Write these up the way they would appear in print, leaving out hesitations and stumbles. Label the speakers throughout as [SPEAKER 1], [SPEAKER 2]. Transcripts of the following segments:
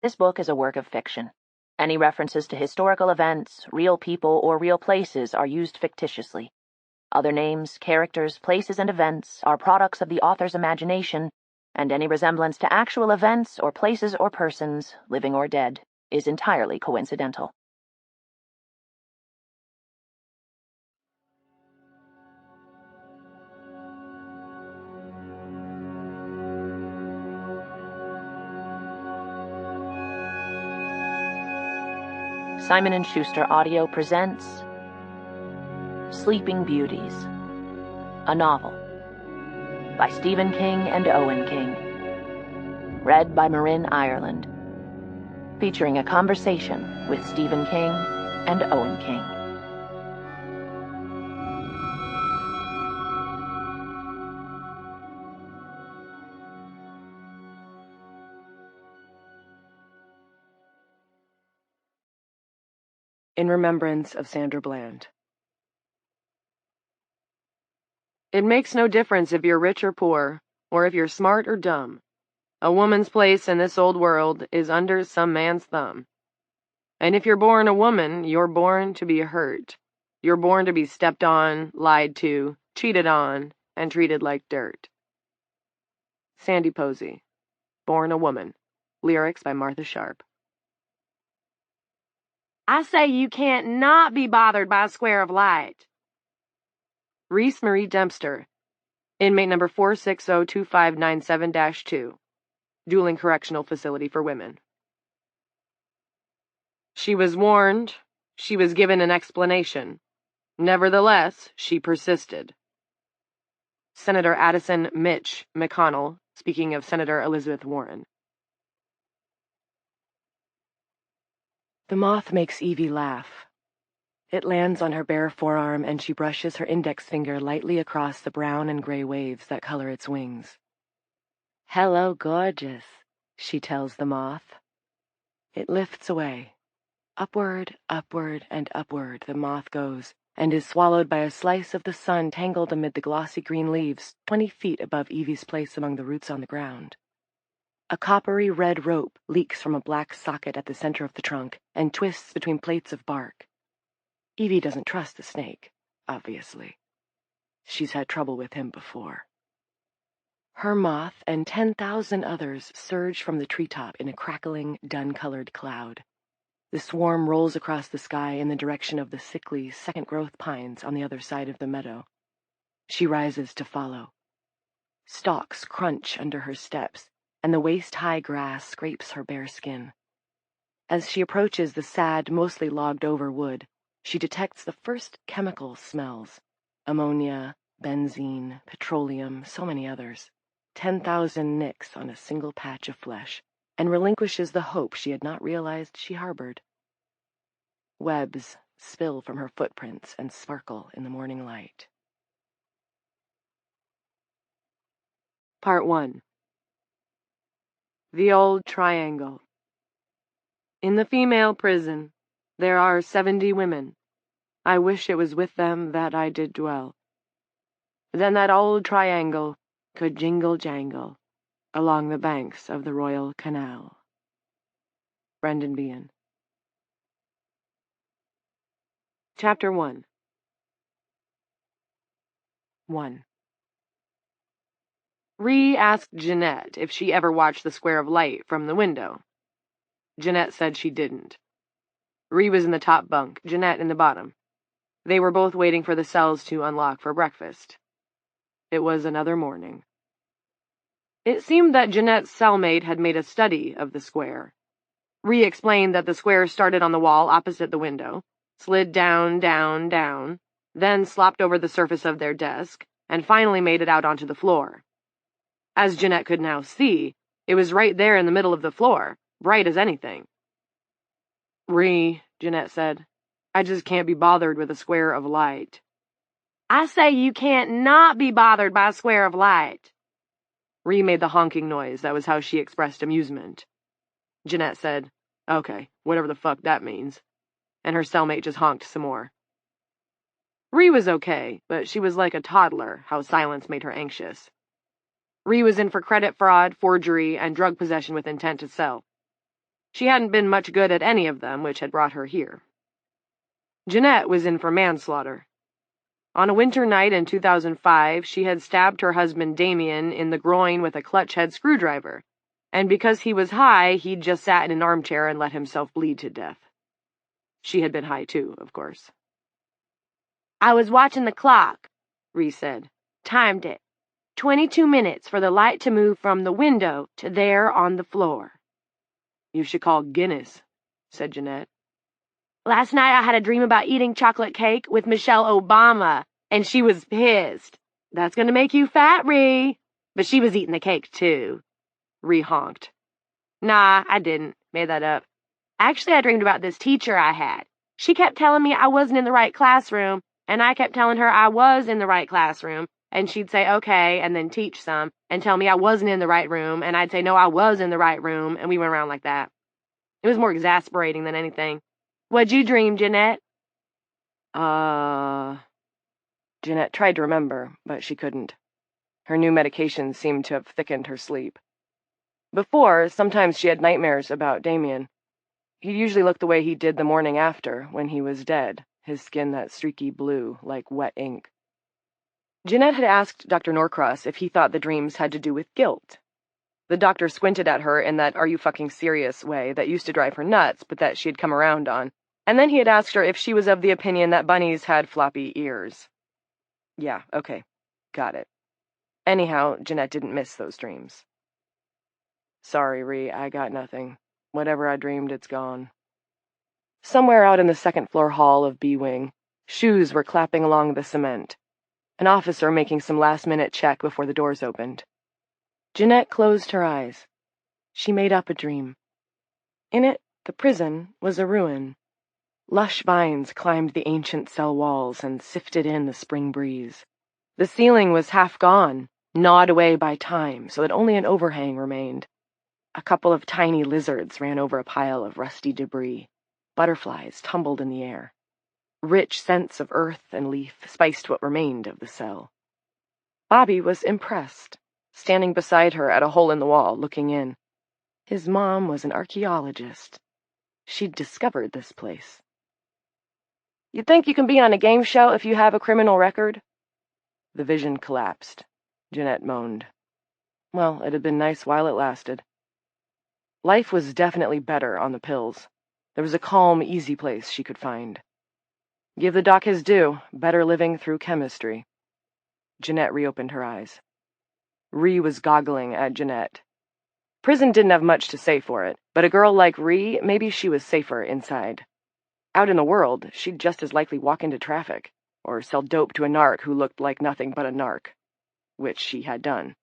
[SPEAKER 1] This book is a work of fiction. Any references to historical events, real people, or real places are used fictitiously. Other names, characters, places, and events are products of the author's imagination, and any resemblance to actual events or places or persons, living or dead, is entirely coincidental. Simon & Schuster Audio presents Sleeping Beauties, a novel by Stephen King and Owen King, read by Marin Ireland, featuring a conversation with Stephen King and Owen King.
[SPEAKER 2] In remembrance of Sandra Bland. It makes no difference if you're rich or poor, or if you're smart or dumb. A woman's place in this old world is under some man's thumb. And if you're born a woman, you're born to be hurt. You're born to be stepped on, lied to, cheated on, and treated like dirt. Sandy Posey, Born a Woman. Lyrics by Martha Sharp. I say you can't not be bothered by a square of light. Reese Marie Dempster, inmate number 4602597-2, Dueling Correctional Facility for Women. She was warned. She was given an explanation. Nevertheless, she persisted. Senator Addison Mitch McConnell, speaking of Senator Elizabeth Warren. The moth makes Evie laugh. It lands on her bare forearm, and she brushes her index finger lightly across the brown and gray waves that color its wings. "Hello, gorgeous," she tells the moth. It lifts away. Upward, upward, and upward the moth goes, and is swallowed by a slice of the sun tangled amid the glossy green leaves 20 feet above Evie's place among the roots on the ground. A coppery red rope leaks from a black socket at the center of the trunk and twists between plates of bark. Evie doesn't trust the snake, obviously. She's had trouble with him before. Her moth and 10,000 others surge from the treetop in a crackling, dun-colored cloud. The swarm rolls across the sky in the direction of the sickly, second-growth pines on the other side of the meadow. She rises to follow. Stalks crunch under her steps, and the waist-high grass scrapes her bare skin. As she approaches the sad, mostly logged-over wood, she detects the first chemical smells. Ammonia, benzene, petroleum, so many others. 10,000 nicks on a single patch of flesh, and relinquishes the hope she had not realized she harbored. Webs spill from her footprints and sparkle in the morning light. Part 1. The Old Triangle. In the female prison, there are 70 women. I wish it was with them that I did dwell. Then that old triangle could jingle-jangle along the banks of the Royal Canal. Brendan Behan. Chapter 1. 1. Ree asked Jeanette if she ever watched the square of light from the window. Jeanette said she didn't. Ree was in the top bunk, Jeanette in the bottom. They were both waiting for the cells to unlock for breakfast. It was another morning. It seemed that Jeanette's cellmate had made a study of the square. Ree explained that the square started on the wall opposite the window, slid down, down, down, then slopped over the surface of their desk, and finally made it out onto the floor. As Jeanette could now see, it was right there in the middle of the floor, bright as anything. "Ree," Jeanette said, "I just can't be bothered with a square of light." "I say you can't not be bothered by a square of light." Ree made the honking noise. That was how she expressed amusement. Jeanette said, "Okay, whatever the fuck that means," and her cellmate just honked some more. Ree was okay, but she was like a toddler, how silence made her anxious. Ree was in for credit fraud, forgery, and drug possession with intent to sell. She hadn't been much good at any of them, which had brought her here. Jeanette was in for manslaughter. On a winter night in 2005, she had stabbed her husband Damien in the groin with a clutch-head screwdriver, and because he was high, he'd just sat in an armchair and let himself bleed to death. She had been high too, of course. "I was watching the clock," Ree said. "Timed it. 22 minutes for the light to move from the window to there on the floor." "You should call Guinness," said Jeanette. "Last night I had a dream about eating chocolate cake with Michelle Obama, and she was pissed. That's gonna make you fat, Ree. But she was eating the cake, too." Ree honked. "Nah, I didn't. Made that up. Actually, I dreamed about this teacher I had. She kept telling me I wasn't in the right classroom, and I kept telling her I was in the right classroom, and she'd say okay, and then teach some, and tell me I wasn't in the right room, and I'd say no, I was in the right room, and we went around like that. It was more exasperating than anything. What'd you dream, Jeanette?" Jeanette tried to remember, but she couldn't. Her new medication seemed to have thickened her sleep. Before, sometimes she had nightmares about Damien. He'd usually look the way he did the morning after, when he was dead, his skin that streaky blue, like wet ink. Jeanette had asked Dr. Norcross if he thought the dreams had to do with guilt. The doctor squinted at her in that are-you-fucking-serious way that used to drive her nuts, but that she had come around on, and then he had asked her if she was of the opinion that bunnies had floppy ears. Yeah, okay, got it. Anyhow, Jeanette didn't miss those dreams. "Sorry, Ree, I got nothing. Whatever I dreamed, it's gone." Somewhere out in the second-floor hall of B-Wing, shoes were clapping along the cement, an officer making some last-minute check before the doors opened. Jeanette closed her eyes. She made up a dream. In it, the prison was a ruin. Lush vines climbed the ancient cell walls and sifted in the spring breeze. The ceiling was half gone, gnawed away by time so that only an overhang remained. A couple of tiny lizards ran over a pile of rusty debris. Butterflies tumbled in the air. Rich scents of earth and leaf spiced what remained of the cell. Bobby was impressed, standing beside her at a hole in the wall, looking in. His mom was an archaeologist. She'd discovered this place. "You think you can be on a game show if you have a criminal record?" The vision collapsed. Jeanette moaned. Well, it had been nice while it lasted. Life was definitely better on the pills. There was a calm, easy place she could find. Give the doc his due, better living through chemistry. Jeanette reopened her eyes. Ree was goggling at Jeanette. Prison didn't have much to say for it, but a girl like Ree, maybe she was safer inside. Out in the world, she'd just as likely walk into traffic, or sell dope to a narc who looked like nothing but a narc, which she had done.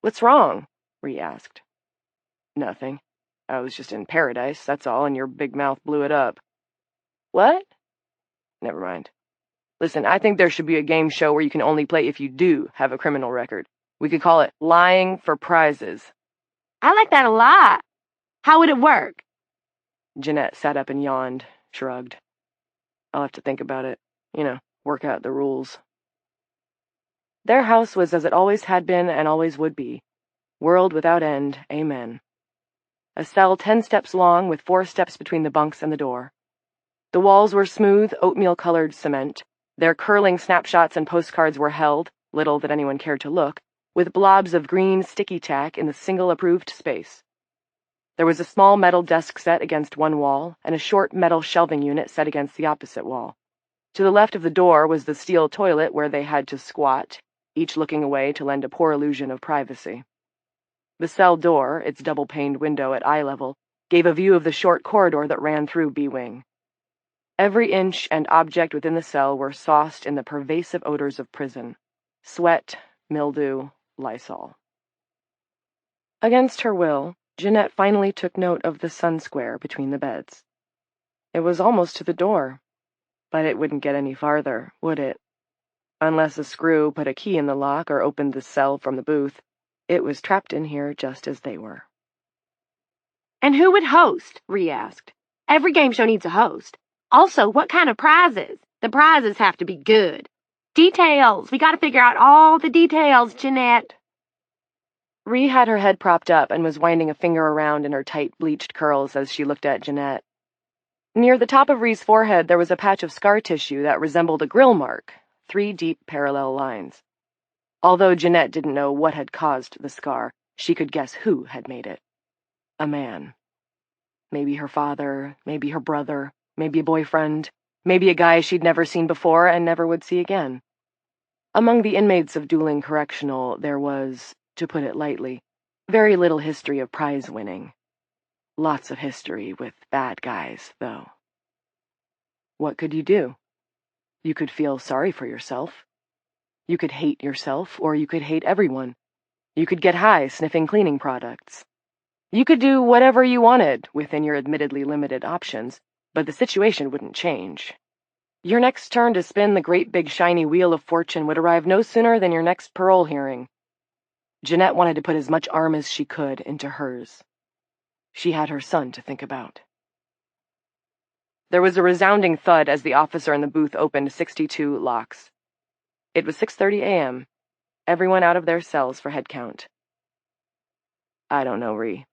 [SPEAKER 2] "What's wrong?" Ree asked. "Nothing. I was just in paradise, that's all, and your big mouth blew it up." "What?" "Never mind. Listen, I think there should be a game show where you can only play if you do have a criminal record. We could call it Lying for Prizes." "I like that a lot. How would it work?" Jeanette sat up and yawned, shrugged. "I'll have to think about it. Work out the rules." Their house was as it always had been and always would be. World without end, amen. A cell 10 steps long with 4 steps between the bunks and the door. The walls were smooth, oatmeal-colored cement. Their curling snapshots and postcards were held, little that anyone cared to look, with blobs of green sticky tack in the single approved space. There was a small metal desk set against one wall, and a short metal shelving unit set against the opposite wall. To the left of the door was the steel toilet where they had to squat, each looking away to lend a poor illusion of privacy. The cell door, its double-paned window at eye level, gave a view of the short corridor that ran through B-Wing. Every inch and object within the cell were sauced in the pervasive odors of prison: sweat, mildew, Lysol. Against her will, Jeanette finally took note of the sun square between the beds. It was almost to the door, but it wouldn't get any farther, would it? Unless a screw put a key in the lock or opened the cell from the booth, it was trapped in here just as they were. "And who would host?" Ree asked. "Every game show needs a host. Also, what kind of prizes? The prizes have to be good. Details. We gotta figure out all the details, Jeanette." Ree had her head propped up and was winding a finger around in her tight, bleached curls as she looked at Jeanette. Near the top of Ree's forehead there was a patch of scar tissue that resembled a grill mark, 3 deep parallel lines. Although Jeanette didn't know what had caused the scar, she could guess who had made it. A man. Maybe her father, maybe her brother, maybe a boyfriend, maybe a guy she'd never seen before and never would see again. Among the inmates of Dueling Correctional, there was, to put it lightly, very little history of prize winning. Lots of history with bad guys, though. What could you do? You could feel sorry for yourself. You could hate yourself, or you could hate everyone. You could get high sniffing cleaning products. You could do whatever you wanted within your admittedly limited options, but the situation wouldn't change. Your next turn to spin the great big shiny wheel of fortune would arrive no sooner than your next parole hearing. Jeanette wanted to put as much arm as she could into hers. She had her son to think about. There was a resounding thud as the officer in the booth opened 62 locks. It was 6:30 a.m., everyone out of their cells for head count. I don't know, Ree.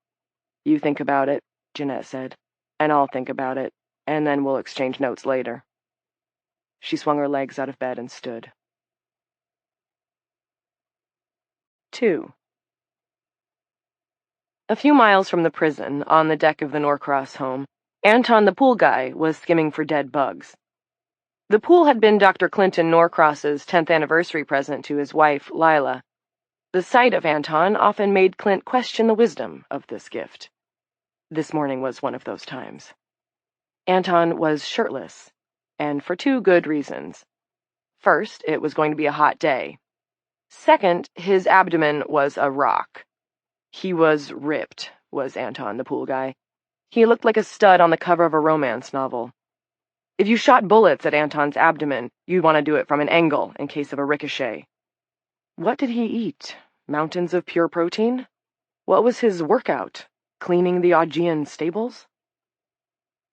[SPEAKER 2] You think about it, Jeanette said, and I'll think about it, and then we'll exchange notes later. She swung her legs out of bed and stood. 2. A few miles from the prison, on the deck of the Norcross home, Anton the pool guy was skimming for dead bugs. The pool had been Dr. Clinton Norcross's 10th anniversary present to his wife, Lila. The sight of Anton often made Clint question the wisdom of this gift. This morning was one of those times. Anton was shirtless, and for 2 good reasons. First, it was going to be a hot day. Second, his abdomen was a rock. He was ripped, was Anton, the pool guy. He looked like a stud on the cover of a romance novel. If you shot bullets at Anton's abdomen, you'd want to do it from an angle in case of a ricochet. What did he eat? Mountains of pure protein? What was his workout? Cleaning the Augean stables?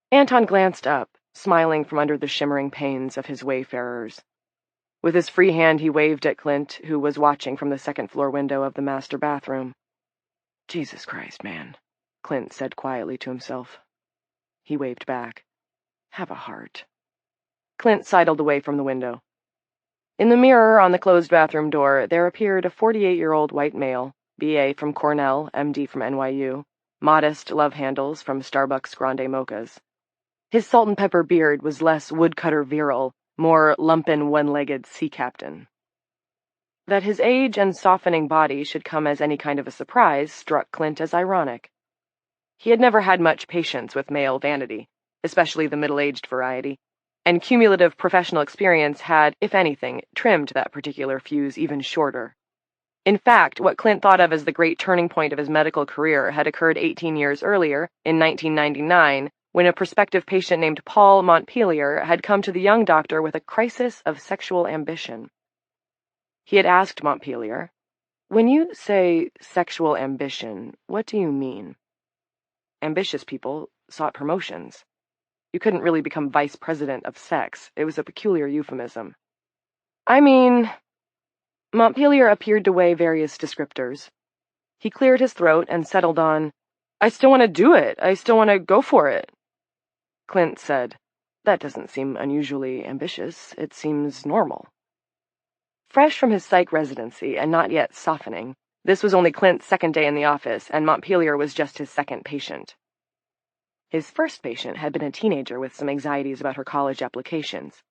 [SPEAKER 2] Anton glanced up, smiling from under the shimmering panes of his wayfarers. With his free hand he waved at Clint, who was watching from the second-floor window of the master bathroom. Jesus Christ, man, Clint said quietly to himself. He waved back. Have a heart. Clint sidled away from the window. In the mirror on the closed bathroom door, there appeared a 48-year-old white male, B.A. from Cornell, M.D. from NYU, modest love handles from Starbucks Grande Mochas. His salt-and-pepper beard was less woodcutter virile, more lumpen one-legged sea captain. That his age and softening body should come as any kind of a surprise struck Clint as ironic. He had never had much patience with male vanity, especially the middle-aged variety, and cumulative professional experience had, if anything, trimmed that particular fuse even shorter. In fact, what Clint thought of as the great turning point of his medical career had occurred 18 years earlier, in 1999, when a prospective patient named Paul Montpelier had come to the young doctor with a crisis of sexual ambition. He had asked Montpelier, "When you say sexual ambition, what do you mean?" Ambitious people sought promotions. You couldn't really become vice president of sex. It was a peculiar euphemism. I mean... Montpelier appeared to weigh various descriptors. He cleared his throat and settled on, I still want to do it. I still want to go for it. Clint said, That doesn't seem unusually ambitious. It seems normal. Fresh from his psych residency and not yet softening, this was only Clint's second day in the office, and Montpelier was just his second patient. His first patient had been a teenager with some anxieties about her college applications.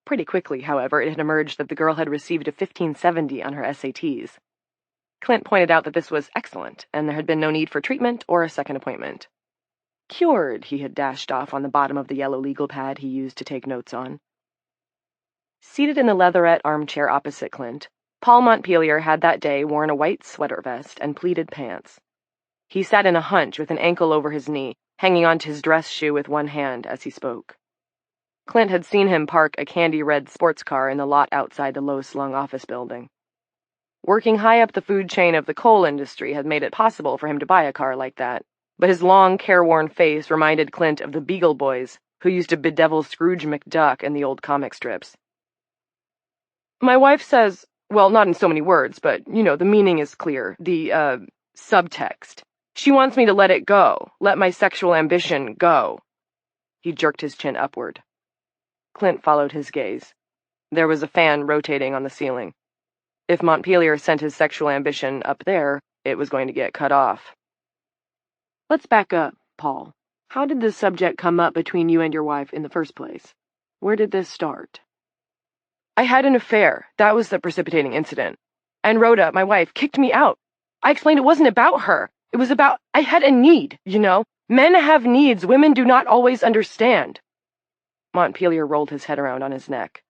[SPEAKER 2] Pretty quickly, however, it had emerged that the girl had received a 1570 on her SATs. Clint pointed out that this was excellent, and there had been no need for treatment or a second appointment. Cured, he had dashed off on the bottom of the yellow legal pad he used to take notes on. Seated in the leatherette armchair opposite Clint, Paul Montpelier had that day worn a white sweater vest and pleated pants. He sat in a hunch with an ankle over his knee, hanging onto his dress shoe with one hand as he spoke. Clint had seen him park a candy-red sports car in the lot outside the low-slung office building. Working high up the food chain of the coal industry had made it possible for him to buy a car like that, but his long, careworn face reminded Clint of the Beagle Boys, who used to bedevil Scrooge McDuck in the old comic strips. My wife says, well, not in so many words, but, the meaning is clear. The Subtext. She wants me to let it go, let my sexual ambition go. He jerked his chin upward. Clint followed his gaze. There was a fan rotating on the ceiling. If Montpelier sent his sexual ambition up there, it was going to get cut off. Let's back up, Paul. How did this subject come up between you and your wife in the first place? Where did this start? I had an affair. That was the precipitating incident. And Rhoda, my wife, kicked me out. I explained it wasn't about her. It was about, I had a need, you know? Men have needs women do not always understand. Montpelier rolled his head around on his neck.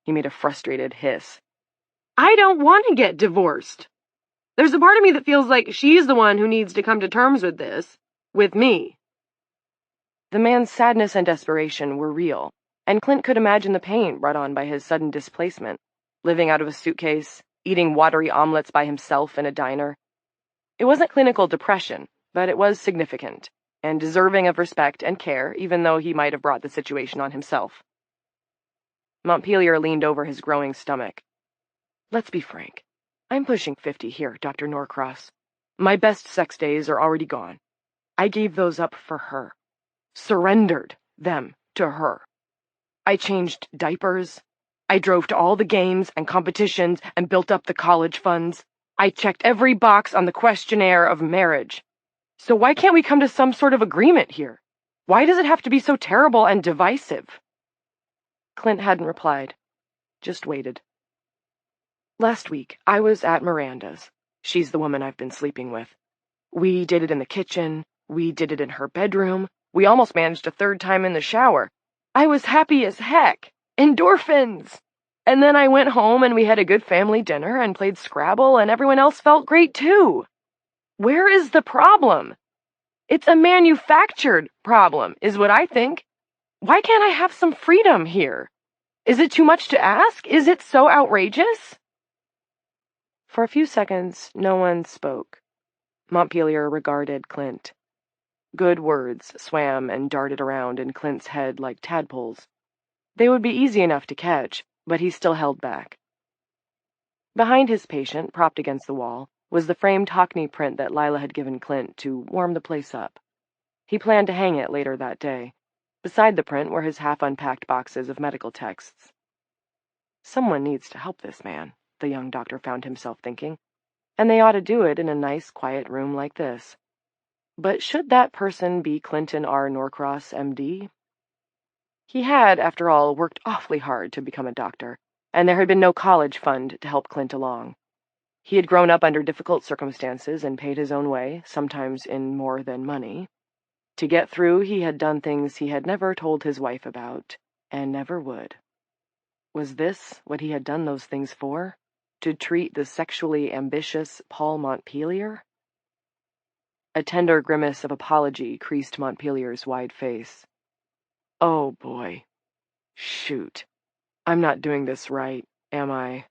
[SPEAKER 2] He made a frustrated hiss. I don't want to get divorced. There's a part of me that feels like she's the one who needs to come to terms with this. With me. The man's sadness and desperation were real, and Clint could imagine the pain brought on by his sudden displacement, living out of a suitcase, eating watery omelets by himself in a diner. It wasn't clinical depression, but it was significant, and deserving of respect and care, even though he might have brought the situation on himself. Montpelier leaned over his growing stomach. Let's be frank. I'm pushing 50 here, Dr. Norcross. My best sex days are already gone. I gave those up for her. Surrendered them to her. I changed diapers. I drove to all the games and competitions and built up the college funds. I checked every box on the questionnaire of marriage. So why can't we come to some sort of agreement here? Why does it have to be so terrible and divisive? Clint hadn't replied, just waited. Last week, I was at Miranda's. She's the woman I've been sleeping with. We did it in the kitchen. We did it in her bedroom. We almost managed a third time in the shower. I was happy as heck. Endorphins! And then I went home and we had a good family dinner and played Scrabble and everyone else felt great too. Where is the problem? It's a manufactured problem, is what I think. Why can't I have some freedom here? Is it too much to ask? Is it so outrageous? For a few seconds, no one spoke. Montpelier regarded Clint. Good words swam and darted around in Clint's head like tadpoles. They would be easy enough to catch, but he still held back. Behind his patient, propped against the wall, was the framed Hockney print that Lila had given Clint to warm the place up. He planned to hang it later that day. Beside the print were his half-unpacked boxes of medical texts. Someone needs to help this man, the young doctor found himself thinking, and they ought to do it in a nice, quiet room like this. But should that person be Clinton R. Norcross, M.D.? He had, after all, worked awfully hard to become a doctor, and there had been no college fund to help Clint along. He had grown up under difficult circumstances and paid his own way, sometimes in more than money. To get through, he had done things he had never told his wife about, and never would. Was this what he had done those things for? To treat the sexually ambitious Paul Montpelier? A tender grimace of apology creased Montpelier's wide face. Oh, boy. Shoot. I'm not doing this right, am I?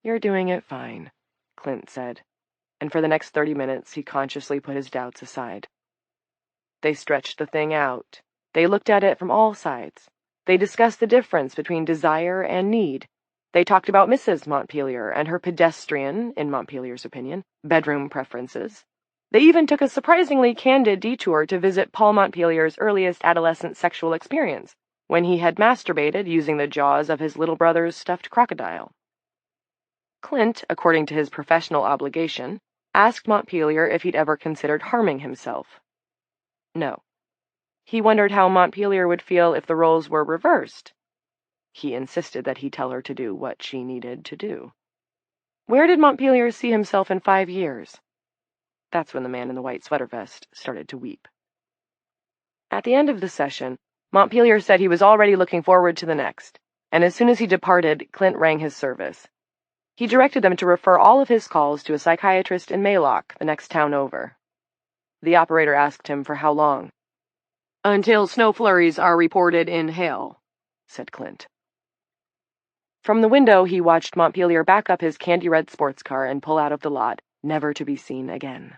[SPEAKER 2] You're doing it fine, Clint said, and for the next 30 minutes he consciously put his doubts aside. They stretched the thing out. They looked at it from all sides. They discussed the difference between desire and need. They talked about Mrs. Montpelier and her pedestrian, in Montpelier's opinion, bedroom preferences. They even took a surprisingly candid detour to visit Paul Montpelier's earliest adolescent sexual experience, when he had masturbated using the jaws of his little brother's stuffed crocodile. Clint, according to his professional obligation, asked Montpelier if he'd ever considered harming himself. No. He wondered how Montpelier would feel if the roles were reversed. He insisted that he tell her to do what she needed to do. Where did Montpelier see himself in 5 years? That's when the man in the white sweater vest started to weep. At the end of the session, Montpelier said he was already looking forward to the next, and as soon as he departed, Clint rang his service. He directed them to refer all of his calls to a psychiatrist in Maylock, the next town over. The operator asked him for how long. Until snow flurries are reported in hail, said Clint. From the window, he watched Montpelier back up his candy-red sports car and pull out of the lot, never to be seen again.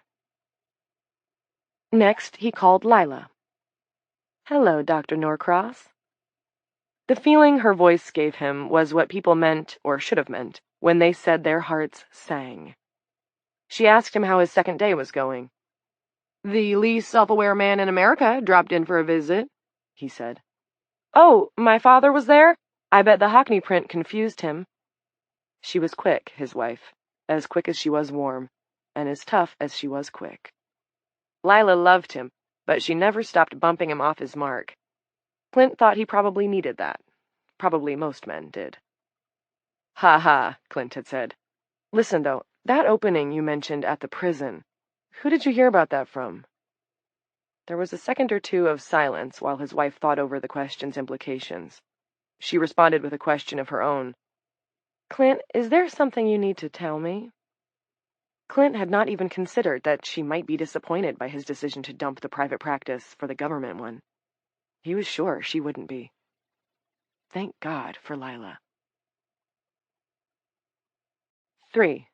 [SPEAKER 2] Next, he called Lila. Hello, Dr. Norcross. The feeling her voice gave him was what people meant, or should have meant, when they said their hearts sang. She asked him how his second day was going. "The least self-aware man in America dropped in for a visit," he said. "Oh, my father was there? I bet the Hockney print confused him." She was quick, his wife, as quick as she was warm, and as tough as she was quick. Lila loved him, but she never stopped bumping him off his mark. Clint thought he probably needed that. Probably most men did. "Ha ha," Clint had said. "Listen, though, that opening you mentioned at the prison, who did you hear about that from?" There was a second or two of silence while his wife thought over the question's implications. She responded with a question of her own. "Clint, is there something you need to tell me?" Clint had not even considered that she might be disappointed by his decision to dump the private practice for the government one. He was sure she wouldn't be. Thank God for Lila. 3.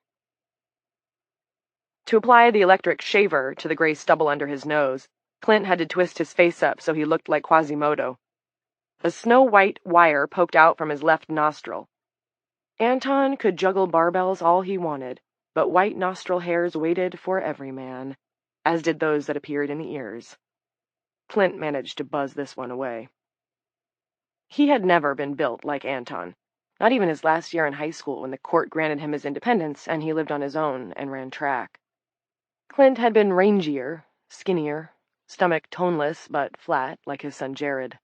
[SPEAKER 2] To apply the electric shaver to the gray stubble under his nose, Clint had to twist his face up so he looked like Quasimodo. A snow-white wire poked out from his left nostril. Anton could juggle barbells all he wanted, but white nostril hairs waited for every man, as did those that appeared in the ears. Clint managed to buzz this one away. He had never been built like Anton, not even his last year in high school when the court granted him his independence and he lived on his own and ran track. Clint had been rangier, skinnier, stomach toneless but flat like his son Jared.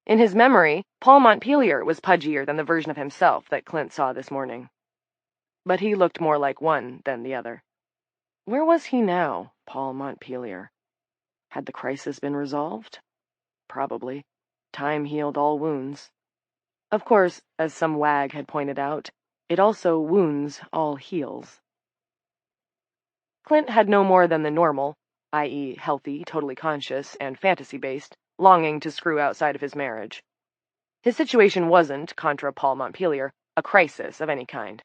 [SPEAKER 2] In his memory, Paul Montpelier was pudgier than the version of himself that Clint saw this morning. But he looked more like one than the other. Where was he now, Paul Montpelier? Had the crisis been resolved? Probably. Time healed all wounds. Of course, as some wag had pointed out, it also wounds all heals. Clint had no more than the normal, i.e., healthy, totally conscious, and fantasy-based, longing to screw outside of his marriage. His situation wasn't, contra Paul Montpelier, a crisis of any kind.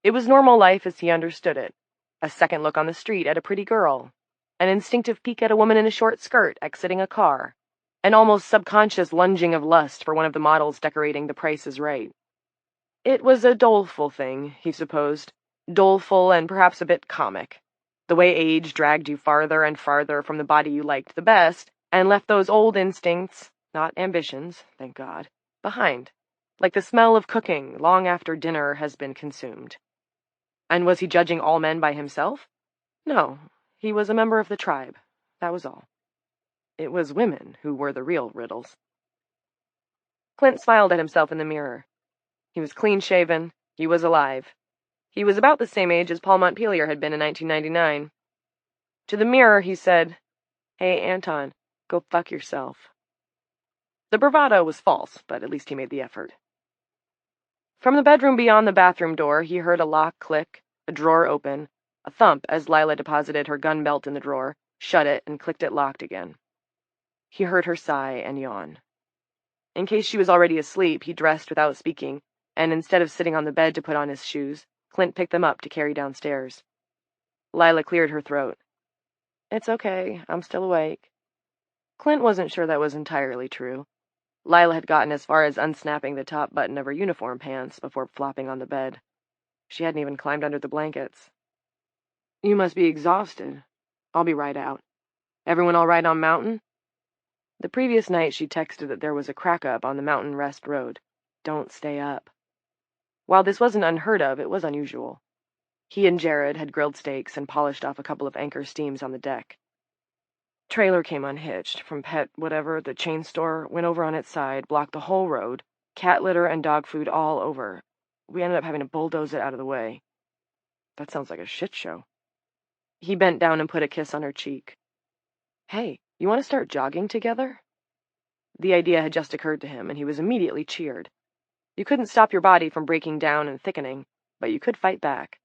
[SPEAKER 2] It was normal life as he understood it. A second look on the street at a pretty girl, an instinctive peek at a woman in a short skirt exiting a car, an almost subconscious lunging of lust for one of the models decorating The Price is Right. It was a doleful thing, he supposed, doleful and perhaps a bit comic, the way age dragged you farther and farther from the body you liked the best, and left those old instincts, not ambitions, thank God, behind, like the smell of cooking long after dinner has been consumed. And was he judging all men by himself? No, he was a member of the tribe, that was all. It was women who were the real riddles. Clint smiled at himself in the mirror. He was clean-shaven, he was alive. He was about the same age as Paul Montpelier had been in 1999. To the mirror, he said, "Hey, Anton, go fuck yourself." The bravado was false, but at least he made the effort. From the bedroom beyond the bathroom door, he heard a lock click, a drawer open, a thump as Lila deposited her gun belt in the drawer, shut it, and clicked it locked again. He heard her sigh and yawn. In case she was already asleep, he dressed without speaking, and instead of sitting on the bed to put on his shoes, Clint picked them up to carry downstairs. Lila cleared her throat. "It's okay, I'm still awake." Clint wasn't sure that was entirely true. Lila had gotten as far as unsnapping the top button of her uniform pants before flopping on the bed. She hadn't even climbed under the blankets. "You must be exhausted. I'll be right out. Everyone all right on Mountain?" The previous night she texted that there was a crack-up on the Mountain Rest Road. Don't stay up. While this wasn't unheard of, it was unusual. He and Jared had grilled steaks and polished off a couple of Anchor steams on the deck. Trailer came unhitched from Pet whatever, the chain store, went over on its side, blocked the whole road, cat litter and dog food all over. We ended up having to bulldoze it out of the way. That sounds like a shit show. He bent down and put a kiss on her cheek. "Hey, you want to start jogging together?" The idea had just occurred to him, and he was immediately cheered. You couldn't stop your body from breaking down and thickening, but you could fight back.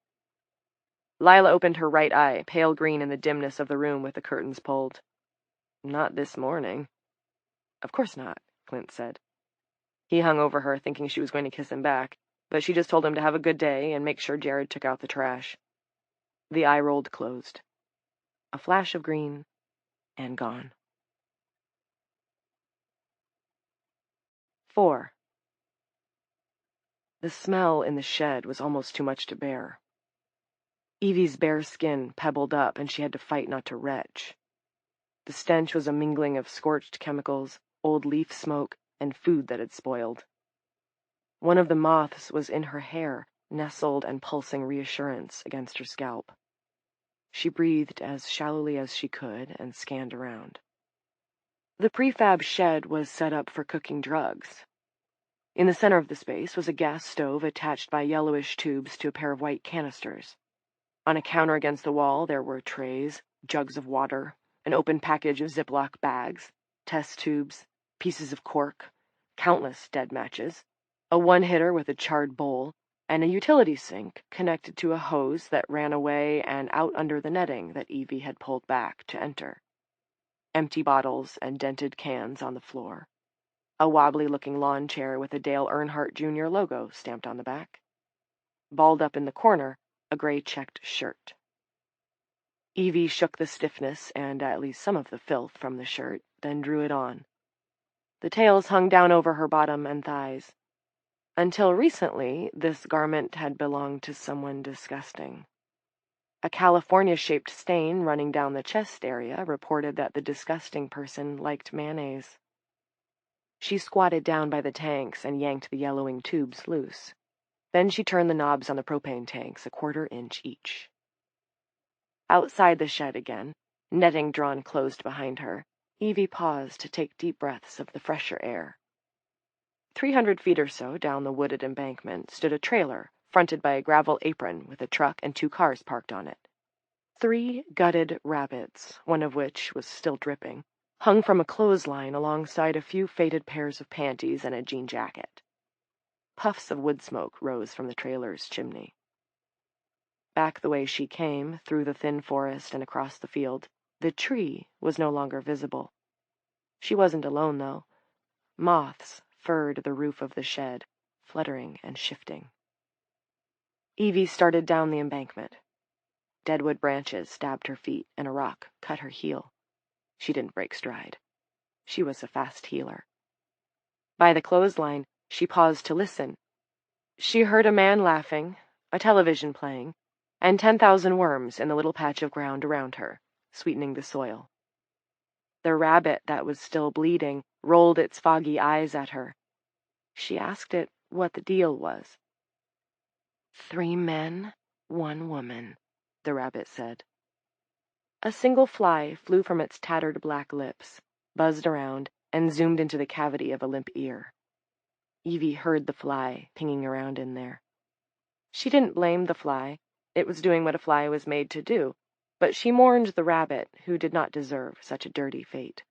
[SPEAKER 2] Lila opened her right eye, pale green in the dimness of the room with the curtains pulled. "Not this morning." "Of course not," Clint said. He hung over her, thinking she was going to kiss him back, but she just told him to have a good day and make sure Jared took out the trash. The eye rolled closed. A flash of green, and gone. 4. The smell in the shed was almost too much to bear. Evie's bare skin pebbled up, and she had to fight not to retch. The stench was a mingling of scorched chemicals, old leaf smoke, and food that had spoiled. One of the moths was in her hair, nestled and pulsing reassurance against her scalp. She breathed as shallowly as she could and scanned around. The prefab shed was set up for cooking drugs. In the center of the space was a gas stove attached by yellowish tubes to a pair of white canisters. On a counter against the wall there were trays, jugs of water, an open package of Ziploc bags, test tubes, pieces of cork, countless dead matches, a one-hitter with a charred bowl, and a utility sink connected to a hose that ran away and out under the netting that Evie had pulled back to enter. Empty bottles and dented cans on the floor. A wobbly-looking lawn chair with a Dale Earnhardt Jr. logo stamped on the back. Balled up in the corner, a gray checked shirt. Evie shook the stiffness and at least some of the filth from the shirt, then drew it on. The tails hung down over her bottom and thighs. Until recently, this garment had belonged to someone disgusting. A California-shaped stain running down the chest area reported that the disgusting person liked mayonnaise. She squatted down by the tanks and yanked the yellowing tubes loose. Then she turned the knobs on the propane tanks a quarter-inch each. Outside the shed again, netting drawn closed behind her, Evie paused to take deep breaths of the fresher air. 300 feet or so down the wooded embankment stood a trailer, fronted by a gravel apron with a truck and 2 cars parked on it. 3 gutted rabbits, one of which was still dripping, hung from a clothesline alongside a few faded pairs of panties and a jean jacket. Puffs of wood smoke rose from the trailer's chimney. Back the way she came, through the thin forest and across the field, the tree was no longer visible. She wasn't alone, though. Moths furred the roof of the shed, fluttering and shifting. Evie started down the embankment. Deadwood branches stabbed her feet, and a rock cut her heel. She didn't break stride. She was a fast healer. By the clothesline, she paused to listen. She heard a man laughing, a television playing, and 10,000 worms in the little patch of ground around her, sweetening the soil. The rabbit that was still bleeding rolled its foggy eyes at her. She asked it what the deal was. 3 men, 1 woman, the rabbit said. A single fly flew from its tattered black lips, buzzed around, and zoomed into the cavity of a limp ear. Evie heard the fly pinging around in there. She didn't blame the fly. It was doing what a fly was made to do, but she mourned the rabbit who did not deserve such a dirty fate.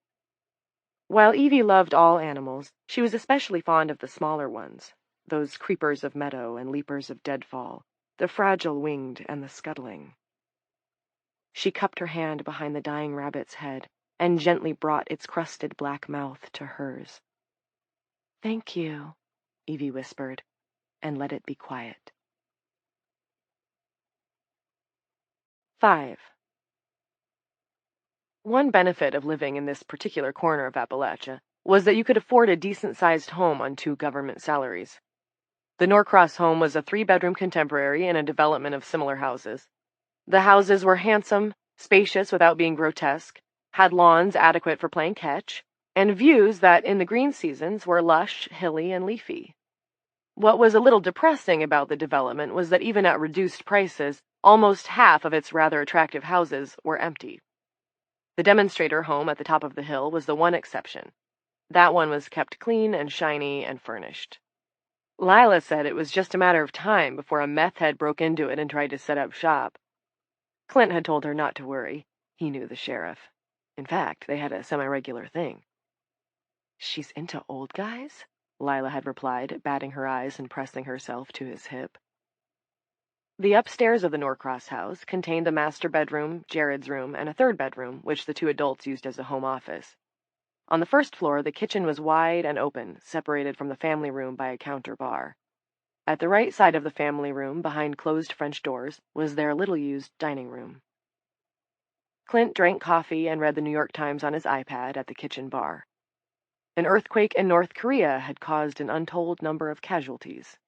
[SPEAKER 2] While Evie loved all animals, she was especially fond of the smaller ones, those creepers of meadow and leapers of deadfall, the fragile-winged and the scuttling. She cupped her hand behind the dying rabbit's head and gently brought its crusted black mouth to hers. "Thank you," Evie whispered, and let it be quiet. 5. One benefit of living in this particular corner of Appalachia was that you could afford a decent-sized home on 2 government salaries. The Norcross home was a 3-bedroom contemporary in a development of similar houses. The houses were handsome, spacious without being grotesque, had lawns adequate for playing catch, and views that in the green seasons were lush, hilly, and leafy. What was a little depressing about the development was that even at reduced prices, almost half of its rather attractive houses were empty. The demonstrator home at the top of the hill was the one exception. That one was kept clean and shiny and furnished. Lila said it was just a matter of time before a meth head broke into it and tried to set up shop. Clint had told her not to worry. He knew the sheriff. In fact, they had a semi-regular thing. "She's into old guys?" Lila had replied, batting her eyes and pressing herself to his hip. The upstairs of the Norcross house contained the master bedroom, Jared's room, and a 3rd bedroom, which the 2 adults used as a home office. On the 1st floor, the kitchen was wide and open, separated from the family room by a counter bar. At the right side of the family room, behind closed French doors, was their little-used dining room. Clint drank coffee and read the New York Times on his iPad at the kitchen bar. An earthquake in North Korea had caused an untold number of casualties.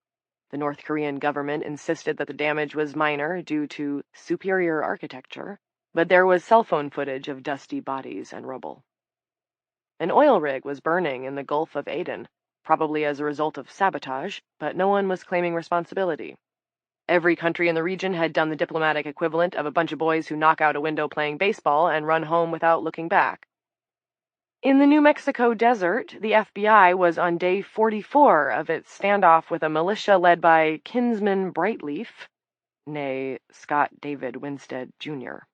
[SPEAKER 2] The North Korean government insisted that the damage was minor due to superior architecture, but there was cell phone footage of dusty bodies and rubble. An oil rig was burning in the Gulf of Aden, probably as a result of sabotage, but no one was claiming responsibility. Every country in the region had done the diplomatic equivalent of a bunch of boys who knock out a window playing baseball and run home without looking back. In the New Mexico desert, the FBI was on day 44 of its standoff with a militia led by Kinsman Brightleaf, nay, Scott David Winstead, Jr.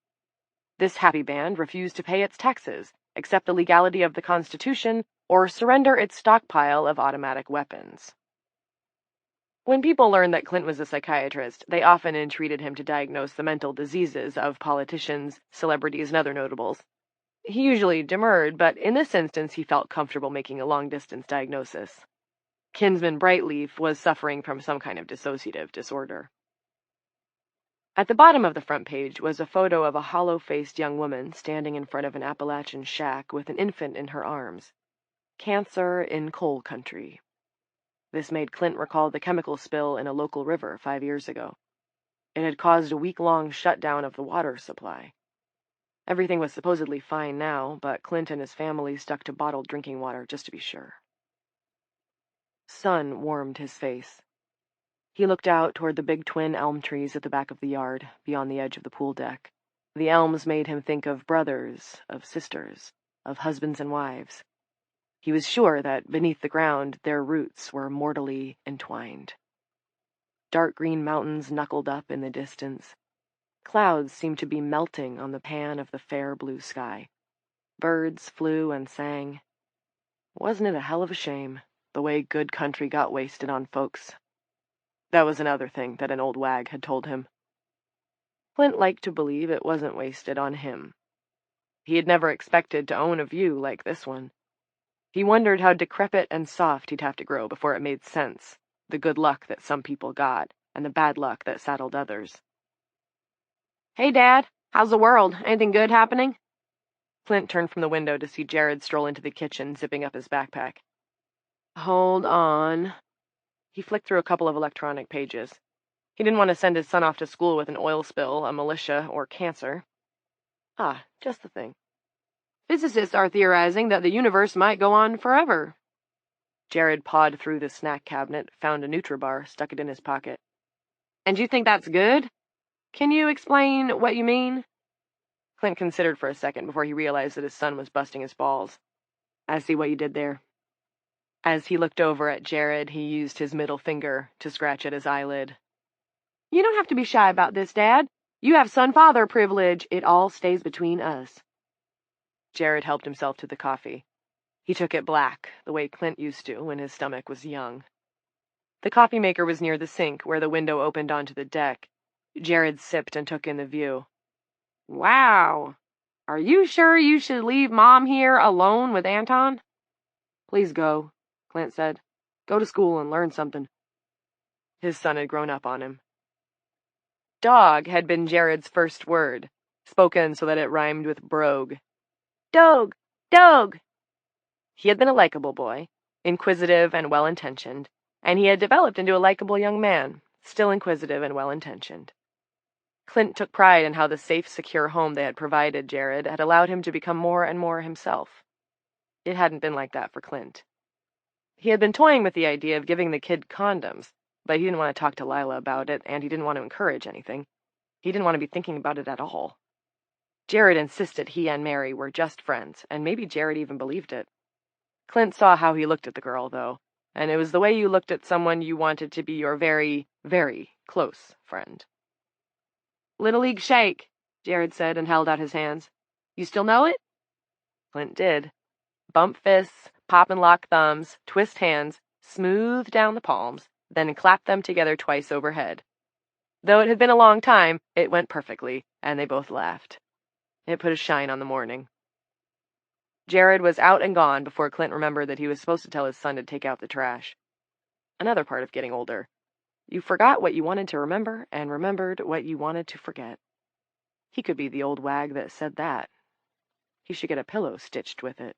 [SPEAKER 2] This happy band refused to pay its taxes, accept the legality of the Constitution, or surrender its stockpile of automatic weapons. When people learned that Clint was a psychiatrist, they often entreated him to diagnose the mental diseases of politicians, celebrities, and other notables. He usually demurred, but in this instance he felt comfortable making a long-distance diagnosis. Kinsman Brightleaf was suffering from some kind of dissociative disorder. At the bottom of the front page was a photo of a hollow-faced young woman standing in front of an Appalachian shack with an infant in her arms. Cancer in coal country. This made Clint recall the chemical spill in a local river 5 years ago. It had caused a week-long shutdown of the water supply. Everything was supposedly fine now, but Clint and his family stuck to bottled drinking water just to be sure. Sun warmed his face. He looked out toward the big twin elm trees at the back of the yard, beyond the edge of the pool deck. The elms made him think of brothers, of sisters, of husbands and wives. He was sure that beneath the ground their roots were mortally entwined. Dark green mountains knuckled up in the distance. Clouds seemed to be melting on the pan of the fair blue sky. Birds flew and sang. Wasn't it a hell of a shame, the way good country got wasted on folks? That was another thing that an old wag had told him. Clint liked to believe it wasn't wasted on him. He had never expected to own a view like this one. He wondered how decrepit and soft he'd have to grow before it made sense, the good luck that some people got, and the bad luck that saddled others. "Hey, Dad, how's the world? Anything good happening?" Clint turned from the window to see Jared stroll into the kitchen, zipping up his backpack. Hold on. He flicked through a couple of electronic pages. He didn't want to send his son off to school with an oil spill, a militia, or cancer. Ah, just the thing. Physicists are theorizing that the universe might go on forever. Jared pawed through the snack cabinet, found a Nutribar, stuck it in his pocket. And you think that's good? Can you explain what you mean? Clint considered for a second before he realized that his son was busting his balls. I see what you did there. As he looked over at Jared, he used his middle finger to scratch at his eyelid. You don't have to be shy about this, Dad. You have son-father privilege. It all stays between us. Jared helped himself to the coffee. He took it black, the way Clint used to when his stomach was young. The coffee maker was near the sink, where the window opened onto the deck. Jared sipped and took in the view. Wow. Are you sure you should leave Mom here alone with Anton? Please go, Clint said. Go to school and learn something. His son had grown up on him. Dog had been Jared's first word, spoken so that it rhymed with brogue. Dog! Dog! He had been a likable boy, inquisitive and well-intentioned, and he had developed into a likable young man, still inquisitive and well-intentioned. Clint took pride in how the safe, secure home they had provided Jared had allowed him to become more and more himself. It hadn't been like that for Clint. He had been toying with the idea of giving the kid condoms, but he didn't want to talk to Lila about it, and he didn't want to encourage anything. He didn't want to be thinking about it at all. Jared insisted he and Mary were just friends, and maybe Jared even believed it. Clint saw how he looked at the girl, though, and it was the way you looked at someone you wanted to be your very, very close friend. Little League Shake, Jared said and held out his hands. You still know it? Clint did. Bump fists, pop and lock thumbs, twist hands, smooth down the palms, then clap them together twice overhead. Though it had been a long time, it went perfectly, and they both laughed. It put a shine on the morning. Jared was out and gone before Clint remembered that he was supposed to tell his son to take out the trash. Another part of getting older. You forgot what you wanted to remember and remembered what you wanted to forget. He could be the old wag that said that. He should get a pillow stitched with it.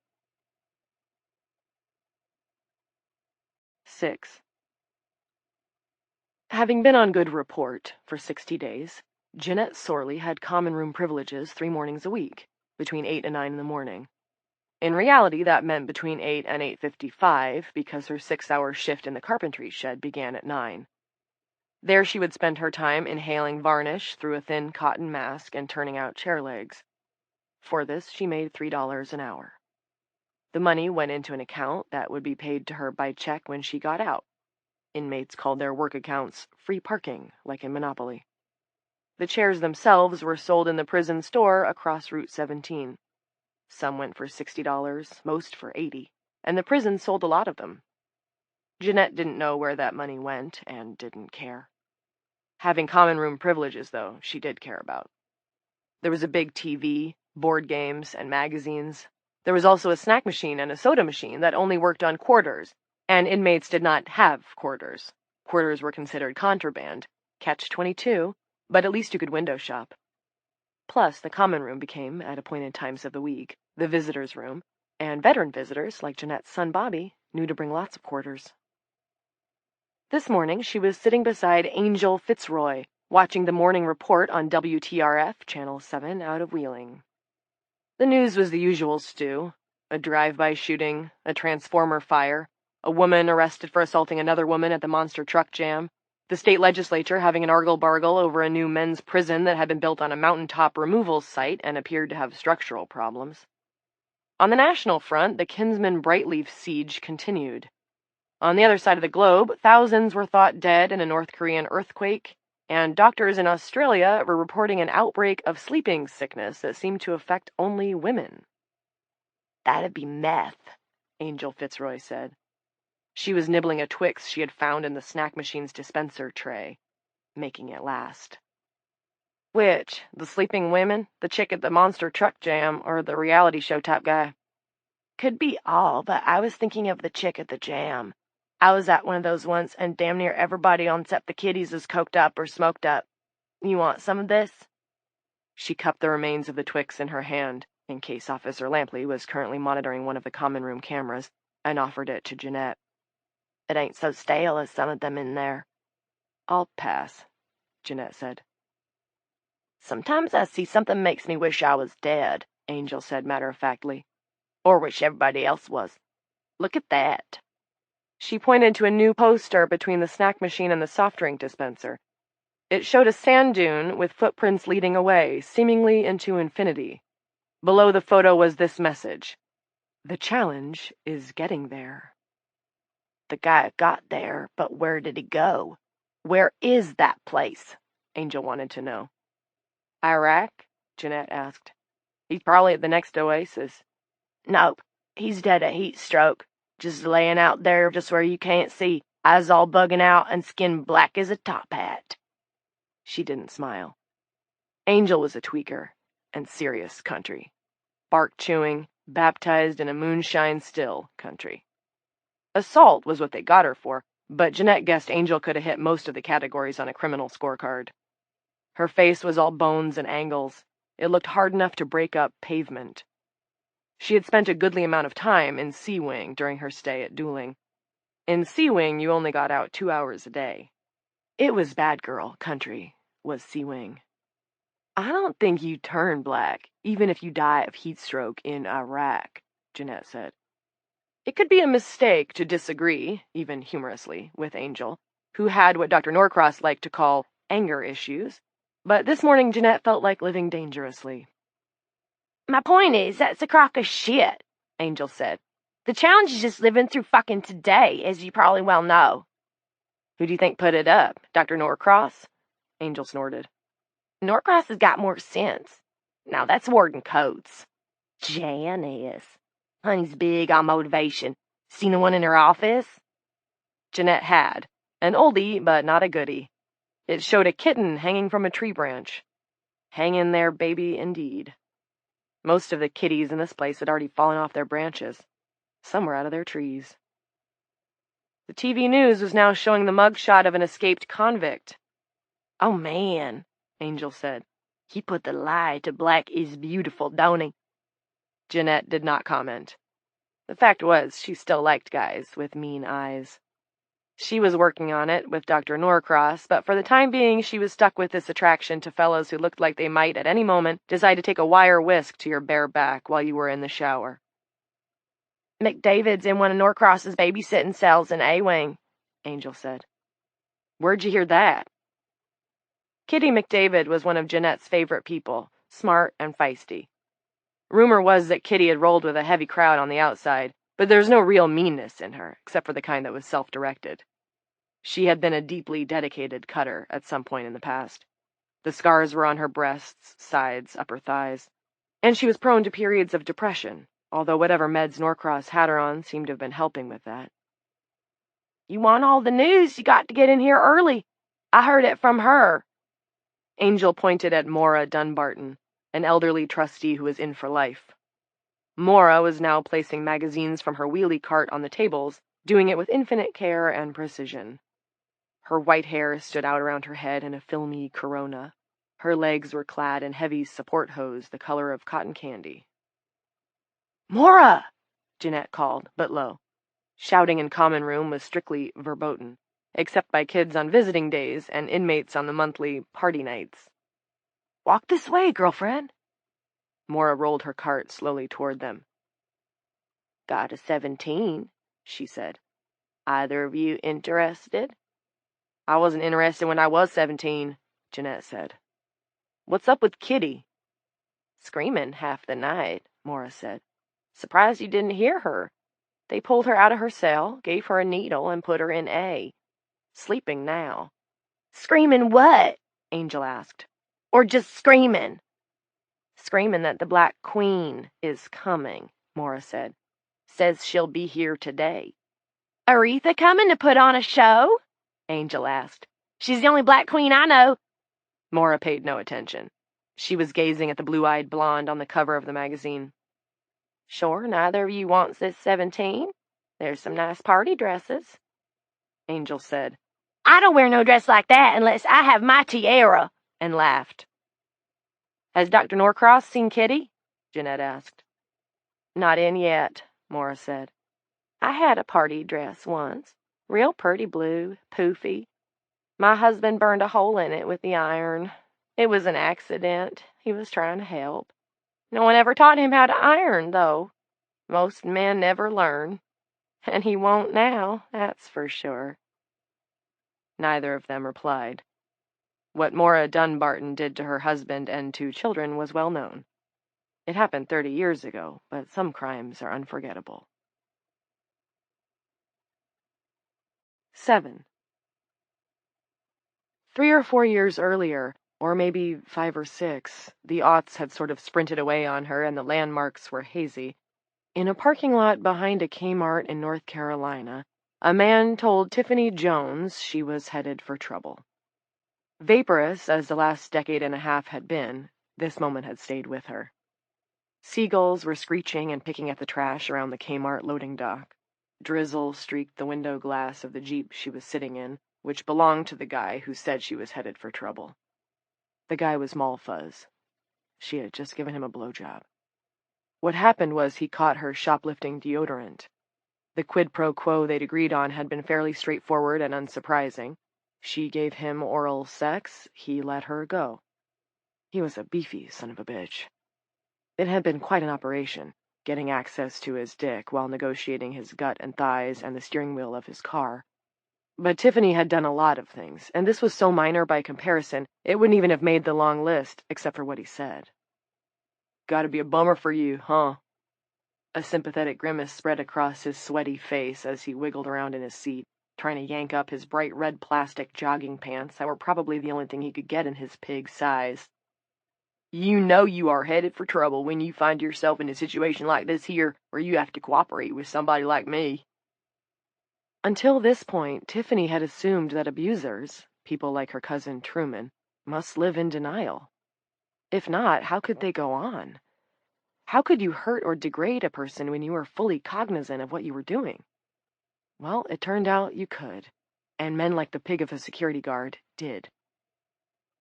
[SPEAKER 2] 6. Having been on good report for 60 days, Jeanette Sorley had common room privileges 3 mornings a week, between 8 and 9 in the morning. In reality, that meant between 8 and 8:55, because her 6-hour shift in the carpentry shed began at 9. There she would spend her time inhaling varnish through a thin cotton mask and turning out chair legs. For this, she made $3 an hour. The money went into an account that would be paid to her by check when she got out. Inmates called their work accounts free parking, like in Monopoly. The chairs themselves were sold in the prison store across Route 17. Some went for $60, most for $80, and the prison sold a lot of them. Jeanette didn't know where that money went and didn't care. Having common room privileges, though, she did care about. There was a big TV, board games, and magazines. There was also a snack machine and a soda machine that only worked on quarters, and inmates did not have quarters. Quarters were considered contraband, catch-22, but at least you could window shop. Plus, the common room became, at appointed times of the week, the visitors' room, and veteran visitors, like Jeanette's son Bobby, knew to bring lots of quarters. This morning, she was sitting beside Angel Fitzroy, watching the morning report on WTRF, Channel 7, out of Wheeling. The news was the usual stew: a drive-by shooting, a transformer fire, a woman arrested for assaulting another woman at the monster truck jam, the state legislature having an argle-bargle over a new men's prison that had been built on a mountaintop removal site and appeared to have structural problems. On the national front, the Kinsman Brightleaf siege continued. On the other side of the globe, thousands were thought dead in a North Korean earthquake, and doctors in Australia were reporting an outbreak of sleeping sickness that seemed to affect only women. "That'd be meth," Angel Fitzroy said. She was nibbling a Twix she had found in the snack machine's dispenser tray, making it last. "Which? The sleeping women, the chick at the monster truck jam, or the reality show type guy?" "Could be all, but I was thinking of the chick at the jam. I was at one of those once, and damn near everybody on except the kiddies is coked up or smoked up. You want some of this?" She cupped the remains of the Twix in her hand, in case Officer Lampley was currently monitoring one of the common room cameras, and offered it to Jeanette. "It ain't so stale as some of them in there." "I'll pass," Jeanette said. "Sometimes I see something makes me wish I was dead," Angel said matter-of-factly. "Or wish everybody else was. Look at that." She pointed to a new poster between the snack machine and the soft drink dispenser. It showed a sand dune with footprints leading away, seemingly into infinity. Below the photo was this message: "The challenge is getting there." "The guy got there, but where did he go? Where is that place?" Angel wanted to know. "Iraq?" Jeanette asked. "He's probably at the next oasis." "Nope, he's dead of heat stroke. Just laying out there just where you can't see, eyes all bugging out and skin black as a top hat." She didn't smile. Angel was a tweaker, and serious country. Bark-chewing, baptized in a moonshine-still country. Assault was what they got her for, but Jeanette guessed Angel could have hit most of the categories on a criminal scorecard. Her face was all bones and angles. It looked hard enough to break up pavement. She had spent a goodly amount of time in Sea Wing during her stay at Dueling. In Sea Wing, you only got out 2 hours a day. It was bad girl country, was Sea Wing. "I don't think you turn black, even if you die of heat stroke in Iraq," Jeanette said. It could be a mistake to disagree, even humorously, with Angel, who had what Dr. Norcross liked to call anger issues, but this morning Jeanette felt like living dangerously. "My point is, that's a crock of shit," Angel said. "The challenge is just living through fucking today, as you probably well know." "Who do you think put it up? Dr. Norcross?" Angel snorted. "Norcross has got more sense. Now that's Warden Coates." "Jan is. Honey's big on motivation. Seen the one in her office?" Jeanette had. An oldie, but not a goodie. It showed a kitten hanging from a tree branch. Hang in there, baby, indeed. Most of the kitties in this place had already fallen off their branches. Some were out of their trees. The TV news was now showing the mugshot of an escaped convict. "Oh, man," Angel said. "He put the lie to black is beautiful, don't he?" Jeanette did not comment. The fact was, she still liked guys with mean eyes. She was working on it with Dr. Norcross, but for the time being she was stuck with this attraction to fellows who looked like they might, at any moment, decide to take a wire whisk to your bare back while you were in the shower. "McDavid's in one of Norcross's babysitting cells in A-Wing," Angel said. "Where'd you hear that?" Kitty McDavid was one of Jeanette's favorite people, smart and feisty. Rumor was that Kitty had rolled with a heavy crowd on the outside, but there was no real meanness in her, except for the kind that was self-directed. She had been a deeply dedicated cutter at some point in the past. The scars were on her breasts, sides, upper thighs, and she was prone to periods of depression, although whatever meds Norcross had her on seemed to have been helping with that. "You want all the news, you got to get in here early. I heard it from her." Angel pointed at Maura Dunbarton, an elderly trustee who was in for life. Maura was now placing magazines from her wheelie cart on the tables, doing it with infinite care and precision. Her white hair stood out around her head in a filmy corona. Her legs were clad in heavy support hose the color of cotton candy. "Maura!" Jeanette called, but low. Shouting in common room was strictly verboten, except by kids on visiting days and inmates on the monthly party nights. "Walk this way, girlfriend." Maura rolled her cart slowly toward them. "Got a 17, she said. "Either of you interested?" "I wasn't interested when I was 17, Jeanette said. "What's up with Kitty?" "Screaming half the night," Maura said. "Surprised you didn't hear her. They pulled her out of her cell, gave her a needle, and put her in A. Sleeping now." "Screaming what?" Angel asked. "Or just screaming?" "Screaming that the Black Queen is coming," Maura said. "Says she'll be here today." "Aretha coming to put on a show?" Angel asked. "She's the only Black Queen I know." Maura paid no attention. She was gazing at the blue-eyed blonde on the cover of the magazine. "Sure neither of you wants this 17? There's some nice party dresses." Angel said, "I don't wear no dress like that unless I have my tiara," and laughed. "Has Dr. Norcross seen Kitty?" Jeanette asked. "Not in yet," Maura said. "I had a party dress once. Real pretty blue, poofy. My husband burned a hole in it with the iron. It was an accident. He was trying to help. No one ever taught him how to iron, though. Most men never learn. And he won't now, that's for sure." Neither of them replied. What Maura Dunbarton did to her husband and 2 children was well known. It happened 30 years ago, but some crimes are unforgettable. 7. 3 or 4 years earlier, or maybe 5 or 6, the aughts had sort of sprinted away on her and the landmarks were hazy. In a parking lot behind a Kmart in North Carolina, a man told Tiffany Jones she was headed for trouble. Vaporous as the last decade and a half had been, this moment had stayed with her. Seagulls were screeching and picking at the trash around the Kmart loading dock. Drizzle streaked the window glass of the Jeep she was sitting in, which belonged to the guy who said she was headed for trouble. The guy was Malfuzz. She had just given him a blowjob. What happened was he caught her shoplifting deodorant. The quid pro quo they'd agreed on had been fairly straightforward and unsurprising. She gave him oral sex, he let her go. He was a beefy son of a bitch. It had been quite an operation, getting access to his dick while negotiating his gut and thighs and the steering wheel of his car. But Tiffany had done a lot of things, and this was so minor by comparison, it wouldn't even have made the long list, except for what he said. "Gotta be a bummer for you, huh?" A sympathetic grimace spread across his sweaty face as he wiggled around in his seat, trying to yank up his bright red plastic jogging pants that were probably the only thing he could get in his pig size. "You know you are headed for trouble when you find yourself in a situation like this here, where you have to cooperate with somebody like me." Until this point, Tiffany had assumed that abusers, people like her cousin Truman, must live in denial. If not, how could they go on? How could you hurt or degrade a person when you were fully cognizant of what you were doing? Well, it turned out you could, and men like the pig of a security guard did.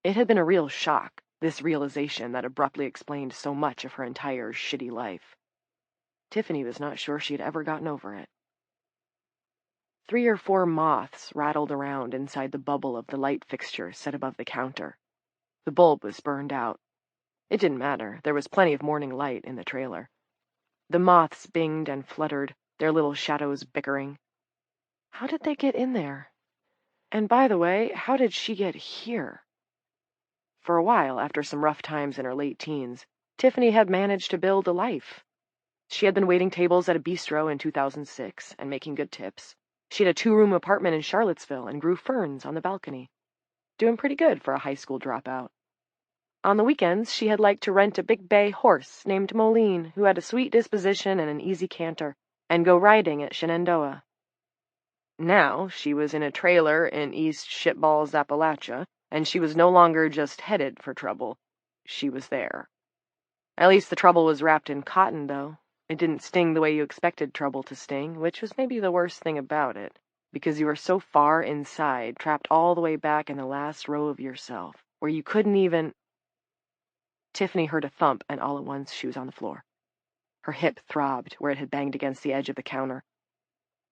[SPEAKER 2] It had been a real shock, this realization that abruptly explained so much of her entire shitty life. Tiffany was not sure she had ever gotten over it. 3 or 4 moths rattled around inside the bubble of the light fixture set above the counter. The bulb was burned out. It didn't matter. There was plenty of morning light in the trailer. The moths binged and fluttered, their little shadows bickering. How did they get in there? And by the way, how did she get here? For a while, after some rough times in her late teens, Tiffany had managed to build a life. She had been waiting tables at a bistro in 2006 and making good tips. She had a 2-room apartment in Charlottesville and grew ferns on the balcony. Doing pretty good for a high school dropout. On the weekends, she had liked to rent a big bay horse named Moline, who had a sweet disposition and an easy canter, and go riding at Shenandoah. Now, she was in a trailer in East Shitballs, Appalachia, and she was no longer just headed for trouble. She was there. At least the trouble was wrapped in cotton, though. It didn't sting the way you expected trouble to sting, which was maybe the worst thing about it, because you were so far inside, trapped all the way back in the last row of yourself, where you couldn't even... Tiffany heard a thump, and all at once she was on the floor. Her hip throbbed where it had banged against the edge of the counter.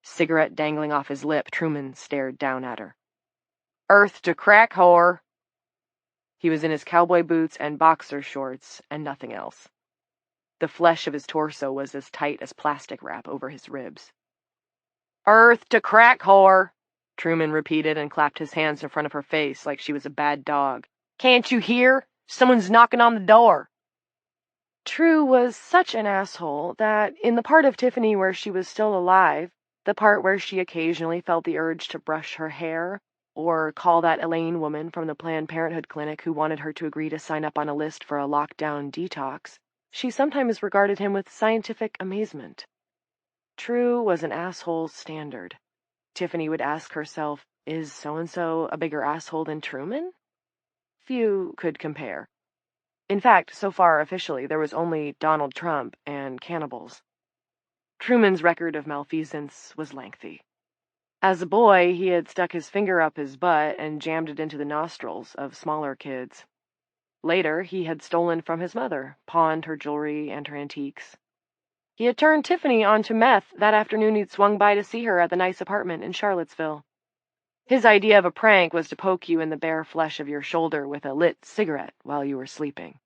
[SPEAKER 2] Cigarette dangling off his lip, Truman stared down at her. "Earth to crack, whore!" He was in his cowboy boots and boxer shorts, and nothing else. The flesh of his torso was as tight as plastic wrap over his ribs. "Earth to crack, whore!" Truman repeated and clapped his hands in front of her face like she was a bad dog. "Can't you hear? Someone's knocking on the door." True was such an asshole that, in the part of Tiffany where she was still alive, the part where she occasionally felt the urge to brush her hair, or call that Elaine woman from the Planned Parenthood clinic who wanted her to agree to sign up on a list for a lockdown detox, she sometimes regarded him with scientific amazement. True was an asshole standard. Tiffany would ask herself, is so-and-so a bigger asshole than Truman? Few could compare. In fact, so far officially, there was only Donald Trump and cannibals. Truman's record of malfeasance was lengthy. As a boy, he had stuck his finger up his butt and jammed it into the nostrils of smaller kids. Later, he had stolen from his mother, pawned her jewelry and her antiques. He had turned Tiffany onto meth that afternoon he'd swung by to see her at the nice apartment in Charlottesville. His idea of a prank was to poke you in the bare flesh of your shoulder with a lit cigarette while you were sleeping.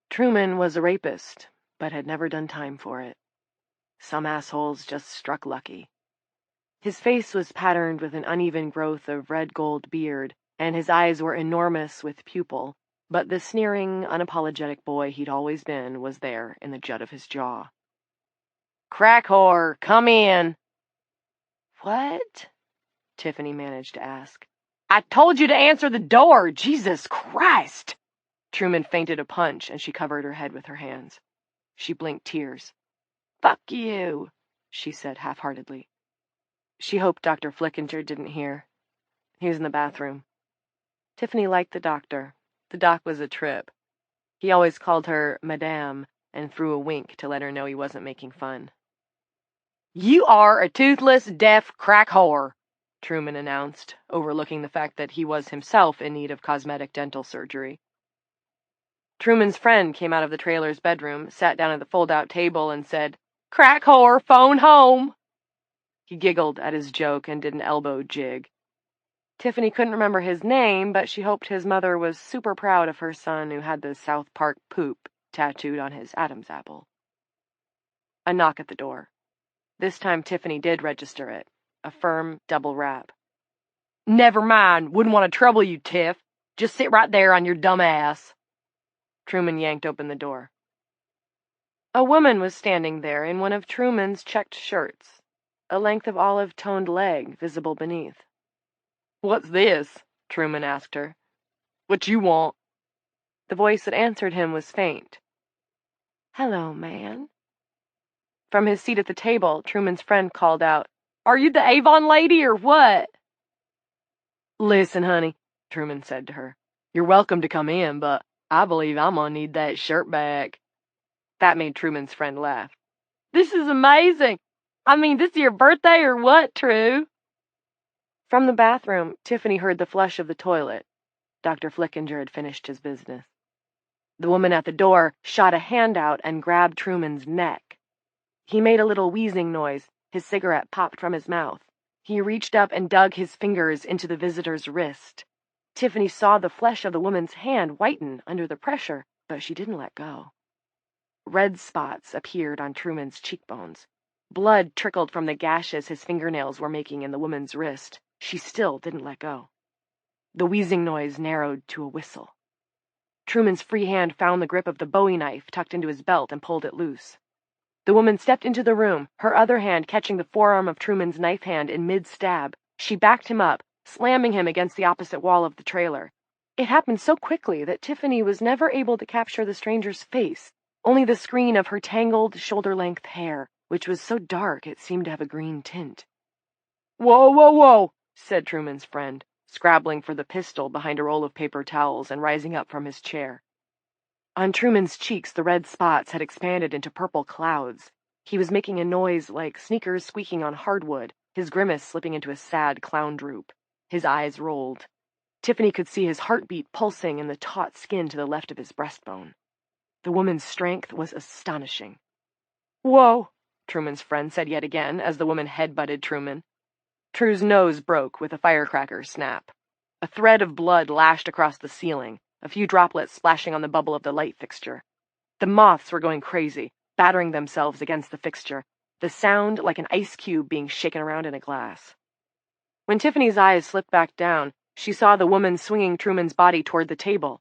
[SPEAKER 2] Truman was a rapist, but had never done time for it. Some assholes just struck lucky. His face was patterned with an uneven growth of red-gold beard, and his eyes were enormous with pupil, but the sneering, unapologetic boy he'd always been was there in the jut of his jaw. "Crack whore, come in!" "What?" Tiffany managed to ask. "I told you to answer the door! Jesus Christ!" Truman feinted a punch, and she covered her head with her hands. She blinked tears. "Fuck you," she said half-heartedly. She hoped Dr. Flickinger didn't hear. He was in the bathroom. Tiffany liked the doctor. The doc was a trip. He always called her Madame and threw a wink to let her know he wasn't making fun. "You are a toothless, deaf crack whore," Truman announced, overlooking the fact that he was himself in need of cosmetic dental surgery. Truman's friend came out of the trailer's bedroom, sat down at the fold-out table, and said, "Crack whore, phone home." He giggled at his joke and did an elbow jig. Tiffany couldn't remember his name, but she hoped his mother was super proud of her son who had the South Park poop tattooed on his Adam's apple. A knock at the door. This time Tiffany did register it. A firm double rap. "Never mind. Wouldn't want to trouble you, Tiff. Just sit right there on your dumb ass." Truman yanked open the door. A woman was standing there in one of Truman's checked shirts, a length of olive-toned leg visible beneath. "What's this?" Truman asked her. "What you want?" The voice that answered him was faint. "Hello, man." From his seat at the table, Truman's friend called out, "Are you the Avon lady or what?" "Listen, honey," Truman said to her. "You're welcome to come in, but I believe I'm gonna need that shirt back." That made Truman's friend laugh. "This is amazing! I mean, this is your birthday or what, True?" From the bathroom, Tiffany heard the flush of the toilet. Dr. Flickinger had finished his business. The woman at the door shot a hand out and grabbed Truman's neck. He made a little wheezing noise. His cigarette popped from his mouth. He reached up and dug his fingers into the visitor's wrist. Tiffany saw the flesh of the woman's hand whiten under the pressure, but she didn't let go. Red spots appeared on Truman's cheekbones. Blood trickled from the gashes his fingernails were making in the woman's wrist. She still didn't let go. The wheezing noise narrowed to a whistle. Truman's free hand found the grip of the Bowie knife tucked into his belt and pulled it loose. The woman stepped into the room, her other hand catching the forearm of Truman's knife hand in mid-stab. She backed him up, slamming him against the opposite wall of the trailer. It happened so quickly that Tiffany was never able to capture the stranger's face, only the screen of her tangled, shoulder-length hair, which was so dark it seemed to have a green tint. "Whoa, whoa, whoa," said Truman's friend, scrabbling for the pistol behind a roll of paper towels and rising up from his chair. On Truman's cheeks, the red spots had expanded into purple clouds. He was making a noise like sneakers squeaking on hardwood, his grimace slipping into a sad clown droop. His eyes rolled. Tiffany could see his heartbeat pulsing in the taut skin to the left of his breastbone. The woman's strength was astonishing. "Whoa," Truman's friend said yet again as the woman head-butted Truman. True's nose broke with a firecracker snap. A thread of blood lashed across the ceiling, a few droplets splashing on the bubble of the light fixture. The moths were going crazy, battering themselves against the fixture, the sound like an ice cube being shaken around in a glass. When Tiffany's eyes slipped back down, she saw the woman swinging Truman's body toward the table.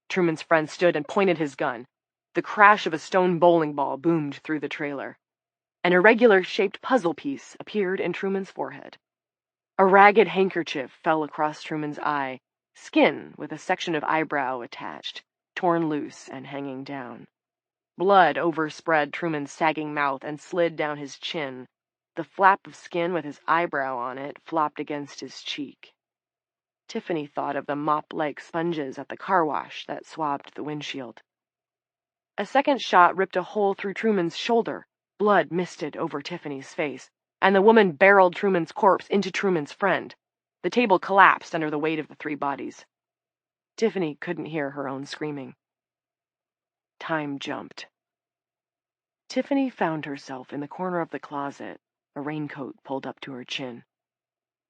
[SPEAKER 2] Truman's friend stood and pointed his gun. The crash of a stone bowling ball boomed through the trailer. An irregular-shaped puzzle piece appeared in Truman's forehead. A ragged handkerchief fell across Truman's eye, skin with a section of eyebrow attached, torn loose and hanging down. Blood overspread Truman's sagging mouth and slid down his chin. The flap of skin with his eyebrow on it flopped against his cheek. Tiffany thought of the mop-like sponges at the car wash that swabbed the windshield. A second shot ripped a hole through Truman's shoulder. Blood misted over Tiffany's face, and the woman barreled Truman's corpse into Truman's friend. The table collapsed under the weight of the three bodies. Tiffany couldn't hear her own screaming. Time jumped. Tiffany found herself in the corner of the closet, a raincoat pulled up to her chin.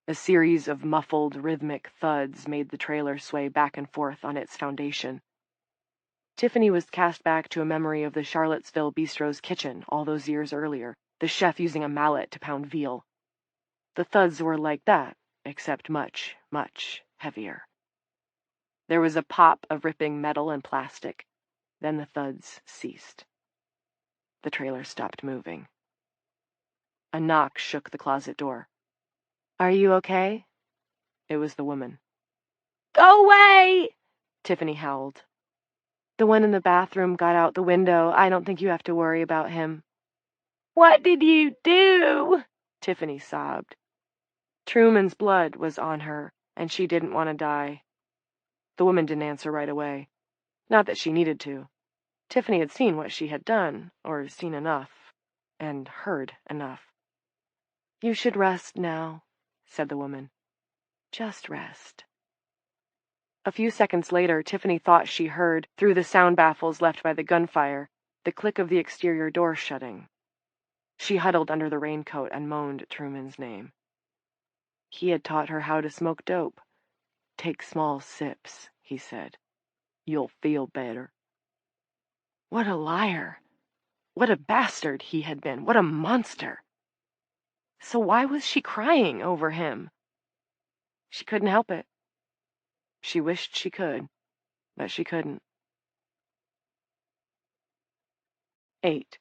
[SPEAKER 2] A series of muffled, rhythmic thuds made the trailer sway back and forth on its foundation. Tiffany was cast back to a memory of the Charlottesville Bistro's kitchen all those years earlier, the chef using a mallet to pound veal. The thuds were like that, except much, much heavier. There was a pop of ripping metal and plastic. Then the thuds ceased. The trailer stopped moving. A knock shook the closet door. "Are you okay?" It was the woman. "Go away!" Tiffany howled. "The one in the bathroom got out the window. I don't think you have to worry about him." "What did you do?" Tiffany sobbed. Truman's blood was on her, and she didn't want to die. The woman didn't answer right away. Not that she needed to. Tiffany had seen what she had done, or seen enough, and heard enough. "You should rest now," said the woman. "Just rest." A few seconds later, Tiffany thought she heard, through the sound baffles left by the gunfire, the click of the exterior door shutting. She huddled under the raincoat and moaned Truman's name. He had taught her how to smoke dope. "Take small sips," he said. "You'll feel better." What a liar! What a bastard he had been! What a monster! So why was she crying over him? She couldn't help it. She wished she could, but she couldn't. 8.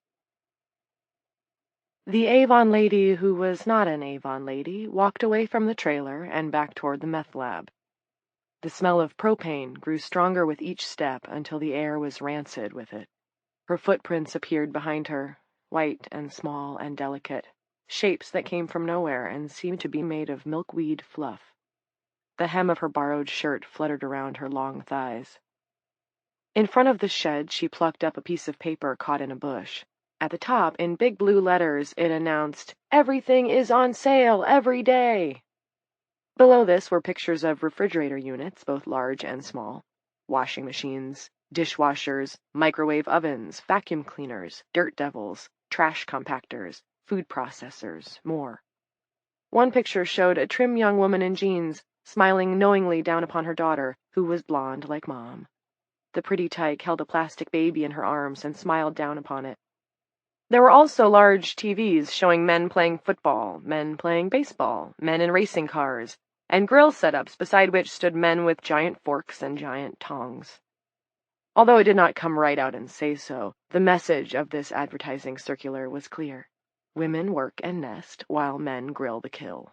[SPEAKER 2] The Avon lady who was not an Avon lady walked away from the trailer and back toward the meth lab. The smell of propane grew stronger with each step until the air was rancid with it. Her footprints appeared behind her, white and small and delicate, shapes that came from nowhere and seemed to be made of milkweed fluff. The hem of her borrowed shirt fluttered around her long thighs. In front of the shed, she plucked up a piece of paper caught in a bush. At the top, in big blue letters, it announced, "Everything is on sale every day." Below this were pictures of refrigerator units, both large and small, washing machines, dishwashers, microwave ovens, vacuum cleaners, dirt devils, trash compactors, food processors, more. One picture showed a trim young woman in jeans, smiling knowingly down upon her daughter, who was blonde like Mom. The pretty tyke held a plastic baby in her arms and smiled down upon it. There were also large TVs showing men playing football, men playing baseball, men in racing cars, and grill setups beside which stood men with giant forks and giant tongs. Although it did not come right out and say so, the message of this advertising circular was clear. Women work and nest while men grill the kill.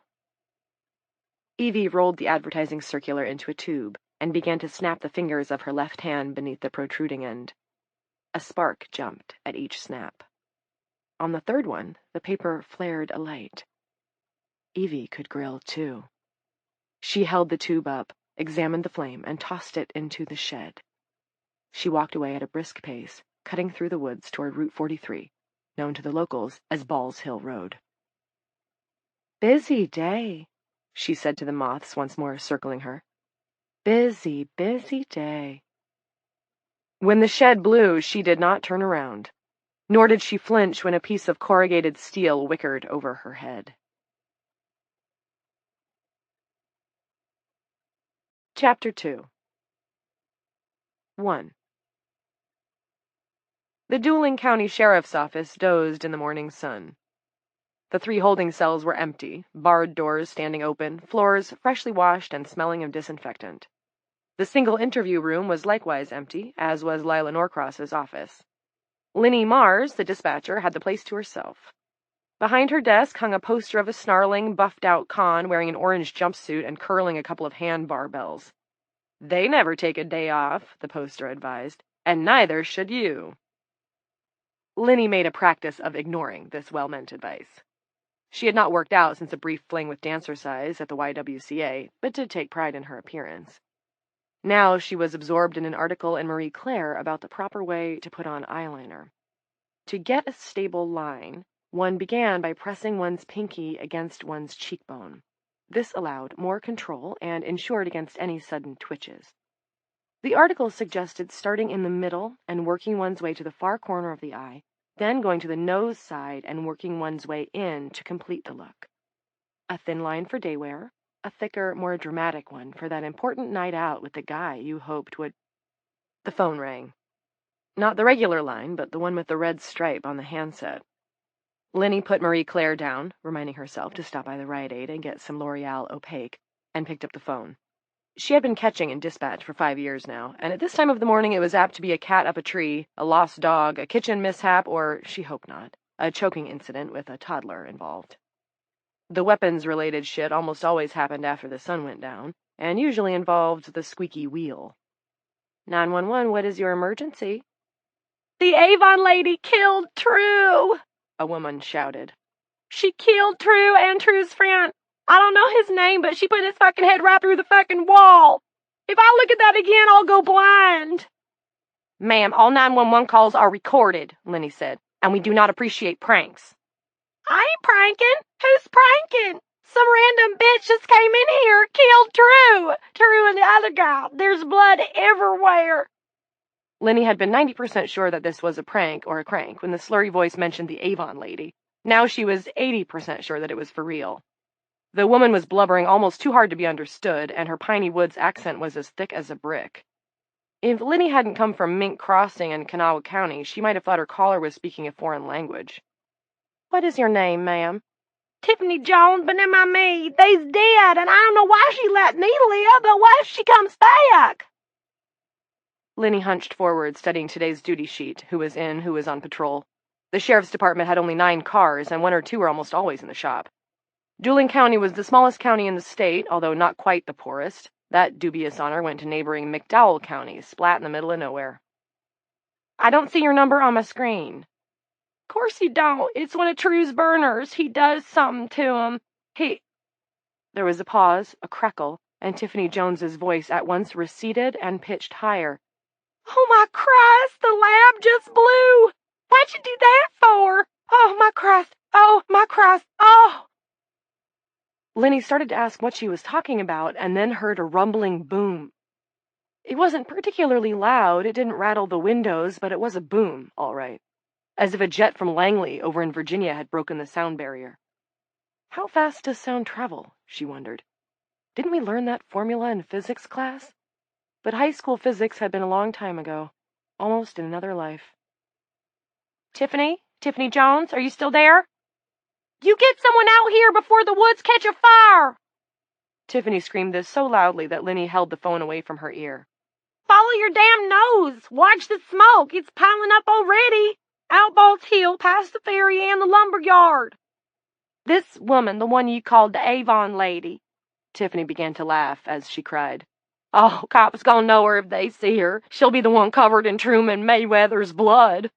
[SPEAKER 2] Evie rolled the advertising circular into a tube and began to snap the fingers of her left hand beneath the protruding end. A spark jumped at each snap. On the third one, the paper flared a light. Evie could grill, too. She held the tube up, examined the flame, and tossed it into the shed. She walked away at a brisk pace, cutting through the woods toward Route 43, known to the locals as Ball's Hill Road. "Busy day," she said to the moths once more circling her. "Busy, busy day." When the shed blew, she did not turn around, nor did she flinch when a piece of corrugated steel wickered over her head. Chapter 2. 1. The dueling county sheriff's office dozed in the morning sun. The 3 holding cells were empty, barred doors standing open, floors freshly washed and smelling of disinfectant. The single interview room was likewise empty, as was Lila Norcross's office. Linny Mars, the dispatcher, had the place to herself. Behind her desk hung a poster of a snarling, buffed-out con wearing an orange jumpsuit and curling a couple of hand barbells. "They never take a day off," the poster advised, "and neither should you." Linny made a practice of ignoring this well-meant advice. She had not worked out since a brief fling with Dancercise at the YWCA, but did take pride in her appearance. Now she was absorbed in an article in Marie Claire about the proper way to put on eyeliner. To get a stable line, one began by pressing one's pinky against one's cheekbone. This allowed more control and ensured against any sudden twitches. The article suggested starting in the middle and working one's way to the far corner of the eye, then going to the nose side and working one's way in to complete the look. A thin line for day wear, a thicker, more dramatic one for that important night out with the guy you hoped would... The phone rang. Not the regular line, but the one with the red stripe on the handset. Linny put Marie Claire down, reminding herself to stop by the Rite Aid and get some L'Oreal Opaque, and picked up the phone. She had been catching in dispatch for 5 years now, and at this time of the morning it was apt to be a cat up a tree, a lost dog, a kitchen mishap, or, she hoped not, a choking incident with a toddler involved. The weapons-related shit almost always happened after the sun went down, and usually involved the squeaky wheel. 911, what is your emergency? "The Avon lady killed True," a woman shouted. "She killed True and True's friend. I don't know his name, but she put his fucking head right through the fucking wall. If I look at that again, I'll go blind." "Ma'am, all 911 calls are recorded," Linny said, "and we do not appreciate pranks." "I ain't pranking. Who's pranking? Some random bitch just came in here, killed True and the other guy. There's blood everywhere." Linny had been 90% sure that this was a prank or a crank when the slurry voice mentioned the Avon lady. Now she was 80% sure that it was for real. The woman was blubbering almost too hard to be understood, and her Piney Woods accent was as thick as a brick. If Linny hadn't come from Mink Crossing in Kanawha County, she might have thought her caller was speaking a foreign language. "What is your name, ma'am?" "Tiffany Jones, but never mind me. They's dead, and I don't know why she let me live, but what if she comes back?" Linny hunched forward, studying today's duty sheet, who was in, who was on patrol. The sheriff's department had only 9 cars, and 1 or 2 were almost always in the shop. Dueling County was the smallest county in the state, although not quite the poorest. That dubious honor went to neighboring McDowell County, splat in the middle of nowhere. "I don't see your number on my screen." "Course you don't. It's one of True's burners. He does something to him. There was a pause, a crackle, and Tiffany Jones's voice at once receded and pitched higher. "Oh, my Christ, the lab just blew! What'd you do that for? Oh, my Christ! Oh, my Christ! Oh!" Linny started to ask what she was talking about, and then heard a rumbling boom. It wasn't particularly loud, it didn't rattle the windows, but it was a boom, all right, as if a jet from Langley over in Virginia had broken the sound barrier. How fast does sound travel? She wondered. Didn't we learn that formula in physics class? But high school physics had been a long time ago, almost in another life. Tiffany? Tiffany Jones, are you still there? You get someone out here before the woods catch a fire! Tiffany screamed this so loudly that Linny held the phone away from her ear. Follow your damn nose! Watch the smoke! It's piling up already! Outballs Hill, past the ferry and the lumber yard. This woman, the one you called the Avon lady. Tiffany began to laugh as she cried. Oh, cops gonna know her if they see her. She'll be the one covered in Truman Mayweather's blood.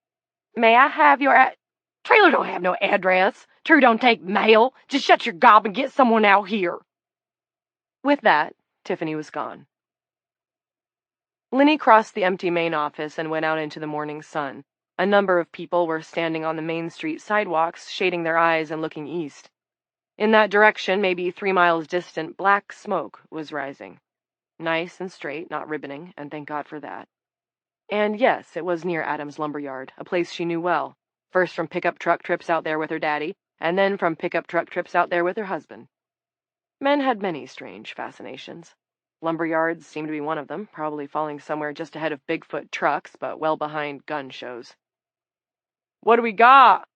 [SPEAKER 2] May I have your Trailer don't have no address. True don't take mail. Just shut your gob and get someone out here. With that, Tiffany was gone. Linny crossed the empty main office and went out into the morning sun. A number of people were standing on the Main Street sidewalks, shading their eyes and looking east. In that direction, maybe 3 miles distant, black smoke was rising. Nice and straight, not ribboning, and thank God for that. And yes, it was near Adam's lumberyard, a place she knew well, first from pickup truck trips out there with her daddy, and then from pickup truck trips out there with her husband. Men had many strange fascinations. Lumberyards seemed to be one of them, probably falling somewhere just ahead of Bigfoot trucks, but well behind gun shows. What do we got?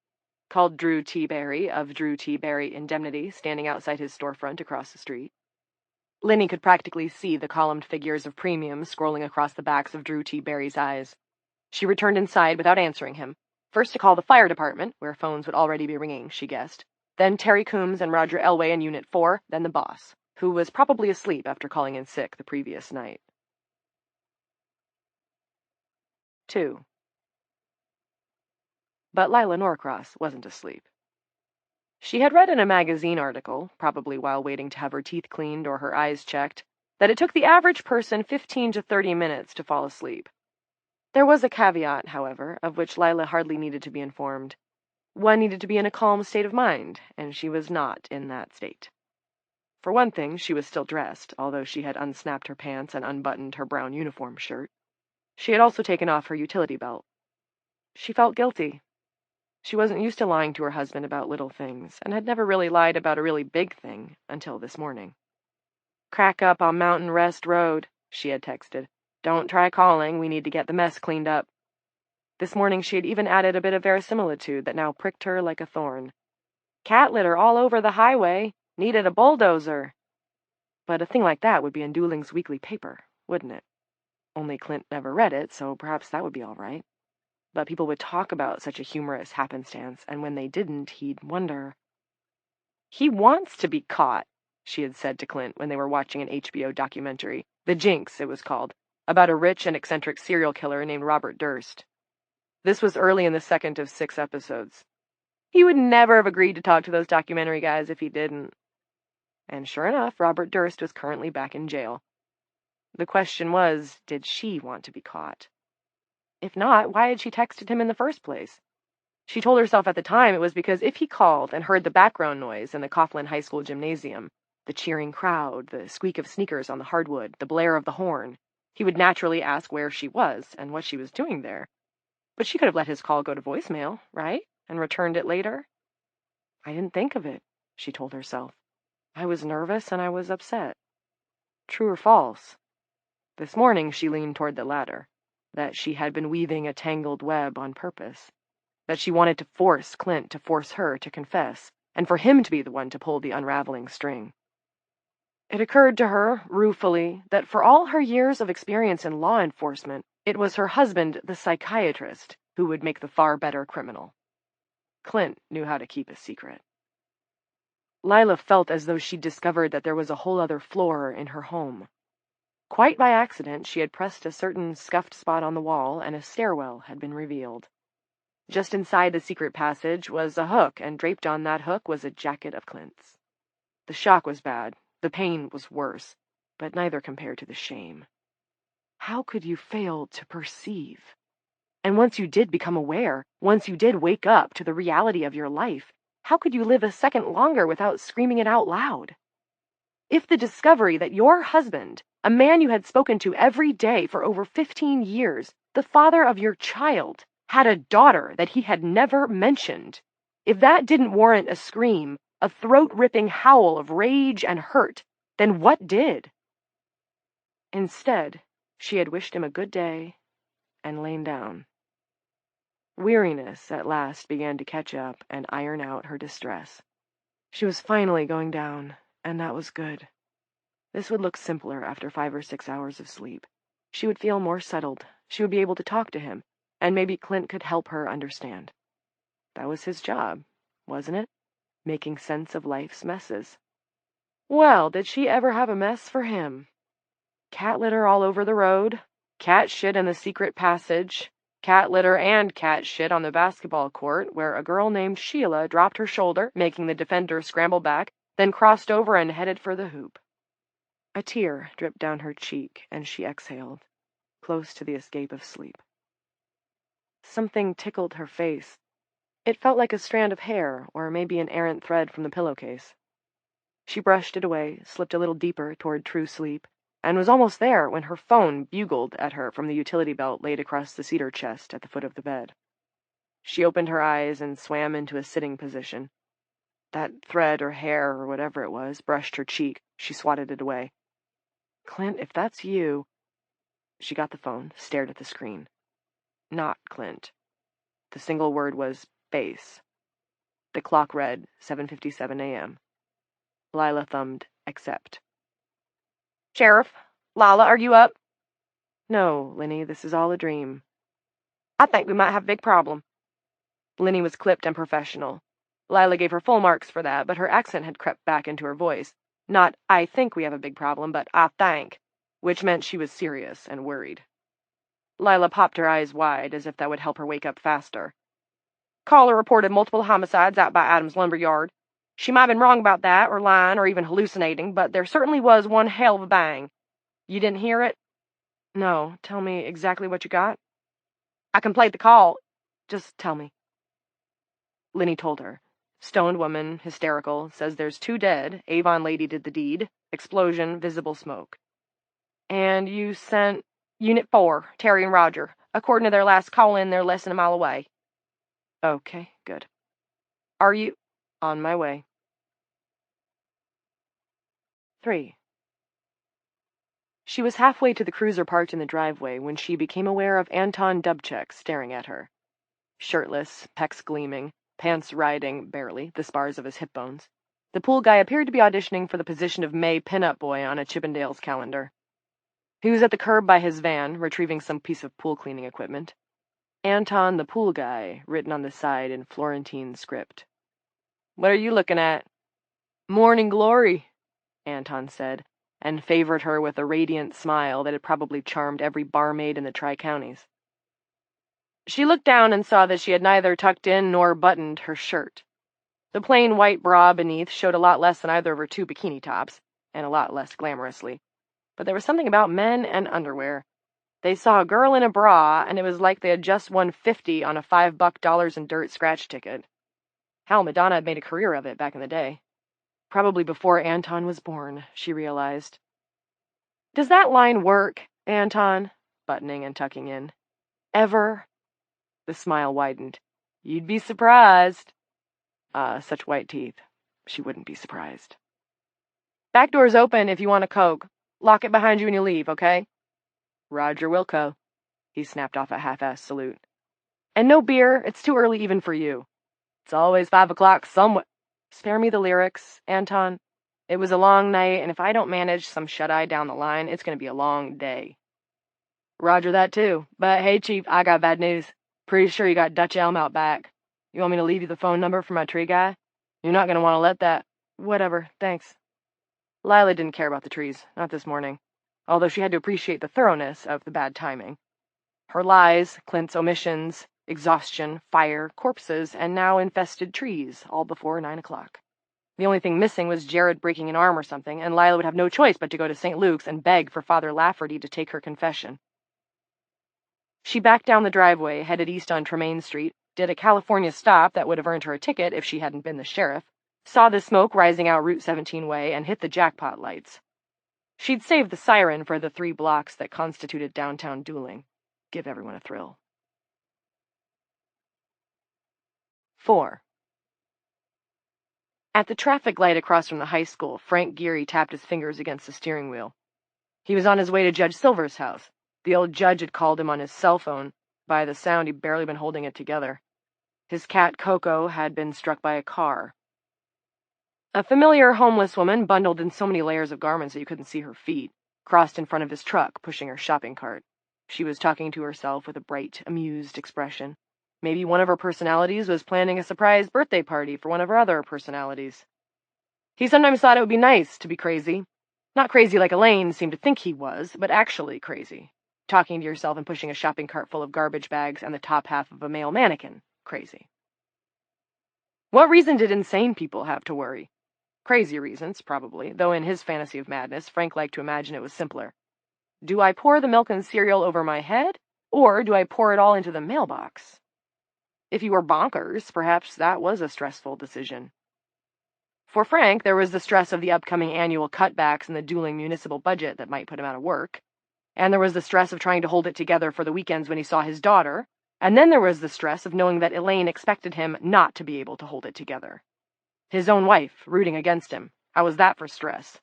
[SPEAKER 2] Called Drew T. Barry of Drew T. Barry Indemnity, standing outside his storefront across the street. Linny could practically see the columned figures of premiums scrolling across the backs of Drew T. Barry's eyes. She returned inside without answering him, first to call the fire department, where phones would already be ringing, she guessed, then Terry Coombs and Roger Elway in Unit 4, then the boss, who was probably asleep after calling in sick the previous night. 2. But Lila Norcross wasn't asleep. She had read in a magazine article, probably while waiting to have her teeth cleaned or her eyes checked, that it took the average person 15 to 30 minutes to fall asleep. There was a caveat, however, of which Lila hardly needed to be informed. One needed to be in a calm state of mind, and she was not in that state. For one thing, she was still dressed, although she had unsnapped her pants and unbuttoned her brown uniform shirt. She had also taken off her utility belt. She felt guilty. She wasn't used to lying to her husband about little things, and had never really lied about a really big thing until this morning. Crack up on Mountain Rest Road, she had texted. Don't try calling, we need to get the mess cleaned up. This morning she had even added a bit of verisimilitude that now pricked her like a thorn. Cat litter all over the highway, needed a bulldozer. But a thing like that would be in Dooling's weekly paper, wouldn't it? Only Clint never read it, so perhaps that would be all right. But people would talk about such a humorous happenstance, and when they didn't, he'd wonder. He wants to be caught, she had said to Clint when they were watching an HBO documentary, The Jinx, it was called, about a rich and eccentric serial killer named Robert Durst. This was early in the second of 6 episodes. He would never have agreed to talk to those documentary guys if he didn't. And sure enough, Robert Durst was currently back in jail. The question was, did she want to be caught? If not, why had she texted him in the first place? She told herself at the time it was because if he called and heard the background noise in the Coughlin High School gymnasium, the cheering crowd, the squeak of sneakers on the hardwood, the blare of the horn, he would naturally ask where she was and what she was doing there. But she could have let his call go to voicemail, right? And returned it later? I didn't think of it, she told herself. I was nervous and I was upset. True or false? This morning she leaned toward the latter, that she had been weaving a tangled web on purpose, that she wanted to force Clint to force her to confess, and for him to be the one to pull the unraveling string. It occurred to her, ruefully, that for all her years of experience in law enforcement, it was her husband, the psychiatrist, who would make the far better criminal. Clint knew how to keep a secret. Lila felt as though she'd discovered that there was a whole other floor in her home. Quite by accident, she had pressed a certain scuffed spot on the wall, and a stairwell had been revealed. Just inside the secret passage was a hook, and draped on that hook was a jacket of Clint's. The shock was bad, the pain was worse, but neither compared to the shame. How could you fail to perceive? And once you did become aware, once you did wake up to the reality of your life, how could you live a second longer without screaming it out loud? If the discovery that your husband, a man you had spoken to every day for over 15 years, the father of your child, had a daughter that he had never mentioned, if that didn't warrant a scream, A throat-ripping howl of rage and hurt. Then what did? Instead, she had wished him a good day and lain down. Weariness at last began to catch up and iron out her distress. She was finally going down, and that was good. This would look simpler after 5 or 6 hours of sleep. She would feel more settled. She would be able to talk to him, and maybe Clint could help her understand. That was his job, wasn't it? Making sense of life's messes. Well, did she ever have a mess for him? Cat litter all over the road, cat shit in the secret passage, cat litter and cat shit on the basketball court where a girl named Sheila dropped her shoulder, making the defender scramble back, then crossed over and headed for the hoop. A tear dripped down her cheek, and she exhaled, close to the escape of sleep. Something tickled her face. It felt like a strand of hair, or maybe an errant thread from the pillowcase. She brushed it away, slipped a little deeper toward true sleep, and was almost there when her phone bugled at her from the utility belt laid across the cedar chest at the foot of the bed. She opened her eyes and swam into a sitting position. That thread or hair or whatever it was brushed her cheek. She swatted it away. Clint, if that's you... She got the phone, stared at the screen. Not Clint. The single word was base. The clock read 7:57 a.m. Lila thumbed accept. Sheriff, Lila, are you up? No, Lenny, this is all a dream. I think we might have a big problem. Lenny was clipped and professional. Lila gave her full marks for that, but her accent had crept back into her voice. Not, I think we have a big problem, but I think, which meant she was serious and worried. Lila popped her eyes wide, as if that would help her wake up faster. Caller reported multiple homicides out by Adams Lumber Yard. She might have been wrong about that, or lying, or even hallucinating, but there certainly was one hell of a bang. You didn't hear it? No. Tell me exactly what you got. I can play the call. Just tell me. Lenny told her. Stoned woman, hysterical, says there's 2 dead. Avon lady did the deed. Explosion, visible smoke. And you sent Unit 4, Terry and Roger. According to their last call-in, they're less than a mile away. Okay, good. Are you... On my way. 3. She was halfway to the cruiser parked in the driveway when she became aware of Anton Dubček staring at her. Shirtless, pecs gleaming, pants riding, barely, the spars of his hip bones. The pool guy appeared to be auditioning for the position of May Pinup Boy on a Chippendales calendar. He was at the curb by his van, retrieving some piece of pool cleaning equipment. Anton the Pool Guy, written on the side in Florentine script. What are you looking at? Morning glory, Anton said, and favored her with a radiant smile that had probably charmed every barmaid in the Tri-Counties. She looked down and saw that she had neither tucked in nor buttoned her shirt. The plain white bra beneath showed a lot less than either of her 2 bikini tops, and a lot less glamorously. But there was something about men and underwear. They saw a girl in a bra, and it was like they had just won 50 on a $5 dollars in dirt scratch ticket. Hell, Madonna had made a career of it back in the day. Probably before Anton was born, she realized. Does that line work, Anton? Buttoning and tucking in. Ever? The smile widened. You'd be surprised. Such white teeth. She wouldn't be surprised. Back door's open if you want a Coke. Lock it behind you when you leave, okay? Roger Wilco. He snapped off a half-assed salute. And no beer. It's too early even for you. It's always 5 o'clock somewhere. Spare me the lyrics, Anton. It was a long night, and if I don't manage some shut-eye down the line, it's going to be a long day. Roger that, too. But hey, Chief, I got bad news. Pretty sure you got Dutch Elm out back. You want me to leave you the phone number for my tree guy? You're not going to want to let that... Whatever, thanks. Lila didn't care about the trees, not this morning, although she had to appreciate the thoroughness of the bad timing. Her lies, Clint's omissions, exhaustion, fire, corpses, and now infested trees, all before 9 o'clock. The only thing missing was Jared breaking an arm or something, and Lila would have no choice but to go to St. Luke's and beg for Father Lafferty to take her confession. She backed down the driveway, headed east on Tremaine Street, did a California stop that would have earned her a ticket if she hadn't been the sheriff, saw the smoke rising out Route 17 way, and hit the jackpot lights. She'd saved the siren for the 3 blocks that constituted downtown dueling. Give everyone a thrill. 4. At the traffic light across from the high school, Frank Geary tapped his fingers against the steering wheel. He was on his way to Judge Silver's house. The old judge had called him on his cell phone. By the sound, he'd barely been holding it together. His cat, Coco, had been struck by a car. A familiar homeless woman, bundled in so many layers of garments that you couldn't see her feet, crossed in front of his truck, pushing her shopping cart. She was talking to herself with a bright, amused expression. Maybe one of her personalities was planning a surprise birthday party for one of her other personalities. He sometimes thought it would be nice to be crazy. Not crazy like Elaine seemed to think he was, but actually crazy. Talking to yourself and pushing a shopping cart full of garbage bags and the top half of a male mannequin. Crazy. What reason did insane people have to worry? Crazy reasons, probably, though in his fantasy of madness, Frank liked to imagine it was simpler. Do I pour the milk and cereal over my head, or do I pour it all into the mailbox? If you were bonkers, perhaps that was a stressful decision. For Frank, there was the stress of the upcoming annual cutbacks in the dueling municipal budget that might put him out of work, and there was the stress of trying to hold it together for the weekends when he saw his daughter, and then there was the stress of knowing that Elaine expected him not to be able to hold it together. His own wife, rooting against him. How was that for stress?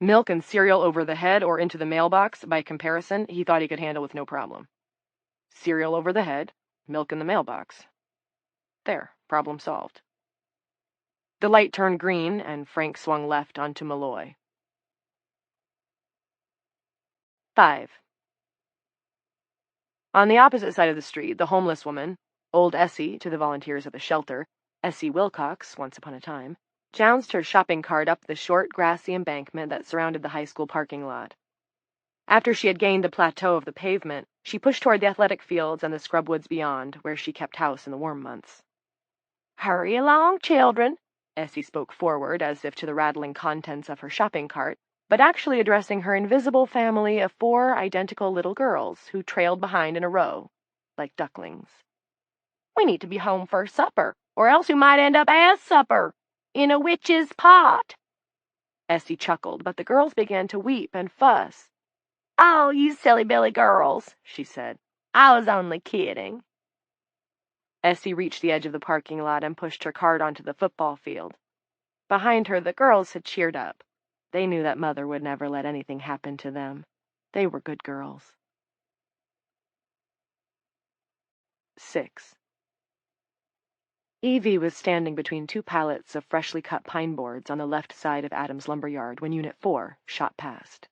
[SPEAKER 2] Milk and cereal over the head or into the mailbox, by comparison, he thought he could handle with no problem. Cereal over the head, milk in the mailbox. There, problem solved. The light turned green, and Frank swung left onto Malloy. 5. On the opposite side of the street, the homeless woman, old Essie to the volunteers at the shelter, Essie Wilcox, once upon a time, jounced her shopping cart up the short, grassy embankment that surrounded the high school parking lot. After she had gained the plateau of the pavement, she pushed toward the athletic fields and the scrub woods beyond, where she kept house in the warm months. "Hurry along, children," Essie spoke forward, as if to the rattling contents of her shopping cart, but actually addressing her invisible family of 4 identical little girls who trailed behind in a row, like ducklings. "We need to be home for supper, or else we might end up as supper, in a witch's pot." Essie chuckled, but the girls began to weep and fuss. "Oh, you silly Billy girls," she said. "I was only kidding." Essie reached the edge of the parking lot and pushed her cart onto the football field. Behind her, the girls had cheered up. They knew that Mother would never let anything happen to them. They were good girls. 6. Evie was standing between 2 pallets of freshly cut pine boards on the left side of Adams' lumberyard when Unit 4 shot past.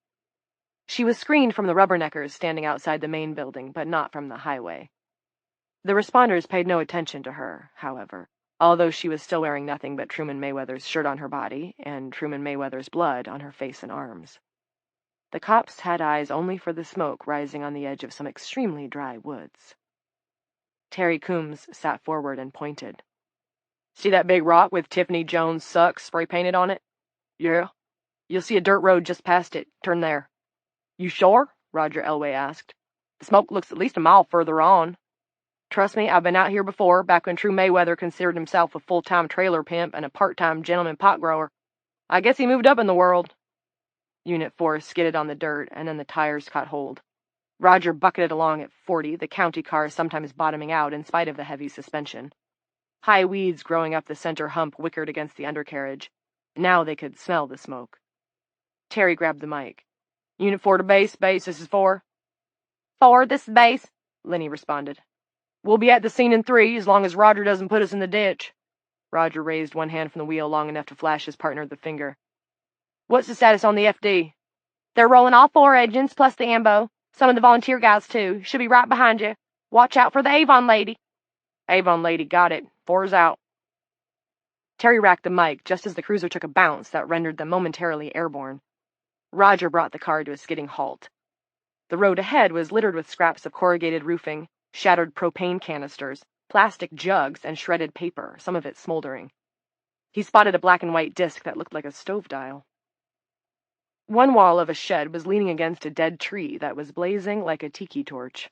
[SPEAKER 2] She was screened from the rubberneckers standing outside the main building, but not from the highway. The responders paid no attention to her, however, although she was still wearing nothing but Truman Mayweather's shirt on her body and Truman Mayweather's blood on her face and arms. The cops had eyes only for the smoke rising on the edge of some extremely dry woods. Terry Coombs sat forward and pointed. "See that big rock with Tiffany Jones Sucks spray-painted on it?" "Yeah." "You'll see a dirt road just past it. Turn there." "You sure?" Roger Elway asked. "The smoke looks at least a mile further on." "Trust me, I've been out here before, back when True Mayweather considered himself a full-time trailer pimp and a part-time gentleman pot grower. I guess he moved up in the world." Unit 4 skidded on the dirt, and then the tires caught hold. Roger bucketed along at 40, the county car sometimes bottoming out in spite of the heavy suspension. High weeds growing up the center hump wickered against the undercarriage. Now they could smell the smoke. Terry grabbed the mic. "Unit 4 to base. Base, this is 4. 4, this is base," Lenny responded. "We'll be at the scene in 3, as long as Roger doesn't put us in the ditch." Roger raised one hand from the wheel long enough to flash his partner the finger. "What's the status on the FD?" "They're rolling all 4 engines, plus the ambo. Some of the volunteer guys, too. Should be right behind you. Watch out for the Avon lady." "Avon lady, got it. 4's out." Terry racked the mic just as the cruiser took a bounce that rendered them momentarily airborne. Roger brought the car to a skidding halt. The road ahead was littered with scraps of corrugated roofing, shattered propane canisters, plastic jugs, and shredded paper, some of it smoldering. He spotted a black and white disc that looked like a stove dial. One wall of a shed was leaning against a dead tree that was blazing like a tiki torch.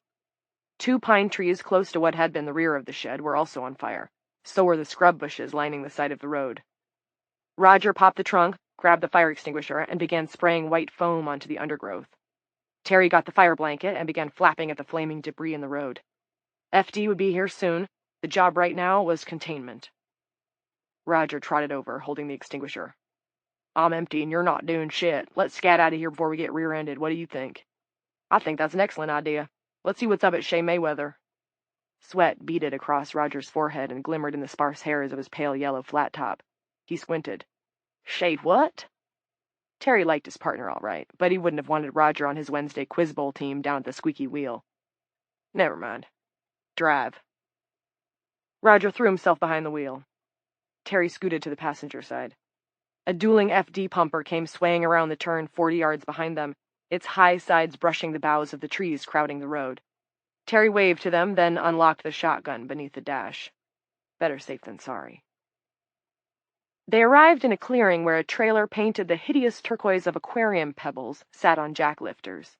[SPEAKER 2] 2 pine trees close to what had been the rear of the shed were also on fire. So were the scrub bushes lining the side of the road. Roger popped the trunk, grabbed the fire extinguisher, and began spraying white foam onto the undergrowth. Terry got the fire blanket and began flapping at the flaming debris in the road. FD would be here soon. The job right now was containment. Roger trotted over, holding the extinguisher. I'm empty and you're not doing shit. Let's scat out of here before we get rear-ended. What do you think? I think that's an excellent idea. Let's see what's up at Shea Mayweather. Sweat beaded across Roger's forehead and glimmered in the sparse hairs of his pale yellow flat top. He squinted. Shea what? Terry liked his partner all right, but he wouldn't have wanted Roger on his Wednesday quiz bowl team down at the squeaky wheel. Never mind. Drive. Roger threw himself behind the wheel. Terry scooted to the passenger side. A dueling FD pumper came swaying around the turn 40 yards behind them, its high sides brushing the boughs of the trees crowding the road. Terry waved to them, then unlocked the shotgun beneath the dash. Better safe than sorry. They arrived in a clearing where a trailer painted the hideous turquoise of aquarium pebbles sat on jacklifters.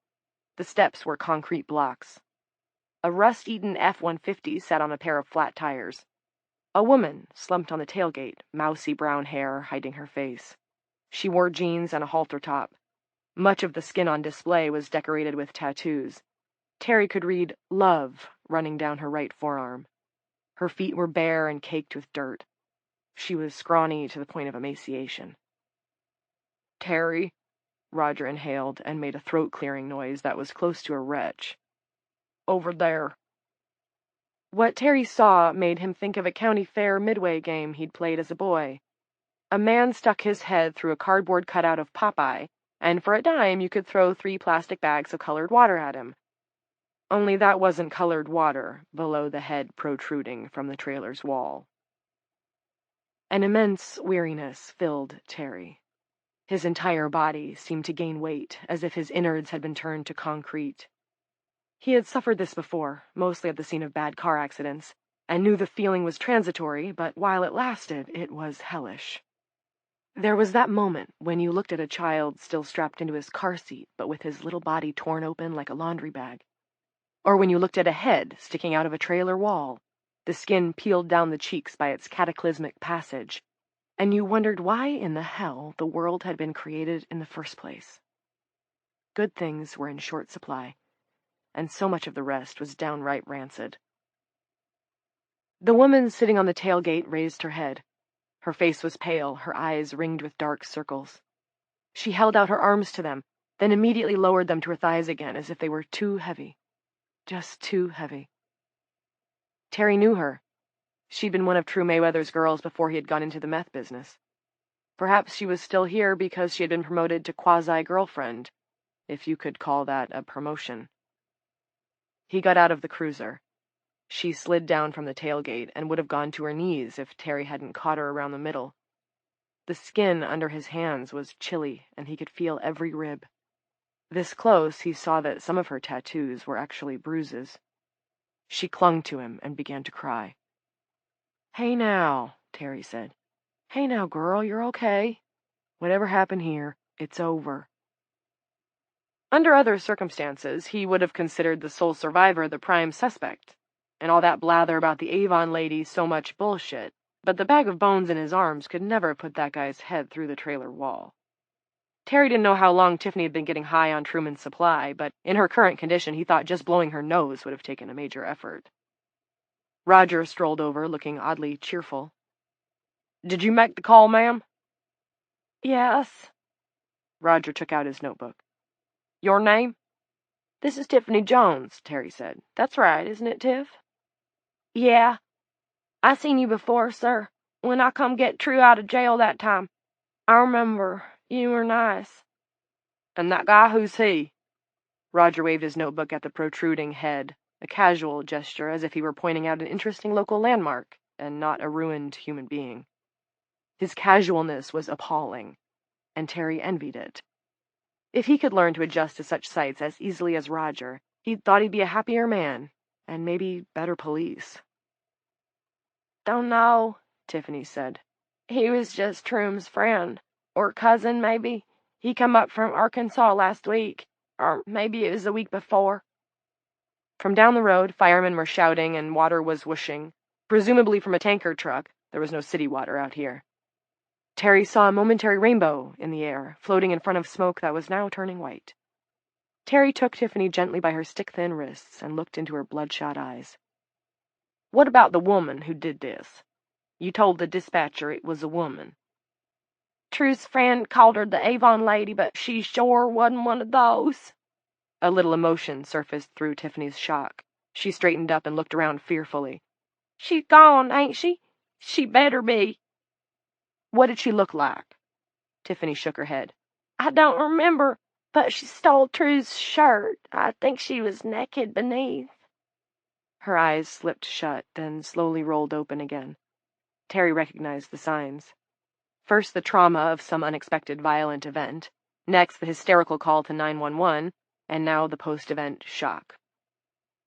[SPEAKER 2] The steps were concrete blocks. A rust-eaten F-150 sat on a pair of flat tires. A woman slumped on the tailgate, mousy brown hair hiding her face. She wore jeans and a halter top. Much of the skin on display was decorated with tattoos. Terry could read "Love" running down her right forearm. Her feet were bare and caked with dirt. She was scrawny to the point of emaciation. Terry, Roger inhaled and made a throat-clearing noise that was close to a retch. Over there. What Terry saw made him think of a county fair midway game he'd played as a boy. A man stuck his head through a cardboard cutout of Popeye, and for a dime you could throw 3 plastic bags of colored water at him. Only that wasn't colored water below the head protruding from the trailer's wall. An immense weariness filled Terry. His entire body seemed to gain weight, as if his innards had been turned to concrete. He had suffered this before, mostly at the scene of bad car accidents, and knew the feeling was transitory, but while it lasted, it was hellish. There was that moment when you looked at a child still strapped into his car seat, but with his little body torn open like a laundry bag. Or when you looked at a head sticking out of a trailer wall, the skin peeled down the cheeks by its cataclysmic passage, and you wondered why in the hell the world had been created in the first place. Good things were in short supply, and so much of the rest was downright rancid. The woman sitting on the tailgate raised her head. Her face was pale, her eyes ringed with dark circles. She held out her arms to them, then immediately lowered them to her thighs again as if they were too heavy. Just too heavy. Terry knew her. She'd been one of True Mayweather's girls before he had gone into the meth business. Perhaps she was still here because she had been promoted to quasi-girlfriend, if you could call that a promotion. He got out of the cruiser. She slid down from the tailgate and would have gone to her knees if Terry hadn't caught her around the middle. The skin under his hands was chilly, and he could feel every rib. This close, he saw that some of her tattoos were actually bruises. She clung to him and began to cry. "Hey now," Terry said. "Hey now, girl, you're okay. Whatever happened here, it's over." Under other circumstances, he would have considered the sole survivor the prime suspect, and all that blather about the Avon lady so much bullshit, but the bag of bones in his arms could never put that guy's head through the trailer wall. Terry didn't know how long Tiffany had been getting high on Truman's supply, but in her current condition he thought just blowing her nose would have taken a major effort. Roger strolled over, looking oddly cheerful. "Did you make the call, ma'am?" "Yes." Roger took out his notebook. "Your name?" "This is Tiffany Jones," Terry said. "That's right, isn't it, Tiff?" "Yeah. I seen you before, sir, when I come get True out of jail that time. I remember. You were nice." "And that guy, who's he?" Roger waved his notebook at the protruding head, a casual gesture as if he were pointing out an interesting local landmark, and not a ruined human being. His casualness was appalling, and Terry envied it. If he could learn to adjust to such sights as easily as Roger, he thought he'd be a happier man, and maybe better police. "Don't know," Tiffany said. "He was just Troom's friend, or cousin, maybe. He come up from Arkansas last week, or maybe it was the week before." From down the road, firemen were shouting and water was whooshing, presumably from a tanker truck. There was no city water out here. Terry saw a momentary rainbow in the air, floating in front of smoke that was now turning white. Terry took Tiffany gently by her stick-thin wrists and looked into her bloodshot eyes. "What about the woman who did this? You told the dispatcher it was a woman. True's friend called her the Avon lady, but she sure wasn't one of those. A little emotion surfaced through Tiffany's shock. She straightened up and looked around fearfully. She's gone, ain't she? She better be. What did she look like? Tiffany shook her head. I don't remember, but she stole True's shirt. I think she was naked beneath. Her eyes slipped shut, then slowly rolled open again. Terry recognized the signs. First, the trauma of some unexpected violent event. Next, the hysterical call to 911, and now the post-event shock.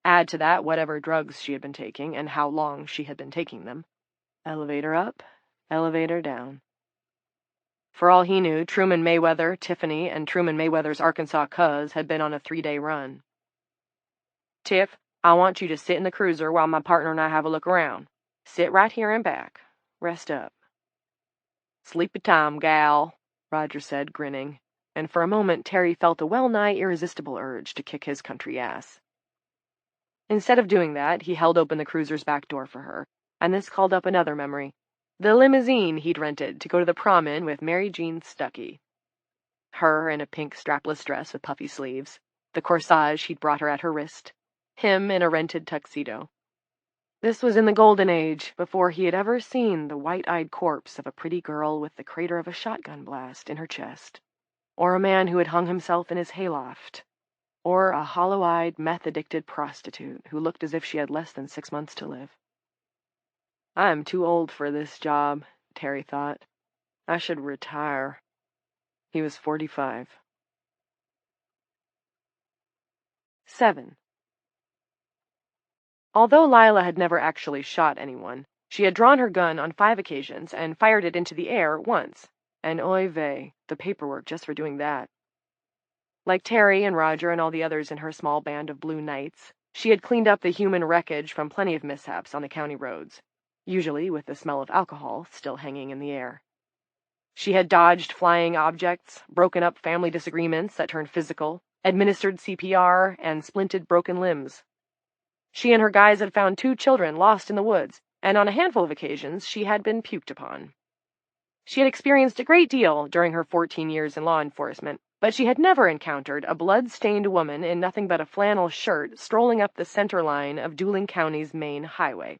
[SPEAKER 2] Add to that whatever drugs she had been taking and how long she had been taking them. Elevator up, elevator down. For all he knew, Truman Mayweather, Tiffany, and Truman Mayweather's Arkansas cuz had been on a 3-day run. Tiff, I want you to sit in the cruiser while my partner and I have a look around. Sit right here and back. Rest up. Sleepy time, gal, Roger said, grinning, and for a moment Terry felt a well-nigh irresistible urge to kick his country ass. Instead of doing that, he held open the cruiser's back door for her, and this called up another memory. The limousine he'd rented to go to the prom in with Mary Jean Stuckey. Her in a pink strapless dress with puffy sleeves, the corsage he'd brought her at her wrist, him in a rented tuxedo. This was in the golden age, before he had ever seen the white-eyed corpse of a pretty girl with the crater of a shotgun blast in her chest, or a man who had hung himself in his hayloft, or a hollow-eyed, meth-addicted prostitute who looked as if she had less than 6 months to live. I'm too old for this job, Terry thought. I should retire. He was 45. 7. Although Lila had never actually shot anyone, she had drawn her gun on 5 occasions and fired it into the air once, and oy vey, the paperwork just for doing that. Like Terry and Roger and all the others in her small band of Blue Knights, she had cleaned up the human wreckage from plenty of mishaps on the county roads, usually with the smell of alcohol still hanging in the air. She had dodged flying objects, broken up family disagreements that turned physical, administered CPR, and splinted broken limbs. She and her guys had found 2 children lost in the woods, and on a handful of occasions she had been puked upon. She had experienced a great deal during her 14 years in law enforcement, but she had never encountered a blood-stained woman in nothing but a flannel shirt strolling up the center line of Dooling County's main highway.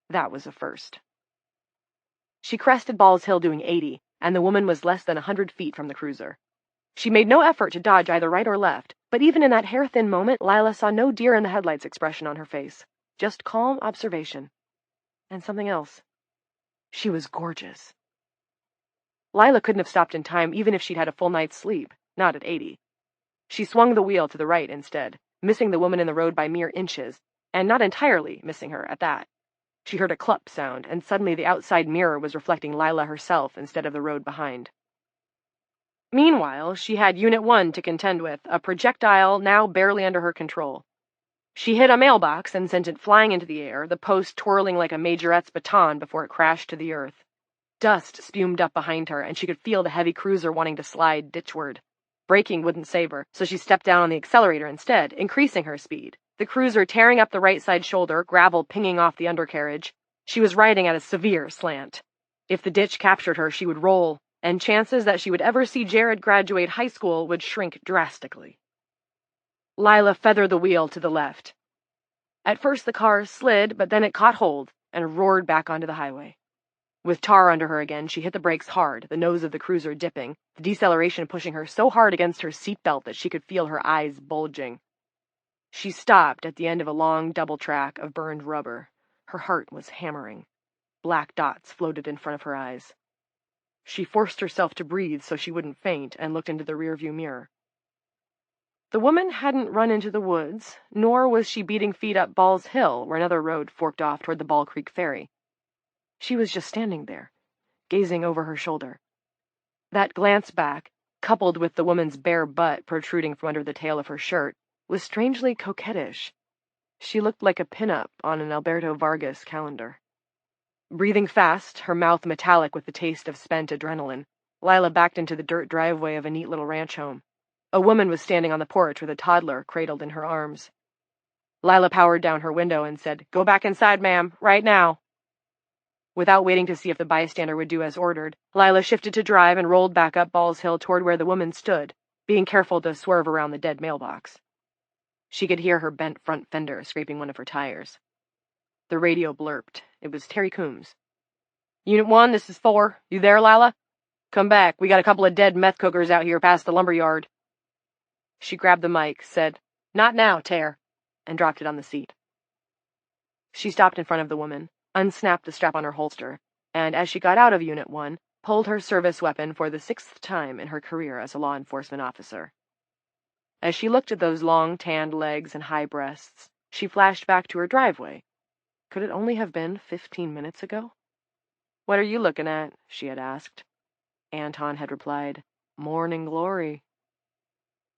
[SPEAKER 2] That was a first. She crested Ball's Hill doing 80, and the woman was less than 100 feet from the cruiser. She made no effort to dodge either right or left, but even in that hair-thin moment, Lila saw no deer-in-the-headlights expression on her face. Just calm observation. And something else. She was gorgeous. Lila couldn't have stopped in time even if she'd had a full night's sleep, not at 80. She swung the wheel to the right instead, missing the woman in the road by mere inches, and not entirely missing her at that. She heard a clup sound, and suddenly the outside mirror was reflecting Lila herself instead of the road behind. Meanwhile, she had Unit 1 to contend with, a projectile now barely under her control. She hit a mailbox and sent it flying into the air, the post twirling like a majorette's baton before it crashed to the earth. Dust spumed up behind her, and she could feel the heavy cruiser wanting to slide ditchward. Braking wouldn't save her, so she stepped down on the accelerator instead, increasing her speed. The cruiser tearing up the right side shoulder, gravel pinging off the undercarriage. She was riding at a severe slant. If the ditch captured her, she would roll, and chances that she would ever see Jared graduate high school would shrink drastically. Lila feathered the wheel to the left. At first the car slid, but then it caught hold and roared back onto the highway. With tar under her again, she hit the brakes hard, the nose of the cruiser dipping, the deceleration pushing her so hard against her seatbelt that she could feel her eyes bulging. She stopped at the end of a long double track of burned rubber. Her heart was hammering. Black dots floated in front of her eyes. She forced herself to breathe so she wouldn't faint and looked into the rearview mirror. The woman hadn't run into the woods, nor was she beating feet up Ball's Hill, where another road forked off toward the Ball Creek Ferry. She was just standing there, gazing over her shoulder. That glance back, coupled with the woman's bare butt protruding from under the tail of her shirt, was strangely coquettish. She looked like a pin-up on an Alberto Vargas calendar. Breathing fast, her mouth metallic with the taste of spent adrenaline, Lila backed into the dirt driveway of a neat little ranch home. A woman was standing on the porch with a toddler cradled in her arms. Lila powered down her window and said, "Go back inside, ma'am, right now." Without waiting to see if the bystander would do as ordered, Lila shifted to drive and rolled back up Balls Hill toward where the woman stood, being careful to swerve around the dead mailbox. She could hear her bent front fender scraping one of her tires. The radio blurped. It was Terry Coombs. "Unit 1, this is 4. You there, Lila? Come back. We got a couple of dead meth cookers out here past the lumber yard." She grabbed the mic, said, "Not now, Ter," and dropped it on the seat. She stopped in front of the woman, unsnapped the strap on her holster, and as she got out of Unit 1, pulled her service weapon for the 6th time in her career as a law enforcement officer. As she looked at those long, tanned legs and high breasts, she flashed back to her driveway. Could it only have been 15 minutes ago? "What are you looking at?" she had asked. Anton had replied, "Morning Glory."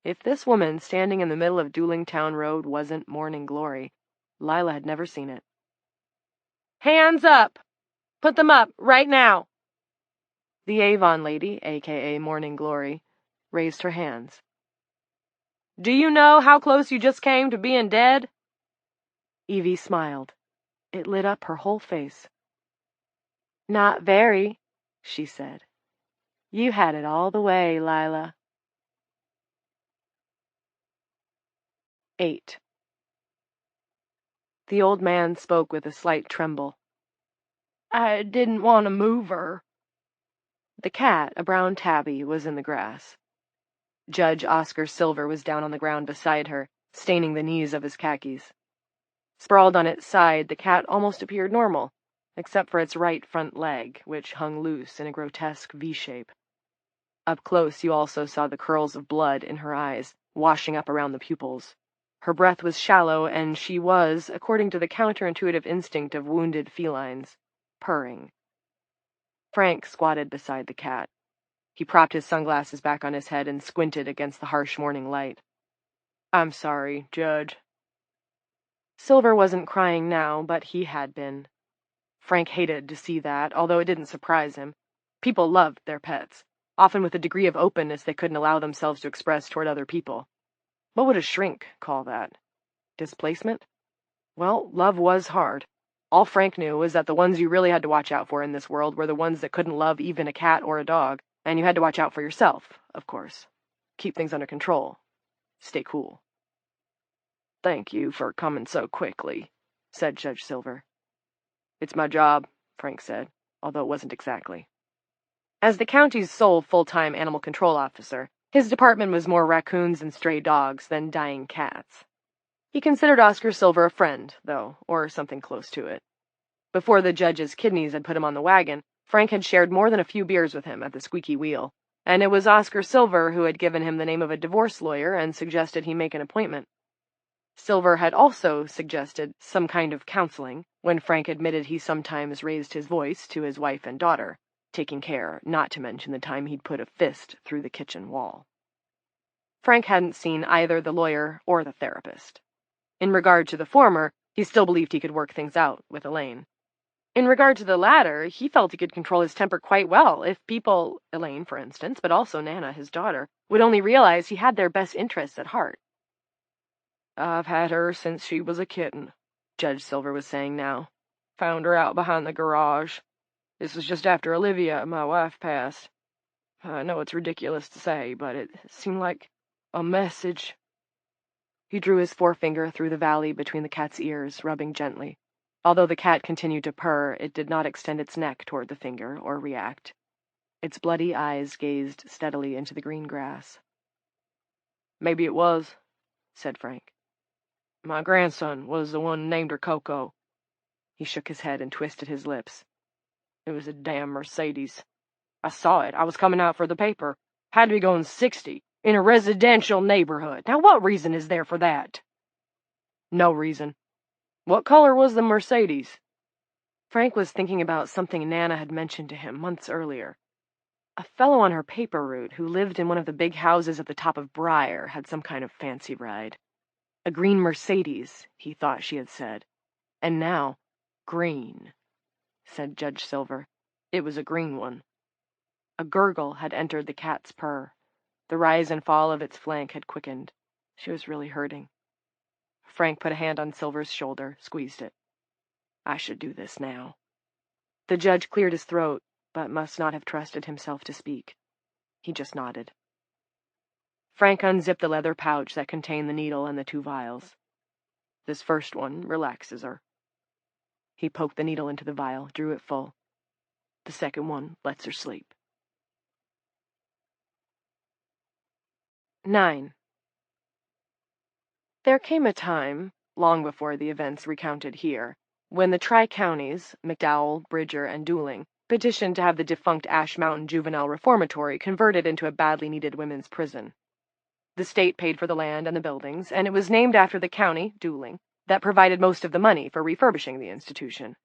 [SPEAKER 2] If this woman standing in the middle of Dueling Town Road wasn't Morning Glory, Lila had never seen it. "Hands up! Put them up, right now!" The Avon lady, a.k.a. Morning Glory, raised her hands. "Do you know how close you just came to being dead?" Evie smiled. It lit up her whole face. "Not very," she said. "You had it all the way, Lila." 8. The old man spoke with a slight tremble. "I didn't want to move her." The cat, a brown tabby, was in the grass. Judge Oscar Silver was down on the ground beside her, staining the knees of his khakis. Sprawled on its side, the cat almost appeared normal, except for its right front leg, which hung loose in a grotesque V-shape. Up close, you also saw the curls of blood in her eyes, washing up around the pupils. Her breath was shallow, and she was, according to the counterintuitive instinct of wounded felines, purring. Frank squatted beside the cat. He propped his sunglasses back on his head and squinted against the harsh morning light. "I'm sorry, Judge." Silver wasn't crying now, but he had been. Frank hated to see that, although it didn't surprise him. People loved their pets, often with a degree of openness they couldn't allow themselves to express toward other people. What would a shrink call that? Displacement? Well, love was hard. All Frank knew was that the ones you really had to watch out for in this world were the ones that couldn't love even a cat or a dog, and you had to watch out for yourself, of course. Keep things under control. Stay cool. "Thank you for coming so quickly," said Judge Silver. "It's my job," Frank said, although it wasn't exactly. As the county's sole full-time animal control officer, his department was more raccoons and stray dogs than dying cats. He considered Oscar Silver a friend, though, or something close to it. Before the judge's kidneys had put him on the wagon, Frank had shared more than a few beers with him at the squeaky wheel, and it was Oscar Silver who had given him the name of a divorce lawyer and suggested he make an appointment. Silver had also suggested some kind of counseling, when Frank admitted he sometimes raised his voice to his wife and daughter, taking care not to mention the time he'd put a fist through the kitchen wall. Frank hadn't seen either the lawyer or the therapist. In regard to the former, he still believed he could work things out with Elaine. In regard to the latter, he felt he could control his temper quite well if people, Elaine for instance, but also Nana, his daughter, would only realize he had their best interests at heart. "I've had her since she was a kitten," Judge Silver was saying now. "Found her out behind the garage. This was just after Olivia, my wife, passed. I know it's ridiculous to say, but it seemed like a message." He drew his forefinger through the valley between the cat's ears, rubbing gently. Although the cat continued to purr, it did not extend its neck toward the finger or react. Its bloody eyes gazed steadily into the green grass. "Maybe it was," said Frank. "My grandson was the one who named her Coco." He shook his head and twisted his lips. "It was a damn Mercedes. I saw it. I was coming out for the paper. Had to be going 60, in a residential neighborhood. Now what reason is there for that?" "No reason. What color was the Mercedes?" Frank was thinking about something Nana had mentioned to him months earlier. A fellow on her paper route who lived in one of the big houses at the top of Briar had some kind of fancy ride. A green Mercedes, he thought she had said. And now, green, said Judge Silver. It was a green one. A gurgle had entered the cat's purr. The rise and fall of its flank had quickened. She was really hurting. Frank put a hand on Silver's shoulder, squeezed it. "I should do this now." The judge cleared his throat, but must not have trusted himself to speak. He just nodded. Frank unzipped the leather pouch that contained the needle and the 2 vials. This first one relaxes her. He poked the needle into the vial, drew it full. The second one lets her sleep. 9. There came a time, long before the events recounted here, when the Tri-Counties, McDowell, Bridger, and Dooling, petitioned to have the defunct Ash Mountain Juvenile Reformatory converted into a badly needed women's prison. The state paid for the land and the buildings, and it was named after the county, Dooling, that provided most of the money for refurbishing the institution.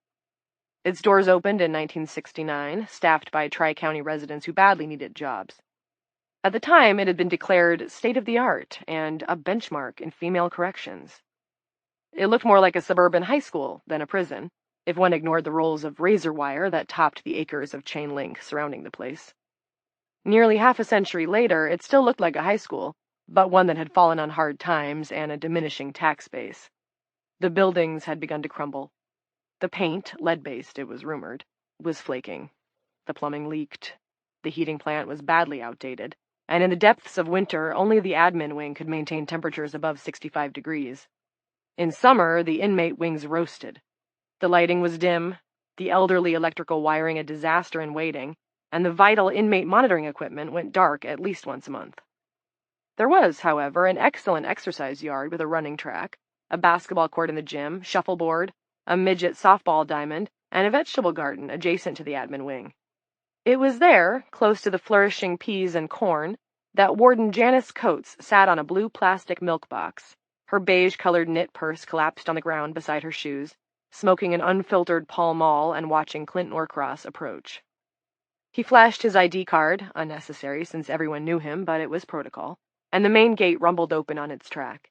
[SPEAKER 2] Its doors opened in 1969, staffed by Tri-County residents who badly needed jobs. At the time, it had been declared state-of-the-art and a benchmark in female corrections. It looked more like a suburban high school than a prison, if one ignored the rolls of razor wire that topped the acres of chain link surrounding the place. Nearly half a century later, it still looked like a high school, but one that had fallen on hard times and a diminishing tax base. The buildings had begun to crumble. The paint, lead-based it was rumored, was flaking. The plumbing leaked. The heating plant was badly outdated, and in the depths of winter, only the admin wing could maintain temperatures above 65 degrees. In summer, the inmate wings roasted. The lighting was dim, the elderly electrical wiring a disaster in waiting, and the vital inmate monitoring equipment went dark at least once a month. There was, however, an excellent exercise yard with a running track, a basketball court in the gym, shuffleboard, a midget softball diamond, and a vegetable garden adjacent to the admin wing. It was there, close to the flourishing peas and corn, that Warden Janice Coates sat on a blue plastic milk box, her beige-colored knit purse collapsed on the ground beside her shoes, smoking an unfiltered Pall Mall and watching Clint Norcross approach. He flashed his ID card, unnecessary since everyone knew him, but it was protocol, and the main gate rumbled open on its track.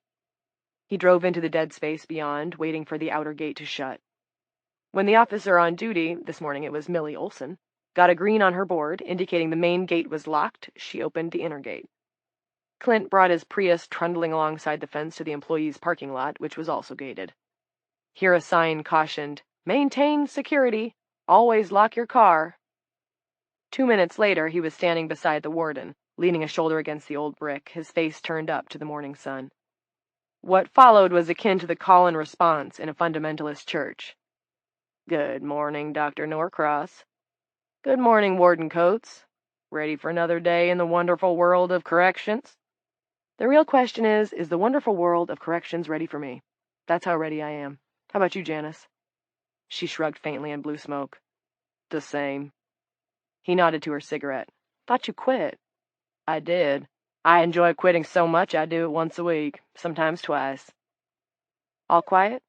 [SPEAKER 2] He drove into the dead space beyond, waiting for the outer gate to shut. When the officer on duty, this morning it was Millie Olson, got a green on her board, indicating the main gate was locked, she opened the inner gate. Clint brought his Prius trundling alongside the fence to the employees' parking lot, which was also gated. Here a sign cautioned, "Maintain security. Always lock your car." 2 minutes later, he was standing beside the warden, leaning a shoulder against the old brick, his face turned up to the morning sun. What followed was akin to the call and response in a fundamentalist church. "Good morning, Dr. Norcross." "Good morning, Warden Coates. Ready for another day in the wonderful world of corrections?" "The real question is the wonderful world of corrections ready for me? That's how ready I am. How about you, Janice?" She shrugged faintly and blew smoke. "The same." He nodded to her cigarette. "Thought you quit." "I did. I enjoy quitting so much I do it once a week, sometimes twice." "All quiet?"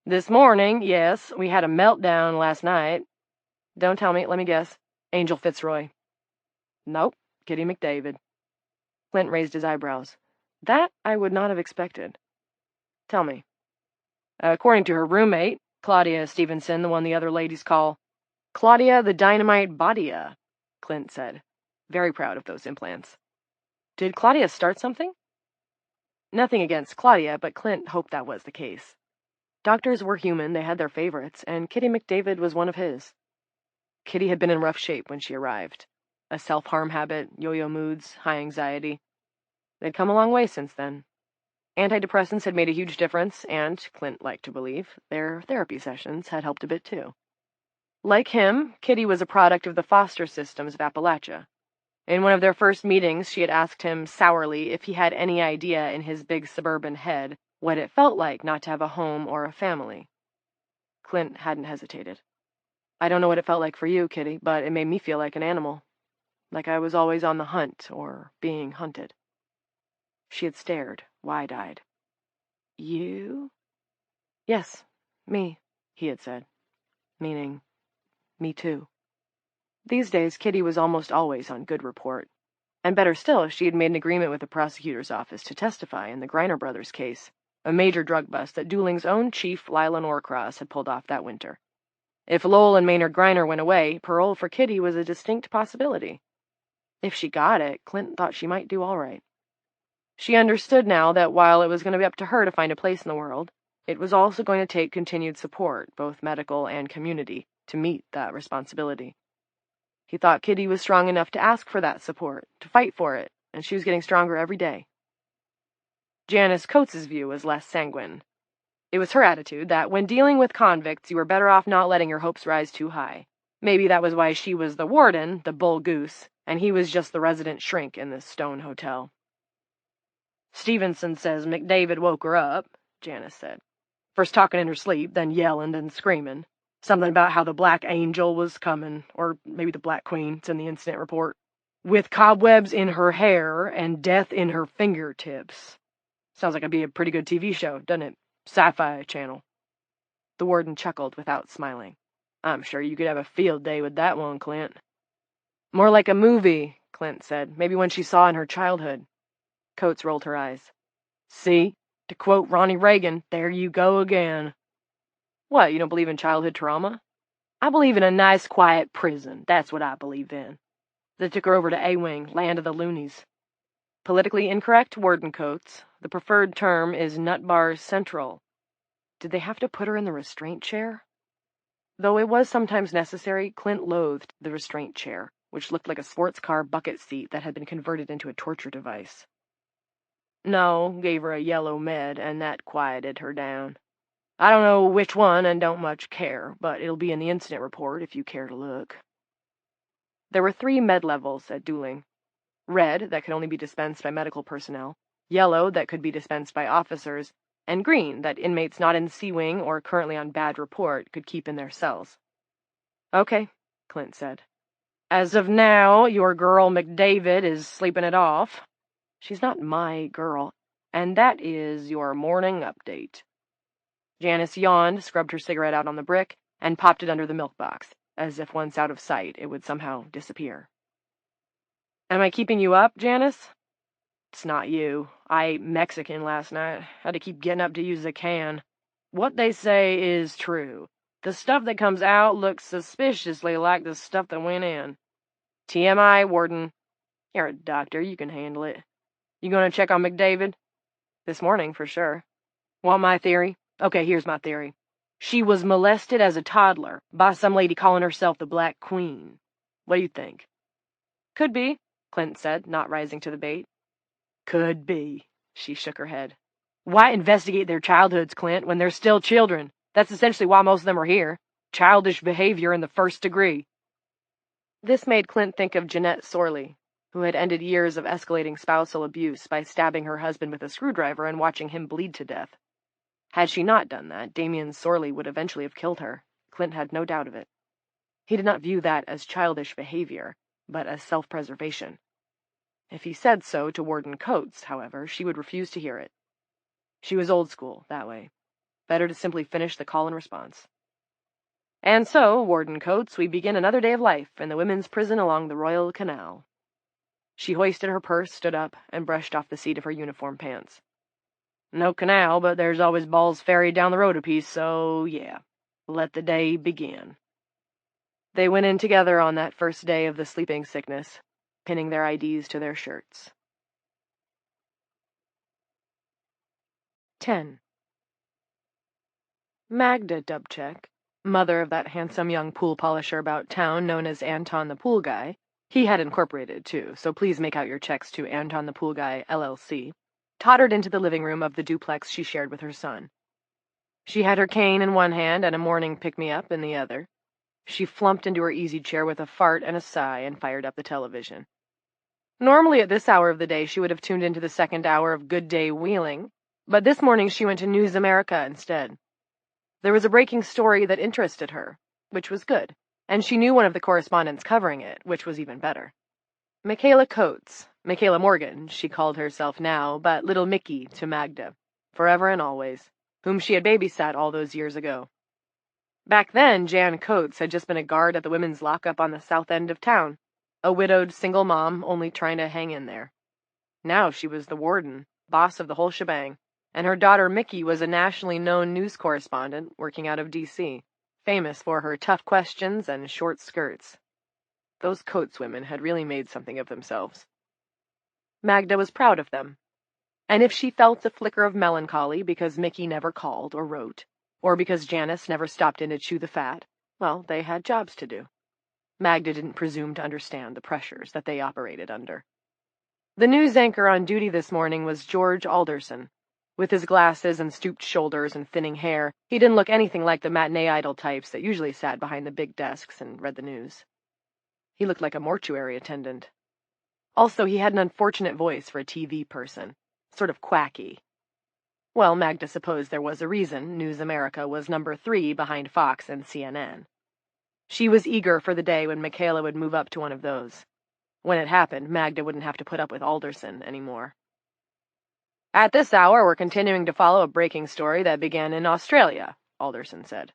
[SPEAKER 2] "This morning, yes. We had a meltdown last night." "Don't tell me. Let me guess. Angel Fitzroy." "Nope. Kitty McDavid." Clint raised his eyebrows. "That I would not have expected." "Tell me." "According to her roommate, Claudia Stevenson, the one the other ladies call Claudia the Dynamite Badia," Clint said, very proud of those implants. "Did Claudia start something?" Nothing against Claudia, but Clint hoped that was the case. Doctors were human, they had their favorites, and Kitty McDavid was one of his. Kitty had been in rough shape when she arrived. A self-harm habit, yo-yo moods, high anxiety. They'd come a long way since then. Antidepressants had made a huge difference, and, Clint liked to believe, their therapy sessions had helped a bit too. Like him, Kitty was a product of the foster systems of Appalachia. In one of their first meetings, she had asked him sourly if he had any idea in his big suburban head what it felt like not to have a home or a family. Clint hadn't hesitated. "I don't know what it felt like for you, Kitty, but it made me feel like an animal. Like I was always on the hunt, or being hunted." She had stared, wide-eyed. "You?" "Yes, me," he had said. Meaning, me too. These days, Kitty was almost always on good report. And better still, she had made an agreement with the prosecutor's office to testify in the Griner brothers' case, a major drug bust that Dooling's own chief, Lila Norcross, had pulled off that winter. If Lowell and Maynard Griner went away, parole for Kitty was a distinct possibility. If she got it, Clint thought she might do all right. She understood now that while it was going to be up to her to find a place in the world, it was also going to take continued support, both medical and community, to meet that responsibility. He thought Kitty was strong enough to ask for that support, to fight for it, and she was getting stronger every day. Janice Coates's view was less sanguine. It was her attitude that when dealing with convicts, you were better off not letting your hopes rise too high. Maybe that was why she was the warden, the bull goose, and he was just the resident shrink in this stone hotel. "Stevenson says McDavid woke her up," Janice said. "First talking in her sleep, then yelling, then screaming. Something about how the Black Angel was coming, or maybe the Black Queen, it's in the incident report, with cobwebs in her hair and death in her fingertips. Sounds like it'd be a pretty good TV show, doesn't it? Sci-Fi Channel." The warden chuckled without smiling. "I'm sure you could have a field day with that one, Clint." "More like a movie," Clint said. "Maybe one she saw in her childhood." Coates rolled her eyes. "See? To quote Ronnie Reagan, there you go again." "What, you don't believe in childhood trauma?" "I believe in a nice, quiet prison. That's what I believe in." They took her over to A-Wing, land of the loonies. Politically incorrect, Warden Coates. The preferred term is Nut Bar Central. Did they have to put her in the restraint chair? Though it was sometimes necessary, Clint loathed the restraint chair, which looked like a sports car bucket seat that had been converted into a torture device. "No," gave her a yellow med, and that quieted her down. "I don't know which one and don't much care, but it'll be in the incident report if you care to look." There were 3 med levels at Dooling. Red, that could only be dispensed by medical personnel, yellow, that could be dispensed by officers, and green, that inmates not in C-Wing or currently on bad report could keep in their cells. "Okay," Clint said. "As of now, your girl McDavid is sleeping it off." "She's not my girl." "And that is your morning update." Janice yawned, scrubbed her cigarette out on the brick, and popped it under the milk box, as if once out of sight it would somehow disappear. "Am I keeping you up, Janice?" "It's not you. I ate Mexican last night. Had to keep getting up to use a can. What they say is true. The stuff that comes out looks suspiciously like the stuff that went in. TMI, Warden. You're a doctor. You can handle it. You gonna check on McDavid?" "This morning, for sure." "Want my theory? Okay, here's my theory. She was molested as a toddler by some lady calling herself the Black Queen. What do you think?" "Could be," Clint said, not rising to the bait. "Could be." She shook her head. "Why investigate their childhoods, Clint, when they're still children? That's essentially why most of them are here. Childish behavior in the first degree." This made Clint think of Jeanette Sorley, who had ended years of escalating spousal abuse by stabbing her husband with a screwdriver and watching him bleed to death. Had she not done that, Damien Sorley would eventually have killed her. Clint had no doubt of it. He did not view that as childish behavior, but as self-preservation. If he said so to Warden Coates, however, she would refuse to hear it. She was old school, that way. Better to simply finish the call and response. "And so, Warden Coates, we begin another day of life in the women's prison along the Royal Canal." She hoisted her purse, stood up, and brushed off the seat of her uniform pants. "No canal, but there's always Ball's Ferry down the road a piece, so yeah. Let the day begin." They went in together on that first day of the sleeping sickness, pinning their IDs to their shirts. 10. Magda Dubček, mother of that handsome young pool polisher about town known as Anton the Pool Guy — he had incorporated, too, so please make out your checks to Anton the Pool Guy, LLC — tottered into the living room of the duplex she shared with her son. She had her cane in one hand and a morning pick-me-up in the other. She flumped into her easy chair with a fart and a sigh and fired up the television. Normally at this hour of the day she would have tuned into the second hour of Good Day Wheeling, but this morning she went to News America instead. There was a breaking story that interested her, which was good, and she knew one of the correspondents covering it, which was even better. Michaela Coates, Michaela Morgan, she called herself now, but Little Mickey to Magda, forever and always, whom she had babysat all those years ago. Back then, Jan Coates had just been a guard at the women's lockup on the south end of town, a widowed single mom only trying to hang in there. Now she was the warden, boss of the whole shebang, and her daughter Mickey was a nationally known news correspondent working out of D.C., famous for her tough questions and short skirts. Those Coates women had really made something of themselves. Magda was proud of them, and if she felt a flicker of melancholy because Mickey never called or wrote, or because Janice never stopped in to chew the fat, Well, they had jobs to do. Magda didn't presume to understand the pressures that they operated under. The news anchor on duty this morning was George Alderson. With his glasses and stooped shoulders and thinning hair, he didn't look anything like the matinee idol types that usually sat behind the big desks and read the news. He looked like a mortuary attendant. Also, he had an unfortunate voice for a TV person, sort of quacky. Well, Magda supposed there was a reason News America was number 3 behind Fox and CNN. She was eager for the day when Michaela would move up to one of those. When it happened, Magda wouldn't have to put up with Alderson anymore. At this hour, we're continuing to follow a breaking story that began in Australia, Alderson said.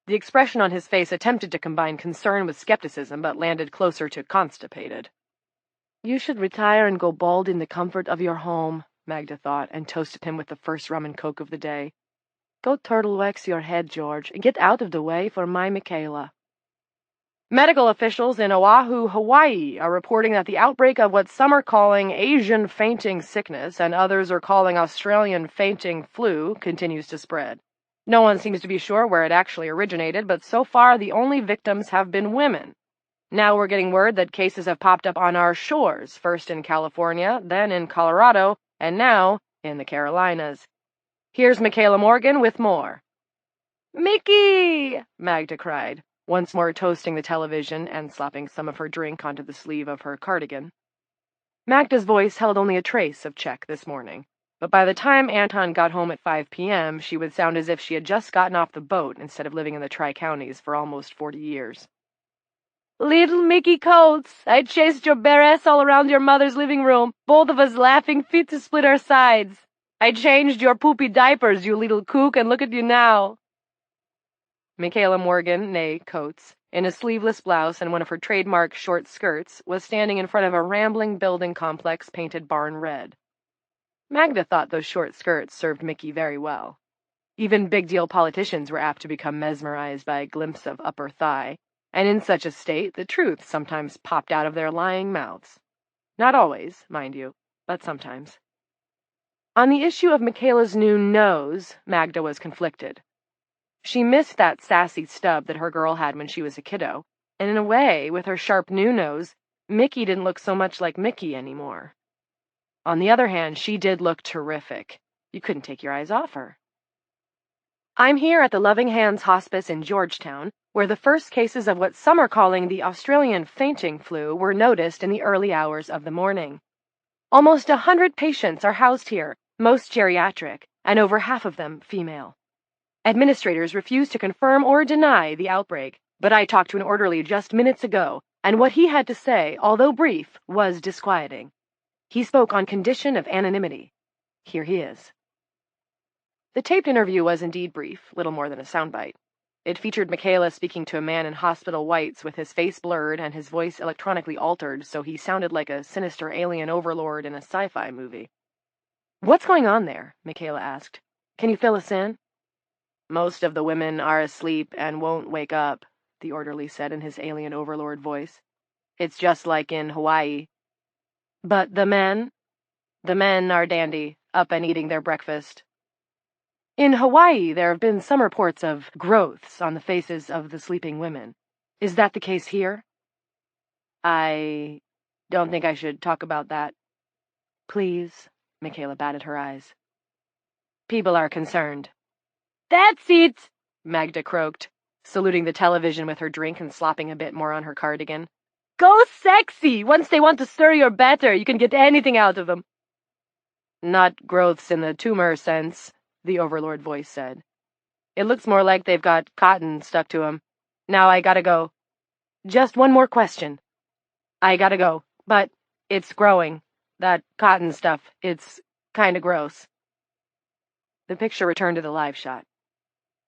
[SPEAKER 2] The expression on his face attempted to combine concern with skepticism, but landed closer to constipated. You should retire and go bald in the comfort of your home, Magda thought, and toasted him with the first rum and coke of the day. Go turtle wax your head, George, and get out of the way for my Michaela. Medical officials in Oahu, Hawaii, are reporting that the outbreak of what some are calling Asian fainting sickness and others are calling Australian fainting flu continues to spread. No one seems to be sure where it actually originated, but so far the only victims have been women. Now we're getting word that cases have popped up on our shores, first in California, then in Colorado, and now in the Carolinas. Here's Michaela Morgan with more. Mickey! Magda cried, once more toasting the television and slapping some of her drink onto the sleeve of her cardigan. Magda's voice held only a trace of Czech this morning, but by the time Anton got home at 5 p.m., she would sound as if she had just gotten off the boat instead of living in the Tri-Counties for almost 40 years. Little Mickey Coates, I chased your bare ass all around your mother's living room, both of us laughing fit to split our sides. I changed your poopy diapers, you little kook, and look at you now. Michaela Morgan, née Coates, in a sleeveless blouse and one of her trademark short skirts, was standing in front of a rambling building complex painted barn red. Magda thought those short skirts served Mickey very well. Even big-deal politicians were apt to become mesmerized by a glimpse of upper thigh, and in such a state the truth sometimes popped out of their lying mouths. Not always, mind you, but sometimes. On the issue of Michaela's new nose, Magda was conflicted. She missed that sassy stub that her girl had when she was a kiddo, and in a way, with her sharp new nose, Mickey didn't look so much like Mickey anymore. On the other hand, she did look terrific. You couldn't take your eyes off her. I'm here at the Loving Hands Hospice in Georgetown, where the first cases of what some are calling the Australian fainting flu were noticed in the early hours of the morning. Almost 100 patients are housed here, most geriatric, and over half of them female. Administrators refuse to confirm or deny the outbreak, but I talked to an orderly just minutes ago, and what he had to say, although brief, was disquieting. He spoke on condition of anonymity. Here he is. The taped interview was indeed brief, little more than a soundbite. It featured Michaela speaking to a man in hospital whites with his face blurred and his voice electronically altered so he sounded like a sinister alien overlord in a sci-fi movie. What's going on there? Michaela asked. Can you fill us in? Most of the women are asleep and won't wake up, the orderly said in his alien overlord voice. It's just like in Hawaii. But the men? The men are dandy, up and eating their breakfast. In Hawaii, there have been some reports of growths on the faces of the sleeping women. Is that the case here? I don't think I should talk about that. Please, Michaela batted her eyes. People are concerned. That's it, Magda croaked, saluting the television with her drink and slopping a bit more on her cardigan. Go sexy! Once they want to stir your batter, you can get anything out of them. Not growths in the tumor sense, the overlord voice said. It looks more like they've got cotton stuck to 'em. Now I gotta go. Just one more question. I gotta go, but it's growing. That cotton stuff, it's kinda gross. The picture returned to the live shot.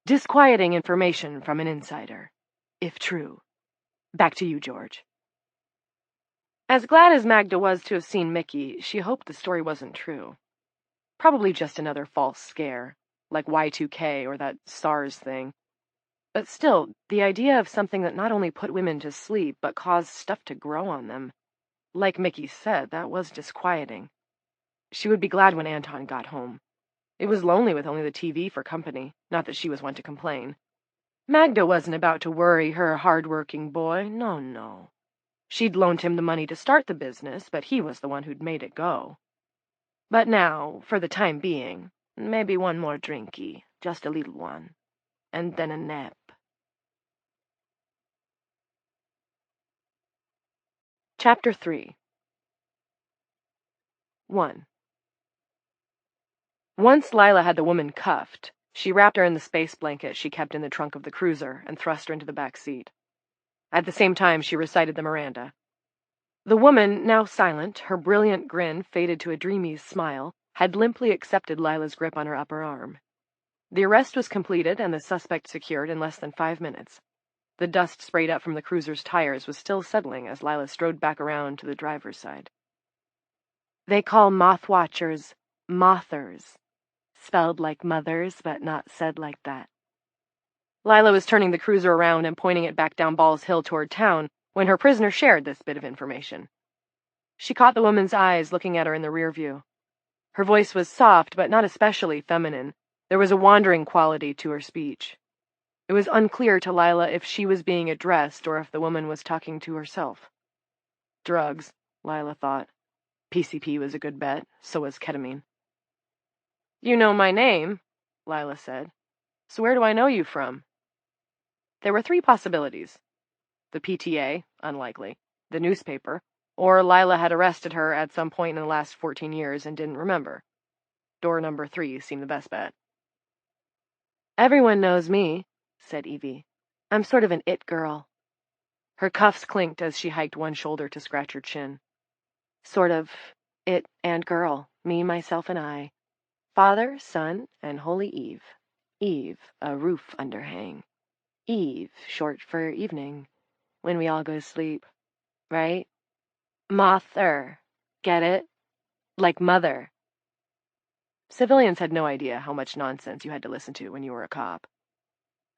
[SPEAKER 2] Disquieting information from an insider, if true. Back to you, George. As glad as Magda was to have seen Mickey, she hoped the story wasn't true. Probably just another false scare, like Y2K or that SARS thing. But still, the idea of something that not only put women to sleep, but caused stuff to grow on them. Like Mickey said, that was disquieting. She would be glad when Anton got home. It was lonely with only the TV for company, not that she was one to complain. Magda wasn't about to worry her hard-working boy, no. She'd loaned him the money to start the business, but he was the one who'd made it go. But now, for the time being, maybe one more drinky, just a little one, and then a nap. Chapter 3 1. Once Lila had the woman cuffed, she wrapped her in the space blanket she kept in the trunk of the cruiser and thrust her into the back seat. At the same time, she recited the Miranda. The woman, now silent, her brilliant grin faded to a dreamy smile, had limply accepted Lila's grip on her upper arm. The arrest was completed and the suspect secured in less than 5 minutes. The dust sprayed up from the cruiser's tires was still settling as Lila strode back around to the driver's side. They call moth watchers mothers, spelled like mothers, but not said like that. Lila was turning the cruiser around and pointing it back down Balls Hill toward town when her prisoner shared this bit of information. She caught the woman's eyes looking at her in the rear view. Her voice was soft, but not especially feminine. There was a wandering quality to her speech. It was unclear to Lila if she was being addressed or if the woman was talking to herself. Drugs, Lila thought. PCP was a good bet, so was ketamine. You know my name, Lila said. So where do I know you from? There were 3 possibilities. The PTA, unlikely, the newspaper, or Lila had arrested her at some point in the last 14 years and didn't remember. Door number 3 seemed the best bet. Everyone knows me, said Evie. I'm sort of an it girl. Her cuffs clinked as she hiked one shoulder to scratch her chin. Sort of it and girl, me, myself, and I. Father, Son, and Holy Eve. Eve, a roof underhang. Eve, short for evening, when we all go to sleep, right? Mother, get it? Like mother. Civilians had no idea how much nonsense you had to listen to when you were a cop.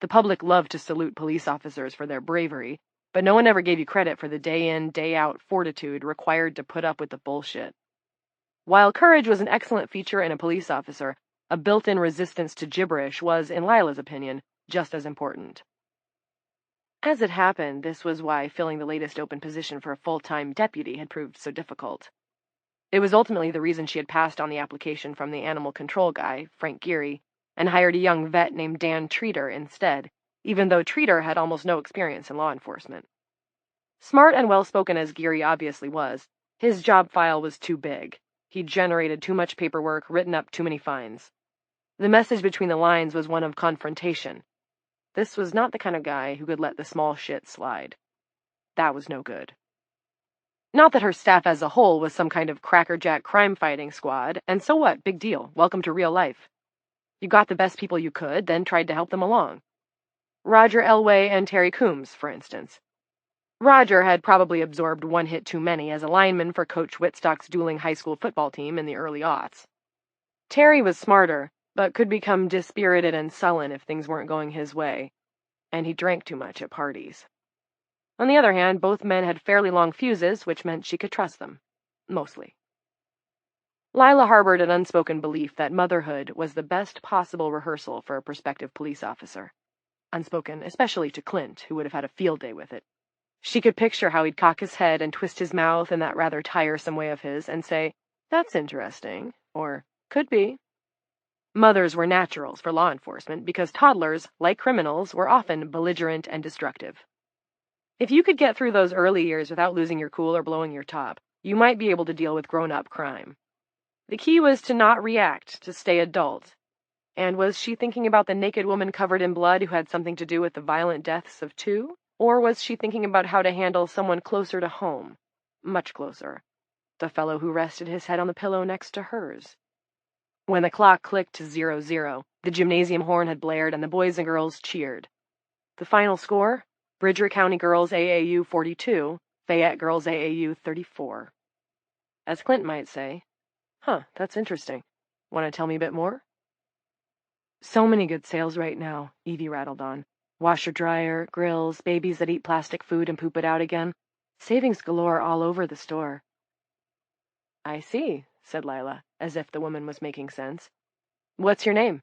[SPEAKER 2] The public loved to salute police officers for their bravery, but no one ever gave you credit for the day-in, day-out fortitude required to put up with the bullshit. While courage was an excellent feature in a police officer, a built-in resistance to gibberish was, in Lila's opinion, just as important. As it happened, this was why filling the latest open position for a full-time deputy had proved so difficult. It was ultimately the reason she had passed on the application from the animal control guy, Frank Geary, and hired a young vet named Dan Treater instead, even though Treater had almost no experience in law enforcement. Smart and well-spoken as Geary obviously was, his job file was too big. He'd generated too much paperwork, written up too many fines. The message between the lines was one of confrontation. This was not the kind of guy who could let the small shit slide. That was no good. Not that her staff as a whole was some kind of crackerjack crime-fighting squad, and so what? Big deal. Welcome to real life. You got the best people you could, then tried to help them along. Roger Elway and Terry Coombs, for instance. Roger had probably absorbed one hit too many as a lineman for Coach Whitstock's dueling high school football team in the early aughts. Terry was smarter, but could become dispirited and sullen if things weren't going his way, and he drank too much at parties. On the other hand, both men had fairly long fuses, which meant she could trust them. Mostly. Lila harbored an unspoken belief that motherhood was the best possible rehearsal for a prospective police officer. Unspoken, especially to Clint, who would have had a field day with it. She could picture how he'd cock his head and twist his mouth in that rather tiresome way of his and say, "That's interesting," or "could be." Mothers were naturals for law enforcement because toddlers, like criminals, were often belligerent and destructive. If you could get through those early years without losing your cool or blowing your top, you might be able to deal with grown-up crime. The key was to not react, to stay adult. And was she thinking about the naked woman covered in blood who had something to do with the violent deaths of 2? Or was she thinking about how to handle someone closer to home? Much closer. The fellow who rested his head on the pillow next to hers. When the clock clicked to 00, the gymnasium horn had blared and the boys and girls cheered. The final score? Bridger County Girls AAU 42, Fayette Girls AAU 34. As Clint might say, "Huh, that's interesting. Want to tell me a bit more?" So many good sales right now, Evie rattled on. Washer-dryer, grills, babies that eat plastic food and poop it out again. Savings galore all over the store. I see, said Lila, as if the woman was making sense. What's your name?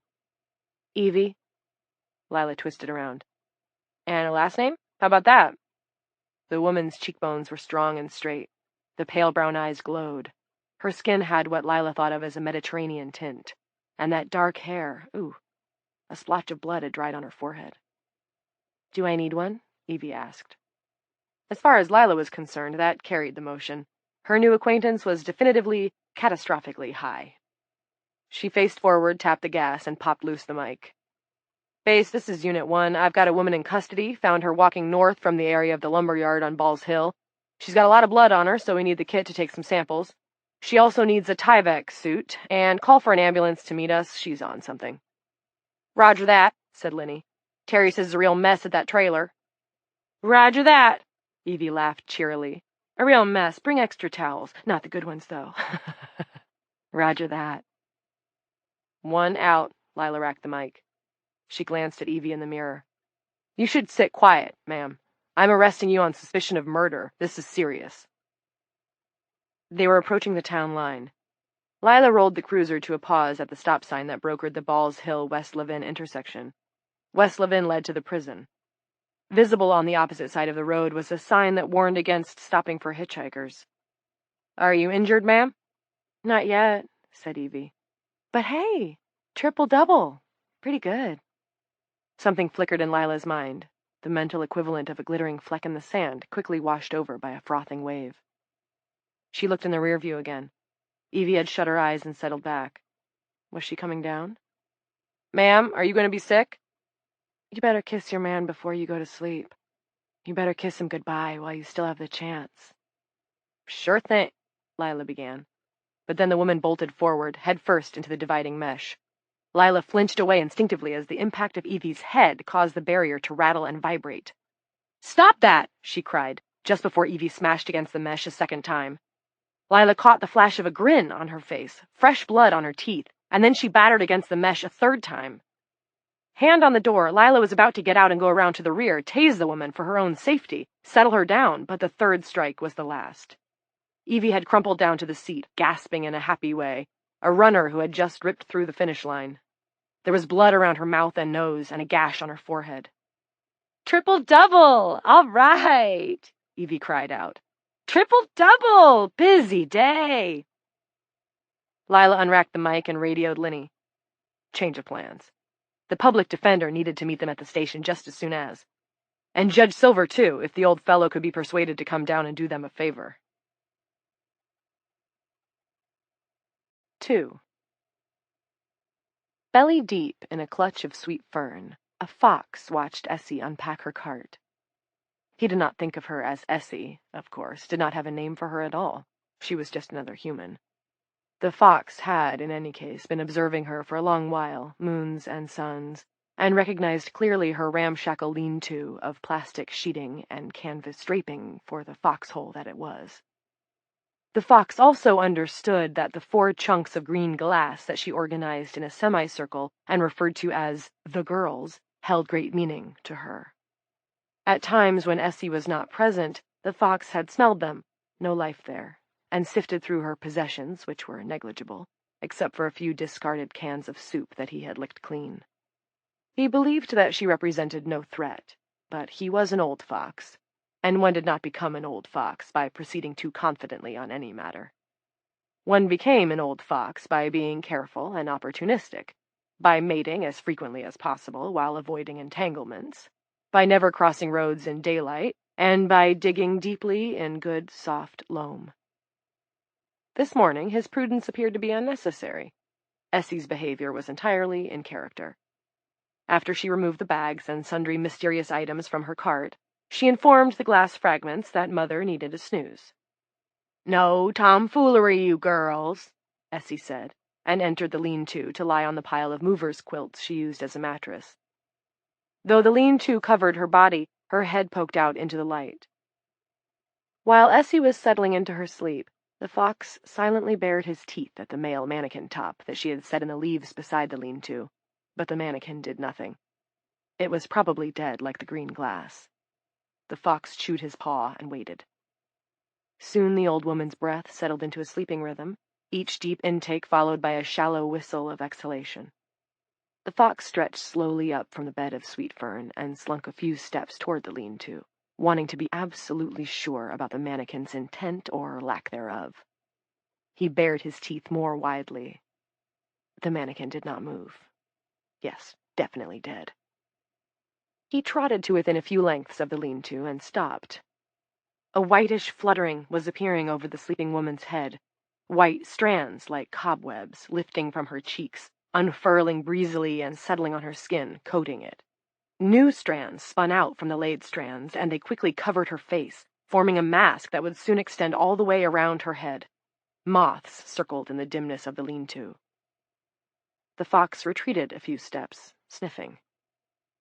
[SPEAKER 2] Evie. Lila twisted around. And a last name? How about that? The woman's cheekbones were strong and straight. The pale brown eyes glowed. Her skin had what Lila thought of as a Mediterranean tint. And that dark hair, ooh, a splotch of blood had dried on her forehead. Do I need one? Evie asked. As far as Lila was concerned, that carried the motion. Her new acquaintance was definitively, catastrophically high. She faced forward, tapped the gas, and popped loose the mic. Base, this is Unit 1. I've got a woman in custody, found her walking north from the area of the lumberyard on Balls Hill. She's got a lot of blood on her, so we need the kit to take some samples. She also needs a Tyvek suit, and call for an ambulance to meet us. She's on something. Roger that, said Linny. Terry says it's a real mess at that trailer. Roger that, Evie laughed cheerily. A real mess. Bring extra towels. Not the good ones, though. Roger that. One out, Lila racked the mic. She glanced at Evie in the mirror. You should sit quiet, ma'am. I'm arresting you on suspicion of murder. This is serious. They were approaching the town line. Lila rolled the cruiser to a pause at the stop sign that brokered the Balls Hill-West Levin intersection. West Levin led to the prison. Visible on the opposite side of the road was a sign that warned against stopping for hitchhikers. Are you injured, ma'am? Not yet, said Evie. But hey, triple-double. Pretty good. Something flickered in Lila's mind, the mental equivalent of a glittering fleck in the sand, quickly washed over by a frothing wave. She looked in the rear view again. Evie had shut her eyes and settled back. Was she coming down? Ma'am, are you going to be sick? You better kiss your man before you go to sleep. You better kiss him goodbye while you still have the chance. Sure thing, Lila began. But then the woman bolted forward, head first into the dividing mesh. Lila flinched away instinctively as the impact of Evie's head caused the barrier to rattle and vibrate. Stop that, she cried, just before Evie smashed against the mesh a second time. Lila caught the flash of a grin on her face, fresh blood on her teeth, and then she battered against the mesh a third time. Hand on the door, Lila was about to get out and go around to the rear, tase the woman for her own safety, settle her down, but the third strike was the last. Evie had crumpled down to the seat, gasping in a happy way, a runner who had just ripped through the finish line. There was blood around her mouth and nose, and a gash on her forehead. Triple-double! All right! Evie cried out. Triple-double! Busy day! Lila unracked the mic and radioed Linny. Change of plans. The public defender needed to meet them at the station just as soon as. And Judge Silver, too, if the old fellow could be persuaded to come down and do them a favor. 2. Belly deep in a clutch of sweet fern, a fox watched Essie unpack her cart. He did not think of her as Essie, of course, did not have a name for her at all. She was just another human. The fox had, in any case, been observing her for a long while, moons and suns, and recognized clearly her ramshackle lean-to of plastic sheeting and canvas draping for the foxhole that it was. The fox also understood that the 4 chunks of green glass that she organized in a semicircle and referred to as the girls held great meaning to her. At times when Essie was not present, the fox had smelled them, no life there, and sifted through her possessions, which were negligible, except for a few discarded cans of soup that he had licked clean. He believed that she represented no threat, but he was an old fox, and one did not become an old fox by proceeding too confidently on any matter. One became an old fox by being careful and opportunistic, by mating as frequently as possible while avoiding entanglements, by never crossing roads in daylight, and by digging deeply in good, soft loam. This morning his prudence appeared to be unnecessary. Essie's behavior was entirely in character. After she removed the bags and sundry mysterious items from her cart, she informed the glass fragments that Mother needed a snooze. No tomfoolery, you girls, Essie said, and entered the lean-to to lie on the pile of movers' quilts she used as a mattress. Though the lean-to covered her body, her head poked out into the light. While Essie was settling into her sleep, the fox silently bared his teeth at the male mannequin top that she had set in the leaves beside the lean-to, but the mannequin did nothing. It was probably dead like the green glass. The fox chewed his paw and waited. Soon the old woman's breath settled into a sleeping rhythm, each deep intake followed by a shallow whistle of exhalation. The fox stretched slowly up from the bed of sweet fern and slunk a few steps toward the lean-to, wanting to be absolutely sure about the mannequin's intent or lack thereof. He bared his teeth more widely. The mannequin did not move. Yes, definitely dead. He trotted to within a few lengths of the lean-to and stopped. A whitish fluttering was appearing over the sleeping woman's head, white strands like cobwebs lifting from her cheeks, unfurling breezily and settling on her skin, coating it. New strands spun out from the laid strands, and they quickly covered her face, forming a mask that would soon extend all the way around her head. Moths circled in the dimness of the lean-to. The fox retreated a few steps, sniffing.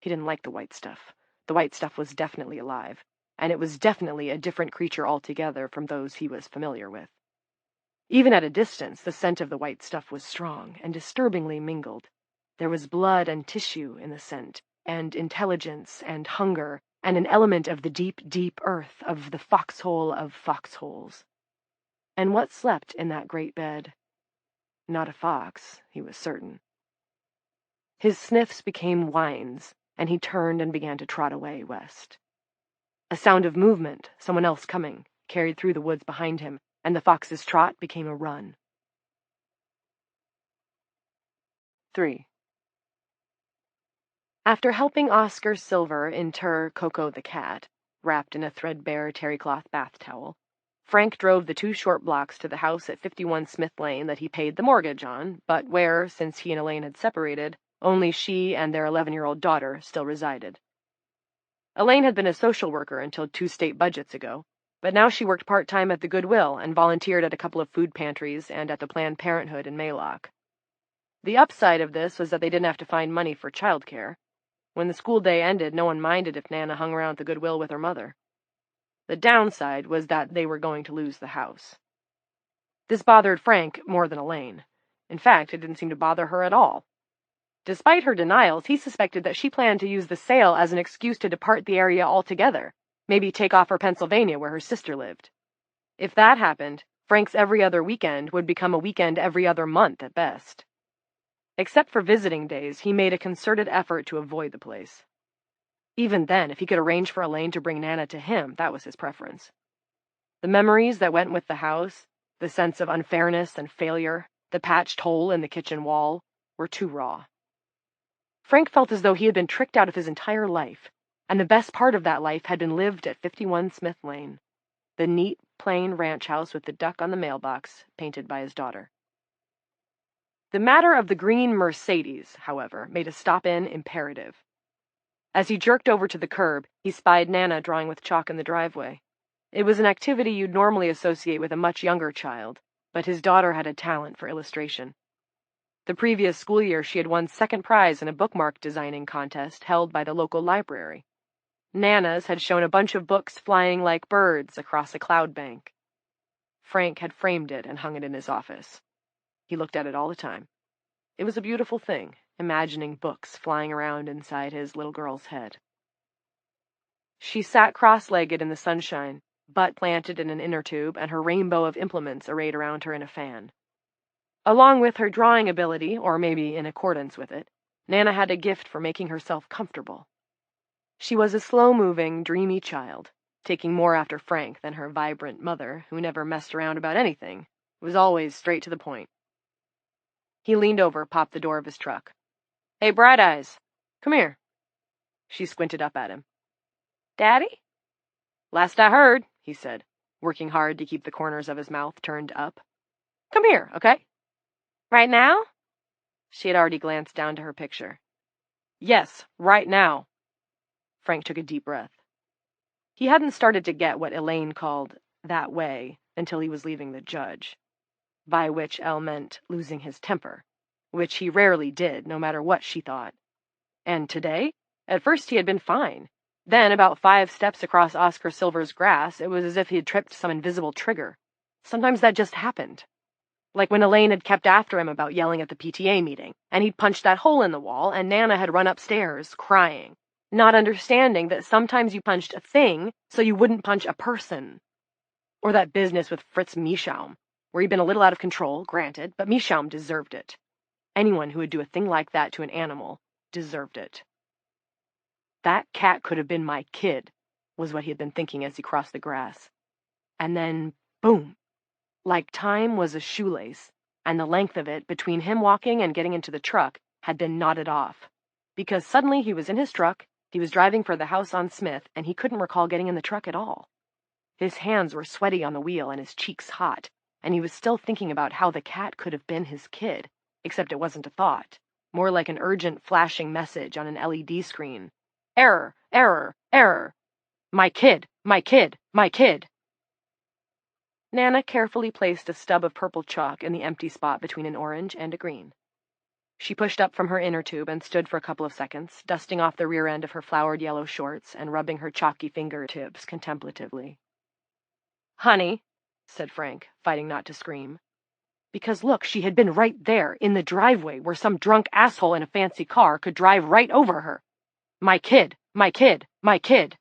[SPEAKER 2] He didn't like the white stuff. The white stuff was definitely alive, and it was definitely a different creature altogether from those he was familiar with. Even at a distance, the scent of the white stuff was strong and disturbingly mingled. There was blood and tissue in the scent, and intelligence and hunger, and an element of the deep, deep earth, of the foxhole of foxholes. And what slept in that great bed? Not a fox, he was certain. His sniffs became whines, and he turned and began to trot away west. A sound of movement, someone else coming, carried through the woods behind him, and the fox's trot became a run. 3. After helping Oscar Silver inter Coco the cat, wrapped in a threadbare terry-cloth bath towel, Frank drove the 2 short blocks to the house at 51 Smith Lane that he paid the mortgage on, but where, since he and Elaine had separated, only she and their 11-year-old daughter still resided. Elaine had been a social worker until 2 state budgets ago, but now she worked part-time at the Goodwill and volunteered at a couple of food pantries and at the Planned Parenthood in Maylock. The upside of this was that they didn't have to find money for childcare. When the school day ended, no one minded if Nana hung around at the Goodwill with her mother. The downside was that they were going to lose the house. This bothered Frank more than Elaine. In fact, it didn't seem to bother her at all. Despite her denials, he suspected that she planned to use the sale as an excuse to depart the area altogether, maybe take off for Pennsylvania where her sister lived. If that happened, Frank's every other weekend would become a weekend every other month at best. Except for visiting days, he made a concerted effort to avoid the place. Even then, if he could arrange for Elaine to bring Nana to him, that was his preference. The memories that went with the house, the sense of unfairness and failure, the patched hole in the kitchen wall, were too raw. Frank felt as though he had been tricked out of his entire life, and the best part of that life had been lived at 51 Smith Lane, the neat, plain ranch house with the duck on the mailbox, painted by his daughter. The matter of the green Mercedes, however, made a stop-in imperative. As he jerked over to the curb, he spied Nana drawing with chalk in the driveway. It was an activity you'd normally associate with a much younger child, but his daughter had a talent for illustration. The previous school year, she had won second prize in a bookmark designing contest held by the local library. Nana's had shown a bunch of books flying like birds across a cloud bank. Frank had framed it and hung it in his office. He looked at it all the time. It was a beautiful thing, imagining books flying around inside his little girl's head. She sat cross-legged in the sunshine, butt planted in an inner tube, and her rainbow of implements arrayed around her in a fan. Along with her drawing ability, or maybe in accordance with it, Nana had a gift for making herself comfortable. She was a slow-moving, dreamy child, taking more after Frank than her vibrant mother, who never messed around about anything, was always straight to the point. He leaned over, popped the door of his truck. "Hey, Bright Eyes, come here." She squinted up at him. "Daddy?" "Last I heard," he said, working hard to keep the corners of his mouth turned up. "Come here, okay?" "Right now?" She had already glanced down to her picture. "Yes, right now." Frank took a deep breath. He hadn't started to get what Elaine called that way until he was leaving the judge, by which Elle meant losing his temper, which he rarely did, no matter what she thought. And today? At first he had been fine. Then, about 5 steps across Oscar Silver's grass, it was as if he had tripped some invisible trigger. Sometimes that just happened. Like when Elaine had kept after him about yelling at the PTA meeting, and he'd punched that hole in the wall, and Nana had run upstairs, crying, not understanding that sometimes you punched a thing so you wouldn't punch a person. Or that business with Fritz Mieschaum, where he'd been a little out of control, granted, but Mieschaum deserved it. Anyone who would do a thing like that to an animal deserved it. That cat could have been my kid, was what he had been thinking as he crossed the grass. And then, boom! Like time was a shoelace, and the length of it, between him walking and getting into the truck, had been knotted off. Because suddenly he was in his truck, he was driving for the house on Smith, and he couldn't recall getting in the truck at all. His hands were sweaty on the wheel and his cheeks hot, and he was still thinking about how the cat could have been his kid, except it wasn't a thought, more like an urgent flashing message on an LED screen. Error, error, error. My kid, my kid, my kid. Nana carefully placed a stub of purple chalk in the empty spot between an orange and a green. She pushed up from her inner tube and stood for a couple of seconds, dusting off the rear end of her flowered yellow shorts and rubbing her chalky fingertips contemplatively. Honey, said Frank, fighting not to scream. Because look, she had been right there, in the driveway, where some drunk asshole in a fancy car could drive right over her. My kid, my kid, my kid.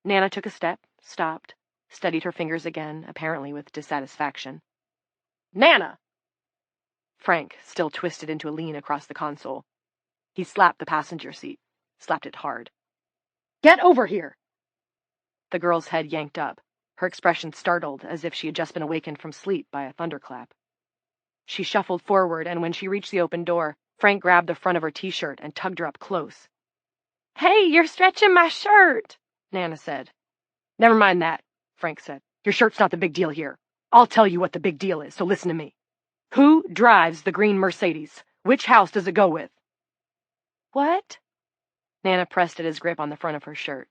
[SPEAKER 2] Nana took a step, stopped, studied her fingers again, apparently with dissatisfaction. Nana! Frank still twisted into a lean across the console. He slapped the passenger seat, slapped it hard. Get over here! The girl's head yanked up, her expression startled, as if she had just been awakened from sleep by a thunderclap. She shuffled forward, and when she reached the open door, Frank grabbed the front of her t-shirt and tugged her up close. Hey, you're stretching my shirt, Nana said. Never mind that, Frank said. Your shirt's not the big deal here. I'll tell you what the big deal is, so listen to me. Who drives the green Mercedes? Which house does it go with? What? Nana pressed at his grip on the front of her shirt.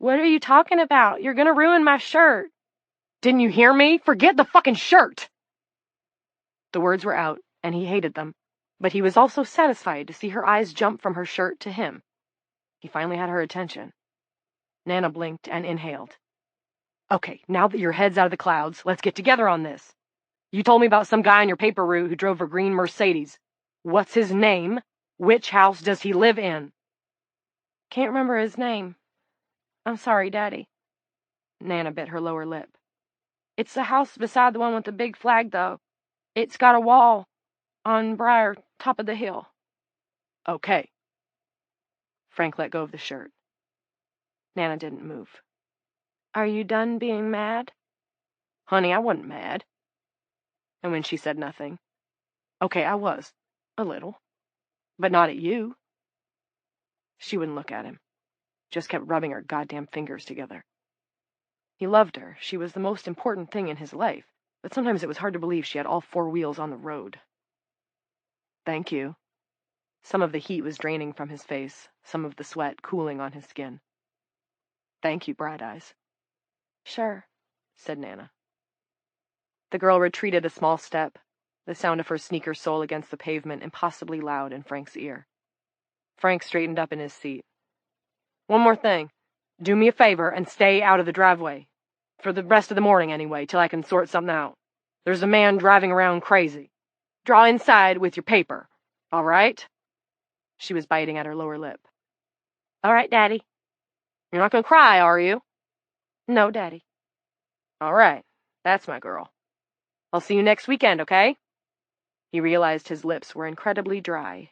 [SPEAKER 2] What are you talking about? You're gonna ruin my shirt. Didn't you hear me? Forget the fucking shirt! The words were out, and he hated them, but he was also satisfied to see her eyes jump from her shirt to him. He finally had her attention. Nana blinked and inhaled. Okay, now that your head's out of the clouds, let's get together on this. You told me about some guy in your paper route who drove a green Mercedes. What's his name? Which house does he live in? Can't remember his name. I'm sorry, Daddy. Nana bit her lower lip. It's the house beside the one with the big flag, though. It's got a wall on Briar, top of the hill. Okay. Frank let go of the shirt. Nana didn't move. Are you done being mad? Honey, I wasn't mad. And when she said nothing, okay, I was. A little. But not at you. She wouldn't look at him. Just kept rubbing her goddamn fingers together. He loved her. She was the most important thing in his life, but sometimes it was hard to believe she had all four wheels on the road. Thank you. Some of the heat was draining from his face, some of the sweat cooling on his skin. Thank you, Bright Eyes. Sure, said Nana. The girl retreated a small step, the sound of her sneaker sole against the pavement impossibly loud in Frank's ear. Frank straightened up in his seat. One more thing. Do me a favor and stay out of the driveway. For the rest of the morning, anyway, till I can sort something out. There's a man driving around crazy. Draw inside with your paper. All right? She was biting at her lower lip. All right, Daddy. You're not going to cry, are you? No, Daddy. All right. That's my girl. I'll see you next weekend, okay? He realized his lips were incredibly dry.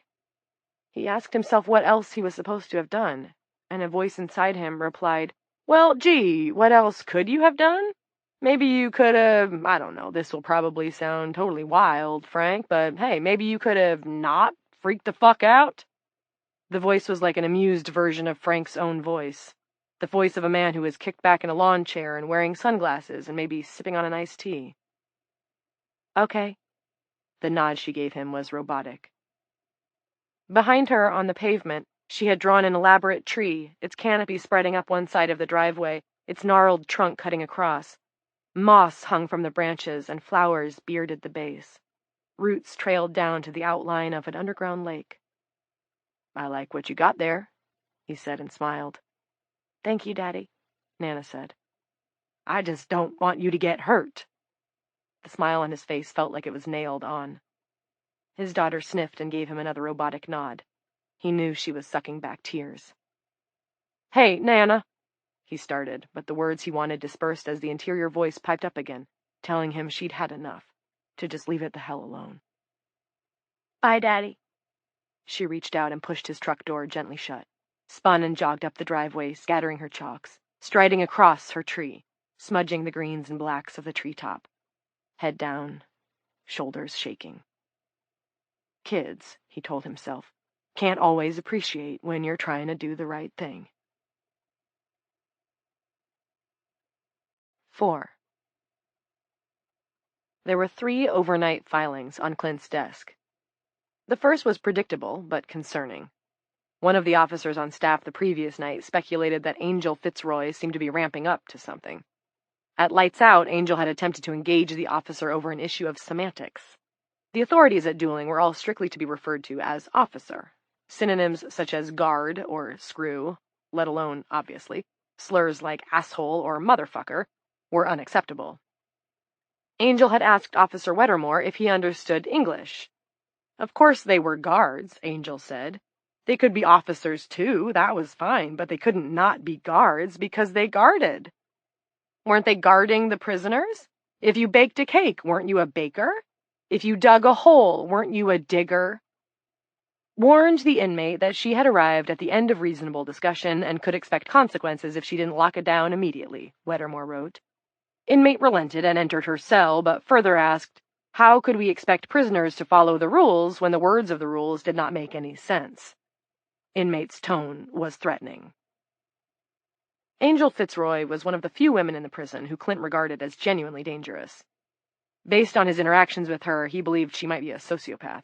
[SPEAKER 2] He asked himself what else he was supposed to have done, and a voice inside him replied, Well, gee, what else could you have done? Maybe you could have, I don't know, this will probably sound totally wild, Frank, but hey, maybe you could have not freaked the fuck out? The voice was like an amused version of Frank's own voice. The voice of a man who is kicked back in a lawn chair and wearing sunglasses and maybe sipping on an iced tea. Okay. The nod she gave him was robotic. Behind her, on the pavement, she had drawn an elaborate tree, its canopy spreading up one side of the driveway, its gnarled trunk cutting across. Moss hung from the branches, and flowers bearded the base. Roots trailed down to the outline of an underground lake. I like what you got there, he said and smiled. Thank you, Daddy, Nana said. I just don't want you to get hurt. The smile on his face felt like it was nailed on. His daughter sniffed and gave him another robotic nod. He knew she was sucking back tears. Hey, Nana, he started, but the words he wanted dispersed as the interior voice piped up again, telling him she'd had enough, to just leave it the hell alone.
[SPEAKER 3] Bye, Daddy.
[SPEAKER 2] She reached out and pushed his truck door gently shut, spun and jogged up the driveway, scattering her chalks, striding across her tree, smudging the greens and blacks of the treetop. Head down, shoulders shaking. Kids, he told himself, can't always appreciate when you're trying to do the right thing. 4. There were 3 overnight filings on Clint's desk. The first was predictable, but concerning. One of the officers on staff the previous night speculated that Angel Fitzroy seemed to be ramping up to something. At lights out, Angel had attempted to engage the officer over an issue of semantics. The authorities at dueling were all strictly to be referred to as officer. Synonyms such as guard or screw, let alone, obviously, slurs like asshole or motherfucker, were unacceptable. Angel had asked Officer Wettermore if he understood English. Of course they were guards, Angel said. They could be officers too, that was fine, but they couldn't not be guards because they guarded. Weren't they guarding the prisoners? If you baked a cake, weren't you a baker? If you dug a hole, weren't you a digger? Warned the inmate that she had arrived at the end of reasonable discussion and could expect consequences if she didn't lock it down immediately, Wettermore wrote. Inmate relented and entered her cell, but further asked, how could we expect prisoners to follow the rules when the words of the rules did not make any sense? Inmate's tone was threatening. Angel Fitzroy was one of the few women in the prison who Clint regarded as genuinely dangerous. Based on his interactions with her, he believed she might be a sociopath.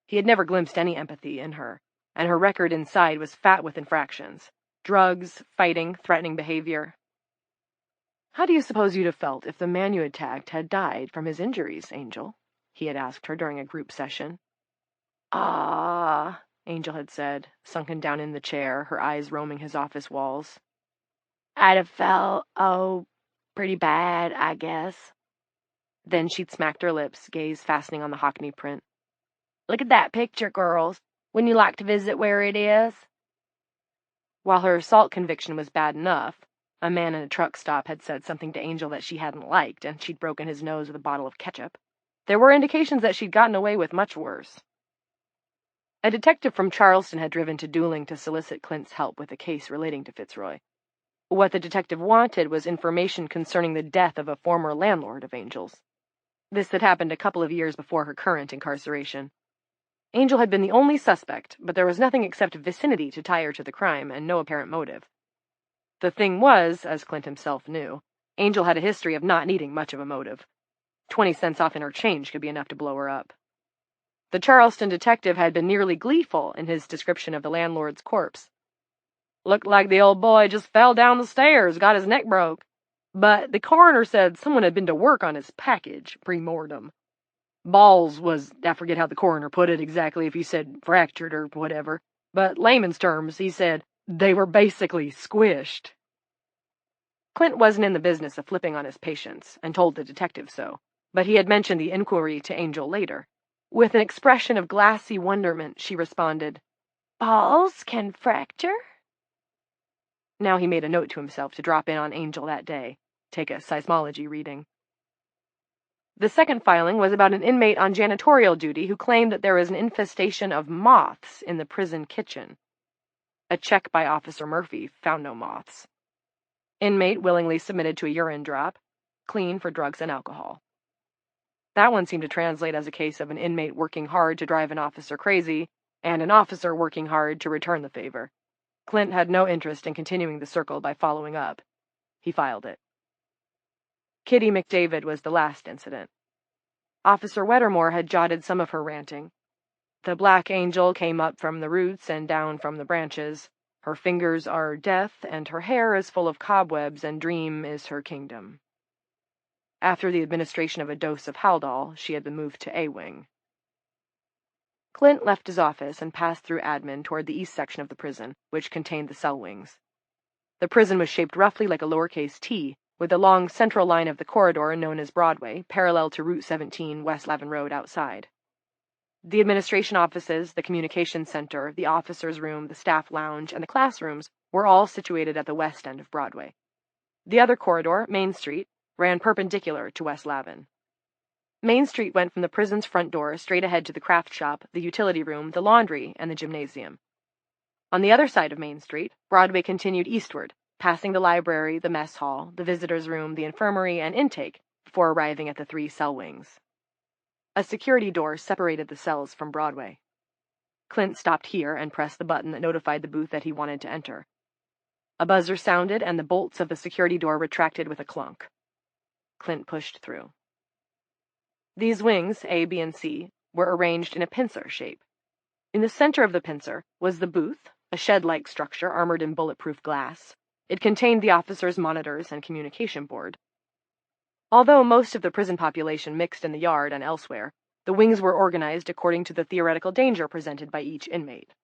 [SPEAKER 2] He had never glimpsed any empathy in her, and her record inside was fat with infractions. Drugs, fighting, threatening behavior. How do you suppose you'd have felt if the man you attacked had died from his injuries, Angel? He had asked her during a group session. Angel had said, sunken down in the chair, her eyes roaming his office walls.
[SPEAKER 3] I'd have felt, pretty bad, I guess.
[SPEAKER 2] Then she'd smacked her lips, gaze fastening on the Hockney print.
[SPEAKER 3] Look at that picture, girls. Wouldn't you like to visit where it is?
[SPEAKER 2] While her assault conviction was bad enough, a man in a truck stop had said something to Angel that she hadn't liked, and she'd broken his nose with a bottle of ketchup. There were indications that she'd gotten away with much worse. A detective from Charleston had driven to Dueling to solicit Clint's help with a case relating to Fitzroy. What the detective wanted was information concerning the death of a former landlord of Angel's. This had happened a couple of years before her current incarceration. Angel had been the only suspect, but there was nothing except vicinity to tie her to the crime and no apparent motive. The thing was, as Clint himself knew, Angel had a history of not needing much of a motive. 20 cents off interchange could be enough to blow her up. The Charleston detective had been nearly gleeful in his description of the landlord's corpse. Looked like the old boy just fell down the stairs, got his neck broke. But the coroner said someone had been to work on his package, pre-mortem. Balls was, I forget how the coroner put it exactly, if he said fractured or whatever, but layman's terms, he said they were basically squished. Clint wasn't in the business of flipping on his patients, and told the detective so, but he had mentioned the inquiry to Angel later. With an expression of glassy wonderment, she responded,
[SPEAKER 3] Balls can fracture?
[SPEAKER 2] Now he made a note to himself to drop in on Angel that day, take a seismology reading. The second filing was about an inmate on janitorial duty who claimed that there was an infestation of moths in the prison kitchen. A check by Officer Murphy found no moths. Inmate willingly submitted to a urine drop, clean for drugs and alcohol. That one seemed to translate as a case of an inmate working hard to drive an officer crazy, and an officer working hard to return the favor. Clint had no interest in continuing the circle by following up. He filed it. Kitty McDavid was the last incident. Officer Wettermore had jotted some of her ranting. The black angel came up from the roots and down from the branches. Her fingers are death, and her hair is full of cobwebs, and dream is her kingdom. After the administration of a dose of Haldol, she had been moved to A-Wing. Clint left his office and passed through admin toward the east section of the prison, which contained the cell wings. The prison was shaped roughly like a lowercase T, with the long central line of the corridor known as Broadway, parallel to Route 17 West Lavin Road outside. The administration offices, the communications center, the officers' room, the staff lounge, and the classrooms were all situated at the west end of Broadway. The other corridor, Main Street, ran perpendicular to West Lavin. Main Street went from the prison's front door straight ahead to the craft shop, the utility room, the laundry, and the gymnasium. On the other side of Main Street, Broadway continued eastward, passing the library, the mess hall, the visitor's room, the infirmary, and intake, before arriving at the 3 cell wings. A security door separated the cells from Broadway. Clint stopped here and pressed the button that notified the booth that he wanted to enter. A buzzer sounded, and the bolts of the security door retracted with a clunk. Clint pushed through. These wings, A, B, and C, were arranged in a pincer shape. In the center of the pincer was the booth, a shed-like structure armored in bulletproof glass. It contained the officers' monitors and communication board. Although most of the prison population mixed in the yard and elsewhere, the wings were organized according to the theoretical danger presented by each inmate.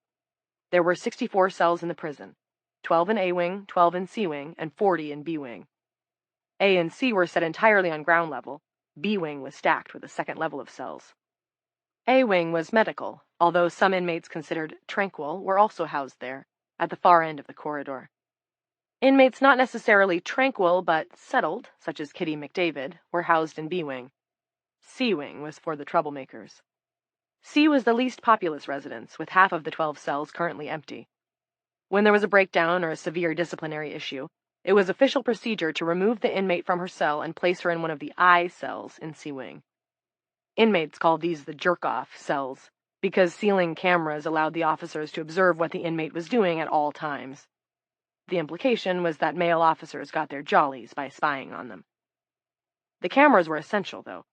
[SPEAKER 2] There were 64 cells in the prison, 12 in A wing, 12 in C wing, and 40 in B wing. A and C were set entirely on ground level. B wing was stacked with a second level of cells. A wing was medical, although some inmates considered tranquil were also housed there, at the far end of the corridor. Inmates not necessarily tranquil but settled, such as Kitty McDavid, were housed in B wing. C wing was for the troublemakers. C was the least populous residence, with half of the 12 cells currently empty. When there was a breakdown or a severe disciplinary issue, it was official procedure to remove the inmate from her cell and place her in one of the I cells in C wing. Inmates called these the jerk-off cells, because ceiling cameras allowed the officers to observe what the inmate was doing at all times. The implication was that male officers got their jollies by spying on them. The cameras were essential, though.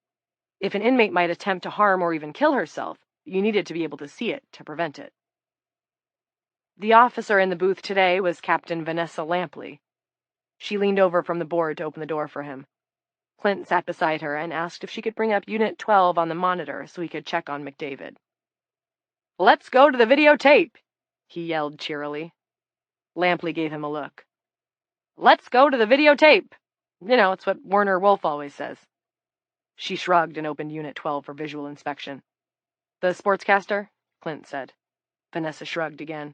[SPEAKER 2] If an inmate might attempt to harm or even kill herself, you needed to be able to see it to prevent it. The officer in the booth today was Captain Vanessa Lampley. She leaned over from the board to open the door for him. Clint sat beside her and asked if she could bring up Unit 12 on the monitor so he could check on McDavid. "Let's go to the videotape," he yelled cheerily. Lampley gave him a look. "Let's go to the videotape. You know, it's what Werner Wolf always says." She shrugged and opened Unit 12 for visual inspection. "The sportscaster?" Clint said. Vanessa shrugged again.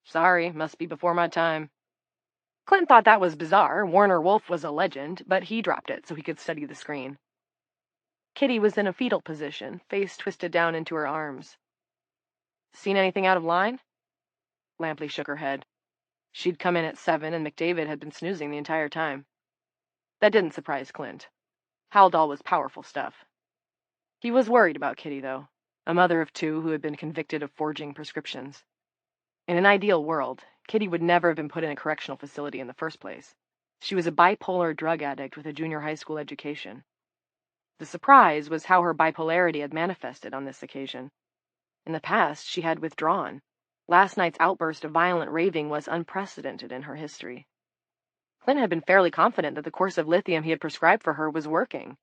[SPEAKER 2] "Sorry, must be before my time." Clint thought that was bizarre. Werner Wolf was a legend, but he dropped it so he could study the screen. Kitty was in a fetal position, face twisted down into her arms. "Seen anything out of line?" Lampley shook her head. She'd come in at 7, and McDavid had been snoozing the entire time. That didn't surprise Clint. Haldol was powerful stuff. He was worried about Kitty, though, a mother of 2 who had been convicted of forging prescriptions. In an ideal world, Kitty would never have been put in a correctional facility in the first place. She was a bipolar drug addict with a junior high school education. The surprise was how her bipolarity had manifested on this occasion. In the past, she had withdrawn. Last night's outburst of violent raving was unprecedented in her history. Clint had been fairly confident that the course of lithium he had prescribed for her was working.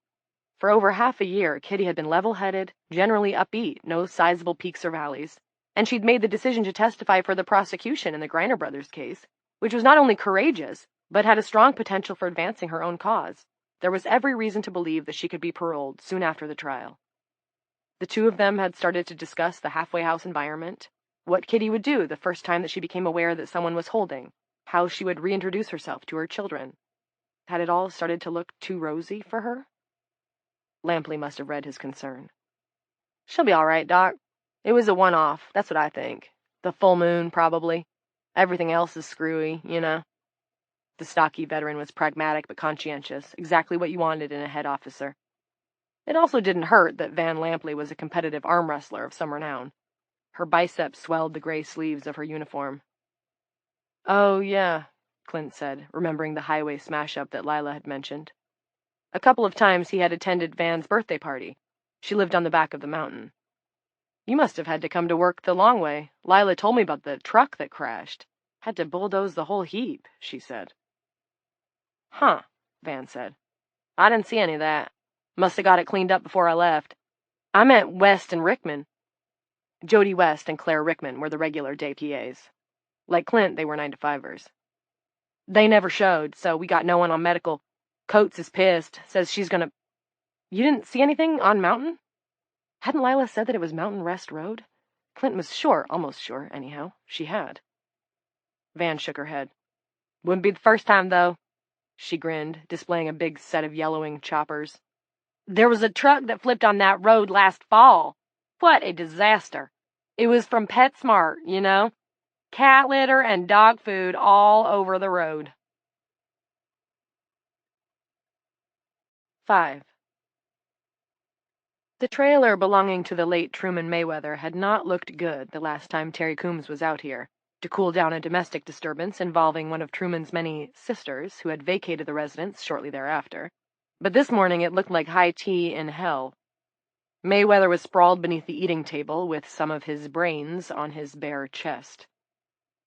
[SPEAKER 2] For over half a year, Kitty had been level-headed, generally upbeat, no sizable peaks or valleys, and she'd made the decision to testify for the prosecution in the Griner brothers' case, which was not only courageous, but had a strong potential for advancing her own cause. There was every reason to believe that she could be paroled soon after the trial. The 2 of them had started to discuss the halfway house environment, what Kitty would do the first time that she became aware that someone was holding, how she would reintroduce herself to her children. Had it all started to look too rosy for her? Lampley must have read his concern. "She'll be all right, Doc. It was a one-off, that's what I think. The full moon, probably. Everything else is screwy, you know." The stocky veteran was pragmatic but conscientious, exactly what you wanted in a head officer. It also didn't hurt that Van Lampley was a competitive arm wrestler of some renown. Her biceps swelled the gray sleeves of her uniform. "Oh, yeah," Clint said, remembering the highway smash-up that Lila had mentioned. A couple of times he had attended Van's birthday party. She lived on the back of the mountain. "You must have had to come to work the long way. Lila told me about the truck that crashed. Had to bulldoze the whole heap," she said. "Huh," Van said. "I didn't see any of that. Must have got it cleaned up before I left. I meant West and Rickman." Jody West and Claire Rickman were the regular day PAs. Like Clint, they were 9-to-5ers. "They never showed, so we got no one on medical. Coates is pissed, says she's gonna—" "You didn't see anything on Mountain?" Hadn't Lila said that it was Mountain Rest Road? Clint was sure, almost sure, anyhow, she had. Van shook her head. "Wouldn't be the first time, though." She grinned, displaying a big set of yellowing choppers. There was a truck that flipped on that road last fall. What a disaster. It was from PetSmart, you know? Cat litter and dog food all over the road. 5. The trailer belonging to the late Truman Mayweather had not looked good the last time Terry Coombs was out here, to cool down a domestic disturbance involving one of Truman's many sisters who had vacated the residence shortly thereafter. But this morning it looked like high tea in hell. Mayweather was sprawled beneath the eating table with some of his brains on his bare chest.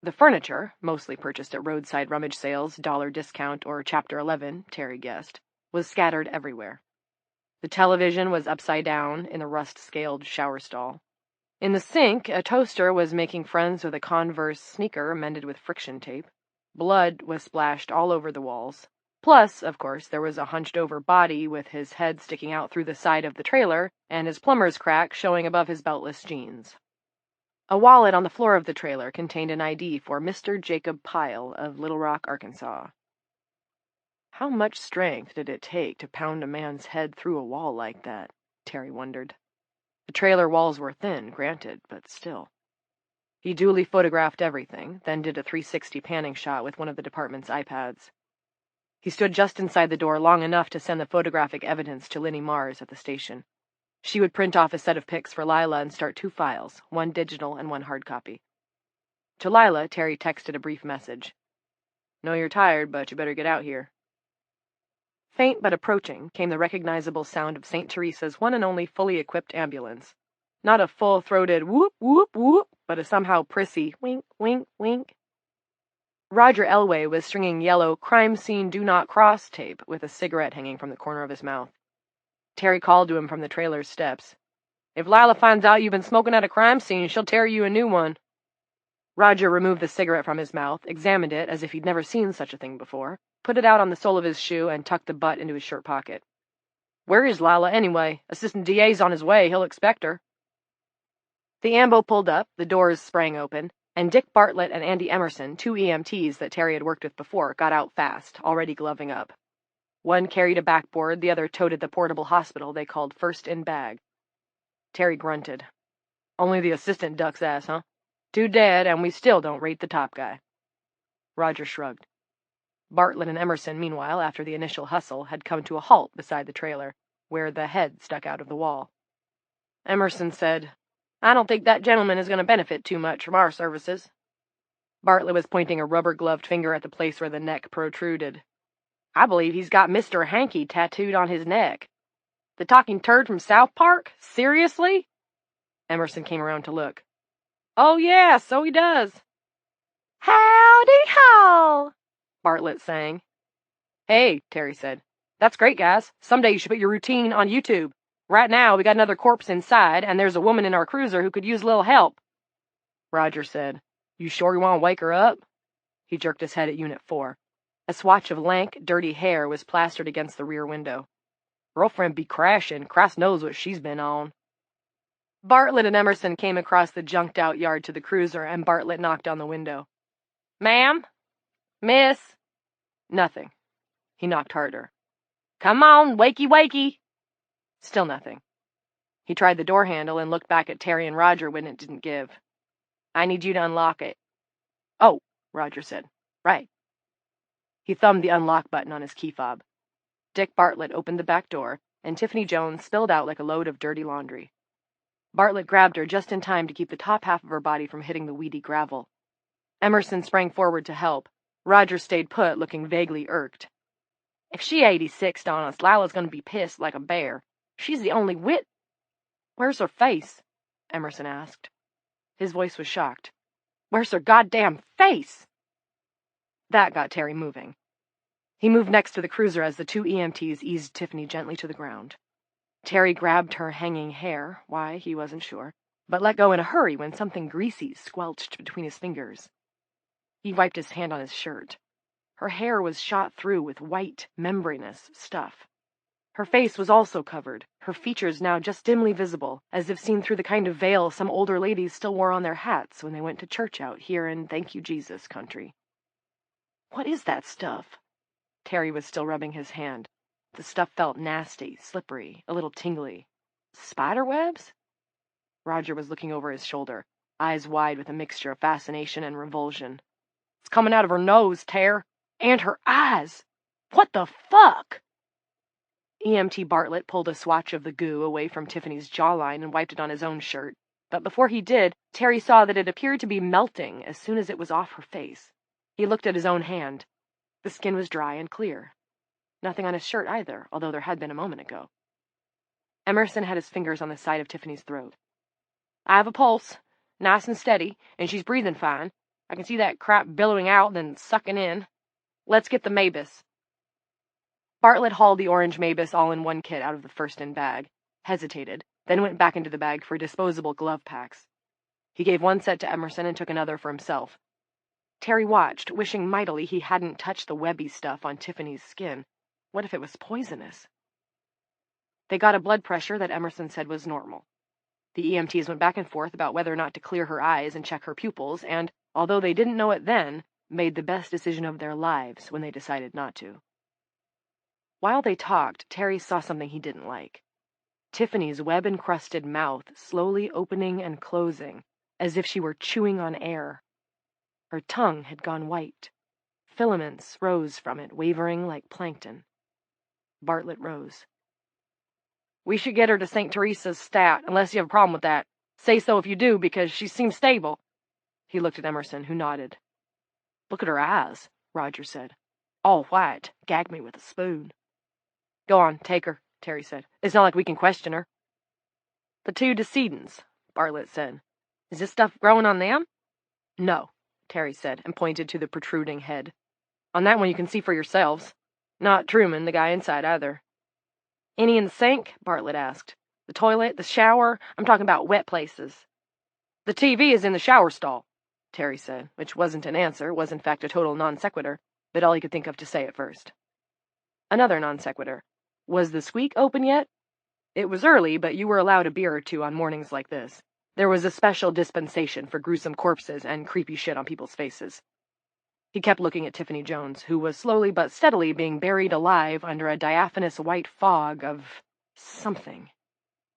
[SPEAKER 2] The furniture, mostly purchased at roadside rummage sales, dollar discount, or Chapter 11, Terry guessed, was scattered everywhere. The television was upside down in the rust-scaled shower stall. In the sink, a toaster was making friends with a Converse sneaker mended with friction tape. Blood was splashed all over the walls. Plus, of course, there was a hunched-over body with his head sticking out through the side of the trailer and his plumber's crack showing above his beltless jeans. A wallet on the floor of the trailer contained an ID for Mr. Jacob Pyle of Little Rock, Arkansas. How much strength did it take to pound a man's head through a wall like that? Terry wondered. The trailer walls were thin, granted, but still. He duly photographed everything, then did a 360 panning shot with one of the department's iPads. He stood just inside the door long enough to send the photographic evidence to Linnie Mars at the station. She would print off a set of pics for Lila and start 2 files, one digital and one hard copy. To Lila, Terry texted a brief message. "Know you're tired, but you better get out here." Faint but approaching came the recognizable sound of St. Teresa's one and only fully equipped ambulance. Not a full-throated whoop, whoop, whoop, but a somehow prissy wink, wink, wink. Roger Elway was stringing yellow crime scene do not cross tape with a cigarette hanging from the corner of his mouth. Terry called to him from the trailer's steps. "If Lila finds out you've been smoking at a crime scene, she'll tear you a new one." Roger removed the cigarette from his mouth, examined it as if he'd never seen such a thing before, put it out on the sole of his shoe, and tucked the butt into his shirt pocket. "Where is Lila, anyway? Assistant DA's on his way. He'll expect her." The ambo pulled up, the doors sprang open, and Dick Bartlett and Andy Emerson, 2 EMTs that Terry had worked with before, got out fast, already gloving up. One carried a backboard, the other toted the portable hospital they called First in Bag. Terry grunted. "Only the assistant ducks ass, huh? 2 dead, and we still don't rate the top guy." Roger shrugged. Bartlett and Emerson, meanwhile, after the initial hustle, had come to a halt beside the trailer, where the head stuck out of the wall. Emerson said, "I don't think that gentleman is going to benefit too much from our services." Bartlett was pointing a rubber-gloved finger at the place where the neck protruded. "I believe he's got Mr. Hanky tattooed on his neck." "The talking turd from South Park? Seriously?" Emerson came around to look. "Oh, yeah, so he does." "Howdy ho!" Bartlett sang. "Hey," Terry said. "That's great, guys. Someday you should put your routine on YouTube. Right now, we got another corpse inside, and there's a woman in our cruiser who could use a little help." Roger said, "You sure you want to wake her up?" He jerked his head at Unit 4. A swatch of lank, dirty hair was plastered against the rear window. "Girlfriend be crashing. Christ knows what she's been on." Bartlett and Emerson came across the junked-out yard to the cruiser, and Bartlett knocked on the window. "Ma'am? Miss?" Nothing. He knocked harder. "Come on, wakey, wakey." Still nothing. He tried the door handle and looked back at Terry and Roger when it didn't give. "I need you to unlock it." "Oh," Roger said. "Right." He thumbed the unlock button on his key fob. Dick Bartlett opened the back door, and Tiffany Jones spilled out like a load of dirty laundry. Bartlett grabbed her just in time to keep the top half of her body from hitting the weedy gravel. Emerson sprang forward to help. Roger stayed put, looking vaguely irked. "If she 86'd on us, Lila's going to be pissed like a bear. She's the only wit—" "Where's her face?" Emerson asked. His voice was shocked. "Where's her goddamn face?" That got Terry moving. He moved next to the cruiser as the 2 EMTs eased Tiffany gently to the ground. Terry grabbed her hanging hair, why, he wasn't sure, but let go in a hurry when something greasy squelched between his fingers. He wiped his hand on his shirt. Her hair was shot through with white, membranous stuff. Her face was also covered, her features now just dimly visible, as if seen through the kind of veil some older ladies still wore on their hats when they went to church out here in Thank You Jesus country. "What is that stuff?" Terry was still rubbing his hand. The stuff felt nasty, slippery, a little tingly. Spider webs? Roger was looking over his shoulder, eyes wide with a mixture of fascination and revulsion. It's coming out of her nose, Tare. And her eyes! What the fuck? EMT Bartlett pulled a swatch of the goo away from Tiffany's jawline and wiped it on his own shirt. But before he did, Terry saw that it appeared to be melting as soon as it was off her face. He looked at his own hand. The skin was dry and clear. Nothing on his shirt either, although there had been a moment ago. Emerson had his fingers on the side of Tiffany's throat. I have a pulse, nice and steady, and she's breathing fine. I can see that crap billowing out, then sucking in. Let's get the Mabus. Bartlett hauled the orange Mabus all-in-one kit out of the first-in bag, hesitated, then went back into the bag for disposable glove packs. He gave one set to Emerson and took another for himself. Terry watched, wishing mightily he hadn't touched the webby stuff on Tiffany's skin. What if it was poisonous? They got a blood pressure that Emerson said was normal. The EMTs went back and forth about whether or not to clear her eyes and check her pupils, and, although they didn't know it then, made the best decision of their lives when they decided not to. While they talked, Terry saw something he didn't like. Tiffany's web-encrusted mouth slowly opening and closing, as if she were chewing on air. Her tongue had gone white. Filaments rose from it, wavering like plankton. Bartlett rose. We should get her to St. Teresa's stat, unless you have a problem with that. Say so if you do, because she seems stable. He looked at Emerson, who nodded. Look at her eyes, Roger said. All white. Gag me with a spoon. Go on, take her, Terry said. It's not like we can question her. The two decedents, Bartlett said. Is this stuff growing on them? No, Terry said, and pointed to the protruding head. On that one you can see for yourselves. Not Truman, the guy inside, either. Any in the sink? Bartlett asked. The toilet, the shower? I'm talking about wet places. The TV is in the shower stall, Terry said, which wasn't an answer, was in fact a total non sequitur, but all he could think of to say at first. Another non sequitur. Was the squeak open yet? It was early, but you were allowed a beer or two on mornings like this. There was a special dispensation for gruesome corpses and creepy shit on people's faces. He kept looking at Tiffany Jones, who was slowly but steadily being buried alive under a diaphanous white fog of something.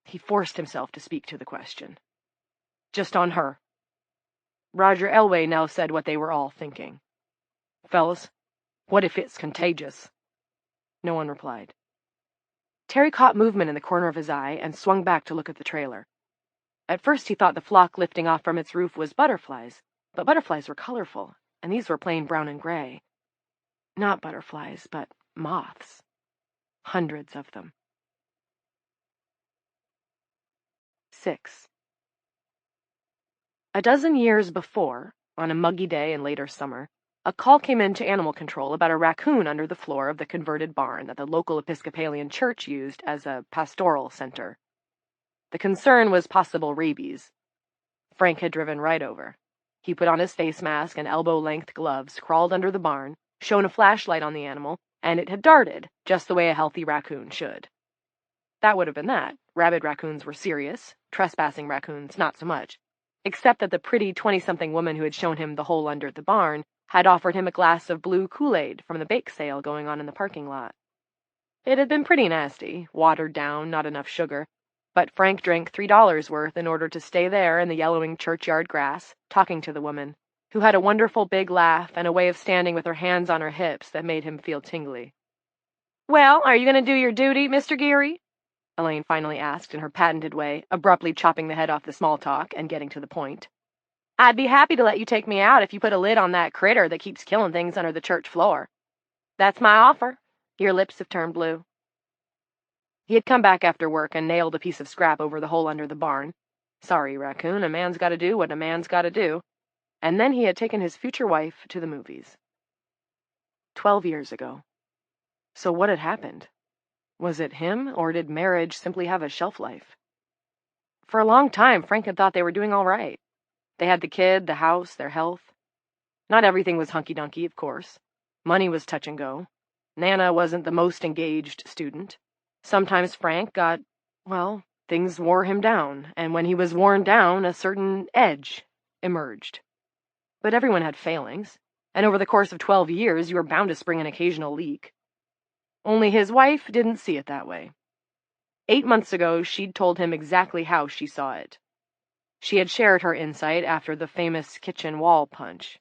[SPEAKER 2] He forced himself to speak to the question. Just on her. Roger Elway now said what they were all thinking. Fellas, what if it's contagious? No one replied. Terry caught movement in the corner of his eye and swung back to look at the trailer. At first he thought the flock lifting off from its roof was butterflies, but butterflies were colorful, and these were plain brown and gray. Not butterflies, but moths. Hundreds of them. 6. A dozen years before, on a muggy day in later summer, a call came in to animal control about a raccoon under the floor of the converted barn that the local Episcopalian church used as a pastoral center. The concern was possible rabies. Frank had driven right over. He put on his face mask and elbow-length gloves, crawled under the barn, shone a flashlight on the animal, and it had darted, just the way a healthy raccoon should. That would have been that. Rabid raccoons were serious, trespassing raccoons not so much, except that the pretty 20-something woman who had shown him the hole under the barn had offered him a glass of blue Kool-Aid from the bake sale going on in the parking lot. It had been pretty nasty, watered down, not enough sugar, but Frank drank $3 worth in order to stay there in the yellowing churchyard grass, talking to the woman, who had a wonderful big laugh and a way of standing with her hands on her hips that made him feel tingly. Well, are you going to do your duty, Mr. Geary? Elaine finally asked in her patented way, abruptly chopping the head off the small talk and getting to the point. I'd be happy to let you take me out if you put a lid on that critter that keeps killing things under the church floor. That's my offer. Your lips have turned blue. He had come back after work and nailed a piece of scrap over the hole under the barn. Sorry, raccoon, a man's got to do what a man's got to do. And then he had taken his future wife to the movies. 12 years ago. So what had happened? Was it him, or did marriage simply have a shelf life? For a long time, Frank had thought they were doing all right. They had the kid, the house, their health. Not everything was hunky-dunky, of course. Money was touch and go. Nana wasn't the most engaged student. Sometimes Frank got, things wore him down, and when he was worn down, a certain edge emerged. But everyone had failings, and over the course of 12 years, you were bound to spring an occasional leak. Only his wife didn't see it that way. 8 months ago, she'd told him exactly how she saw it. She had shared her insight after the famous kitchen wall punch.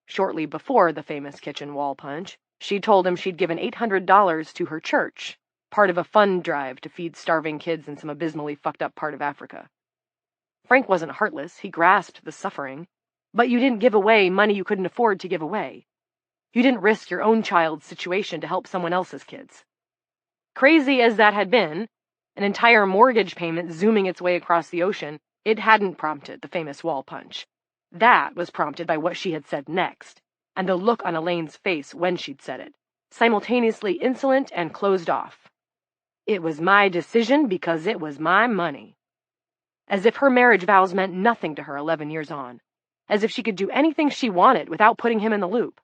[SPEAKER 2] Shortly before the famous kitchen wall punch, she'd told him she'd given $800 to her church, part of a fund drive to feed starving kids in some abysmally fucked up part of Africa. Frank wasn't heartless, he grasped the suffering, but you didn't give away money you couldn't afford to give away. You didn't risk your own child's situation to help someone else's kids. Crazy as that had been, an entire mortgage payment zooming its way across the ocean, it hadn't prompted the famous wall punch. That was prompted by what she had said next, and the look on Elaine's face when she'd said it, simultaneously insolent and closed off. It was my decision because it was my money. As if her marriage vows meant nothing to her 11 years on. As if she could do anything she wanted without putting him in the loop.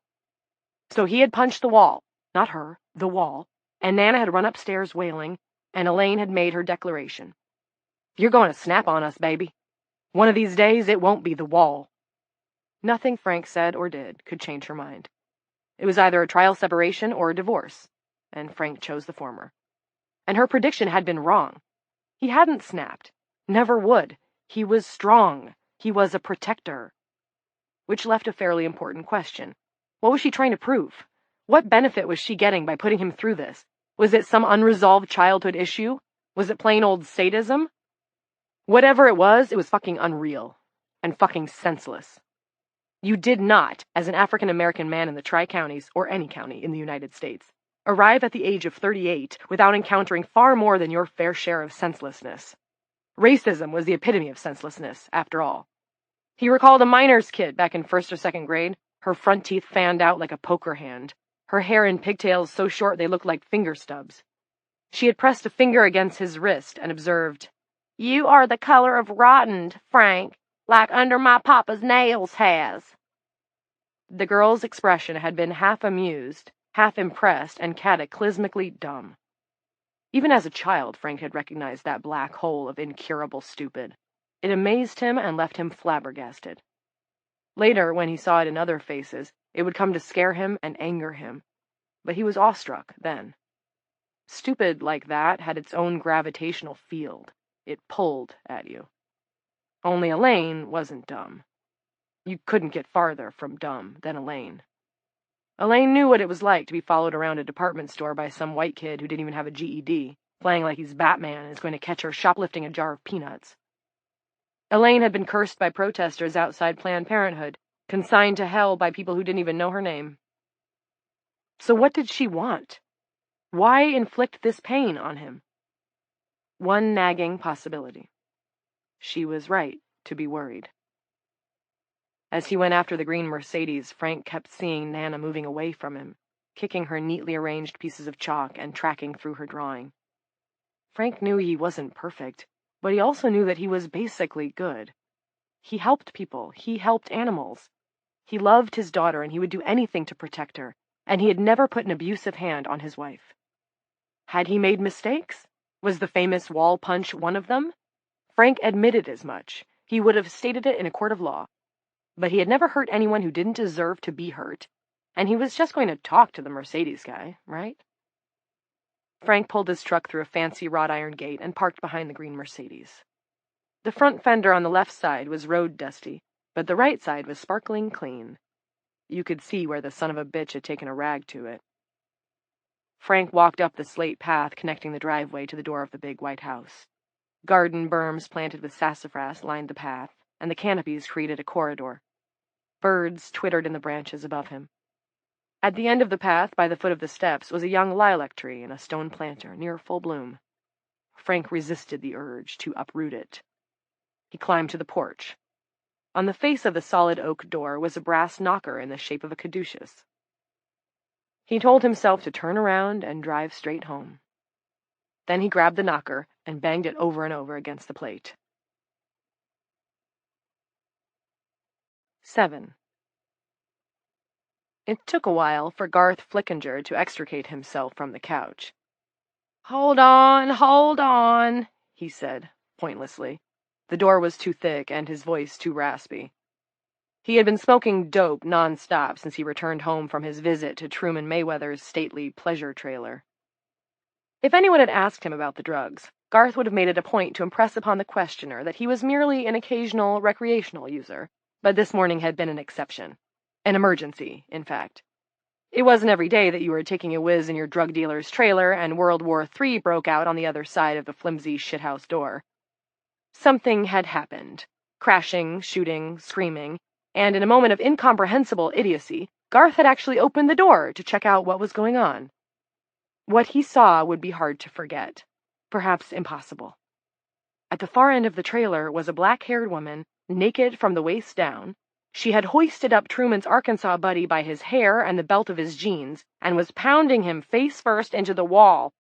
[SPEAKER 2] So he had punched the wall, not her, the wall, and Nana had run upstairs wailing, and Elaine had made her declaration. You're going to snap on us, baby. One of these days, it won't be the wall. Nothing Frank said or did could change her mind. It was either a trial separation or a divorce, and Frank chose the former. And her prediction had been wrong. He hadn't snapped. Never would. He was strong. He was a protector. Which left a fairly important question. What was she trying to prove? What benefit was she getting by putting him through this? Was it some unresolved childhood issue? Was it plain old sadism? Whatever it was fucking unreal. And fucking senseless. You did not, as an African-American man in the Tri-Counties, or any county in the United States, arrive at the age of 38 without encountering far more than your fair share of senselessness. Racism was the epitome of senselessness, after all. He recalled a miner's kid back in 1st or 2nd grade, her front teeth fanned out like a poker hand, her hair in pigtails so short they looked like finger stubs. She had pressed a finger against his wrist and observed, You are the color of rottened, Frank, like under my papa's nails has. The girl's expression had been half amused, half impressed, and cataclysmically dumb. Even as a child, Frank had recognized that black hole of incurable stupid. It amazed him and left him flabbergasted. Later, when he saw it in other faces, it would come to scare him and anger him. But he was awestruck then. Stupid like that had its own gravitational field. It pulled at you. Only Elaine wasn't dumb. You couldn't get farther from dumb than Elaine. Elaine knew what it was like to be followed around a department store by some white kid who didn't even have a GED, playing like he's Batman and is going to catch her shoplifting a jar of peanuts. Elaine had been cursed by protesters outside Planned Parenthood, consigned to hell by people who didn't even know her name. So what did she want? Why inflict this pain on him? One nagging possibility. She was right to be worried. As he went after the green Mercedes, Frank kept seeing Nana moving away from him, kicking her neatly arranged pieces of chalk and tracking through her drawing. Frank knew he wasn't perfect, but he also knew that he was basically good. He helped people. He helped animals. He loved his daughter, and he would do anything to protect her, and he had never put an abusive hand on his wife. Had he made mistakes? Was the famous wall punch one of them? Frank admitted as much. He would have stated it in a court of law. But he had never hurt anyone who didn't deserve to be hurt, and he was just going to talk to the Mercedes guy, right? Frank pulled his truck through a fancy wrought iron gate and parked behind the green Mercedes. The front fender on the left side was road dusty, but the right side was sparkling clean. You could see where the son of a bitch had taken a rag to it. Frank walked up the slate path connecting the driveway to the door of the big white house. Garden berms planted with sassafras lined the path, and the canopies created a corridor. Birds twittered in the branches above him. At the end of the path, by the foot of the steps, was a young lilac tree in a stone planter near full bloom. Frank resisted the urge to uproot it. He climbed to the porch. On the face of the solid oak door was a brass knocker in the shape of a caduceus. He told himself to turn around and drive straight home. Then he grabbed the knocker and banged it over and over against the plate. 7. It took a while for Garth Flickinger to extricate himself from the couch. Hold on, he said, pointlessly. The door was too thick and his voice too raspy. He had been smoking dope non-stop since he returned home from his visit to Truman Mayweather's stately pleasure trailer. If anyone had asked him about the drugs, Garth would have made it a point to impress upon the questioner that he was merely an occasional recreational user, but this morning had been an exception. An emergency, in fact. It wasn't every day that you were taking a whiz in your drug dealer's trailer and World War III broke out on the other side of the flimsy shithouse door. Something had happened. Crashing, shooting, screaming, and in a moment of incomprehensible idiocy, Garth had actually opened the door to check out what was going on. What he saw would be hard to forget, perhaps impossible. At the far end of the trailer was a black-haired woman, naked from the waist down. She had hoisted up Truman's Arkansas buddy by his hair and the belt of his jeans, and was pounding him face first into the wall.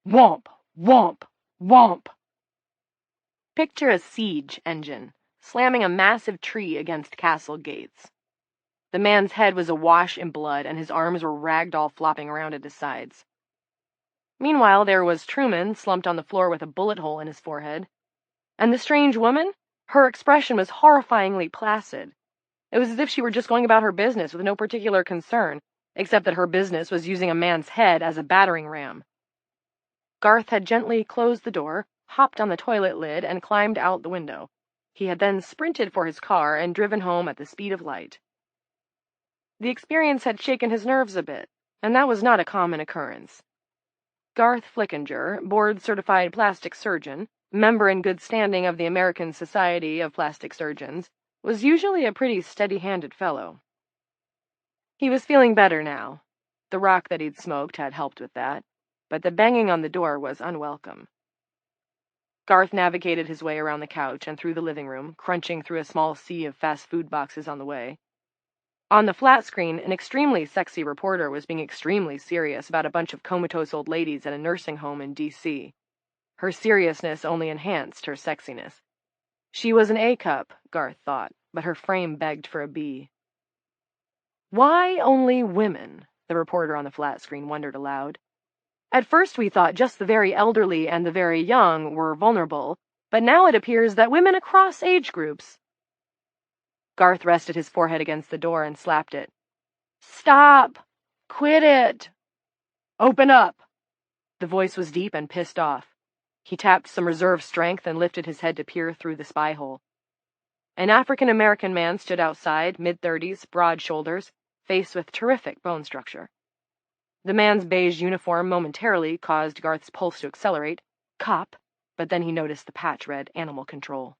[SPEAKER 2] Whomp! Whomp! Whomp! Picture a siege engine, slamming a massive tree against castle gates. The man's head was awash in blood, and his arms were ragdoll flopping around at his sides. Meanwhile, there was Truman, slumped on the floor with a bullet hole in his forehead. And the strange woman? Her expression was horrifyingly placid. It was as if she were just going about her business with no particular concern, except that her business was using a man's head as a battering ram. Garth had gently closed the door, hopped on the toilet lid, and climbed out the window. He had then sprinted for his car and driven home at the speed of light. The experience had shaken his nerves a bit, and that was not a common occurrence. Garth Flickinger, board-certified plastic surgeon, member in good standing of the American Society of Plastic Surgeons, was usually a pretty steady-handed fellow. He was feeling better now. The rock that he'd smoked had helped with that, but the banging on the door was unwelcome. Garth navigated his way around the couch and through the living room, crunching through a small sea of fast food boxes on the way. On the flat screen, an extremely sexy reporter was being extremely serious about a bunch of comatose old ladies at a nursing home in D.C. Her seriousness only enhanced her sexiness. She was an A-cup, Garth thought, but her frame begged for a B. Why only women? The reporter on the flat screen wondered aloud. At first we thought just the very elderly and the very young were vulnerable, but now it appears that women across age groups. Garth rested his forehead against the door and slapped it. Stop! Quit it! Open up! The voice was deep and pissed off. He tapped some reserve strength and lifted his head to peer through the spy hole. An African-American man stood outside, mid-30s, broad shoulders, face with terrific bone structure. The man's beige uniform momentarily caused Garth's pulse to accelerate. Cop, but then he noticed the patch read Animal Control.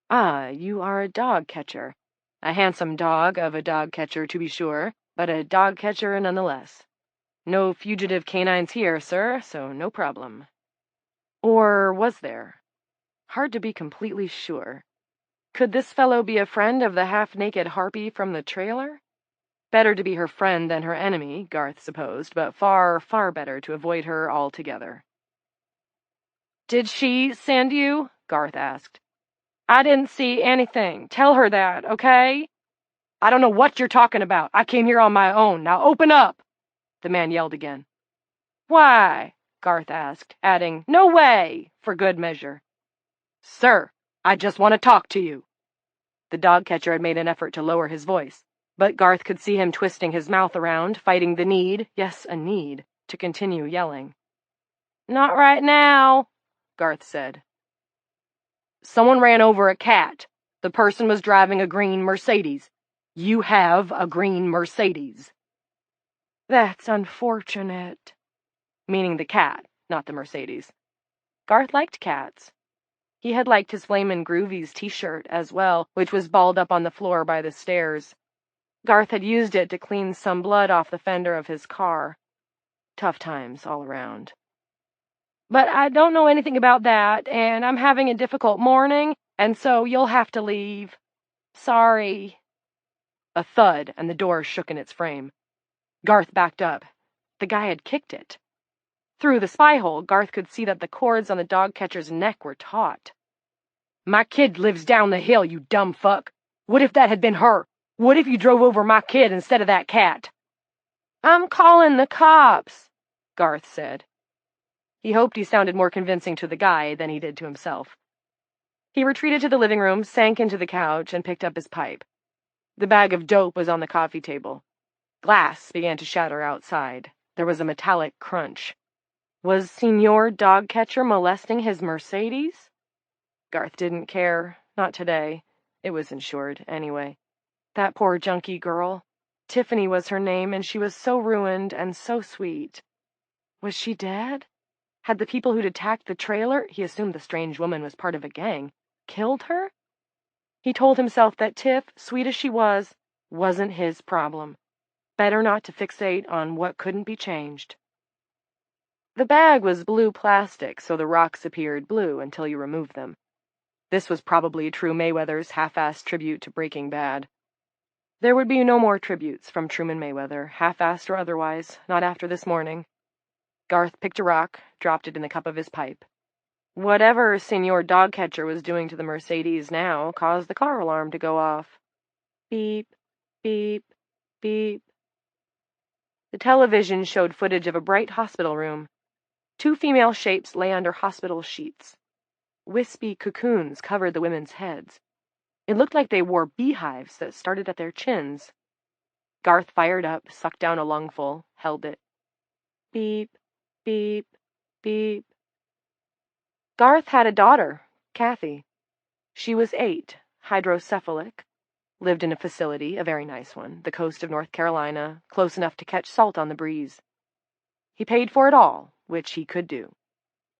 [SPEAKER 2] Ah, you are a dog catcher. A handsome dog of a dog catcher, to be sure, but a dog catcher nonetheless. No fugitive canines here, sir, so no problem. Or was there? Hard to be completely sure. Could this fellow be a friend of the half-naked harpy from the trailer? Better to be her friend than her enemy, Garth supposed, but far, far better to avoid her altogether. Did she send you? Garth asked. I didn't see anything. Tell her that, okay? I don't know what you're talking about. I came here on my own. Now open up! The man yelled again. Why? Garth asked, adding, No way! For good measure. Sir, I just want to talk to you. The dog catcher had made an effort to lower his voice, but Garth could see him twisting his mouth around, fighting the need, yes, a need, to continue yelling. Not right now, Garth said. Someone ran over a cat. The person was driving a green Mercedes. You have a green Mercedes. That's unfortunate. Meaning the cat, not the Mercedes. Garth liked cats. He had liked his Flamin' Groovies t-shirt as well, which was balled up on the floor by the stairs. Garth had used it to clean some blood off the fender of his car. Tough times all around. But I don't know anything about that, and I'm having a difficult morning, and so you'll have to leave. Sorry. A thud, and the door shook in its frame. Garth backed up. The guy had kicked it. Through the spy hole, Garth could see that the cords on the dog catcher's neck were taut. My kid lives down the hill, you dumb fuck. What if that had been her? What if you drove over my kid instead of that cat? I'm calling the cops, Garth said. He hoped he sounded more convincing to the guy than he did to himself. He retreated to the living room, sank into the couch, and picked up his pipe. The bag of dope was on the coffee table. Glass began to shatter outside. There was a metallic crunch. Was Señor Dogcatcher molesting his Mercedes? Garth didn't care. Not today. It was insured, anyway. That poor junkie girl. Tiffany was her name, and she was so ruined and so sweet. Was she dead? Had the people who'd attacked the trailer, he assumed the strange woman was part of a gang, killed her? He told himself that Tiff, sweet as she was, wasn't his problem. Better not to fixate on what couldn't be changed. The bag was blue plastic, so the rocks appeared blue until you removed them. This was probably True Mayweather's half-assed tribute to Breaking Bad. There would be no more tributes from Truman Mayweather, half-assed or otherwise, not after this morning. Garth picked a rock, dropped it in the cup of his pipe. Whatever Senor Dogcatcher was doing to the Mercedes now caused the car alarm to go off. Beep, beep, beep. The television showed footage of a bright hospital room. 2 female shapes lay under hospital sheets. Wispy cocoons covered the women's heads. It looked like they wore beehives that started at their chins. Garth fired up, sucked down a lungful, held it. Beep, beep, beep. Garth had a daughter, Kathy. She was 8, hydrocephalic, lived in a facility, a very nice one, the coast of North Carolina, close enough to catch salt on the breeze. He paid for it all, which he could do.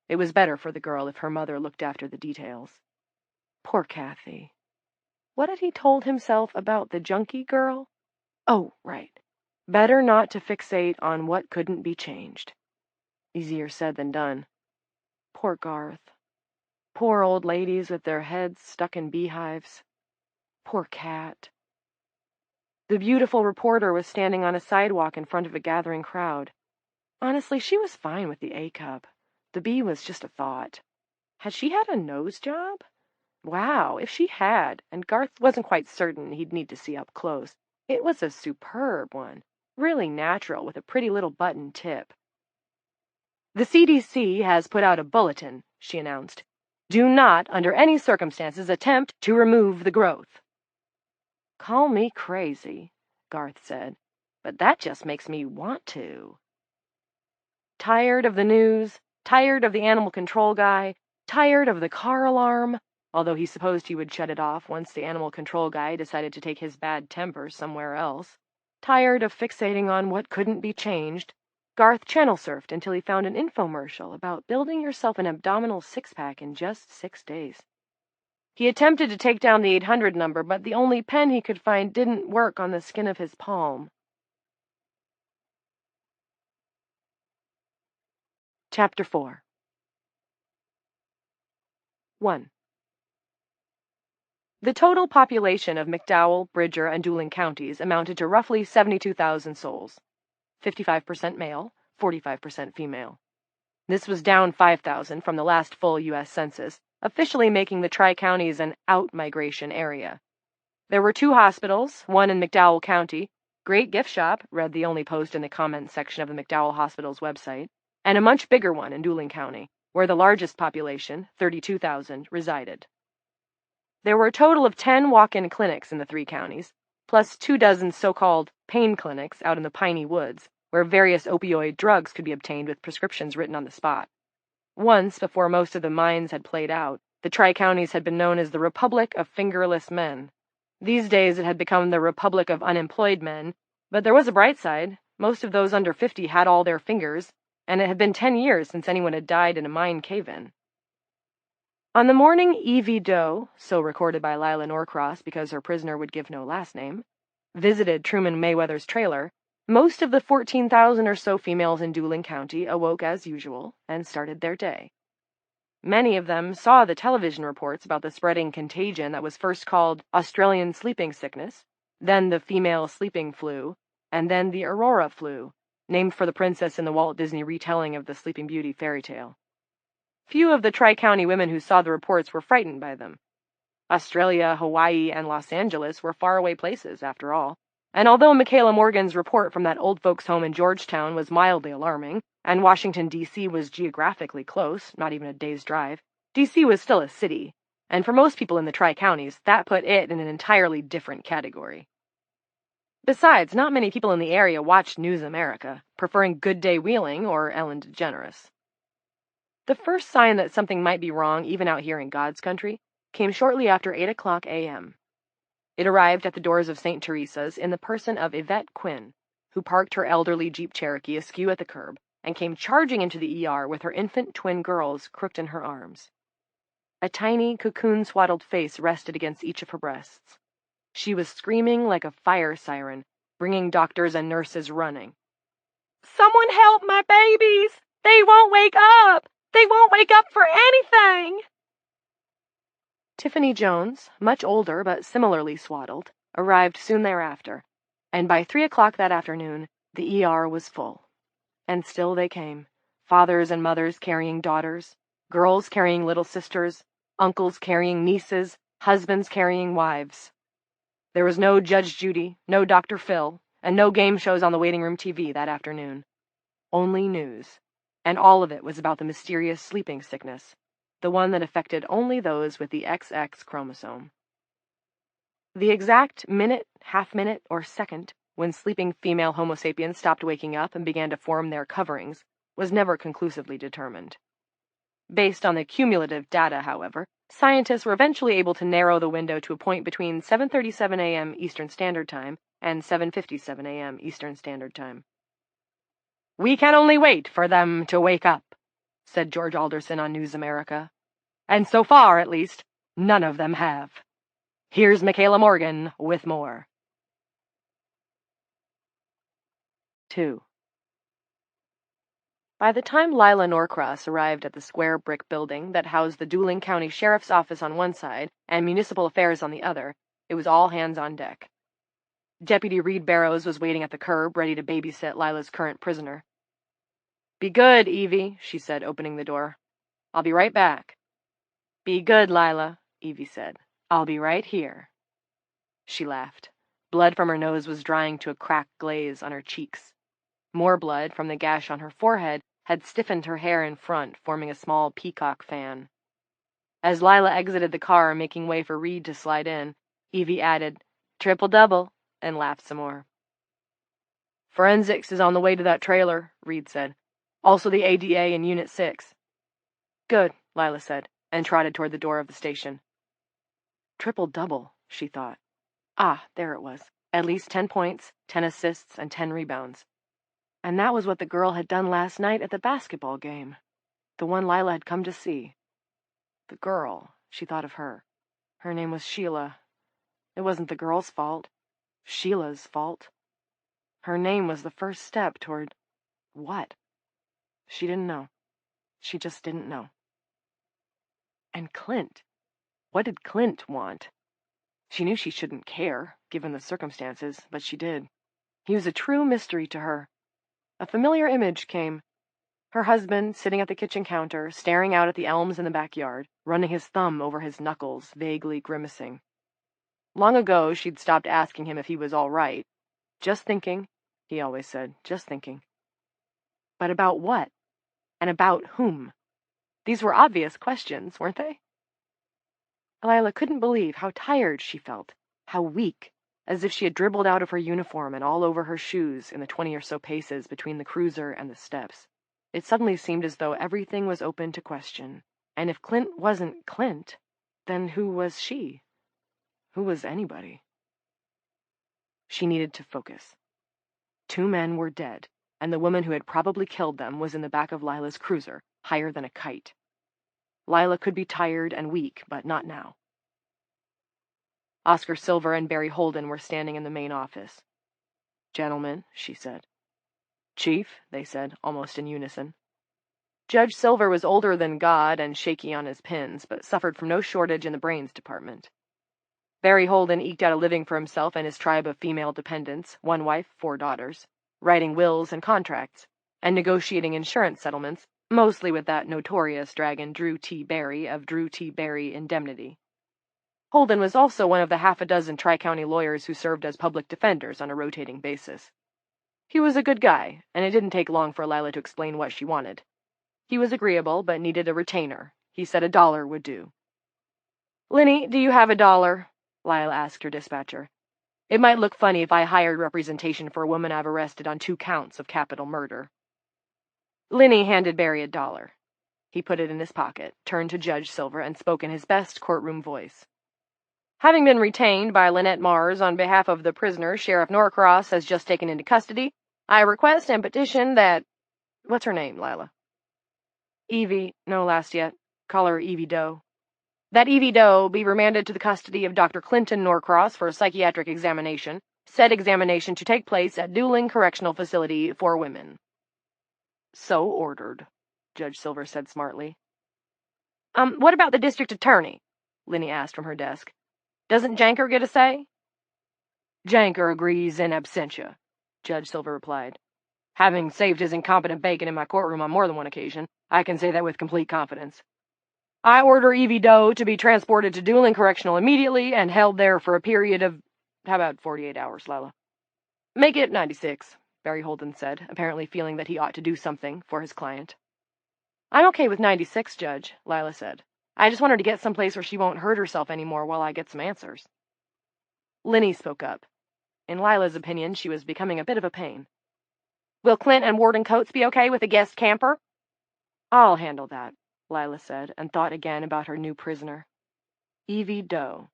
[SPEAKER 2] It was better for the girl if her mother looked after the details. Poor Kathy. What had he told himself about the junkie girl? Oh, right. Better not to fixate on what couldn't be changed. Easier said than done. Poor Garth. Poor old ladies with their heads stuck in beehives. Poor cat. The beautiful reporter was standing on a sidewalk in front of a gathering crowd. Honestly, she was fine with the A-cup. The B was just a thought. Had she had a nose job? Wow, if she had, and Garth wasn't quite certain he'd need to see up close, it was a superb one, really natural with a pretty little button tip. The CDC has put out a bulletin, she announced. Do not, under any circumstances, attempt to remove the growth. Call me crazy, Garth said, but that just makes me want to. Tired of the news, tired of the animal control guy, tired of the car alarm, although he supposed he would shut it off once the animal control guy decided to take his bad temper somewhere else. Tired of fixating on what couldn't be changed, Garth channel surfed until he found an infomercial about building yourself an abdominal six-pack in just 6 days. He attempted to take down the 800 number, but the only pen he could find didn't work on the skin of his palm. Chapter 4 1. The total population of McDowell, Bridger, and Dueling counties amounted to roughly 72,000 souls. 55% male, 45% female. This was down 5,000 from the last full U.S. census, officially making the Tri-Counties an out-migration area. There were 2 hospitals, one in McDowell County, great gift shop, read the only post in the comments section of the McDowell Hospital's website, and a much bigger one in Dueling County, where the largest population, 32,000, resided. There were a total of 10 walk-in clinics in the 3 counties, plus 24 so-called pain clinics out in the piney woods, where various opioid drugs could be obtained with prescriptions written on the spot. Once, before most of the mines had played out, the Tri-Counties had been known as the Republic of Fingerless Men. These days it had become the Republic of Unemployed Men, but there was a bright side. Most of those under 50 had all their fingers, and it had been 10 years since anyone had died in a mine cave-in. On the morning Evie Doe, so recorded by Lila Norcross because her prisoner would give no last name, visited Truman Mayweather's trailer, most of the 14,000 or so females in Dueling County awoke as usual and started their day. Many of them saw the television reports about the spreading contagion that was first called Australian sleeping sickness, then the female sleeping flu, and then the Aurora flu, named for the princess in the Walt Disney retelling of the Sleeping Beauty fairy tale. Few of the Tri-County women who saw the reports were frightened by them. Australia, Hawaii, and Los Angeles were faraway places, after all, and although Michaela Morgan's report from that old folks' home in Georgetown was mildly alarming, and Washington, D.C. was geographically close, not even a day's drive, D.C. was still a city, and for most people in the Tri-Counties, that put it in an entirely different category. Besides, not many people in the area watched News America, preferring Good Day Wheeling or Ellen DeGeneres. The first sign that something might be wrong, even out here in God's country, came shortly after 8 o'clock a.m. It arrived at the doors of St. Teresa's in the person of Yvette Quinn, who parked her elderly Jeep Cherokee askew at the curb and came charging into the ER with her infant twin girls crooked in her arms. A tiny, cocoon-swaddled face rested against each of her breasts. She was screaming like a fire siren, bringing doctors and nurses running. "Someone help my babies! They won't wake up! They won't wake up for anything!" Tiffany Jones, much older but similarly swaddled, arrived soon thereafter, and by 3 o'clock that afternoon, the ER was full. And still they came, fathers and mothers carrying daughters, girls carrying little sisters, uncles carrying nieces, husbands carrying wives. There was no Judge Judy, no Dr. Phil, and no game shows on the waiting room TV that afternoon. Only news, and all of it was about the mysterious sleeping sickness, the one that affected only those with the XX chromosome. The exact minute, half-minute, or second when sleeping female Homo sapiens stopped waking up and began to form their coverings was never conclusively determined. Based on the cumulative data, however, scientists were eventually able to narrow the window to a point between 7:37 a.m. Eastern Standard Time and 7:57 a.m. Eastern Standard Time. "We can only wait for them to wake up," said George Alderson on News America. "And so far, at least, none of them have. Here's Michaela Morgan with more." 2. By the time Lila Norcross arrived at the square brick building that housed the Dueling County Sheriff's Office on one side and Municipal Affairs on the other, it was all hands on deck. Deputy Reed Barrows was waiting at the curb, ready to babysit Lila's current prisoner. "Be good, Evie," she said, opening the door. "I'll be right back." "Be good, Lila," Evie said. "I'll be right here." She laughed. Blood from her nose was drying to a cracked glaze on her cheeks. More blood, from the gash on her forehead, had stiffened her hair in front, forming a small peacock fan. As Lila exited the car, making way for Reed to slide in, Evie added, "Triple-double," and laughed some more. "Forensics is on the way to that trailer," Reed said. "Also the ADA in Unit 6. "Good," Lila said, and trotted toward the door of the station. Triple-double, she thought. Ah, there it was. At least 10 points, 10 assists, and 10 rebounds. And that was what the girl had done last night at the basketball game. The one Lila had come to see. The girl, she thought of her. Her name was Sheila. It wasn't the girl's fault. Sheila's fault. Her name was the first step toward what? She didn't know. She just didn't know. And Clint. What did Clint want? She knew she shouldn't care, given the circumstances, but she did. He was a true mystery to her. A familiar image came. Her husband, sitting at the kitchen counter, staring out at the elms in the backyard, running his thumb over his knuckles, vaguely grimacing. Long ago, she'd stopped asking him if he was all right. Just thinking, he always said, just thinking. But about what? And about whom? These were obvious questions, weren't they? Lila couldn't believe how tired she felt, how weak, as if she had dribbled out of her uniform and all over her shoes in the 20 or so paces between the cruiser and the steps. It suddenly seemed as though everything was open to question. And if Clint wasn't Clint, then who was she? Who was anybody? She needed to focus. 2 men were dead, and the woman who had probably killed them was in the back of Lila's cruiser, higher than a kite. Lila could be tired and weak, but not now. Oscar Silver and Barry Holden were standing in the main office. "Gentlemen," she said. "Chief," they said, almost in unison. Judge Silver was older than God and shaky on his pins, but suffered from no shortage in the brains department. Barry Holden eked out a living for himself and his tribe of female dependents, 1 wife, 4 daughters, writing wills and contracts, and negotiating insurance settlements, mostly with that notorious dragon Drew T. Barry of Drew T. Barry Indemnity. Holden was also one of the half a dozen Tri-County lawyers who served as public defenders on a rotating basis. He was a good guy, and it didn't take long for Lila to explain what she wanted. He was agreeable, but needed a retainer. He said $1 would do. "Linny, do you have $1? Lila asked her dispatcher. "It might look funny if I hired representation for a woman I've arrested on 2 counts of capital murder." Linny handed Barry $1. He put it in his pocket, turned to Judge Silver, and spoke in his best courtroom voice. Having been retained by Lynette Mars on behalf of the prisoner Sheriff Norcross has just taken into custody, I request and petition that... What's her name, Lila? Evie. No last yet. Call her Evie Doe. That Evie Doe be remanded to the custody of Dr. Clinton Norcross for a psychiatric examination, said examination to take place at Dooling Correctional Facility for Women. So ordered, Judge Silver said smartly. What about the district attorney? Linny asked from her desk. Doesn't Janker get a say? Janker agrees in absentia, Judge Silver replied. Having saved his incompetent bacon in my courtroom on more than one occasion, I can say that with complete confidence. I order Evie Doe to be transported to Dooling Correctional immediately and held there for a period of, how about 48 hours, Lila? Make it 96, Barry Holden said, apparently feeling that he ought to do something for his client. I'm okay with 96, Judge, Lila said. I just want her to get someplace where she won't hurt herself anymore while I get some answers. Linny spoke up. In Lila's opinion, she was becoming a bit of a pain. Will Clint and Warden Coates be okay with a guest camper? I'll handle that, Lila said, and thought again about her new prisoner. Evie Doe,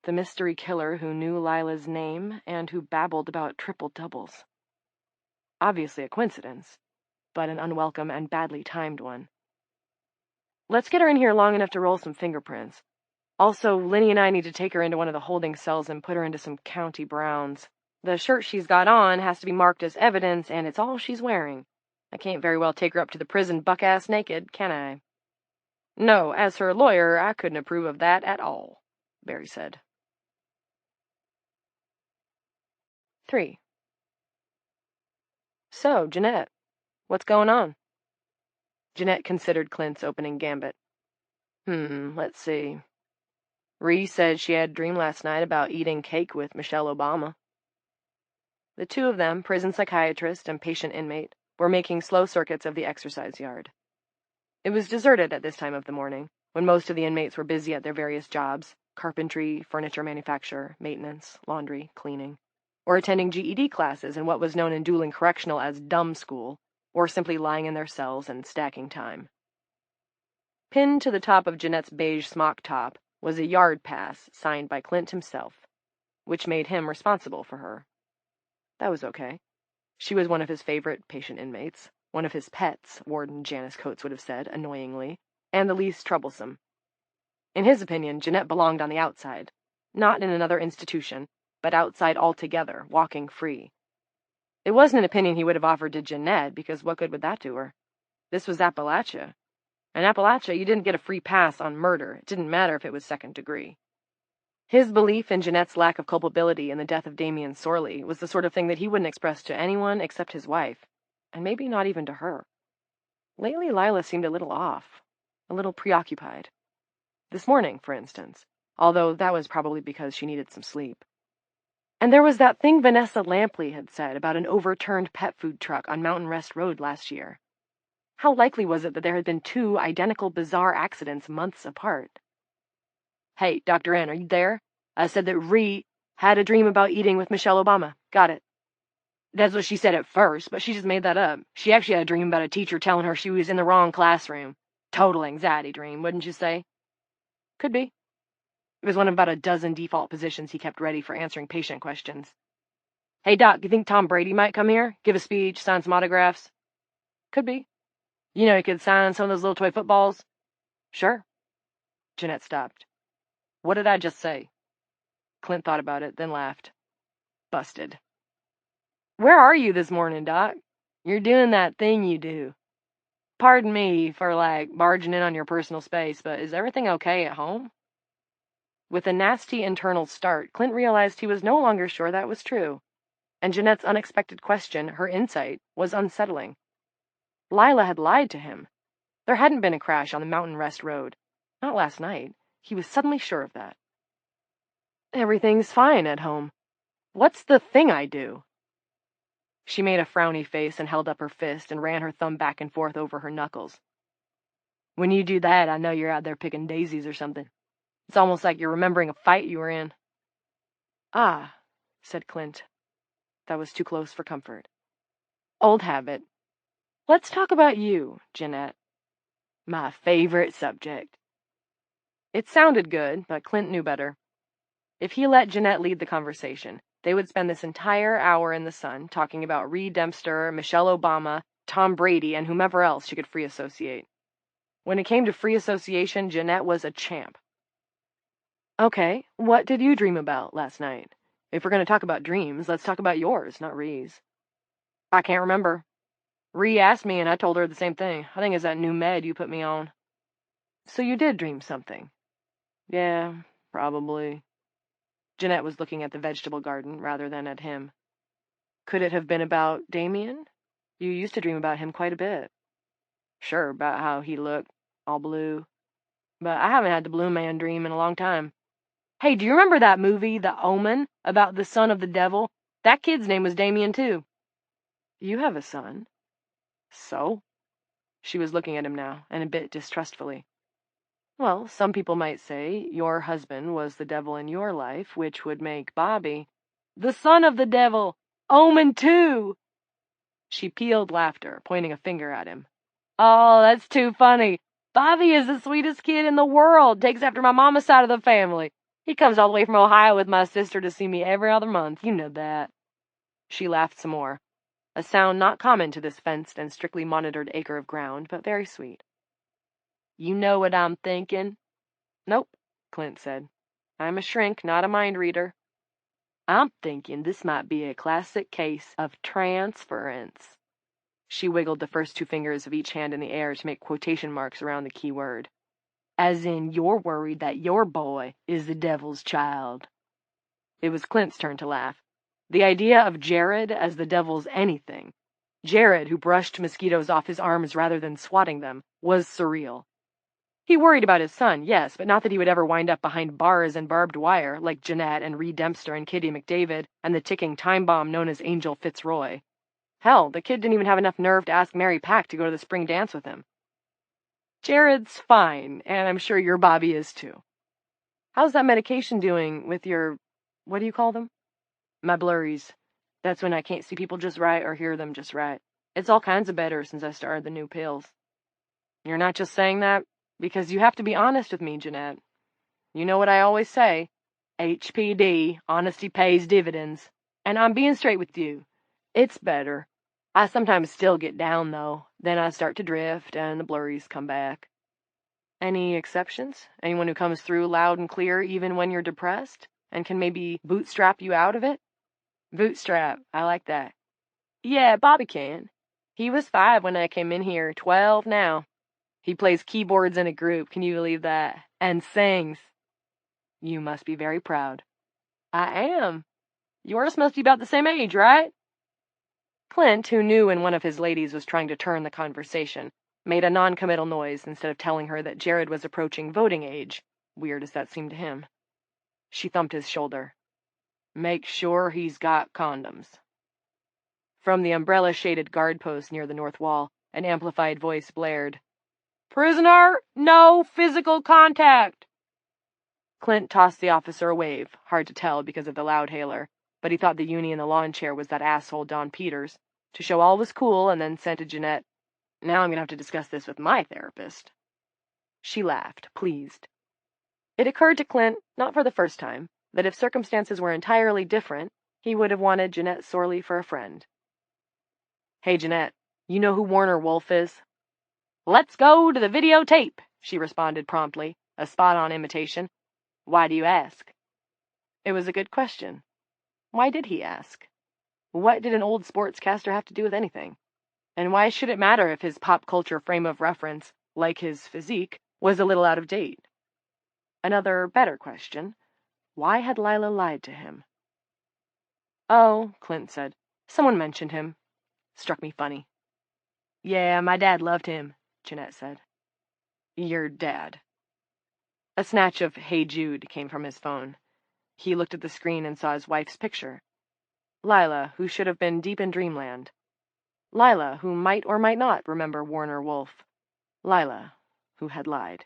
[SPEAKER 2] the mystery killer who knew Lila's name and who babbled about triple doubles. Obviously a coincidence, but an unwelcome and badly timed one. Let's get her in here long enough to roll some fingerprints. Also, Linny and I need to take her into one of the holding cells and put her into some county browns. The shirt she's got on has to be marked as evidence, and it's all she's wearing. I can't very well take her up to the prison buck-ass naked, can I? No, as her lawyer, I couldn't approve of that at all, Barry said. 3. So, Jeanette, what's going on? Jeanette considered Clint's opening gambit. Let's see. Ree said she had a dream last night about eating cake with Michelle Obama. The two of them, prison psychiatrist and patient inmate, were making slow circuits of the exercise yard. It was deserted at this time of the morning, when most of the inmates were busy at their various jobs, carpentry, furniture manufacture, maintenance, laundry, cleaning, or attending GED classes in what was known in Dooling Correctional as dumb school, or simply lying in their cells and stacking time. Pinned to the top of Jeanette's beige smock top was a yard pass signed by Clint himself, which made him responsible for her. That was okay. She was one of his favorite patient inmates, one of his pets, Warden Janice Coates would have said, annoyingly, and the least troublesome. In his opinion, Jeanette belonged on the outside, not in another institution, but outside altogether, walking free. It wasn't an opinion he would have offered to Jeanette, because what good would that do her? This was Appalachia. In Appalachia, you didn't get a free pass on murder. It didn't matter if it was second degree. His belief in Jeanette's lack of culpability in the death of Damien Sorley was the sort of thing that he wouldn't express to anyone except his wife, and maybe not even to her. Lately, Lila seemed a little off, a little preoccupied. This morning, for instance, although that was probably because she needed some sleep. And there was that thing Vanessa Lampley had said about an overturned pet food truck on Mountain Rest Road last year. How likely was it that there had been two identical bizarre accidents months apart? Hey, Dr. Ann, are you there? I said that Ree had a dream about eating with Michelle Obama. Got it. That's what she said at first, but she just made that up. She actually had a dream about a teacher telling her she was in the wrong classroom. Total anxiety dream, wouldn't you say? Could be. It was one of about a dozen default positions he kept ready for answering patient questions. Hey, Doc, you think Tom Brady might come here? Give a speech, sign some autographs? Could be. You know, he could sign some of those little toy footballs? Sure. Jeanette stopped. What did I just say? Clint thought about it, then laughed. Busted. Where are you this morning, Doc? You're doing that thing you do. Pardon me for, barging in on your personal space, but is everything okay at home? With a nasty internal start, Clint realized he was no longer sure that was true, and Jeanette's unexpected question, her insight, was unsettling. Lila had lied to him. There hadn't been a crash on the Mountain Rest Road. Not last night. He was suddenly sure of that. Everything's fine at home. What's the thing I do? She made a frowny face and held up her fist and ran her thumb back and forth over her knuckles. When you do that, I know you're out there picking daisies or something. It's almost like you're remembering a fight you were in. Ah, said Clint. That was too close for comfort. Old habit. Let's talk about you, Jeanette. My favorite subject. It sounded good, but Clint knew better. If he let Jeanette lead the conversation, they would spend this entire hour in the sun talking about Reed Dempster, Michelle Obama, Tom Brady, and whomever else she could free associate. When it came to free association, Jeanette was a champ. Okay, what did you dream about last night? If we're going to talk about dreams, let's talk about yours, not Ree's. I can't remember. Ree asked me and I told her the same thing. I think it's that new med you put me on. So you did dream something? Yeah, probably. Jeanette was looking at the vegetable garden rather than at him. Could it have been about Damien? You used to dream about him quite a bit. Sure, about how he looked, all blue. But I haven't had the blue man dream in a long time. Hey, do you remember that movie, The Omen, about the son of the devil? That kid's name was Damien, too. You have a son? So? She was looking at him now, and a bit distrustfully. Well, some people might say your husband was the devil in your life, which would make Bobby the son of the devil. Omen 2! She peeled laughter, pointing a finger at him. Oh, that's too funny. Bobby is the sweetest kid in the world, takes after my mama's side of the family. He comes all the way from Ohio with my sister to see me every other month, you know that. She laughed some more, a sound not common to this fenced and strictly monitored acre of ground, but very sweet. You know what I'm thinking? Nope, Clint said. I'm a shrink, not a mind reader. I'm thinking this might be a classic case of transference. She wiggled the first two fingers of each hand in the air to make quotation marks around the key word. As in, you're worried that your boy is the devil's child. It was Clint's turn to laugh. The idea of Jared as the devil's anything, Jared who brushed mosquitoes off his arms rather than swatting them, was surreal. He worried about his son, yes, but not that he would ever wind up behind bars and barbed wire like Jeanette and Reed Dempster and Kitty McDavid and the ticking time bomb known as Angel Fitzroy. Hell, the kid didn't even have enough nerve to ask Mary Pack to go to the spring dance with him. Jared's fine, and I'm sure your Bobby is too. How's that medication doing with your, what do you call them? My blurries. That's when I can't see people just right or hear them just right. It's all kinds of better since I started the new pills. You're not just saying that because you have to be honest with me, Jeanette. You know what I always say. HPD, honesty pays dividends. And I'm being straight with you. It's better. I sometimes still get down, though. Then I start to drift, and the blurries come back. Any exceptions? Anyone who comes through loud and clear even when you're depressed, and can maybe bootstrap you out of it? Bootstrap, I like that. Yeah, Bobby can. He was 5 when I came in here, 12 now. He plays keyboards in a group, can you believe that? And sings. You must be very proud. I am. Yours must be about the same age, right? Clint, who knew when one of his ladies was trying to turn the conversation, made a non-committal noise instead of telling her that Jared was approaching voting age, weird as that seemed to him. She thumped his shoulder. Make sure he's got condoms. From the umbrella-shaded guard post near the north wall, an amplified voice blared. Prisoner, no physical contact! Clint tossed the officer a wave, hard to tell because of the loudhailer, but he thought the uni in the lawn chair was that asshole Don Peters, to show all was cool and then said to Jeanette, Now I'm going to have to discuss this with my therapist. She laughed, pleased. It occurred to Clint, not for the first time, that if circumstances were entirely different, he would have wanted Jeanette sorely for a friend. Hey, Jeanette, you know who Warner Wolf is? Let's go to the videotape, she responded promptly, a spot-on imitation. Why do you ask? It was a good question. Why did he ask? What did an old sportscaster have to do with anything? And why should it matter if his pop culture frame of reference, like his physique, was a little out of date? Another better question. Why had Lila lied to him? Oh, Clint said. Someone mentioned him. Struck me funny. Yeah, my dad loved him, Jeanette said. Your dad. A snatch of Hey Jude came from his phone. He looked at the screen and saw his wife's picture. Lila, who should have been deep in dreamland. Lila, who might or might not remember Warner Wolf. Lila, who had lied.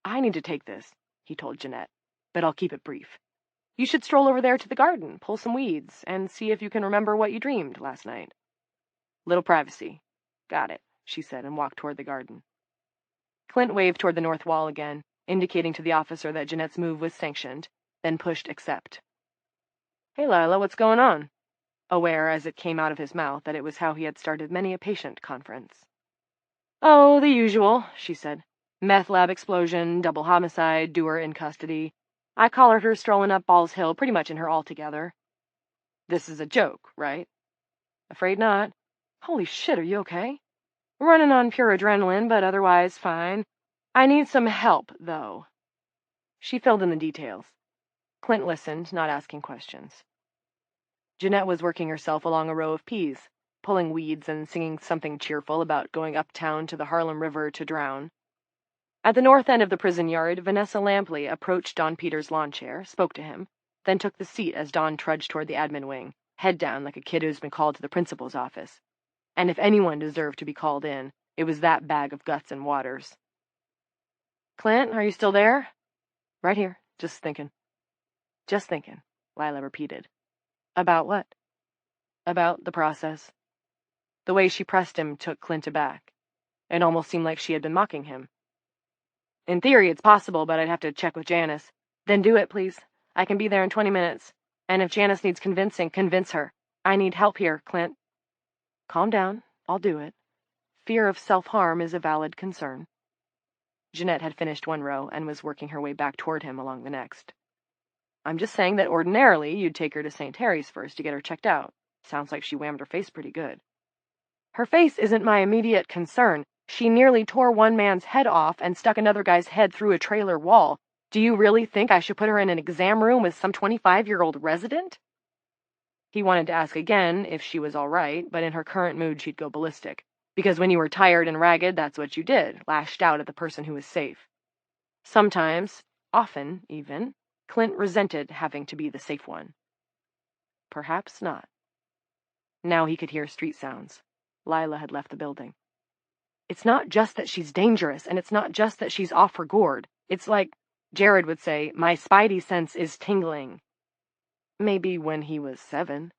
[SPEAKER 2] I need to take this, he told Jeanette, but I'll keep it brief. You should stroll over there to the garden, pull some weeds, and see if you can remember what you dreamed last night. Little privacy. Got it, she said and walked toward the garden. Clint waved toward the north wall again, indicating to the officer that Jeanette's move was sanctioned, then pushed accept. "Hey, Lila, what's going on?" Aware, as it came out of his mouth, that it was how he had started many a patient conference. "Oh, the usual," she said. "Meth lab explosion, double homicide, doer in custody. I collared her strolling up Balls Hill, pretty much in her altogether." "This is a joke, right?" "Afraid not." "Holy shit, are you okay?" "Running on pure adrenaline, but otherwise fine. I need some help, though." She filled in the details. Clint listened, not asking questions. Jeanette was working herself along a row of peas, pulling weeds and singing something cheerful about going uptown to the Harlem River to drown. At the north end of the prison yard, Vanessa Lampley approached Don Peters' lawn chair, spoke to him, then took the seat as Don trudged toward the admin wing, head down like a kid who's been called to the principal's office. And if anyone deserved to be called in, it was that bag of guts and waters. "Clint, are you still there?" "Right here, just thinking." "Just thinking," Lila repeated. "About what?" "About the process." The way she pressed him took Clint aback. It almost seemed like she had been mocking him. "In theory, it's possible, but I'd have to check with Janice." "Then do it, please. I can be there in 20 minutes. And if Janice needs convincing, convince her. I need help here, Clint." "Calm down. I'll do it. Fear of self-harm is a valid concern." Jeanette had finished one row and was working her way back toward him along the next. "I'm just saying that ordinarily you'd take her to St. Harry's first to get her checked out. Sounds like she whammed her face pretty good." "Her face isn't my immediate concern. She nearly tore one man's head off and stuck another guy's head through a trailer wall. Do you really think I should put her in an exam room with some 25-year-old resident?" He wanted to ask again if she was all right, but in her current mood she'd go ballistic. Because when you were tired and ragged, that's what you did, lashed out at the person who was safe. Sometimes, often even, Clint resented having to be the safe one. Perhaps not. Now he could hear street sounds. Lila had left the building. "It's not just that she's dangerous, and it's not just that she's off her gourd. It's like, Jared would say, my spidey sense is tingling." Maybe when he was 7.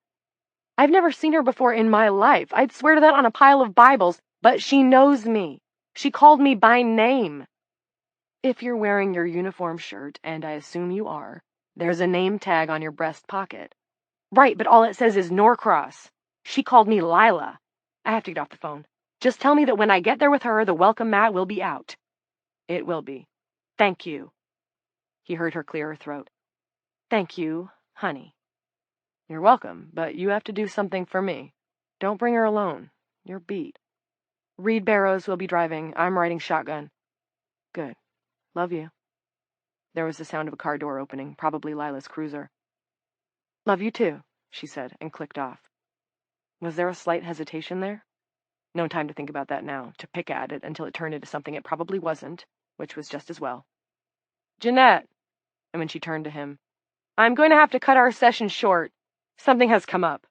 [SPEAKER 2] "I've never seen her before in my life. I'd swear to that on a pile of Bibles, but she knows me. She called me by name." "If you're wearing your uniform shirt, and I assume you are, there's a name tag on your breast pocket." "Right, but all it says is Norcross. She called me Lila. I have to get off the phone. Just tell me that when I get there with her, the welcome mat will be out." "It will be. Thank you." He heard her clear her throat. "Thank you, honey." "You're welcome, but you have to do something for me. Don't bring her alone. You're beat." "Reed Barrows will be driving. I'm riding shotgun." "Good. Love you." There was the sound of a car door opening, probably Lila's cruiser. "Love you too," she said, and clicked off. Was there a slight hesitation there? No time to think about that now, to pick at it until it turned into something it probably wasn't, which was just as well. "Jeanette!" And when she turned to him, "I'm going to have to cut our session short. Something has come up."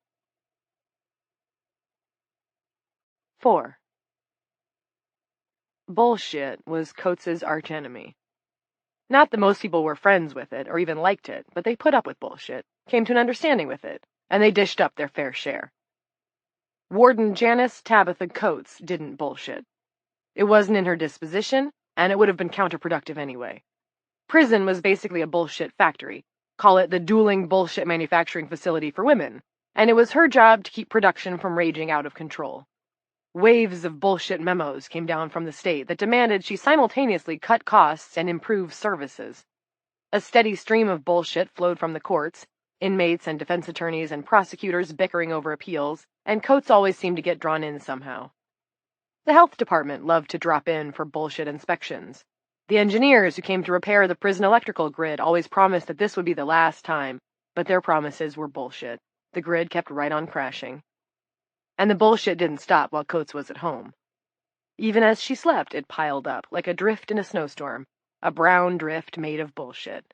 [SPEAKER 2] 4. Bullshit was Coates's archenemy. Not that most people were friends with it, or even liked it, but they put up with bullshit, came to an understanding with it, and they dished up their fair share. Warden Janice Tabitha Coates didn't bullshit. It wasn't in her disposition, and it would have been counterproductive anyway. Prison was basically a bullshit factory. Call it the dueling bullshit manufacturing facility for women, and it was her job to keep production from raging out of control. Waves of bullshit memos came down from the state that demanded she simultaneously cut costs and improve services. A steady stream of bullshit flowed from the courts, inmates and defense attorneys and prosecutors bickering over appeals, and Coates always seemed to get drawn in somehow. The health department loved to drop in for bullshit inspections. The engineers who came to repair the prison electrical grid always promised that this would be the last time, but their promises were bullshit. The grid kept right on crashing. And the bullshit didn't stop while Coates was at home. Even as she slept, it piled up, like a drift in a snowstorm, a brown drift made of bullshit.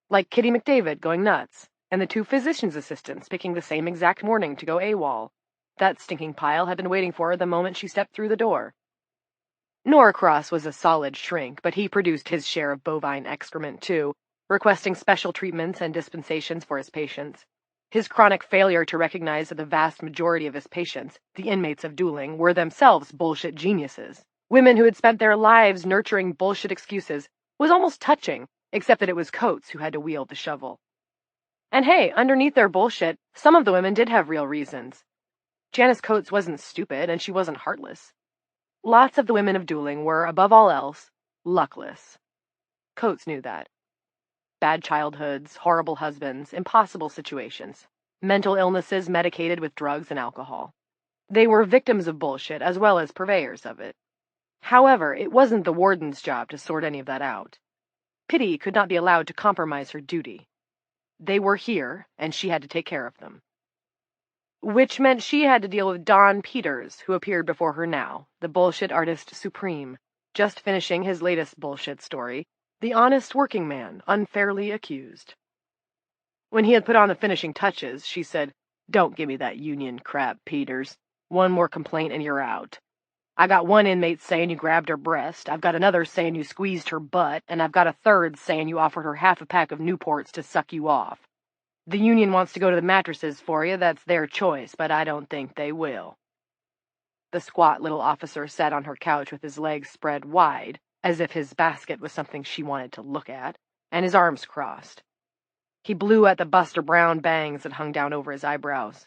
[SPEAKER 2] Like Kitty McDavid going nuts, and the 2 physician's assistants picking the same exact morning to go AWOL. That stinking pile had been waiting for her the moment she stepped through the door. Norcross was a solid shrink, but he produced his share of bovine excrement too, requesting special treatments and dispensations for his patients. His chronic failure to recognize that the vast majority of his patients, the inmates of dueling, were themselves bullshit geniuses. Women who had spent their lives nurturing bullshit excuses was almost touching, except that it was Coates who had to wield the shovel. And hey, underneath their bullshit, some of the women did have real reasons. Janice Coates wasn't stupid, and she wasn't heartless. Lots of the women of dueling were, above all else, luckless. Coates knew that. Bad childhoods, horrible husbands, impossible situations, mental illnesses medicated with drugs and alcohol. They were victims of bullshit as well as purveyors of it. However, it wasn't the warden's job to sort any of that out. Pity could not be allowed to compromise her duty. They were here, and she had to take care of them. Which meant she had to deal with Don Peters, who appeared before her now, the bullshit artist supreme, just finishing his latest bullshit story, The Honest Working Man, Unfairly Accused. When he had put on the finishing touches, she said, "Don't give me that union crap, Peters. One more complaint and you're out. I got one inmate saying you grabbed her breast, I've got another saying you squeezed her butt, and I've got a third saying you offered her half a pack of Newports to suck you off. The union wants to go to the mattresses for you, that's their choice, but I don't think they will." The squat little officer sat on her couch with his legs spread wide, as if his basket was something she wanted to look at, and his arms crossed. He blew at the Buster Brown bangs that hung down over his eyebrows.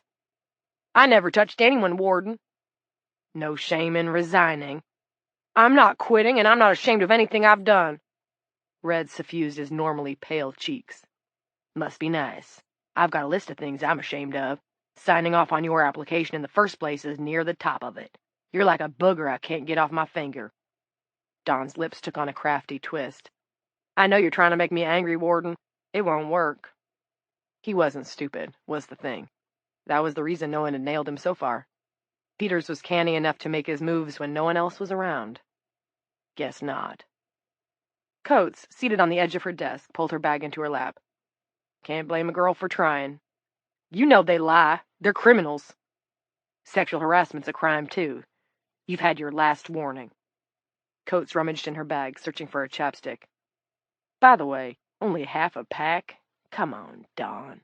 [SPEAKER 2] "I never touched anyone, Warden." "No shame in resigning." "I'm not quitting, and I'm not ashamed of anything I've done." Red suffused his normally pale cheeks. "Must be nice. I've got a list of things I'm ashamed of. Signing off on your application in the first place is near the top of it. You're like a booger I can't get off my finger." Don's lips took on a crafty twist. "I know you're trying to make me angry, Warden. It won't work." He wasn't stupid, was the thing. That was the reason no one had nailed him so far. Peters was canny enough to make his moves when no one else was around. Guess not. Coates, seated on the edge of her desk, pulled her bag into her lap. "Can't blame a girl for trying. You know they lie. They're criminals. Sexual harassment's a crime, too. You've had your last warning." Coates rummaged in her bag, searching for a chapstick. "By the way, only half a pack? Come on, Dawn."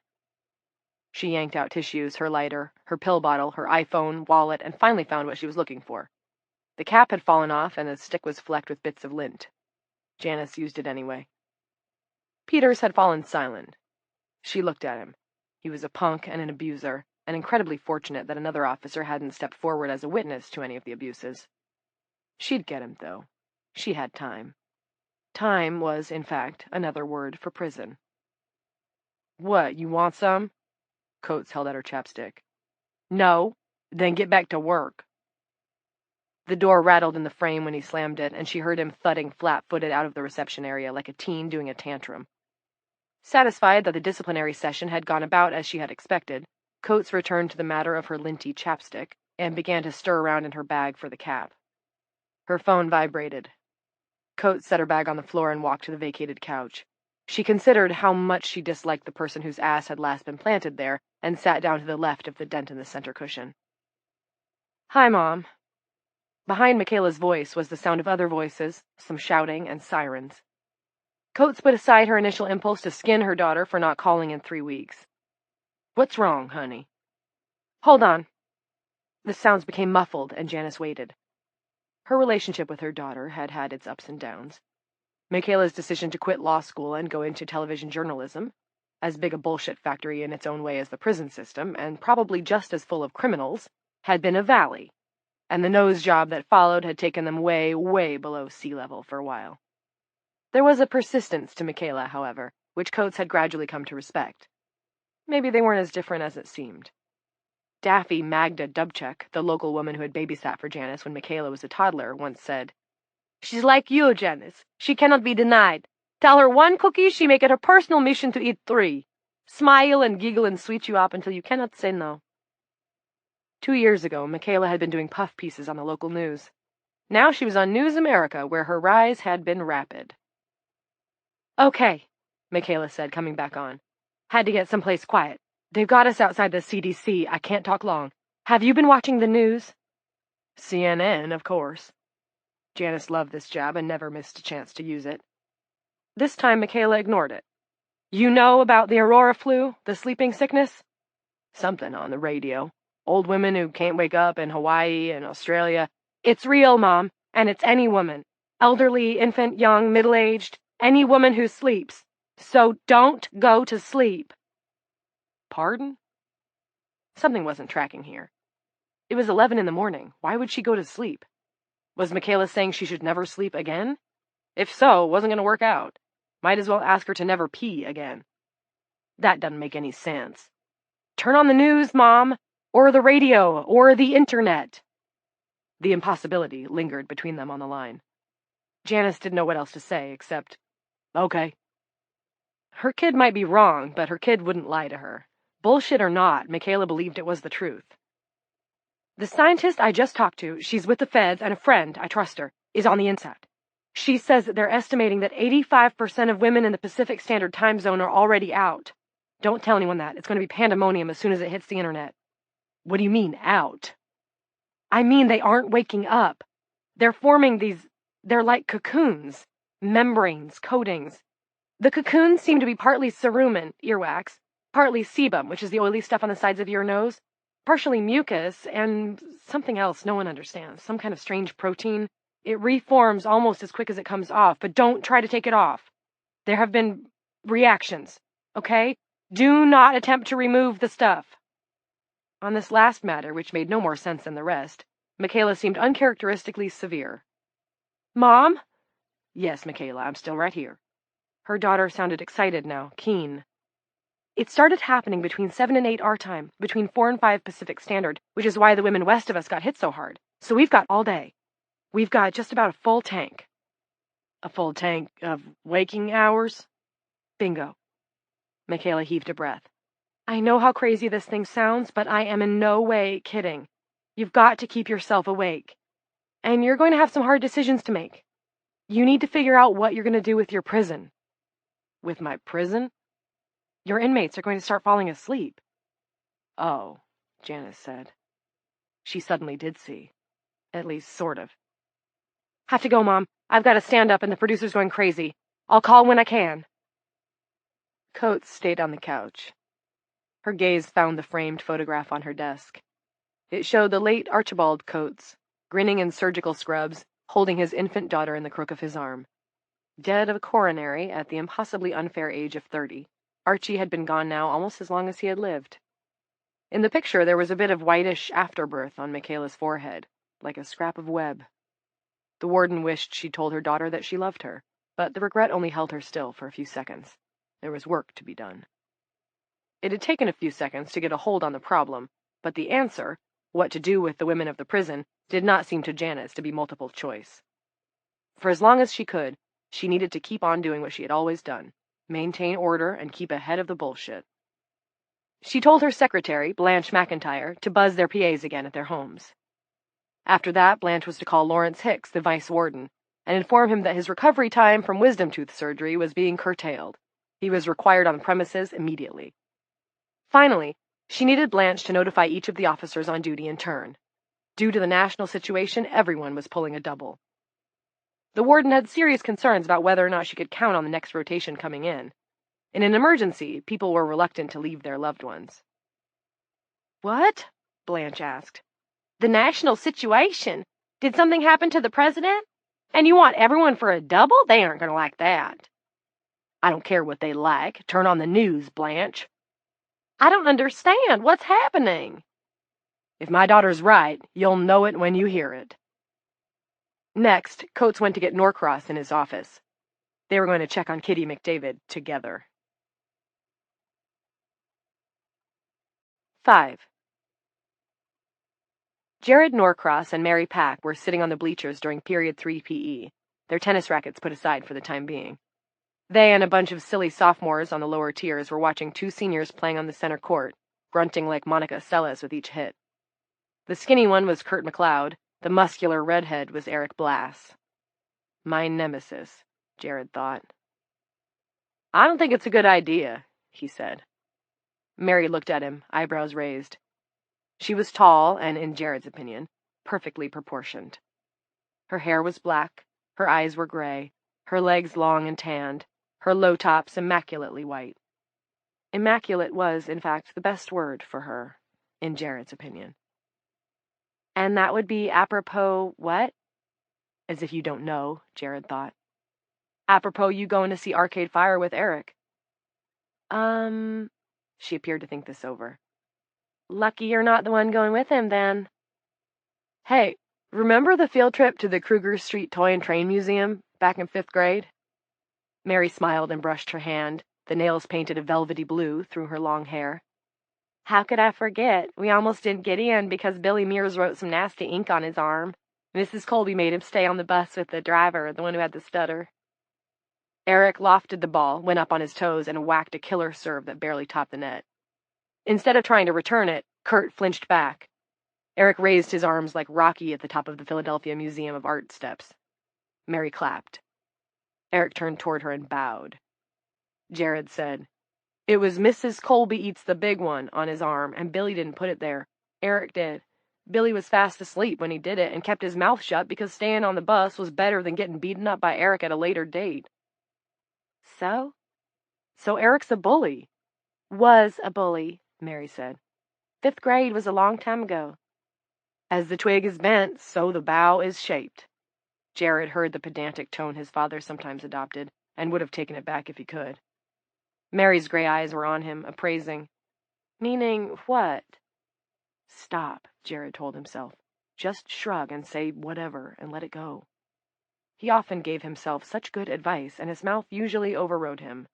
[SPEAKER 2] She yanked out tissues, her lighter, her pill bottle, her iPhone, wallet, and finally found what she was looking for. The cap had fallen off, and the stick was flecked with bits of lint. Janice used it anyway. Peters had fallen silent. She looked at him. He was a punk and an abuser, and incredibly fortunate that another officer hadn't stepped forward as a witness to any of the abuses. She'd get him, though. She had time. Time was, in fact, another word for prison. "What, you want some?" Coates held out her chapstick. "No. Then get back to work." The door rattled in the frame when he slammed it, and she heard him thudding flat-footed out of the reception area like a teen doing a tantrum. Satisfied that the disciplinary session had gone about as she had expected, Coates returned to the matter of her linty chapstick and began to stir around in her bag for the cap. Her phone vibrated. Coates set her bag on the floor and walked to the vacated couch. She considered how much she disliked the person whose ass had last been planted there, and sat down to the left of the dent in the center cushion. "Hi, Mom." Behind Michaela's voice was the sound of other voices, some shouting, and sirens. Coates put aside her initial impulse to skin her daughter for not calling in 3 weeks. "What's wrong, honey?" "Hold on." The sounds became muffled, and Janice waited. Her relationship with her daughter had had its ups and downs. Michaela's decision to quit law school and go into television journalism, as big a bullshit factory in its own way as the prison system, and probably just as full of criminals, had been a valley, and the nose job that followed had taken them way, way below sea level for a while. There was a persistence to Michaela, however, which Coates had gradually come to respect. Maybe they weren't as different as it seemed. Daffy Magda Dubček, the local woman who had babysat for Janice when Michaela was a toddler, once said, "She's like you, Janice. She cannot be denied. Tell her 1 cookie, she make it her personal mission to eat 3. Smile and giggle and sweet you up until you cannot say no." 2 years ago, Michaela had been doing puff pieces on the local news. Now she was on News America, where her rise had been rapid. "Okay," Michaela said, coming back on. "Had to get someplace quiet. They've got us outside the CDC. I can't talk long. Have you been watching the news?" "CNN, of course." Janice loved this job and never missed a chance to use it. This time Michaela ignored it. "You know about the Aurora flu, the sleeping sickness?" "Something on the radio. Old women who can't wake up in Hawaii and Australia." "It's real, Mom. And it's any woman. Elderly, infant, young, middle-aged, any woman who sleeps. So don't go to sleep. Pardon? Something wasn't tracking here. It was 11 in the morning. Why would she go to sleep? Was Michaela saying she should never sleep again? If so, it wasn't going to work out. Might as well ask her to never pee again. That doesn't make any sense. Turn on the news, Mom, or the radio, or the internet. The impossibility lingered between them on the line. Janice didn't know what else to say, except, okay. Her kid might be wrong, but her kid wouldn't lie to her. Bullshit or not, Michaela believed it was the truth. The scientist I just talked to, she's with the feds, and a friend, I trust her, is on the inside. She says that they're estimating that 85% of women in the Pacific Standard Time Zone are already out. Don't tell anyone that. It's going to be pandemonium as soon as it hits the internet. What do you mean, out? I mean they aren't waking up. They're forming they're like cocoons, membranes, coatings. The cocoons seem to be partly cerumen, earwax, partly sebum, which is the oily stuff on the sides of your nose, partially mucus, and something else no one understands, some kind of strange protein. It reforms almost as quick as it comes off, but don't try to take it off. There have been reactions, okay? Do not attempt to remove the stuff. On this last matter, which made no more sense than the rest, Michaela seemed uncharacteristically severe. Mom? Yes, Michaela, I'm still right here. Her daughter sounded excited now, keen. It started happening between 7 and 8 our time, between 4 and 5 Pacific Standard, which is why the women west of us got hit so hard. So we've got all day. We've got just about a full tank. A full tank of waking hours? Bingo. Michaela heaved a breath. I know how crazy this thing sounds, but I am in no way kidding. You've got to keep yourself awake. And you're going to have some hard decisions to make. You need to figure out what you're going to do with your prison. With my prison? Your inmates are going to start falling asleep. Oh, Janice said. She suddenly did see. At least, sort of. Have to go, Mom. I've got to stand up and the producer's going crazy. I'll call when I can. Coates stayed on the couch. Her gaze found the framed photograph on her desk. It showed the late Archibald Coates, grinning in surgical scrubs, holding his infant daughter in the crook of his arm. Dead of a coronary at the impossibly unfair age of 30, Archie had been gone now almost as long as he had lived. In the picture, there was a bit of whitish afterbirth on Michaela's forehead, like a scrap of web. The warden wished she'd told her daughter that she loved her, but the regret only held her still for a few seconds. There was work to be done. It had taken a few seconds to get a hold on the problem, but the answer, what to do with the women of the prison, did not seem to Janice to be multiple choice. For as long as she could, she needed to keep on doing what she had always done, maintain order and keep ahead of the bullshit. She told her secretary, Blanche McIntyre, to buzz their PAs again at their homes. After that, Blanche was to call Lawrence Hicks, the vice warden, and inform him that his recovery time from wisdom tooth surgery was being curtailed. He was required on the premises immediately. Finally, she needed Blanche to notify each of the officers on duty in turn. Due to the national situation, everyone was pulling a double. The warden had serious concerns about whether or not she could count on the next rotation coming in. In an emergency, people were reluctant to leave their loved ones. What? Blanche asked. The national situation? Did something happen to the president? And you want everyone for a double? They aren't going to like that. I don't care what they like. Turn on the news, Blanche. I don't understand. What's happening? If my daughter's right, you'll know it when you hear it. Next, Coates went to get Norcross in his office. They were going to check on Kitty McDavid together. 5. Jared Norcross and Mary Pack were sitting on the bleachers during Period 3 PE, their tennis rackets put aside for the time being. They and a bunch of silly sophomores on the lower tiers were watching two seniors playing on the center court, grunting like Monica Seles with each hit. The skinny one was Kurt McLeod, the muscular redhead was Eric Blass. My nemesis, Jared thought. I don't think it's a good idea, he said. Mary looked at him, eyebrows raised. She was tall and, in Jared's opinion, perfectly proportioned. Her hair was black, her eyes were gray, her legs long and tanned, her low tops immaculately white. Immaculate was, in fact, the best word for her, in Jared's opinion. And that would be apropos what? As if you don't know, Jared thought. Apropos you going to see Arcade Fire with Eric. She appeared to think this over. Lucky you're not the one going with him, then. Hey, remember the field trip to the Kruger Street Toy and Train Museum back in 5th grade? Mary smiled and brushed her hand, the nails painted a velvety blue through her long hair. How could I forget? We almost didn't get in because Billy Mears wrote some nasty ink on his arm. Mrs. Colby made him stay on the bus with the driver, the one who had the stutter. Eric lofted the ball, went up on his toes, and whacked a killer serve that barely topped the net. Instead of trying to return it, Kurt flinched back. Eric raised his arms like Rocky at the top of the Philadelphia Museum of Art steps. Mary clapped. Eric turned toward her and bowed. Jared said, It was Mrs. Colby eats the big one on his arm, and Billy didn't put it there. Eric did. Billy was fast asleep when he did it and kept his mouth shut because staying on the bus was better than getting beaten up by Eric at a later date. So? So Eric's a bully. Was a bully, Mary said. 5th grade was a long time ago. As the twig is bent, so the bough is shaped. Jared heard the pedantic tone his father sometimes adopted, and would have taken it back if he could. Mary's gray eyes were on him, appraising. Meaning what? Stop, Jared told himself. Just shrug and say whatever and let it go. He often gave himself such good advice, and his mouth usually overrode him.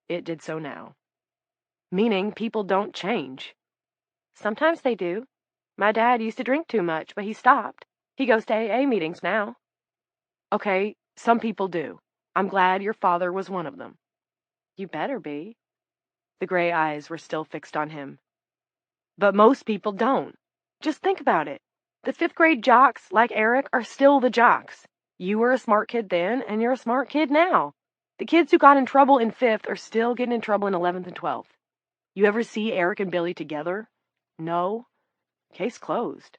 [SPEAKER 2] It did so now. Meaning people don't change. Sometimes they do. My dad used to drink too much, but he stopped. He goes to AA meetings now. Okay, some people do. I'm glad your father was one of them. You better be. The gray eyes were still fixed on him. But most people don't. Just think about it. The 5th grade jocks, like Eric, are still the jocks. You were a smart kid then, and you're a smart kid now. The kids who got in trouble in 5th are still getting in trouble in 11th and 12th. You ever see Eric and Billy together? No. Case closed.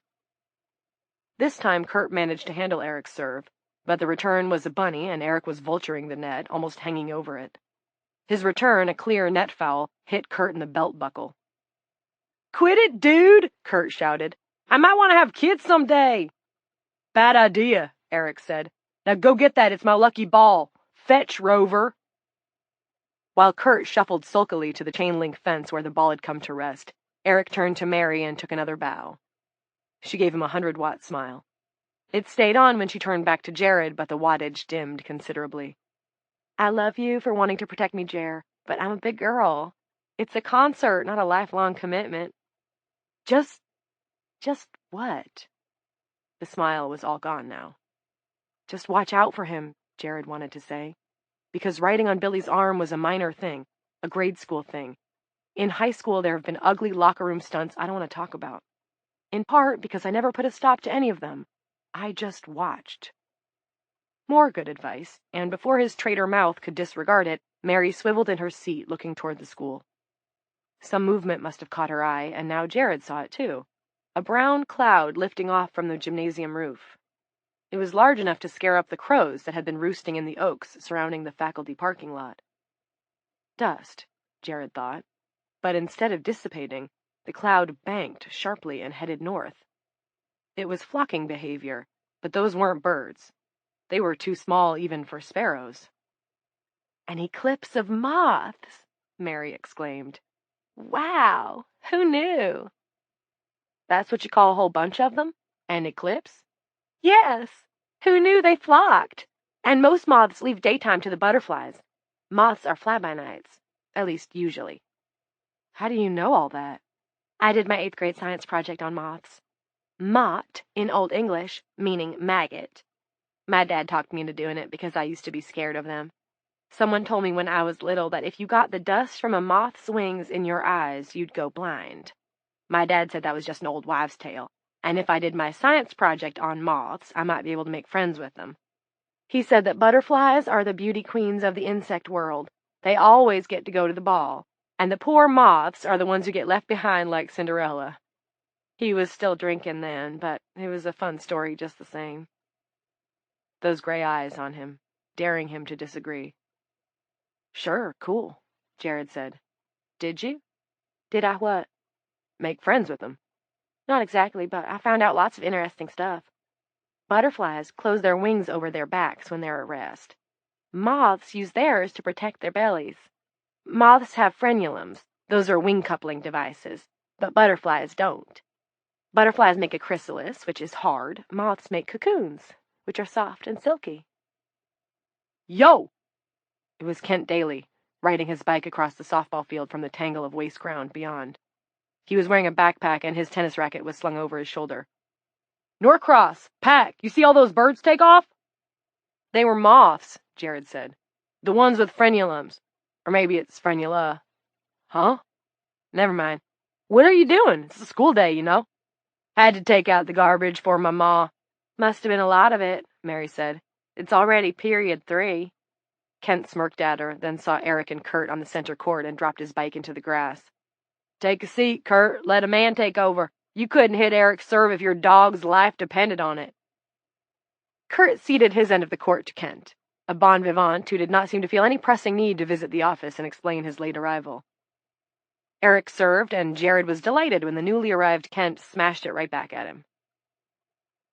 [SPEAKER 2] This time Kurt managed to handle Eric's serve, but the return was a bunny and Eric was vulturing the net, almost hanging over it. His return, a clear net foul, hit Kurt in the belt buckle. Quit it, dude, Kurt shouted. I might want to have kids someday. Bad idea, Eric said. Now go get that, it's my lucky ball. Fetch, Rover. While Kurt shuffled sulkily to the chain-link fence where the ball had come to rest, Eric turned to Mary and took another bow. She gave him a 100-watt smile. It stayed on when she turned back to Jared, but the wattage dimmed considerably. I love you for wanting to protect me, Jer, but I'm a big girl. It's a concert, not a lifelong commitment. Just what? The smile was all gone now. Just watch out for him, Jared wanted to say, because writing on Billy's arm was a minor thing, a grade school thing. In high school, there have been ugly locker room stunts I don't want to talk about. In part because I never put a stop to any of them. I just watched. More good advice, and before his traitor mouth could disregard it, Mary swiveled in her seat, looking toward the school. Some movement must have caught her eye, and now Jared saw it too. A brown cloud lifting off from the gymnasium roof. It was large enough to scare up the crows that had been roosting in the oaks surrounding the faculty parking lot. Dust, Jared thought, but instead of dissipating, the cloud banked sharply and headed north. It was flocking behavior, but those weren't birds. They were too small even for sparrows. An eclipse of moths, Mary exclaimed. Wow, who knew? That's what you call a whole bunch of them? An eclipse? Yes, who knew they flocked? And most moths leave daytime to the butterflies. Moths are fly-by-nights, at least usually. How do you know all that? I did my 8th grade science project on moths. Mott, in Old English, meaning maggot. My dad talked me into doing it because I used to be scared of them. Someone told me when I was little that if you got the dust from a moth's wings in your eyes, you'd go blind. My dad said that was just an old wives' tale, and if I did my science project on moths, I might be able to make friends with them. He said that butterflies are the beauty queens of the insect world. They always get to go to the ball, and the poor moths are the ones who get left behind like Cinderella. He was still drinking then, but it was a fun story just the same. Those gray eyes on him, daring him to disagree. Sure, cool, Jared said. Did you? Did I what? Make friends with them. Not exactly, but I found out lots of interesting stuff. Butterflies close their wings over their backs when they're at rest. Moths use theirs to protect their bellies. Moths have frenulums. Those are wing coupling devices, but butterflies don't. Butterflies make a chrysalis, which is hard. Moths make cocoons, which are soft and silky. Yo! It was Kent Daly, riding his bike across the softball field from the tangle of waste ground beyond. He was wearing a backpack and his tennis racket was slung over his shoulder. Norcross, Pack, you see all those birds take off? They were moths, Jared said. The ones with frenulums. Or maybe it's frenula. Huh? Never mind. What are you doing? It's a school day, you know. Had to take out the garbage for my ma. Must have been a lot of it, Mary said. It's already period 3. Kent smirked at her, then saw Eric and Kurt on the center court and dropped his bike into the grass. Take a seat, Kurt. Let a man take over. You couldn't hit Eric's serve if your dog's life depended on it. Kurt ceded his end of the court to Kent, a bon vivant who did not seem to feel any pressing need to visit the office and explain his late arrival. Eric served, and Jared was delighted when the newly arrived Kent smashed it right back at him.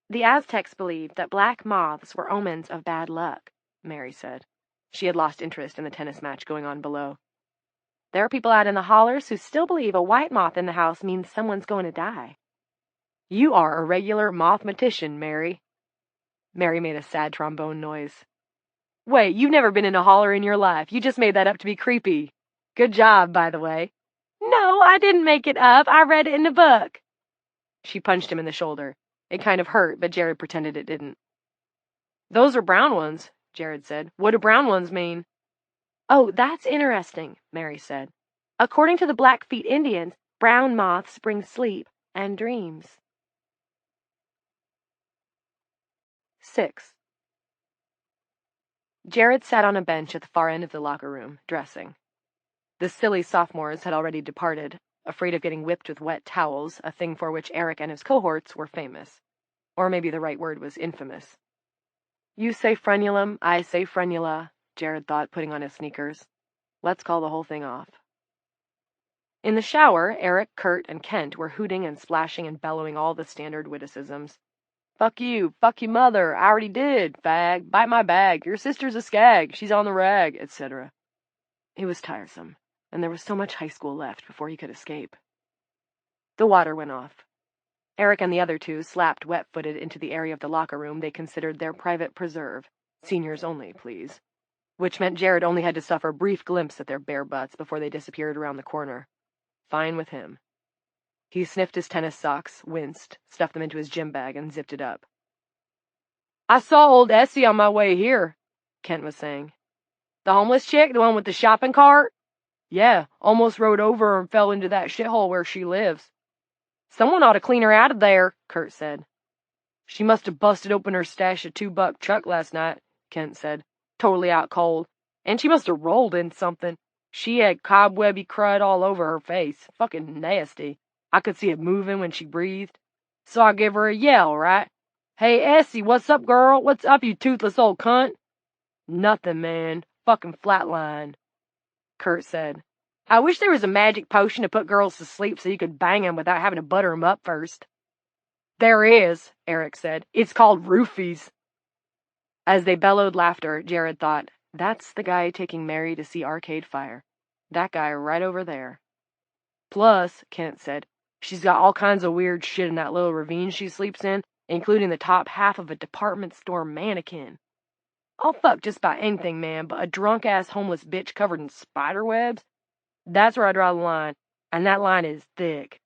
[SPEAKER 2] The Aztecs believed that black moths were omens of bad luck, Mary said. She had lost interest in the tennis match going on below. There are people out in the hollers who still believe a white moth in the house means someone's going to die. You are a regular mathematician, Mary. Mary made a sad trombone noise. Wait, you've never been in a holler in your life. You just made that up to be creepy. Good job, by the way. No, I didn't make it up. I read it in a book. She punched him in the shoulder. It kind of hurt, but Jared pretended it didn't. Those are brown ones, Jared said. What do brown ones mean? Oh, that's interesting, Mary said. According to the Blackfeet Indians, brown moths bring sleep and dreams. 6. Jared sat on a bench at the far end of the locker room, dressing. The silly sophomores had already departed, afraid of getting whipped with wet towels, a thing for which Eric and his cohorts were famous. Or maybe the right word was infamous. You say frenulum, I say frenula, Jared thought, putting on his sneakers. Let's call the whole thing off. In the shower, Eric, Kurt, and Kent were hooting and splashing and bellowing all the standard witticisms. Fuck you, fuck your mother, I already did, fag, bite my bag, your sister's a skag, she's on the rag, etc. It was tiresome, and there was so much high school left before he could escape. The water went off. Eric and the other two slapped wet-footed into the area of the locker room they considered their private preserve. Seniors only, please. Which meant Jared only had to suffer a brief glimpse at their bare butts before they disappeared around the corner. Fine with him. He sniffed his tennis socks, winced, stuffed them into his gym bag, and zipped it up. I saw old Essie on my way here, Kent was saying. The homeless chick, the one with the shopping cart? Yeah, almost rode over her and fell into that shithole where she lives. Someone ought to clean her out of there, Kurt said. She must have busted open her stash of $2 chuck last night, Kent said, totally out cold. And she must have rolled in something. She had cobwebby crud all over her face. Fucking nasty. I could see it moving when she breathed. So I gave her a yell, right? Hey, Essie, what's up, girl? What's up, you toothless old cunt? Nothing, man. Fucking flatline, Kurt said. I wish there was a magic potion to put girls to sleep so you could bang them without having to butter them up first. There is, Eric said. It's called roofies. As they bellowed laughter, Jared thought, that's the guy taking Mary to see Arcade Fire. That guy right over there. Plus, Kent said, she's got all kinds of weird shit in that little ravine she sleeps in, including the top half of a department store mannequin. I'll fuck just about anything, man, but a drunk-ass homeless bitch covered in spider webs? That's where I draw the line, and that line is thick.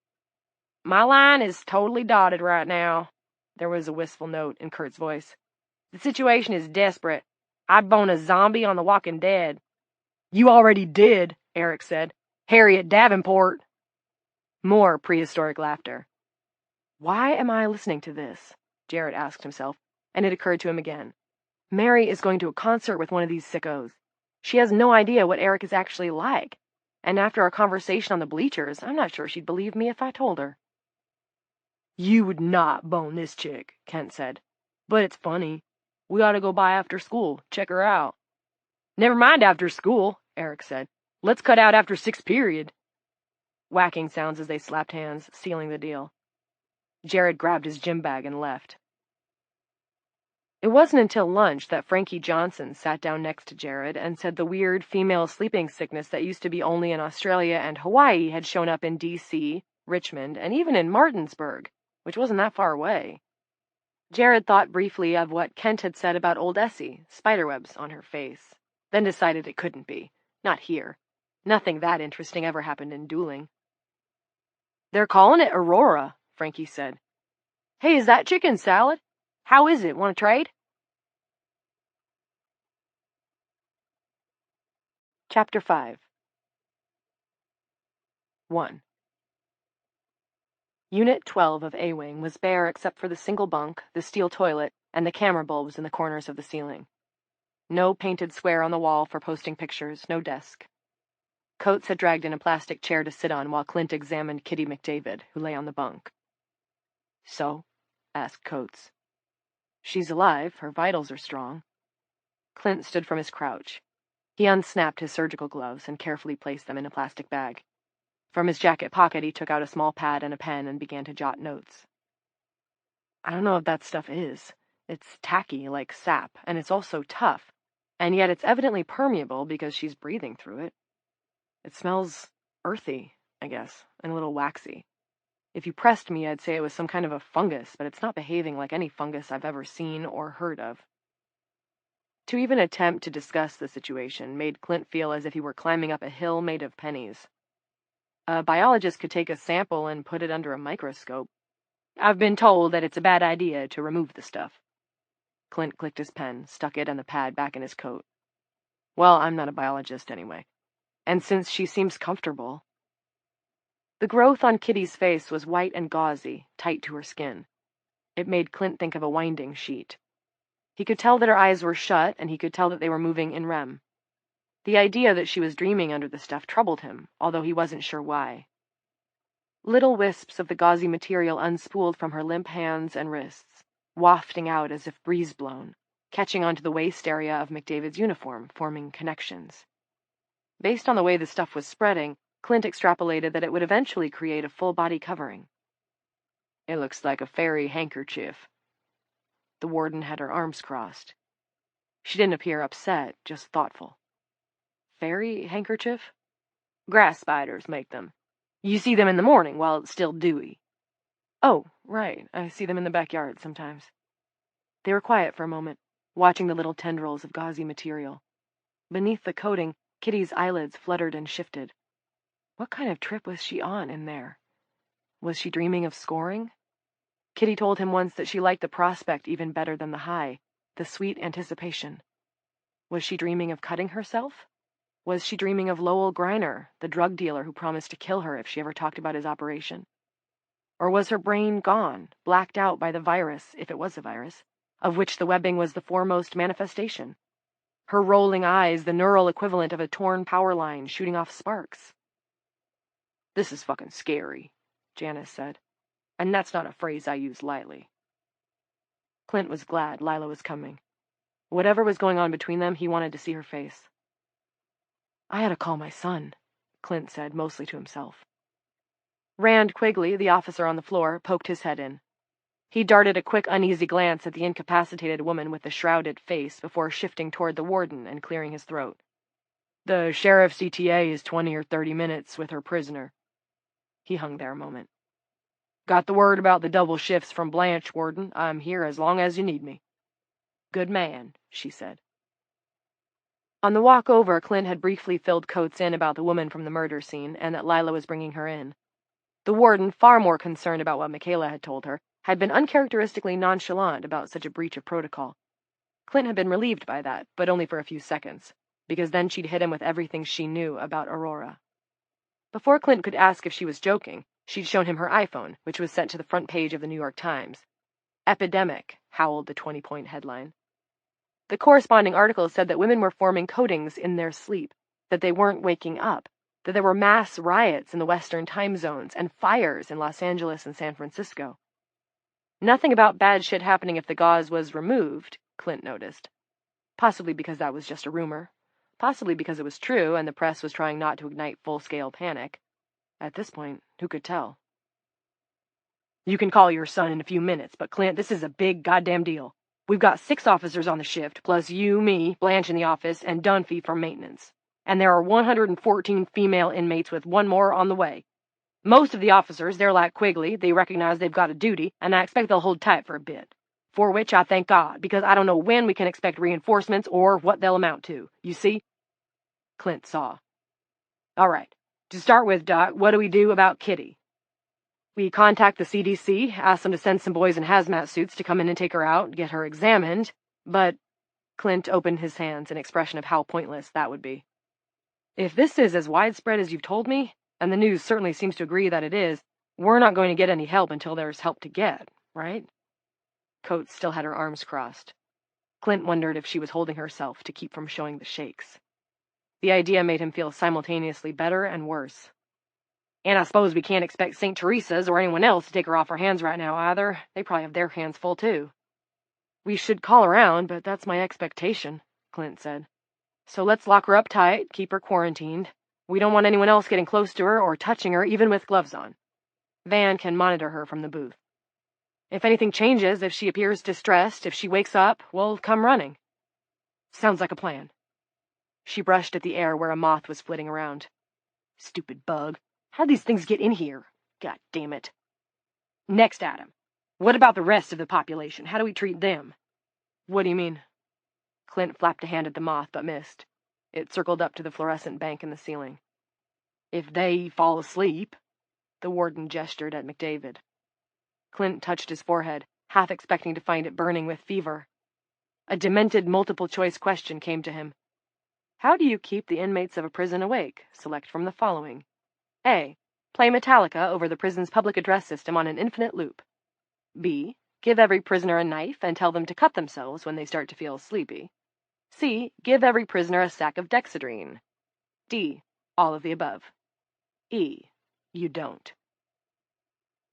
[SPEAKER 2] My line is totally dotted right now. There was a wistful note in Kurt's voice. The situation is desperate. I'd bone a zombie on The Walking Dead. You already did, Eric said. Harriet Davenport. More prehistoric laughter. Why am I listening to this? Jared asked himself, and it occurred to him again. Mary is going to a concert with one of these sickos. She has no idea what Eric is actually like. And after our conversation on the bleachers, I'm not sure she'd believe me if I told her. You would not bone this chick, Kent said. But it's funny. We ought to go by after school, check her out. Never mind after school, Eric said. Let's cut out after 6th period. Whacking sounds as they slapped hands, sealing the deal. Jared grabbed his gym bag and left. It wasn't until lunch that Frankie Johnson sat down next to Jared and said the weird female sleeping sickness that used to be only in Australia and Hawaii had shown up in D.C., Richmond, and even in Martinsburg, which wasn't that far away. Jared thought briefly of what Kent had said about old Essie, spiderwebs on her face, then decided it couldn't be. Not here. Nothing that interesting ever happened in dueling. "They're calling it Aurora," Frankie said. "Hey, is that chicken salad? How is it? Want to trade?" Chapter 5 1. Unit 12 of A-Wing was bare except for the single bunk, the steel toilet, and the camera bulbs in the corners of the ceiling. No painted square on the wall for posting pictures, no desk. Coates had dragged in a plastic chair to sit on while Clint examined Kitty McDavid, who lay on the bunk. "So?" asked Coates. "She's alive. Her vitals are strong." Clint stood from his crouch. He unsnapped his surgical gloves and carefully placed them in a plastic bag. From his jacket pocket, he took out a small pad and a pen and began to jot notes. "I don't know what that stuff is. It's tacky, like sap, and it's also tough. And yet it's evidently permeable because she's breathing through it. It smells earthy, I guess, and a little waxy. If you pressed me, I'd say it was some kind of a fungus, but it's not behaving like any fungus I've ever seen or heard of." To even attempt to discuss the situation made Clint feel as if he were climbing up a hill made of pennies. A biologist could take a sample and put it under a microscope. "I've been told that it's a bad idea to remove the stuff." Clint clicked his pen, stuck it and the pad back in his coat. "Well, I'm not a biologist anyway. And since she seems comfortable..." The growth on Kitty's face was white and gauzy, tight to her skin. It made Clint think of a winding sheet. He could tell that her eyes were shut, and he could tell that they were moving in REM. The idea that she was dreaming under the stuff troubled him, although he wasn't sure why. Little wisps of the gauzy material unspooled from her limp hands and wrists, wafting out as if breeze-blown, catching onto the waist area of McDavid's uniform, forming connections. Based on the way the stuff was spreading, Clint extrapolated that it would eventually create a full-body covering. "It looks like a fairy handkerchief." The warden had her arms crossed. She didn't appear upset, just thoughtful. "Fairy handkerchief?" "Grass spiders make them. You see them in the morning while it's still dewy." "Oh, right. I see them in the backyard sometimes." They were quiet for a moment, watching the little tendrils of gauzy material. Beneath the coating, Kitty's eyelids fluttered and shifted. What kind of trip was she on in there? Was she dreaming of scoring? Kitty told him once that she liked the prospect even better than the high, the sweet anticipation. Was she dreaming of cutting herself? Was she dreaming of Lowell Griner, the drug dealer who promised to kill her if she ever talked about his operation? Or was her brain gone, blacked out by the virus, if it was a virus, of which the webbing was the foremost manifestation? Her rolling eyes, the neural equivalent of a torn power line shooting off sparks? "This is fucking scary," Janice said. "And that's not a phrase I use lightly." Clint was glad Lila was coming. Whatever was going on between them, he wanted to see her face. "I had to call my son," Clint said, mostly to himself. Rand Quigley, the officer on the floor, poked his head in. He darted a quick, uneasy glance at the incapacitated woman with the shrouded face before shifting toward the warden and clearing his throat. "The sheriff's ETA is 20 or 30 minutes with her prisoner." He hung there a moment. "Got the word about the double shifts from Blanche, Warden. I'm here as long as you need me." "Good man," she said. On the walk over, Clint had briefly filled Coates in about the woman from the murder scene and that Lila was bringing her in. The warden, far more concerned about what Michaela had told her, had been uncharacteristically nonchalant about such a breach of protocol. Clint had been relieved by that, but only for a few seconds, because then she'd hit him with everything she knew about Aurora. Before Clint could ask if she was joking, she'd shown him her iPhone, which was sent to the front page of the New York Times. "Epidemic," howled the 20-point headline. The corresponding article said that women were forming coatings in their sleep, that they weren't waking up, that there were mass riots in the Western time zones and fires in Los Angeles and San Francisco. Nothing about bad shit happening if the gauze was removed, Clint noticed. Possibly because that was just a rumor. Possibly because it was true and the press was trying not to ignite full-scale panic. At this point, who could tell? "You can call your son in a few minutes, but Clint, this is a big goddamn deal. We've got 6 officers on the shift, plus you, me, Blanche in the office, and Dunphy for maintenance. And there are 114 female inmates with 1 more on the way. Most of the officers, they're like Quigley, they recognize they've got a duty, and I expect they'll hold tight for a bit. For which I thank God, because I don't know when we can expect reinforcements or what they'll amount to. You see? Clint saw. All right. To start with, Doc, what do we do about Kitty? We contact the CDC, ask them to send some boys in hazmat suits to come in and take her out, get her examined, but Clint opened his hands, an expression of how pointless that would be. If this is as widespread as you've told me, and the news certainly seems to agree that it is, we're not going to get any help until there's help to get, right? Coates still had her arms crossed. Clint wondered if she was holding herself to keep from showing the shakes. The idea made him feel simultaneously better and worse. And I suppose we can't expect St. Teresa's or anyone else to take her off our hands right now, either. They probably have their hands full, too. We should call around, but that's my expectation, Clint said. So let's lock her up tight, keep her quarantined. We don't want anyone else getting close to her or touching her, even with gloves on. Van can monitor her from the booth. If anything changes, if she appears distressed, if she wakes up, we'll come running. Sounds like a plan. She brushed at the air where a moth was flitting around. Stupid bug. How'd these things get in here? God damn it. Next, Adam. What about the rest of the population? How do we treat them? What do you mean? Clint flapped a hand at the moth, but missed. It circled up to the fluorescent bank in the ceiling. If they fall asleep, the warden gestured at McDavid. Clint touched his forehead, half expecting to find it burning with fever. A demented multiple-choice question came to him. How do you keep the inmates of a prison awake? Select from the following. A. Play Metallica over the prison's public address system on an infinite loop. B. Give every prisoner a knife and tell them to cut themselves when they start to feel sleepy. C. Give every prisoner a sack of Dexedrine. D. All of the above. E. You don't.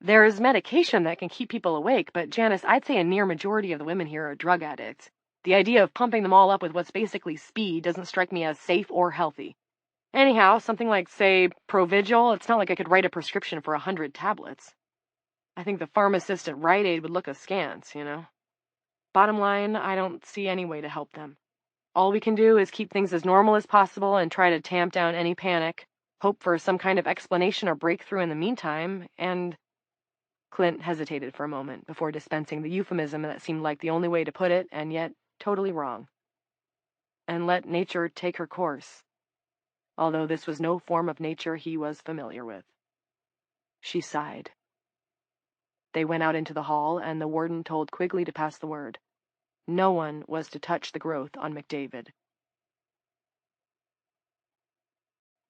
[SPEAKER 2] There is medication that can keep people awake, but Janice, I'd say a near majority of the women here are drug addicts. The idea of pumping them all up with what's basically speed doesn't strike me as safe or healthy. Anyhow, something like, say, Provigil, it's not like I could write a prescription for 100 tablets. I think the pharmacist at Rite Aid would look askance, you know? Bottom line, I don't see any way to help them. All we can do is keep things as normal as possible and try to tamp down any panic, hope for some kind of explanation or breakthrough in the meantime, and... Clint hesitated for a moment before dispensing the euphemism that seemed like the only way to put it, and yet totally wrong. And let nature take her course, although this was no form of nature he was familiar with. She sighed. They went out into the hall, and the warden told Quigley to pass the word. No one was to touch the growth on McDavid.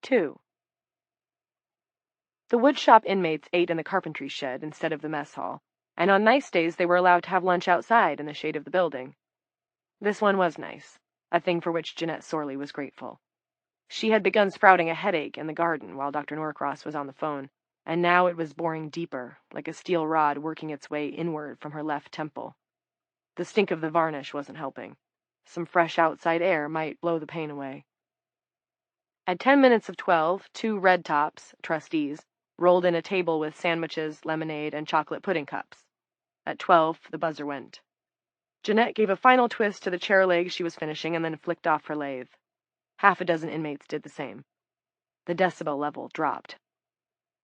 [SPEAKER 2] 2. The woodshop inmates ate in the carpentry shed instead of the mess hall, and on nice days they were allowed to have lunch outside in the shade of the building. This one was nice, a thing for which Jeanette sorely was grateful. She had begun sprouting a headache in the garden while Dr. Norcross was on the phone, and now it was boring deeper, like a steel rod working its way inward from her left temple. The stink of the varnish wasn't helping. Some fresh outside air might blow the pain away. At 10 minutes of 12, 2 red tops, trustees, rolled in a table with sandwiches, lemonade, and chocolate pudding cups. At 12, the buzzer went. Jeanette gave a final twist to the chair leg she was finishing and then flicked off her lathe. Half a dozen inmates did the same. The decibel level dropped.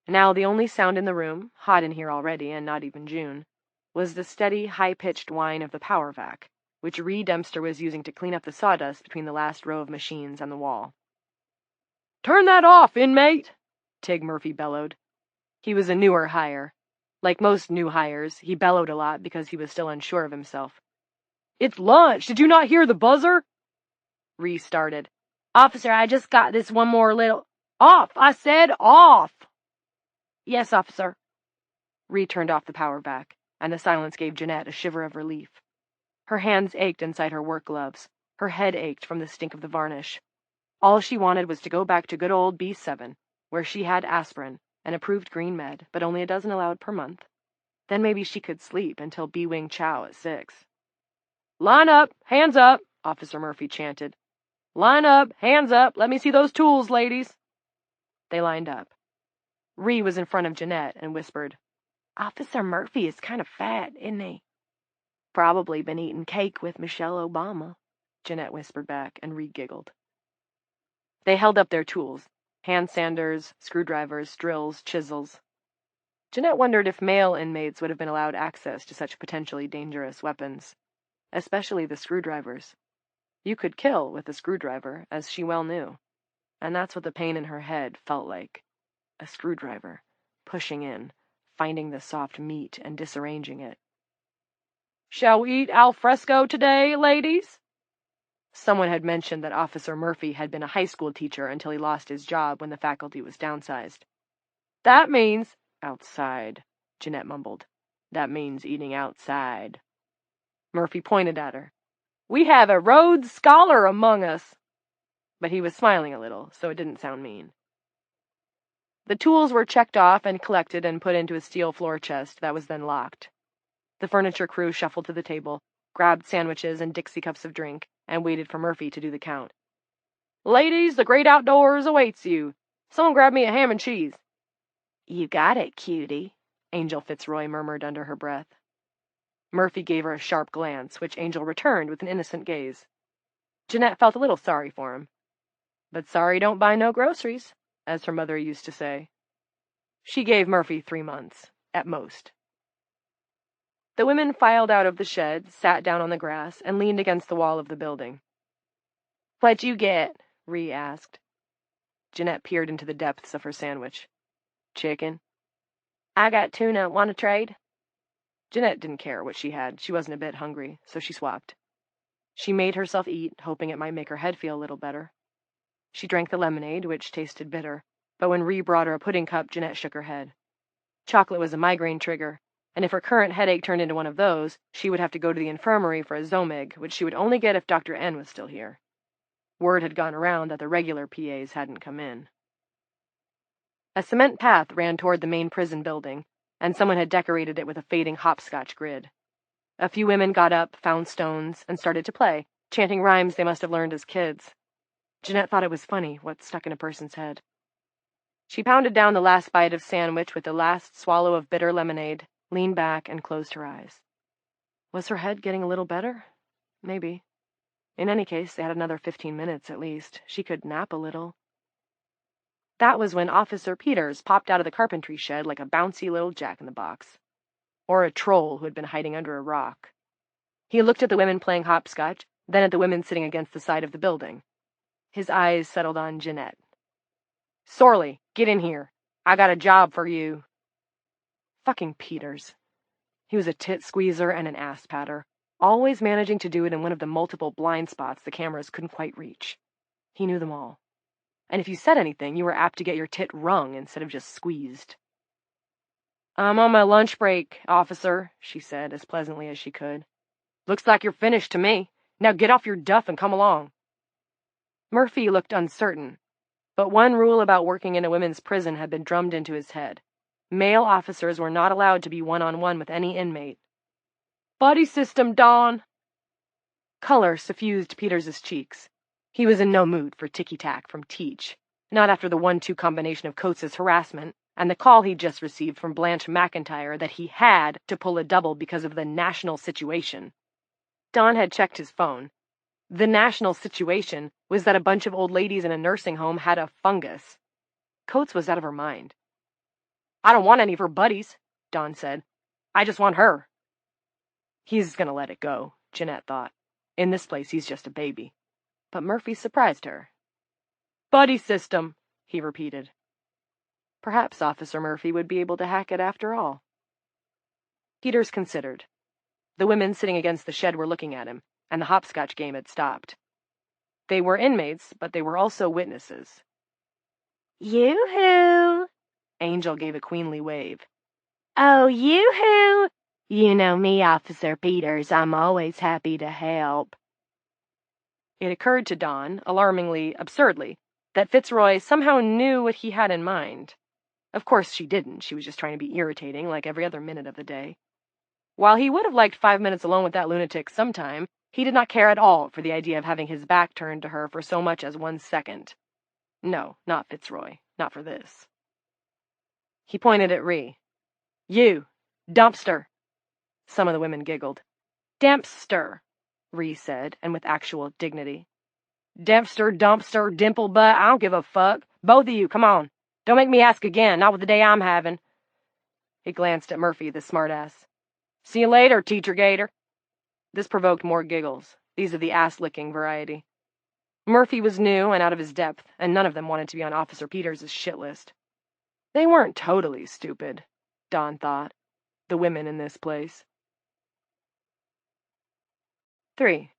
[SPEAKER 2] Now the only sound in the room, hot in here already and not even June, was the steady, high-pitched whine of the power vac, which Ree Dempster was using to clean up the sawdust between the last row of machines and the wall. "Turn that off, inmate!" Tig Murphy bellowed. He was a newer hire. Like most new hires, he bellowed a lot because he was still unsure of himself. "It's lunch! Did you not hear the buzzer?" Ree started. "Officer, I just got this one more little—" "Off! I said off!" "Yes, officer." Ree turned off the power vac, and the silence gave Jeanette a shiver of relief. Her hands ached inside her work gloves. Her head ached from the stink of the varnish. All she wanted was to go back to good old B7, where she had aspirin, an approved green med, but only a dozen allowed per month. Then maybe she could sleep until B-Wing chow at 6. "Line up! Hands up!" Officer Murphy chanted. "Line up! Hands up! Let me see those tools, ladies!" They lined up. Ree was in front of Jeanette and whispered, "Officer Murphy is kind of fat, isn't he?" Probably been eating cake with Michelle Obama, Jeanette whispered back, and Reed giggled. They held up their tools, hand sanders, screwdrivers, drills, chisels. Jeanette wondered if male inmates would have been allowed access to such potentially dangerous weapons, especially the screwdrivers. You could kill with a screwdriver, as she well knew, and that's what the pain in her head felt like. A screwdriver, pushing in, finding the soft meat and disarranging it. "Shall we eat al fresco today, ladies?" Someone had mentioned that Officer Murphy had been a high school teacher until he lost his job when the faculty was downsized. "That means—" "Outside," Jeanette mumbled. "That means eating outside." Murphy pointed at her. "We have a Rhodes Scholar among us." But he was smiling a little, so it didn't sound mean. The tools were checked off and collected and put into a steel floor chest that was then locked. The furniture crew shuffled to the table, grabbed sandwiches and Dixie cups of drink, and waited for Murphy to do the count. "Ladies, the great outdoors awaits you. Someone grab me a ham and cheese." "You got it, cutie," Angel Fitzroy murmured under her breath. Murphy gave her a sharp glance, which Angel returned with an innocent gaze. Jeanette felt a little sorry for him. But sorry don't buy no groceries, as her mother used to say. She gave Murphy 3 months, at most. The women filed out of the shed, sat down on the grass, and leaned against the wall of the building. "What'd you get?" Ree asked. Jeanette peered into the depths of her sandwich. "Chicken." "I got tuna. Want to trade?" Jeanette didn't care what she had. She wasn't a bit hungry, so she swapped. She made herself eat, hoping it might make her head feel a little better. She drank the lemonade, which tasted bitter, but when Ree brought her a pudding cup, Jeanette shook her head. Chocolate was a migraine trigger, and if her current headache turned into one of those, she would have to go to the infirmary for a Zomig, which she would only get if Dr. N was still here. Word had gone around that the regular PAs hadn't come in. A cement path ran toward the main prison building, and someone had decorated it with a fading hopscotch grid. A few women got up, found stones, and started to play, chanting rhymes they must have learned as kids. Jeanette thought it was funny what stuck in a person's head. She pounded down the last bite of sandwich with the last swallow of bitter lemonade, leaned back, and closed her eyes. Was her head getting a little better? Maybe. In any case, they had another 15 minutes at least. She could nap a little. That was when Officer Peters popped out of the carpentry shed like a bouncy little jack-in-the-box. Or a troll who had been hiding under a rock. He looked at the women playing hopscotch, then at the women sitting against the side of the building. His eyes settled on Jeanette. "Sorley, get in here. I got a job for you." Fucking Peters. He was a tit squeezer and an ass patter, always managing to do it in one of the multiple blind spots the cameras couldn't quite reach. He knew them all. And if you said anything, you were apt to get your tit wrung instead of just squeezed. "I'm on my lunch break, officer," she said, as pleasantly as she could. "Looks like you're finished to me. Now get off your duff and come along." Murphy looked uncertain, but one rule about working in a women's prison had been drummed into his head. Male officers were not allowed to be one-on-one with any inmate. "Buddy system, Dawn." Color suffused Peters's cheeks. He was in no mood for ticky-tack from Teach, not after the 1-2 combination of Coates' harassment and the call he'd just received from Blanche McIntyre that he had to pull a double because of the national situation. Don had checked his phone. The national situation was that a bunch of old ladies in a nursing home had a fungus. Coates was out of her mind. "I don't want any of her buddies," Don said. "I just want her." He's gonna let it go, Jeanette thought. In this place, he's just a baby. But Murphy surprised her. "Buddy system," he repeated. Perhaps Officer Murphy would be able to hack it after all. Peters considered. The women sitting against the shed were looking at him, and the hopscotch game had stopped. They were inmates, but they were also witnesses.
[SPEAKER 3] Yoo-hoo!
[SPEAKER 2] Angel gave a queenly wave.
[SPEAKER 3] Oh, yoo-hoo! You know me, Officer Peters. I'm always happy to help.
[SPEAKER 2] It occurred to Dawn, alarmingly, absurdly, that Fitzroy somehow knew what he had in mind. Of course she didn't. She was just trying to be irritating like every other minute of the day. While he would have liked 5 minutes alone with that lunatic sometime, he did not care at all for the idea of having his back turned to her for so much as 1 second. No, not Fitzroy. Not for this. He pointed at Ree. "You! Dumpster!" Some of the women giggled. Dempster, Ree said, and with actual dignity. Dempster, dumpster, dimple butt, I don't give a fuck. Both of you, come on. Don't make me ask again, not with the day I'm having. He glanced at Murphy, the smartass. See you later, Teacher Gator. This provoked more giggles. These are the ass-licking variety. Murphy was new and out of his depth, and none of them wanted to be on Officer Peters' shit list. They weren't totally stupid, Dawn thought. The women in this place. 3.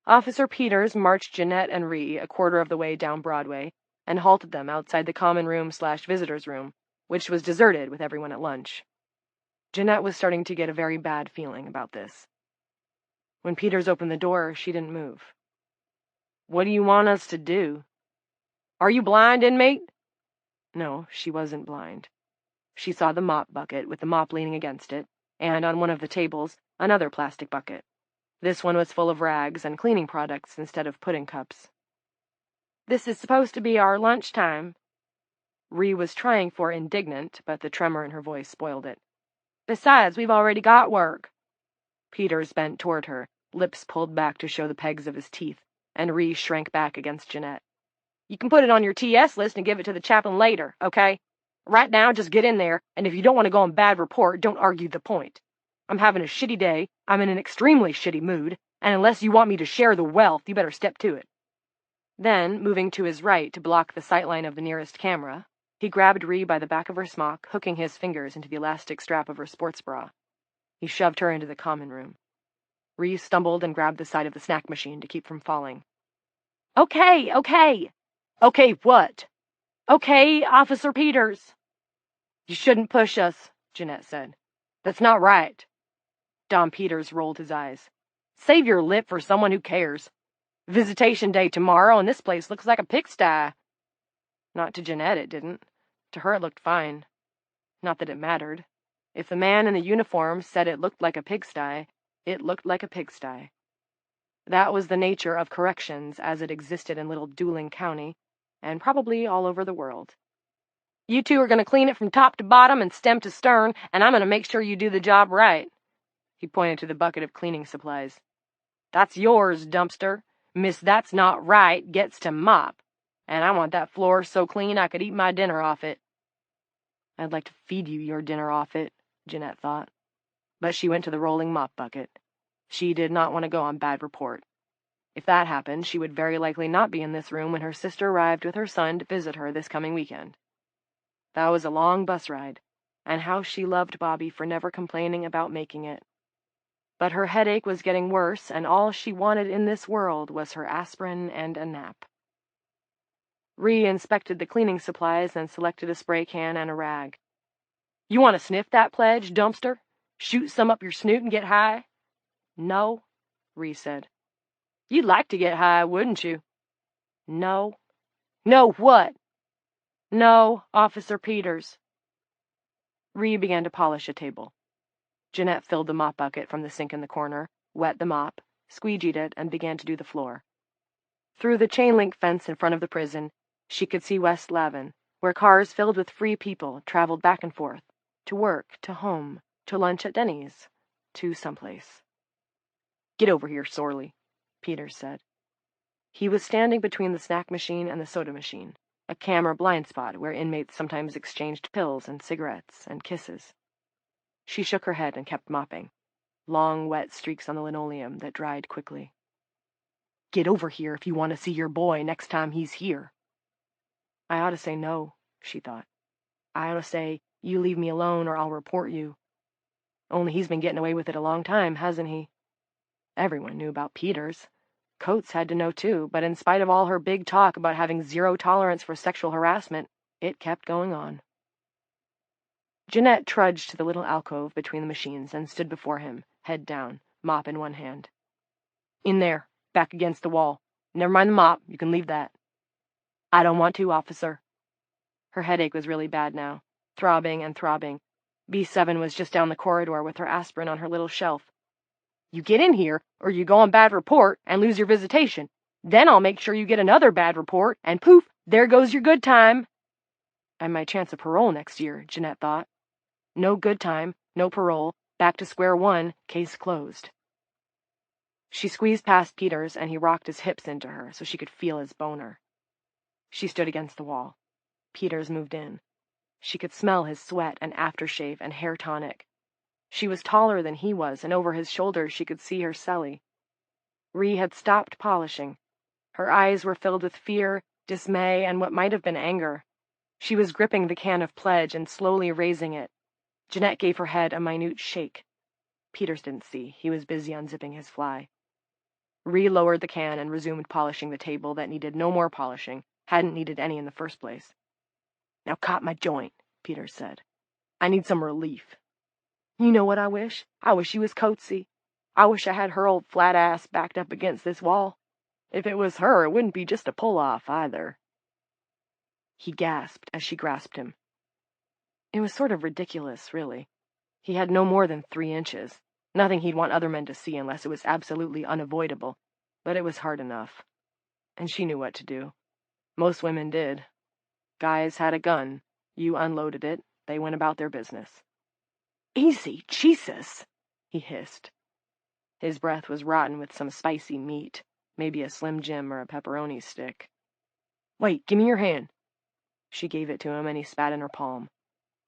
[SPEAKER 2] Officer Peters marched Jeanette and Ree a quarter of the way down Broadway and halted them outside the common room/visitors' room, which was deserted with everyone at lunch. Jeanette was starting to get a very bad feeling about this. When Peters opened the door, she didn't move. What do you want us to do? Are you blind, inmate? No, she wasn't blind. She saw the mop bucket with the mop leaning against it, and on one of the tables, another plastic bucket. This one was full of rags and cleaning products instead of pudding cups. This is supposed to be our lunchtime. Ree was trying for indignant, but the tremor in her voice spoiled it. Besides, we've already got work. Peters bent toward her, lips pulled back to show the pegs of his teeth, and Ree shrank back against Jeanette. You can put it on your TS list and give it to the chaplain later, okay? Right now, just get in there, and if you don't want to go on bad report, don't argue the point. I'm having a shitty day, I'm in an extremely shitty mood, and unless you want me to share the wealth, you better step to it. Then, moving to his right to block the sightline of the nearest camera, he grabbed Ree by the back of her smock, hooking his fingers into the elastic strap of her sports bra. He shoved her into the common room. Ree stumbled and grabbed the side of the snack machine to keep from falling. Okay. Okay, what? Okay, Officer Peters. You shouldn't push us, Jeanette said. That's not right. Dom Peters rolled his eyes. Save your lip for someone who cares. Visitation day tomorrow, and this place looks like a pigsty. Not to Jeanette, it didn't. To her, it looked fine. Not that it mattered. If the man in the uniform said it looked like a pigsty, it looked like a pigsty. That was the nature of corrections as it existed in Little Dooling County, and probably all over the world. You two are going to clean it from top to bottom and stem to stern, and I'm going to make sure you do the job right. He pointed to the bucket of cleaning supplies. That's yours, dumpster. Miss That's Not Right gets to mop, and I want that floor so clean I could eat my dinner off it. I'd like to feed you your dinner off it, Jeanette thought. But she went to the rolling mop bucket. She did not want to go on bad report. If that happened, she would very likely not be in this room when her sister arrived with her son to visit her this coming weekend. That was a long bus ride, and how she loved Bobby for never complaining about making it. But her headache was getting worse, and all she wanted in this world was her aspirin and a nap. Ree inspected the cleaning supplies and selected a spray can and a rag. You want to sniff that pledge, dumpster? Shoot some up your snoot and get high? No, Ree said. You'd like to get high, wouldn't you? No. No what? No, Officer Peters. Ree began to polish a table. Jeanette filled the mop bucket from the sink in the corner, wet the mop, squeegeed it, and began to do the floor. Through the chain-link fence in front of the prison, she could see West Lavin, where cars filled with free people traveled back and forth, to work, to home, to lunch at Denny's, to someplace. Get over here, Sorley, Peters said. He was standing between the snack machine and the soda machine, a camera blind spot where inmates sometimes exchanged pills and cigarettes and kisses. She shook her head and kept mopping, long wet streaks on the linoleum that dried quickly. Get over here if you want to see your boy next time he's here. I ought to say no, she thought. I ought to say, you leave me alone or I'll report you. Only he's been getting away with it a long time, hasn't he? Everyone knew about Peters. Coates had to know too, but in spite of all her big talk about having zero tolerance for sexual harassment, it kept going on. Jeanette trudged to the little alcove between the machines and stood before him, head down, mop in one hand. In there, back against the wall. Never mind the mop, you can leave that. I don't want to, officer. Her headache was really bad now, throbbing and throbbing. B7 was just down the corridor with her aspirin on her little shelf. You get in here, or you go on bad report and lose your visitation. Then I'll make sure you get another bad report, and poof, there goes your good time. And my chance of parole next year, Jeanette thought. No good time, no parole, Back to square one, case closed. She squeezed past Peters, and he rocked his hips into her so she could feel his boner. She stood against the wall. Peters moved in. She could smell his sweat and aftershave and hair tonic. She was taller than he was, and over his shoulders she could see her celly. Ree had stopped polishing. Her eyes were filled with fear, dismay, and what might have been anger. She was gripping the can of pledge and slowly raising it. Jeanette gave her head a minute shake. Peters didn't see. He was busy unzipping his fly. Ree lowered the can and resumed polishing the table that needed no more polishing, hadn't needed any in the first place. "Now cop my joint," Peters said. "I need some relief. You know what I wish? I wish you was Coetzee. I wish I had her old flat ass backed up against this wall. If it was her, it wouldn't be just a pull-off, either." He gasped as she grasped him. It was sort of ridiculous, really. He had no more than 3 inches. Nothing he'd want other men to see unless it was absolutely unavoidable. But it was hard enough. And she knew what to do. Most women did. Guys had a gun. You unloaded it. They went about their business. "Easy, Jesus!" he hissed. His breath was rotten with some spicy meat, maybe a Slim Jim or a pepperoni stick. "Wait, give me your hand." She gave it to him, and he spat in her palm.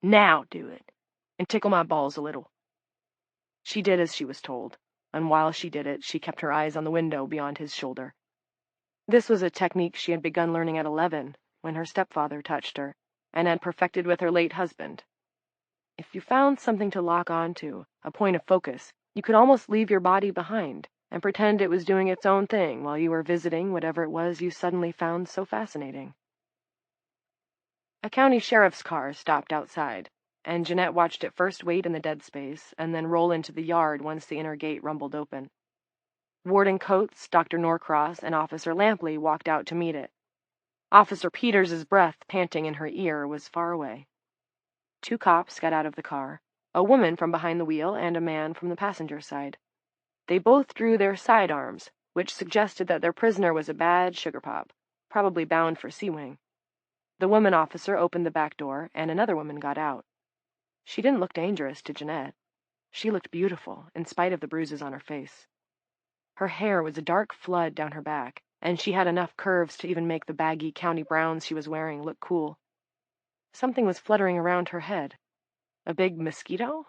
[SPEAKER 2] "Now do it, and tickle my balls a little." She did as she was told, and while she did it, she kept her eyes on the window beyond his shoulder. This was a technique she had begun learning at 11, when her stepfather touched her, and had perfected with her late husband. If you found something to lock onto, a point of focus, you could almost leave your body behind, and pretend it was doing its own thing while you were visiting whatever it was you suddenly found so fascinating. A county sheriff's car stopped outside, and Jeanette watched it first wait in the dead space, and then roll into the yard once the inner gate rumbled open. Warden Coates, Dr. Norcross, and Officer Lampley walked out to meet it. Officer Peters's breath, panting in her ear, was far away. 2 cops got out of the car, a woman from behind the wheel and a man from the passenger side. They both drew their sidearms, which suggested that their prisoner was a bad sugar pop, probably bound for Sea Wing. The woman officer opened the back door, and another woman got out. She didn't look dangerous to Jeanette. She looked beautiful, in spite of the bruises on her face. Her hair was a dark flood down her back, and she had enough curves to even make the baggy county browns she was wearing look cool. Something was fluttering around her head. A big mosquito?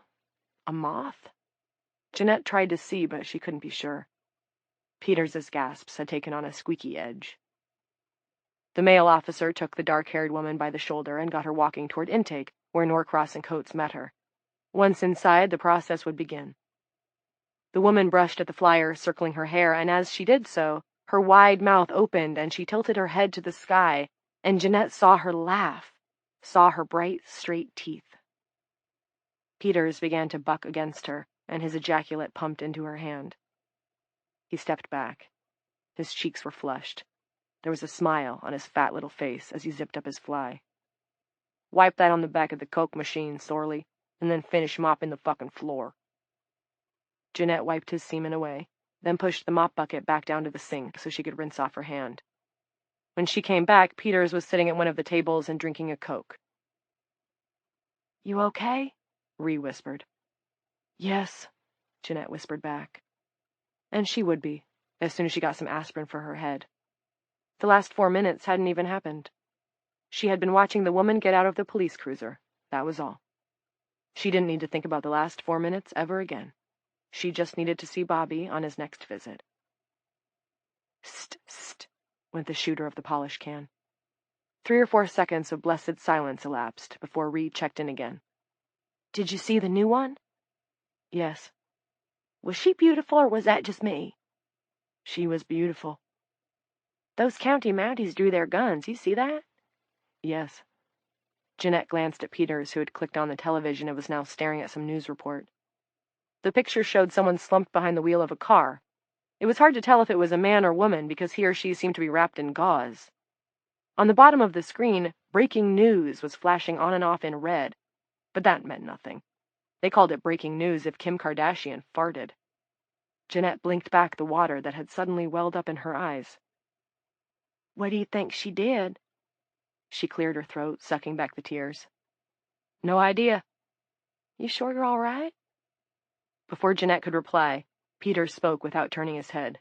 [SPEAKER 2] A moth? Jeanette tried to see, but she couldn't be sure. Peters's gasps had taken on a squeaky edge. The male officer took the dark-haired woman by the shoulder and got her walking toward intake, where Norcross and Coates met her. Once inside, the process would begin. The woman brushed at the flyer circling her hair, and as she did so, her wide mouth opened and she tilted her head to the sky, and Jeanette saw her laugh, saw her bright, straight teeth. Peters began to buck against her, and his ejaculate pumped into her hand. He stepped back. His cheeks were flushed. There was a smile on his fat little face as he zipped up his fly. "Wipe that on the back of the Coke machine, Sorley, and then finish mopping the fucking floor." Jeanette wiped his semen away, then pushed the mop bucket back down to the sink so she could rinse off her hand. When she came back, Peters was sitting at one of the tables and drinking a Coke. "You okay?" Ree whispered. "Yes," Jeanette whispered back. And she would be, as soon as she got some aspirin for her head. The last 4 minutes hadn't even happened. She had been watching the woman get out of the police cruiser. That was all. She didn't need to think about the last 4 minutes ever again. She just needed to see Bobby on his next visit. "St, st," went the shooter of the polish can. 3 or 4 seconds of blessed silence elapsed before Ree checked in again. "Did you see the new one?" "Yes." "Was she beautiful, or was that just me?" "She was beautiful." "Those county mounties drew their guns. You see that?" "Yes." Jeanette glanced at Peters, who had clicked on the television and was now staring at some news report. The picture showed someone slumped behind the wheel of a car. It was hard to tell if it was a man or woman because he or she seemed to be wrapped in gauze. On the bottom of the screen, breaking news was flashing on and off in red, but that meant nothing. They called it breaking news if Kim Kardashian farted. Jeanette blinked back the water that had suddenly welled up in her eyes. "What do you think she did?" She cleared her throat, sucking back the tears. "No idea." "You sure you're all right?" Before Jeanette could reply, Peter spoke without turning his head.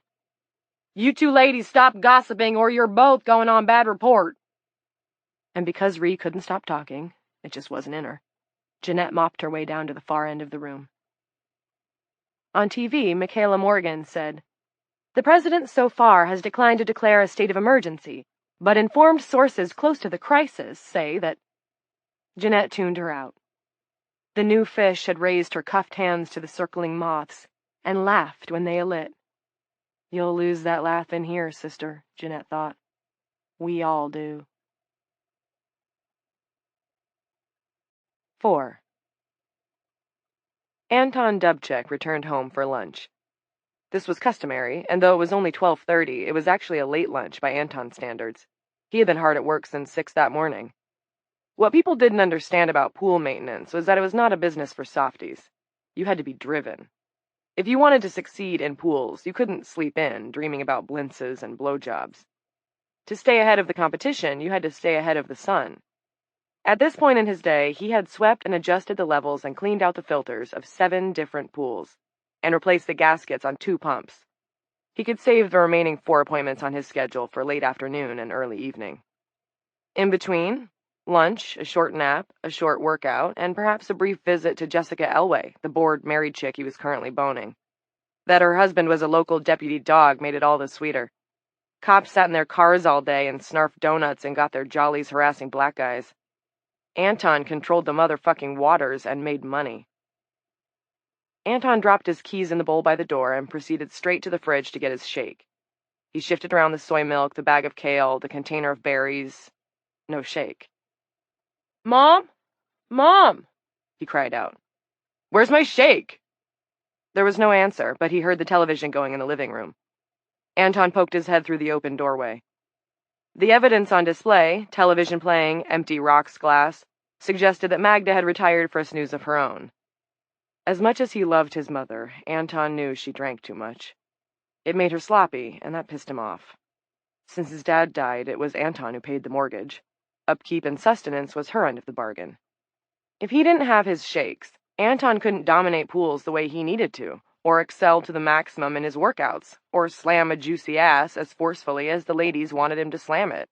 [SPEAKER 2] "You two ladies stop gossiping or you're both going on bad report." And because Ree couldn't stop talking, it just wasn't in her, Jeanette mopped her way down to the far end of the room. On TV, Michaela Morgan said, "The president so far has declined to declare a state of emergency, but informed sources close to the crisis say that—" Jeanette tuned her out. The new fish had raised her cuffed hands to the circling moths and laughed when they alit. "You'll lose that laugh in here, sister," Jeanette thought. "We all do." 4. Anton Dubček returned home for lunch. This was customary, and though it was only 12:30, it was actually a late lunch by Anton's standards. He had been hard at work since 6 that morning. What people didn't understand about pool maintenance was that it was not a business for softies. You had to be driven. If you wanted to succeed in pools, you couldn't sleep in, dreaming about blintzes and blowjobs. To stay ahead of the competition, you had to stay ahead of the sun. At this point in his day, he had swept and adjusted the levels and cleaned out the filters of 7 different pools, and replaced the gaskets on 2 pumps. He could save the remaining 4 appointments on his schedule for late afternoon and early evening. In between, lunch, a short nap, a short workout, and perhaps a brief visit to Jessica Elway, the bored married chick he was currently boning. That her husband was a local deputy dog made it all the sweeter. Cops sat in their cars all day and snarfed donuts and got their jollies harassing black guys. Anton controlled the motherfucking waters and made money. Anton dropped his keys in the bowl by the door and proceeded straight to the fridge to get his shake. He shifted around the soy milk, the bag of kale, the container of berries. No shake. "Mom? Mom!" he cried out. "Where's my shake?" There was no answer, but he heard the television going in the living room. Anton poked his head through the open doorway. The evidence on display, television playing, empty rocks glass, suggested that Magda had retired for a snooze of her own. As much as he loved his mother, Anton knew she drank too much. It made her sloppy, and that pissed him off. Since his dad died, it was Anton who paid the mortgage. Upkeep and sustenance was her end of the bargain. If he didn't have his shakes, Anton couldn't dominate pools the way he needed to, or excel to the maximum in his workouts, or slam a juicy ass as forcefully as the ladies wanted him to slam it.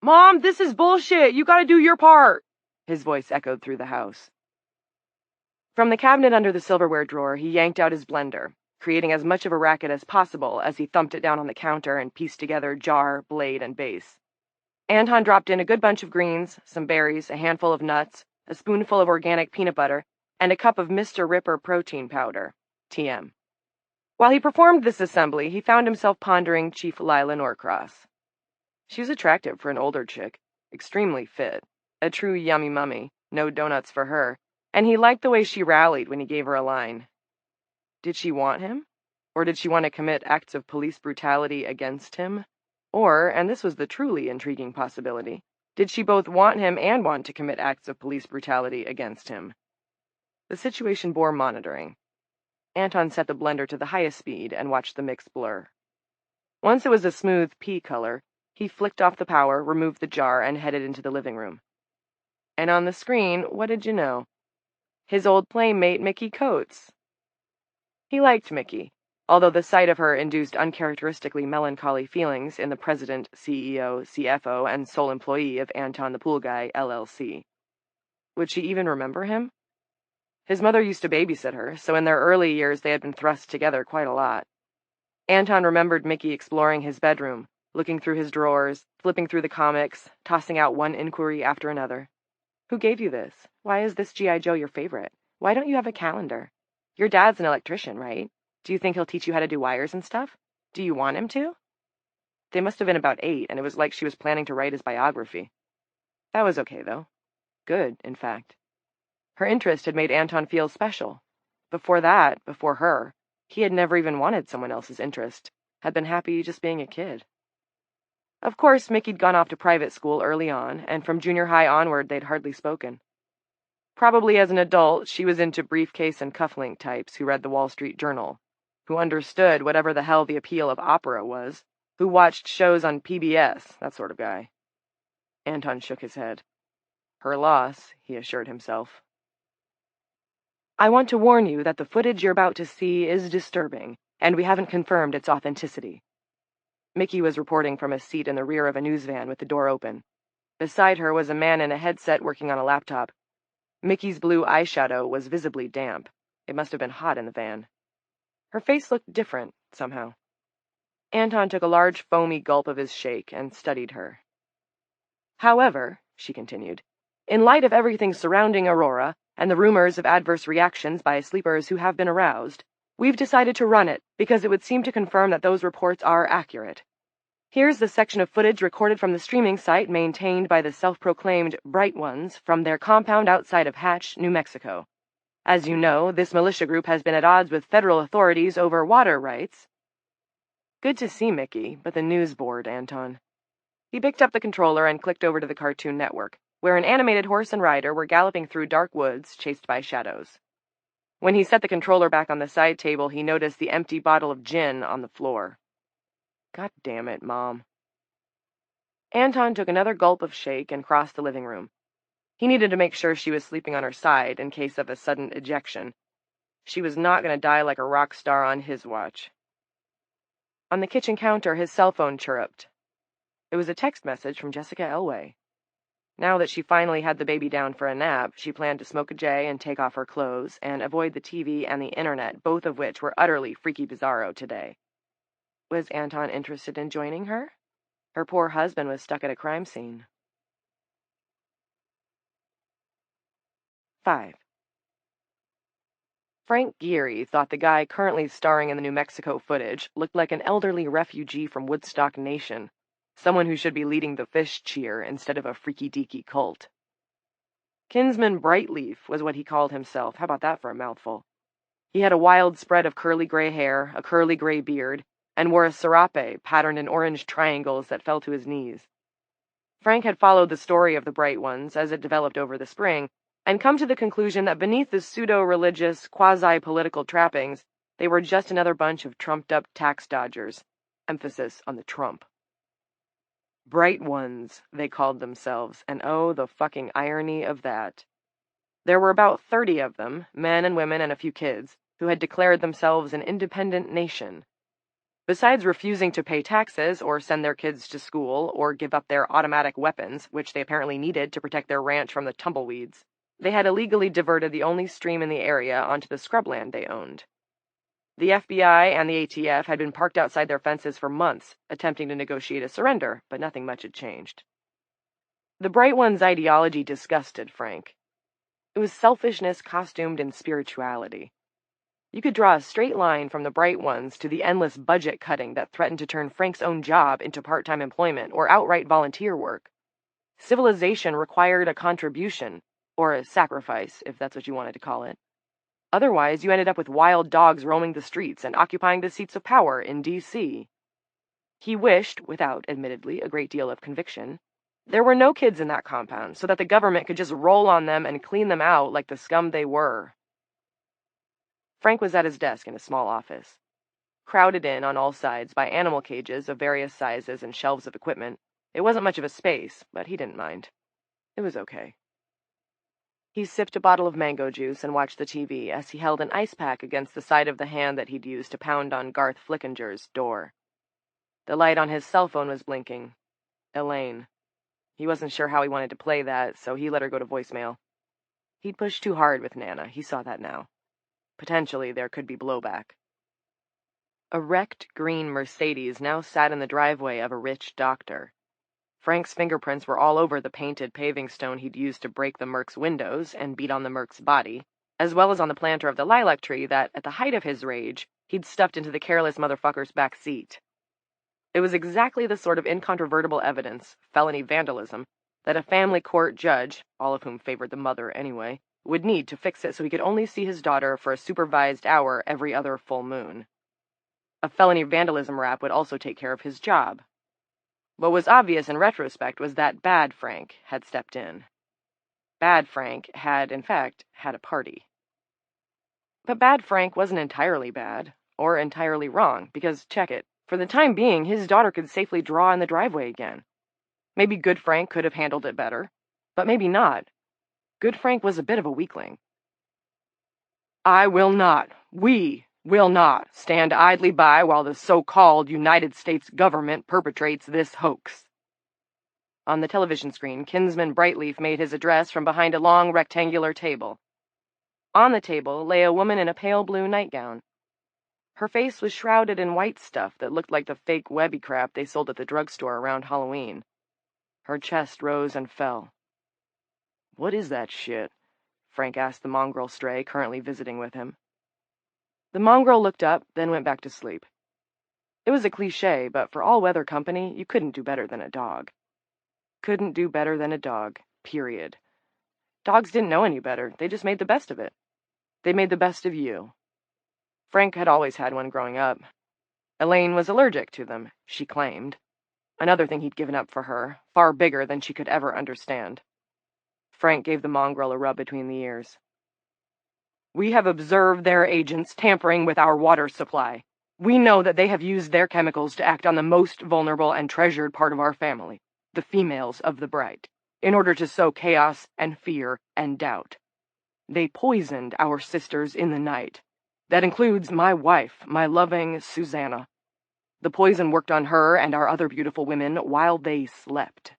[SPEAKER 2] "Mom, this is bullshit! You gotta do your part!" His voice echoed through the house. From the cabinet under the silverware drawer, he yanked out his blender, creating as much of a racket as possible as he thumped it down on the counter and pieced together jar, blade, and base. Anton dropped in a good bunch of greens, some berries, a handful of nuts, a spoonful of organic peanut butter, and a cup of Mr. Ripper protein powder, TM. While he performed this assembly, he found himself pondering Chief Lila Norcross. She was attractive for an older chick, extremely fit, a true yummy mummy, no donuts for her, and he liked the way she rallied when he gave her a line. Did she want him? Or did she want to commit acts of police brutality against him? Or, and this was the truly intriguing possibility, did she both want him and want to commit acts of police brutality against him? The situation bore monitoring. Anton set the blender to the highest speed and watched the mix blur. Once it was a smooth pea color, he flicked off the power, removed the jar, and headed into the living room. And on the screen, what did you know? His old playmate, Mickey Coates. He liked Mickey, although the sight of her induced uncharacteristically melancholy feelings in the president, CEO, CFO, and sole employee of Anton the Pool Guy, LLC. Would she even remember him? His mother used to babysit her, so in their early years they had been thrust together quite a lot. Anton remembered Mickey exploring his bedroom, looking through his drawers, flipping through the comics, tossing out one inquiry after another. Who gave you this? Why is this G.I. Joe your favorite? Why don't you have a calendar? Your dad's an electrician, right? Do you think he'll teach you how to do wires and stuff? Do you want him to? They must have been about 8, and it was like she was planning to write his biography. That was okay, though. Good, in fact. Her interest had made Anton feel special. Before that, before her, he had never even wanted someone else's interest, had been happy just being a kid. Of course, Mickey'd gone off to private school early on, and from junior high onward they'd hardly spoken. Probably as an adult, she was into briefcase and cufflink types who read the Wall Street Journal, who understood whatever the hell the appeal of opera was, who watched shows on PBS, that sort of guy. Anton shook his head. Her loss, he assured himself. I want to warn you that the footage you're about to see is disturbing, and we haven't confirmed its authenticity. Mickey was reporting from a seat in the rear of a news van with the door open. Beside her was a man in a headset working on a laptop. Mickey's blue eyeshadow was visibly damp. It must have been hot in the van. Her face looked different, somehow. Anton took a large foamy gulp of his shake and studied her. However, she continued, in light of everything surrounding Aurora, and the rumors of adverse reactions by sleepers who have been aroused, we've decided to run it because it would seem to confirm that those reports are accurate. Here's the section of footage recorded from the streaming site maintained by the self-proclaimed Bright Ones from their compound outside of Hatch, New Mexico. As you know, this militia group has been at odds with federal authorities over water rights. Good to see Mickey, but the news bored Anton. He picked up the controller and clicked over to the Cartoon Network, where an animated horse and rider were galloping through dark woods, chased by shadows. When he set the controller back on the side table, he noticed the empty bottle of gin on the floor. God damn it, Mom. Anton took another gulp of shake and crossed the living room. He needed to make sure she was sleeping on her side in case of a sudden ejection. She was not going to die like a rock star on his watch. On the kitchen counter, his cell phone chirruped. It was a text message from Jessica Elway. Now that she finally had the baby down for a nap, she planned to smoke a J and take off her clothes and avoid the TV and the internet, both of which were utterly freaky bizarro today. Was Anton interested in joining her? Her poor husband was stuck at a crime scene. 5. Frank Geary thought the guy currently starring in the New Mexico footage looked like an elderly refugee from Woodstock Nation, someone who should be leading the fish cheer instead of a freaky-deaky cult. Kinsman Brightleaf was what he called himself. How about that for a mouthful? He had a wild spread of curly gray hair, a curly gray beard, and wore a serape patterned in orange triangles that fell to his knees. Frank had followed the story of the Bright Ones as it developed over the spring, and come to the conclusion that beneath the pseudo-religious, quasi-political trappings, they were just another bunch of trumped-up tax dodgers. Emphasis on the Trump. Bright Ones, they called themselves, and oh, the fucking irony of that. There were about 30 of them, men and women and a few kids, who had declared themselves an independent nation. Besides refusing to pay taxes or send their kids to school or give up their automatic weapons, which they apparently needed to protect their ranch from the tumbleweeds, they had illegally diverted the only stream in the area onto the scrubland they owned. The FBI and the ATF had been parked outside their fences for months, attempting to negotiate a surrender, but nothing much had changed. The Bright One's ideology disgusted Frank. It was selfishness costumed in spirituality. You could draw a straight line from the Bright Ones to the endless budget cutting that threatened to turn Frank's own job into part-time employment or outright volunteer work. Civilization required a contribution, or a sacrifice, if that's what you wanted to call it. Otherwise, you ended up with wild dogs roaming the streets and occupying the seats of power in D.C. He wished, without, admittedly, a great deal of conviction, there were no kids in that compound so that the government could just roll on them and clean them out like the scum they were. Frank was at his desk in a small office. Crowded in on all sides by animal cages of various sizes and shelves of equipment, it wasn't much of a space, but he didn't mind. It was okay. He sipped a bottle of mango juice and watched the TV as he held an ice pack against the side of the hand that he'd used to pound on Garth Flickinger's door. The light on his cell phone was blinking. Elaine. He wasn't sure how he wanted to play that, so he let her go to voicemail. He'd pushed too hard with Nana, he saw that now. Potentially, there could be blowback. A wrecked green Mercedes now sat in the driveway of a rich doctor. Frank's fingerprints were all over the painted paving stone he'd used to break the Merc's windows and beat on the Merc's body, as well as on the planter of the lilac tree that, at the height of his rage, he'd stuffed into the careless motherfucker's back seat. It was exactly the sort of incontrovertible evidence, felony vandalism, that a family court judge, all of whom favored the mother anyway, would need to fix it so he could only see his daughter for a supervised hour every other full moon. A felony vandalism rap would also take care of his job. What was obvious in retrospect was that Bad Frank had stepped in. Bad Frank had, in fact, had a party. But Bad Frank wasn't entirely bad, or entirely wrong, because, check it, for the time being, his daughter could safely draw in the driveway again. Maybe Good Frank could have handled it better, but maybe not. Good Frank was a bit of a weakling. I will not, we will not, stand idly by while the so-called United States government perpetrates this hoax. On the television screen, Kinsman Brightleaf made his address from behind a long rectangular table. On the table lay a woman in a pale blue nightgown. Her face was shrouded in white stuff that looked like the fake webby crap they sold at the drugstore around Halloween. Her chest rose and fell. "What is that shit?" Frank asked the mongrel stray currently visiting with him. The mongrel looked up, then went back to sleep. It was a cliché, but for all-weather company, you couldn't do better than a dog. Couldn't do better than a dog, period. Dogs didn't know any better, they just made the best of it. They made the best of you. Frank had always had one growing up. Elaine was allergic to them, she claimed. Another thing he'd given up for her, far bigger than she could ever understand. Frank gave the mongrel a rub between the ears. "We have observed their agents tampering with our water supply. We know that they have used their chemicals to act on the most vulnerable and treasured part of our family, the females of the Bright, in order to sow chaos and fear and doubt. They poisoned our sisters in the night. That includes my wife, my loving Susanna. The poison worked on her and our other beautiful women while they slept."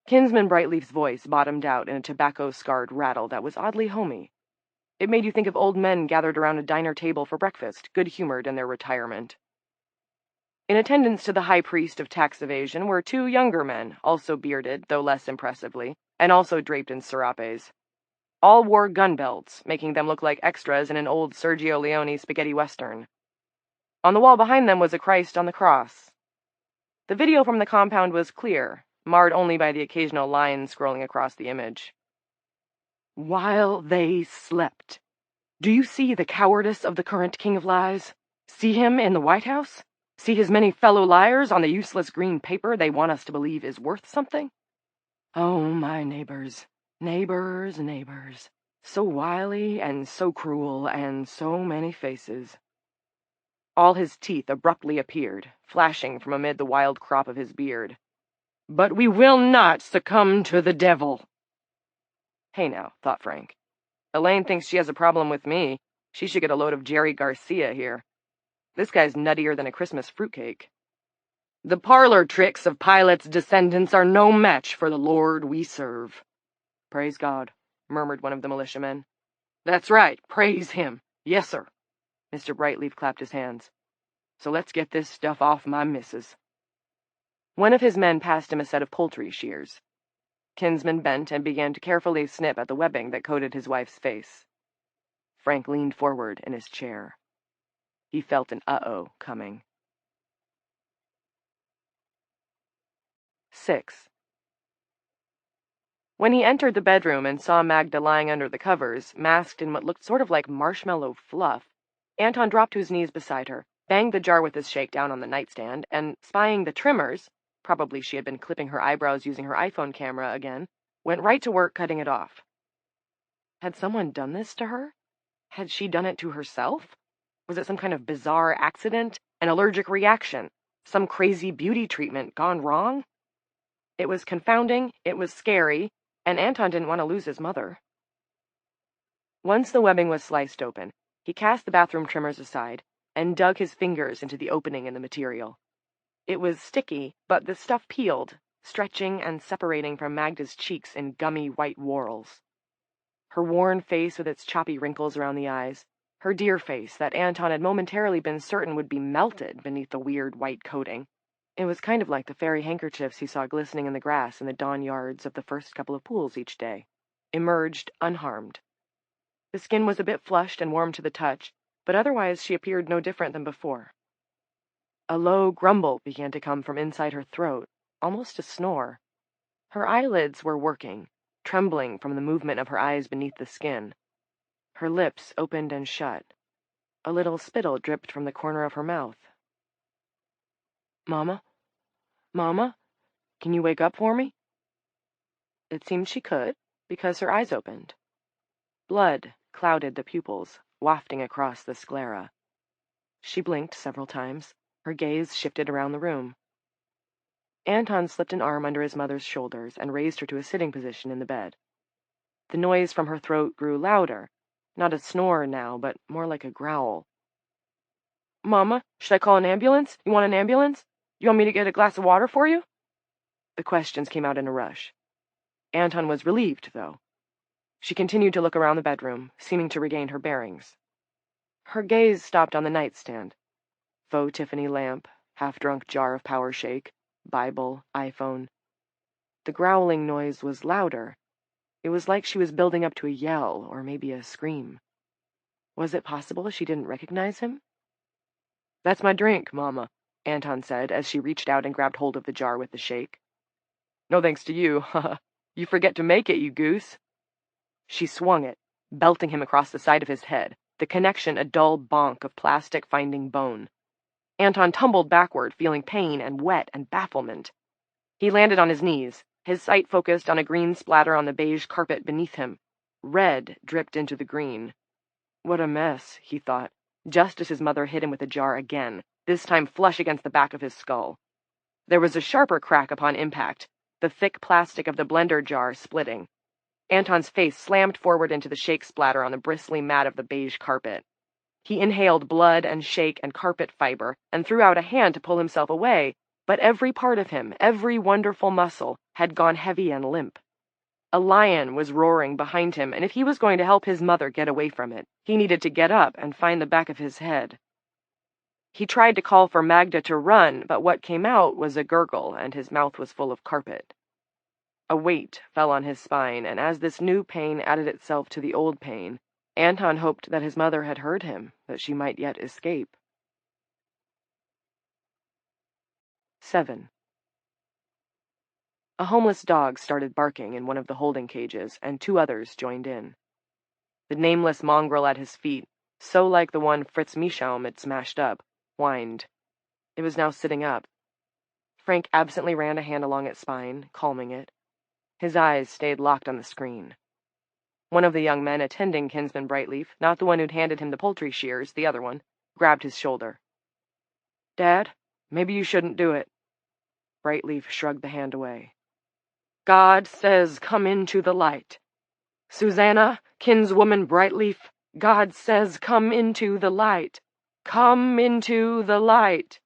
[SPEAKER 2] Kinsman Brightleaf's voice bottomed out in a tobacco-scarred rattle that was oddly homey. It made you think of old men gathered around a diner table for breakfast, good-humored in their retirement. In attendance to the high priest of tax evasion were two younger men, also bearded, though less impressively, and also draped in serapes. All wore gun belts, making them look like extras in an old Sergio Leone spaghetti western. On the wall behind them was a Christ on the cross. The video from the compound was clear, marred only by the occasional line scrolling across the image. "While they slept. Do you see the cowardice of the current king of lies? See him in the White House? See his many fellow liars on the useless green paper they want us to believe is worth something? Oh, my neighbors, neighbors, neighbors, so wily and so cruel and so many faces." All his teeth abruptly appeared, flashing from amid the wild crop of his beard. "But we will not succumb to the devil." Hey now, thought Frank. Elaine thinks she has a problem with me. She should get a load of Jerry Garcia here. This guy's nuttier than a Christmas fruitcake. "The parlor tricks of Pilate's descendants are no match for the Lord we serve." "Praise God," murmured one of the militiamen. "That's right, praise him. Yes, sir." Mr. Brightleaf clapped his hands. "So let's get this stuff off my missus." One of his men passed him a set of poultry shears. Kinsman bent and began to carefully snip at the webbing that coated his wife's face. Frank leaned forward in his chair. He felt an uh-oh coming. 6. When he entered the bedroom and saw Magda lying under the covers, masked in what looked sort of like marshmallow fluff, Anton dropped to his knees beside her, banged the jar with his shakedown on the nightstand, and, spying the trimmers, probably she had been clipping her eyebrows using her iPhone camera again, went right to work cutting it off. Had someone done this to her? Had she done it to herself? Was it some kind of bizarre accident, an allergic reaction, some crazy beauty treatment gone wrong? It was confounding, it was scary, and Anton didn't want to lose his mother. Once the webbing was sliced open, he cast the bathroom trimmers aside and dug his fingers into the opening in the material. It was sticky, but the stuff peeled, stretching and separating from Magda's cheeks in gummy white whorls. Her worn face with its choppy wrinkles around the eyes, her dear face that Anton had momentarily been certain would be melted beneath the weird white coating. It was kind of like the fairy handkerchiefs he saw glistening in the grass in the dawn yards of the first couple of pools each day, emerged unharmed. The skin was a bit flushed and warm to the touch, but otherwise she appeared no different than before. A low grumble began to come from inside her throat, almost a snore. Her eyelids were working, trembling from the movement of her eyes beneath the skin. Her lips opened and shut. A little spittle dripped from the corner of her mouth. "Mama? Mama? Can you wake up for me?" It seemed she could, because her eyes opened. Blood clouded the pupils, wafting across the sclera. She blinked several times. Her gaze shifted around the room. Anton slipped an arm under his mother's shoulders and raised her to a sitting position in the bed. The noise from her throat grew louder, Not a snore now, but more like a growl. "Mama, should I call an ambulance? You want an ambulance? You want me to get a glass of water for you?" The questions came out in a rush. Anton was relieved, though. She continued to look around the bedroom, seeming to regain her bearings. Her gaze stopped on the nightstand. Faux Tiffany lamp, half-drunk jar of power shake, Bible, iPhone. The growling noise was louder. It was like she was building up to a yell, or maybe a scream. Was it possible she didn't recognize him? "That's my drink, Mama," Anton said as she reached out and grabbed hold of the jar with the shake. "No thanks to you, haha. You forget to make it, you goose." She swung it, belting him across the side of his head, the connection a dull bonk of plastic finding bone. Anton tumbled backward, feeling pain and wet and bafflement. He landed on his knees, his sight focused on a green splatter on the beige carpet beneath him. Red dripped into the green. What a mess, he thought, just as his mother hit him with a jar again, this time flush against the back of his skull. There was a sharper crack upon impact, the thick plastic of the blender jar splitting. Anton's face slammed forward into the shake splatter on the bristly mat of the beige carpet. He inhaled blood and shake and carpet fiber and threw out a hand to pull himself away, but every part of him, every wonderful muscle, had gone heavy and limp. A lion was roaring behind him, and if he was going to help his mother get away from it, he needed to get up and find the back of his head. He tried to call for Magda to run, but what came out was a gurgle, and his mouth was full of carpet. A weight fell on his spine, and as this new pain added itself to the old pain, Anton hoped that his mother had heard him, that she might yet escape. 7. A homeless dog started barking in one of the holding cages, and 2 others joined in. The nameless mongrel at his feet, so like the one Fritz Michaum had smashed up, whined. It was now sitting up. Frank absently ran a hand along its spine, calming it. His eyes stayed locked on the screen. One of the young men attending Kinsman Brightleaf, not the one who'd handed him the poultry shears, the other one, grabbed his shoulder. "Dad, maybe you shouldn't do it." Brightleaf shrugged the hand away. "God says come into the light. Susanna, kinswoman Brightleaf, God says come into the light. Come into the light."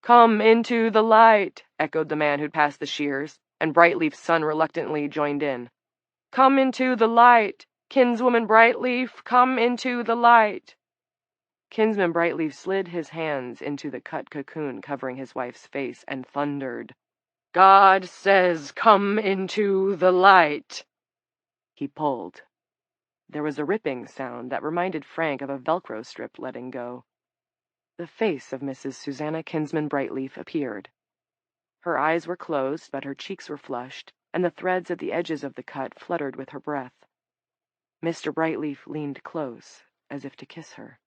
[SPEAKER 2] "Come into the light," echoed the man who'd passed the shears, and Brightleaf's son reluctantly joined in. "Come into the light, kinswoman Brightleaf, come into the light." Kinsman Brightleaf slid his hands into the cut cocoon covering his wife's face and thundered, "God says come into the light." He pulled. There was a ripping sound that reminded Frank of a Velcro strip letting go. The face of Mrs. Susanna Kinsman Brightleaf appeared. Her eyes were closed, but her cheeks were flushed, and the threads at the edges of the cut fluttered with her breath. Mr. Brightleaf leaned close, as if to kiss her.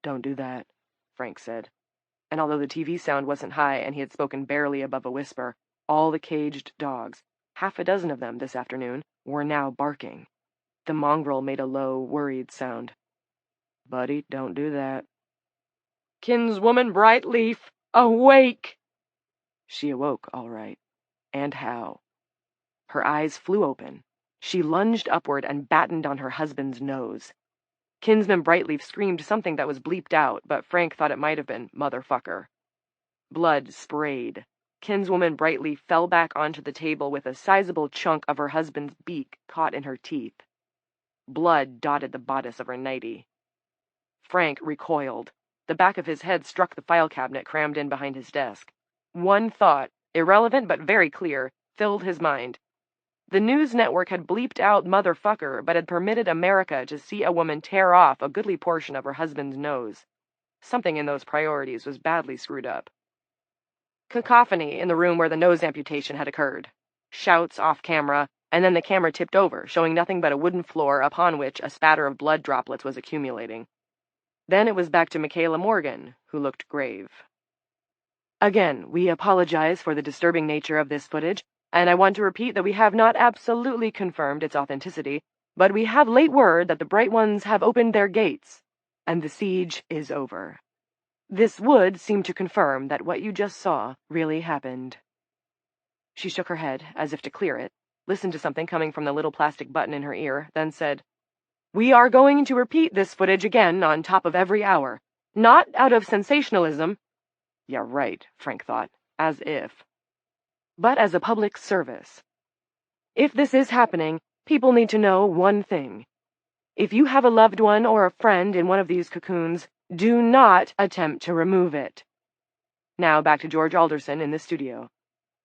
[SPEAKER 2] "Don't do that," Frank said. And although the TV sound wasn't high and he had spoken barely above a whisper, all the caged dogs, 6 of them this afternoon, were now barking. The mongrel made a low, worried sound. "Buddy, don't do that." "Kinswoman Brightleaf, awake!" She awoke, all right. And how? Her eyes flew open. She lunged upward and battened on her husband's nose. Kinsman Brightleaf screamed something that was bleeped out, but Frank thought it might have been motherfucker. Blood sprayed. Kinswoman Brightleaf fell back onto the table with a sizable chunk of her husband's beak caught in her teeth. Blood dotted the bodice of her nightie. Frank recoiled. The back of his head struck the file cabinet crammed in behind his desk. One thought, irrelevant but very clear, filled his mind. The news network had bleeped out motherfucker, but had permitted America to see a woman tear off a goodly portion of her husband's nose. Something in those priorities was badly screwed up. Cacophony in the room where the nose amputation had occurred. Shouts off camera, and then the camera tipped over, showing nothing but a wooden floor upon which a spatter of blood droplets was accumulating. Then it was back to Michaela Morgan, who looked grave. "Again, we apologize for the disturbing nature of this footage, and I want to repeat that we have not absolutely confirmed its authenticity, but we have late word that the Bright Ones have opened their gates, and the siege is over. This would seem to confirm that what you just saw really happened." She shook her head, as if to clear it, listened to something coming from the little plastic button in her ear, then said, We are going to repeat this footage again on top of every hour. Not out of sensationalism. Yeah, right, Frank thought, as if. But as a public service. If this is happening, people need to know one thing. If you have a loved one or a friend in one of these cocoons, do not attempt to remove it. Now back to George Alderson in the studio.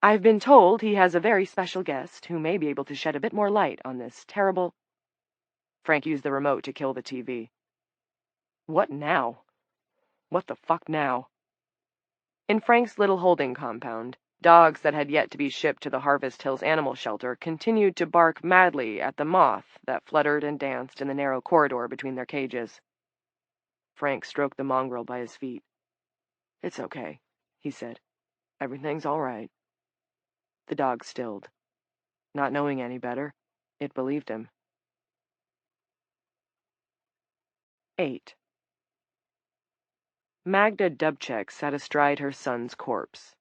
[SPEAKER 2] I've been told he has a very special guest who may be able to shed a bit more light on this terrible... Frank used the remote to kill the TV. What now? What the fuck now? In Frank's little holding compound, dogs that had yet to be shipped to the Harvest Hills Animal Shelter continued to bark madly at the moth that fluttered and danced in the narrow corridor between their cages. Frank stroked the mongrel by his feet. "It's okay," he said. "Everything's all right." The dog stilled. Not knowing any better, it believed him. 8. Magda Dubček sat astride her son's corpse.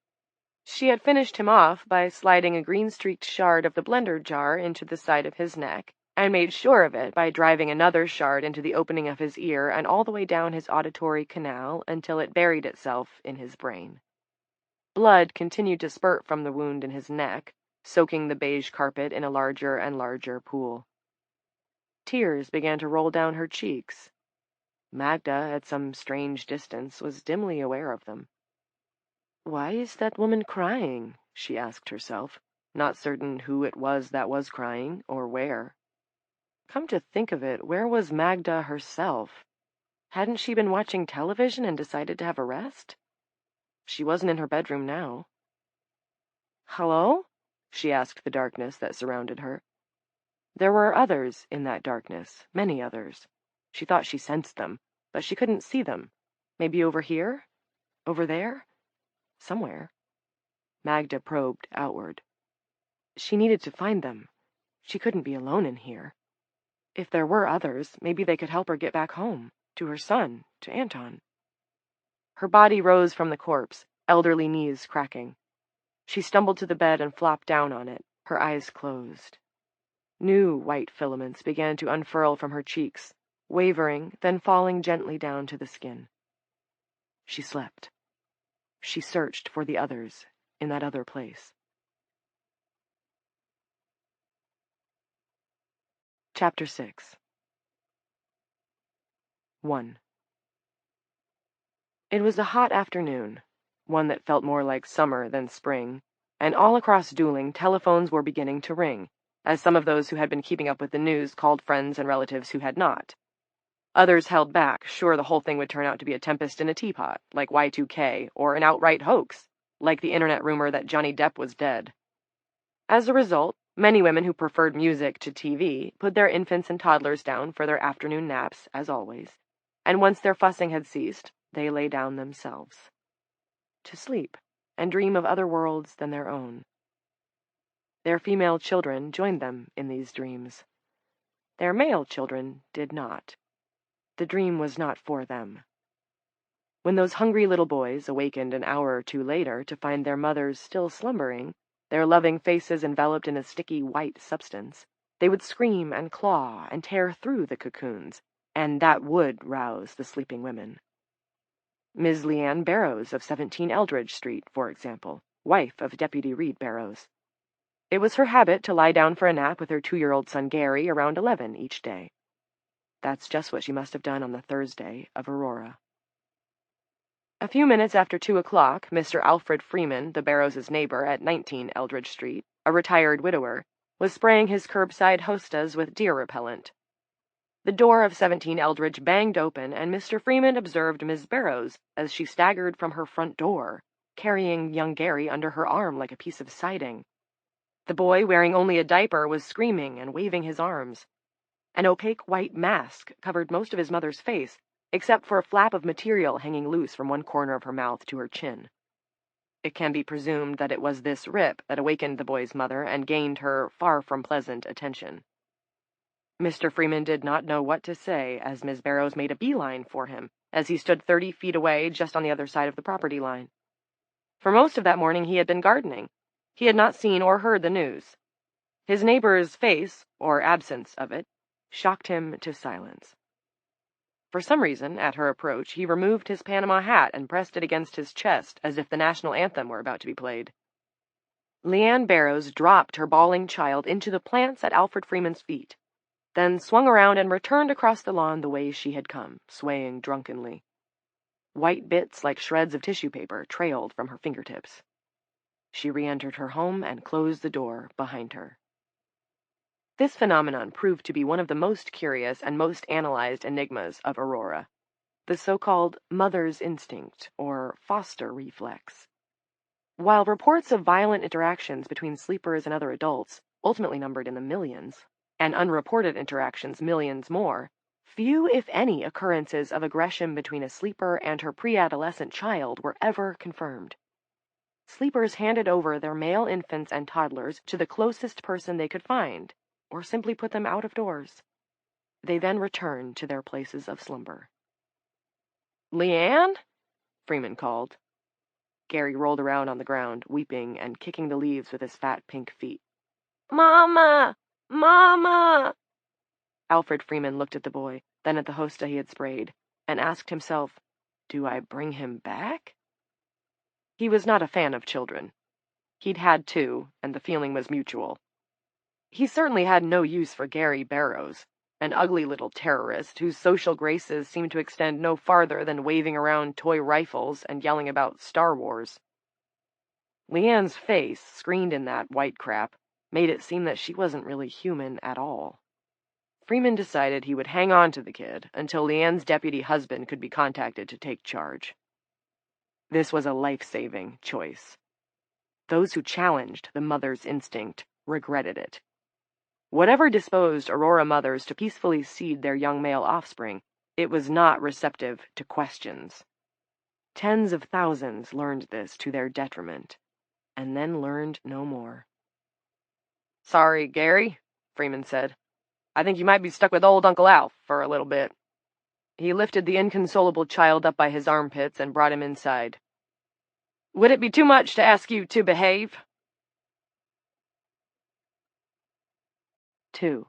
[SPEAKER 2] She had finished him off by sliding a green-streaked shard of the blender jar into the side of his neck, and made sure of it by driving another shard into the opening of his ear and all the way down his auditory canal until it buried itself in his brain. Blood continued to spurt from the wound in his neck, soaking the beige carpet in a larger and larger pool. Tears began to roll down her cheeks. Magda, at some strange distance, was dimly aware of them. "Why is that woman crying?" she asked herself, not certain who it was that was crying, or where. Come to think of it, where was Magda herself? Hadn't she been watching television and decided to have a rest? She wasn't in her bedroom now. "Hello?" she asked the darkness that surrounded her. There were others in that darkness, many others. She thought she sensed them, but she couldn't see them. Maybe over here? Over there? Somewhere. Magda probed outward. She needed to find them. She couldn't be alone in here. If there were others, maybe they could help her get back home, to her son, to Anton. Her body rose from the corpse, elderly knees cracking. She stumbled to the bed and flopped down on it, her eyes closed. New white filaments began to unfurl from her cheeks, wavering, then falling gently down to the skin. She slept. She searched for the others in that other place. Chapter 6. 1. It was a hot afternoon, one that felt more like summer than spring, and all across Dooling telephones were beginning to ring, as some of those who had been keeping up with the news called friends and relatives who had not. Others held back, sure the whole thing would turn out to be a tempest in a teapot, like Y2K, or an outright hoax, like the internet rumor that Johnny Depp was dead. As a result, many women who preferred music to TV put their infants and toddlers down for their afternoon naps, as always, and once their fussing had ceased, they lay down themselves. To sleep, and dream of other worlds than their own. Their female children joined them in these dreams. Their male children did not. The dream was not for them. When those hungry little boys awakened an hour or two later to find their mothers still slumbering, their loving faces enveloped in a sticky white substance, they would scream and claw and tear through the cocoons, and that would rouse the sleeping women. Ms. Leanne Barrows of 17 Eldridge Street, for example, wife of Deputy Reed Barrows. It was her habit to lie down for a nap with her 2-year-old son Gary around 11 each day. That's just what she must have done on the Thursday of Aurora. A few minutes after 2 o'clock, Mr. Alfred Freeman, the Barrows' neighbor at 19 Eldridge Street, a retired widower, was spraying his curbside hostas with deer repellent. The door of 17 Eldridge banged open, and Mr. Freeman observed Miss Barrows as she staggered from her front door, carrying young Gary under her arm like a piece of siding. The boy, wearing only a diaper, was screaming and waving his arms. An opaque white mask covered most of his mother's face, except for a flap of material hanging loose from one corner of her mouth to her chin. It can be presumed that it was this rip that awakened the boy's mother and gained her far from pleasant attention. Mr. Freeman did not know what to say as Miss Barrows made a beeline for him, as he stood 30 feet away just on the other side of the property line. For most of that morning he had been gardening. He had not seen or heard the news. His neighbor's face, or absence of it, shocked him to silence. For some reason, at her approach, he removed his Panama hat and pressed it against his chest as if the national anthem were about to be played. Leanne Barrows dropped her bawling child into the plants at Alfred Freeman's feet, then swung around and returned across the lawn the way she had come, swaying drunkenly. White bits like shreds of tissue paper trailed from her fingertips. She re-entered her home and closed the door behind her. This phenomenon proved to be one of the most curious and most analyzed enigmas of Aurora, the so-called mother's instinct, or foster reflex. While reports of violent interactions between sleepers and other adults, ultimately numbered in the millions, and unreported interactions millions more, few, if any, occurrences of aggression between a sleeper and her pre-adolescent child were ever confirmed. Sleepers handed over their male infants and toddlers to the closest person they could find, or simply put them out of doors. They then returned to their places of slumber. "Leanne?" Freeman called. Gary rolled around on the ground, weeping and kicking the leaves with his fat pink feet. "Mama! Mama!" Alfred Freeman looked at the boy, then at the hosta he had sprayed, and asked himself, "Do I bring him back?" He was not a fan of children. He'd had two, and the feeling was mutual. He certainly had no use for Gary Barrows, an ugly little terrorist whose social graces seemed to extend no farther than waving around toy rifles and yelling about Star Wars. Leanne's face, screened in that white crap, made it seem that she wasn't really human at all. Freeman decided he would hang on to the kid until Leanne's deputy husband could be contacted to take charge. This was a life-saving choice. Those who challenged the mother's instinct regretted it. Whatever disposed Aurora mothers to peacefully seed their young male offspring, it was not receptive to questions. Tens of thousands learned this to their detriment, and then learned no more. "Sorry, Gary," Freeman said. "I think you might be stuck with old Uncle Alf for a little bit." He lifted the inconsolable child up by his armpits and brought him inside. "Would it be too much to ask you to behave?" 2.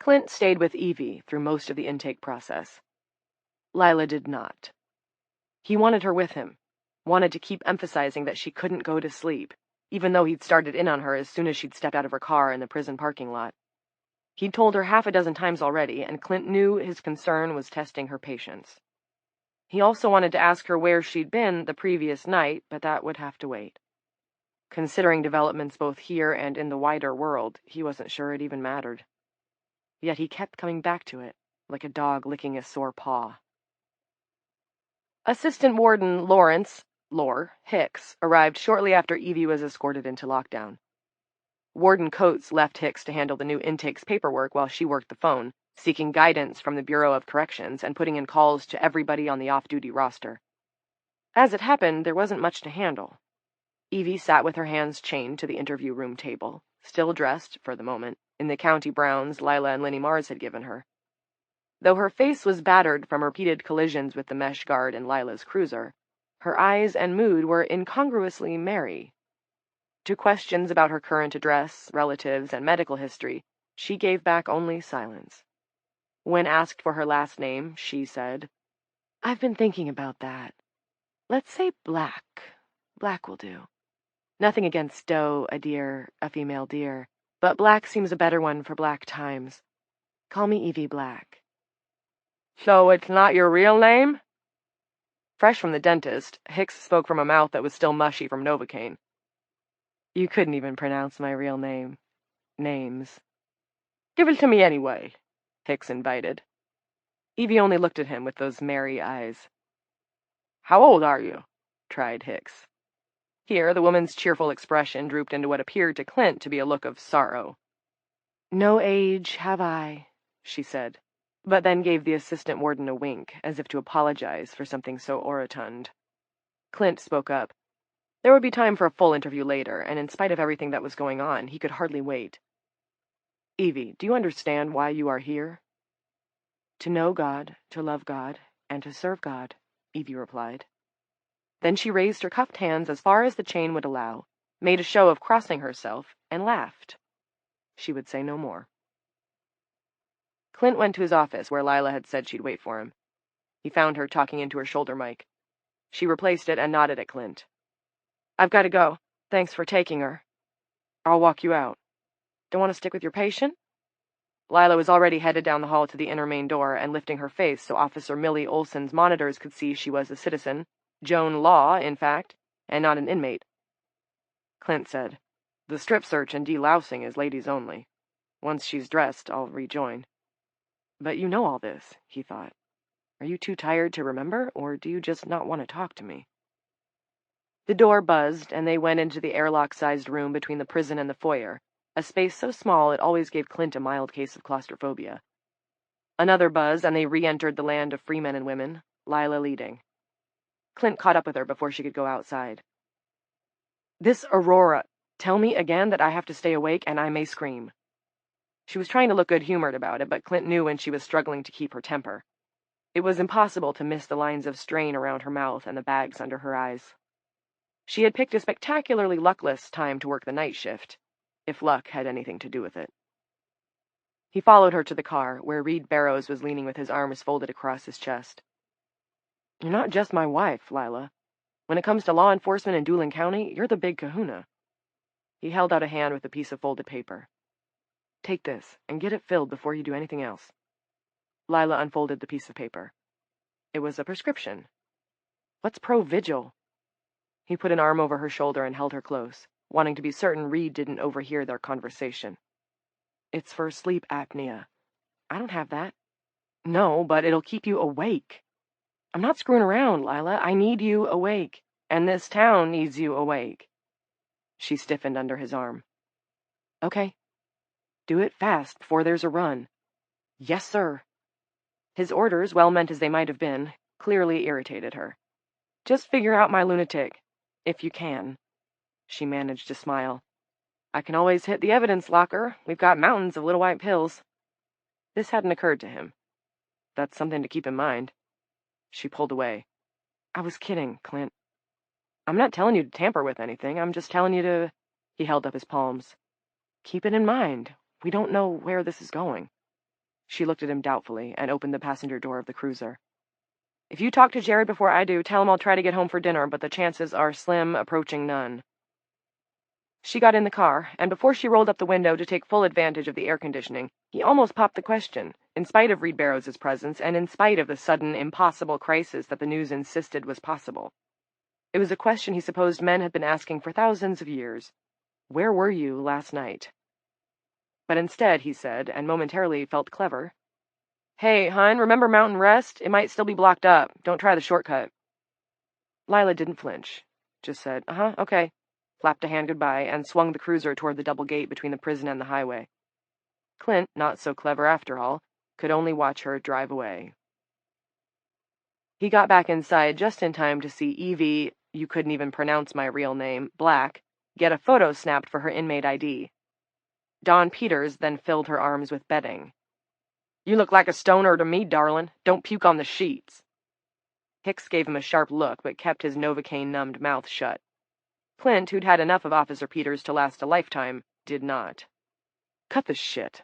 [SPEAKER 2] Clint stayed with Evie through most of the intake process. Lila did not. He wanted her with him, wanted to keep emphasizing that she couldn't go to sleep, even though he'd started in on her as soon as she'd stepped out of her car in the prison parking lot. He'd told her half a dozen times already, and Clint knew his concern was testing her patience. He also wanted to ask her where she'd been the previous night, but that would have to wait. Considering developments both here and in the wider world, he wasn't sure it even mattered. Yet he kept coming back to it, like a dog licking a sore paw. Assistant Warden Lore Hicks arrived shortly after Evie was escorted into lockdown. Warden Coates left Hicks to handle the new intake's paperwork while she worked the phone, seeking guidance from the Bureau of Corrections and putting in calls to everybody on the off-duty roster. As it happened, there wasn't much to handle. Evie sat with her hands chained to the interview room table, still dressed, for the moment, in the county browns Lila and Linnie Mars had given her. Though her face was battered from repeated collisions with the mesh guard in Lila's cruiser, her eyes and mood were incongruously merry. To questions about her current address, relatives, and medical history, she gave back only silence. When asked for her last name, she said, "I've been thinking about that. Let's say Black. Black will do. Nothing against Doe, a deer, a female deer, but Black seems a better one for Black times. Call me Evie Black." "So it's not your real name?" Fresh from the dentist, Hicks spoke from a mouth that was still mushy from Novocaine. "You couldn't even pronounce my real names. "Give it to me anyway," Hicks invited. Evie only looked at him with those merry eyes. "How old are you?" tried Hicks. Here, the woman's cheerful expression drooped into what appeared to Clint to be a look of sorrow. "No age have I," she said, but then gave the assistant warden a wink, as if to apologize for something so orotund. Clint spoke up. There would be time for a full interview later, and in spite of everything that was going on, he could hardly wait. "Evie, do you understand why you are here?" "To know God, to love God, and to serve God," Evie replied. Then she raised her cuffed hands as far as the chain would allow, made a show of crossing herself, and laughed. She would say no more. Clint went to his office, where Lila had said she'd wait for him. He found her talking into her shoulder mic. She replaced it and nodded at Clint. "I've got to go. Thanks for taking her." "I'll walk you out." "Don't want to stick with your patient?" Lila was already headed down the hall to the inner main door and lifting her face so Officer Millie Olson's monitors could see she was a citizen, Joan Law, in fact, and not an inmate. Clint said, "The strip search and delousing is ladies only. Once she's dressed, I'll rejoin." "But you know all this," he thought. "Are you too tired to remember, or do you just not want to talk to me?" The door buzzed, and they went into the airlock-sized room between the prison and the foyer, a space so small it always gave Clint a mild case of claustrophobia. Another buzz, and they re-entered the land of free men and women, Lila leading. Clint caught up with her before she could go outside. "This Aurora, tell me again that I have to stay awake and I may scream." She was trying to look good-humored about it, but Clint knew when she was struggling to keep her temper. It was impossible to miss the lines of strain around her mouth and the bags under her eyes. She had picked a spectacularly luckless time to work the night shift, if luck had anything to do with it. He followed her to the car, where Reed Barrows was leaning with his arms folded across his chest. "You're not just my wife, Lila. When it comes to law enforcement in Doolin County, you're the big kahuna." He held out a hand with a piece of folded paper. "Take this, and get it filled before you do anything else." Lila unfolded the piece of paper. It was a prescription. "What's Pro-Vigil?" He put an arm over her shoulder and held her close, wanting to be certain Reed didn't overhear their conversation. "It's for sleep apnea." "I don't have that." "No, but it'll keep you awake." "I'm not screwing around, Lila. I need you awake, and this town needs you awake." She stiffened under his arm. "Okay. Do it fast before there's a run." "Yes, sir." His orders, well-meant as they might have been, clearly irritated her. "Just figure out my lunatic. If you can." She managed to smile. "I can always hit the evidence locker. We've got mountains of little white pills." This hadn't occurred to him. "That's something to keep in mind." She pulled away. "I was kidding, Clint. I'm not telling you to tamper with anything. I'm just telling you to—" He held up his palms. "Keep it in mind. We don't know where this is going." She looked at him doubtfully and opened the passenger door of the cruiser. "If you talk to Jared before I do, tell him I'll try to get home for dinner, but the chances are slim, approaching none." She got in the car, and before she rolled up the window to take full advantage of the air conditioning, he almost popped the question, in spite of Reed Barrows' presence and in spite of the sudden, impossible crisis that the news insisted was possible. It was a question he supposed men had been asking for thousands of years. "Where were you last night?" But instead, he said, and momentarily felt clever, "Hey, hon, remember Mountain Rest? It might still be blocked up. Don't try the shortcut." Lila didn't flinch, just said, "Uh-huh, okay," flapped a hand goodbye, and swung the cruiser toward the double gate between the prison and the highway. Clint, not so clever after all, could only watch her drive away. He got back inside just in time to see Evie, you couldn't even pronounce my real name, Black, get a photo snapped for her inmate ID. Dawn Peters then filled her arms with bedding. "You look like a stoner to me, darling. Don't puke on the sheets." Hicks gave him a sharp look, but kept his Novocaine-numbed mouth shut. Clint, who'd had enough of Officer Peters to last a lifetime, did not. "Cut the shit."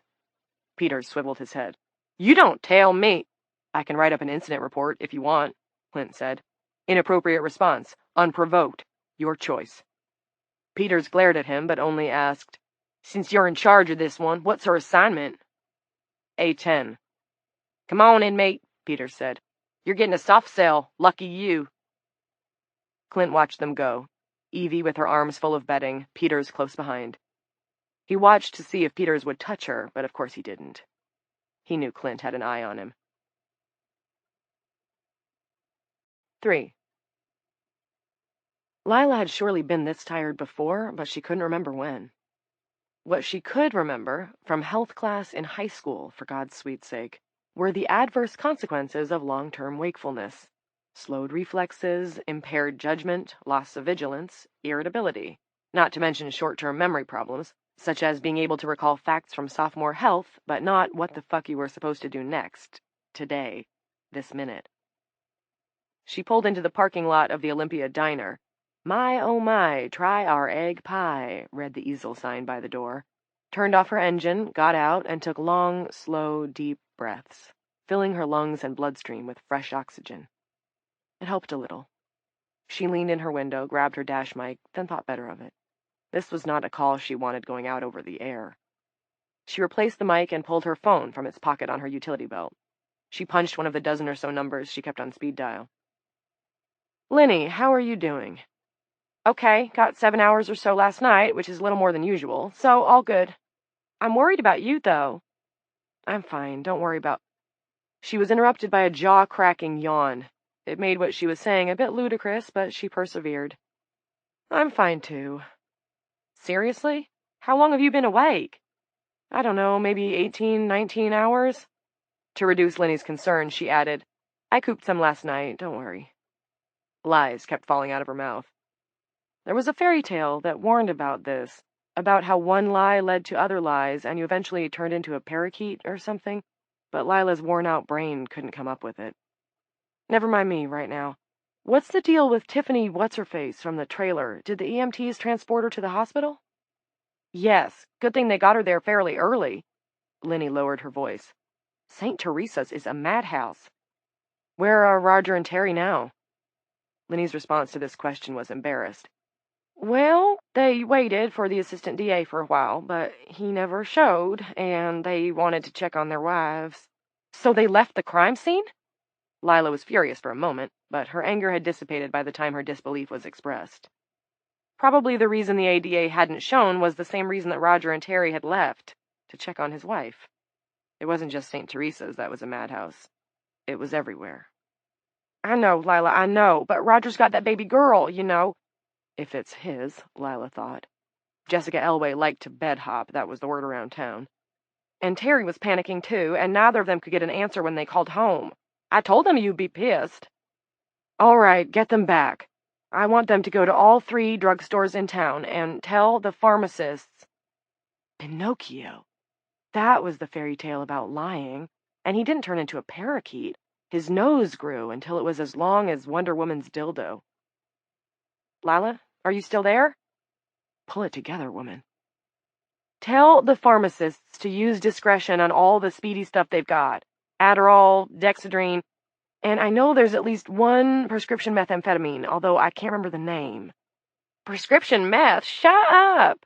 [SPEAKER 2] Peters swiveled his head. "You don't tell me." "I can write up an incident report, if you want," Clint said. "Inappropriate response. Unprovoked. Your choice." Peters glared at him, but only asked, "Since you're in charge of this one, what's her assignment?" "A10. "Come on, inmate," Peters said. "You're getting a soft cell. Lucky you." Clint watched them go, Evie with her arms full of bedding, Peters close behind. He watched to see if Peters would touch her, but of course he didn't. He knew Clint had an eye on him. 3. Lila had surely been this tired before, but she couldn't remember when. What she could remember, from health class in high school, for God's sweet sake, were the adverse consequences of long-term wakefulness. Slowed reflexes, impaired judgment, loss of vigilance, irritability, not to mention short-term memory problems, such as being able to recall facts from sophomore health, but not what the fuck you were supposed to do next, today, this minute. She pulled into the parking lot of the Olympia Diner. "My, oh my, try our egg pie," read the easel sign by the door. Turned off her engine, got out, and took long, slow, deep breaths, filling her lungs and bloodstream with fresh oxygen. It helped a little. She leaned in her window, grabbed her dash mic, then thought better of it. This was not a call she wanted going out over the air. She replaced the mic and pulled her phone from its pocket on her utility belt. She punched one of the dozen or so numbers she kept on speed dial. Lenny, how are you doing? Okay, got 7 hours or so last night, which is a little more than usual, so all good. I'm worried about you, though. I'm fine, don't worry about... She was interrupted by a jaw-cracking yawn. It made what she was saying a bit ludicrous, but she persevered. I'm fine, too. Seriously? How long have you been awake? I don't know, maybe 18, 19 hours? To reduce Lenny's concern, she added, I cooped some last night, don't worry. Lies kept falling out of her mouth. There was a fairy tale that warned about this, about how one lie led to other lies and you eventually turned into a parakeet or something, but Lila's worn-out brain couldn't come up with it. Never mind me right now. What's the deal with Tiffany What's-Her-Face from the trailer? Did the EMTs transport her to the hospital? Yes, good thing they got her there fairly early. Lenny lowered her voice. St. Teresa's is a madhouse. Where are Roger and Terry now? Lenny's response to this question was embarrassed. Well, they waited for the assistant DA for a while, but he never showed, and they wanted to check on their wives. So they left the crime scene? Lila was furious for a moment, but her anger had dissipated by the time her disbelief was expressed. Probably the reason the ADA hadn't shown was the same reason that Roger and Terry had left, to check on his wife. It wasn't just St. Teresa's that was a madhouse. It was everywhere. I know, Lila, I know, but Roger's got that baby girl, you know. If it's his, Lila thought. Jessica Elway liked to bed hop, that was the word around town. And Terry was panicking too, and neither of them could get an answer when they called home. I told them you'd be pissed. All right, get them back. I want them to go to all 3 drugstores in town and tell the pharmacists. Pinocchio. That was the fairy tale about lying, and he didn't turn into a parakeet. His nose grew until it was as long as Wonder Woman's dildo. Lila, are you still there? Pull it together, woman. Tell the pharmacists to use discretion on all the speedy stuff they've got. Adderall, Dexedrine, and I know there's at least 1 prescription methamphetamine, although I can't remember the name. Prescription meth? Shut up!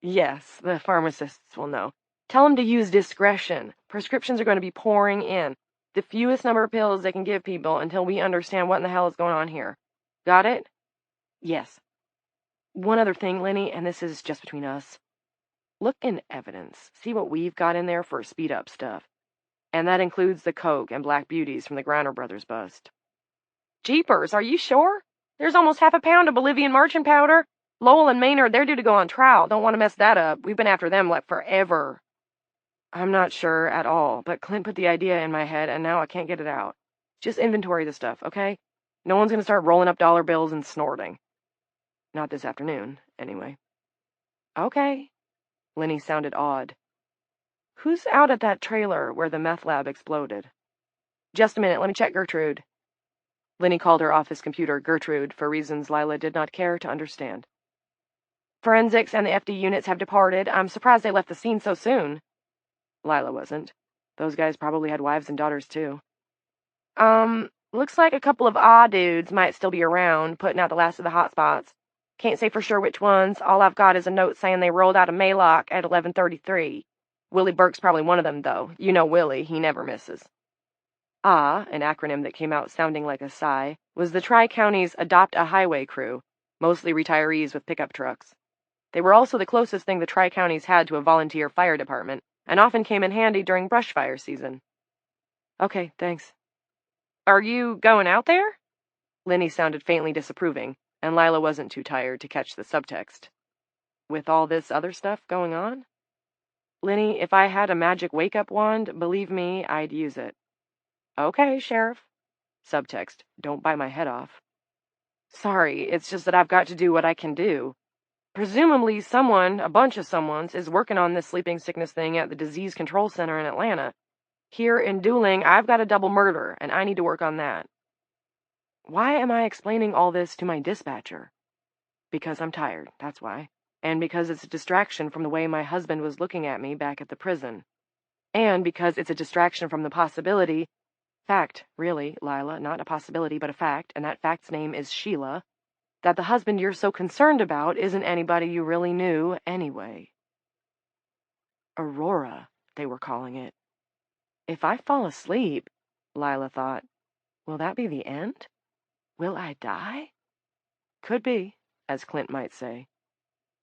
[SPEAKER 2] Yes, the pharmacists will know. Tell them to use discretion. Prescriptions are going to be pouring in. The fewest number of pills they can give people until we understand what in the hell is going on here. Got it? Yes. One other thing, Lenny, and this is just between us. Look in evidence. See what we've got in there for speed-up stuff. And that includes the Coke and Black Beauties from the Griner Brothers bust. Jeepers, are you sure? There's almost half a pound of Bolivian marching powder. Lowell and Maynard, they're due to go on trial. Don't want to mess that up. We've been after them like forever. I'm not sure at all, but Clint put the idea in my head, and now I can't get it out. Just inventory the stuff, okay? No one's going to start rolling up dollar bills and snorting. Not this afternoon, anyway. Okay. Lenny sounded awed. Who's out at that trailer where the meth lab exploded? Just a minute, let me check Gertrude. Lenny called her office computer Gertrude for reasons Lila did not care to understand. Forensics and the FD units have departed. I'm surprised they left the scene so soon. Lila wasn't. Those guys probably had wives and daughters, too. Looks like a couple of dudes might still be around, putting out the last of the hot spots. Can't say for sure which ones. All I've got is a note saying they rolled out of Maylock at 11:33. Willie Burke's probably one of them, though. You know Willie, he never misses. An acronym that came out sounding like a sigh, was the Tri-County's Adopt a Highway crew, mostly retirees with pickup trucks. They were also the closest thing the Tri-Counties had to a volunteer fire department, and often came in handy during brush fire season. Okay, thanks. Are you going out there? Lenny sounded faintly disapproving, and Lila wasn't too tired to catch the subtext. With all this other stuff going on? Lenny, if I had a magic wake-up wand, believe me, I'd use it. Okay, Sheriff. Subtext, don't bite my head off. Sorry, it's just that I've got to do what I can do. Presumably someone, a bunch of someones, is working on this sleeping sickness thing at the Disease Control Center in Atlanta. Here in Dueling, I've got a double murder, and I need to work on that. Why am I explaining all this to my dispatcher? Because I'm tired, that's why. And because it's a distraction from the way my husband was looking at me back at the prison. And because it's a distraction from the possibility, fact, really, Lila, not a possibility, but a fact, and that fact's name is Sheila, that the husband you're so concerned about isn't anybody you really knew anyway. Aurora, they were calling it. If I fall asleep, Lila thought, will that be the end? Will I die? Could be, as Clint might say.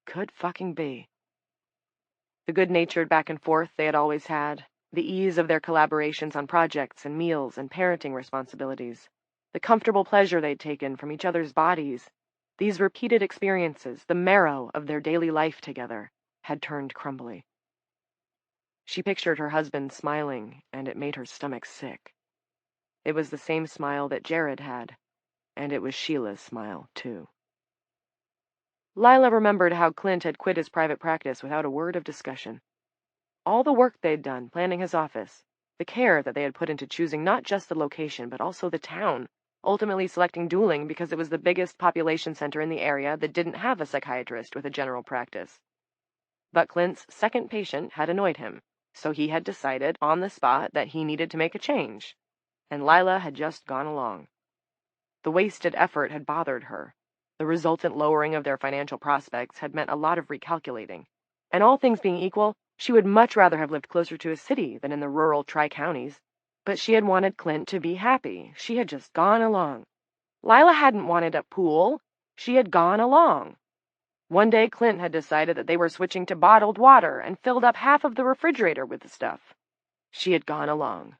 [SPEAKER 2] Could fucking be. The good-natured back and forth they had always had, the ease of their collaborations on projects and meals and parenting responsibilities, the comfortable pleasure they'd taken from each other's bodies, these repeated experiences, the marrow of their daily life together, had turned crumbly. She pictured her husband smiling, and it made her stomach sick. It was the same smile that Jared had, and it was Sheila's smile, too. Lila remembered how Clint had quit his private practice without a word of discussion. All the work they'd done planning his office, the care that they had put into choosing not just the location but also the town, ultimately selecting Dooling because it was the biggest population center in the area that didn't have a psychiatrist with a general practice. But Clint's second patient had annoyed him, so he had decided on the spot that he needed to make a change, and Lila had just gone along. The wasted effort had bothered her. The resultant lowering of their financial prospects had meant a lot of recalculating, and all things being equal, she would much rather have lived closer to a city than in the rural tri-counties. But she had wanted Clint to be happy. She had just gone along. Lila hadn't wanted a pool. She had gone along. One day Clint had decided that they were switching to bottled water and filled up half of the refrigerator with the stuff. She had gone along.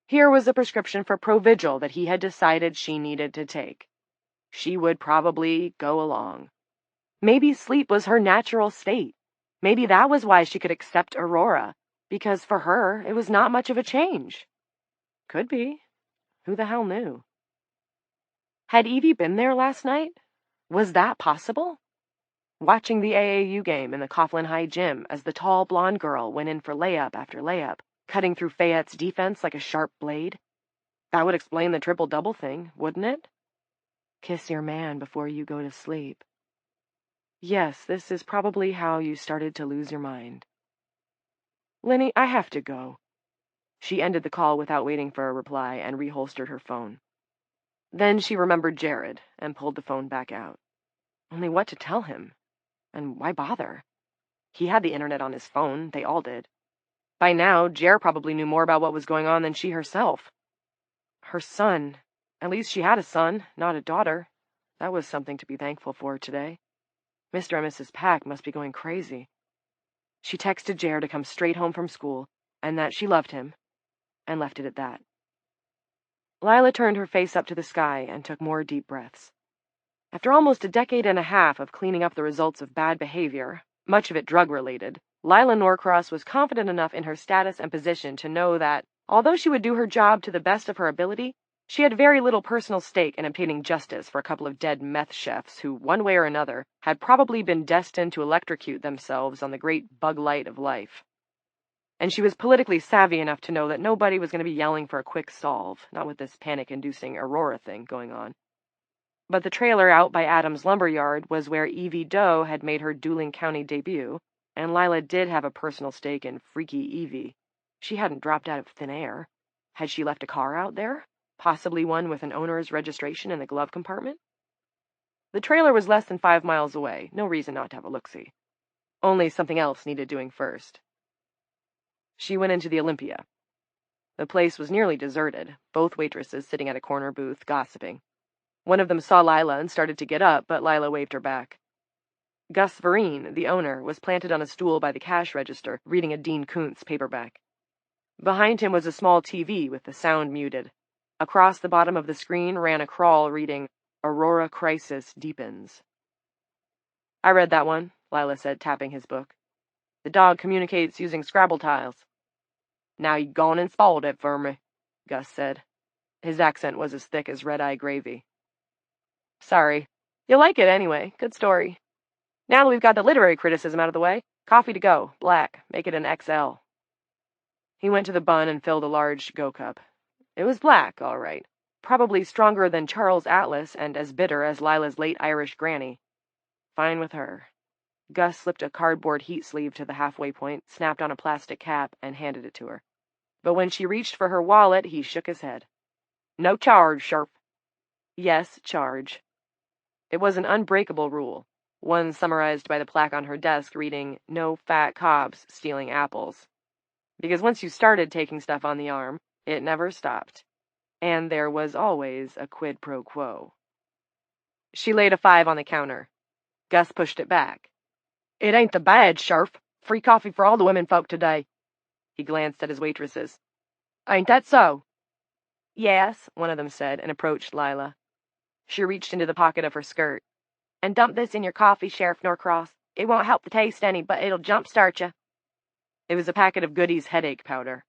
[SPEAKER 2] Here was a prescription for Provigil that he had decided she needed to take. She would probably go along. Maybe sleep was her natural state. Maybe that was why she could accept Aurora, because for her it was not much of a change. Could be. Who the hell knew? Had Evie been there last night? Was that possible? Watching the AAU game in the Coughlin High gym as the tall blonde girl went in for layup after layup, cutting through Fayette's defense like a sharp blade. That would explain the triple-double thing, wouldn't it? Kiss your man before you go to sleep. Yes, this is probably how you started to lose your mind. Lenny, I have to go. She ended the call without waiting for a reply and reholstered her phone. Then she remembered Jared and pulled the phone back out. Only what to tell him? And why bother? He had the internet on his phone, they all did. By now, Jer probably knew more about what was going on than she herself. Her son. At least she had a son, not a daughter. That was something to be thankful for today. Mr. and Mrs. Pack must be going crazy. She texted Jer to come straight home from school, and that she loved him, and left it at that. Lila turned her face up to the sky and took more deep breaths. After almost a decade and a half of cleaning up the results of bad behavior, much of it drug-related, Lila Norcross was confident enough in her status and position to know that, although she would do her job to the best of her ability, she had very little personal stake in obtaining justice for a couple of dead meth chefs who, one way or another, had probably been destined to electrocute themselves on the great bug light of life. And she was politically savvy enough to know that nobody was going to be yelling for a quick solve, not with this panic-inducing Aurora thing going on. But the trailer out by Adams' lumberyard was where Evie Doe had made her Dooling County debut, and Lila did have a personal stake in freaky Evie. She hadn't dropped out of thin air. Had she left a car out there? Possibly one with an owner's registration in the glove compartment? The trailer was less than 5 miles away, no reason not to have a look-see. Only something else needed doing first. She went into the Olympia. The place was nearly deserted, both waitresses sitting at a corner booth, gossiping. One of them saw Lila and started to get up, but Lila waved her back. Gus Vereen, the owner, was planted on a stool by the cash register, reading a Dean Koontz paperback. Behind him was a small TV with the sound muted. Across the bottom of the screen ran a crawl reading, Aurora Crisis Deepens. I read that one, Lila said, tapping his book. The dog communicates using Scrabble tiles. Now you gone and spoiled it for me, Gus said. His accent was as thick as red-eye gravy. Sorry. You'll like it anyway. Good story. Now that we've got the literary criticism out of the way, coffee to go, black, make it an XL. He went to the bun and filled a large go-cup. It was black, all right. Probably stronger than Charles Atlas and as bitter as Lila's late Irish granny. Fine with her. Gus slipped a cardboard heat sleeve to the halfway point, snapped on a plastic cap, and handed it to her. But when she reached for her wallet, he shook his head. No charge, Sheriff. Yes, charge. It was an unbreakable rule, one summarized by the plaque on her desk reading, "No fat cops stealing apples." Because once you started taking stuff on the arm, it never stopped. And there was always a quid pro quo. She laid a 5 on the counter. Gus pushed it back. It ain't the badge, Sheriff. Free coffee for all the women folk today. He glanced at his waitresses. Ain't that so? Yes, one of them said, and approached Lila. She reached into the pocket of her skirt. And dump this in your coffee, Sheriff Norcross. It won't help the taste any, but it'll jumpstart you. It was a packet of Goody's headache powder.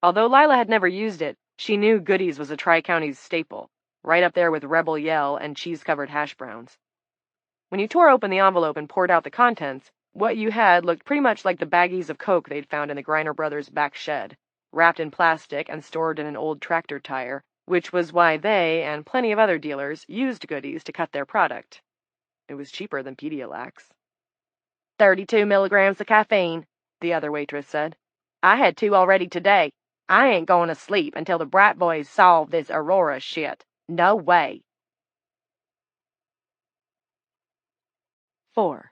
[SPEAKER 2] Although Lila had never used it, she knew Goody's was a Tri-Counties staple, right up there with Rebel Yell and cheese-covered hash browns. When you tore open the envelope and poured out the contents, what you had looked pretty much like the baggies of Coke they'd found in the Griner brothers' back shed, wrapped in plastic and stored in an old tractor tire, which was why they, and plenty of other dealers, used Goody's to cut their product. It was cheaper than Pedialyx. 32 milligrams of caffeine, the other waitress said. I had 2 already today. I ain't going to sleep until the Bright Boys solve this Aurora shit. No way. 4.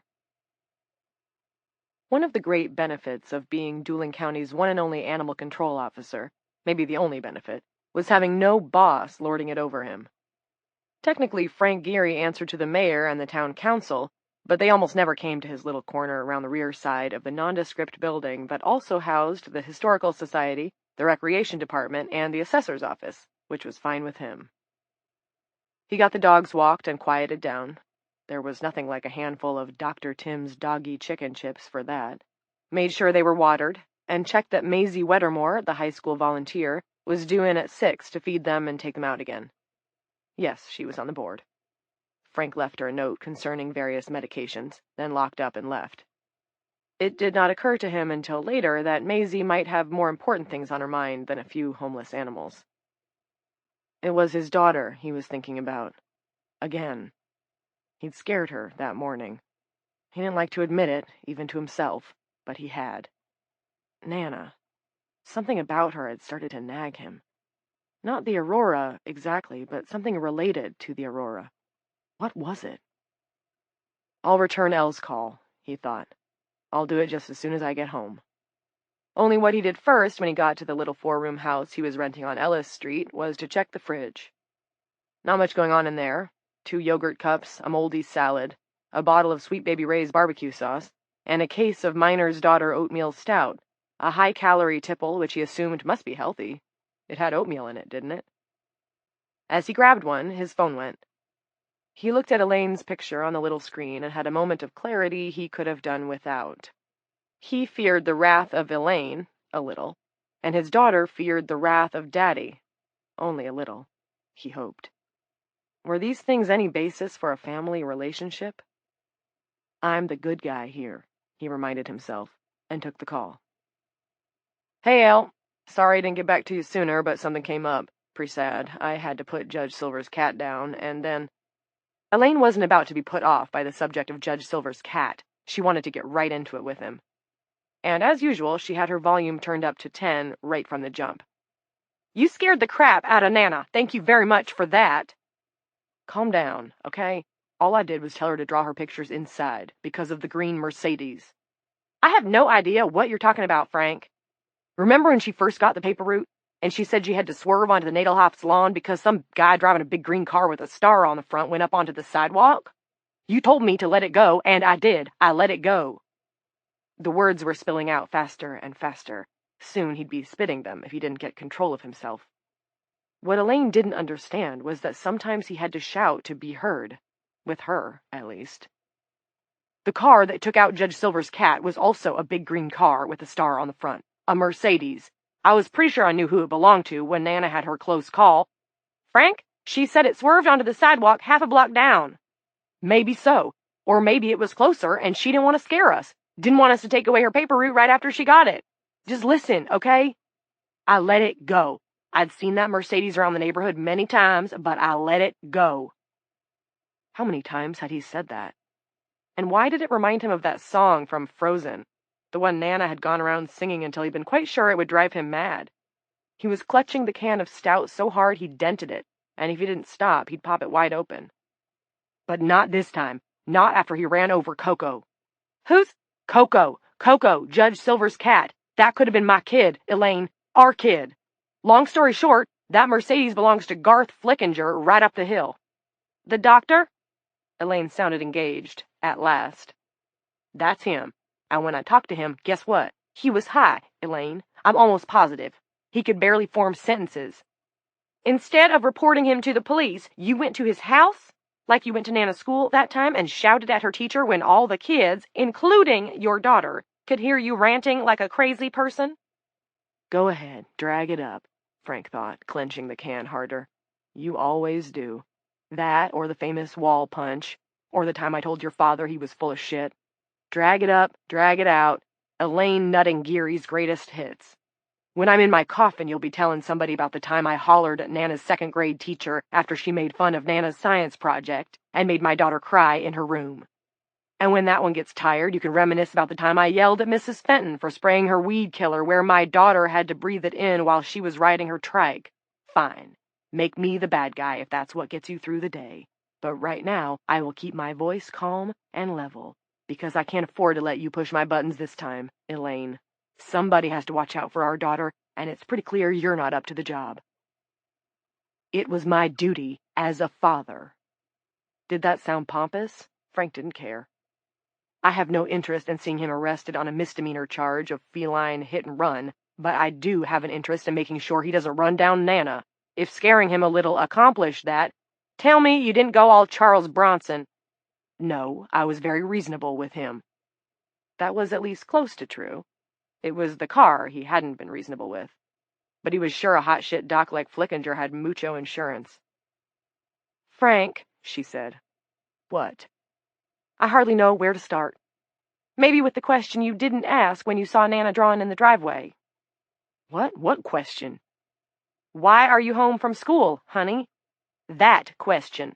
[SPEAKER 2] One of the great benefits of being Dooling County's one and only animal control officer, maybe the only benefit, was having no boss lording it over him. Technically, Frank Geary answered to the mayor and the town council, but they almost never came to his little corner around the rear side of the nondescript building that also housed the Historical Society, the Recreation Department, and the assessor's office, which was fine with him. He got the dogs walked and quieted down. There was nothing like a handful of Dr. Tim's doggy chicken chips for that. Made sure they were watered, and checked that Maisie Wettermore, the high school volunteer, was due in at 6 to feed them and take them out again. Yes, she was on the board. Frank left her a note concerning various medications, then locked up and left. It did not occur to him until later that Maisie might have more important things on her mind than a few homeless animals. It was his daughter he was thinking about. Again. He'd scared her that morning. He didn't like to admit it, even to himself, but he had. Nana. Something about her had started to nag him. Not the Aurora, exactly, but something related to the Aurora. What was it? I'll return Elle's call, he thought. I'll do it just as soon as I get home. Only what he did first when he got to the little 4-room house he was renting on Ellis Street was to check the fridge. Not much going on in there. 2 yogurt cups, a moldy salad, a bottle of Sweet Baby Ray's barbecue sauce, and a case of Miner's Daughter oatmeal stout, a high-calorie tipple which he assumed must be healthy. It had oatmeal in it, didn't it? As he grabbed one, his phone went. He looked at Elaine's picture on the little screen and had a moment of clarity he could have done without. He feared the wrath of Elaine, a little, and his daughter feared the wrath of Daddy, only a little, he hoped. Were these things any basis for a family relationship? I'm the good guy here, he reminded himself, and took the call. Hey, Elle. Sorry I didn't get back to you sooner, but something came up. Pretty sad. I had to put Judge Silver's cat down, and then... Elaine wasn't about to be put off by the subject of Judge Silver's cat. She wanted to get right into it with him. And as usual, she had her volume turned up to 10 right from the jump. You scared the crap out of Nana. Thank you very much for that. Calm down, okay? All I did was tell her to draw her pictures inside, because of the green Mercedes. I have no idea what you're talking about, Frank. Remember when she first got the paper route, and she said she had to swerve onto the Nadelhof's lawn because some guy driving a big green car with a star on the front went up onto the sidewalk? You told me to let it go, and I did. I let it go. The words were spilling out faster and faster. Soon he'd be spitting them if he didn't get control of himself. What Elaine didn't understand was that sometimes he had to shout to be heard. With her, at least. The car that took out Judge Silver's cat was also a big green car with a star on the front. A Mercedes. I was pretty sure I knew who it belonged to when Nana had her close call. Frank, she said it swerved onto the sidewalk half a block down. Maybe so. Or maybe it was closer and she didn't want to scare us. Didn't want us to take away her paper route right after she got it. Just listen, okay? I let it go. I'd seen that Mercedes around the neighborhood many times, but I let it go. How many times had he said that? And why did it remind him of that song from Frozen, the one Nana had gone around singing until he'd been quite sure it would drive him mad? He was clutching the can of stout so hard he dented it, and if he didn't stop, he'd pop it wide open. But not this time. Not after he ran over Coco. Who's Coco? Coco, Judge Silver's cat. That could have been my kid, Elaine. Our kid. Long story short, that Mercedes belongs to Garth Flickinger right up the hill. The doctor? Elaine sounded engaged, at last. That's him. And when I talked to him, guess what? He was high, Elaine. I'm almost positive. He could barely form sentences. Instead of reporting him to the police, you went to his house? Like you went to Nana's school that time and shouted at her teacher when all the kids, including your daughter, could hear you ranting like a crazy person? Go ahead, drag it up, Frank thought, clenching the can harder. You always do. That, or the famous wall punch, or the time I told your father he was full of shit. Drag it up, drag it out. Elaine Nutting Geary's greatest hits. When I'm in my coffin, you'll be telling somebody about the time I hollered at Nana's second-grade teacher after she made fun of Nana's science project and made my daughter cry in her room. And when that one gets tired, you can reminisce about the time I yelled at Mrs. Fenton for spraying her weed killer where my daughter had to breathe it in while she was riding her trike. Fine. Make me the bad guy if that's what gets you through the day. But right now, I will keep my voice calm and level, because I can't afford to let you push my buttons this time, Elaine. Somebody has to watch out for our daughter, and it's pretty clear you're not up to the job. It was my duty as a father. Did that sound pompous? Frank didn't care. I have no interest in seeing him arrested on a misdemeanor charge of feline hit and run, but I do have an interest in making sure he doesn't run down Nana. If scaring him a little accomplished that, tell me you didn't go all Charles Bronson. No, I was very reasonable with him. That was at least close to true. It was the car he hadn't been reasonable with. But he was sure a hotshit doc like Flickinger had mucho insurance. Frank, she said. What? I hardly know where to start. Maybe with the question you didn't ask when you saw Nana drawing in the driveway. What? What question? Why are you home from school, honey? That question.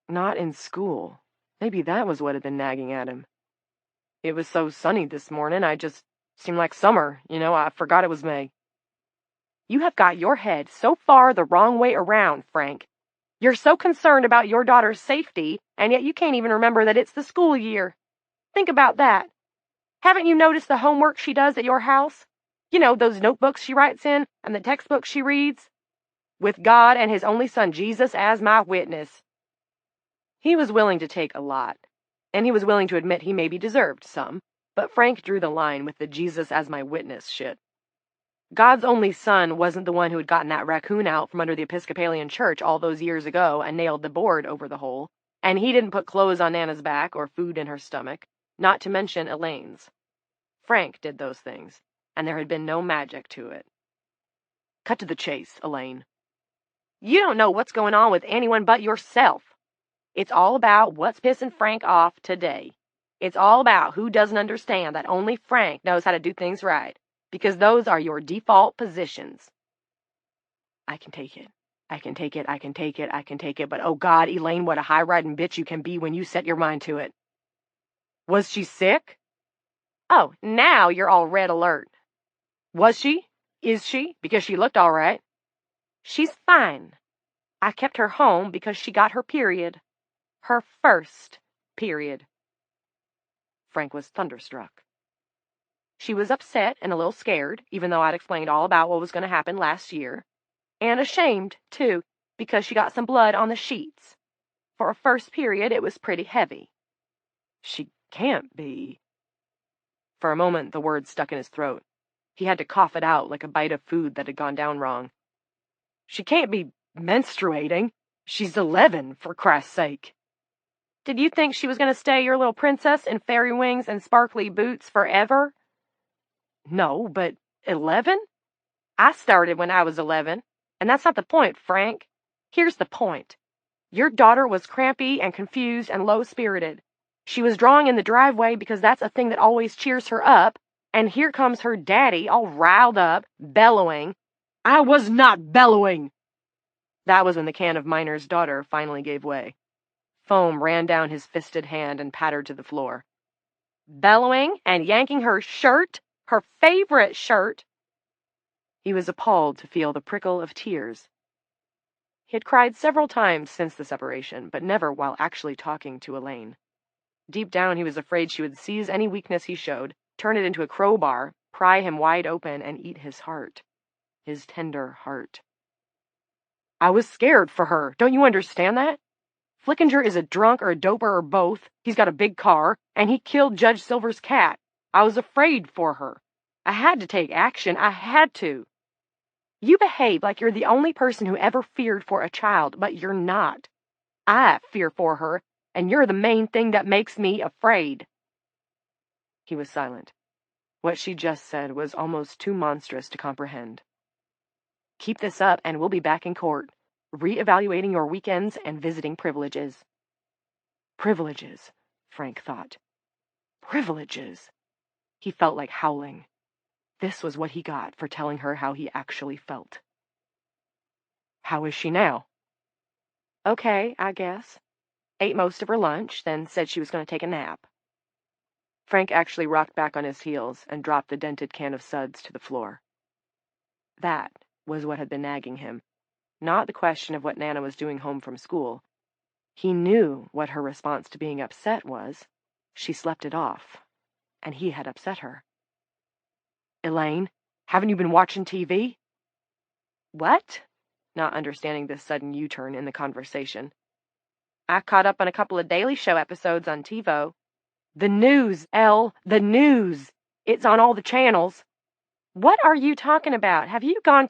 [SPEAKER 2] Not in school. Maybe that was what had been nagging at him. It was so sunny this morning, I just seemed like summer, I forgot it was May. You have got your head so far the wrong way around, Frank. You're so concerned about your daughter's safety, and yet you can't even remember that it's the school year. Think about that. Haven't you noticed the homework she does at your house? Those notebooks she writes in, and the textbooks she reads? With God and his only son Jesus as my witness. He was willing to take a lot, and he was willing to admit he maybe deserved some, but Frank drew the line with the Jesus as my witness shit. God's only son wasn't the one who had gotten that raccoon out from under the Episcopalian church all those years ago and nailed the board over the hole, and he didn't put clothes on Nana's back or food in her stomach, not to mention Elaine's. Frank did those things, and there had been no magic to it. Cut to the chase, Elaine. You don't know what's going on with anyone but yourself. It's all about what's pissing Frank off today. It's all about who doesn't understand that only Frank knows how to do things right, because those are your default positions. I can take it. I can take it, I can take it, I can take it, but oh God, Elaine, what a high-riding bitch you can be when you set your mind to it. Was she sick? Oh, now you're all red alert. Was she? Is she? Because she looked all right. She's fine. I kept her home because she got her period. Her first period. Frank was thunderstruck. She was upset and a little scared, even though I'd explained all about what was going to happen last year. And ashamed, too, because she got some blood on the sheets. For a first period, it was pretty heavy. She can't be. For a moment, the words stuck in his throat. He had to cough it out like a bite of food that had gone down wrong. She can't be menstruating. She's 11, for Christ's sake. Did you think she was going to stay your little princess in fairy wings and sparkly boots forever? No, but 11? I started when I was 11, and that's not the point, Frank. Here's the point. Your daughter was crampy and confused and low-spirited. She was drawing in the driveway because that's a thing that always cheers her up, and here comes her daddy all riled up, bellowing. I was not bellowing! That was when the can of Miner's daughter finally gave way. Foam ran down his fisted hand and pattered to the floor.
[SPEAKER 3] Bellowing and yanking her shirt, her favorite shirt.
[SPEAKER 2] He was appalled to feel the prickle of tears. He had cried several times since the separation, but never while actually talking to Elaine. Deep down, he was afraid she would seize any weakness he showed, turn it into a crowbar, pry him wide open, and eat his heart. His tender heart. I was scared for her. Don't you understand that? Flickinger is a drunk or a doper or both. He's got a big car, and he killed Judge Silver's cat. I was afraid for her. I had to take action. I had to. You behave like you're the only person who ever feared for a child, but you're not. I fear for her, and you're the main thing that makes me afraid. He was silent. What she just said was almost too monstrous to comprehend. Keep this up, and we'll be back in court, re-evaluating your weekends and visiting privileges. Privileges, Frank thought. Privileges. He felt like howling. This was what he got for telling her how he actually felt. How is she now? Okay, I guess. Ate most of her lunch, then said she was going to take a nap. Frank actually rocked back on his heels and dropped the dented can of suds to the floor. That was what had been nagging him, not the question of what Nana was doing home from school. He knew what her response to being upset was. She slept it off, and he had upset her. Elaine, haven't you been watching TV? What? Not understanding this sudden U-turn in the conversation.
[SPEAKER 3] I caught up on a couple of Daily Show episodes on TiVo.
[SPEAKER 2] The news, Elle, the news. It's on all the channels.
[SPEAKER 3] What are you talking about? Have you gone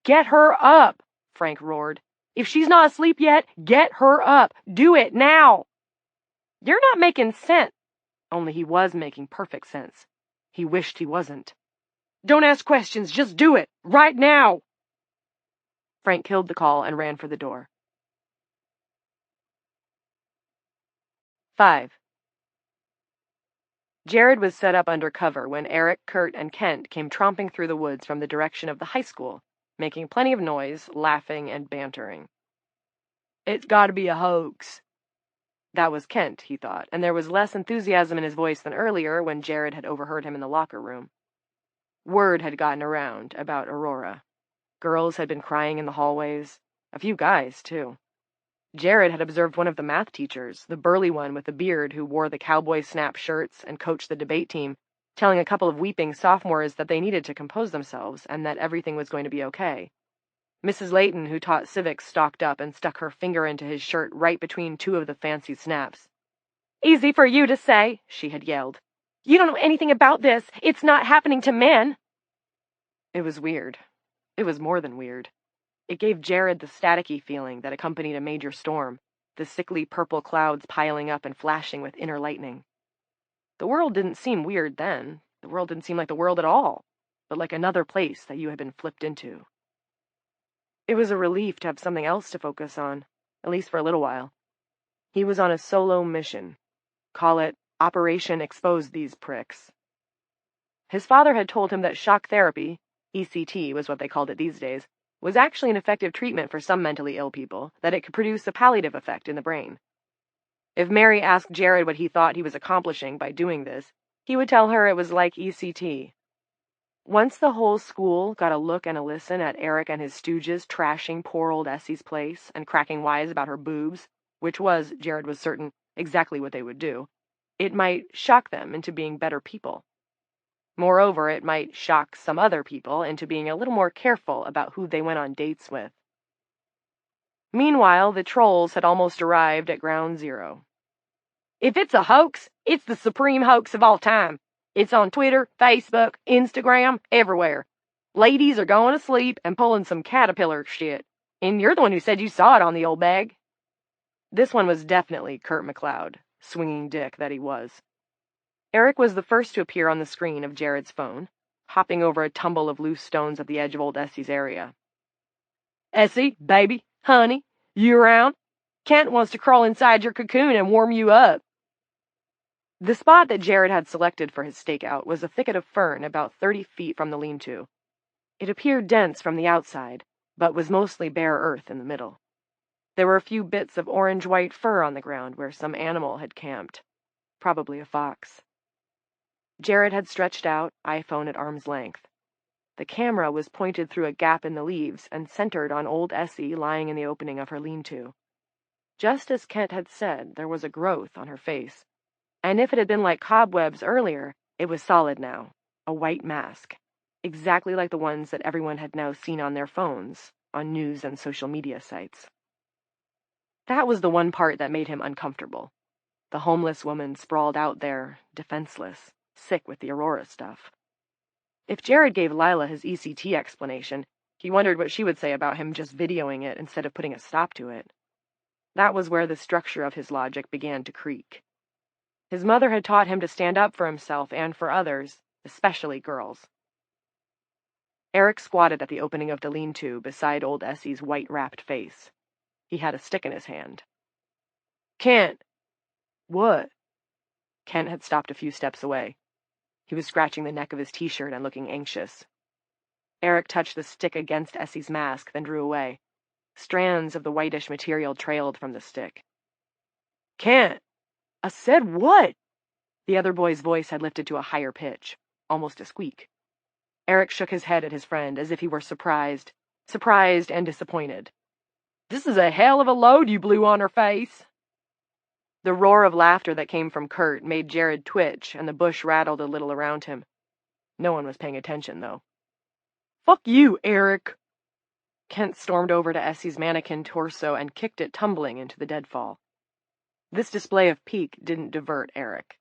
[SPEAKER 2] Get her up, Frank roared. If she's not asleep yet, get her up. Do it now.
[SPEAKER 3] You're not making sense.
[SPEAKER 2] Only he was making perfect sense. He wished he wasn't. Don't ask questions, just do it, right now. Frank killed the call and ran for the door. 5. Jared was set up under cover when Eric, Kurt, and Kent came tromping through the woods from the direction of the high school, making plenty of noise, laughing, and bantering. It's gotta be a hoax. That was Kent, he thought, and there was less enthusiasm in his voice than earlier when Jared had overheard him in the locker room. Word had gotten around about Aurora. Girls had been crying in the hallways. A few guys, too. Jared had observed one of the math teachers, the burly one with the beard who wore the cowboy snap shirts and coached the debate team, telling a couple of weeping sophomores that they needed to compose themselves and that everything was going to be okay. Mrs. Layton, who taught civics, stalked up and stuck her finger into his shirt right between two of the fancy snaps.
[SPEAKER 3] Easy for you to say, she had yelled. You don't know anything about this. It's not happening to men.
[SPEAKER 2] It was weird. It was more than weird. It gave Jared the staticky feeling that accompanied a major storm, the sickly purple clouds piling up and flashing with inner lightning. The world didn't seem weird then. The world didn't seem like the world at all, but like another place that you had been flipped into. It was a relief to have something else to focus on, at least for a little while. He was on a solo mission. Call it Operation Expose These Pricks. His father had told him that shock therapy, ECT was what they called it these days, was actually an effective treatment for some mentally ill people, that it could produce a palliative effect in the brain. If Mary asked Jared what he thought he was accomplishing by doing this, he would tell her it was like ECT. Once the whole school got a look and a listen at Eric and his stooges trashing poor old Essie's place and cracking wise about her boobs, which was, Jared was certain, exactly what they would do, it might shock them into being better people. Moreover, it might shock some other people into being a little more careful about who they went on dates with. Meanwhile, the trolls had almost arrived at ground zero.
[SPEAKER 3] If it's a hoax, it's the supreme hoax of all time. It's on Twitter, Facebook, Instagram, everywhere. Ladies are going to sleep and pulling some caterpillar shit. And you're the one who said you saw it on the old bag.
[SPEAKER 2] This one was definitely Kurt McLeod, swinging dick that he was. Eric was the first to appear on the screen of Jared's phone, hopping over a tumble of loose stones at the edge of old Essie's area.
[SPEAKER 3] Essie, baby, honey, you around? Kent wants to crawl inside your cocoon and warm you up.
[SPEAKER 2] The spot that Jared had selected for his stakeout was a thicket of fern about 30 feet from the lean-to. It appeared dense from the outside, but was mostly bare earth in the middle. There were a few bits of orange-white fur on the ground where some animal had camped, probably a fox. Jared had stretched out, iPhone at arm's length. The camera was pointed through a gap in the leaves and centered on old Essie lying in the opening of her lean-to. Just as Kent had said, there was a growth on her face, and if it had been like cobwebs earlier, it was solid now, a white mask, exactly like the ones that everyone had now seen on their phones, on news and social media sites. That was the one part that made him uncomfortable. The homeless woman sprawled out there, defenseless, sick with the Aurora stuff. If Jared gave Lila his ECT explanation, he wondered what she would say about him just videoing it instead of putting a stop to it. That was where the structure of his logic began to creak. His mother had taught him to stand up for himself and for others, especially girls. Eric squatted at the opening of the lean-to beside old Essie's white-wrapped face. He had a stick in his hand. "Kent!" "What?" Kent had stopped a few steps away. He was scratching the neck of his t-shirt and looking anxious. Eric touched the stick against Essie's mask, then drew away. Strands of the whitish material trailed from the stick. "Kent! I said what?" The other boy's voice had lifted to a higher pitch, almost a squeak. Eric shook his head at his friend as if he were surprised and disappointed. "This is a hell of a load you blew on her face." The roar of laughter that came from Kurt made Jared twitch, and the bush rattled a little around him. No one was paying attention, though. "Fuck you, Eric!" Kent stormed over to Essie's mannequin torso and kicked it tumbling into the deadfall. This display of pique didn't divert Eric.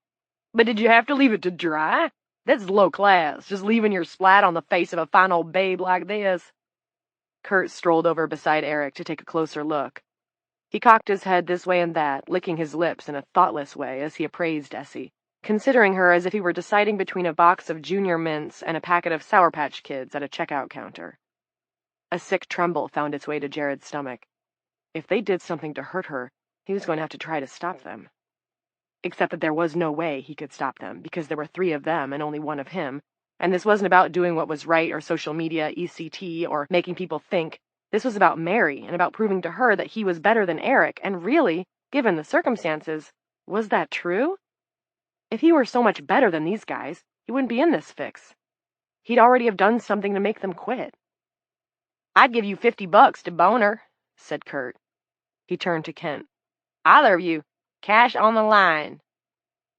[SPEAKER 2] "But did you have to leave it to dry? That's low class, just leaving your splat on the face of a fine old babe like this." Kurt strolled over beside Eric to take a closer look. He cocked his head this way and that, licking his lips in a thoughtless way as he appraised Essie, considering her as if he were deciding between a box of Junior Mints and a packet of Sour Patch Kids at a checkout counter. A sick tremble found its way to Jared's stomach. If they did something to hurt her, he was going to have to try to stop them. Except that there was no way he could stop them, because there were 3 of them and only 1 of him, and this wasn't about doing what was right or social media, ECT, or making people think. This was about Mary, and about proving to her that he was better than Eric, and really, given the circumstances, was that true? If he were so much better than these guys, he wouldn't be in this fix. He'd already have done something to make them quit. "I'd give you $50 to bone her," said Kurt. He turned to Kent. "Either of you. Cash on the line."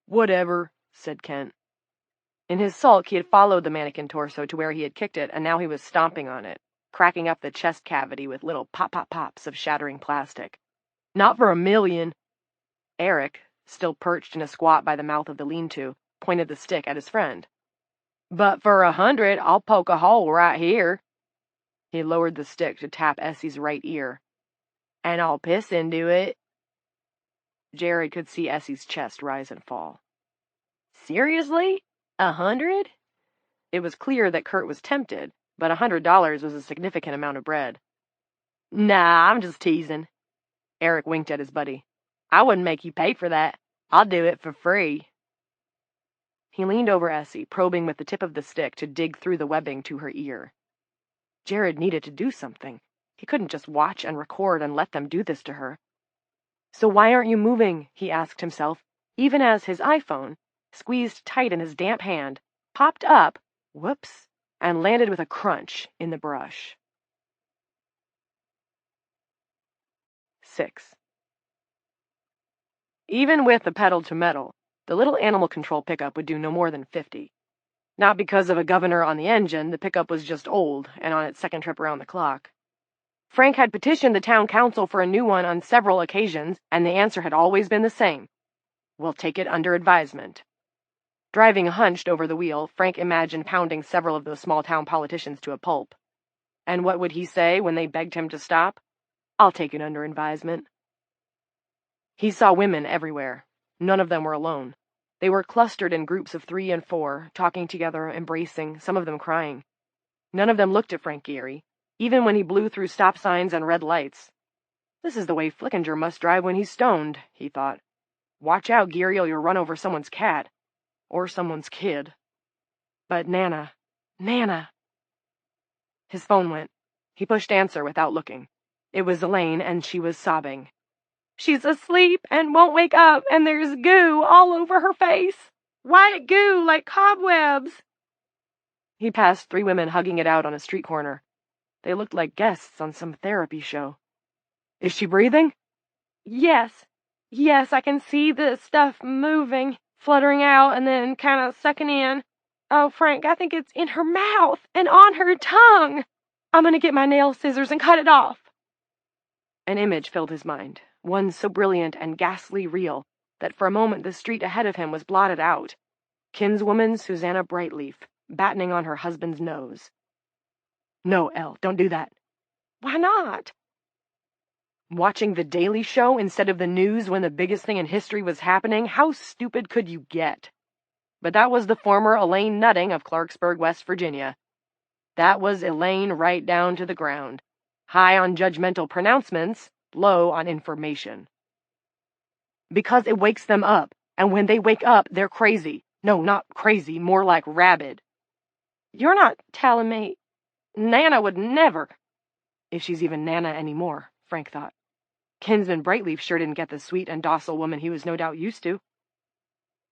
[SPEAKER 2] "Whatever," said Kent. In his sulk, he had followed the mannequin torso to where he had kicked it, and now he was stomping on it, cracking up the chest cavity with little pop-pop-pops of shattering plastic. "Not for $1 million." Eric, still perched in a squat by the mouth of the lean-to, pointed the stick at his friend. "But for $100, I'll poke a hole right here." He lowered the stick to tap Essie's right ear. "And I'll piss into it." Jared could see Essie's chest rise and fall. "Seriously? 100? It was clear that Kurt was tempted, but $100 was a significant amount of bread. "Nah, I'm just teasing." Eric winked at his buddy. "I wouldn't make you pay for that. I'll do it for free." He leaned over Essie, probing with the tip of the stick to dig through the webbing to her ear. Jared needed to do something. He couldn't just watch and record and let them do this to her. "So why aren't you moving?" he asked himself, even as his iPhone, squeezed tight in his damp hand, popped up, whoops, and landed with a crunch in the brush. 6. Even with the pedal to metal, the little animal control pickup would do no more than 50. Not because of a governor on the engine, the pickup was just old and on its second trip around the clock. Frank had petitioned the town council for a new one on several occasions, and the answer had always been the same. "We'll take it under advisement." Driving hunched over the wheel, Frank imagined pounding several of those small-town politicians to a pulp. And what would he say when they begged him to stop? "I'll take it under advisement." He saw women everywhere. None of them were alone. They were clustered in groups of 3 and 4, talking together, embracing, some of them crying. None of them looked at Frank Geary, even when he blew through stop signs and red lights. This is the way Flickinger must drive when he's stoned, he thought. Watch out, Geary, or you'll run over someone's cat. Or someone's kid. But Nana. His phone went. He pushed answer without looking. It was Elaine, and she was sobbing. "She's asleep and won't wake up, and there's goo all over her face. White goo like cobwebs." He passed 3 women hugging it out on a street corner. They looked like guests on some therapy show. "Is she breathing?" Yes, I can see the stuff moving, fluttering out, and then kind of sucking in. Oh, Frank, I think it's in her mouth and on her tongue. I'm going to get my nail scissors and cut it off." An image filled his mind, one so brilliant and ghastly real that for a moment the street ahead of him was blotted out. Kinswoman Susanna Brightleaf, battening on her husband's nose. "No, Elle, don't do that." "Why not?" Watching The Daily Show instead of the news when the biggest thing in history was happening, how stupid could you get? But that was the former Elaine Nutting of Clarksburg, West Virginia. That was Elaine right down to the ground. High on judgmental pronouncements, low on information. Because it wakes them up, and when they wake up, they're crazy. No, not crazy, more like rabid. "You're not telling me Nana would never—" If she's even Nana anymore, Frank thought. Kinsman Brightleaf sure didn't get the sweet and docile woman he was no doubt used to.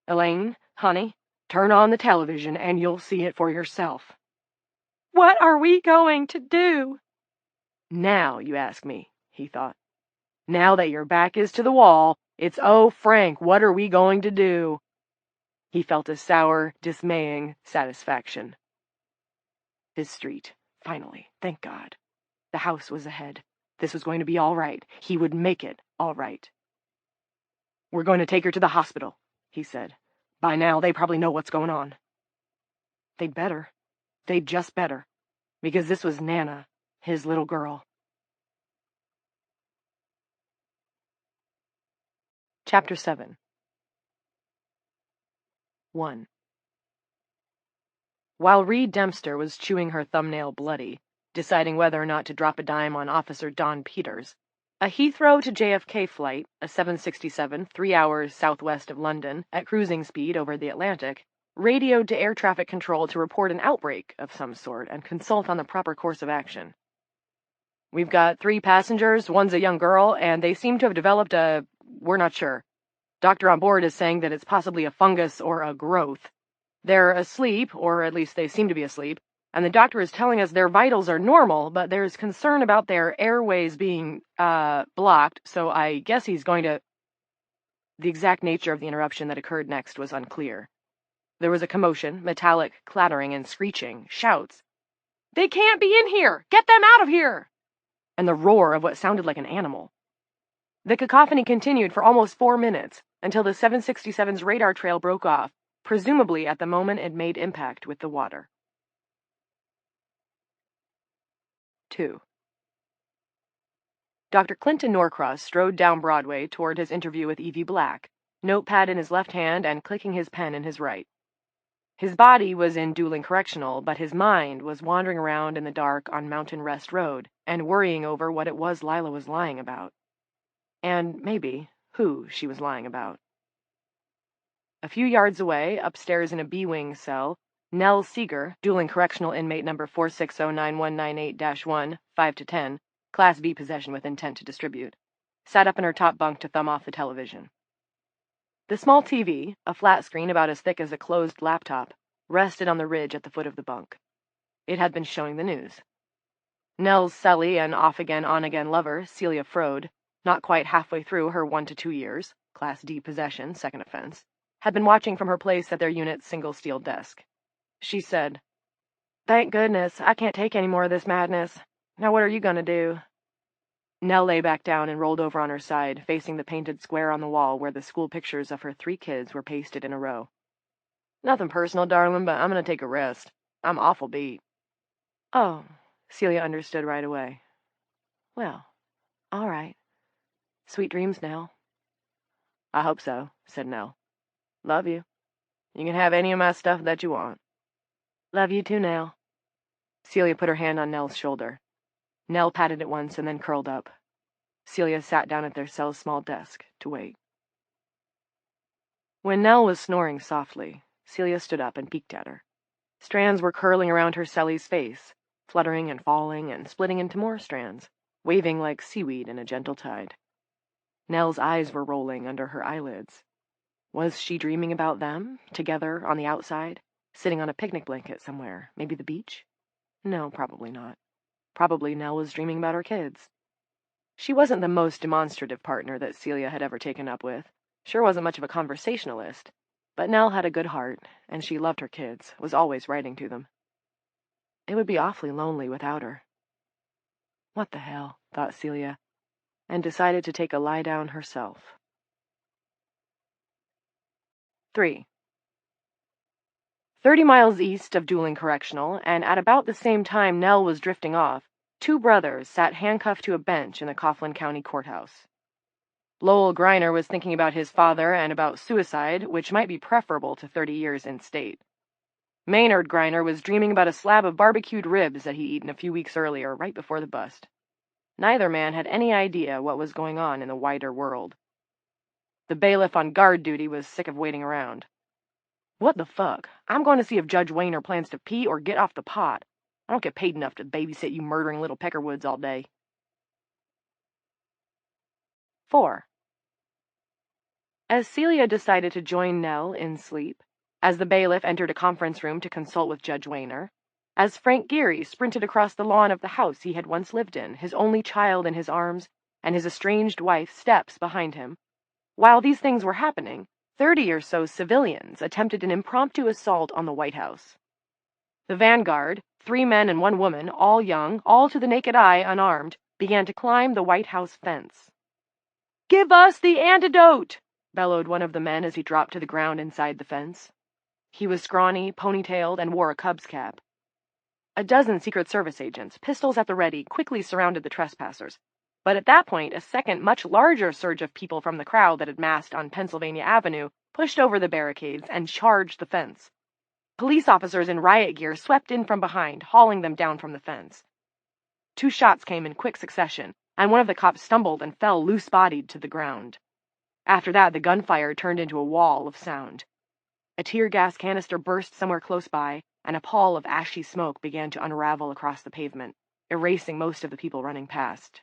[SPEAKER 2] "Elaine, honey, turn on the television and you'll see it for yourself." "What are we going to do?" "Now, you ask me," he thought. "Now that your back is to the wall, it's, oh, Frank, what are we going to do?" He felt a sour, dismaying satisfaction. His street, finally, thank God. The house was ahead. This was going to be all right. He would make it all right. "We're going to take her to the hospital," he said. "By now, they probably know what's going on." They'd better. They'd just better. Because this was Nana, his little girl. Chapter 7. 1. While Reed Dempster was chewing her thumbnail bloody, deciding whether or not to drop a dime on Officer Don Peters, a Heathrow to JFK flight, a 767, 3 hours southwest of London, at cruising speed over the Atlantic, radioed to air traffic control to report an outbreak of some sort and consult on the proper course of action. "We've got 3 passengers, one's a young girl, and they seem to have developed we're not sure. Doctor on board is saying that it's possibly a fungus or a growth. They're asleep, or at least they seem to be asleep, and the doctor is telling us their vitals are normal, but there's concern about their airways being, blocked, so I guess he's going to—" The exact nature of the interruption that occurred next was unclear. There was a commotion, metallic clattering and screeching, shouts. "They can't be in here! Get them out of here!" And the roar of what sounded like an animal. The cacophony continued for almost 4 minutes, until the 767's radar trail broke off, presumably at the moment it made impact with the water. 2. Dr. Clinton Norcross strode down Broadway toward his interview with Evie Black, notepad in his left hand and clicking his pen in his right. His body was in Dooling Correctional, but his mind was wandering around in the dark on Mountain Rest Road and worrying over what it was Lila was lying about. And maybe who she was lying about. A few yards away, upstairs in a B-wing cell, Nell Seeger, Dooling Correctional inmate number 4609198-1, 5-10, Class B possession with intent to distribute, sat up in her top bunk to thumb off the television. The small TV, a flat screen about as thick as a closed laptop, rested on the ridge at the foot of the bunk. It had been showing the news. Nell's Sally and off-again, on-again lover, Celia Frode, not quite halfway through her 1 to 2 years, Class D possession, second offense, had been watching from her place at their unit's single steel desk. She said, "Thank goodness, I can't take any more of this madness. Now what are you going to do?" Nell lay back down and rolled over on her side, facing the painted square on the wall where the school pictures of her 3 kids were pasted in a row. "Nothing personal, darling, but I'm going to take a rest. I'm awful beat." "Oh," Celia understood right away. "Well, all right. Sweet dreams, Nell." "I hope so," said Nell. "Love you. You can have any of my stuff that you want." "Love you too, Nell." Celia put her hand on Nell's shoulder. Nell patted it once and then curled up. Celia sat down at their cell's small desk to wait. When Nell was snoring softly, Celia stood up and peeked at her. Strands were curling around her Cellie's face, fluttering and falling and splitting into more strands, waving like seaweed in a gentle tide. Nell's eyes were rolling under her eyelids. Was she dreaming about them, together on the outside, sitting on a picnic blanket somewhere, maybe the beach? No, probably not. Probably Nell was dreaming about her kids. She wasn't the most demonstrative partner that Celia had ever taken up with. Sure wasn't much of a conversationalist. But Nell had a good heart, and she loved her kids, was always writing to them. It would be awfully lonely without her. What the hell, thought Celia, and decided to take a lie down herself. 3. 30 miles east of Dooling Correctional, and at about the same time Nell was drifting off, two brothers sat handcuffed to a bench in the Coughlin County Courthouse. Lowell Griner was thinking about his father and about suicide, which might be preferable to 30 years in state. Maynard Griner was dreaming about a slab of barbecued ribs that he'd eaten a few weeks earlier, right before the bust. Neither man had any idea what was going on in the wider world. The bailiff on guard duty was sick of waiting around. What the fuck? I'm going to see if Judge Wayner plans to pee or get off the pot. I don't get paid enough to babysit you murdering little peckerwoods all day. 4. As Celia decided to join Nell in sleep, as the bailiff entered a conference room to consult with Judge Wayner, as Frank Geary sprinted across the lawn of the house he had once lived in, his only child in his arms, and his estranged wife steps behind him, while these things were happening, 30 or so civilians attempted an impromptu assault on the White House. The vanguard, 3 men and 1 woman, all young, all to the naked eye unarmed, began to climb the White House fence. "Give us the antidote!" bellowed one of the men as he dropped to the ground inside the fence. He was scrawny, ponytailed, and wore a Cubs cap. A dozen Secret Service agents, pistols at the ready, quickly surrounded the trespassers. But at that point, a second, much larger surge of people from the crowd that had massed on Pennsylvania Avenue pushed over the barricades and charged the fence. Police officers in riot gear swept in from behind, hauling them down from the fence. 2 shots came in quick succession, and one of the cops stumbled and fell loose-bodied to the ground. After that, the gunfire turned into a wall of sound. A tear gas canister burst somewhere close by, and a pall of ashy smoke began to unravel across the pavement, erasing most of the people running past.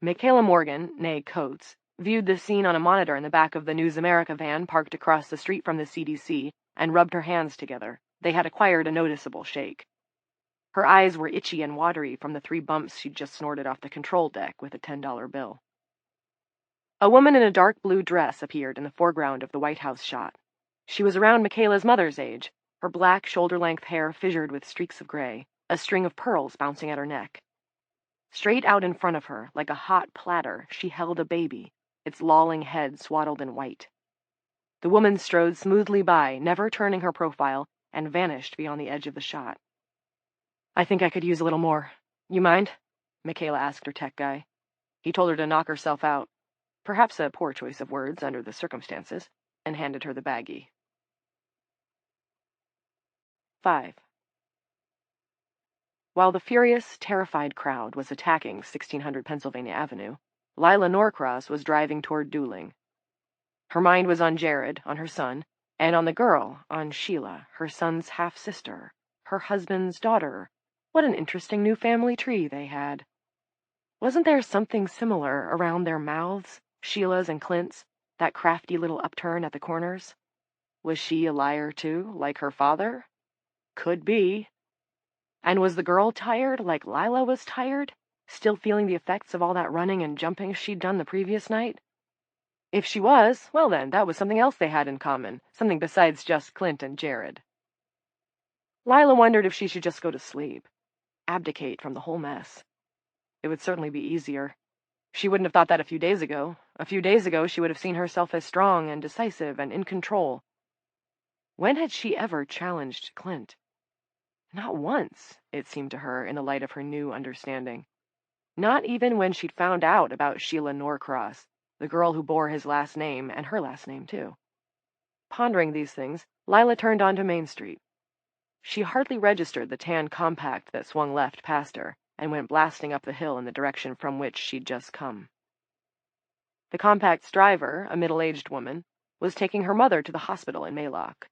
[SPEAKER 2] Michaela Morgan, née Coates, viewed the scene on a monitor in the back of the News America van parked across the street from the CDC and rubbed her hands together. They had acquired a noticeable shake. Her eyes were itchy and watery from the 3 bumps she'd just snorted off the control deck with a $10 bill. A woman in a dark blue dress appeared in the foreground of the White House shot. She was around Michaela's mother's age, her black shoulder-length hair fissured with streaks of gray, a string of pearls bouncing at her neck. Straight out in front of her, like a hot platter, she held a baby, its lolling head swaddled in white. The woman strode smoothly by, never turning her profile, and vanished beyond the edge of the shot. "I think I could use a little more. You mind?" Michaela asked her tech guy. He told her to knock herself out, perhaps a poor choice of words under the circumstances, and handed her the baggie. 5. While the furious, terrified crowd was attacking 1600 Pennsylvania Avenue, Lila Norcross was driving toward Dooling. Her mind was on Jared, on her son, and on the girl, on Sheila, her son's half-sister, her husband's daughter. What an interesting new family tree they had. Wasn't there something similar around their mouths, Sheila's and Clint's, that crafty little upturn at the corners? Was she a liar, too, like her father? Could be. And was the girl tired, like Lila was tired, still feeling the effects of all that running and jumping she'd done the previous night? If she was, well then, that was something else they had in common, something besides just Clint and Jared. Lila wondered if she should just go to sleep, abdicate from the whole mess. It would certainly be easier. She wouldn't have thought that a few days ago. A few days ago, she would have seen herself as strong and decisive and in control. When had she ever challenged Clint? Not once, it seemed to her in the light of her new understanding. Not even when she'd found out about Sheila Norcross, the girl who bore his last name, and her last name, too. Pondering these things, Lila turned onto Main Street. She hardly registered the tan compact that swung left past her, and went blasting up the hill in the direction from which she'd just come. The compact's driver, a middle-aged woman, was taking her mother to the hospital in Maylock.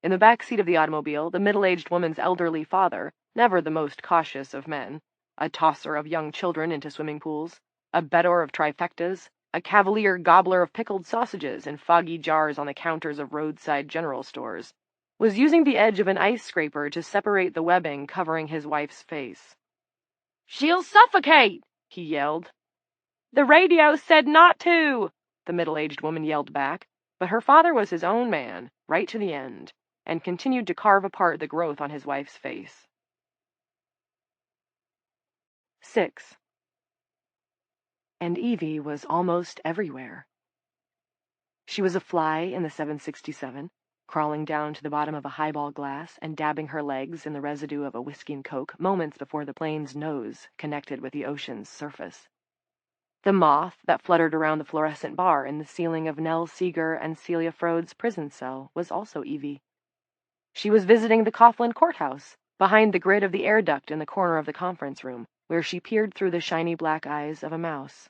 [SPEAKER 2] In the back seat of the automobile, the middle-aged woman's elderly father, never the most cautious of men, a tosser of young children into swimming pools, a bedor of trifectas, a cavalier gobbler of pickled sausages in foggy jars on the counters of roadside general stores, was using the edge of an ice scraper to separate the webbing covering his wife's face. "She'll suffocate!" he yelled. "The radio said not to!" the middle-aged woman yelled back, but her father was his own man, right to the end, and continued to carve apart the growth on his wife's face. 6. And Evie was almost everywhere. She was a fly in the 767, crawling down to the bottom of a highball glass and dabbing her legs in the residue of a whiskey and coke moments before the plane's nose connected with the ocean's surface. The moth that fluttered around the fluorescent bar in the ceiling of Nell Seeger and Celia Frode's prison cell was also Evie. She was visiting the Coughlin courthouse, behind the grid of the air duct in the corner of the conference room, where she peered through the shiny black eyes of a mouse.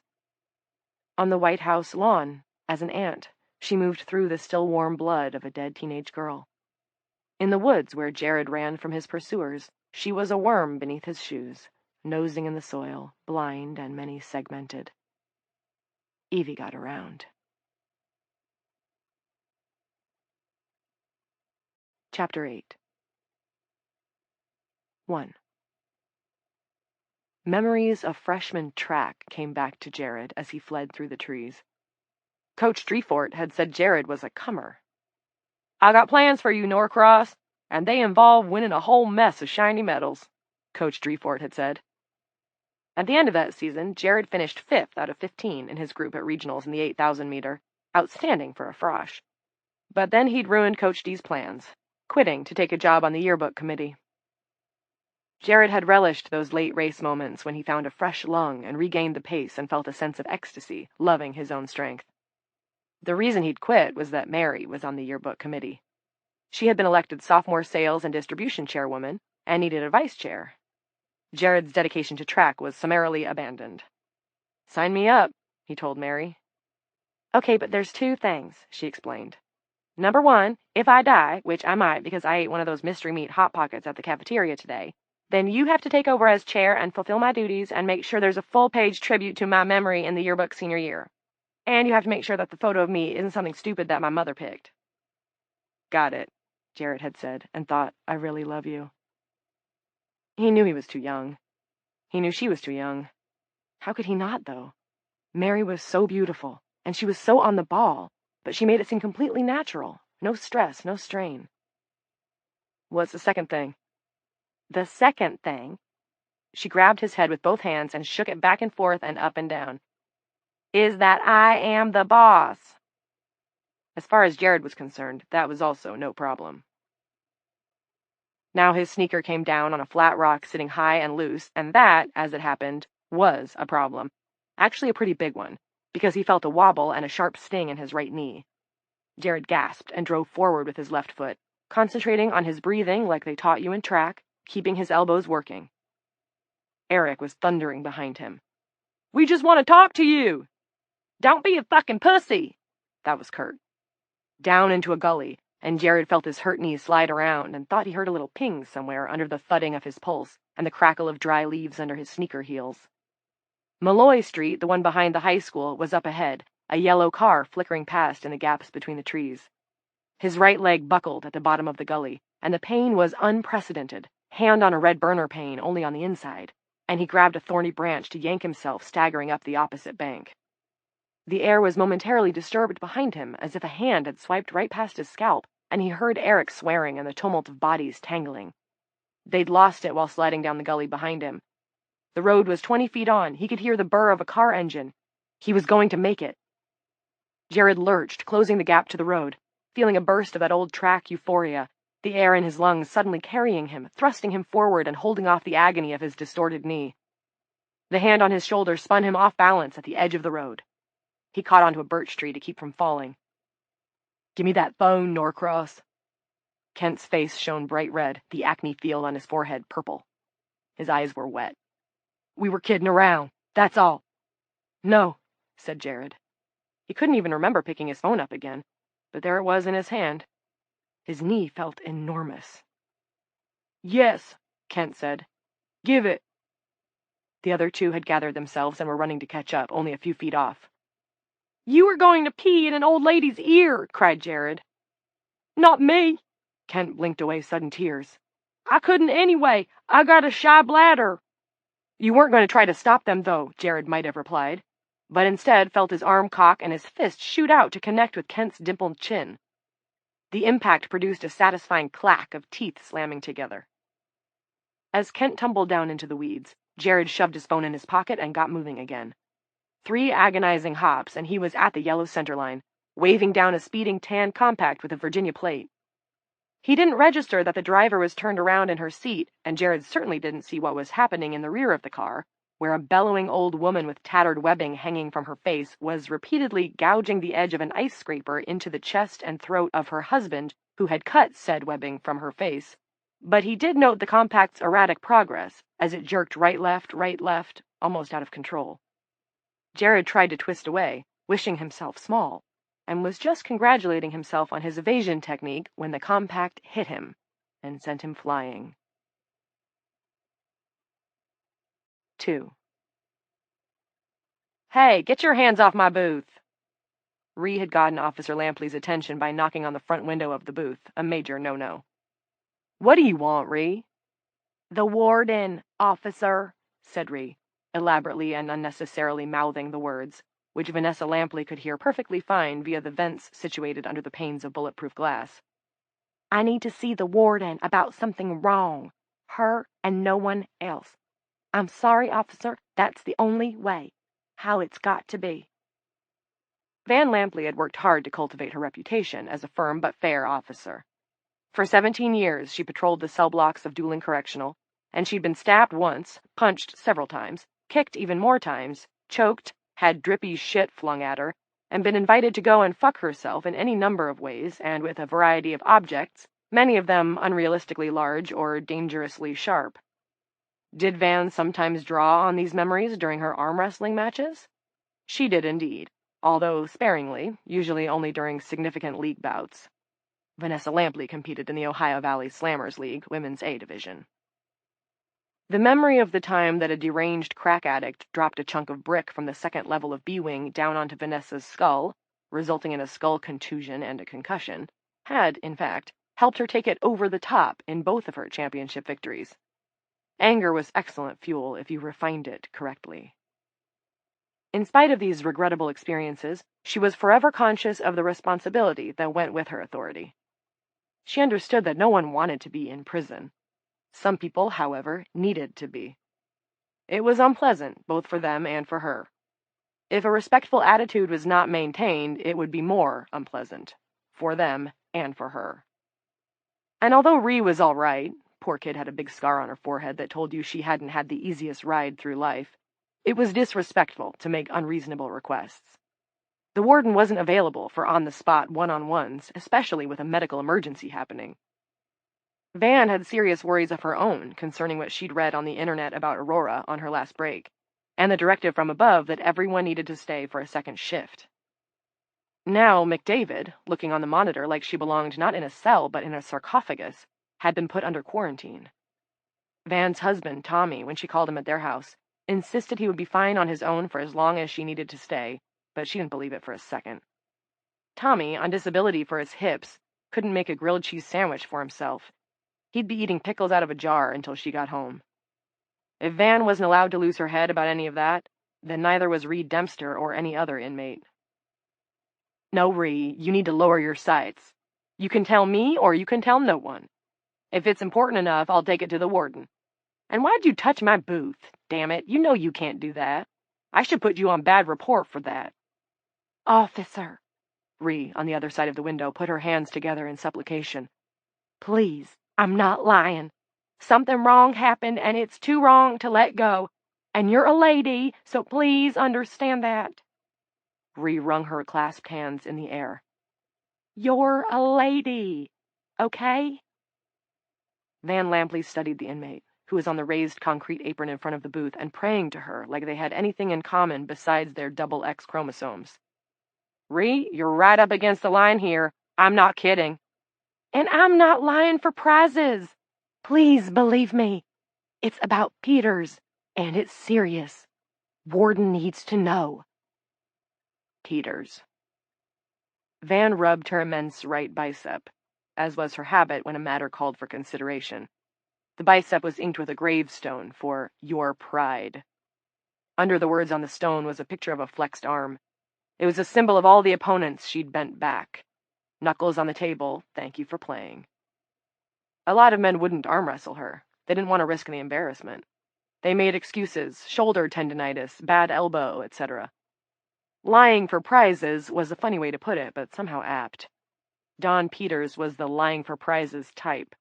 [SPEAKER 2] On the White House lawn, as an ant, she moved through the still warm blood of a dead teenage girl. In the woods where Jared ran from his pursuers, she was a worm beneath his shoes, nosing in the soil, blind and many-segmented. Evie got around. Chapter 8. 1. Memories of freshman track came back to Jared as he fled through the trees. Coach Drefort had said Jared was a comer. "I got plans for you, Norcross, and they involve winning a whole mess of shiny medals," Coach Drefort had said. At the end of that season, Jared finished 5th out of 15 in his group at regionals in the 8,000 meter, outstanding for a frosh. But then he'd ruined Coach D's plans, quitting to take a job on the yearbook committee. Jared had relished those late race moments when he found a fresh lung and regained the pace and felt a sense of ecstasy, loving his own strength. The reason he'd quit was that Mary was on the yearbook committee. She had been elected sophomore sales and distribution chairwoman and needed a vice chair. Jared's dedication to track was summarily abandoned. "Sign me up," he told Mary. "Okay, but there's 2 things," she explained. "Number 1, if I die, which I might because I ate one of those mystery meat Hot Pockets at the cafeteria today, then you have to take over as chair and fulfill my duties and make sure there's a full-page tribute to my memory in the yearbook senior year. And you have to make sure that the photo of me isn't something stupid that my mother picked." "Got it," Jared had said, and thought, "I really love you." He knew he was too young. He knew she was too young. How could he not, though? Mary was so beautiful, and she was so on the ball, but she made it seem completely natural. No stress, no strain. "What's the second thing?" "The second thing," she grabbed his head with both hands and shook it back and forth and up and down, "is that I am the boss." As far as Jared was concerned, that was also no problem. Now his sneaker came down on a flat rock sitting high and loose, and that, as it happened, was a problem. Actually a pretty big one, because he felt a wobble and a sharp sting in his right knee. Jared gasped and drove forward with his left foot, concentrating on his breathing like they taught you in track, keeping his elbows working. Eric was thundering behind him. "We just want to talk to you!" "Don't be a fucking pussy!" That was Kurt. Down into a gully, and Jared felt his hurt knee slide around and thought he heard a little ping somewhere under the thudding of his pulse and the crackle of dry leaves under his sneaker heels. Malloy Street, the one behind the high school, was up ahead, a yellow car flickering past in the gaps between the trees. His right leg buckled at the bottom of the gully, and the pain was unprecedented, hand on a red burner pain only on the inside, and he grabbed a thorny branch to yank himself staggering up the opposite bank. The air was momentarily disturbed behind him, as if a hand had swiped right past his scalp, and he heard Eric swearing and the tumult of bodies tangling. They'd lost it while sliding down the gully behind him. The road was 20 feet on. He could hear the burr of a car engine. He was going to make it. Jared lurched, closing the gap to the road, feeling a burst of that old track euphoria, the air in his lungs suddenly carrying him, thrusting him forward and holding off the agony of his distorted knee. The hand on his shoulder spun him off balance at the edge of the road. He caught onto a birch tree to keep from falling. "Give me that phone, Norcross." Kent's face shone bright red, the acne field on his forehead purple. His eyes were wet. "We were kidding around, that's all." "No," said Jared. He couldn't even remember picking his phone up again, but there it was in his hand. His knee felt enormous. "Yes," Kent said. "Give it." The other two had gathered themselves and were running to catch up, only a few feet off.
[SPEAKER 3] "You were going to pee in an old lady's ear," cried Jared. "Not me."
[SPEAKER 2] Kent blinked away sudden tears.
[SPEAKER 3] "I couldn't anyway. I got a shy bladder."
[SPEAKER 2] You weren't going to try to stop them, though, Jared might have replied, but instead felt his arm cock and his fist shoot out to connect with Kent's dimpled chin. The impact produced a satisfying clack of teeth slamming together. As Kent tumbled down into the weeds, Jared shoved his phone in his pocket and got moving again. 3 agonizing hops, and he was at the yellow center line, waving down a speeding tan compact with a Virginia plate. He didn't register that the driver was turned around in her seat, and Jared certainly didn't see what was happening in the rear of the car, where a bellowing old woman with tattered webbing hanging from her face was repeatedly gouging the edge of an ice scraper into the chest and throat of her husband, who had cut said webbing from her face. But he did note the compact's erratic progress, as it jerked right, left, almost out of control. Jared tried to twist away, wishing himself small, and was just congratulating himself on his evasion technique when the compact hit him and sent him flying. 2.
[SPEAKER 3] "Hey, get your hands off my booth."
[SPEAKER 2] Ree had gotten Officer Lampley's attention by knocking on the front window of the booth, a major no-no.
[SPEAKER 3] "What do you want, Ree?"
[SPEAKER 2] "The warden, officer," said Ree, elaborately and unnecessarily mouthing the words, which Vanessa Lampley could hear perfectly fine via the vents situated under the panes of bulletproof glass. "I need to see the warden about something wrong. Her and no one else. I'm sorry, officer, that's the only way. How it's got to be." Van Lampley had worked hard to cultivate her reputation as a firm but fair officer. For 17 years, she patrolled the cell blocks of Dooling Correctional, and she'd been stabbed once, punched several times, kicked even more times, choked, had drippy shit flung at her, and been invited to go and fuck herself in any number of ways and with a variety of objects, many of them unrealistically large or dangerously sharp. Did Van sometimes draw on these memories during her arm wrestling matches? She did indeed, although sparingly, usually only during significant league bouts. Vanessa Lampley competed in the Ohio Valley Slammers League Women's A Division. The memory of the time that a deranged crack addict dropped a chunk of brick from the second level of B-Wing down onto Vanessa's skull, resulting in a skull contusion and a concussion, had, in fact, helped her take it over the top in both of her championship victories. Anger was excellent fuel if you refined it correctly. In spite of these regrettable experiences, she was forever conscious of the responsibility that went with her authority. She understood that no one wanted to be in prison. Some people, however, needed to be. It was unpleasant, both for them and for her. If a respectful attitude was not maintained, it would be more unpleasant, for them and for her. And although Ree was all right, poor kid had a big scar on her forehead that told you she hadn't had the easiest ride through life, it was disrespectful to make unreasonable requests. The warden wasn't available for on-the-spot one-on-ones, especially with a medical emergency happening. Van had serious worries of her own concerning what she'd read on the internet about Aurora on her last break, and the directive from above that everyone needed to stay for a second shift. Now McDavid, looking on the monitor like she belonged not in a cell but in a sarcophagus, had been put under quarantine. Van's husband, Tommy, when she called him at their house, insisted he would be fine on his own for as long as she needed to stay, but she didn't believe it for a second. Tommy, on disability for his hips, couldn't make a grilled cheese sandwich for himself. He'd be eating pickles out of a jar until she got home. If Van wasn't allowed to lose her head about any of that, then neither was Reed Dempster or any other inmate. "No, Ree, you need to lower your sights. You can tell me or you can tell no one. If it's important enough, I'll take it to the warden. And why'd you touch my booth? Damn it, you know you can't do that. I should put you on bad report for that." "Officer," Ree, on the other side of the window, put her hands together in supplication. "Please, I'm not lying. Something wrong happened, and it's too wrong to let go. And you're a lady, so please understand that." Ree wrung her clasped hands in the air. "You're a lady, okay?" Van Lampley studied the inmate, who was on the raised concrete apron in front of the booth and praying to her like they had anything in common besides their double X chromosomes. "Ree, you're right up against the line here. I'm not kidding." "And I'm not lying for prizes. Please believe me. It's about Peters.
[SPEAKER 3] And it's serious. Warden needs to know.
[SPEAKER 2] Peters. Van rubbed her immense right bicep, as was her habit when a matter called for consideration. The bicep was inked with a gravestone for Your Pride. Under the words on the stone was a picture of a flexed arm. It was a symbol of all the opponents she'd bent back. Knuckles on the table, thank you for playing. A lot of men wouldn't arm wrestle her. They didn't want to risk the embarrassment. They made excuses, shoulder tendinitis, bad elbow, etc. Lying for prizes was a funny way to put it, but somehow apt. Don Peters was the lying for prizes type.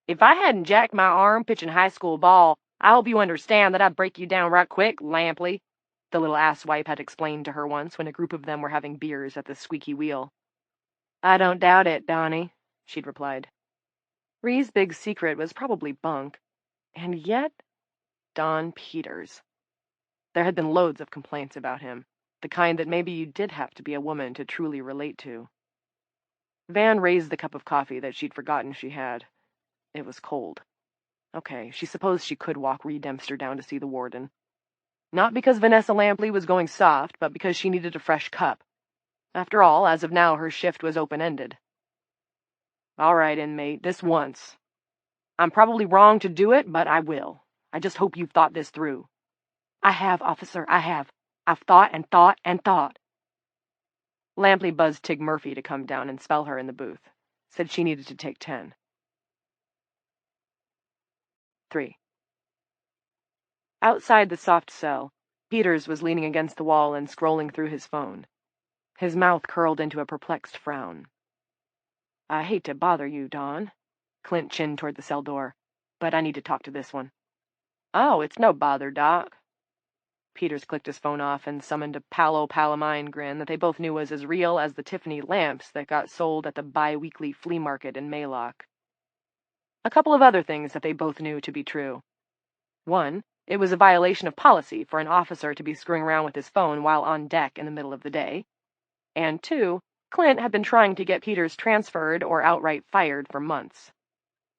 [SPEAKER 3] If I hadn't jacked my arm pitching high school ball, I hope you understand that I'd break you down right quick, Lampley, the little asswipe had explained to her once when a group of them were having beers at the squeaky wheel.
[SPEAKER 2] I don't doubt it, Donnie, she'd replied. Ree's big secret was probably bunk, and yet Don Peters. There had been loads of complaints about him, the kind that maybe you did have to be a woman to truly relate to. Van raised the cup of coffee that she'd forgotten she had. It was cold. Okay, she supposed she could walk Ree Dempster down to see the warden. Not because Vanessa Lampley was going soft, but because she needed a fresh cup. After all, as of now, her shift was open-ended. All right, inmate, this once. I'm probably wrong to do it, but I will. I just hope you've thought this through. I have, officer, I have. I've thought and thought and thought. Lampley buzzed Tig Murphy to come down and spell her in the booth. Said she needed to take 10. 3. Outside the soft cell, Peters was leaning against the wall and scrolling through his phone. His mouth curled into a perplexed frown. I hate to bother you, Dawn. Clint chinned toward the cell door, but I need to talk to this one.
[SPEAKER 3] Oh, it's no bother, Doc.
[SPEAKER 2] Peters clicked his phone off and summoned a palo-palamine grin that they both knew was as real as the Tiffany lamps that got sold at the bi-weekly flea market in Maylock. A couple of other things that they both knew to be true. One, it was a violation of policy for an officer to be screwing around with his phone while on deck in the middle of the day. And two, Clint had been trying to get Peters transferred or outright fired for months.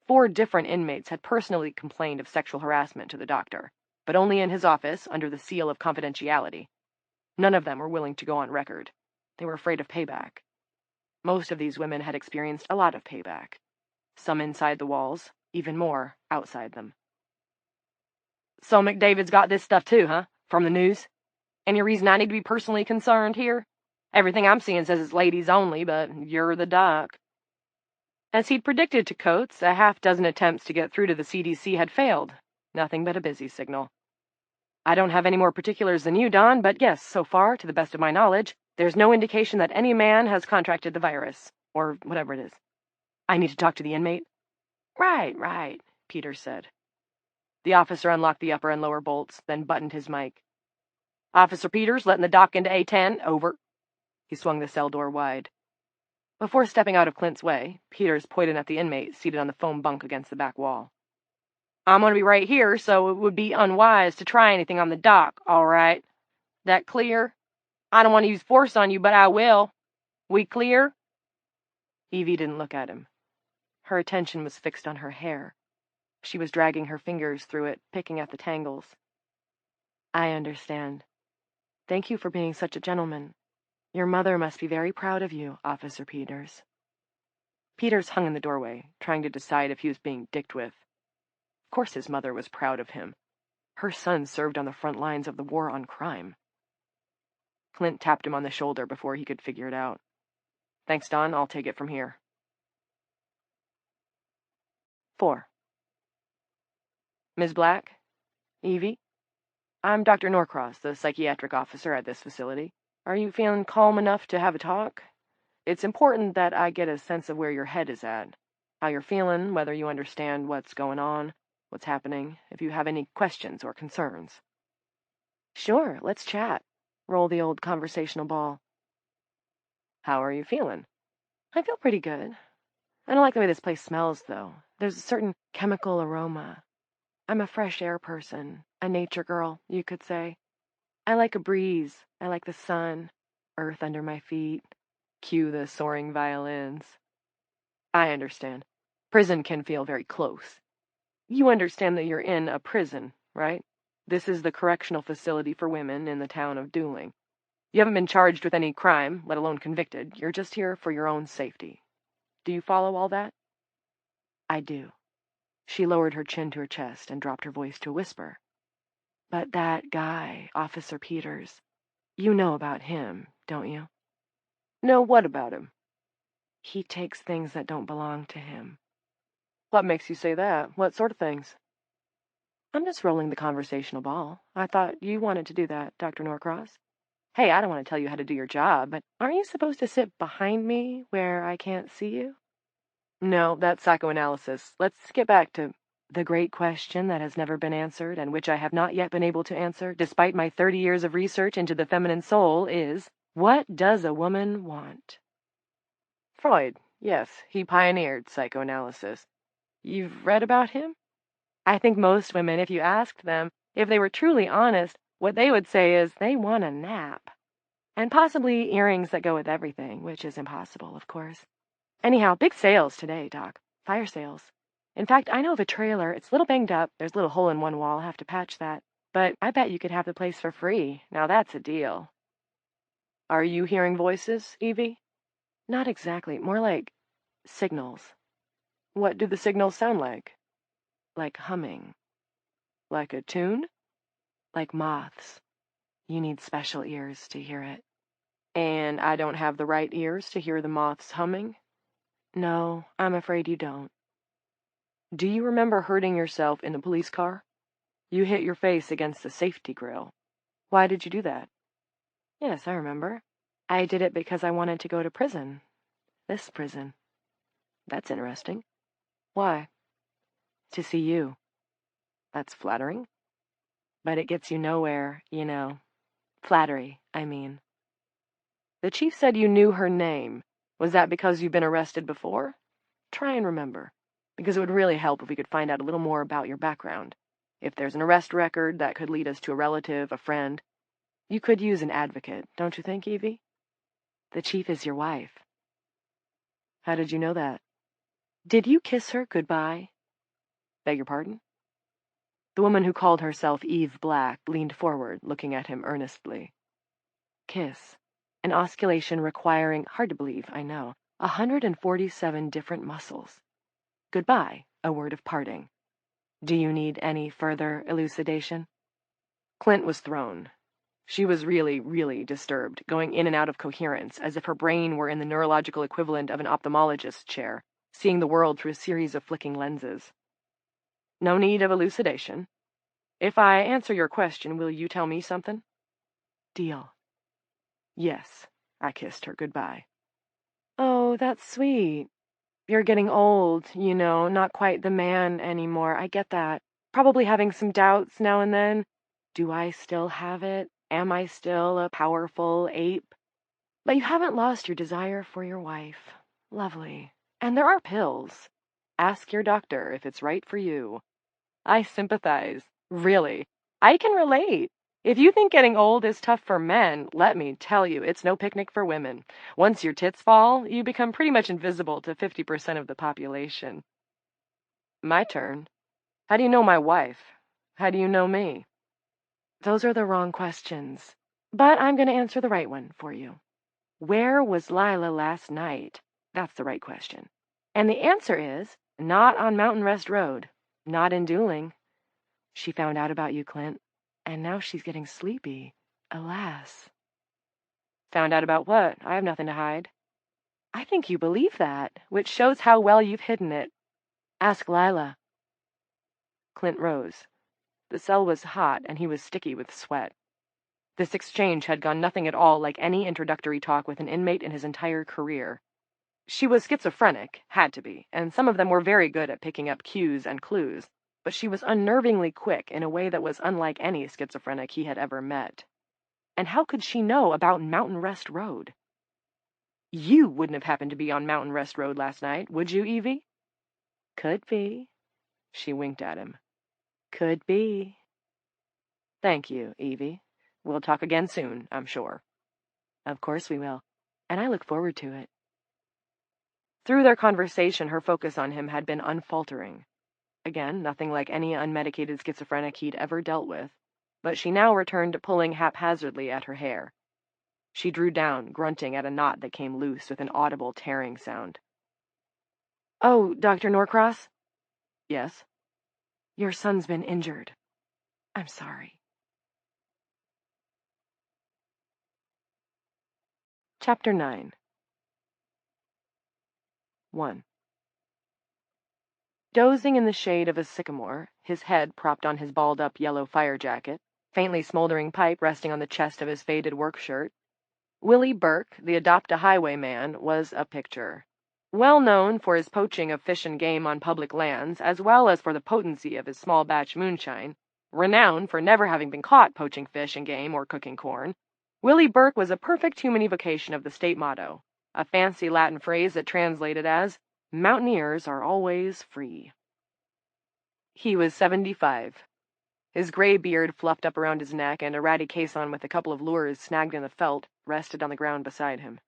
[SPEAKER 2] 4 different inmates had personally complained of sexual harassment to the doctor, but only in his office under the seal of confidentiality. None of them were willing to go on record. They were afraid of payback. Most of these women had experienced a lot of payback. Some inside the walls, even more outside them.
[SPEAKER 3] So McDavid's got this stuff too, huh? From the news? Any reason I need to be personally concerned here? Everything I'm seeing says it's ladies only, but you're the doc.
[SPEAKER 2] As he'd predicted to Coates, a half-dozen attempts to get through to the CDC had failed. Nothing but a busy signal. I don't have any more particulars than you, Don, but yes, so far, to the best of my knowledge, there's no indication that any man has contracted the virus, or whatever it is. I need to talk to the inmate. Right, Peters said. The officer unlocked the upper and lower bolts, then buttoned his mic.
[SPEAKER 3] Officer Peters, letting the doc into A10, over.
[SPEAKER 2] He swung the cell door wide. Before stepping out of Clint's way, Peters pointed at the inmate seated on the foam bunk against the back wall.
[SPEAKER 3] I'm going to be right here, so it would be unwise to try anything on the doc, all right? That clear? I don't want to use force on you, but I will. We clear?
[SPEAKER 2] Evie didn't look at him. Her attention was fixed on her hair. She was dragging her fingers through it, picking at the tangles. I understand. Thank you for being such a gentleman. Your mother must be very proud of you, Officer Peters. Peters hung in the doorway, trying to decide if he was being dicked with. Of course his mother was proud of him. Her son served on the front lines of the war on crime. Clint tapped him on the shoulder before he could figure it out. Thanks, Don. I'll take it from here. 4. Ms. Black? Evie? I'm Dr. Norcross, the psychiatric officer at this facility. Are you feeling calm enough to have a talk? It's important that I get a sense of where your head is at, how you're feeling, whether you understand what's going on, what's happening, if you have any questions or concerns. Sure, let's chat. Roll the old conversational ball. How are you feeling? I feel pretty good. I don't like the way this place smells, though. There's a certain chemical aroma. I'm a fresh air person, a nature girl, you could say. I like a breeze. I like the sun, earth under my feet. Cue the soaring violins. I understand. Prison can feel very close. You understand that you're in a prison, right? This is the correctional facility for women in the town of Dooling. You haven't been charged with any crime, let alone convicted. You're just here for your own safety. Do you follow all that? I do. She lowered her chin to her chest and dropped her voice to a whisper. But that guy, Officer Peters, you know about him, don't you? No, what about him? He takes things that don't belong to him. What makes you say that? What sort of things? I'm just rolling the conversational ball. I thought you wanted to do that, Dr. Norcross. Hey, I don't want to tell you how to do your job, but aren't you supposed to sit behind me where I can't see you? No, that's psychoanalysis. Let's get back to the great question that has never been answered and which I have not yet been able to answer, despite my 30 years of research into the feminine soul, is, what does a woman want? Freud, yes, he pioneered psychoanalysis. You've read about him? I think most women, if you asked them if they were truly honest, what they would say is they want a nap. And possibly earrings that go with everything, which is impossible, of course. Anyhow, big sales today, Doc. Fire sales. In fact, I know of a trailer. It's a little banged up. There's a little hole in one wall. I'll have to patch that. But I bet you could have the place for free. Now that's a deal. Are you hearing voices, Evie? Not exactly. More like signals. What do the signals sound like? Like humming. Like a tune? Like moths. You need special ears to hear it. And I don't have the right ears to hear the moths humming? No, I'm afraid you don't. Do you remember hurting yourself in the police car? You hit your face against the safety grill. Why did you do that? Yes, I remember. I did it because I wanted to go to prison. This prison. That's interesting. Why? To see you. That's flattering. But it gets you nowhere, you know. Flattery, I mean. The chief said you knew her name. Was that because you've been arrested before? Try and remember, because it would really help if we could find out a little more about your background. If there's an arrest record, that could lead us to a relative, a friend. You could use an advocate, don't you think, Evie? The chief is your wife. How did you know that? Did you kiss her goodbye? Beg your pardon? The woman who called herself Eve Black leaned forward, looking at him earnestly. Kiss. An osculation requiring, hard to believe, I know, 147 different muscles. Goodbye, a word of parting. Do you need any further elucidation? Clint was thrown. She was really, really disturbed, going in and out of coherence, as if her brain were in the neurological equivalent of an ophthalmologist's chair, seeing the world through a series of flicking lenses. No need of elucidation. If I answer your question, will you tell me something? Deal. Yes, I kissed her goodbye. Oh, that's sweet. You're getting old, you know, not quite the man anymore. I get that. Probably having some doubts now and then. Do I still have it? Am I still a powerful ape? But you haven't lost your desire for your wife. Lovely. And there are pills. Ask your doctor if it's right for you. I sympathize. Really. I can relate. If you think getting old is tough for men, let me tell you, it's no picnic for women. Once your tits fall, you become pretty much invisible to 50% of the population. My turn. How do you know my wife? How do you know me? Those are the wrong questions. But I'm going to answer the right one for you. Where was Lila last night? That's the right question. And the answer is, not on Mountain Rest Road. Not in Dooling. She found out about you, Clint. And now she's getting sleepy. Alas. Found out about what? I have nothing to hide. I think you believe that, which shows how well you've hidden it. Ask Lila. Clint rose. The cell was hot, and he was sticky with sweat. This exchange had gone nothing at all like any introductory talk with an inmate in his entire career. She was schizophrenic, had to be, and some of them were very good at picking up cues and clues, but she was unnervingly quick in a way that was unlike any schizophrenic he had ever met. And how could she know about Mountain Rest Road? You wouldn't have happened to be on Mountain Rest Road last night, would you, Evie? Could be. She winked at him. Could be. Thank you, Evie. We'll talk again soon, I'm sure. Of course we will, and I look forward to it. Through their conversation, her focus on him had been unfaltering. Again, nothing like any unmedicated schizophrenic he'd ever dealt with. but she now returned to pulling haphazardly at her hair. She drew down, grunting at a knot that came loose with an audible tearing sound. "Oh, Dr. Norcross?" "Yes?" "Your son's been injured. I'm sorry." Chapter 9. 1. Dozing in the shade of a sycamore, his head propped on his balled-up yellow fire jacket, faintly smoldering pipe resting on the chest of his faded work shirt, Willie Burke, the adopt-a-highwayman, was a picture. Well known for his poaching of fish and game on public lands, as well as for the potency of his small-batch moonshine, renowned for never having been caught poaching fish and game or cooking corn, Willie Burke was a perfect human evocation of the state motto, a fancy Latin phrase that translated as, "Mountaineers are always free." He was 75. His gray beard fluffed up around his neck, and a ratty caisson with a couple of lures snagged in the felt rested on the ground beside him.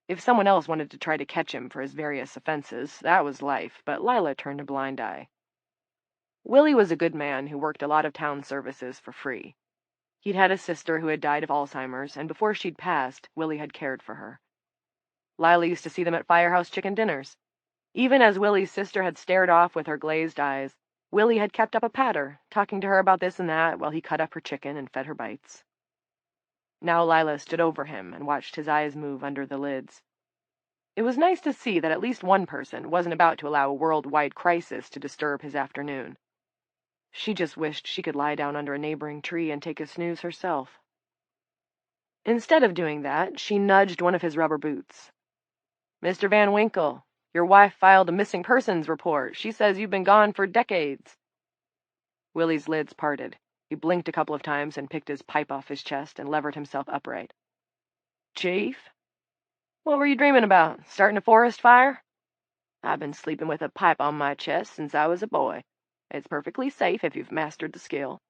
[SPEAKER 2] If someone else wanted to try to catch him for his various offenses, that was life, but Lila turned a blind eye. Willie was a good man who worked a lot of town services for free. He'd had a sister who had died of Alzheimer's, and before she'd passed, Willie had cared for her. Lila used to see them at firehouse chicken dinners. Even as Willie's sister had stared off with her glazed eyes, Willie had kept up a patter, talking to her about this and that while he cut up her chicken and fed her bites. Now Lila stood over him and watched his eyes move under the lids. It was nice to see that at least one person wasn't about to allow a worldwide crisis to disturb his afternoon. She just wished she could lie down under a neighboring tree and take a snooze herself. Instead of doing that, she nudged one of his rubber boots. "Mr. Van Winkle, your wife filed a missing persons report. She says you've been gone for decades." Willie's lids parted. He blinked a couple of times and picked his pipe off his chest and levered himself upright. "Chief? What were you dreaming about? Starting a forest fire?" "I've been sleeping with a pipe on my chest since I was a boy. It's perfectly safe if you've mastered the skill.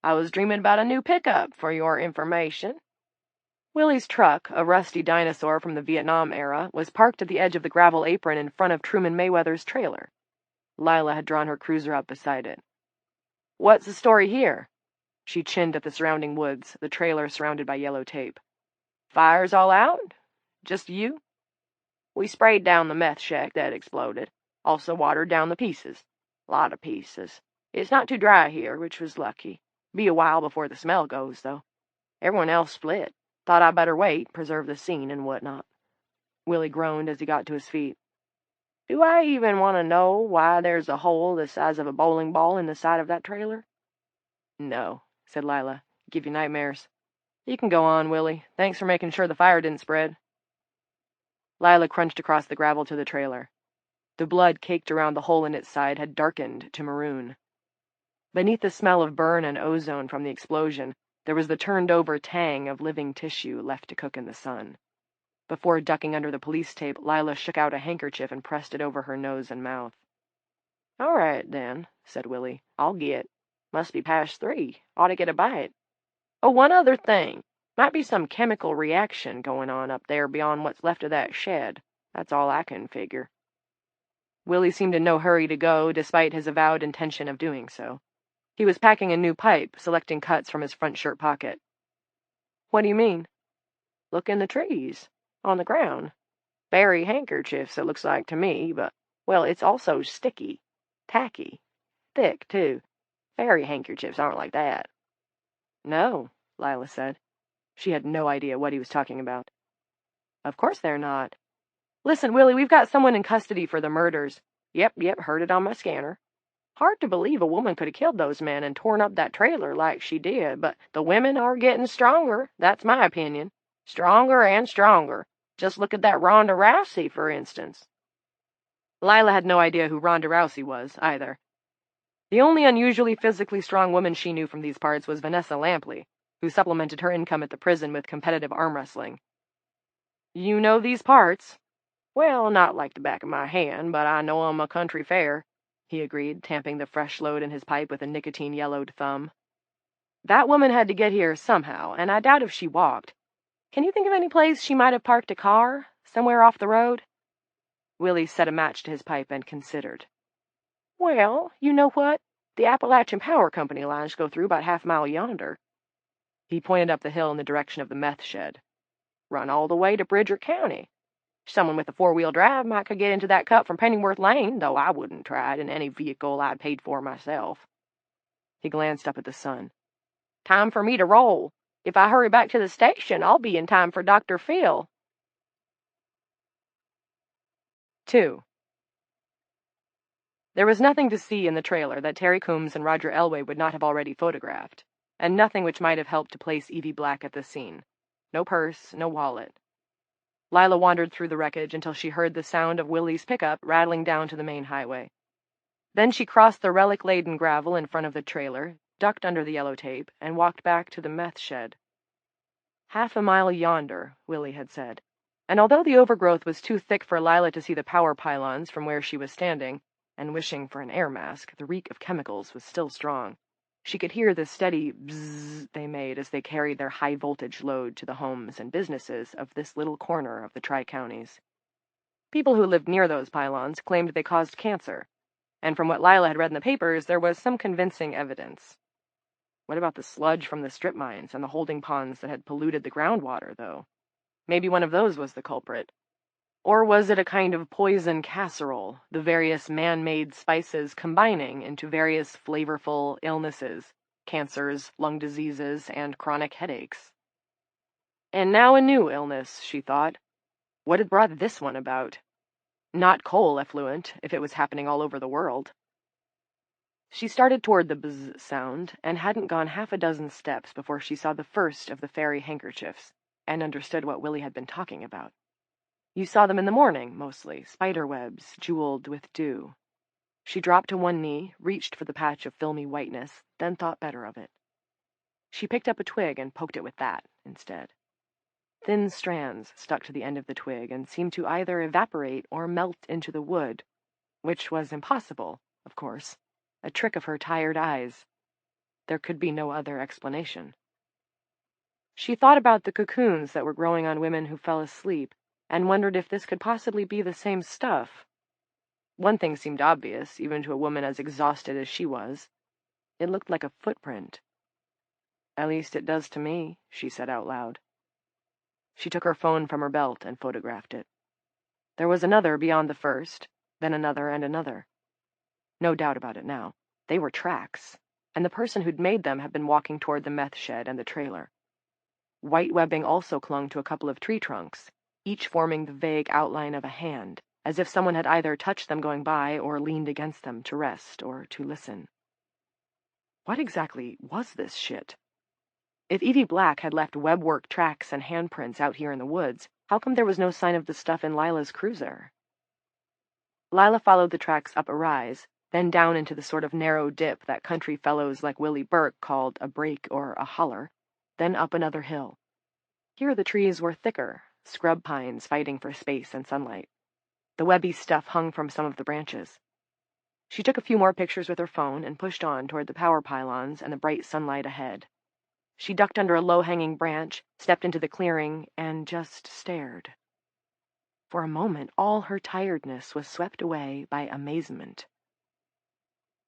[SPEAKER 2] I was dreaming about a new pickup, for your information." Willie's truck, a rusty dinosaur from the Vietnam era, was parked at the edge of the gravel apron in front of Truman Mayweather's trailer. Lila had drawn her cruiser up beside it. "What's the story here?" She chinned at the surrounding woods, the trailer surrounded by yellow tape. "Fire's all out? Just you?" "We sprayed down the meth shack that exploded. Also watered down the pieces. Lot of pieces. It's not too dry here, which was lucky. Be a while before the smell goes, though. Everyone else split. Thought I'd better wait, preserve the scene and whatnot." Willie groaned as he got to his feet. "Do I even want to know why there's a hole the size of a bowling ball in the side of that trailer?" "No," said Lila. "Give you nightmares. You can go on, Willie. Thanks for making sure the fire didn't spread." Lila crunched across the gravel to the trailer. The blood caked around the hole in its side had darkened to maroon. Beneath the smell of burn and ozone from the explosion, there was the turned-over tang of living tissue left to cook in the sun. Before ducking under the police tape, Lila shook out a handkerchief and pressed it over her nose and mouth. "All right, then," said Willie. "I'll get. Must be past 3. Ought to get a bite. Oh, one other thing. Might be some chemical reaction going on up there beyond what's left of that shed. That's all I can figure." Willie seemed in no hurry to go, despite his avowed intention of doing so. He was packing a new pipe, selecting cuts from his front shirt pocket. "What do you mean?" "Look in the trees. On the ground. Berry handkerchiefs, it looks like to me, but, well, it's also sticky. Tacky. Thick, too. Fairy handkerchiefs aren't like that." "No," Lila said. She had no idea what he was talking about. "Of course they're not. Listen, Willie, we've got someone in custody for the murders. Yep, heard it on my scanner. Hard to believe a woman could have killed those men and torn up that trailer like she did, but the women are getting stronger, that's my opinion. Stronger and stronger. Just look at that Rhonda Rousey, for instance." Lila had no idea who Rhonda Rousey was, either. The only unusually physically strong woman she knew from these parts was Vanessa Lampley, who supplemented her income at the prison with competitive arm wrestling. "You know these parts?" "Well, not like the back of my hand, but I know 'em a country fair," he agreed, tamping the fresh load in his pipe with a nicotine-yellowed thumb. "That woman had to get here somehow, and I doubt if she walked. Can you think of any place she might have parked a car? Somewhere off the road?" Willie set a match to his pipe and considered. "Well, you know what?
[SPEAKER 3] The Appalachian Power Company lines go through about half a mile yonder." He pointed up the hill in the direction of the meth shed. "Run all the way to Bridger County. Someone with a four-wheel drive might could get into that cut from Pennyworth Lane, though I wouldn't try it in any vehicle I'd paid for myself." He glanced up at the sun. "Time for me to roll. If I hurry back to the station, I'll be in time for Dr. Phil." 2. There was nothing to see in the trailer that Terry Coombs and Roger Elway would not have already photographed, and nothing which might have helped to place Evie Black at the scene. No purse, no wallet. Lila wandered through the wreckage until she heard the sound of Willie's pickup rattling down to the main highway. Then she crossed the relic-laden gravel in front of the trailer, ducked under the yellow tape, and walked back to the meth shed. "Half a mile yonder," Willie had said, and although the overgrowth was too thick for Lila to see the power pylons from where she was standing, and wishing for an air mask, the reek of chemicals was still strong. She could hear the steady bzzz they made as they carried their high-voltage load to the homes and businesses of this little corner of the Tri-Counties. People who lived near those pylons claimed they caused cancer, and from what Lila had read in the papers, there was some convincing evidence. What about the sludge from the strip mines and the holding ponds that had polluted the groundwater, though? Maybe one of those was the culprit. Or was it a kind of poison casserole, the various man-made spices combining into various flavorful illnesses, cancers, lung diseases, and chronic headaches? And now a new illness, she thought. What had brought this one about? Not coal effluent, if it was happening all over the world. She started toward the bzz sound, and hadn't gone half a dozen steps before she saw the first of the fairy handkerchiefs, and understood what Willie had been talking about. You saw them in the morning, mostly, spider webs, jeweled with dew. She dropped to one knee, reached for the patch of filmy whiteness, then thought better of it. She picked up a twig and poked it with that, instead. Thin strands stuck to the end of the twig and seemed to either evaporate or melt into the wood, which was impossible, of course, a trick of her tired eyes. There could be no other explanation. She thought about the cocoons that were growing on women who fell asleep, and wondered if this could possibly be the same stuff. One thing seemed obvious, even to a woman as exhausted as she was. It looked like a footprint. "At least it does to me," she said out loud. She took her phone from her belt and photographed it. There was another beyond the first, then another and another. No doubt about it now. They were tracks, and the person who'd made them had been walking toward the meth shed and the trailer. White webbing also clung to a couple of tree trunks, each forming the vague outline of a hand, as if someone had either touched them going by or leaned against them to rest or to listen. What exactly was this shit? If Evie Black had left webwork tracks and handprints out here in the woods, how come there was no sign of the stuff in Lila's cruiser? Lila followed the tracks up a rise, then down into the sort of narrow dip that country fellows like Willie Burke called a break or a holler, then up another hill. Here the trees were thicker, scrub pines fighting for space and sunlight. The webby stuff hung from some of the branches. She took a few more pictures with her phone and pushed on toward the power pylons and the bright sunlight ahead. She ducked under a low-hanging branch, stepped into the clearing, and just stared. For a moment, all her tiredness was swept away by amazement.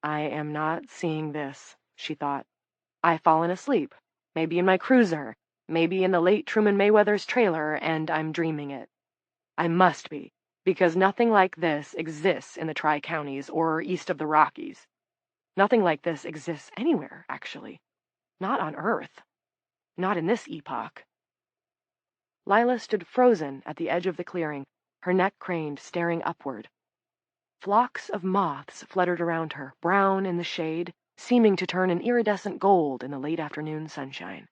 [SPEAKER 3] "I am not seeing this," she thought. "I've fallen asleep, maybe in my cruiser, maybe in the late Truman Mayweather's trailer, and I'm dreaming it. I must be, because nothing like this exists in the Tri-Counties or east of the Rockies. Nothing like this exists anywhere, actually. Not on Earth. Not in this epoch." Lila stood frozen at the edge of the clearing, her neck craned, staring upward. Flocks of moths fluttered around her, brown in the shade, seeming to turn an iridescent gold in the late afternoon sunshine.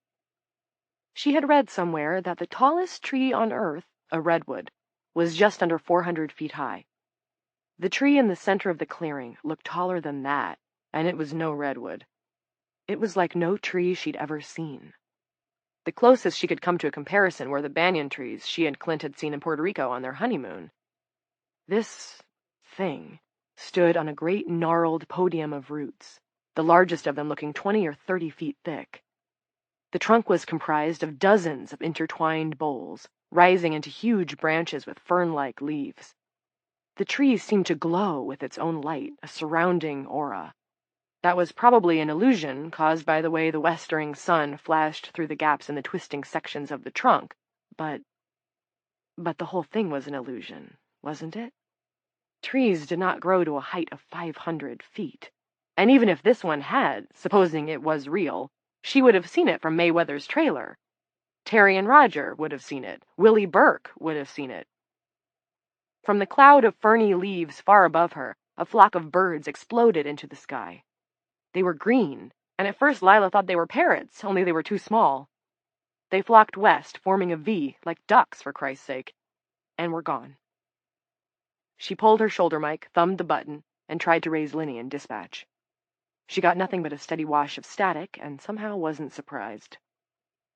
[SPEAKER 3] She had read somewhere that the tallest tree on Earth, a redwood, was just under 400 feet high. The tree in the center of the clearing looked taller than that, and it was no redwood. It was like no tree she'd ever seen. The closest she could come to a comparison were the banyan trees she and Clint had seen in Puerto Rico on their honeymoon. This thing stood on a great gnarled podium of roots, the largest of them looking 20 or 30 feet thick. The trunk was comprised of dozens of intertwined boles, rising into huge branches with fern-like leaves. The tree seemed to glow with its own light, a surrounding aura.
[SPEAKER 2] That was probably an illusion caused by the way the westering sun flashed through the gaps in the twisting sections of the trunk, but the whole thing was an illusion, wasn't it? Trees did not grow to a height of 500 feet, and even if this one had, supposing it was real, she would have seen it from Mayweather's trailer. Terry and Roger would have seen it. Willie Burke would have seen it. From the cloud of ferny leaves far above her, a flock of birds exploded into the sky. They were green, and at first Lila thought they were parrots, only they were too small. They flocked west, forming a V, like ducks, for Christ's sake, and were gone. She pulled her shoulder mic, thumbed the button, and tried to raise Linny in dispatch. She got nothing but a steady wash of static, and somehow wasn't surprised.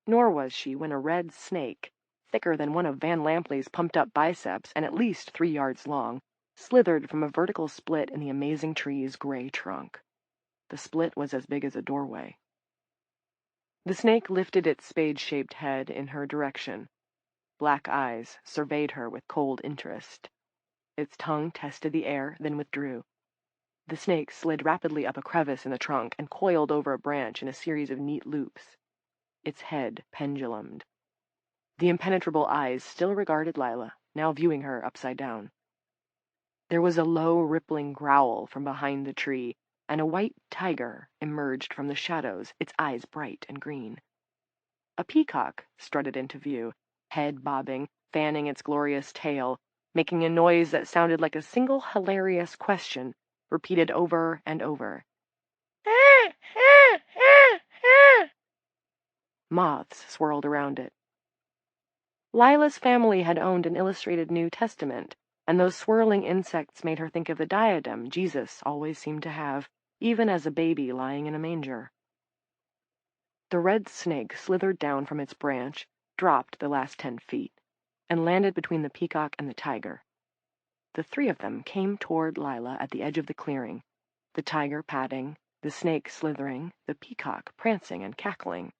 [SPEAKER 2] Nor was she when a red snake, thicker than one of Van Lampley's pumped-up biceps and at least 3 yards long, slithered from a vertical split in the amazing tree's gray trunk. The split was as big as a doorway. The snake lifted its spade-shaped head in her direction. Black eyes surveyed her with cold interest. Its tongue tested the air, then withdrew. The snake slid rapidly up a crevice in the trunk and coiled over a branch in a series of neat loops. Its head pendulumed. The impenetrable eyes still regarded Lila, now viewing her upside down. There was a low, rippling growl from behind the tree, and a white tiger emerged from the shadows, its eyes bright and green. A peacock strutted into view, head bobbing, fanning its glorious tail, making a noise that sounded like a single hilarious question, repeated over and over. Moths swirled around it. Lila's family had owned an illustrated New Testament, and those swirling insects made her think of the diadem Jesus always seemed to have, even as a baby lying in a manger. The red snake slithered down from its branch, dropped the last 10 feet, and landed between the peacock and the tiger. The 3 of them came toward Lila at the edge of the clearing, the tiger patting, the snake slithering, the peacock prancing and cackling.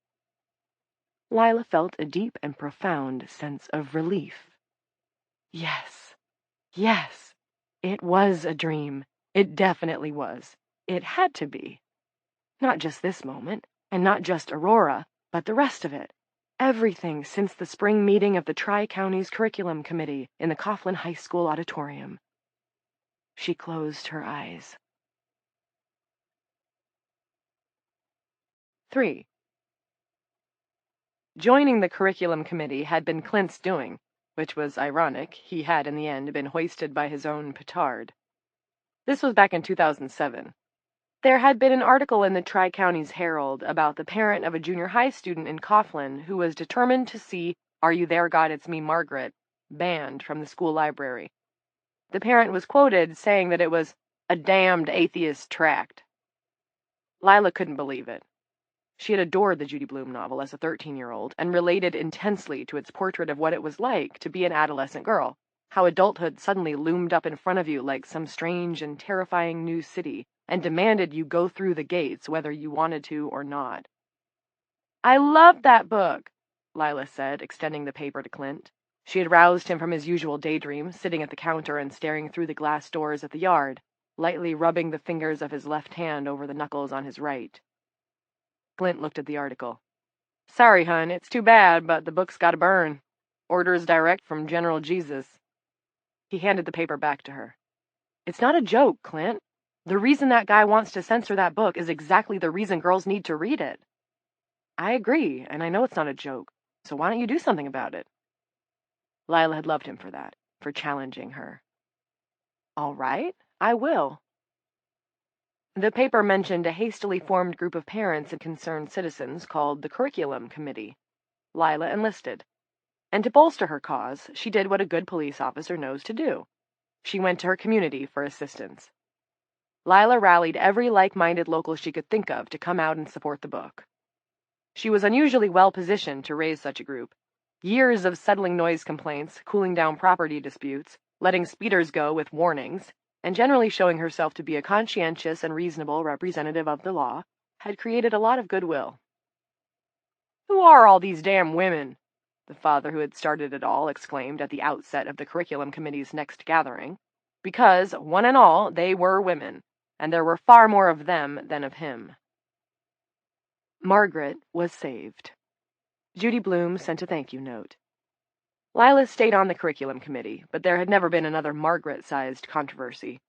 [SPEAKER 2] Lila felt a deep and profound sense of relief. Yes, yes, it was a dream. It definitely was. It had to be. Not just this moment, and not just Aurora, but the rest of it. Everything since the spring meeting of the Tri-Counties Curriculum Committee in the Coughlin High School auditorium. She closed her eyes. 3. Joining the curriculum committee had been Clint's doing, which was ironic. He had, in the end, been hoisted by his own petard. This was back in 2007. There had been an article in the Tri-Counties Herald about the parent of a junior high student in Coughlin who was determined to see Are You There, God, It's Me, Margaret banned from the school library. The parent was quoted saying that it was a damned atheist tract. Lila couldn't believe it. She had adored the Judy Blume novel as a 13-year-old and related intensely to its portrait of what it was like to be an adolescent girl, how adulthood suddenly loomed up in front of you like some strange and terrifying new city and demanded you go through the gates whether you wanted to or not. I loved that book, Lila said, extending the paper to Clint. She had roused him from his usual daydream, sitting at the counter and staring through the glass doors at the yard, lightly rubbing the fingers of his left hand over the knuckles on his right. Clint looked at the article. Sorry, hun, it's too bad, but the book's gotta burn. Orders direct from General Jesus. He handed the paper back to her. It's not a joke, Clint. The reason that guy wants to censor that book is exactly the reason girls need to read it. I agree, and I know it's not a joke, so why don't you do something about it? Lila had loved him for that, for challenging her. All right, I will. The paper mentioned a hastily formed group of parents and concerned citizens called the Curriculum Committee. Lila enlisted. And to bolster her cause, she did what a good police officer knows to do. She went to her community for assistance. Lila rallied every like-minded local she could think of to come out and support the book. She was unusually well-positioned to raise such a group. Years of settling noise complaints, cooling down property disputes, letting speeders go with warnings, and generally showing herself to be a conscientious and reasonable representative of the law, had created a lot of goodwill. Who are all these damn women? The father who had started it all exclaimed at the outset of the curriculum committee's next gathering, because, one and all, they were women, and there were far more of them than of him. Margaret was saved. Judy Blume sent a thank-you note. Lila stayed on the curriculum committee, but there had never been another Margaret-sized controversy.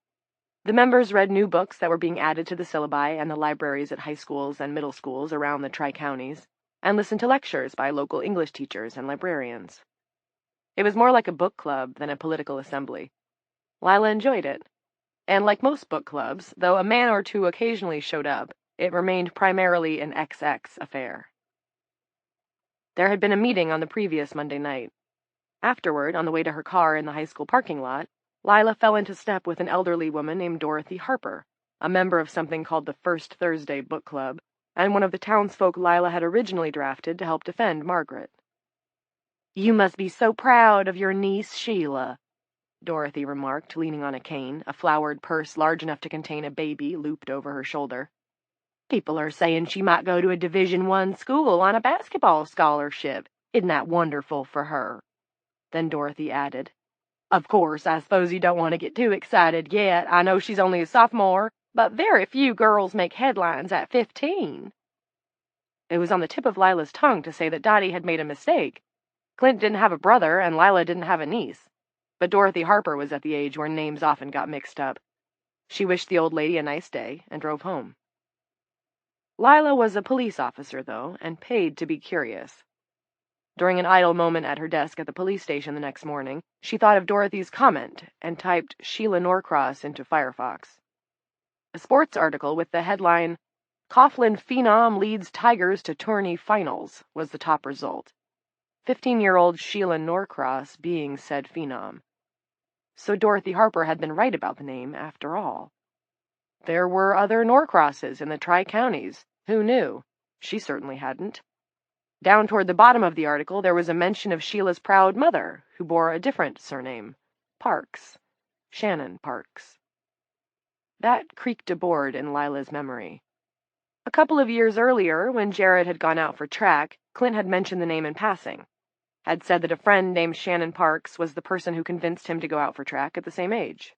[SPEAKER 2] The members read new books that were being added to the syllabi and the libraries at high schools and middle schools around the Tri-Counties, and listened to lectures by local English teachers and librarians. It was more like a book club than a political assembly. Lila enjoyed it, and like most book clubs, though a man or two occasionally showed up, it remained primarily an XX affair. There had been a meeting on the previous Monday night. Afterward, on the way to her car in the high school parking lot, Lila fell into step with an elderly woman named Dorothy Harper, a member of something called the First Thursday Book Club, and one of the townsfolk Lila had originally drafted to help defend Margaret. "You must be so proud of your niece, Sheila," Dorothy remarked, leaning on a cane, a flowered purse large enough to contain a baby looped over her shoulder. "People are saying she might go to a Division I school on a basketball scholarship. Isn't that wonderful for her?" Then Dorothy added, "Of course, I suppose you don't want to get too excited yet. I know she's only a sophomore, but very few girls make headlines at 15. It was on the tip of Lila's tongue to say that Dottie had made a mistake. Clint didn't have a brother, and Lila didn't have a niece. But Dorothy Harper was at the age where names often got mixed up. She wished the old lady a nice day and drove home. Lila was a police officer, though, and paid to be curious. During an idle moment at her desk at the police station the next morning, she thought of Dorothy's comment and typed Sheila Norcross into Firefox. A sports article with the headline, "Coughlin Phenom Leads Tigers to Tourney Finals," was the top result. 15-year-old Sheila Norcross being said phenom. So Dorothy Harper had been right about the name, after all. There were other Norcrosses in the Tri-Counties. Who knew? She certainly hadn't. Down toward the bottom of the article, there was a mention of Sheila's proud mother, who bore a different surname, Parks. Shannon Parks. That creaked a board in Lila's memory. A couple of years earlier, when Jared had gone out for track, Clint had mentioned the name in passing, had said that a friend named Shannon Parks was the person who convinced him to go out for track at the same age.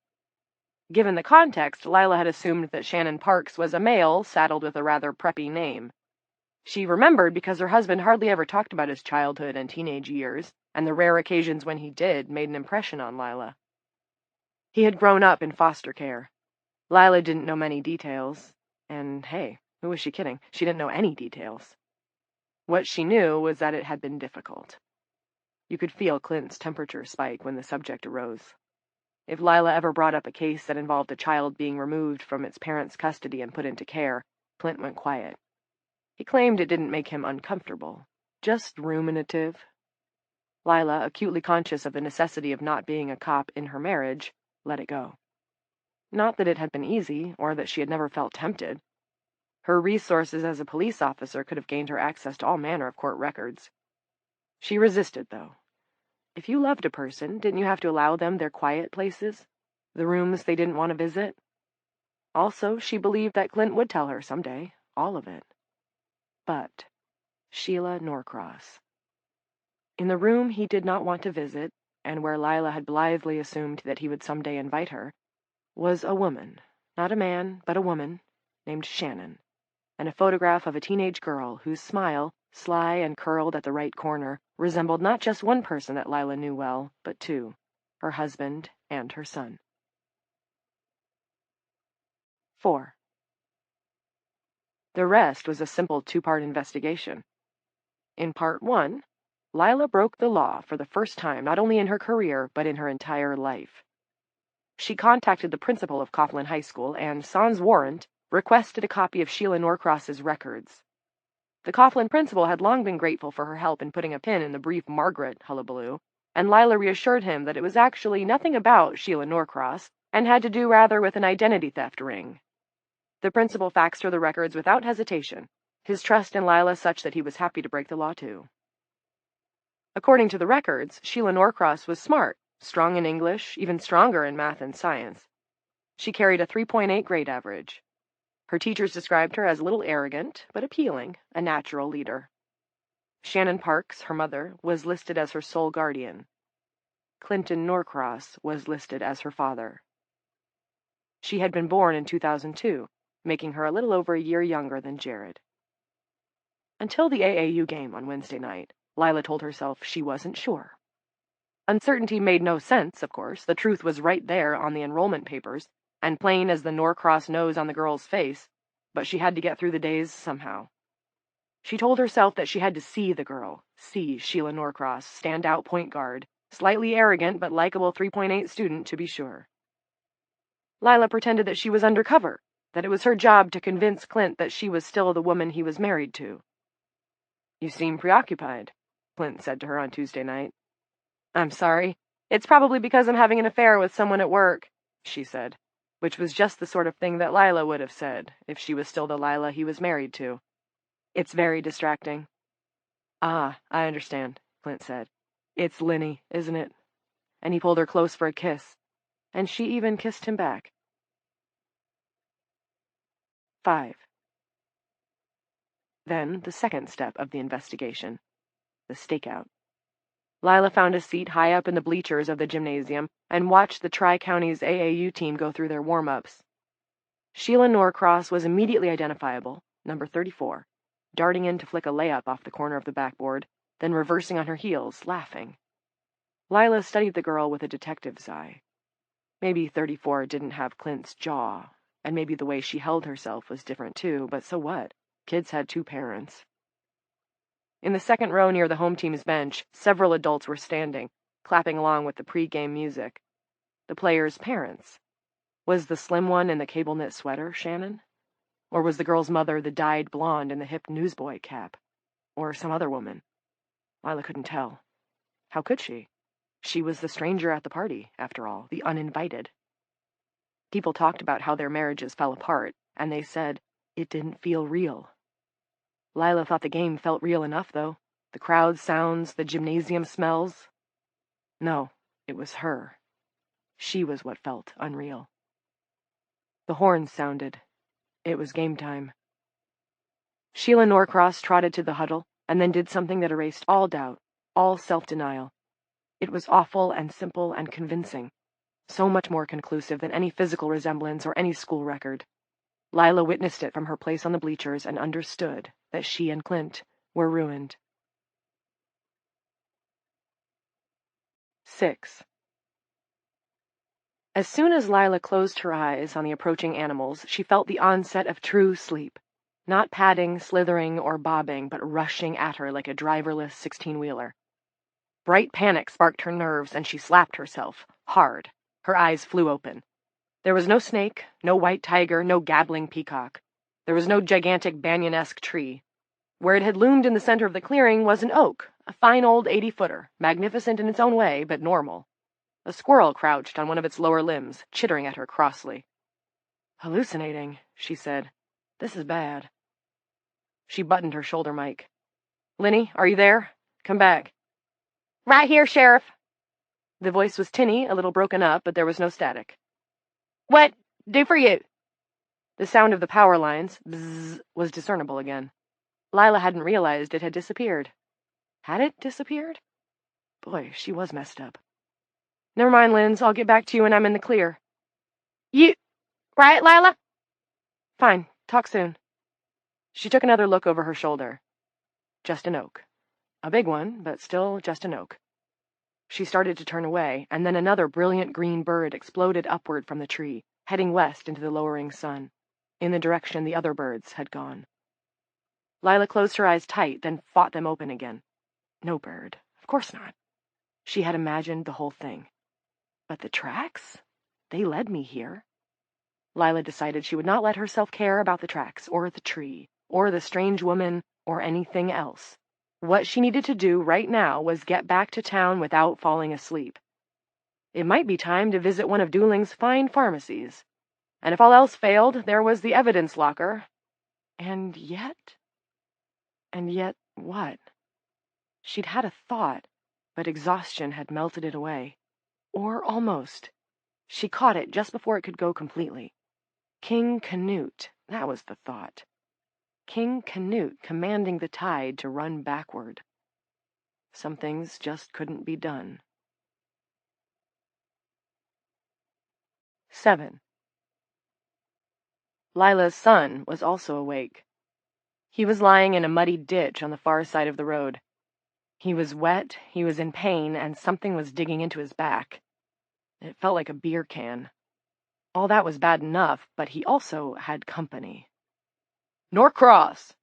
[SPEAKER 2] Given the context, Lila had assumed that Shannon Parks was a male saddled with a rather preppy name. She remembered because her husband hardly ever talked about his childhood and teenage years, and the rare occasions when he did made an impression on Lila. He had grown up in foster care. Lila didn't know many details, and hey, who was she kidding? She didn't know any details. What she knew was that it had been difficult. You could feel Clint's temperature spike when the subject arose. If Lila ever brought up a case that involved a child being removed from its parents' custody and put into care, Clint went quiet. He claimed it didn't make him uncomfortable, just ruminative. Lila, acutely conscious of the necessity of not being a cop in her marriage, let it go. Not that it had been easy, or that she had never felt tempted. Her resources as a police officer could have gained her access to all manner of court records. She resisted, though. If you loved a person, didn't you have to allow them their quiet places, the rooms they didn't want to visit? Also, she believed that Clint would tell her someday, all of it. But Sheila Norcross. In the room he did not want to visit, and where Lila had blithely assumed that he would someday invite her, was a woman, not a man, but a woman, named Shannon, and a photograph of a teenage girl whose smile, sly and curled at the right corner, resembled not just one person that Lila knew well, but two, her husband and her son. 4. The rest was a simple two-part investigation. In part 1, Lila broke the law for the first time not only in her career, but in her entire life. She contacted the principal of Coughlin High School and, sans warrant, requested a copy of Sheila Norcross's records. The Coughlin principal had long been grateful for her help in putting a pin in the brief Margaret hullabaloo, and Lila reassured him that it was actually nothing about Sheila Norcross, and had to do rather with an identity theft ring. The principal faxed her the records without hesitation, his trust in Lila such that he was happy to break the law too. According to the records, Sheila Norcross was smart, strong in English, even stronger in math and science. She carried a 3.8 grade average. Her teachers described her as a little arrogant, but appealing, a natural leader. Shannon Parks, her mother, was listed as her sole guardian. Clinton Norcross was listed as her father. She had been born in 2002, making her a little over a year younger than Jared. Until the AAU game on Wednesday night, Lila told herself she wasn't sure. Uncertainty made no sense, of course. The truth was right there on the enrollment papers, and plain as the Norcross nose on the girl's face, but she had to get through the days somehow. She told herself that she had to see the girl, see Sheila Norcross, standout point guard, slightly arrogant but likable 3.8 student to be sure. Lila pretended that she was undercover, that it was her job to convince Clint that she was still the woman he was married to. "You seem preoccupied," Clint said to her on Tuesday night. "I'm sorry. It's probably because I'm having an affair with someone at work," she said, which was just the sort of thing that Lila would have said if she was still the Lila he was married to. "It's very distracting." "Ah, I understand," Clint said. "It's Linny, isn't it?" And he pulled her close for a kiss, and she even kissed him back. 5. Then the second step of the investigation, the stakeout. Lila found a seat high up in the bleachers of the gymnasium and watched the Tri-Counties AAU team go through their warm-ups. Sheila Norcross was immediately identifiable, number 34, darting in to flick a layup off the corner of the backboard, then reversing on her heels, laughing. Lila studied the girl with a detective's eye. Maybe 34 didn't have Clint's jaw, and maybe the way she held herself was different too, but so what? Kids had two parents. In the second row near the home team's bench, several adults were standing, clapping along with the pre-game music. The players' parents. Was the slim one in the cable-knit sweater Shannon? Or was the girl's mother the dyed blonde in the hip newsboy cap? Or some other woman? Lila couldn't tell. How could she? She was the stranger at the party, after all, the uninvited. People talked about how their marriages fell apart, and they said it didn't feel real. Lila thought the game felt real enough, though. The crowd sounds, the gymnasium smells. No, it was her. She was what felt unreal. The horns sounded. It was game time. Sheila Norcross trotted to the huddle, and then did something that erased all doubt, all self-denial. It was awful and simple and convincing, so much more conclusive than any physical resemblance or any school record. Lila witnessed it from her place on the bleachers and understood that she and Clint were ruined. 6. As soon as Lila closed her eyes on the approaching animals, she felt the onset of true sleep. Not padding, slithering, or bobbing, but rushing at her like a driverless 16-wheeler. Bright panic sparked her nerves, and she slapped herself, hard. Her eyes flew open. There was no snake, no white tiger, no gabbling peacock. There was no gigantic banyan-esque tree. Where it had loomed in the center of the clearing was an oak, a fine old 80-footer, magnificent in its own way, but normal. A squirrel crouched on one of its lower limbs, chittering at her crossly. "Hallucinating," she said. "This is bad." She buttoned her shoulder mic. "Linny, are you there? Come back."
[SPEAKER 3] "Right here, Sheriff."
[SPEAKER 2] The voice was tinny, a little broken up, but there was no static.
[SPEAKER 3] "What do for you?"
[SPEAKER 2] The sound of the power lines, bzzz, was discernible again. Lila hadn't realized it had disappeared. Had it disappeared? Boy, she was messed up. "Never mind, Linz. I'll get back to you when I'm in the clear."
[SPEAKER 3] "You right, Lila?"
[SPEAKER 2] "Fine. Talk soon." She took another look over her shoulder. Just an oak. A big one, but still just an oak. She started to turn away, and then another brilliant green bird exploded upward from the tree, heading west into the lowering sun, in the direction the other birds had gone. Lila closed her eyes tight, then fought them open again. No bird. Of course not. She had imagined the whole thing. But the tracks? They led me here. Lila decided she would not let herself care about the tracks, or the tree, or the strange woman, or anything else. What she needed to do right now was get back to town without falling asleep. It might be time to visit one of Dooling's fine pharmacies. And if all else failed, there was the evidence locker. And yet what? She'd had a thought, but exhaustion had melted it away. Or almost. She caught it just before it could go completely. King Canute, that was the thought. King Canute commanding the tide to run backward. Some things just couldn't be done. 7. Lila's son was also awake. He was lying in a muddy ditch on the far side of the road. He was wet, he was in pain, and something was digging into his back. It felt like a beer can. All that was bad enough, but he also had company.
[SPEAKER 3] Norcross!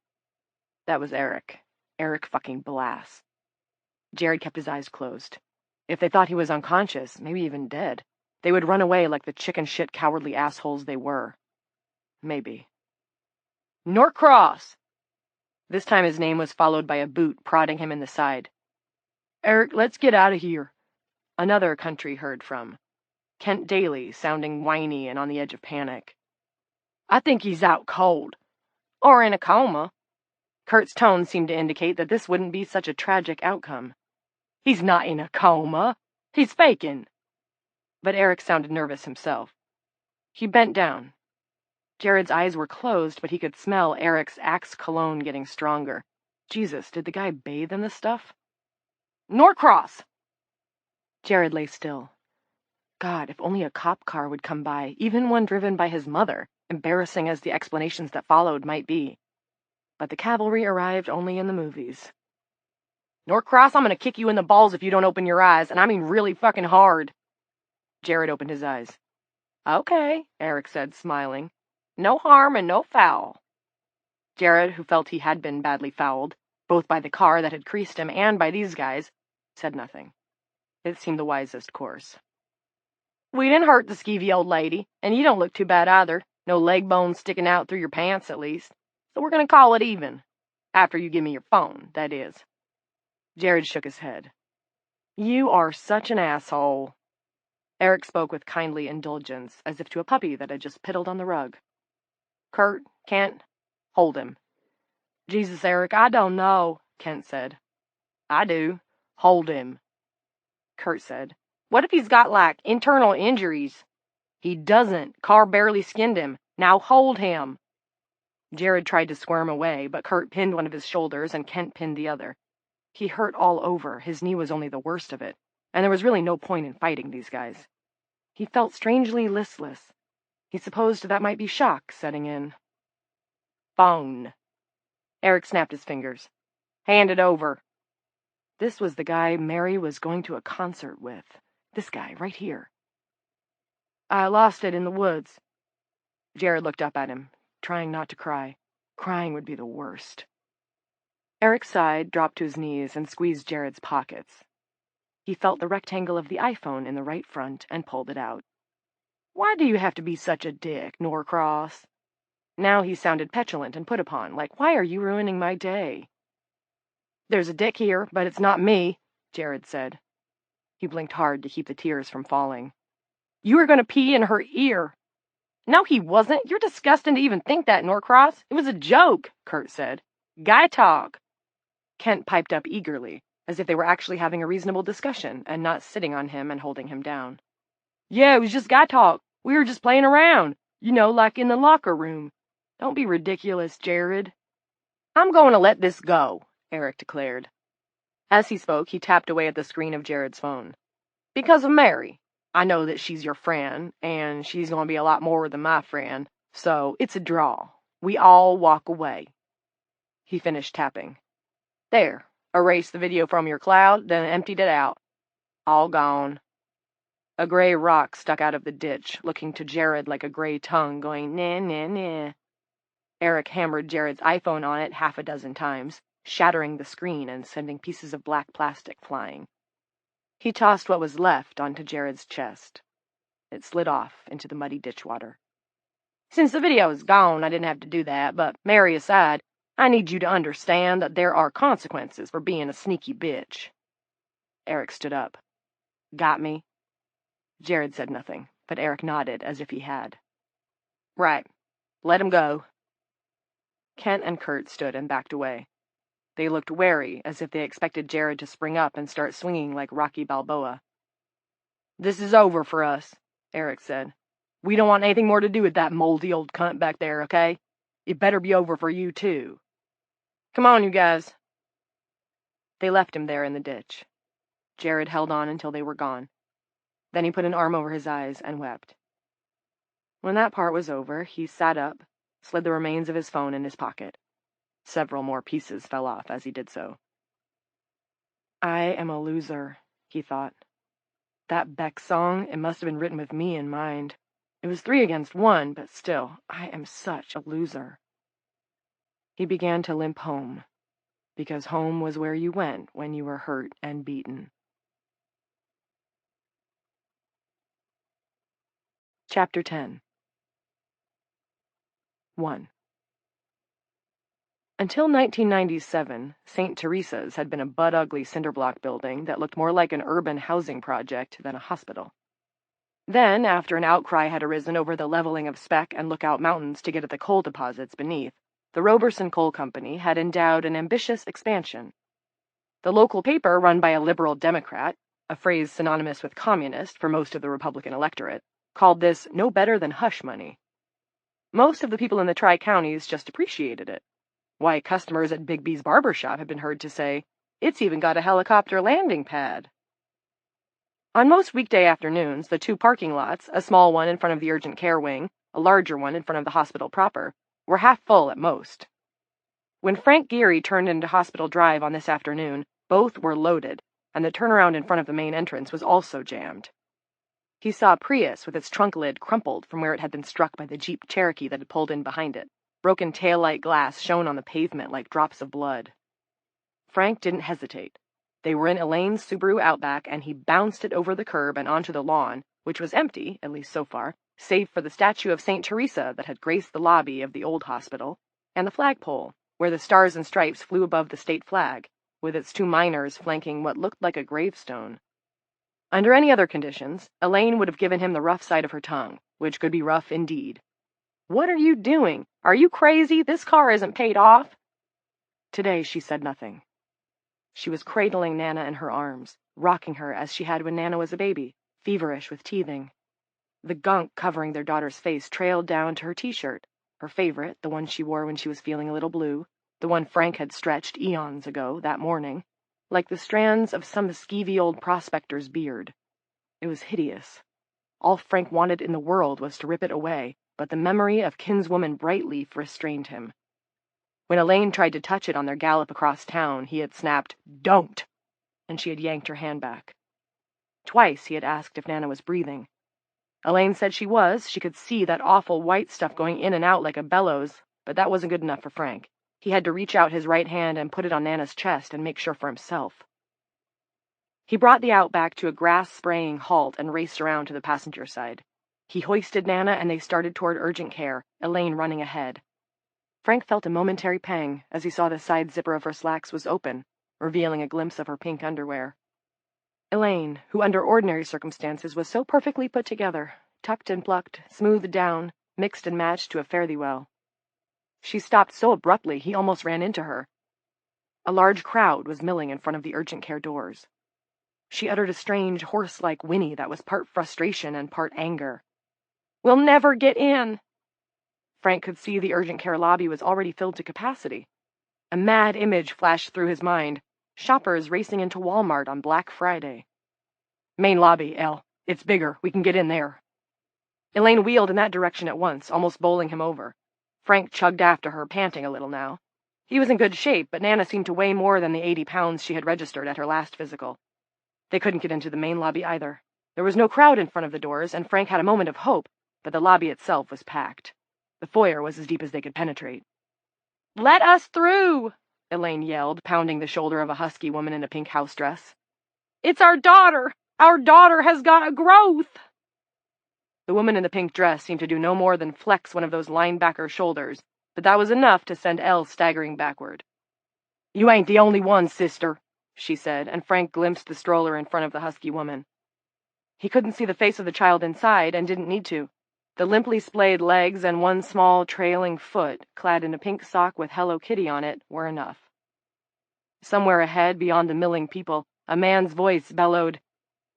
[SPEAKER 2] That was Eric. Eric fucking Blass. Jared kept his eyes closed. If they thought he was unconscious, maybe even dead, they would run away like the chicken shit cowardly assholes they were. Maybe.
[SPEAKER 3] Norcross!
[SPEAKER 2] This time his name was followed by a boot prodding him in the side.
[SPEAKER 3] Eric, let's get out of here.
[SPEAKER 2] Another country heard from. Kent Daly, sounding whiny and on the edge of panic.
[SPEAKER 3] I think he's out cold. Or in a coma.
[SPEAKER 2] Kurt's tone seemed to indicate that this wouldn't be such a tragic outcome.
[SPEAKER 3] He's not in a coma. He's faking.
[SPEAKER 2] But Eric sounded nervous himself. He bent down. Jared's eyes were closed, but he could smell Eric's Axe cologne getting stronger. Jesus, did the guy bathe in this stuff?
[SPEAKER 3] Norcross!
[SPEAKER 2] Jared lay still. God, if only a cop car would come by, even one driven by his mother, embarrassing as the explanations that followed might be. But the cavalry arrived only in the movies.
[SPEAKER 3] Norcross, I'm gonna kick you in the balls if you don't open your eyes, and I mean really fucking hard.
[SPEAKER 2] Jared opened his eyes.
[SPEAKER 3] Okay, Eric said, smiling. No harm and no foul.
[SPEAKER 2] Jared, who felt he had been badly fouled, both by the car that had creased him and by these guys, said nothing. It seemed the wisest course.
[SPEAKER 3] We didn't hurt the skeevy old lady, and you don't look too bad either. No leg bones sticking out through your pants, at least. So we're gonna call it even. After you give me your phone, that is.
[SPEAKER 2] Jared shook his head.
[SPEAKER 3] You are such an asshole.
[SPEAKER 2] Eric spoke with kindly indulgence, as if to a puppy that had just piddled on the rug.
[SPEAKER 3] Kurt, Kent, hold him. Jesus, Eric, I don't know, Kent said. I do. Hold him.
[SPEAKER 2] Kurt said.
[SPEAKER 3] What if he's got, like, internal injuries? He doesn't. Car barely skinned him. Now hold him.
[SPEAKER 2] Jared tried to squirm away, but Kurt pinned one of his shoulders and Kent pinned the other. He hurt all over. His knee was only the worst of it, and there was really no point in fighting these guys. He felt strangely listless. He supposed that might be shock setting in.
[SPEAKER 3] Phone.
[SPEAKER 2] Eric snapped his fingers.
[SPEAKER 3] Hand it over.
[SPEAKER 2] This was the guy Mary was going to a concert with. This guy, right here.
[SPEAKER 3] I lost it in the woods.
[SPEAKER 2] Jared looked up at him, trying not to cry. Crying would be the worst. Eric sighed, dropped to his knees, and squeezed Jared's pockets. He felt the rectangle of the iPhone in the right front and pulled it out.
[SPEAKER 3] Why do you have to be such a dick, Norcross?
[SPEAKER 2] Now he sounded petulant and put upon, like, why are you ruining my day?
[SPEAKER 3] There's a dick here, but it's not me, Jared said.
[SPEAKER 2] He blinked hard to keep the tears from falling.
[SPEAKER 3] You were going to pee in her ear. No, he wasn't. You're disgusting to even think that, Norcross. It was a joke, Kurt said. Guy talk.
[SPEAKER 2] Kent piped up eagerly, as if they were actually having a reasonable discussion and not sitting on him and holding him down.
[SPEAKER 3] Yeah, it was just guy talk. We were just playing around. You know, like in the locker room. Don't be ridiculous, Jared. I'm going to let this go, Eric declared.
[SPEAKER 2] As he spoke, he tapped away at the screen of Jared's phone.
[SPEAKER 3] Because of Mary. I know that she's your friend, and she's going to be a lot more than my friend, so it's a draw. We all walk away.
[SPEAKER 2] He finished tapping.
[SPEAKER 3] There. Erase the video from your cloud, then emptied it out. All gone.
[SPEAKER 2] A gray rock stuck out of the ditch, looking to Jared like a gray tongue, going, nah, nah, nah. Eric hammered Jared's iPhone on it half a dozen times, shattering the screen and sending pieces of black plastic flying. He tossed what was left onto Jared's chest. It slid off into the muddy ditch water.
[SPEAKER 3] Since the video is gone, I didn't have to do that, but Mary aside, I need you to understand that there are consequences for being a sneaky bitch.
[SPEAKER 2] Eric stood up.
[SPEAKER 3] Got me?
[SPEAKER 2] Jared said nothing, but Eric nodded as if he had.
[SPEAKER 3] Right. Let him go.
[SPEAKER 2] Kent and Kurt stood and backed away. They looked wary, as if they expected Jared to spring up and start swinging like Rocky Balboa.
[SPEAKER 3] This is over for us, Eric said. We don't want anything more to do with that moldy old cunt back there, okay? It better be over for you, too. Come on, you guys.
[SPEAKER 2] They left him there in the ditch. Jared held on until they were gone. Then he put an arm over his eyes and wept. When that part was over, he sat up, slid the remains of his phone in his pocket. Several more pieces fell off as he did so. I am a loser, he thought. That Beck song, it must have been written with me in mind. It was 3 against 1, but still, I am such a loser. He began to limp home, because home was where you went when you were hurt and beaten. Chapter 10. 1. Until 1997, St. Teresa's had been a butt-ugly cinder-block building that looked more like an urban housing project than a hospital. Then, after an outcry had arisen over the leveling of Speck and Lookout Mountains to get at the coal deposits beneath, the Roberson Coal Company had endowed an ambitious expansion. The local paper, run by a liberal Democrat, a phrase synonymous with communist for most of the Republican electorate, called this no better than hush money. Most of the people in the Tri-Counties just appreciated it. Why, customers at Bigby's barber shop had been heard to say, "It's even got a helicopter landing pad." On most weekday afternoons, the 2 parking lots, a small one in front of the urgent care wing, a larger one in front of the hospital proper, were half full at most. When Frank Geary turned into Hospital Drive on this afternoon, both were loaded, and the turnaround in front of the main entrance was also jammed. He saw a Prius with its trunk lid crumpled from where it had been struck by the Jeep Cherokee that had pulled in behind it. Broken taillight glass shone on the pavement like drops of blood. Frank didn't hesitate. They were in Elaine's Subaru Outback, and he bounced it over the curb and onto the lawn, which was empty, at least so far, save for the statue of St. Teresa that had graced the lobby of the old hospital, and the flagpole, where the stars and stripes flew above the state flag, with its 2 miners flanking what looked like a gravestone. Under any other conditions, Elaine would have given him the rough side of her tongue, which could be rough indeed. "What are you doing? Are you crazy? This car isn't paid off." Today she said nothing. She was cradling Nana in her arms, rocking her as she had when Nana was a baby, feverish with teething. The gunk covering their daughter's face trailed down to her t-shirt, her favorite, the one she wore when she was feeling a little blue, the one Frank had stretched eons ago, that morning, like the strands of some skeevy old prospector's beard. It was hideous. All Frank wanted in the world was to rip it away, but the memory of kinswoman Brightleaf restrained him. When Elaine tried to touch it on their gallop across town, he had snapped, "Don't!" and she had yanked her hand back. Twice he had asked if Nana was breathing. Elaine said she was. She could see that awful white stuff going in and out like a bellows, but that wasn't good enough for Frank. He had to reach out his right hand and put it on Nana's chest and make sure for himself. He brought the Outback to a grass-spraying halt and raced around to the passenger side. He hoisted Nana and they started toward urgent care, Elaine running ahead. Frank felt a momentary pang as he saw the side zipper of her slacks was open, revealing a glimpse of her pink underwear. Elaine, who under ordinary circumstances was so perfectly put together, tucked and plucked, smoothed down, mixed and matched to a fare-thee-well. She stopped so abruptly he almost ran into her. A large crowd was milling in front of the urgent care doors. She uttered a strange, horse-like whinny that was part frustration and part anger. "We'll never get in!" Frank could see the urgent care lobby was already filled to capacity. A mad image flashed through his mind. Shoppers racing into Walmart on Black Friday. "Main lobby, Elle. It's bigger. We can get in there." Elaine wheeled in that direction at once, almost bowling him over. Frank chugged after her, panting a little now. He was in good shape, but Nana seemed to weigh more than the 80 pounds she had registered at her last physical. They couldn't get into the main lobby either. There was no crowd in front of the doors, and Frank had a moment of hope, but the lobby itself was packed. The foyer was as deep as they could penetrate. "Let us through!" Elaine yelled, pounding the shoulder of a husky woman in a pink house dress. "It's our daughter! Our daughter has got a growth!" The woman in the pink dress seemed to do no more than flex one of those linebacker shoulders, but that was enough to send Elle staggering backward. "You ain't the only one, sister," she said, and Frank glimpsed the stroller in front of the husky woman. He couldn't see the face of the child inside, and didn't need to. The limply splayed legs and one small, trailing foot, clad in a pink sock with Hello Kitty on it, were enough. Somewhere ahead, beyond the milling people, a man's voice bellowed,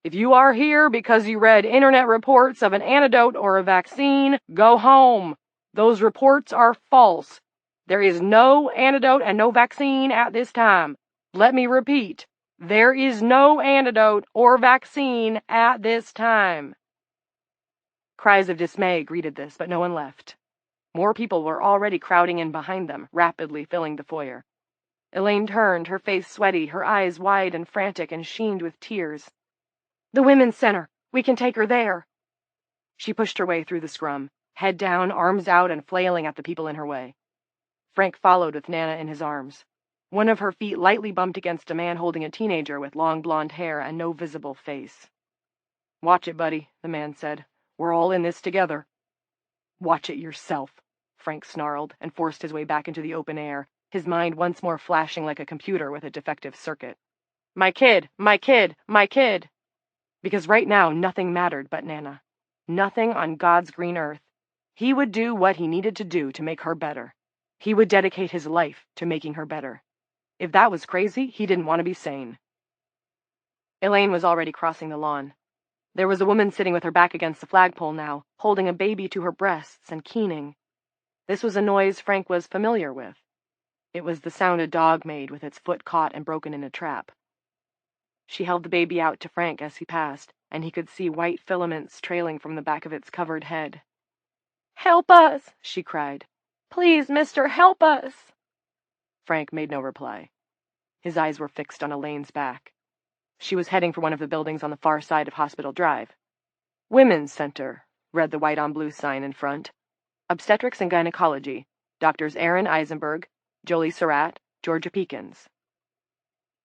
[SPEAKER 2] "If you are here because you read internet reports of an antidote or a vaccine, go home. Those reports are false. There is no antidote and no vaccine at this time. Let me repeat, there is no antidote or vaccine at this time." Cries of dismay greeted this, but no one left. More people were already crowding in behind them, rapidly filling the foyer. Elaine turned, her face sweaty, her eyes wide and frantic and sheened with tears. "The Women's Center! We can take her there!" She pushed her way through the scrum, head down, arms out, and flailing at the people in her way. Frank followed with Nana in his arms. One of her feet lightly bumped against a man holding a teenager with long blonde hair and no visible face. "Watch it, buddy," the man said. "We're all in this together." "Watch it yourself," Frank snarled, and forced his way back into the open air, his mind once more flashing like a computer with a defective circuit. My kid! My kid! My kid! Because right now nothing mattered but Nana. Nothing on God's green earth. He would do what he needed to do to make her better. He would dedicate his life to making her better. If that was crazy, he didn't want to be sane. Elaine was already crossing the lawn. There was a woman sitting with her back against the flagpole now, holding a baby to her breasts and keening. This was a noise Frank was familiar with. It was the sound a dog made with its foot caught and broken in a trap. She held the baby out to Frank as he passed, and he could see white filaments trailing from the back of its covered head. "Help us!" she cried. "Please, mister, help us!" Frank made no reply. His eyes were fixed on Elaine's back. She was heading for one of the buildings on the far side of Hospital Drive. "Women's Center," read the white-on-blue sign in front. "Obstetrics and Gynecology. Doctors Aaron Eisenberg, Jolie Surratt, Georgia Peekins."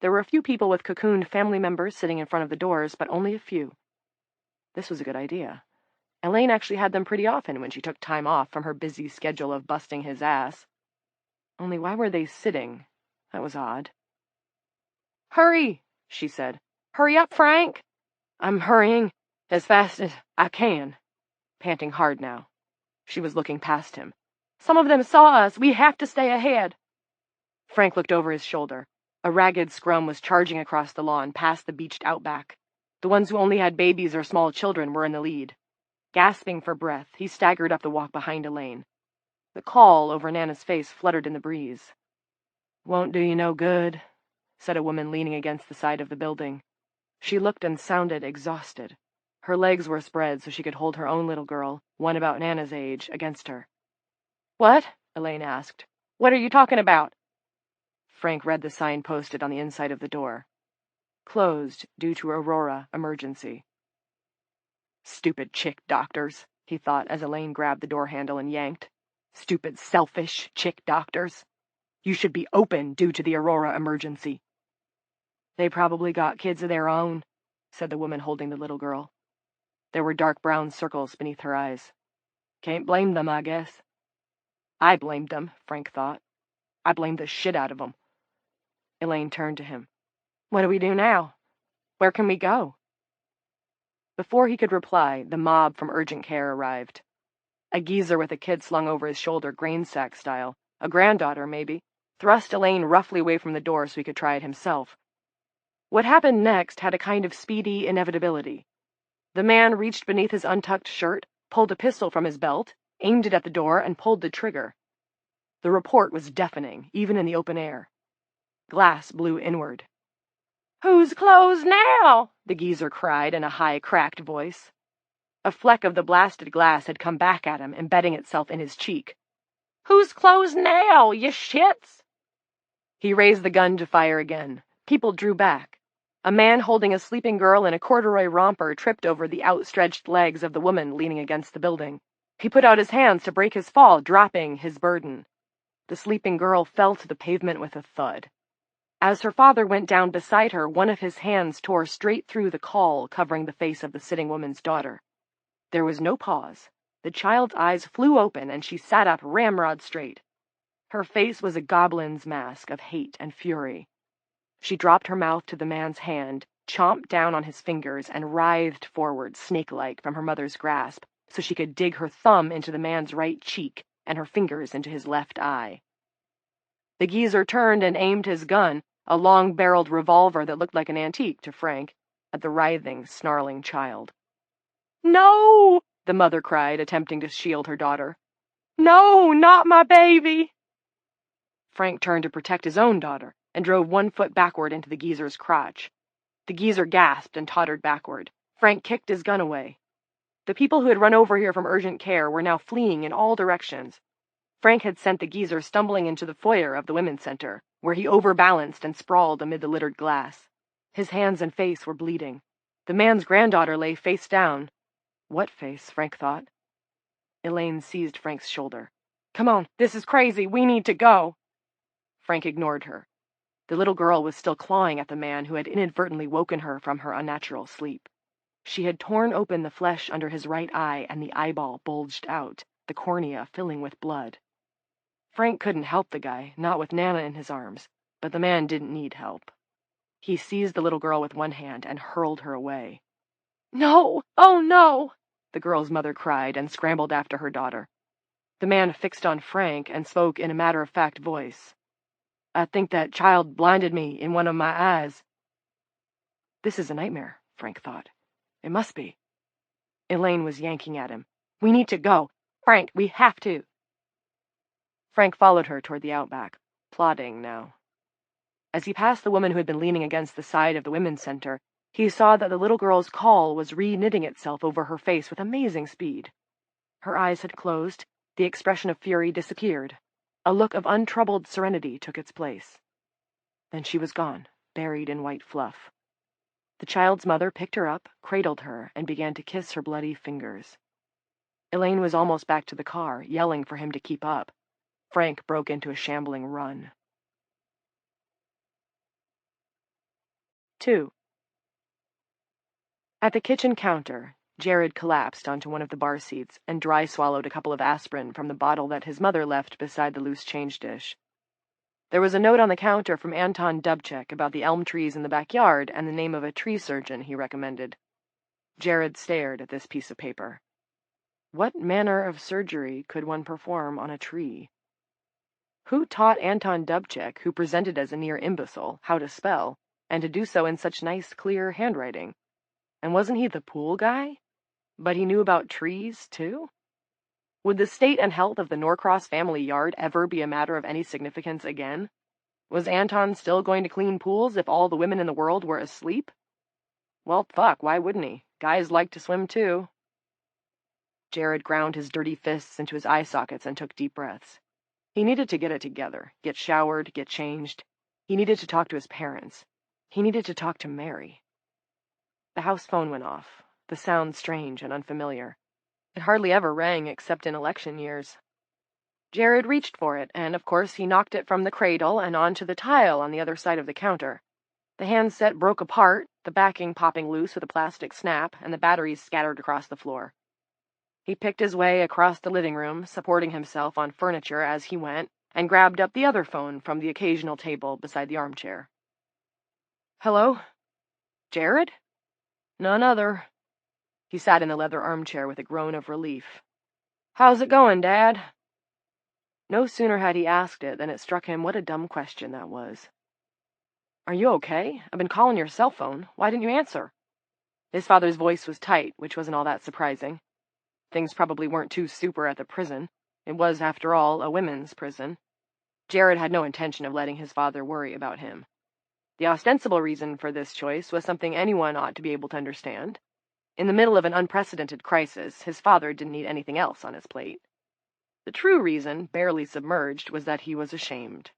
[SPEAKER 2] There were a few people with cocooned family members sitting in front of the doors, but only a few. This was a good idea. Elaine actually had them pretty often when she took time off from her busy schedule of busting his ass. Only why were they sitting? That was odd. "Hurry," she said. "Hurry up, Frank." "I'm hurrying as fast as I can," panting hard now. She was looking past him. "Some of them saw us. We have to stay ahead." Frank looked over his shoulder. A ragged scrum was charging across the lawn past the beached outback. The ones who only had babies or small children were in the lead. Gasping for breath, he staggered up the walk behind Elaine. The caul over Nana's face fluttered in the breeze. "Won't do you no good," said a woman leaning against the side of the building. She looked and sounded exhausted. Her legs were spread so she could hold her own little girl, one about Nana's age, against her. "What?" Elaine asked. "What are you talking about?" Frank read the sign posted on the inside of the door. "Closed due to Aurora emergency." "Stupid chick doctors," he thought as Elaine grabbed the door handle and yanked. "Stupid, selfish chick doctors. You should be open due to the Aurora emergency." "They probably got kids of their own," said the woman holding the little girl. There were dark brown circles beneath her eyes. "Can't blame them, I guess." I blamed them, Frank thought. I blamed the shit out of them. Elaine turned to him. "What do we do now? Where can we go?" Before he could reply, the mob from urgent care arrived. A geezer with a kid slung over his shoulder, grain sack style, a granddaughter, maybe, thrust Elaine roughly away from the door so he could try it himself. What happened next had a kind of speedy inevitability. The man reached beneath his untucked shirt, pulled a pistol from his belt, aimed it at the door, and pulled the trigger. The report was deafening, even in the open air. Glass blew inward. "Who's closed now?" the geezer cried in a high, cracked voice. A fleck of the blasted glass had come back at him, embedding itself in his cheek. "Who's closed now, you shits?" He raised the gun to fire again. People drew back. A man holding a sleeping girl in a corduroy romper tripped over the outstretched legs of the woman leaning against the building. He put out his hands to break his fall, dropping his burden. The sleeping girl fell to the pavement with a thud. As her father went down beside her, one of his hands tore straight through the caul covering the face of the sitting woman's daughter. There was no pause. The child's eyes flew open, and she sat up ramrod straight. Her face was a goblin's mask of hate and fury. She dropped her mouth to the man's hand, chomped down on his fingers, and writhed forward, snake-like, from her mother's grasp, so she could dig her thumb into the man's right cheek and her fingers into his left eye. The geezer turned and aimed his gun, a long-barreled revolver that looked like an antique to Frank, at the writhing, snarling child. "No!" the mother cried, attempting to shield her daughter. "No, not my baby!" Frank turned to protect his own daughter and drove one foot backward into the geezer's crotch. The geezer gasped and tottered backward. Frank kicked his gun away. The people who had run over here from urgent care were now fleeing in all directions. Frank had sent the geezer stumbling into the foyer of the women's center, where he overbalanced and sprawled amid the littered glass. His hands and face were bleeding. The man's granddaughter lay face down. What face, Frank thought. Elaine seized Frank's shoulder. Come on, this is crazy. We need to go. Frank ignored her. The little girl was still clawing at the man who had inadvertently woken her from her unnatural sleep. She had torn open the flesh under his right eye, and the eyeball bulged out, the cornea filling with blood. Frank couldn't help the guy, not with Nana in his arms, but the man didn't need help. He seized the little girl with one hand and hurled her away. No! Oh, no! The girl's mother cried and scrambled after her daughter. The man fixed on Frank and spoke in a matter-of-fact voice. I think that child blinded me in one of my eyes. This is a nightmare, Frank thought. It must be. Elaine was yanking at him. We need to go. Frank, we have to. Frank followed her toward the outback, plodding now. As he passed the woman who had been leaning against the side of the women's center, he saw that the little girl's caul was re-knitting itself over her face with amazing speed. Her eyes had closed, the expression of fury disappeared. A look of untroubled serenity took its place. Then she was gone, buried in white fluff. The child's mother picked her up, cradled her, and began to kiss her bloody fingers. Elaine was almost back to the car, yelling for him to keep up. Frank broke into a shambling run. 2. At the kitchen counter, Jared collapsed onto one of the bar seats and dry-swallowed a couple of aspirin from the bottle that his mother left beside the loose change dish. There was a note on the counter from Anton Dubček about the elm trees in the backyard and the name of a tree surgeon he recommended. Jared stared at this piece of paper. What manner of surgery could one perform on a tree? Who taught Anton Dubček, who presented as a near imbecile, how to spell, and to do so in such nice, clear handwriting? And wasn't he the pool guy? But he knew about trees, too? Would the state and health of the Norcross family yard ever be a matter of any significance again? Was Anton still going to clean pools if all the women in the world were asleep? Well, fuck, why wouldn't he? Guys like to swim, too. Jared ground his dirty fists into his eye sockets and took deep breaths. He needed to get it together, get showered, get changed. He needed to talk to his parents. He needed to talk to Mary. The house phone went off, the sound strange and unfamiliar. It hardly ever rang except in election years. Jared reached for it, and of course he knocked it from the cradle and onto the tile on the other side of the counter. The handset broke apart, the backing popping loose with a plastic snap, and the batteries scattered across the floor. He picked his way across the living room, supporting himself on furniture as he went, and grabbed up the other phone from the occasional table beside the armchair. Hello? Jared? None other. He sat in the leather armchair with a groan of relief. How's it going, Dad? No sooner had he asked it than it struck him what a dumb question that was. Are you okay? I've been calling your cell phone. Why didn't you answer? His father's voice was tight, which wasn't all that surprising. Things probably weren't too super at the prison. It was, after all, a women's prison. Jared had no intention of letting his father worry about him. The ostensible reason for this choice was something anyone ought to be able to understand. In the middle of an unprecedented crisis, his father didn't need anything else on his plate. The true reason, barely submerged, was that he was ashamed.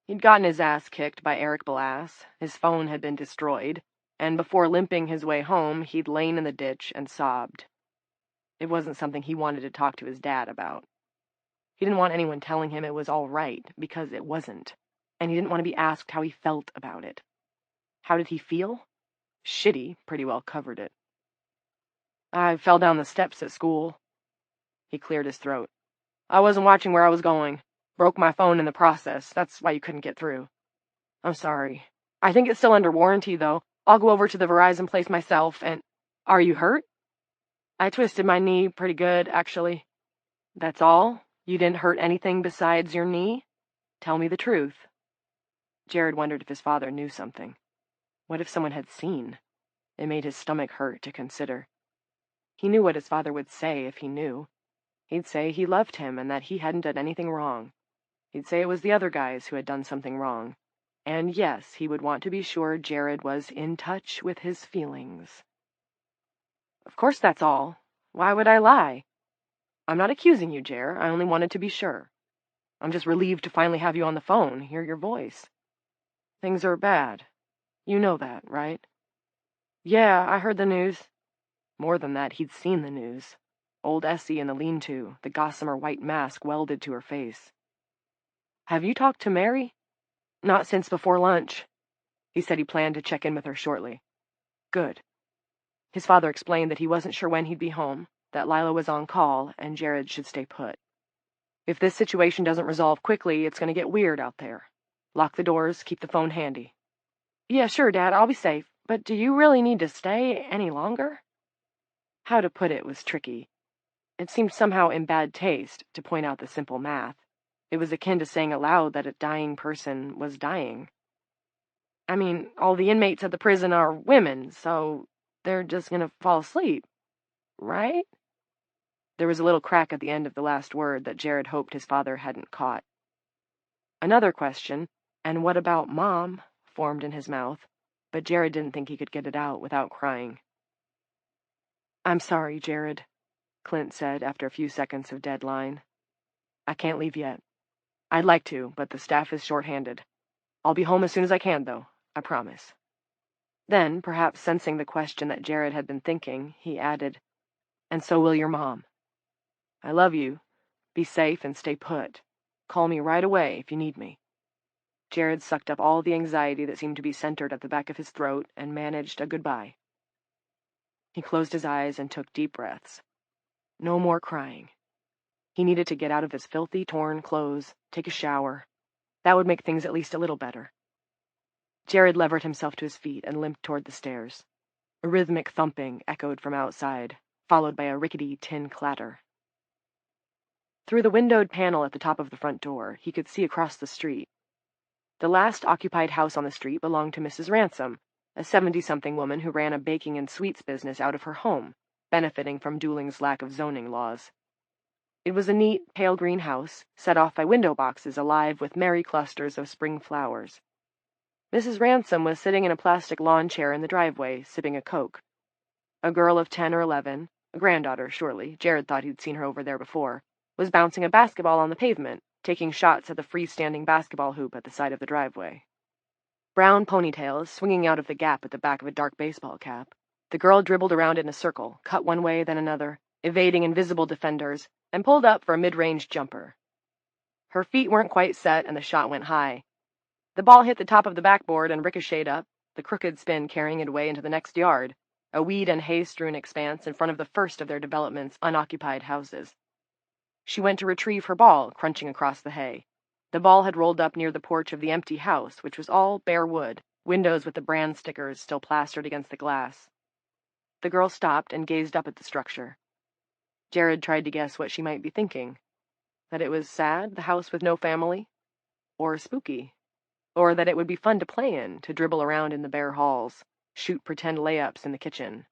[SPEAKER 2] He'd gotten his ass kicked by Eric Blass, his phone had been destroyed, and before limping his way home, he'd lain in the ditch and sobbed. It wasn't something he wanted to talk to his dad about. He didn't want anyone telling him it was all right, because it wasn't, and he didn't want to be asked how he felt about it. How did he feel? Shitty pretty well covered it. I fell down the steps at school. He cleared his throat. I wasn't watching where I was going. Broke my phone in the process. That's why you couldn't get through. I'm sorry. I think it's still under warranty, though. I'll go over to the Verizon place myself, and... Are you hurt? I twisted my knee pretty good, actually. That's all? You didn't hurt anything besides your knee? Tell me the truth. Jared wondered if his father knew something. What if someone had seen? It made his stomach hurt to consider. He knew what his father would say if he knew. He'd say he loved him and that he hadn't done anything wrong. He'd say it was the other guys who had done something wrong. And yes, he would want to be sure Jared was in touch with his feelings. Of course that's all. Why would I lie? I'm not accusing you, Jer. I only wanted to be sure. I'm just relieved to finally have you on the phone, hear your voice. Things are bad. You know that, right? Yeah, I heard the news. More than that, he'd seen the news. Old Essie in the lean-to, the gossamer white mask welded to her face. Have you talked to Mary? Not since before lunch. He said he planned to check in with her shortly. Good. His father explained that he wasn't sure when he'd be home, that Lila was on call, and Jared should stay put. If this situation doesn't resolve quickly, it's going to get weird out there. Lock the doors, keep the phone handy. Yeah, sure, Dad, I'll be safe. But do you really need to stay any longer? How to put it was tricky. It seemed somehow in bad taste to point out the simple math. It was akin to saying aloud that a dying person was dying. I mean, all the inmates at the prison are women, so they're just gonna fall asleep, right? There was a little crack at the end of the last word that Jared hoped his father hadn't caught. Another question, and what about Mom, formed in his mouth, but Jared didn't think he could get it out without crying. I'm sorry, Jared, Clint said after a few seconds of dead line. I can't leave yet. I'd like to, but the staff is short-handed. I'll be home as soon as I can, though, I promise. Then, perhaps sensing the question that Jared had been thinking, he added, and so will your mom. I love you. Be safe and stay put. Call me right away if you need me. Jared sucked up all the anxiety that seemed to be centered at the back of his throat and managed a goodbye. He closed his eyes and took deep breaths. No more crying. He needed to get out of his filthy, torn clothes, take a shower. That would make things at least a little better. Jared levered himself to his feet and limped toward the stairs. A rhythmic thumping echoed from outside, followed by a rickety tin clatter. Through the windowed panel at the top of the front door, he could see across the street. The last occupied house on the street belonged to Mrs. Ransom, a 70-something woman who ran a baking and sweets business out of her home, benefiting from Dooling's lack of zoning laws. It was a neat, pale green house, set off by window boxes alive with merry clusters of spring flowers. Mrs. Ransom was sitting in a plastic lawn chair in the driveway, sipping a Coke. A girl of 10 or 11, a granddaughter, surely, Jared thought he'd seen her over there before, was bouncing a basketball on the pavement, taking shots at the freestanding basketball hoop at the side of the driveway. Brown ponytails swinging out of the gap at the back of a dark baseball cap, the girl dribbled around in a circle, cut one way then another, evading invisible defenders, and pulled up for a mid-range jumper. Her feet weren't quite set, and the shot went high. The ball hit the top of the backboard and ricocheted up, the crooked spin carrying it away into the next yard, a weed and hay-strewn expanse in front of the first of their development's unoccupied houses. She went to retrieve her ball, crunching across the hay. The ball had rolled up near the porch of the empty house, which was all bare wood, windows with the brand stickers still plastered against the glass. The girl stopped and gazed up at the structure. Jared tried to guess what she might be thinking. That it was sad, the house with no family? Or spooky? Or that it would be fun to play in, to dribble around in the bare halls, shoot pretend layups in the kitchen.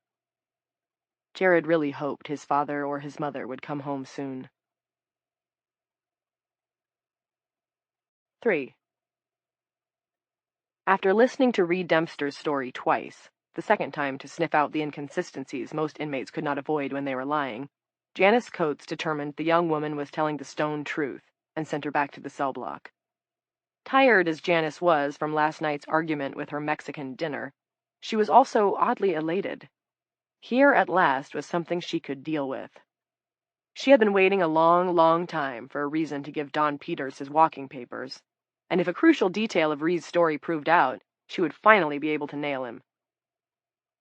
[SPEAKER 2] Jared really hoped his father or his mother would come home soon. 3. After listening to Reed Dempster's story twice, the second time to sniff out the inconsistencies most inmates could not avoid when they were lying, Janice Coates determined the young woman was telling the stone truth and sent her back to the cell block. Tired as Janice was from last night's argument with her Mexican dinner, she was also oddly elated. Here at last was something she could deal with. She had been waiting a long, long time for a reason to give Don Peters his walking papers, and if a crucial detail of Reed's story proved out, she would finally be able to nail him.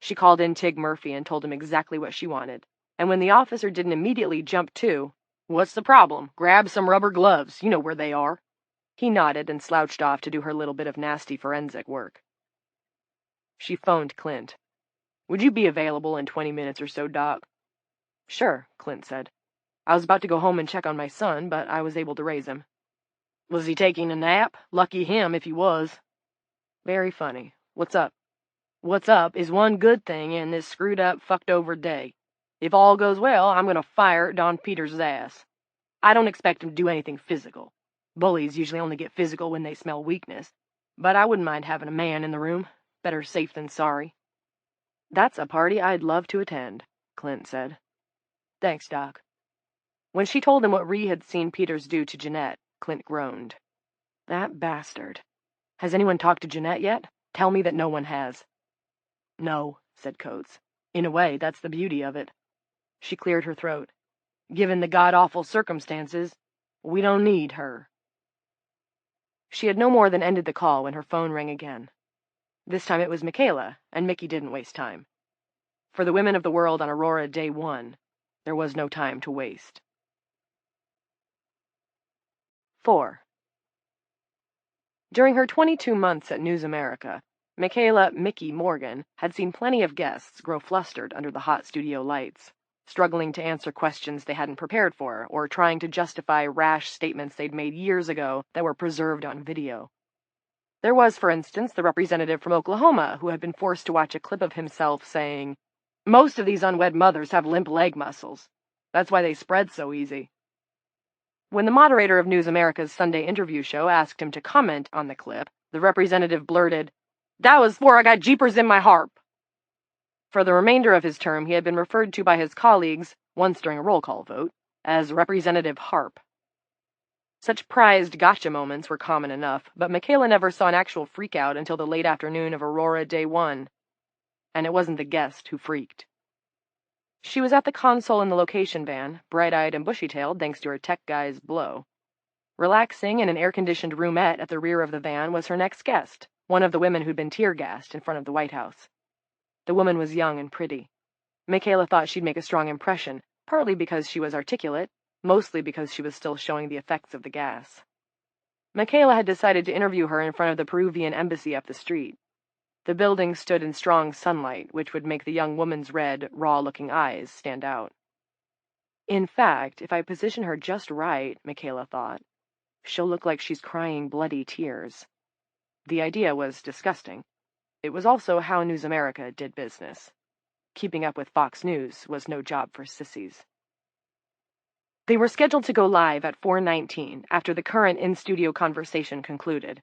[SPEAKER 2] She called in Tig Murphy and told him exactly what she wanted, and when the officer didn't immediately jump to, "What's the problem? Grab some rubber gloves, you know where they are," he nodded and slouched off to do her little bit of nasty forensic work. She phoned Clint. "Would you be available in 20 minutes or so, Doc?" "Sure," Clint said. "I was about to go home and check on my son, but I was able to raise him." "Was he taking a nap? Lucky him if he was." "Very funny. What's up?" "What's up is one good thing in this screwed-up, fucked-over day. If all goes well, I'm going to fire Don Peters' ass. I don't expect him to do anything physical. Bullies usually only get physical when they smell weakness. But I wouldn't mind having a man in the room. Better safe than sorry." "That's a party I'd love to attend," Clint said. "Thanks, Doc." When she told him what Ree had seen Peters do to Jeanette, Clint groaned. That bastard. Has anyone talked to Jeanette yet? Tell me that no one has. No, said Coates. In a way, that's the beauty of it. She cleared her throat. Given the god-awful circumstances, we don't need her. She had no more than ended the call when her phone rang again. This time it was Michaela, and Mickey didn't waste time. For the women of the world on Aurora Day 1, there was no time to waste. 4. During her 22 months at News America, Michaela Mickey Morgan had seen plenty of guests grow flustered under the hot studio lights, struggling to answer questions they hadn't prepared for, or trying to justify rash statements they'd made years ago that were preserved on video. There was, for instance, the representative from Oklahoma who had been forced to watch a clip of himself saying, "Most of these unwed mothers have limp leg muscles. That's why they spread so easy." When the moderator of News America's Sunday interview show asked him to comment on the clip, the representative blurted, "That was before I got jeepers in my harp." For the remainder of his term, he had been referred to by his colleagues, once during a roll call vote, as Representative Harp. Such prized gotcha moments were common enough, but Michaela never saw an actual freak-out until the late afternoon of Aurora Day 1. And it wasn't the guest who freaked. She was at the console in the location van, bright-eyed and bushy-tailed thanks to her tech guy's blow. Relaxing in an air-conditioned roomette at the rear of the van was her next guest, one of the women who'd been tear-gassed in front of the White House. The woman was young and pretty. Michaela thought she'd make a strong impression, partly because she was articulate, mostly because she was still showing the effects of the gas. Michaela had decided to interview her in front of the Peruvian embassy up the street. The building stood in strong sunlight, which would make the young woman's red, raw-looking eyes stand out. In fact, if I position her just right, Michaela thought, she'll look like she's crying bloody tears. The idea was disgusting. It was also how News America did business. Keeping up with Fox News was no job for sissies. They were scheduled to go live at 4:19 after the current in-studio conversation concluded.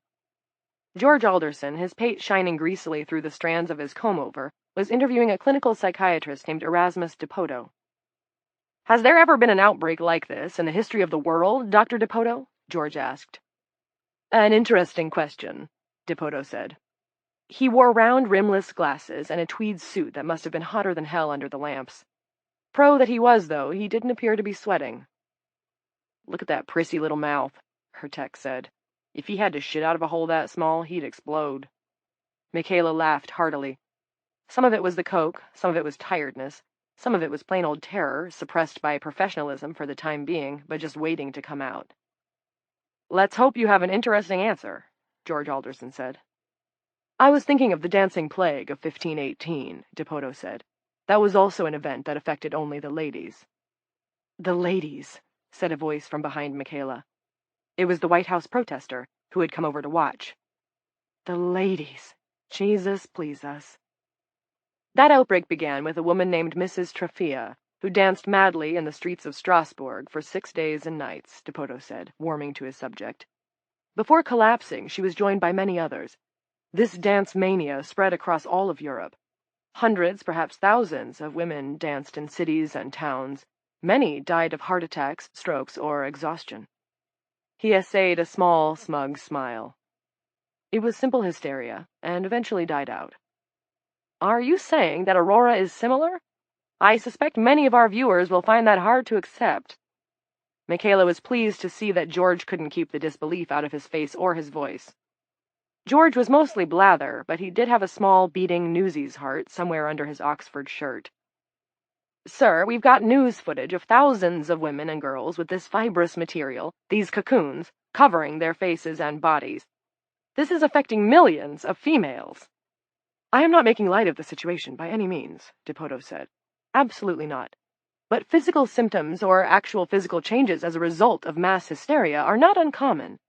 [SPEAKER 2] George Alderson, his pate shining greasily through the strands of his comb-over, was interviewing a clinical psychiatrist named Erasmus Dipoto. "Has there ever been an outbreak like this in the history of the world, Dr. Dipoto?" George asked. "An interesting question," Dipoto said. He wore round rimless glasses and a tweed suit that must have been hotter than hell under the lamps. Pro that he was, though, he didn't appear to be sweating. "Look at that prissy little mouth," her tech said. "If he had to shit out of a hole that small, he'd explode." Michaela laughed heartily. Some of it was the coke, some of it was tiredness, some of it was plain old terror, suppressed by professionalism for the time being, but just waiting to come out. "Let's hope you have an interesting answer," George Alderson said. "I was thinking of the dancing plague of 1518, Dipoto said. "That was also an event that affected only the ladies." "The ladies," said a voice from behind Michaela. It was the White House protester, who had come over to watch. "The ladies. Jesus please us." That outbreak began with a woman named Mrs. Trafia, who danced madly in the streets of Strasbourg for 6 days and nights, Dipoto said, warming to his subject. Before collapsing, she was joined by many others. This dance mania spread across all of Europe. Hundreds, perhaps thousands, of women danced in cities and towns. Many died of heart attacks, strokes, or exhaustion. He essayed a small, smug smile. It was simple hysteria, and eventually died out. "Are you saying that Aurora is similar? I suspect many of our viewers will find that hard to accept." Michaela was pleased to see that George couldn't keep the disbelief out of his face or his voice. George was mostly blather, but he did have a small, beating Newsies heart somewhere under his Oxford shirt. "Sir, we've got news footage of thousands of women and girls with this fibrous material, these cocoons, covering their faces and bodies. This is affecting millions of females." "I am not making light of the situation by any means," Dipoto said. "Absolutely not. But physical symptoms or actual physical changes as a result of mass hysteria are not uncommon.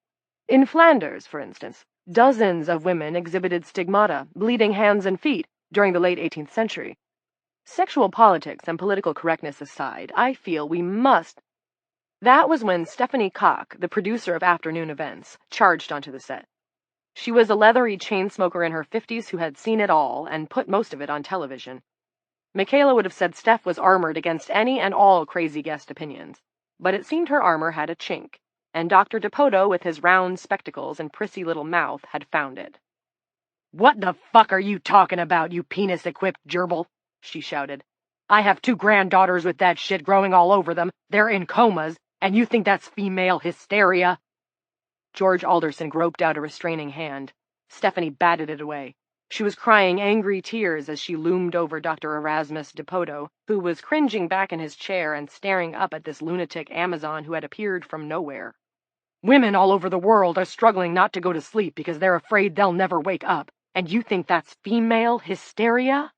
[SPEAKER 2] In Flanders, for instance, dozens of women exhibited stigmata, bleeding hands and feet, during the late 18th century. Sexual politics and political correctness aside, I feel we must—" That was when Stephanie Koch, the producer of afternoon events, charged onto the set. She was a leathery chain smoker in her 50s who had seen it all and put most of it on television. Michaela would have said Steph was armored against any and all crazy guest opinions, but it seemed her armor had a chink. and Dr. Dipoto, with his round spectacles and prissy little mouth, had found it. "What the fuck are you talking about, you penis-equipped gerbil?" she shouted. "I have 2 granddaughters with that shit growing all over them. They're in comas, and you think that's female hysteria?" George Alderson groped out a restraining hand. Stephanie batted it away. She was crying angry tears as she loomed over Dr. Erasmus Dipoto, who was cringing back in his chair and staring up at this lunatic Amazon who had appeared from nowhere. "Women all over the world are struggling not to go to sleep because they're afraid they'll never wake up. And you think that's female hysteria?"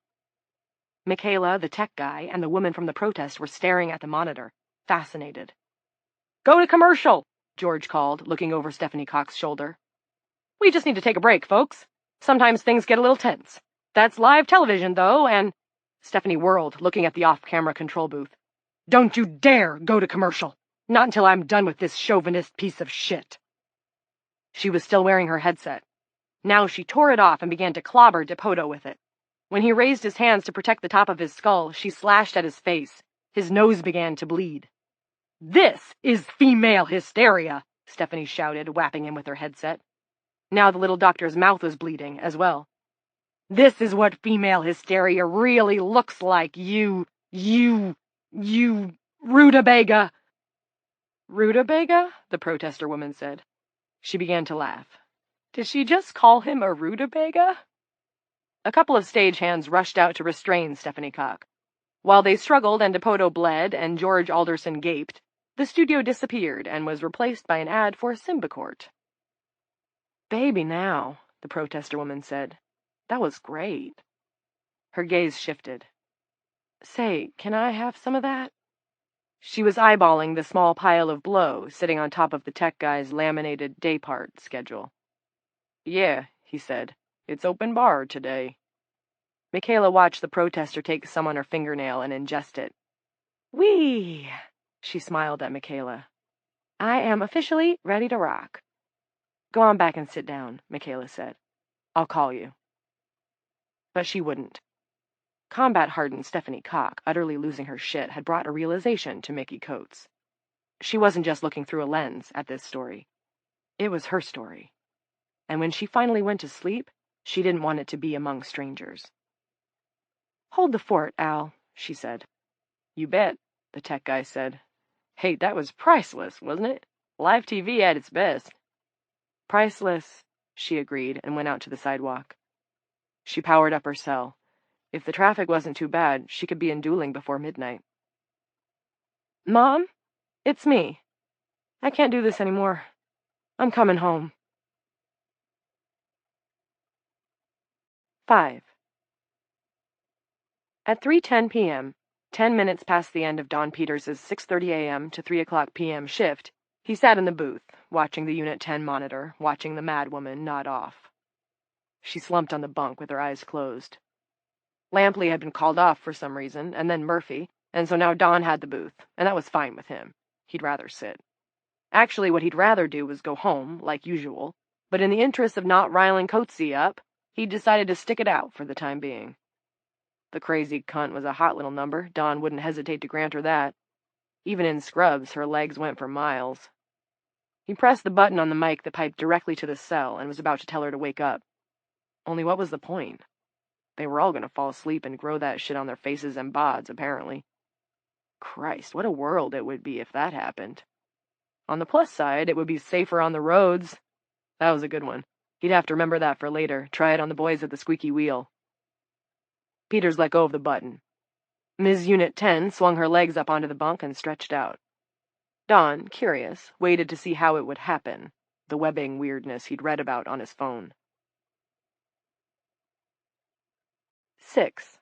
[SPEAKER 2] Michaela, the tech guy, and the woman from the protest were staring at the monitor, fascinated. "Go to commercial," George called, looking over Stephanie Cox's shoulder. "We just need to take a break, folks. Sometimes things get a little tense. That's live television, though, and—" Stephanie whirled, looking at the off-camera control booth. "Don't you dare go to commercial! Not until I'm done with this chauvinist piece of shit." She was still wearing her headset. Now she tore it off and began to clobber Dipoto with it. When he raised his hands to protect the top of his skull, she slashed at his face. His nose began to bleed. "This is female hysteria," Stephanie shouted, whapping him with her headset. Now the little doctor's mouth was bleeding, as well. "This is what female hysteria really looks like, you rutabaga." "Rutabaga?" the protester woman said. She began to laugh. Did she just call him a rutabaga? A couple of stagehands rushed out to restrain Stephanie Cox. While they struggled and Dipoto bled and George Alderson gaped, the studio disappeared and was replaced by an ad for Symbicort. "Baby now," the protester woman said. "That was great." Her gaze shifted. "Say, can I have some of that?" She was eyeballing the small pile of blow sitting on top of the tech guy's laminated day part schedule. "Yeah," he said. "It's open bar today." Michaela watched the protester take some on her fingernail and ingest it. "Whee!" She smiled at Michaela. "I am officially ready to rock." "Go on back and sit down," Michaela said. "I'll call you." But she wouldn't. Combat-hardened Stephanie Cox, utterly losing her shit, had brought a realization to Mickey Coates. She wasn't just looking through a lens at this story. It was her story. And when she finally went to sleep, she didn't want it to be among strangers. "Hold the fort, Al," she said. "You bet," the tech guy said. "Hey, that was priceless, wasn't it? Live TV at its best." "Priceless," she agreed and went out to the sidewalk. She powered up her cell. If the traffic wasn't too bad, she could be in dueling before midnight. "Mom? It's me. I can't do this anymore. I'm coming home." 5. At 3:10 p.m., 10 minutes past the end of Don Peters's 6:30 a.m. to 3 o'clock p.m. shift, he sat in the booth, watching the Unit 10 monitor, watching the madwoman nod off. She slumped on the bunk with her eyes closed. Lampley had been called off for some reason, and then Murphy, and so now Don had the booth, and that was fine with him. He'd rather sit. Actually, what he'd rather do was go home, like usual, but in the interest of not riling Coetzee up, he'd decided to stick it out for the time being. The crazy cunt was a hot little number. Don wouldn't hesitate to grant her that. Even in scrubs, her legs went for miles. He pressed the button on the mic that piped directly to the cell and was about to tell her to wake up. Only what was the point? They were all going to fall asleep and grow that shit on their faces and bods, apparently. Christ, what a world it would be if that happened. On the plus side, it would be safer on the roads. That was a good one. He'd have to remember that for later. Try it on the boys at the squeaky wheel. Peters let go of the button. Ms. Unit 10 swung her legs up onto the bunk and stretched out. Don, curious, waited to see how it would happen, the webbing weirdness he'd read about on his phone. 6.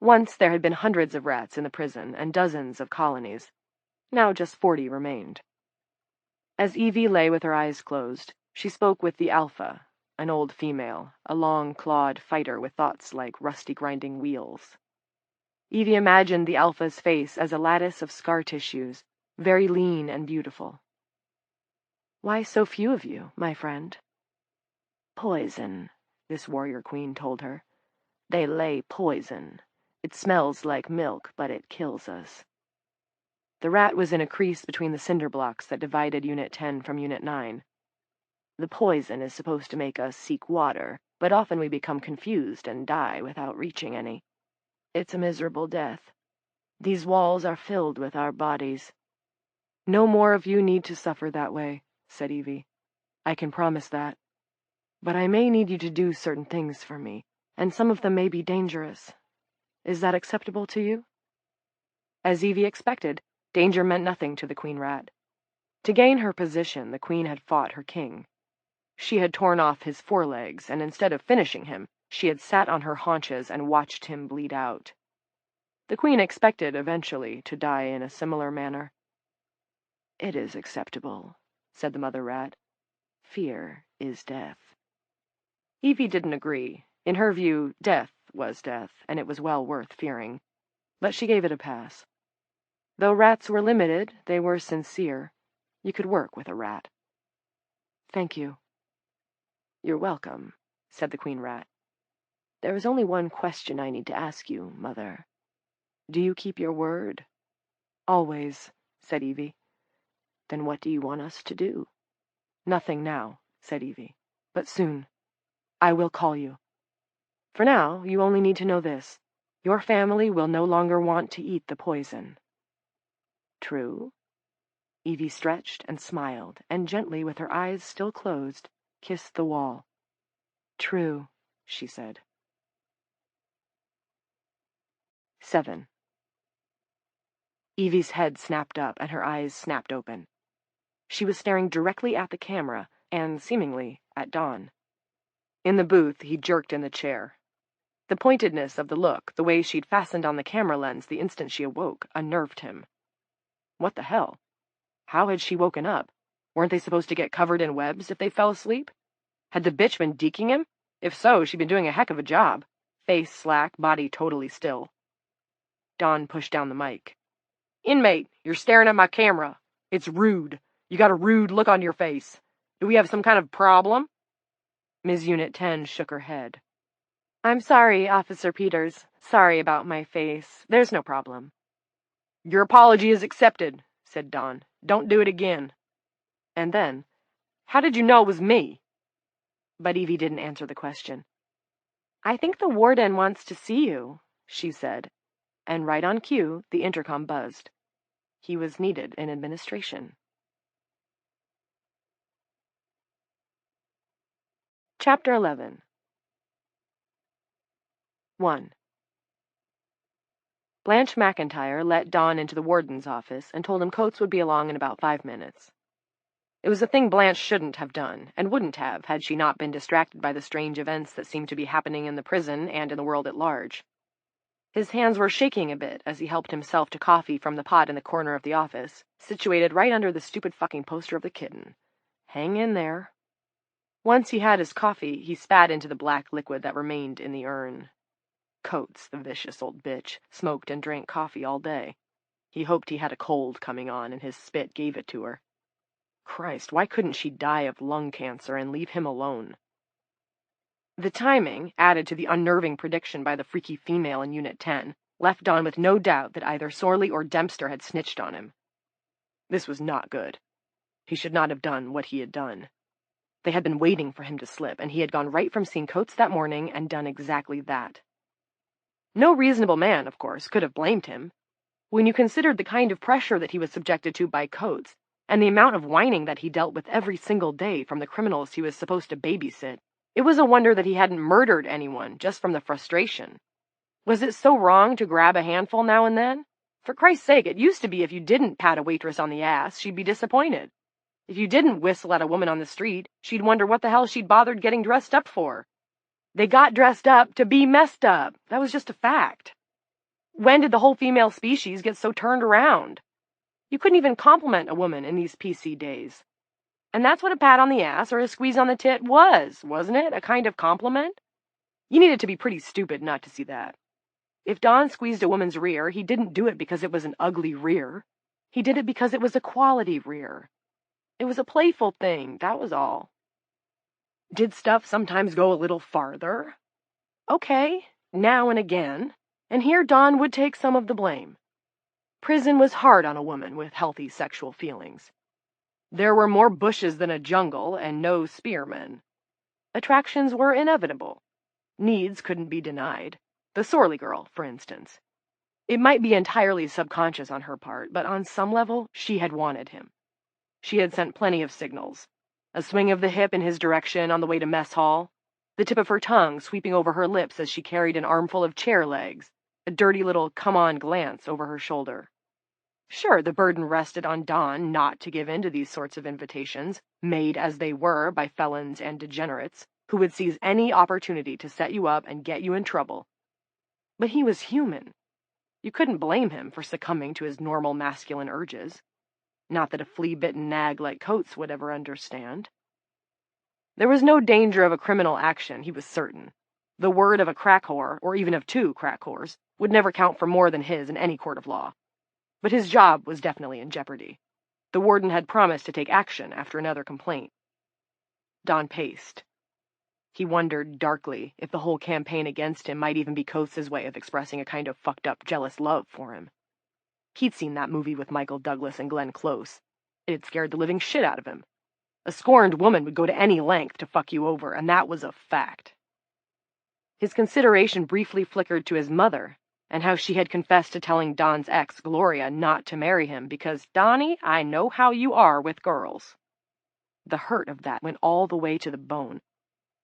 [SPEAKER 2] Once there had been hundreds of rats in the prison and dozens of colonies. Now just 40 remained. As Evie lay with her eyes closed, she spoke with the Alpha, an old female, a long-clawed fighter with thoughts like rusty grinding wheels. Evie imagined the Alpha's face as a lattice of scar tissues, very lean and beautiful. "Why so few of you, my friend?" "Poison," this warrior queen told her. "They lay poison. It smells like milk, but it kills us." The rat was in a crease between the cinder blocks that divided Unit 10 from Unit 9. The poison is supposed to make us seek water, but often we become confused and die without reaching any. It's a miserable death. These walls are filled with our bodies. No more of you need to suffer that way, said Evie. I can promise that. But I may need you to do certain things for me, and some of them may be dangerous. Is that acceptable to you? As Evie expected, danger meant nothing to the queen rat. To gain her position, the queen had fought her king. She had torn off his forelegs, and instead of finishing him, she had sat on her haunches and watched him bleed out. The queen expected, eventually, to die in a similar manner. It is acceptable, said the mother rat. Fear is death. Evie didn't agree. In her view, death was death, and it was well worth fearing. But she gave it a pass. Though rats were limited, they were sincere. You could work with a rat. Thank you. You're welcome, said the queen rat. There is only one question I need to ask you, Mother. Do you keep your word? Always, said Evie. Then what do you want us to do? Nothing now, said Evie. But soon. I will call you. For now, you only need to know this. Your family will no longer want to eat the poison. True? Evie stretched and smiled, and gently, with her eyes still closed, kissed the wall. True, she said. 7. Evie's head snapped up, and her eyes snapped open. She was staring directly at the camera, and, seemingly, at Don. In the booth, he jerked in the chair. The pointedness of the look, the way she'd fastened on the camera lens the instant she awoke, unnerved him. What the hell? How had she woken up? Weren't they supposed to get covered in webs if they fell asleep? Had the bitch been deking him? If so, she'd been doing a heck of a job. Face slack, body totally still. Don pushed down the mic. Inmate, you're staring at my camera. It's rude. You got a rude look on your face. Do we have some kind of problem? Ms. Unit 10 shook her head. I'm sorry, Officer Peters. Sorry about my face. There's no problem. Your apology is accepted, said Don. Don't do it again. And then, how did you know it was me? But Evie didn't answer the question. I think the warden wants to see you, she said, and right on cue, the intercom buzzed. He was needed in administration. Chapter 11. 1. Blanche McIntyre let Don into the warden's office and told him Coates would be along in about 5 minutes. It was a thing Blanche shouldn't have done, and wouldn't have had she not been distracted by the strange events that seemed to be happening in the prison and in the world at large. His hands were shaking a bit as he helped himself to coffee from the pot in the corner of the office, situated right under the stupid fucking poster of the kitten. Hang in there. Once he had his coffee, he spat into the black liquid that remained in the urn. Coates, the vicious old bitch, smoked and drank coffee all day. He hoped he had a cold coming on, and his spit gave it to her. Christ, why couldn't she die of lung cancer and leave him alone? The timing, added to the unnerving prediction by the freaky female in Unit 10, left Don with no doubt that either Sorley or Dempster had snitched on him. This was not good. He should not have done what he had done. They had been waiting for him to slip, and he had gone right from seeing Coates that morning and done exactly that. No reasonable man, of course, could have blamed him. When you considered the kind of pressure that he was subjected to by Coates, and the amount of whining that he dealt with every single day from the criminals he was supposed to babysit, it was a wonder that he hadn't murdered anyone just from the frustration. Was it so wrong to grab a handful now and then? For Christ's sake, it used to be if you didn't pat a waitress on the ass, she'd be disappointed. If you didn't whistle at a woman on the street, she'd wonder what the hell she'd bothered getting dressed up for. They got dressed up to be messed up. That was just a fact. When did the whole female species get so turned around? You couldn't even compliment a woman in these PC days. And that's what a pat on the ass or a squeeze on the tit was, wasn't it? A kind of compliment? You needed to be pretty stupid not to see that. If Don squeezed a woman's rear, he didn't do it because it was an ugly rear. He did it because it was a quality rear. It was a playful thing, that was all. Did stuff sometimes go a little farther? Okay, now and again, and here Don would take some of the blame. Prison was hard on a woman with healthy sexual feelings. There were more bushes than a jungle and no spearmen. Attractions were inevitable. Needs couldn't be denied. The Sorley girl, for instance. It might be entirely subconscious on her part, but on some level, she had wanted him. She had sent plenty of signals. A swing of the hip in his direction on the way to mess hall, the tip of her tongue sweeping over her lips as she carried an armful of chair legs, a dirty little come-on glance over her shoulder. Sure, the burden rested on Dawn not to give in to these sorts of invitations, made as they were by felons and degenerates, who would seize any opportunity to set you up and get you in trouble. But he was human. You couldn't blame him for succumbing to his normal masculine urges. Not that a flea-bitten nag like Coates would ever understand. There was no danger of a criminal action, he was certain. The word of a crack whore, or even of 2 crack whores, would never count for more than his in any court of law. But his job was definitely in jeopardy. The warden had promised to take action after another complaint. Dawn paced. He wondered darkly if the whole campaign against him might even be Coates' way of expressing a kind of fucked-up jealous love for him. He'd seen that movie with Michael Douglas and Glenn Close. It had scared the living shit out of him. A scorned woman would go to any length to fuck you over, and that was a fact. His consideration briefly flickered to his mother, and how she had confessed to telling Don's ex, Gloria, not to marry him because, Donnie, I know how you are with girls. The hurt of that went all the way to the bone,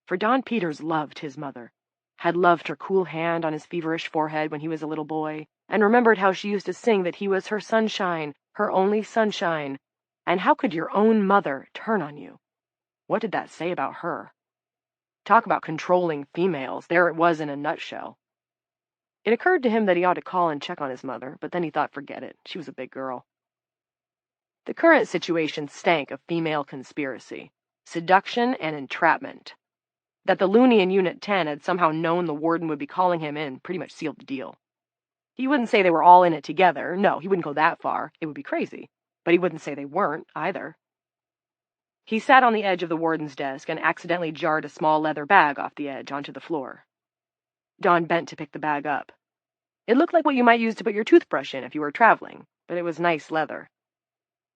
[SPEAKER 2] for Don Peters loved his mother, had loved her cool hand on his feverish forehead when he was a little boy, and remembered how she used to sing that he was her sunshine, her only sunshine. And how could your own mother turn on you? What did that say about her? Talk about controlling females, there it was in a nutshell. It occurred to him that he ought to call and check on his mother, but then he thought, forget it, she was a big girl. The current situation stank of female conspiracy, seduction and entrapment. That the loony in Unit 10 had somehow known the warden would be calling him in pretty much sealed the deal. He wouldn't say they were all in it together. No, he wouldn't go that far. It would be crazy. But he wouldn't say they weren't, either. He sat on the edge of the warden's desk and accidentally jarred a small leather bag off the edge onto the floor. Dawn bent to pick the bag up. It looked like what you might use to put your toothbrush in if you were traveling, but it was nice leather.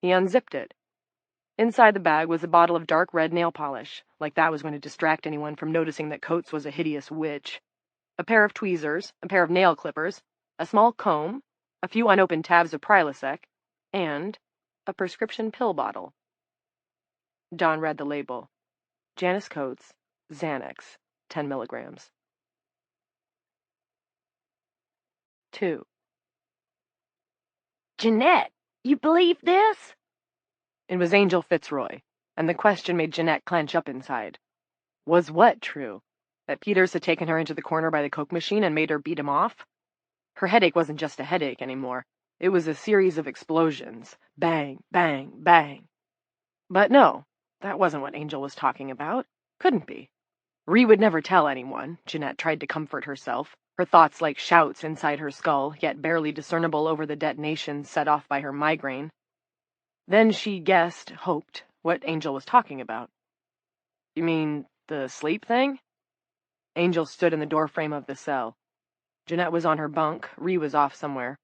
[SPEAKER 2] He unzipped it. Inside the bag was a bottle of dark red nail polish, like that was going to distract anyone from noticing that Coates was a hideous witch. A pair of tweezers, a pair of nail clippers, a small comb, a few unopened tabs of Prilosec, and a prescription pill bottle. Dawn read the label. Janice Coates, Xanax, 10 milligrams. 2.
[SPEAKER 3] Jeanette, you believe this?
[SPEAKER 2] It was Angel Fitzroy, and the question made Jeanette clench up inside. Was what true? That Peters had taken her into the corner by the Coke machine and made her beat him off? Her headache wasn't just a headache anymore. It was a series of explosions. Bang, bang, bang. But no, that wasn't what Angel was talking about. Couldn't be. Ree would never tell anyone, Jeanette tried to comfort herself, her thoughts like shouts inside her skull, yet barely discernible over the detonations set off by her migraine. Then she guessed, hoped, what Angel was talking about. You mean the sleep thing? Angel stood in the doorframe of the cell. Jeanette was on her bunk, Ree was off somewhere.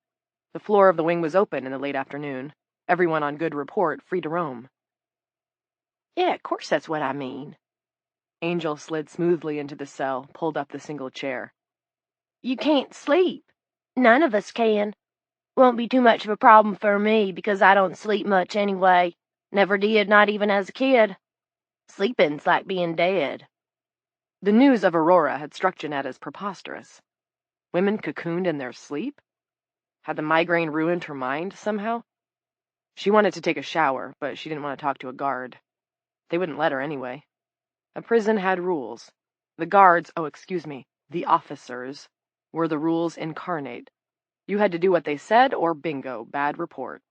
[SPEAKER 2] The floor of the wing was open in the late afternoon. Everyone on good report, free to roam.
[SPEAKER 3] Yeah, of course that's what I mean.
[SPEAKER 2] Angel slid smoothly into the cell, pulled up the single chair.
[SPEAKER 3] You can't sleep. None of us can. Won't be too much of a problem for me because I don't sleep much anyway. Never did, not even as a kid. Sleeping's like being dead.
[SPEAKER 2] The news of Aurora had struck Jeanette as preposterous. Women cocooned in their sleep? Had the migraine ruined her mind somehow? She wanted to take a shower, but she didn't want to talk to a guard. They wouldn't let her anyway. A prison had rules. The guards, the officers, were the rules incarnate. You had to do what they said, or bingo, bad report.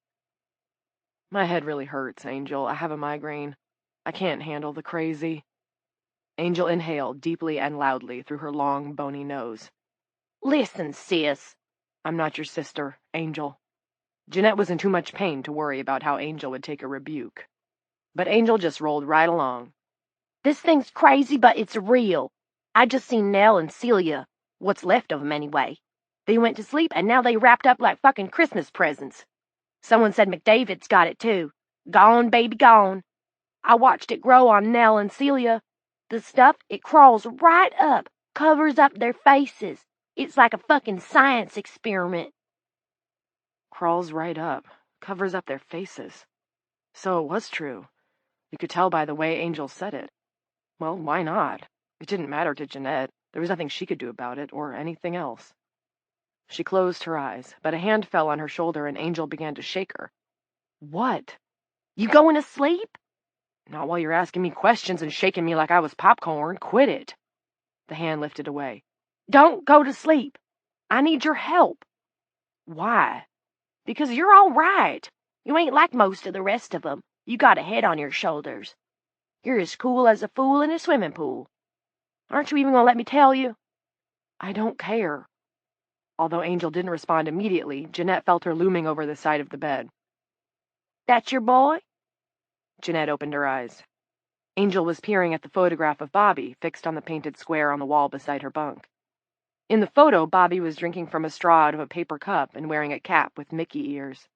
[SPEAKER 2] My head really hurts, Angel. I have a migraine. I can't handle the crazy. Angel inhaled deeply and loudly through her long, bony nose.
[SPEAKER 3] Listen, sis.
[SPEAKER 2] I'm not your sister, Angel. Jeanette was in too much pain to worry about how Angel would take a rebuke. But Angel just rolled right along.
[SPEAKER 3] This thing's crazy, but it's real. I just seen Nell and Celia. What's left of 'em, anyway. They went to sleep, and now they wrapped up like fucking Christmas presents. Someone said McDavid's got it, too. Gone, baby, gone. I watched it grow on Nell and Celia. The stuff, it crawls right up, covers up their faces. It's like a fucking science experiment.
[SPEAKER 2] Crawls right up, covers up their faces. So it was true. You could tell by the way Angel said it. Well, why not? It didn't matter to Jeanette. There was nothing she could do about it, or anything else. She closed her eyes, but a hand fell on her shoulder and Angel began to shake her. What?
[SPEAKER 3] You going to sleep?
[SPEAKER 2] Not while you're asking me questions and shaking me like I was popcorn. Quit it. The hand lifted away.
[SPEAKER 3] Don't go to sleep. I need your help.
[SPEAKER 2] Why?
[SPEAKER 3] Because you're all right. You ain't like most of the rest of them. You got a head on your shoulders. You're as cool as a fool in a swimming pool. Aren't you even going to let me tell you?
[SPEAKER 2] I don't care. Although Angel didn't respond immediately, Jeanette felt her looming over the side of the bed.
[SPEAKER 3] That's your boy?
[SPEAKER 2] Jeanette opened her eyes. Angel was peering at the photograph of Bobby, fixed on the painted square on the wall beside her bunk. In the photo, Bobby was drinking from a straw out of a paper cup and wearing a cap with Mickey ears.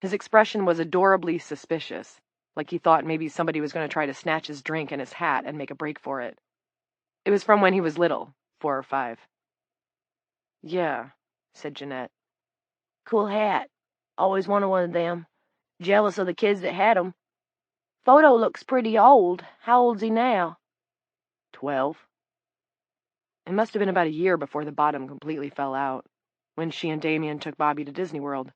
[SPEAKER 2] His expression was adorably suspicious, like he thought maybe somebody was going to try to snatch his drink and his hat and make a break for it. It was from when he was little, 4 or 5. Yeah, said Jeanette.
[SPEAKER 3] Cool hat. Always wanted one of them. Jealous of the kids that had 'em. Photo looks pretty old. How old's he now?
[SPEAKER 2] 12. It must have been about a year before the bottom completely fell out, when she and Damien took Bobby to Disney World.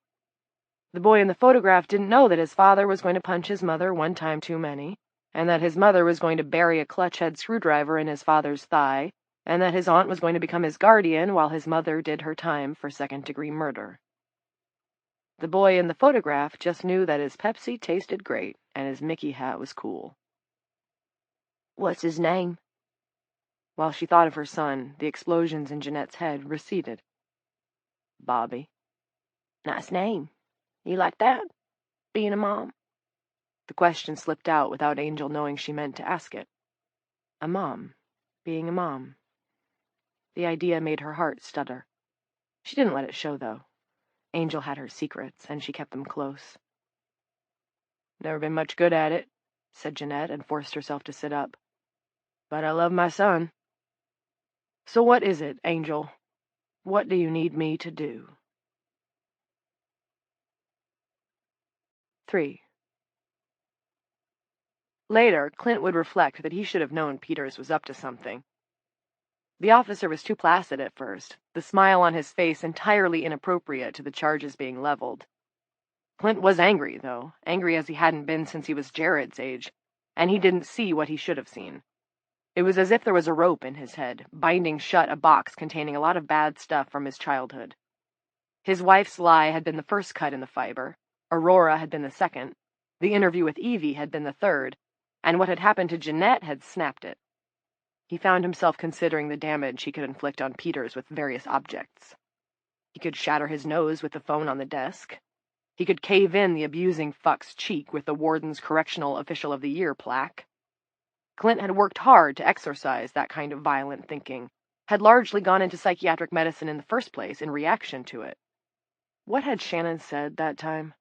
[SPEAKER 2] The boy in the photograph didn't know that his father was going to punch his mother one time too many, and that his mother was going to bury a clutch-head screwdriver in his father's thigh, and that his aunt was going to become his guardian while his mother did her time for second-degree murder. The boy in the photograph just knew that his Pepsi tasted great and his Mickey hat was cool.
[SPEAKER 3] What's his name?
[SPEAKER 2] While she thought of her son, the explosions in Jeanette's head receded. Bobby.
[SPEAKER 3] Nice name. You like that? Being a mom?
[SPEAKER 2] The question slipped out without Angel knowing she meant to ask it. A mom. Being a mom. The idea made her heart stutter. She didn't let it show, though. Angel had her secrets, and she kept them close. Never been much good at it, said Jeanette, and forced herself to sit up. But I love my son. So what is it, Angel? What do you need me to do? 3. Later, Clint would reflect that he should have known Peters was up to something. The officer was too placid at first, the smile on his face entirely inappropriate to the charges being leveled. Clint was angry, though, angry as he hadn't been since he was Jared's age, and he didn't see what he should have seen. It was as if there was a rope in his head, binding shut a box containing a lot of bad stuff from his childhood. His wife's lie had been the first cut in the fiber, Aurora had been the second, the interview with Evie had been the third, and what had happened to Jeanette had snapped it. He found himself considering the damage he could inflict on Peters with various objects. He could shatter his nose with the phone on the desk. He could cave in the abusing fuck's cheek with the Warden's Correctional Official of the Year plaque. Clint had worked hard to exorcise that kind of violent thinking, had largely gone into psychiatric medicine in the first place in reaction to it. What had Shannon said that time?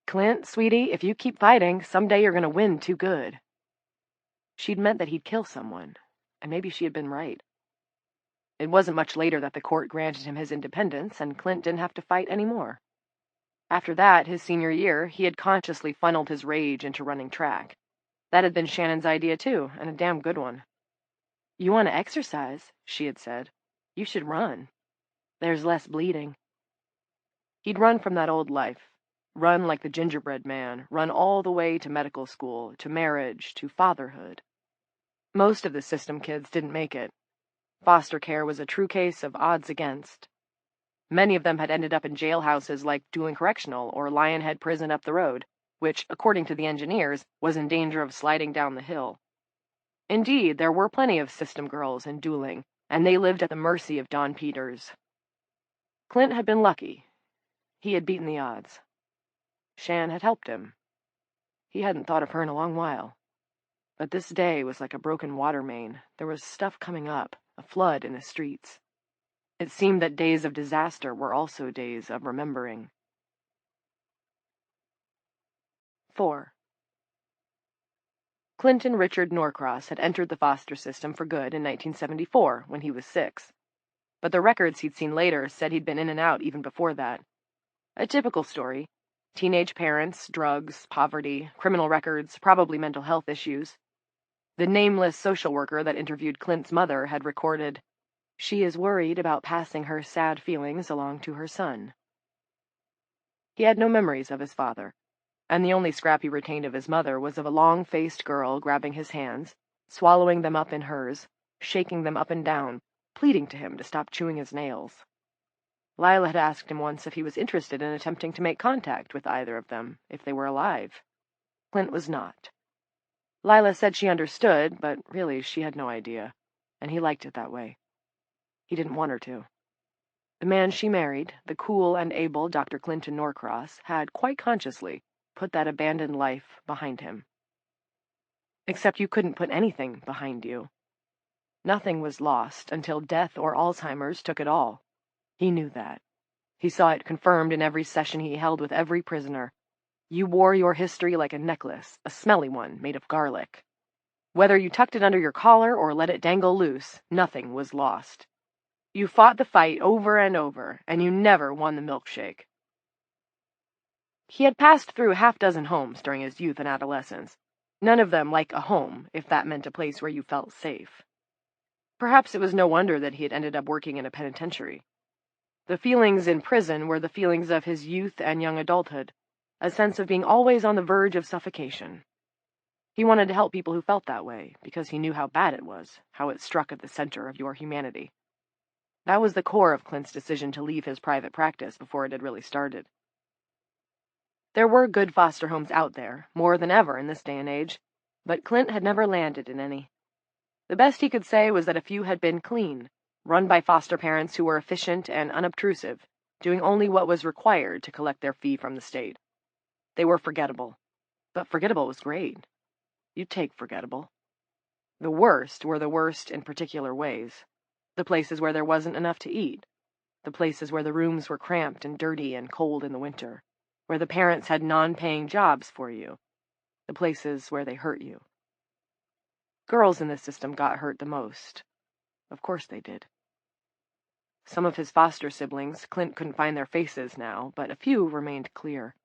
[SPEAKER 2] Clint, sweetie, if you keep fighting, someday you're going to win too good. She'd meant that he'd kill someone, and maybe she had been right. It wasn't much later that the court granted him his independence, and Clint didn't have to fight anymore. After that, his senior year, he had consciously funneled his rage into running track. That had been Shannon's idea, too, and a damn good one. You want to exercise, she had said. You should run. There's less bleeding. He'd run from that old life. Run like the gingerbread man, run all the way to medical school, to marriage, to fatherhood. Most of the system kids didn't make it. Foster care was a true case of odds against. Many of them had ended up in jailhouses like Dooling Correctional or Lionhead Prison up the road, which, according to the engineers, was in danger of sliding down the hill. Indeed, there were plenty of system girls in Dooling, and they lived at the mercy of Don Peters. Clint had been lucky. He had beaten the odds. Shan had helped him. He hadn't thought of her in a long while. But this day was like a broken water main. There was stuff coming up, a flood in the streets. It seemed that days of disaster were also days of remembering. 4. Clinton Richard Norcross had entered the foster system for good in 1974, when he was 6. But the records he'd seen later said he'd been in and out even before that. A typical story. Teenage parents, drugs, poverty, criminal records, probably mental health issues. The nameless social worker that interviewed Clint's mother had recorded, "She is worried about passing her sad feelings along to her son." He had no memories of his father, and the only scrap he retained of his mother was of a long-faced girl grabbing his hands, swallowing them up in hers, shaking them up and down, pleading to him to stop chewing his nails. Lila had asked him once if he was interested in attempting to make contact with either of them, if they were alive. Clint was not. Lila said she understood, but really she had no idea, and he liked it that way. He didn't want her to. The man she married, the cool and able Dr. Clinton Norcross, had, quite consciously, put that abandoned life behind him. Except you couldn't put anything behind you. Nothing was lost until death or Alzheimer's took it all. He knew that. He saw it confirmed in every session he held with every prisoner. You wore your history like a necklace, a smelly one made of garlic. Whether you tucked it under your collar or let it dangle loose, nothing was lost. You fought the fight over and over, and you never won the milkshake. He had passed through a half-dozen homes during his youth and adolescence, none of them like a home, if that meant a place where you felt safe. Perhaps it was no wonder that he had ended up working in a penitentiary. The feelings in prison were the feelings of his youth and young adulthood, a sense of being always on the verge of suffocation. He wanted to help people who felt that way, because he knew how bad it was, how it struck at the center of your humanity. That was the core of Clint's decision to leave his private practice before it had really started. There were good foster homes out there, more than ever in this day and age, but Clint had never landed in any. The best he could say was that a few had been clean, run by foster parents who were efficient and unobtrusive, doing only what was required to collect their fee from the state. They were forgettable, but forgettable was great. You'd take forgettable. The worst were the worst in particular ways. The places where there wasn't enough to eat. The places where the rooms were cramped and dirty and cold in the winter. Where the parents had non-paying jobs for you. The places where they hurt you. Girls in this system got hurt the most. Of course they did. Some of his foster siblings, Clint couldn't find their faces now, but a few remained clear.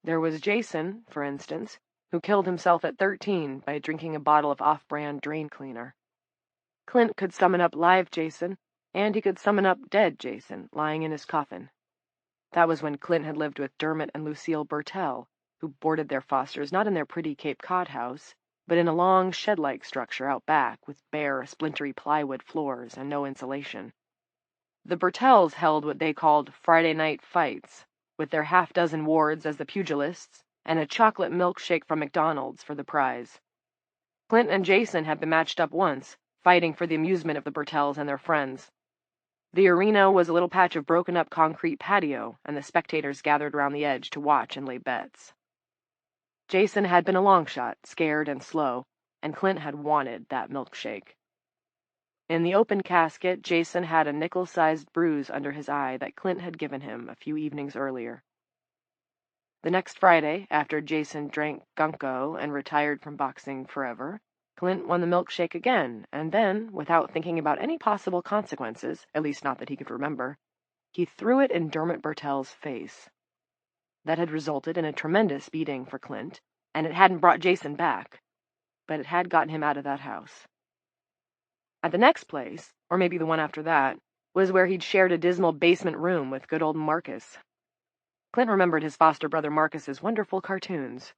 [SPEAKER 2] There was Jason, for instance, who killed himself at 13 by drinking a bottle of off-brand drain cleaner. Clint could summon up live Jason, and he could summon up dead Jason, lying in his coffin. That was when Clint had lived with Dermot and Lucille Bertel, who boarded their fosters not in their pretty Cape Cod house, but in a long shed-like structure out back with bare, splintery plywood floors and no insulation. The Bertels held what they called Friday night fights, with their half-dozen wards as the pugilists, and a chocolate milkshake from McDonald's for the prize. Clint and Jason had been matched up once, fighting for the amusement of the Bertels and their friends. The arena was a little patch of broken-up concrete patio, and the spectators gathered around the edge to watch and lay bets. Jason had been a long shot, scared and slow, and Clint had wanted that milkshake. In the open casket, Jason had a nickel-sized bruise under his eye that Clint had given him a few evenings earlier. The next Friday, after Jason drank Gunko and retired from boxing forever, Clint won the milkshake again, and then, without thinking about any possible consequences, at least not that he could remember, he threw it in Dermot Bertel's face. That had resulted in a tremendous beating for Clint, and it hadn't brought Jason back, but it had gotten him out of that house. At the next place, or maybe the one after that, was where he'd shared a dismal basement room with good old Marcus. Clint remembered his foster brother Marcus's wonderful cartoons.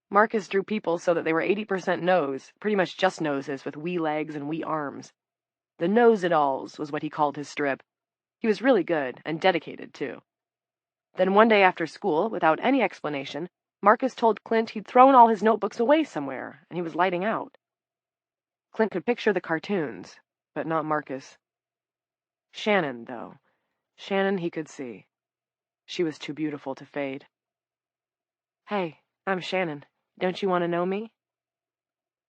[SPEAKER 2] Marcus drew people so that they were 80% nose, pretty much just noses with wee legs and wee arms. The nose-it-alls was what he called his strip. He was really good, and dedicated, too. Then one day after school, without any explanation, Marcus told Clint he'd thrown all his notebooks away somewhere, and he was lighting out. Clint could picture the cartoons, but not Marcus. Shannon, though. Shannon he could see. She was too beautiful to fade. "Hey, I'm Shannon. Don't you want to know me?"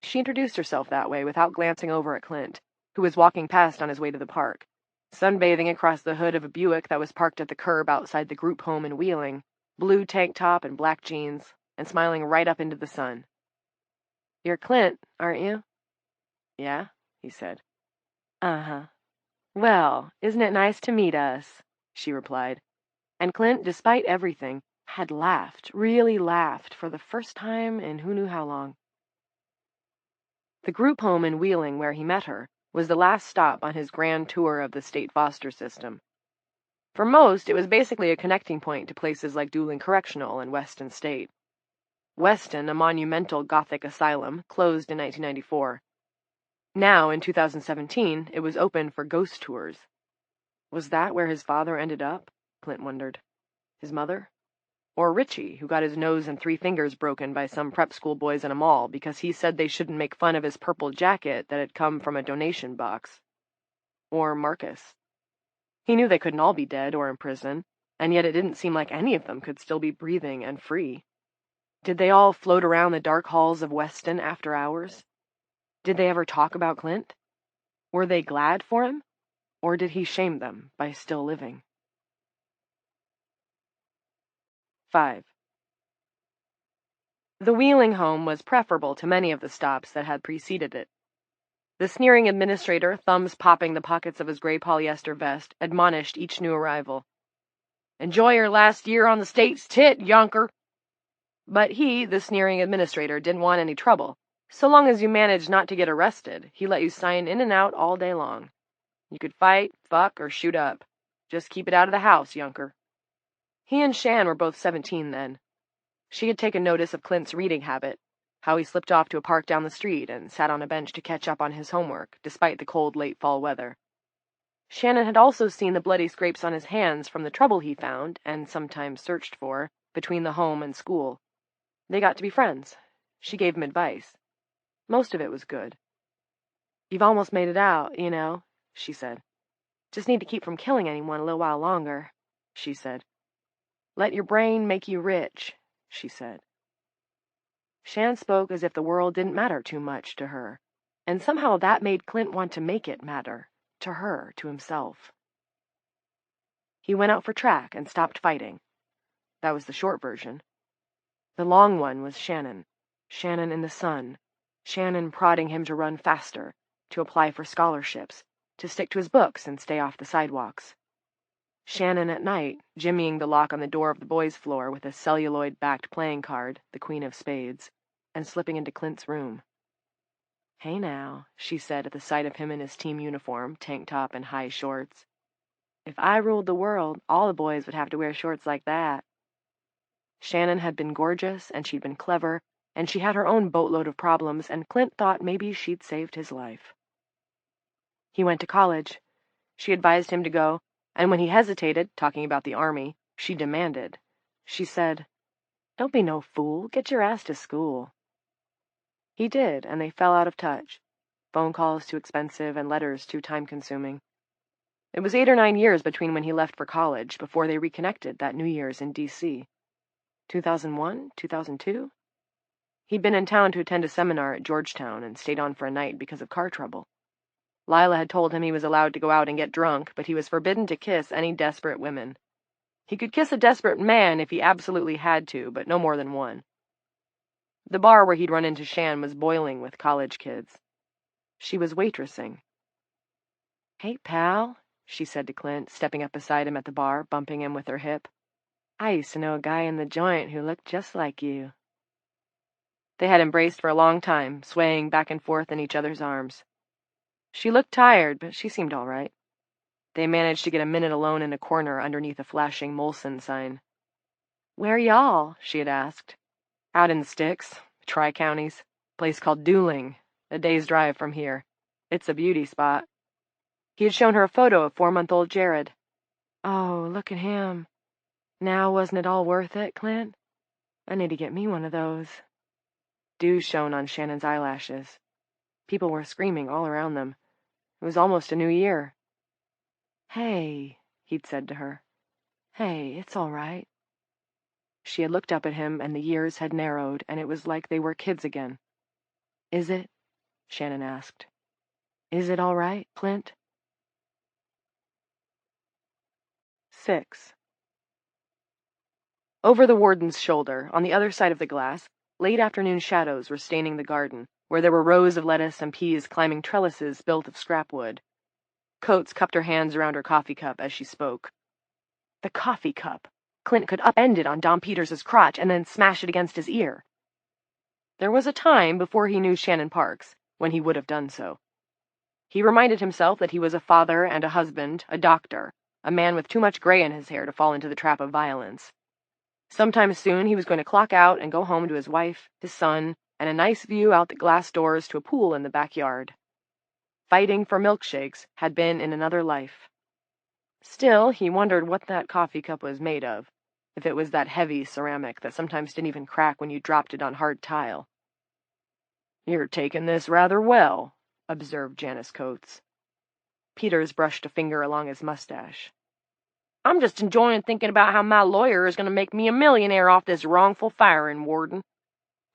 [SPEAKER 2] She introduced herself that way without glancing over at Clint, who was walking past on his way to the park. sunbathing across the hood of a Buick that was parked at the curb outside the group home in Wheeling, blue tank top and black jeans, and smiling right up into the sun. "You're Clint, aren't you?" "Yeah," he said. "Uh-huh. Well, isn't it nice to meet us?" she replied. And Clint, despite everything, had laughed, really laughed, for the first time in who knew how long. The group home in Wheeling where he met her was the last stop on his grand tour of the state foster system. For most, it was basically a connecting point to places like Dooling Correctional and Weston State. Weston, a monumental Gothic asylum, closed in 1994. Now, in 2017, it was open for ghost tours. Was that where his father ended up? Clint wondered. His mother? Or Richie, who got his nose and 3 fingers broken by some prep school boys in a mall because he said they shouldn't make fun of his purple jacket that had come from a donation box. Or Marcus. He knew they couldn't all be dead or in prison, and yet it didn't seem like any of them could still be breathing and free. Did they all float around the dark halls of Weston after hours? Did they ever talk about Clint? Were they glad for him? Or did he shame them by still living? 5. The Wheeling home was preferable to many of the stops that had preceded it. The sneering administrator, thumbs popping the pockets of his gray polyester vest, admonished each new arrival. "Enjoy your last year on the state's tit, younker." But he, the sneering administrator, didn't want any trouble. So long as you managed not to get arrested, he let you sign in and out all day long. You could fight, fuck, or shoot up. Just keep it out of the house, younker. He and Shan were both 17 then. She had taken notice of Clint's reading habit, how he slipped off to a park down the street and sat on a bench to catch up on his homework, despite the cold late fall weather. Shannon had also seen the bloody scrapes on his hands from the trouble he found, and sometimes searched for, between the home and school. They got to be friends. She gave him advice. Most of it was good. "You've almost made it out, you know," she said. "Just need to keep from killing anyone a little while longer," she said. "Let your brain make you rich," she said. Shan spoke as if the world didn't matter too much to her, and somehow that made Clint want to make it matter, to her, to himself. He went out for track and stopped fighting. That was the short version. The long one was Shannon. Shannon in the sun. Shannon prodding him to run faster, to apply for scholarships, to stick to his books and stay off the sidewalks. Shannon at night, jimmying the lock on the door of the boys' floor with a celluloid-backed playing card, the Queen of Spades, and slipping into Clint's room. "Hey now," she said at the sight of him in his team uniform, tank top and high shorts. "If I ruled the world, all the boys would have to wear shorts like that." Shannon had been gorgeous, and she'd been clever, and she had her own boatload of problems, and Clint thought maybe she'd saved his life. He went to college. She advised him to go, and when he hesitated, talking about the army, she demanded. She said, "Don't be no fool. Get your ass to school." He did, and they fell out of touch. Phone calls too expensive and letters too time-consuming. It was 8 or 9 years between when he left for college before they reconnected that New Year's in D.C. 2001? 2002? He'd been in town to attend a seminar at Georgetown and stayed on for a night because of car trouble. Lila had told him he was allowed to go out and get drunk, but he was forbidden to kiss any desperate women. He could kiss a desperate man if he absolutely had to, but no more than one. The bar where he'd run into Shan was boiling with college kids. She was waitressing. "Hey, pal," she said to Clint, stepping up beside him at the bar, bumping him with her hip. "I used to know a guy in the joint who looked just like you." They had embraced for a long time, swaying back and forth in each other's arms. She looked tired, but she seemed all right. They managed to get a minute alone in a corner underneath a flashing Molson sign. "Where y'all?" she had asked. "Out in the sticks, Tri-Counties. Place called Dooling, a day's drive from here. It's a beauty spot." He had shown her a photo of 4-month-old Jared. "Oh, look at him. Now wasn't it all worth it, Clint? I need to get me one of those." Dew shone on Shannon's eyelashes. People were screaming all around them. It was almost a new year. "Hey," he'd said to her. "Hey, it's all right." She had looked up at him, and the years had narrowed, and it was like they were kids again. "Is it?" Shannon asked. "Is it all right, Clint?" 6. Over the warden's shoulder, on the other side of the glass, late afternoon shadows were staining the garden, where there were rows of lettuce and peas climbing trellises built of scrap wood. Coates cupped her hands around her coffee cup as she spoke. The coffee cup! Clint could upend it on Dom Peters's crotch and then smash it against his ear. There was a time before he knew Shannon Parks when he would have done so. He reminded himself that he was a father and a husband, a doctor, a man with too much gray in his hair to fall into the trap of violence. Sometime soon he was going to clock out and go home to his wife, his son, and a nice view out the glass doors to a pool in the backyard. Fighting for milkshakes had been in another life. Still, he wondered what that coffee cup was made of, if it was that heavy ceramic that sometimes didn't even crack when you dropped it on hard tile. "You're taking this rather well," observed Janice Coates. Peters brushed a finger along his mustache. "I'm just enjoying thinking about how my lawyer is going to make me a millionaire off this wrongful firing, Warden.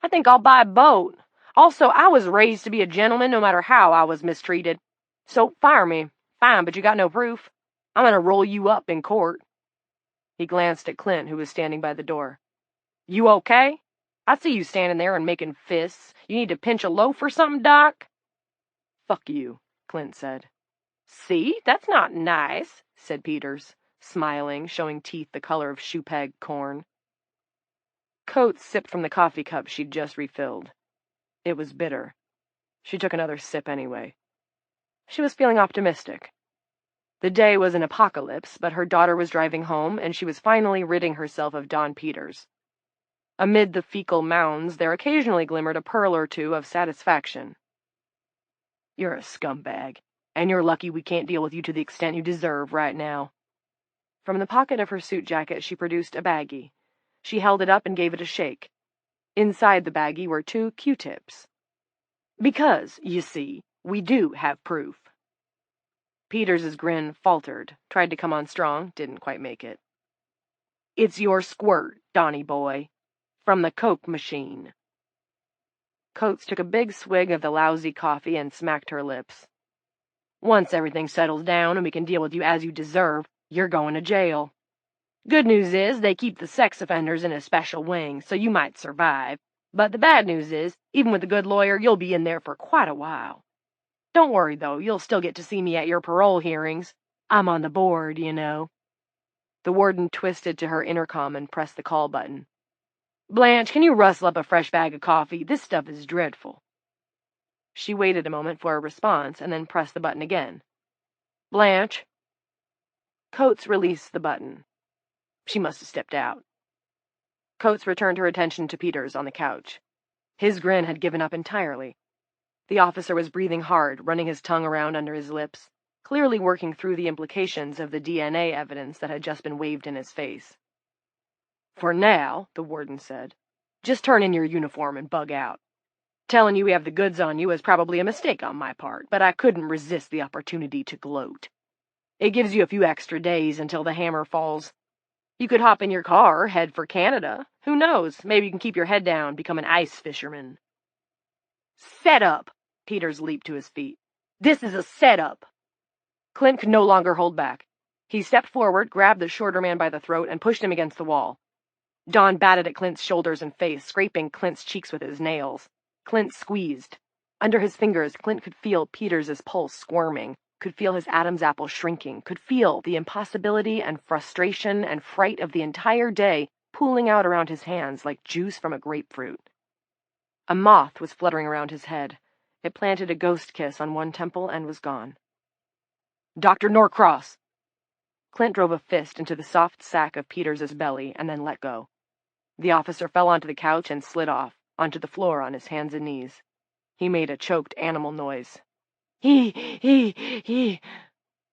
[SPEAKER 2] I think I'll buy a boat. Also, I was raised to be a gentleman no matter how I was mistreated. So fire me. Fine, but you got no proof. I'm going to roll you up in court." He glanced at Clint, who was standing by the door. "You okay? I see you standing there and making fists. You need to pinch a loaf or something, Doc?" "Fuck you," Clint said. "See, that's not nice," said Peters, smiling, showing teeth the color of shoe-peg corn. Coates sipped from the coffee cup she'd just refilled. It was bitter. She took another sip anyway. She was feeling optimistic. The day was an apocalypse, but her daughter was driving home, and she was finally ridding herself of Don Peters. Amid the fecal mounds, there occasionally glimmered a pearl or two of satisfaction. "You're a scumbag, and you're lucky we can't deal with you to the extent you deserve right now." From the pocket of her suit jacket she produced a baggie. She held it up and gave it a shake. Inside the baggie were 2 Q-tips. "Because, you see, we do have proof." Peters's grin faltered, tried to come on strong, didn't quite make it. "It's your squirt, Donnie boy. From the Coke machine." Coates took a big swig of the lousy coffee and smacked her lips. "Once everything settles down and we can deal with you as you deserve, you're going to jail. Good news is they keep the sex offenders in a special wing, so you might survive. But the bad news is, even with a good lawyer, you'll be in there for quite a while. Don't worry, though, you'll still get to see me at your parole hearings. I'm on the board, you know." The warden twisted to her intercom and pressed the call button. "Blanche, can you rustle up a fresh bag of coffee? This stuff is dreadful." She waited a moment for a response and then pressed the button again. "Blanche." Coates released the button. She must have stepped out. Coates returned her attention to Peters on the couch. His grin had given up entirely. The officer was breathing hard, running his tongue around under his lips, clearly working through the implications of the DNA evidence that had just been waved in his face. "For now," the warden said, "just turn in your uniform and bug out. Telling you we have the goods on you is probably a mistake on my part, but I couldn't resist the opportunity to gloat. It gives you a few extra days until the hammer falls. You could hop in your car, head for Canada. Who knows? Maybe you can keep your head down, become an ice fisherman." "Set up!" Peters leaped to his feet. "This is a setup." Clint could no longer hold back. He stepped forward, grabbed the shorter man by the throat, and pushed him against the wall. Don batted at Clint's shoulders and face, scraping Clint's cheeks with his nails. Clint squeezed. Under his fingers, Clint could feel Peters's pulse squirming, could feel his Adam's apple shrinking, could feel the impossibility and frustration and fright of the entire day pooling out around his hands like juice from a grapefruit. A moth was fluttering around his head. It planted a ghost kiss on one temple and was gone. "Dr. Norcross!" Clint drove a fist into the soft sack of Peters's belly and then let go. The officer fell onto the couch and slid off, onto the floor on his hands and knees. He made a choked animal noise. He.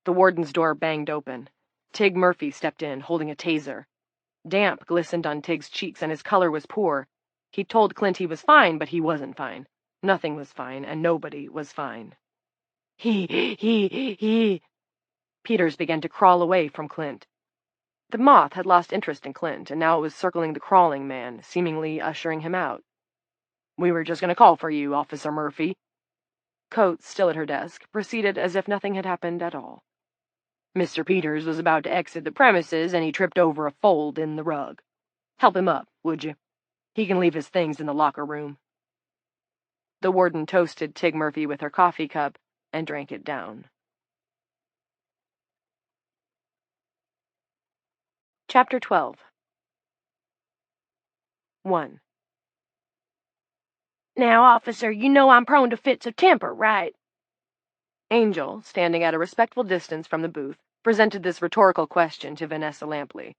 [SPEAKER 2] The warden's door banged open. Tig Murphy stepped in, holding a taser. Damp glistened on Tig's cheeks, and his color was poor. He told Clint he was fine, but he wasn't fine. Nothing was fine, and nobody was fine. He. Peters began to crawl away from Clint. The moth had lost interest in Clint, and now it was circling the crawling man, seemingly ushering him out. "We were just going to call for you, Officer Murphy." Coates, still at her desk, proceeded as if nothing had happened at all.
[SPEAKER 3] Mr. Peters was about to exit the premises, and he tripped over a fold in the rug. Help him up, would you? He can leave his things in the locker room. The warden toasted Tig Murphy with her coffee cup and drank it down. Chapter 12. 1.
[SPEAKER 4] Now, officer, you know I'm prone to fits of temper, right?
[SPEAKER 3] Angel, standing at a respectful distance from the booth, presented this rhetorical question to Vanessa Lampley.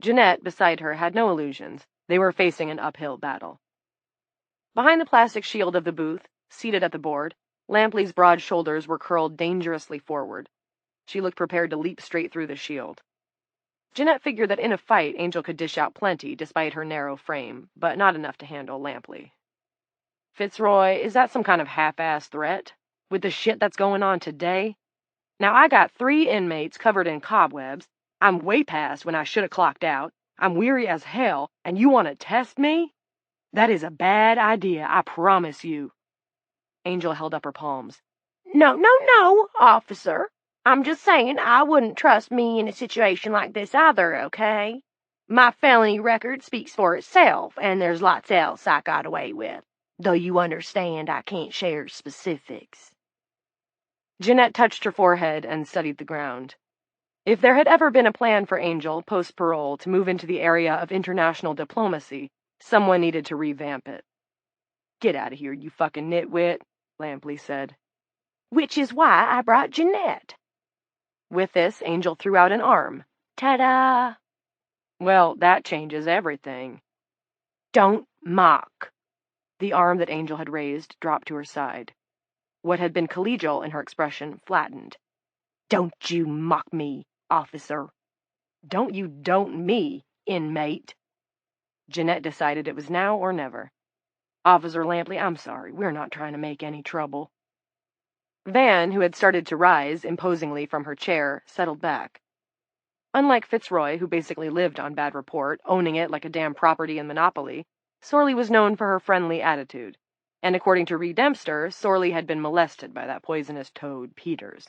[SPEAKER 3] Jeanette, beside her, had no illusions. They were facing an uphill battle. Behind the plastic shield of the booth, seated at the board, Lampley's broad shoulders were curled dangerously forward. She looked prepared to leap straight through the shield. Jeanette figured that in a fight, Angel could dish out plenty, despite her narrow frame, but not enough to handle Lampley. Fitzroy, is that some kind of half-ass threat? With the shit that's going on today? Now, I got 3 inmates covered in cobwebs. I'm way past when I should have clocked out. I'm weary as hell, and you want to test me? That is a bad idea, I promise you. Angel held up her palms.
[SPEAKER 4] No, officer. I'm just saying I wouldn't trust me in a situation like this either, okay? My felony record speaks for itself, and there's lots else I got away with, though you understand I can't share specifics.
[SPEAKER 3] Jeanette touched her forehead and studied the ground. If there had ever been a plan for Angel, post-parole, to move into the area of international diplomacy, someone needed to revamp it. Get out of here, you fucking nitwit, Lampley said.
[SPEAKER 4] Which is why I brought Jeanette.
[SPEAKER 3] With this, Angel threw out an arm.
[SPEAKER 4] Ta-da!
[SPEAKER 3] Well, that changes everything.
[SPEAKER 4] Don't mock.
[SPEAKER 3] The arm that Angel had raised dropped to her side. What had been collegial in her expression flattened.
[SPEAKER 4] Don't you mock me, officer.
[SPEAKER 3] Don't you don't me, inmate. Jeanette decided it was now or never. Officer Lampley, I'm sorry. We're not trying to make any trouble. Van, who had started to rise imposingly from her chair, settled back. Unlike Fitzroy, who basically lived on bad report, owning it like a damn property in Monopoly, Sorley was known for her friendly attitude, and according to Reed Dempster, Sorley had been molested by that poisonous toad, Peters.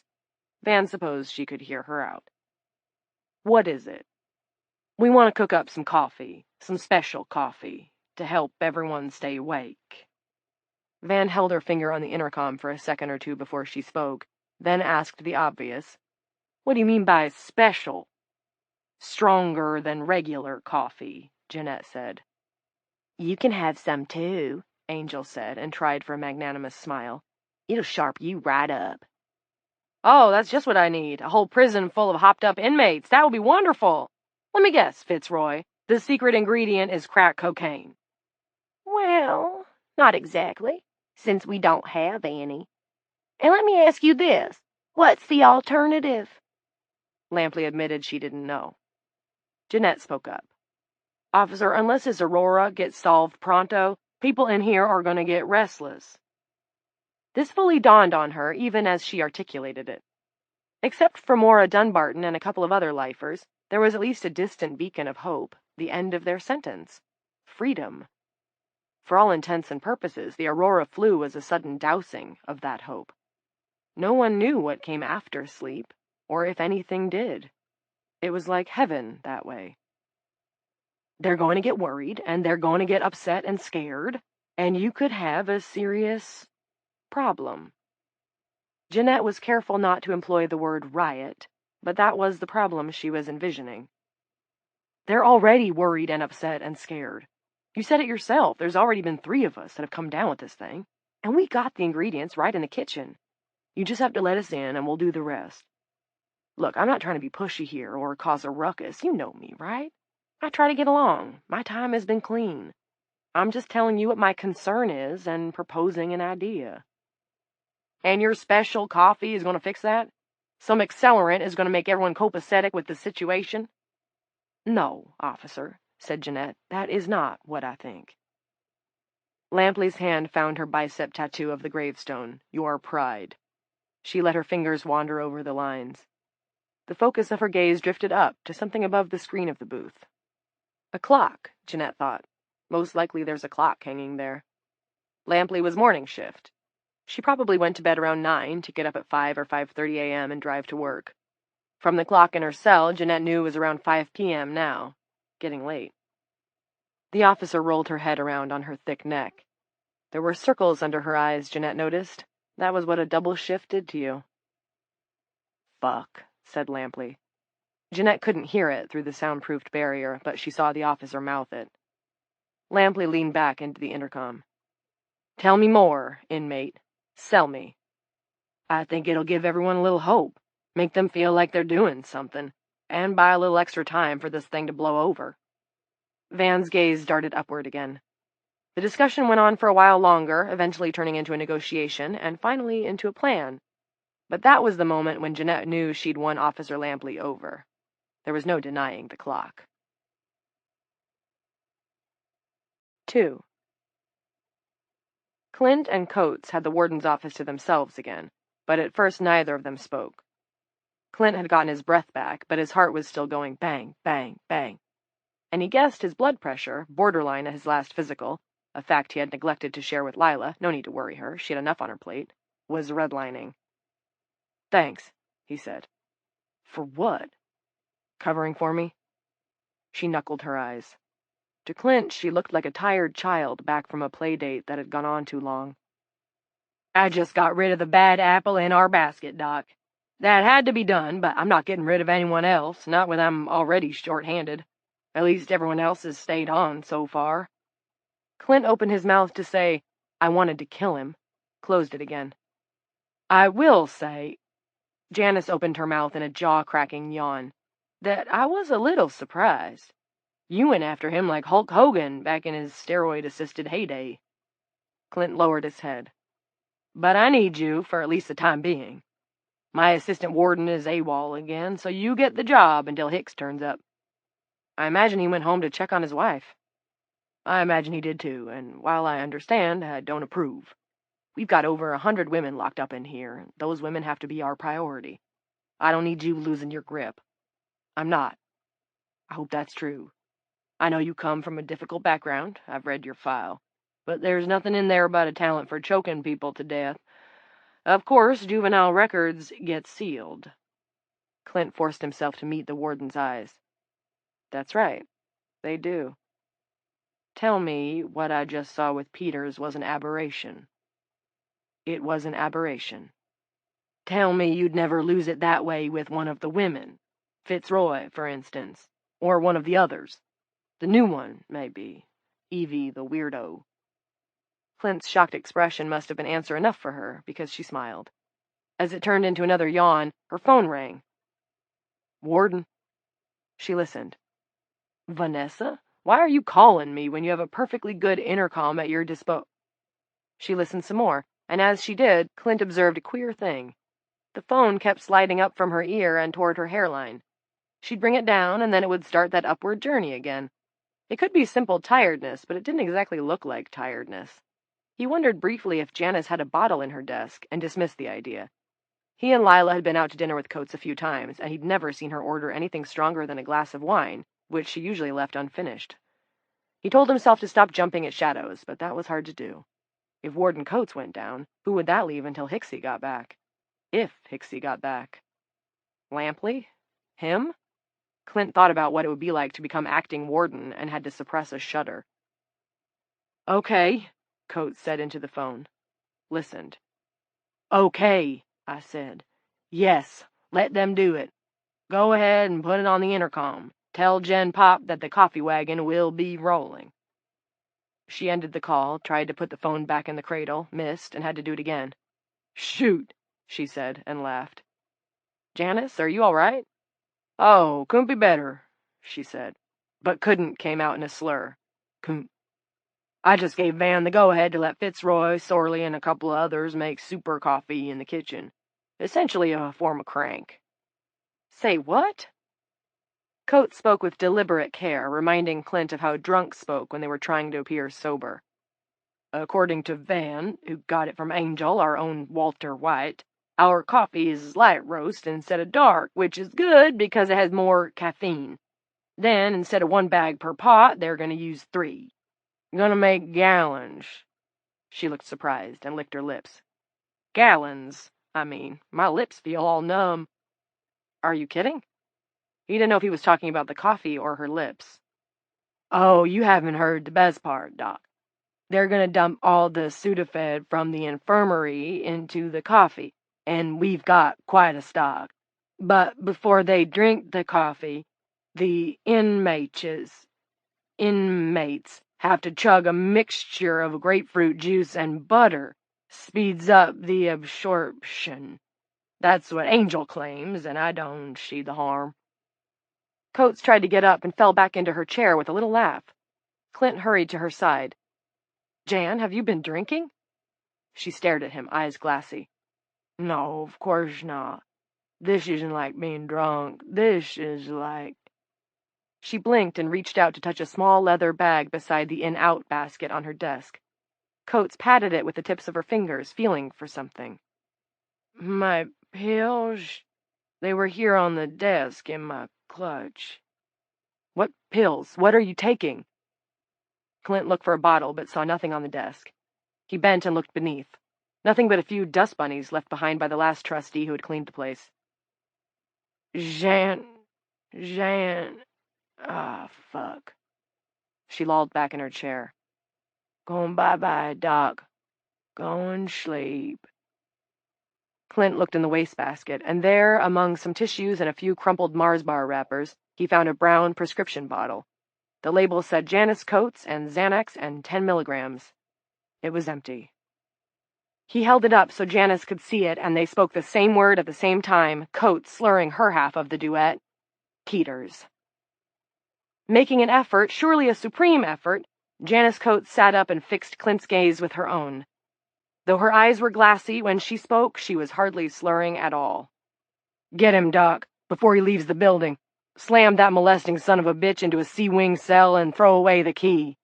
[SPEAKER 3] Van supposed she could hear her out. What is it? We want to cook up some coffee, some special coffee, to help everyone stay awake. Van held her finger on the intercom for a second or two before she spoke, then asked the obvious. What do you mean by special? Stronger than regular coffee, Jeanette said.
[SPEAKER 4] You can have some too, Angel said, and tried for a magnanimous smile. It'll sharp you right up.
[SPEAKER 3] Oh, that's just what I need. A whole prison full of hopped-up inmates. That would be wonderful. Let me guess, Fitzroy. The secret ingredient is crack cocaine.
[SPEAKER 4] Well, not exactly, since we don't have any. And let me ask you this. What's the alternative?
[SPEAKER 3] Lampley admitted she didn't know. Jeanette spoke up. Officer, unless this Aurora gets solved pronto, people in here are going to get restless. This fully dawned on her, even as she articulated it. Except for Maura Dunbarton and a couple of other lifers, there was at least a distant beacon of hope, the end of their sentence. Freedom. For all intents and purposes, the Aurora flu was a sudden dousing of that hope. No one knew what came after sleep, or if anything did. It was like heaven that way. They're going to get worried, and they're going to get upset and scared, and you could have a serious problem. Jeanette was careful not to employ the word riot, but that was the problem she was envisioning. They're already worried and upset and scared. You said it yourself, there's already been 3 of us that have come down with this thing, and we got the ingredients right in the kitchen. You just have to let us in, and we'll do the rest. Look, I'm not trying to be pushy here or cause a ruckus. You know me, right? I try to get along. My time has been clean. I'm just telling you what my concern is and proposing an idea. And your special coffee is going to fix that? Some accelerant is going to make everyone copacetic with the situation? No, officer, said Jeanette. That is not what I think. Lampley's hand found her bicep tattoo of the gravestone, Your Pride. She let her fingers wander over the lines. The focus of her gaze drifted up to something above the screen of the booth. A clock, Jeanette thought. Most likely there's a clock hanging there. Lampley was morning shift. She probably went to bed around 9 to get up at 5 or 5:30 a.m. and drive to work.
[SPEAKER 2] From the clock in her cell, Jeanette knew it was around 5 p.m. now. Getting late. The officer rolled her head around on her thick neck. There were circles under her eyes, Jeanette noticed. That was what a double shift did to you. "Fuck," said Lampley. Jeanette couldn't hear it through the soundproofed barrier, but she saw the officer mouth it. Lampley leaned back into the intercom. "Tell me more, inmate. Sell me. I think it'll give everyone a little hope, make them feel like they're doing something, and buy a little extra time for this thing to blow over." Van's gaze darted upward again. The discussion went on for a while longer, eventually turning into a negotiation, and finally into a plan. But that was the moment when Jeanette knew she'd won Officer Lampley over. There was no denying the clock. 2. Clint and Coates had the warden's office to themselves again, but at first neither of them spoke. Clint had gotten his breath back, but his heart was still going bang, bang, bang. And he guessed his blood pressure, borderline at his last physical, a fact he had neglected to share with Lila, no need to worry her, she had enough on her plate, was redlining. "Thanks," he said. "For what?" "Covering for me?" She knuckled her eyes. To Clint, she looked like a tired child back from a play date that had gone on too long. "I just got rid of the bad apple in our basket, Doc. That had to be done, but I'm not getting rid of anyone else, not when I'm already short-handed. At least everyone else has stayed on so far." Clint opened his mouth to say, "I wanted to kill him," closed it again. "I will say," Janice opened her mouth in a jaw-cracking yawn, "that I was a little surprised. You went after him like Hulk Hogan back in his steroid-assisted heyday." Clint lowered his head. "But I need you for at least the time being. My assistant warden is AWOL again, so you get the job until Hicks turns up." "I imagine he went home to check on his wife." "I imagine he did too, and while I understand, I don't approve. We've got over 100 women locked up in here, and those women have to be our priority. I don't need you losing your grip. I'm not. I hope that's true. I know you come from a difficult background. I've read your file. But there's nothing in there about a talent for choking people to death. Of course, juvenile records get sealed." Clint forced himself to meet the warden's eyes. "That's right. They do. Tell me what I just saw with Peters was an aberration." "It was an aberration." "Tell me you'd never lose it that way with one of the women. Fitzroy, for instance. Or one of the others. The new one, maybe. Evie the weirdo." Clint's shocked expression must have been answer enough for her, because she smiled. As it turned into another yawn, her phone rang. "Warden." She listened. "Vanessa? Why are you calling me when you have a perfectly good intercom at your disposal?" She listened some more, and as she did, Clint observed a queer thing. The phone kept sliding up from her ear and toward her hairline. She'd bring it down, and then it would start that upward journey again. It could be simple tiredness, but it didn't exactly look like tiredness. He wondered briefly if Janice had a bottle in her desk, and dismissed the idea. He and Lila had been out to dinner with Coates a few times, and he'd never seen her order anything stronger than a glass of wine, which she usually left unfinished. He told himself to stop jumping at shadows, but that was hard to do. If Warden Coates went down, who would that leave until Hicksy got back? If Hicksy got back. Lampley? Him? Clint thought about what it would be like to become acting warden and had to suppress a shudder. "Okay," Coates said into the phone. Listened. "Okay," I said. "Yes, let them do it. Go ahead and put it on the intercom. Tell Jen Pop that the coffee wagon will be rolling." She ended the call, tried to put the phone back in the cradle, missed, and had to do it again. "Shoot," she said, and laughed. "Janice, are you all right?" "Oh, couldn't be better," she said, but couldn't came out in a slur. Couldn't. "I just gave Van the go-ahead to let Fitzroy, Sorley, and a couple of others make super coffee in the kitchen. Essentially a form of crank." "Say what?" Coates spoke with deliberate care, reminding Clint of how drunks spoke when they were trying to appear sober. "According to Van, who got it from Angel, our own Walter White, our coffee is light roast instead of dark, which is good because it has more caffeine. Then, instead of 1 bag per pot, they're going to use 3. Gonna make gallons." She looked surprised and licked her lips. "Gallons, I mean. My lips feel all numb." Are you kidding? He didn't know if he was talking about the coffee or her lips. Oh, you haven't heard the best part, Doc. They're gonna dump all the Sudafed from the infirmary into the coffee, and we've got quite a stock. But before they drink the coffee, the inmates have to chug a mixture of grapefruit juice and butter. Speeds up the absorption. That's what Angel claims, and I don't see the harm. Coates tried to get up and fell back into her chair with a little laugh. Clint hurried to her side. Jan, have you been drinking? She stared at him, eyes glassy. No, of course not. This isn't like being drunk. This is like... She blinked and reached out to touch a small leather bag beside the in-out basket on her desk. Coates patted it with the tips of her fingers, feeling for something. My pills? They were here on the desk in my clutch. What pills? What are you taking? Clint looked for a bottle, but saw nothing on the desk. He bent and looked beneath. Nothing but a few dust bunnies left behind by the last trustee who had cleaned the place. Jan... Ah, fuck. She lolled back in her chair. Going bye-bye, Doc. Going sleep. Clint looked in the wastebasket, and there, among some tissues and a few crumpled Mars bar wrappers, he found a brown prescription bottle. The label said Janice Coates and Xanax and 10 milligrams. It was empty. He held it up so Janice could see it, and they spoke the same word at the same time, Coates slurring her half of the duet. Peters. Making an effort, surely a supreme effort, Janice Coates sat up and fixed Clint's gaze with her own. Though her eyes were glassy when she spoke, she was hardly slurring at all. Get him, Doc, before he leaves the building. Slam that molesting son of a bitch into a C-wing cell and throw away the key.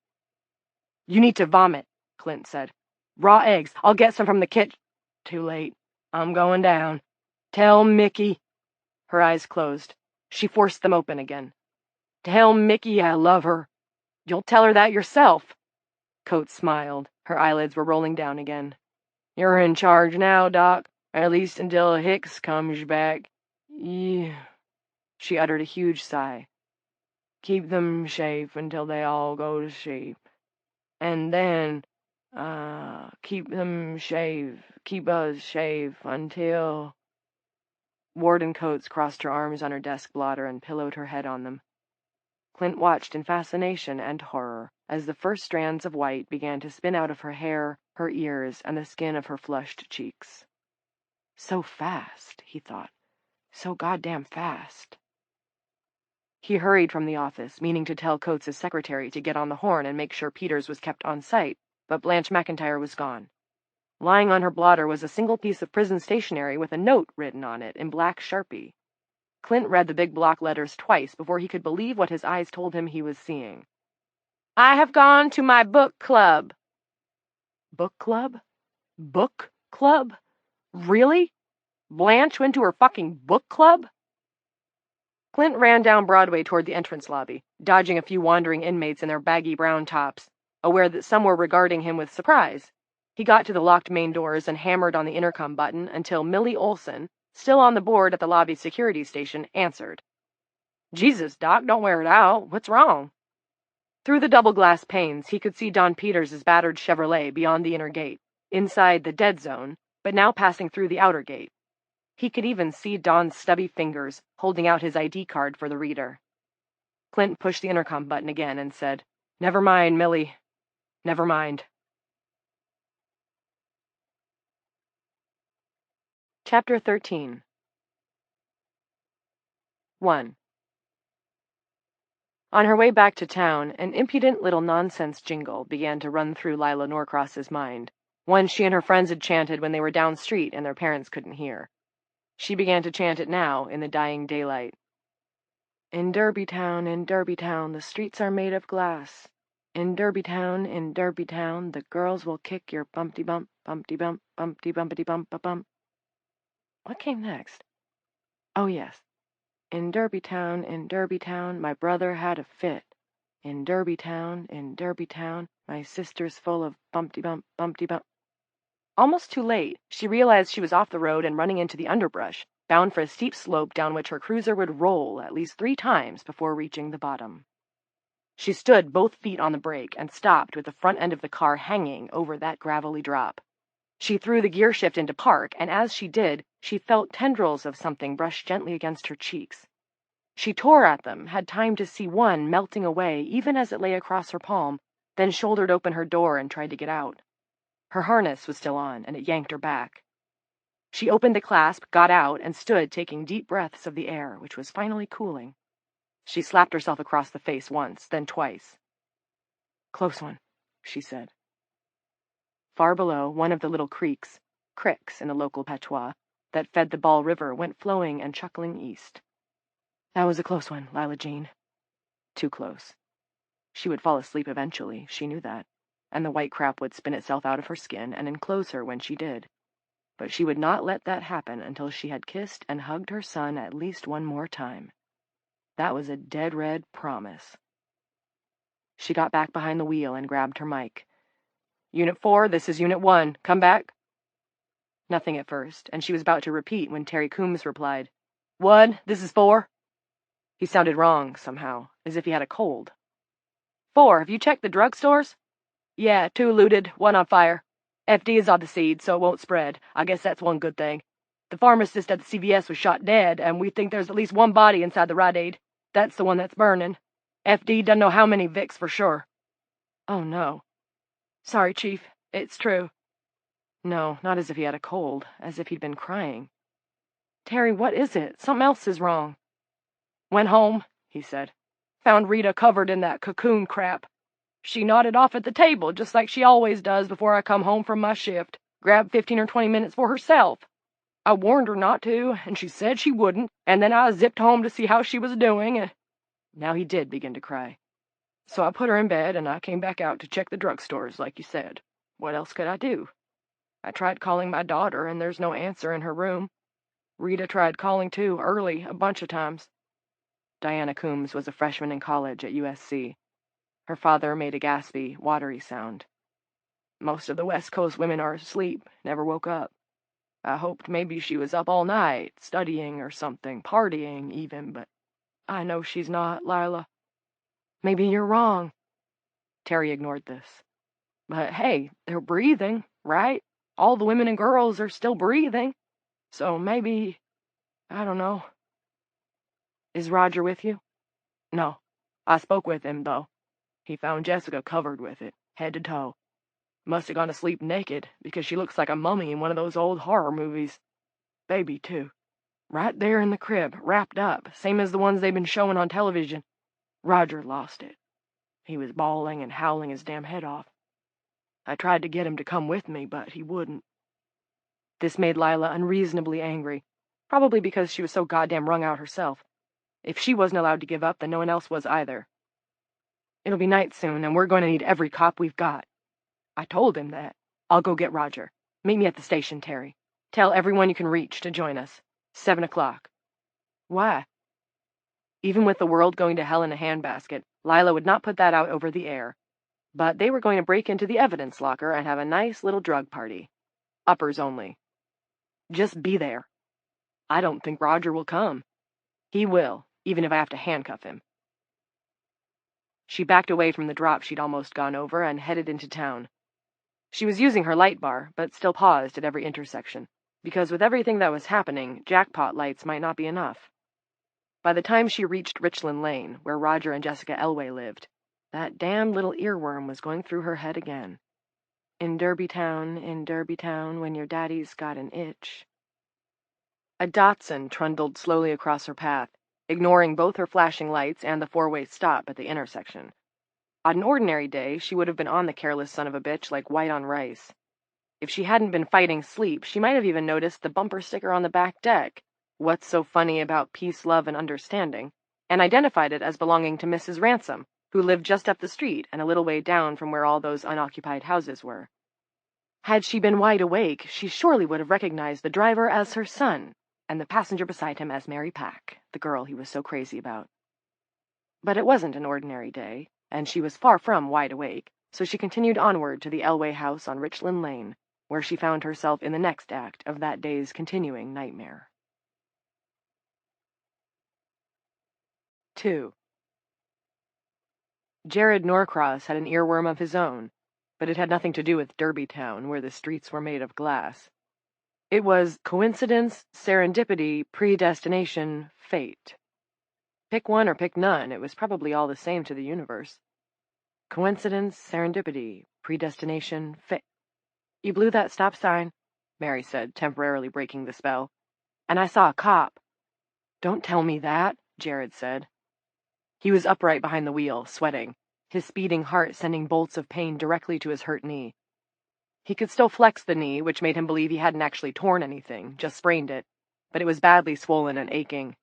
[SPEAKER 2] You need to vomit, Clint said. Raw eggs. I'll get some from the kitchen. Too late. I'm going down. Tell Mickey. Her eyes closed. She forced them open again. Tell Mickey I love her. You'll tell her that yourself. Coates smiled. Her eyelids were rolling down again. You're in charge now, Doc. At least until Hicks comes back. Yeah. She uttered a huge sigh. Keep them safe until they all go to sleep. And then, keep them safe. Keep us safe until... Warden Coates crossed her arms on her desk blotter and pillowed her head on them. Clint watched in fascination and horror as the first strands of white began to spin out of her hair, her ears, and the skin of her flushed cheeks. So fast, he thought. So goddamn fast. He hurried from the office, meaning to tell Coates' secretary to get on the horn and make sure Peters was kept on site, but Blanche McIntyre was gone. Lying on her blotter was a single piece of prison stationery with a note written on it in black Sharpie. Clint read the big block letters twice before he could believe what his eyes told him he was seeing.
[SPEAKER 4] I have gone to my book club.
[SPEAKER 2] Book club? Book club? Really? Blanche went to her fucking book club? Clint ran down Broadway toward the entrance lobby, dodging a few wandering inmates in their baggy brown tops, aware that some were regarding him with surprise. He got to the locked main doors and hammered on the intercom button until Millie Olson, still on the board at the lobby security station, answered. Jesus, Doc, don't wear it out. What's wrong? Through the double-glass panes, he could see Don Peters' battered Chevrolet beyond the inner gate, inside the dead zone, but now passing through the outer gate. He could even see Don's stubby fingers holding out his ID card for the reader. Clint pushed the intercom button again and said, Never mind, Millie. Never mind. Chapter 13 1. On her way back to town, an impudent little nonsense jingle began to run through Lila Norcross's mind, one she and her friends had chanted when they were down street and their parents couldn't hear. She began to chant it now in the dying daylight. In Derbytown, the streets are made of glass. In Derbytown, the girls will kick your bumpty-bump, bumpty-bump, bumpty-bumpity-bump-a-bump. What came next? Oh, yes. In Derbytown, my brother had a fit. In Derbytown, my sister's full of bumpty-bump, bumpty-bump. Almost too late, she realized she was off the road and running into the underbrush, bound for a steep slope down which her cruiser would roll at least 3 times before reaching the bottom. She stood both feet on the brake and stopped with the front end of the car hanging over that gravelly drop. She threw the gear shift into park, and as she did, she felt tendrils of something brush gently against her cheeks. She tore at them, had time to see one melting away even as it lay across her palm, then shouldered open her door and tried to get out. Her harness was still on, and it yanked her back. She opened the clasp, got out, and stood taking deep breaths of the air, which was finally cooling. She slapped herself across the face once, then twice. "Close one," she said. Far below, one of the little cricks in the local patois, that fed the Ball River went flowing and chuckling east. That was a close one, Lila Jean. Too close. She would fall asleep eventually, she knew that, and the white crap would spin itself out of her skin and enclose her when she did. But she would not let that happen until she had kissed and hugged her son at least one more time. That was a dead-red promise. She got back behind the wheel and grabbed her mic. "Unit 4, this is Unit 1. Come back." Nothing at first, and she was about to repeat when Terry Coombs replied, "1, this is 4. He sounded wrong, somehow, as if he had a cold. "4, have you checked the drugstores?" "Yeah, 2 looted, 1 on fire. FD is on the seed, so it won't spread. I guess that's one good thing. The pharmacist at the CVS was shot dead, and we think there's at least 1 body inside the Rite Aid. That's the one that's burning. FD doesn't know how many Vicks for sure." "Oh, no." "Sorry, Chief. It's true." No, not as if he had a cold, as if he'd been crying. "Terry, what is it? Something else is wrong." "Went home," he said. "Found Rita covered in that cocoon crap. She nodded off at the table, just like she always does before I come home from my shift. Grabbed 15 or 20 minutes for herself. I warned her not to, and she said she wouldn't, and then I zipped home to see how she was doing, and—" Now he did begin to cry. "So I put her in bed, and I came back out to check the drugstores, like you said. What else could I do? I tried calling my daughter, and there's no answer in her room. Rita tried calling too, early, a bunch of times." Diana Coombs was a freshman in college at USC. Her father made a gaspy, watery sound. "Most of the West Coast women are asleep, never woke up. I hoped maybe she was up all night, studying or something, partying even, but I know she's not, Lila." "Maybe you're wrong." Terry ignored this. "But hey, they're breathing, right? All the women and girls are still breathing. So maybe, I don't know." "Is Roger with you?" "No. I spoke with him, though. He found Jessica covered with it, head to toe. Must have gone to sleep naked, because she looks like a mummy in one of those old horror movies. Baby, too. Right there in the crib, wrapped up, same as the ones they've been showing on television. Roger lost it. He was bawling and howling his damn head off. I tried to get him to come with me, but he wouldn't." This made Lila unreasonably angry, probably because she was so goddamn wrung out herself. If she wasn't allowed to give up, then no one else was either. "It'll be night soon, and we're going to need every cop we've got." "I told him that. I'll go get Roger. Meet me at the station, Terry. Tell everyone you can reach to join us. 7 o'clock. "Why?" Even with the world going to hell in a handbasket, Lila would not put that out over the air. But they were going to break into the evidence locker and have a nice little drug party. Uppers only. "Just be there." "I don't think Roger will come." "He will, even if I have to handcuff him." She backed away from the drop she'd almost gone over and headed into town. She was using her light bar, but still paused at every intersection, because with everything that was happening, jackpot lights might not be enough. By the time she reached Richland Lane, where Roger and Jessica Elway lived, that damn little earworm was going through her head again. In Derby Town, when your daddy's got an itch." A Datsun trundled slowly across her path, ignoring both her flashing lights and the 4-way stop at the intersection. On an ordinary day, she would have been on the careless son of a bitch like white on rice. If she hadn't been fighting sleep, she might have even noticed the bumper sticker on the back deck, "What's so funny about peace, love, and understanding?" and identified it as belonging to Mrs. Ransom, who lived just up the street and a little way down from where all those unoccupied houses were. Had she been wide awake, she surely would have recognized the driver as her son, and the passenger beside him as Mary Pack, the girl he was so crazy about. But it wasn't an ordinary day, and she was far from wide awake, so she continued onward to the Elway house on Richland Lane, where she found herself in the next act of that day's continuing nightmare. 2. Jared Norcross had an earworm of his own, but it had nothing to do with Derbytown, where the streets were made of glass. It was coincidence, serendipity, predestination, fate. Pick one or pick none, it was probably all the same to the universe. Coincidence, serendipity, predestination, fate. You blew that stop sign, Mary said, temporarily breaking the spell. And I saw a cop. Don't tell me that, Jared said. He was upright behind the wheel, sweating, his speeding heart sending bolts of pain directly to his hurt knee. He could still flex the knee, which made him believe he hadn't actually torn anything, just sprained it, but it was badly swollen and aching.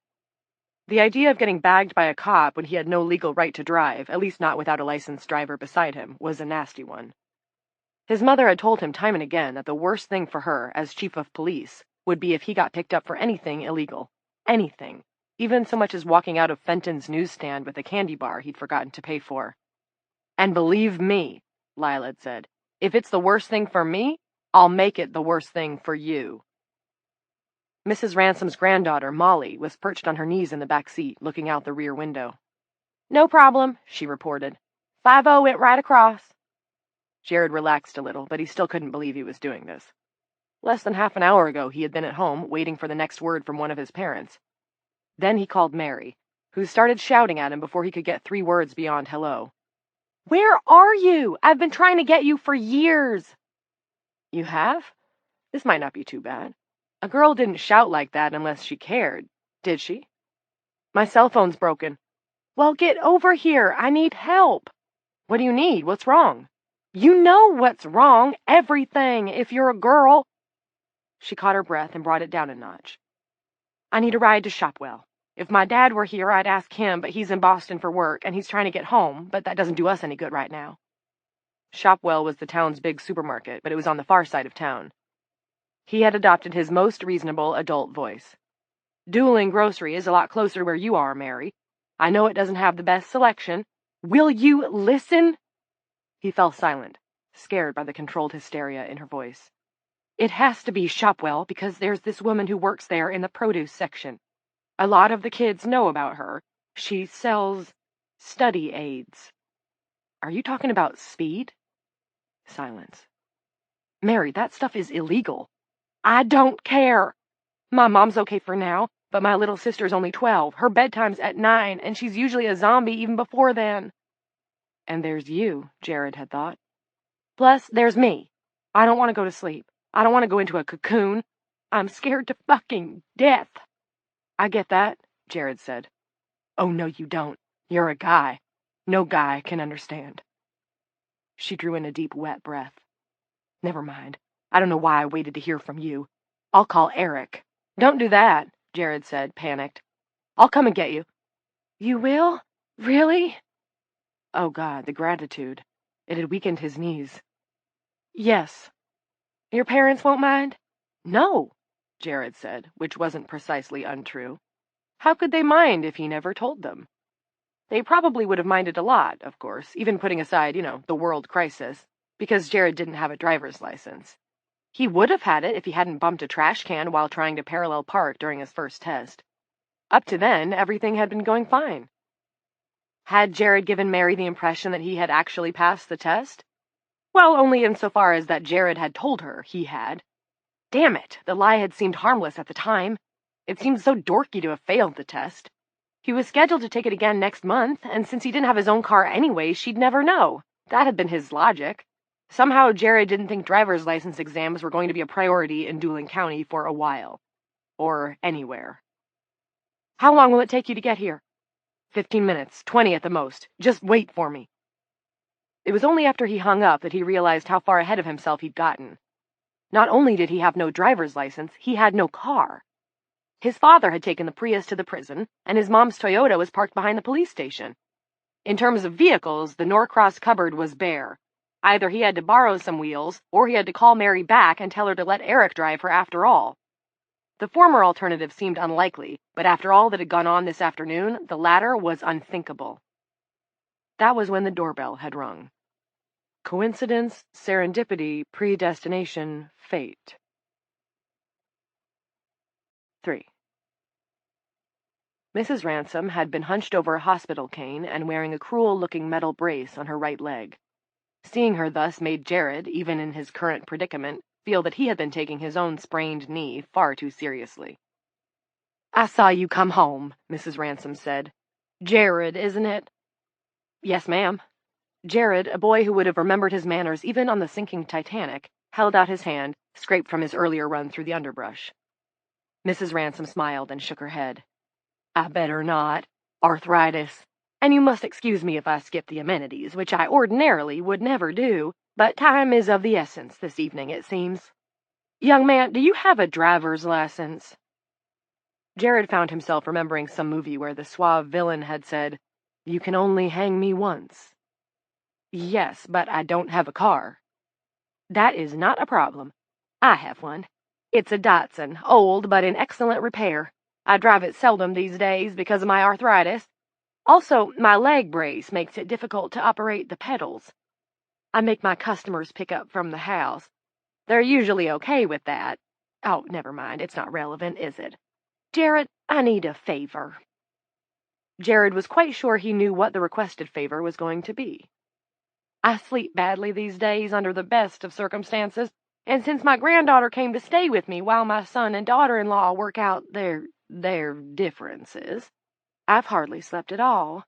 [SPEAKER 2] The idea of getting bagged by a cop when he had no legal right to drive, at least not without a licensed driver beside him, was a nasty one. His mother had told him time and again that the worst thing for her, as chief of police, would be if he got picked up for anything illegal. Anything. Even so much as walking out of Fenton's newsstand with a candy bar he'd forgotten to pay for. And believe me, Lyle had said, if it's the worst thing for me, I'll make it the worst thing for you. Mrs. Ransom's granddaughter, Molly, was perched on her knees in the back seat, looking out the rear window.
[SPEAKER 4] No problem, she reported. 5-0 went right across.
[SPEAKER 2] Jared relaxed a little, but he still couldn't believe he was doing this. Less than half an hour ago, he had been at home, waiting for the next word from one of his parents. Then he called Mary, who started shouting at him before he could get 3 words beyond hello.
[SPEAKER 4] Where are you? I've been trying to get you for years.
[SPEAKER 2] You have? This might not be too bad. A girl didn't shout like that unless she cared, did she? My cell phone's broken.
[SPEAKER 4] Well, get over here. I need help.
[SPEAKER 2] What do you need? What's wrong?
[SPEAKER 4] You know what's wrong. Everything, if you're a girl.
[SPEAKER 2] She caught her breath and brought it down a notch. I need a ride to Shopwell. If my dad were here, I'd ask him, but he's in Boston for work, and he's trying to get home, but that doesn't do us any good right now. Shopwell was the town's big supermarket, but it was on the far side of town. He had adopted his most reasonable adult voice. Dueling Grocery is a lot closer to where you are, Mary. I know it doesn't have the best selection.
[SPEAKER 4] Will you listen?
[SPEAKER 2] He fell silent, scared by the controlled hysteria in her voice.
[SPEAKER 4] It has to be Shopwell because there's this woman who works there in the produce section. A lot of the kids know about her. She sells study aids.
[SPEAKER 2] Are you talking about speed? Silence. Mary, that stuff is illegal.
[SPEAKER 4] I don't care. My mom's okay for now, but my little sister's only 12. Her bedtime's at 9, and she's usually a zombie even before then.
[SPEAKER 2] And there's you, Jared had thought.
[SPEAKER 4] Plus, there's me. I don't want to go to sleep. I don't want to go into a cocoon. I'm scared to fucking death.
[SPEAKER 2] I get that, Jared said. Oh, no, you don't. You're a guy. No guy can understand. She drew in a deep, wet breath. Never mind. I don't know why I waited to hear from you. I'll call Eric.
[SPEAKER 4] Don't do that, Jared said, panicked. I'll come and get you.
[SPEAKER 2] You will? Really? Oh, God, the gratitude. It had weakened his knees.
[SPEAKER 4] Yes. Your parents won't mind?
[SPEAKER 2] No, Jared said, which wasn't precisely untrue. How could they mind if he never told them? They probably would have minded a lot, of course, even putting aside, the world crisis, because Jared didn't have a driver's license. He would have had it if he hadn't bumped a trash can while trying to parallel park during his first test. Up to then, everything had been going fine. Had Jared given Mary the impression that he had actually passed the test? Well, only insofar as that Jared had told her he had. Damn it, the lie had seemed harmless at the time. It seemed so dorky to have failed the test. He was scheduled to take it again next month, and since he didn't have his own car anyway, she'd never know. That had been his logic. Somehow Jared didn't think driver's license exams were going to be a priority in Dueling County for a while. Or anywhere. How long will it take you to get here? 15 minutes, 20 at the most. Just wait for me. It was only after he hung up that he realized how far ahead of himself he'd gotten. Not only did he have no driver's license, he had no car. His father had taken the Prius to the prison, and his mom's Toyota was parked behind the police station. In terms of vehicles, the Norcross cupboard was bare. Either he had to borrow some wheels, or he had to call Mary back and tell her to let Eric drive her after all. The former alternative seemed unlikely, but after all that had gone on this afternoon, the latter was unthinkable. That was when the doorbell had rung. Coincidence, serendipity, predestination, fate. 3. Mrs. Ransom had been hunched over a hospital cane and wearing a cruel-looking metal brace on her right leg. Seeing her thus made Jared, even in his current predicament, feel that he had been taking his own sprained knee far too seriously.
[SPEAKER 3] "I saw you come home," Mrs. Ransom said. "Jared, isn't it?"
[SPEAKER 2] "Yes, ma'am." Jared, a boy who would have remembered his manners even on the sinking Titanic, held out his hand, scraped from his earlier run through the underbrush. Mrs. Ransom smiled and shook her head.
[SPEAKER 3] "I better not. Arthritis. And you must excuse me if I skip the amenities, which I ordinarily would never do, but time is of the essence this evening, it seems. Young man, do you have a driver's license?"
[SPEAKER 2] Jared found himself remembering some movie where the suave villain had said, "You can only hang me once."
[SPEAKER 3] "Yes, but I don't have a car." "That is not a problem. I have one. It's a Datsun, old but in excellent repair. I drive it seldom these days because of my arthritis. Also, my leg brace makes it difficult to operate the pedals. I make my customers pick up from the house. They're usually okay with that. Oh, never mind, it's not relevant, is it? Jared, I need a favor."
[SPEAKER 2] Jared was quite sure he knew what the requested favor was going to be.
[SPEAKER 3] "I sleep badly these days under the best of circumstances, and since my granddaughter came to stay with me while my son and daughter-in-law work out their differences, I've hardly slept at all.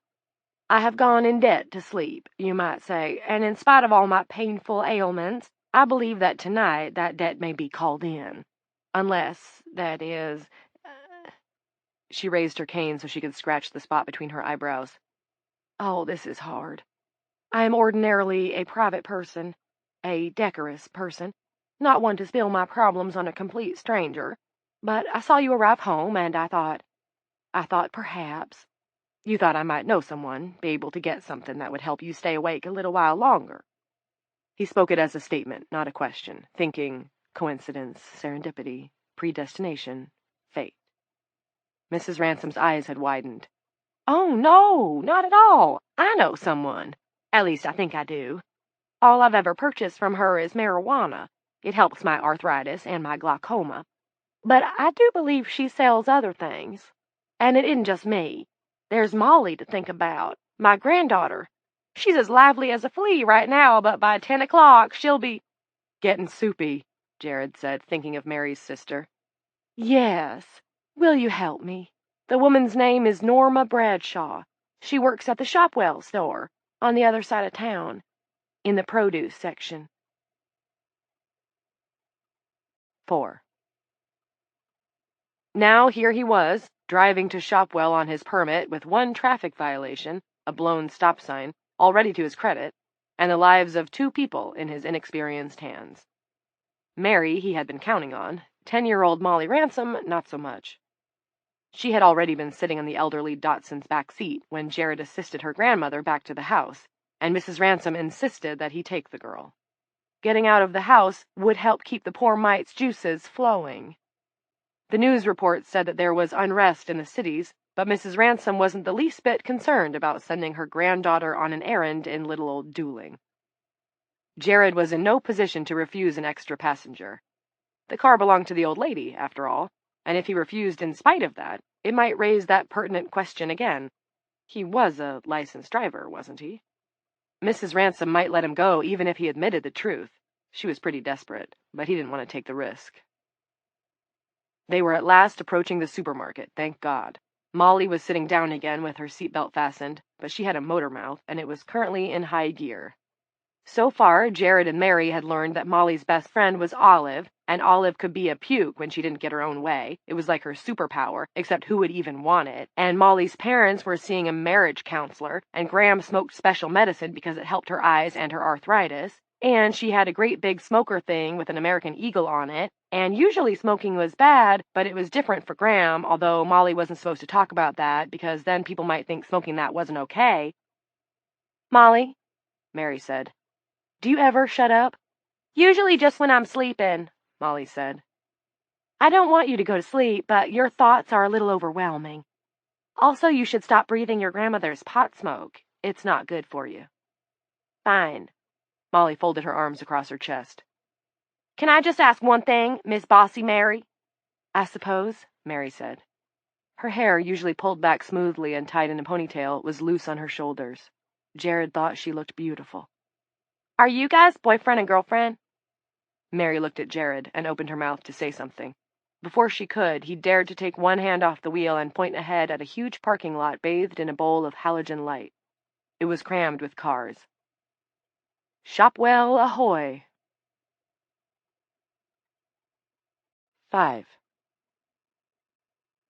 [SPEAKER 3] I have gone in debt to sleep, you might say, and in spite of all my painful ailments, I believe that tonight that debt may be called in. Unless, that is..."
[SPEAKER 2] She raised her cane so she could scratch the spot between her eyebrows.
[SPEAKER 3] "Oh, this is hard. I am ordinarily a private person, a decorous person, not one to spill my problems on a complete stranger, but I saw you arrive home, and I thought perhaps..."
[SPEAKER 2] "You thought I might know someone, be able to get something that would help you stay awake a little while longer." He spoke it as a statement, not a question, thinking coincidence, serendipity, predestination, fate. Mrs. Ransom's eyes had widened.
[SPEAKER 3] "Oh, no, not at all. I know someone. At least I think I do. All I've ever purchased from her is marijuana. It helps my arthritis and my glaucoma. But I do believe she sells other things. And it isn't just me. There's Molly to think about, my granddaughter. She's as lively as a flea right now, but by 10 o'clock she'll be..."
[SPEAKER 2] "Getting soupy," Jared said, thinking of Mary's sister.
[SPEAKER 3] "Yes. Will you help me? The woman's name is Norma Bradshaw. She works at the Shopwell store, on the other side of town, in the produce section."
[SPEAKER 2] 4. Now here he was, driving to Shopwell on his permit with one traffic violation, a blown stop sign, already to his credit, and the lives of 2 people in his inexperienced hands. Mary he had been counting on, 10-year-old Molly Ransom not so much. She had already been sitting in the elderly Dotson's back seat when Jared assisted her grandmother back to the house, and Mrs. Ransom insisted that he take the girl. Getting out of the house would help keep the poor mite's juices flowing. The news reports said that there was unrest in the cities, but Mrs. Ransom wasn't the least bit concerned about sending her granddaughter on an errand in little old Dooling. Jared was in no position to refuse an extra passenger. The car belonged to the old lady, after all, and if he refused in spite of that, it might raise that pertinent question again. He was a licensed driver, wasn't he? Mrs. Ransom might let him go even if he admitted the truth. She was pretty desperate, but he didn't want to take the risk. They were at last approaching the supermarket, thank God. Molly was sitting down again with her seatbelt fastened, but she had a motor mouth, and it was currently in high gear. So far, Jared and Mary had learned that Molly's best friend was Olive, and Olive could be a puke when she didn't get her own way. It was like her superpower, except who would even want it. And Molly's parents were seeing a marriage counselor, and Graham smoked special medicine because it helped her eyes and her arthritis. And she had a great big smoker thing with an American Eagle on it, and usually smoking was bad, but it was different for Graham, although Molly wasn't supposed to talk about that, because then people might think smoking that wasn't okay.
[SPEAKER 3] "Molly,"
[SPEAKER 2] Mary said.
[SPEAKER 3] "Do you ever shut up?" "Usually just when I'm sleeping,"
[SPEAKER 2] Molly said.
[SPEAKER 3] "I don't want you to go to sleep, but your thoughts are a little overwhelming. Also, you should stop breathing your grandmother's pot smoke. It's not good for you." "Fine."
[SPEAKER 2] Molly folded her arms across her chest.
[SPEAKER 3] "Can I just ask one thing, Miss Bossy Mary?"
[SPEAKER 2] "I suppose," Mary said. Her hair, usually pulled back smoothly and tied in a ponytail, was loose on her shoulders. Jared thought she looked beautiful.
[SPEAKER 3] Are you guys boyfriend and girlfriend?
[SPEAKER 2] Mary looked at Jared and opened her mouth to say something. Before she could, he dared to take one hand off the wheel and point ahead at a huge parking lot bathed in a bowl of halogen light. It was crammed with cars. Shopwell ahoy! 5.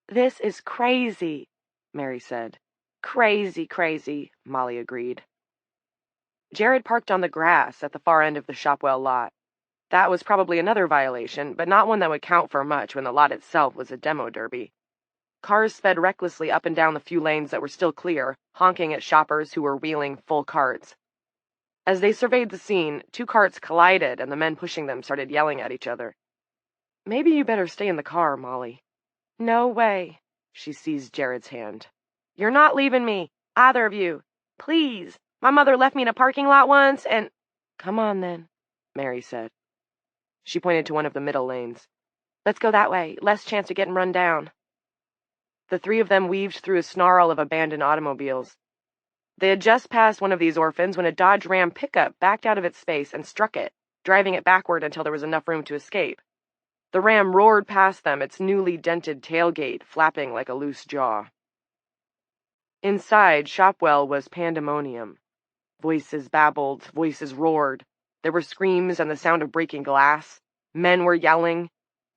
[SPEAKER 3] This is crazy,
[SPEAKER 2] Mary said.
[SPEAKER 3] Crazy,
[SPEAKER 2] Molly agreed. Jared parked on the grass at the far end of the Shopwell lot. That was probably another violation, but not one that would count for much when the lot itself was a demo derby. Cars sped recklessly up and down the few lanes that were still clear, honking at shoppers who were wheeling full carts. As they surveyed the scene, 2 carts collided and the men pushing them started yelling at each other. Maybe you better stay in the car, Molly.
[SPEAKER 3] No way.
[SPEAKER 2] She seized Jared's hand.
[SPEAKER 3] You're not leaving me, either of you. Please. My mother left me in a parking lot once and...
[SPEAKER 2] Come on, then, Mary said. She pointed to one of the middle lanes.
[SPEAKER 3] Let's go that way. Less chance of getting run down.
[SPEAKER 2] The 3 of them weaved through a snarl of abandoned automobiles. They had just passed one of these orphans when a Dodge Ram pickup backed out of its space and struck it, driving it backward until there was enough room to escape. The Ram roared past them, its newly dented tailgate flapping like a loose jaw. Inside, Shopwell was pandemonium. Voices babbled, voices roared. There were screams and the sound of breaking glass. Men were yelling.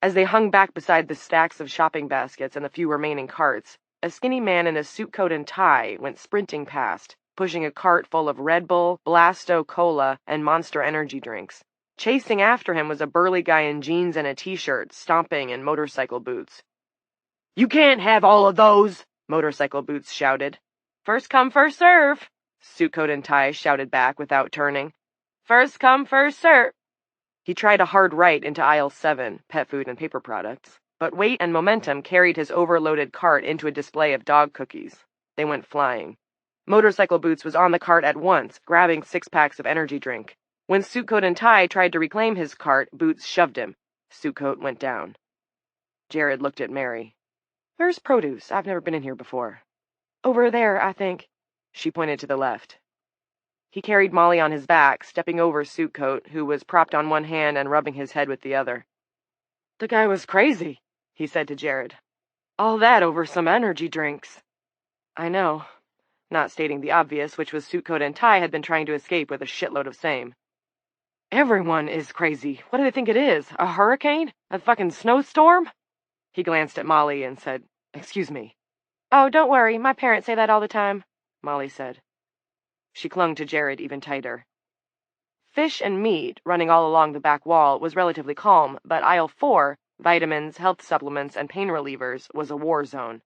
[SPEAKER 2] As they hung back beside the stacks of shopping baskets and the few remaining carts, a skinny man in a suit coat and tie went sprinting past, pushing a cart full of Red Bull, Blasto Cola, and Monster energy drinks. Chasing after him was a burly guy in jeans and a t-shirt, stomping in motorcycle boots.
[SPEAKER 3] You can't have all of those,
[SPEAKER 2] Motorcycle Boots shouted.
[SPEAKER 3] First come, first serve,
[SPEAKER 2] Suit coat and tie shouted back without turning.
[SPEAKER 3] First come, first serve.
[SPEAKER 2] He tried a hard right into aisle 7, pet food and paper products, but weight and momentum carried his overloaded cart into a display of dog cookies. They went flying. Motorcycle Boots was on the cart at once, grabbing 6 packs of energy drink. When Suit coat and tie tried to reclaim his cart, Boots shoved him. Suit coat went down. Jared looked at Mary. Where's produce? I've never been in here before.
[SPEAKER 3] Over there, I think.
[SPEAKER 2] She pointed to the left. He carried Molly on his back, stepping over Suit coat, who was propped on one hand and rubbing his head with the other.
[SPEAKER 3] The guy was crazy, he said to Jared. All that over some energy drinks.
[SPEAKER 2] I know. Not stating the obvious, which was Suit coat and tie had been trying to escape with a shitload of same.
[SPEAKER 3] Everyone is crazy. What do they think it is? A hurricane? A fucking snowstorm?
[SPEAKER 2] He glanced at Molly and said, Excuse me.
[SPEAKER 3] Oh, don't worry. My parents say that all the time,
[SPEAKER 2] Molly said. She clung to Jared even tighter. Fish and meat, running all along the back wall, was relatively calm, but aisle 4, vitamins, health supplements, and pain relievers, was a war zone.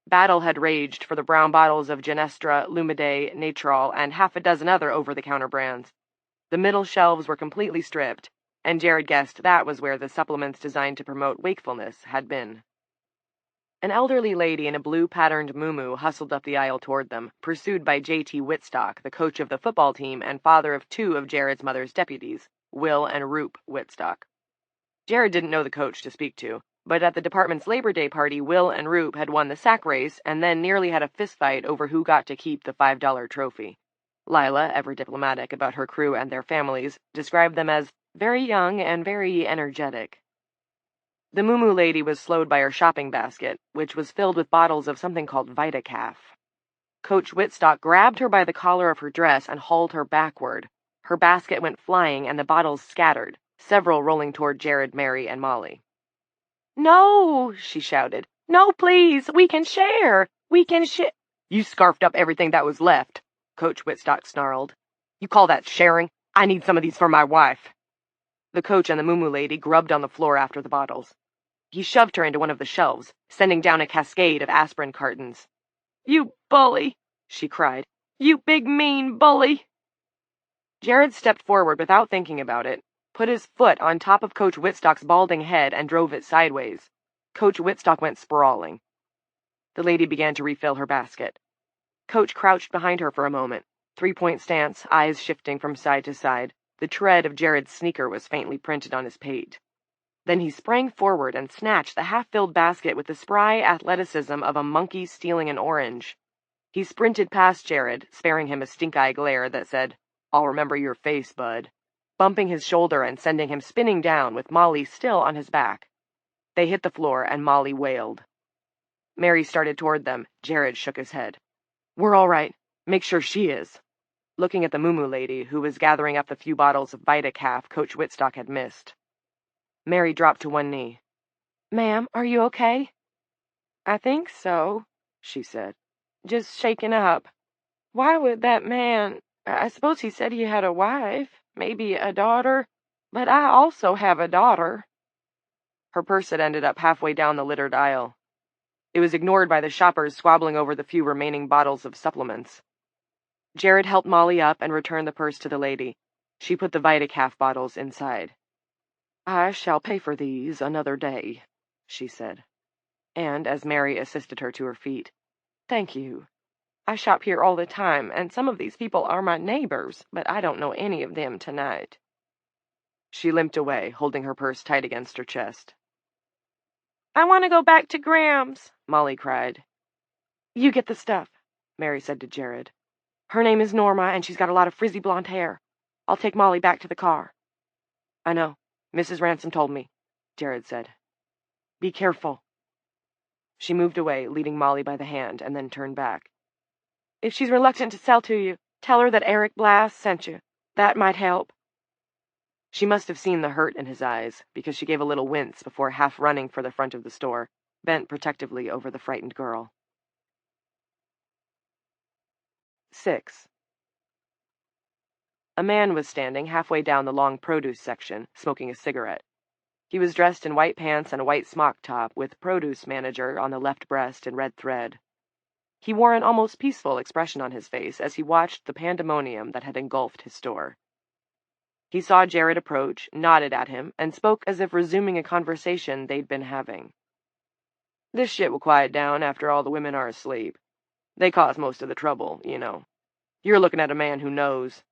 [SPEAKER 2] Battle had raged for the brown bottles of Genestra, Lumiday, Natrol, and half a dozen other over-the-counter brands. The middle shelves were completely stripped, and Jared guessed that was where the supplements designed to promote wakefulness had been. An elderly lady in a blue-patterned muumuu hustled up the aisle toward them, pursued by J.T. Whitstock, the coach of the football team and father of 2 of Jared's mother's deputies, Will and Roop Whitstock. Jared didn't know the coach to speak to, but at the department's Labor Day party, Will and Roop had won the sack race and then nearly had a fistfight over who got to keep the $5 trophy. Lila, ever diplomatic about her crew and their families, described them as very young and very energetic. The muumuu lady was slowed by her shopping basket, which was filled with bottles of something called Vitacaf. Coach Whitstock grabbed her by the collar of her dress and hauled her backward. Her basket went flying and the bottles scattered, several rolling toward Jared, Mary, and Molly.
[SPEAKER 3] No, she shouted. No, please, we can share. We can share.
[SPEAKER 2] You scarfed up everything that was left, Coach Whitstock snarled. You call that sharing? I need some of these for my wife. The coach and the muumuu lady grubbed on the floor after the bottles. He shoved her into one of the shelves, sending down a cascade of aspirin cartons.
[SPEAKER 3] You bully, she cried. You big mean bully.
[SPEAKER 2] Jared stepped forward without thinking about it, put his foot on top of Coach Whitstock's balding head and drove it sideways. Coach Whitstock went sprawling. The lady began to refill her basket. Coach crouched behind her for a moment, 3-point stance, eyes shifting from side to side. The tread of Jared's sneaker was faintly printed on his pate. Then he sprang forward and snatched the half-filled basket with the spry athleticism of a monkey stealing an orange. He sprinted past Jared, sparing him a stink-eye glare that said, "I'll remember your face, bud," bumping his shoulder and sending him spinning down with Molly still on his back. They hit the floor and Molly wailed. Mary started toward them. Jared shook his head. "We're all right. Make sure she is." Looking at the Moo lady, who was gathering up the few bottles of Vita-Calf Coach Whitstock had missed. Mary dropped to one knee. "Ma'am, are you okay?"
[SPEAKER 3] "I think so," she said. "Just shaken up. Why would that man... I suppose he said he had a wife, maybe a daughter, but I also have a daughter."
[SPEAKER 2] Her purse had ended up halfway down the littered aisle. It was ignored by the shoppers squabbling over the few remaining bottles of supplements. Jared helped Molly up and returned the purse to the lady. She put the Vita-Calf bottles inside. "I shall pay for these another day," she said. And, as Mary assisted her to her feet, "Thank you. I shop here all the time, and some of these people are my neighbors, but I don't know any of them tonight." She limped away, holding her purse tight against her chest.
[SPEAKER 4] "I want to go back to Graham's,"
[SPEAKER 2] Molly cried.
[SPEAKER 3] "You get the stuff," Mary said to Jared. "Her name is Norma, and she's got a lot of frizzy blonde hair. I'll take Molly back to the car."
[SPEAKER 2] "I know. Mrs. Ransom told me," Jared said. "Be careful." She moved away, leading Molly by the hand, and then turned back.
[SPEAKER 3] "If she's reluctant to sell to you, tell her that Eric Blass sent you. That might help."
[SPEAKER 2] She must have seen the hurt in his eyes, because she gave a little wince before half running for the front of the store, bent protectively over the frightened girl. 6. A man was standing halfway down the long produce section, smoking a cigarette. He was dressed in white pants and a white smock top, with Produce Manager on the left breast in red thread. He wore an almost peaceful expression on his face as he watched the pandemonium that had engulfed his store. He saw Jared approach, nodded at him, and spoke as if resuming a conversation they'd been having. "This shit will quiet down after all the women are asleep. They cause most of the trouble, you know. You're looking at a man who knows.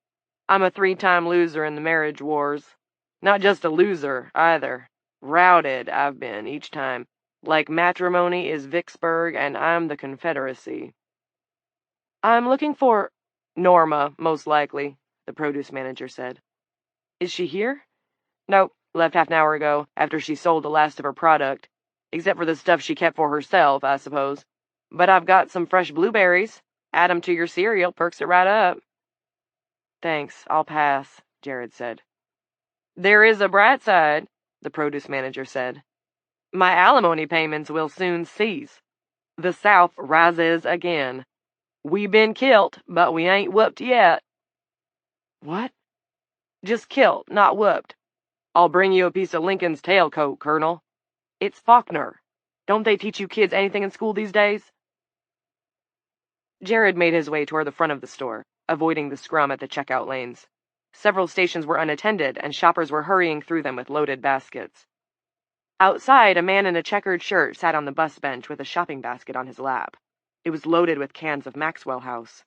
[SPEAKER 2] I'm a 3-time loser in the marriage wars. Not just a loser, either. Routed I've been each time. Like matrimony is Vicksburg and I'm the Confederacy." "I'm looking for Norma, most likely," the Produce Manager said.
[SPEAKER 3] Is she here?"
[SPEAKER 2] "Nope, left half an hour ago, after she sold the last of her product. Except for the stuff she kept for herself, I suppose. But I've got some fresh blueberries. Add 'em to your cereal, perks it right up."
[SPEAKER 3] "Thanks, I'll pass," Jared said.
[SPEAKER 2] "There is a bright side," the Produce Manager said. "My alimony payments will soon cease. The South rises again. We been kilt, but we ain't whooped yet."
[SPEAKER 3] "What?"
[SPEAKER 2] "Just kilt, not whooped. I'll bring you a piece of Lincoln's tailcoat, Colonel. It's Faulkner. Don't they teach you kids anything in school these days?" Jared made his way toward the front of the store, avoiding the scrum at the checkout lanes. Several stations were unattended, and shoppers were hurrying through them with loaded baskets. Outside, a man in a checkered shirt sat on the bus bench with a shopping basket on his lap. It was loaded with cans of Maxwell House.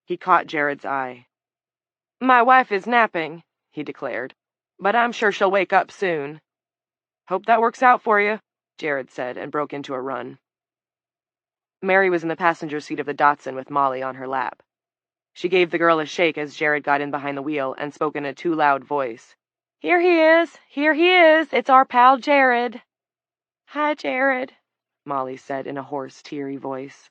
[SPEAKER 2] He caught Jared's eye.
[SPEAKER 3] "My wife is napping," he declared, "but I'm sure she'll wake up soon."
[SPEAKER 2] "Hope that works out for you," Jared said, and broke into a run. Mary was in the passenger seat of the Datsun with Molly on her lap. She gave the girl a shake as Jared got in behind the wheel and spoke in a too loud voice.
[SPEAKER 3] "Here he is! Here he is! It's our pal Jared." "Hi, Jared," Molly said in a hoarse, teary voice.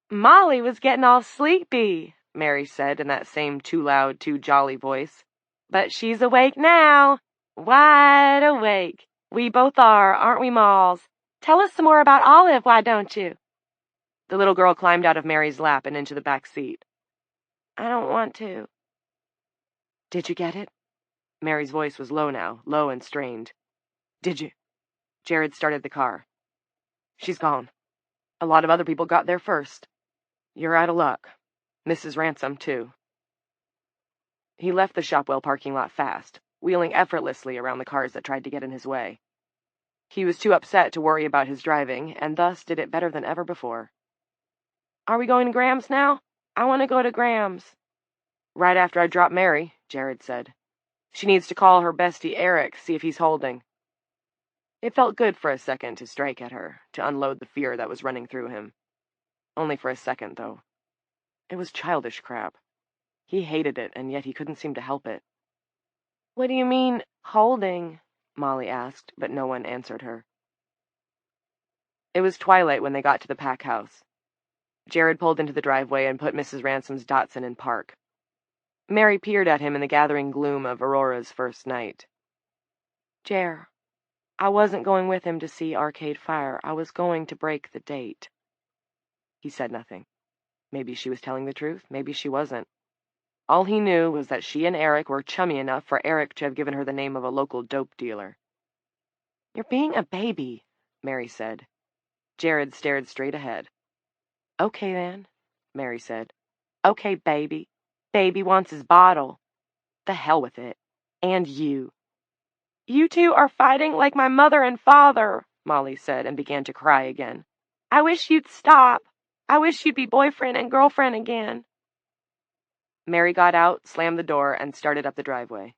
[SPEAKER 4] "Molly was getting all sleepy,"
[SPEAKER 2] Mary said in that same too loud, too jolly voice.
[SPEAKER 4] "But she's awake now. Wide awake. We both are, aren't we, Molls? Tell us some more about Olive, why don't you?"
[SPEAKER 2] The little girl climbed out of Mary's lap and into the back seat.
[SPEAKER 4] "I don't want to."
[SPEAKER 2] "Did you get it?" Mary's voice was low now, low and strained. "Did you?" Jared started the car. "She's gone. A lot of other people got there first. You're out of luck. Mrs. Ransom, too." He left the Shopwell parking lot fast, wheeling effortlessly around the cars that tried to get in his way. He was too upset to worry about his driving, and thus did it better than ever before.
[SPEAKER 4] "Are we going to Graham's now? I want to go to Graham's."
[SPEAKER 2] "Right after I drop Mary," Jared said. "She needs to call her bestie Eric, see if he's holding." It felt good for a second to strike at her, to unload the fear that was running through him. Only for a second, though. It was childish crap. He hated it, and yet he couldn't seem to help it.
[SPEAKER 3] What do you mean, holding?
[SPEAKER 2] Molly asked, but no one answered her. It was twilight when they got to the pack house. Jared pulled into the driveway and put Mrs. Ransom's Datsun in park. Mary peered at him in the gathering gloom of Aurora's first night.
[SPEAKER 3] Jer, I wasn't going with him to see Arcade Fire. I was going to break the date.
[SPEAKER 2] He said nothing. Maybe she was telling the truth, maybe she wasn't. All he knew was that she and Eric were chummy enough for Eric to have given her the name of a local dope dealer.
[SPEAKER 3] You're being a baby,
[SPEAKER 2] Mary said. Jared stared straight ahead.
[SPEAKER 3] Okay, then,
[SPEAKER 2] Mary said.
[SPEAKER 3] Okay, baby. Baby wants his bottle.
[SPEAKER 2] The hell with it. And you.
[SPEAKER 3] You two are fighting like my mother and father,
[SPEAKER 2] Molly said, and began to cry again.
[SPEAKER 3] I wish you'd stop. I wish you'd be boyfriend and girlfriend again.
[SPEAKER 2] Mary got out, slammed the door, and started up the driveway.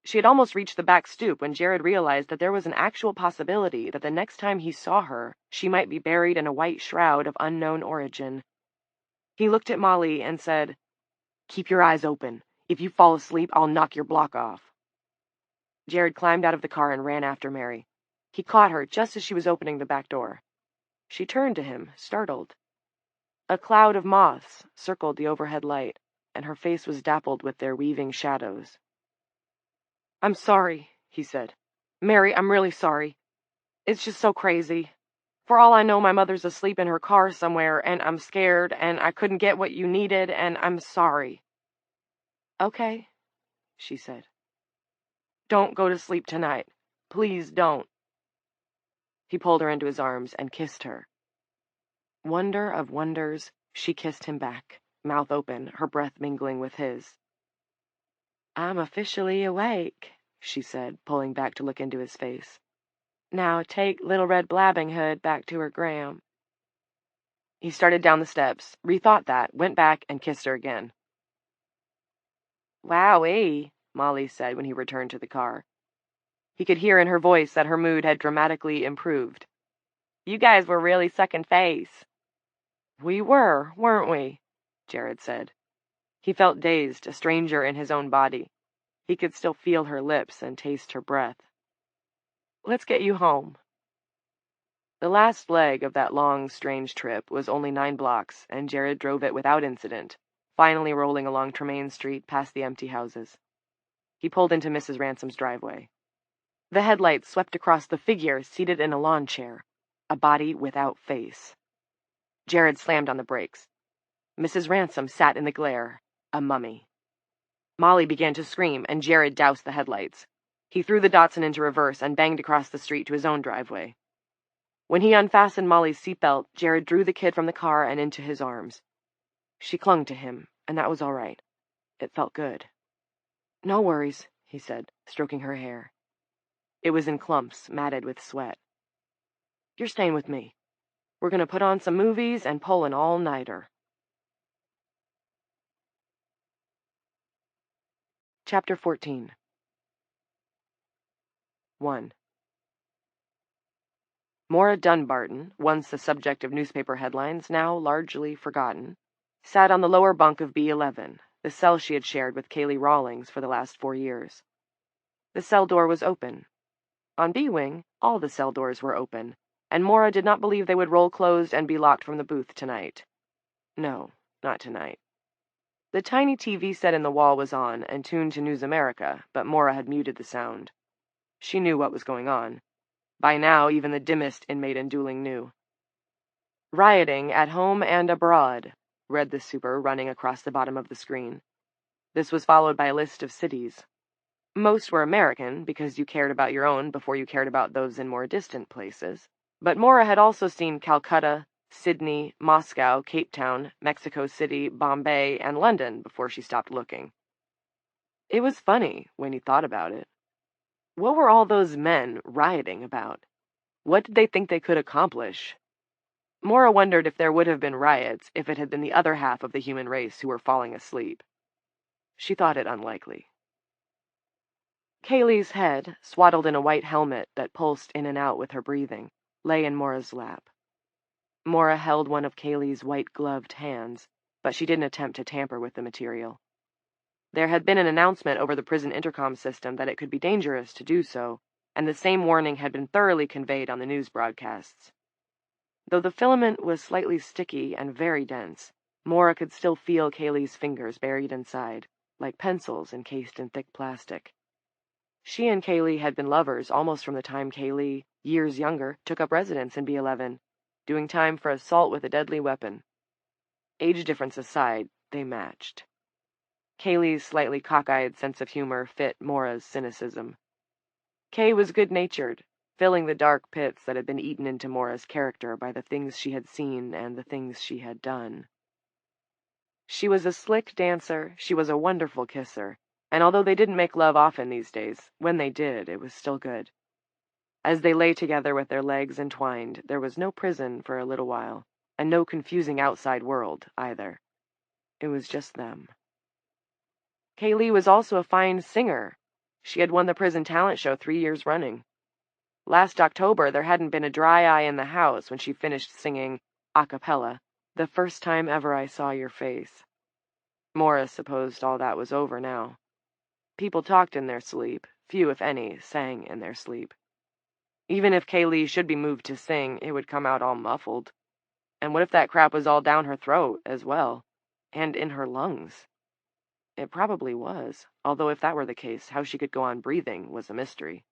[SPEAKER 2] She had almost reached the back stoop when Jared realized that there was an actual possibility that the next time he saw her, she might be buried in a white shroud of unknown origin. He looked at Molly and said, "Keep your eyes open. If you fall asleep, I'll knock your block off." Jared climbed out of the car and ran after Mary. He caught her just as she was opening the back door. She turned to him, startled. A cloud of moths circled the overhead light, and her face was dappled with their weaving shadows. "I'm sorry," he said. "Mary, I'm really sorry. It's just so crazy. For all I know, my mother's asleep in her car somewhere, and I'm scared, and I couldn't get what you needed, and I'm sorry." "Okay," she said. "Don't go to sleep tonight. Please don't." He pulled her into his arms and kissed her. Wonder of wonders, she kissed him back, mouth open, her breath mingling with his. "I'm officially awake," she said, pulling back to look into his face. "Now take Little Red Blabbing Hood back to her gram." He started down the steps, rethought that, went back, and kissed her again. "Wowee," Molly said when he returned to the car. He could hear in her voice that her mood had dramatically improved. "You guys were really sucking face." "We were, weren't we?" Jared said. He felt dazed, a stranger in his own body. He could still feel her lips and taste her breath. "Let's get you home." The last leg of that long, strange trip was only 9 blocks, and Jared drove it without incident, finally rolling along Tremaine Street past the empty houses. He pulled into Mrs. Ransom's driveway. The headlights swept across the figure seated in a lawn chair, a body without face. Jared slammed on the brakes. Mrs. Ransom sat in the glare, a mummy. Molly began to scream, and Jared doused the headlights. He threw the Datsun into reverse and banged across the street to his own driveway. When he unfastened Molly's seatbelt, Jared drew the kid from the car and into his arms. She clung to him, and that was all right. It felt good. "No worries," he said, stroking her hair. It was in clumps, matted with sweat. "You're staying with me. We're going to put on some movies and pull an all-nighter." Chapter 14. 1. Maura Dunbarton, once the subject of newspaper headlines, now largely forgotten, sat on the lower bunk of B11, the cell she had shared with Kaylee Rawlings for the last 4 years. The cell door was open. On B-Wing, all the cell doors were open, and Maura did not believe they would roll closed and be locked from the booth tonight. No, not tonight. The tiny TV set in the wall was on and tuned to News America, but Maura had muted the sound. She knew what was going on. By now, even the dimmest inmate in dueling knew. "Rioting at home and abroad," read the super running across the bottom of the screen. This was followed by a list of cities. Most were American, because you cared about your own before you cared about those in more distant places. But Maura had also seen Calcutta, Sydney, Moscow, Cape Town, Mexico City, Bombay, and London before she stopped looking. It was funny when you thought about it. What were all those men rioting about? What did they think they could accomplish? Maura wondered if there would have been riots if it had been the other half of the human race who were falling asleep. She thought it unlikely. Kaylee's head, swaddled in a white helmet that pulsed in and out with her breathing, lay in Mora's lap. Mora held one of Kaylee's white-gloved hands, but she didn't attempt to tamper with the material. There had been an announcement over the prison intercom system that it could be dangerous to do so, and the same warning had been thoroughly conveyed on the news broadcasts. Though the filament was slightly sticky and very dense, Mora could still feel Kaylee's fingers buried inside, like pencils encased in thick plastic. She and Kaylee had been lovers almost from the time Kaylee, years younger, took up residence in B11, doing time for assault with a deadly weapon. Age difference aside, they matched. Kaylee's slightly cockeyed sense of humor fit Mora's cynicism. Kay was good-natured, filling the dark pits that had been eaten into Mora's character by the things she had seen and the things she had done. She was a slick dancer, she was a wonderful kisser, and although they didn't make love often these days, when they did, it was still good. As they lay together with their legs entwined, there was no prison for a little while, and no confusing outside world, either. It was just them. Kaylee was also a fine singer. She had won the prison talent show 3 years running. Last October, there hadn't been a dry eye in the house when she finished singing, a cappella, "The First Time Ever I Saw Your Face." Mora supposed all that was over now. People talked in their sleep, few, if any, sang in their sleep. Even if Kaylee should be moved to sing, it would come out all muffled. And what if that crap was all down her throat, as well? And in her lungs? It probably was, although if that were the case, how she could go on breathing was a mystery.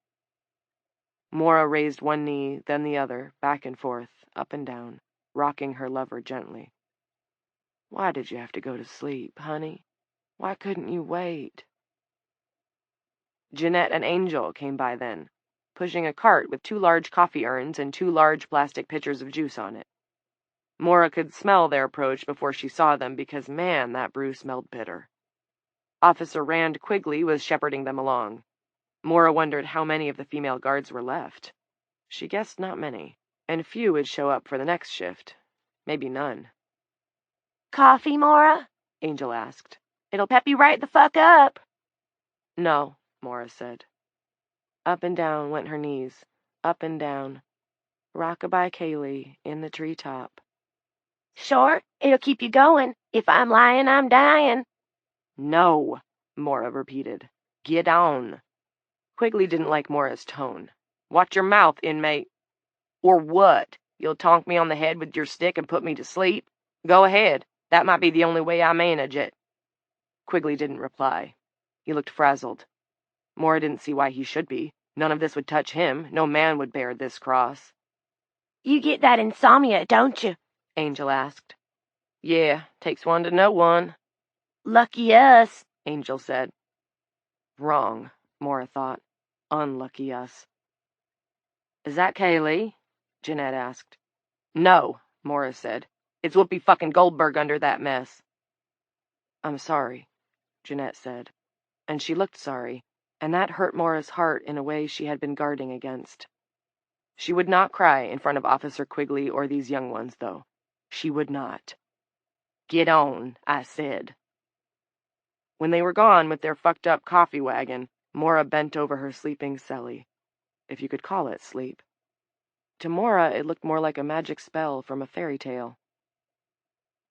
[SPEAKER 2] Mora raised one knee, then the other, back and forth, up and down, rocking her lover gently. "Why did you have to go to sleep, honey? Why couldn't you wait?" Jeanette and Angel came by then, pushing a cart with 2 large coffee urns and 2 large plastic pitchers of juice on it. Mora could smell their approach before she saw them because, man, that brew smelled bitter. Officer Rand Quigley was shepherding them along. Mora wondered how many of the female guards were left. She guessed not many, and few would show up for the next shift. Maybe none.
[SPEAKER 4] "Coffee, Mora?" Angel asked. "It'll pep you right the fuck up."
[SPEAKER 2] "No," Mora said. Up and down went her knees, up and down. Rockabye Kaylee in the treetop.
[SPEAKER 4] "Sure, it'll keep you going. If I'm lying, I'm dying."
[SPEAKER 2] "No," Mora repeated. "Get on." Quigley didn't like Mora's tone. "Watch your mouth, inmate." "Or what? You'll tonk me on the head with your stick and put me to sleep? Go ahead. That might be the only way I manage it." Quigley didn't reply. He looked frazzled. Mora didn't see why he should be. None of this would touch him. No man would bear this cross.
[SPEAKER 4] "You get that insomnia, don't you?"
[SPEAKER 2] Angel asked. "Yeah, takes one to know one."
[SPEAKER 4] "Lucky us,"
[SPEAKER 2] Angel said. Wrong, Mora thought. Unlucky us. "Is that Kaylee?" Jeanette asked. "No," Mora said. "It's Whoopi fucking Goldberg under that mess." "I'm sorry," Jeanette said. And she looked sorry, and that hurt Mora's heart in a way she had been guarding against. She would not cry in front of Officer Quigley or these young ones, though. She would not. "Get on," I said. When they were gone with their fucked-up coffee wagon, Mora bent over her sleeping celly, if you could call it sleep. To Mora, it looked more like a magic spell from a fairy tale.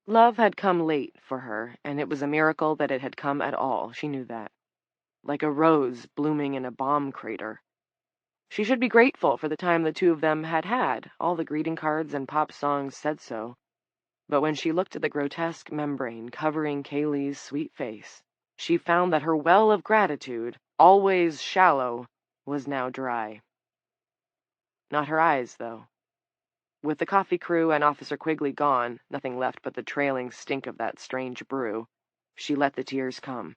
[SPEAKER 2] Love had come late for her, and it was a miracle that it had come at all, she knew that. Like a rose blooming in a bomb crater. She should be grateful for the time the two of them had. All the greeting cards and pop songs said so. But when she looked at the grotesque membrane covering Kaylee's sweet face, she found that her well of gratitude, always shallow, was now dry. Not her eyes, though. With the coffee crew and Officer Quigley gone, nothing left but the trailing stink of that strange brew, she let the tears come.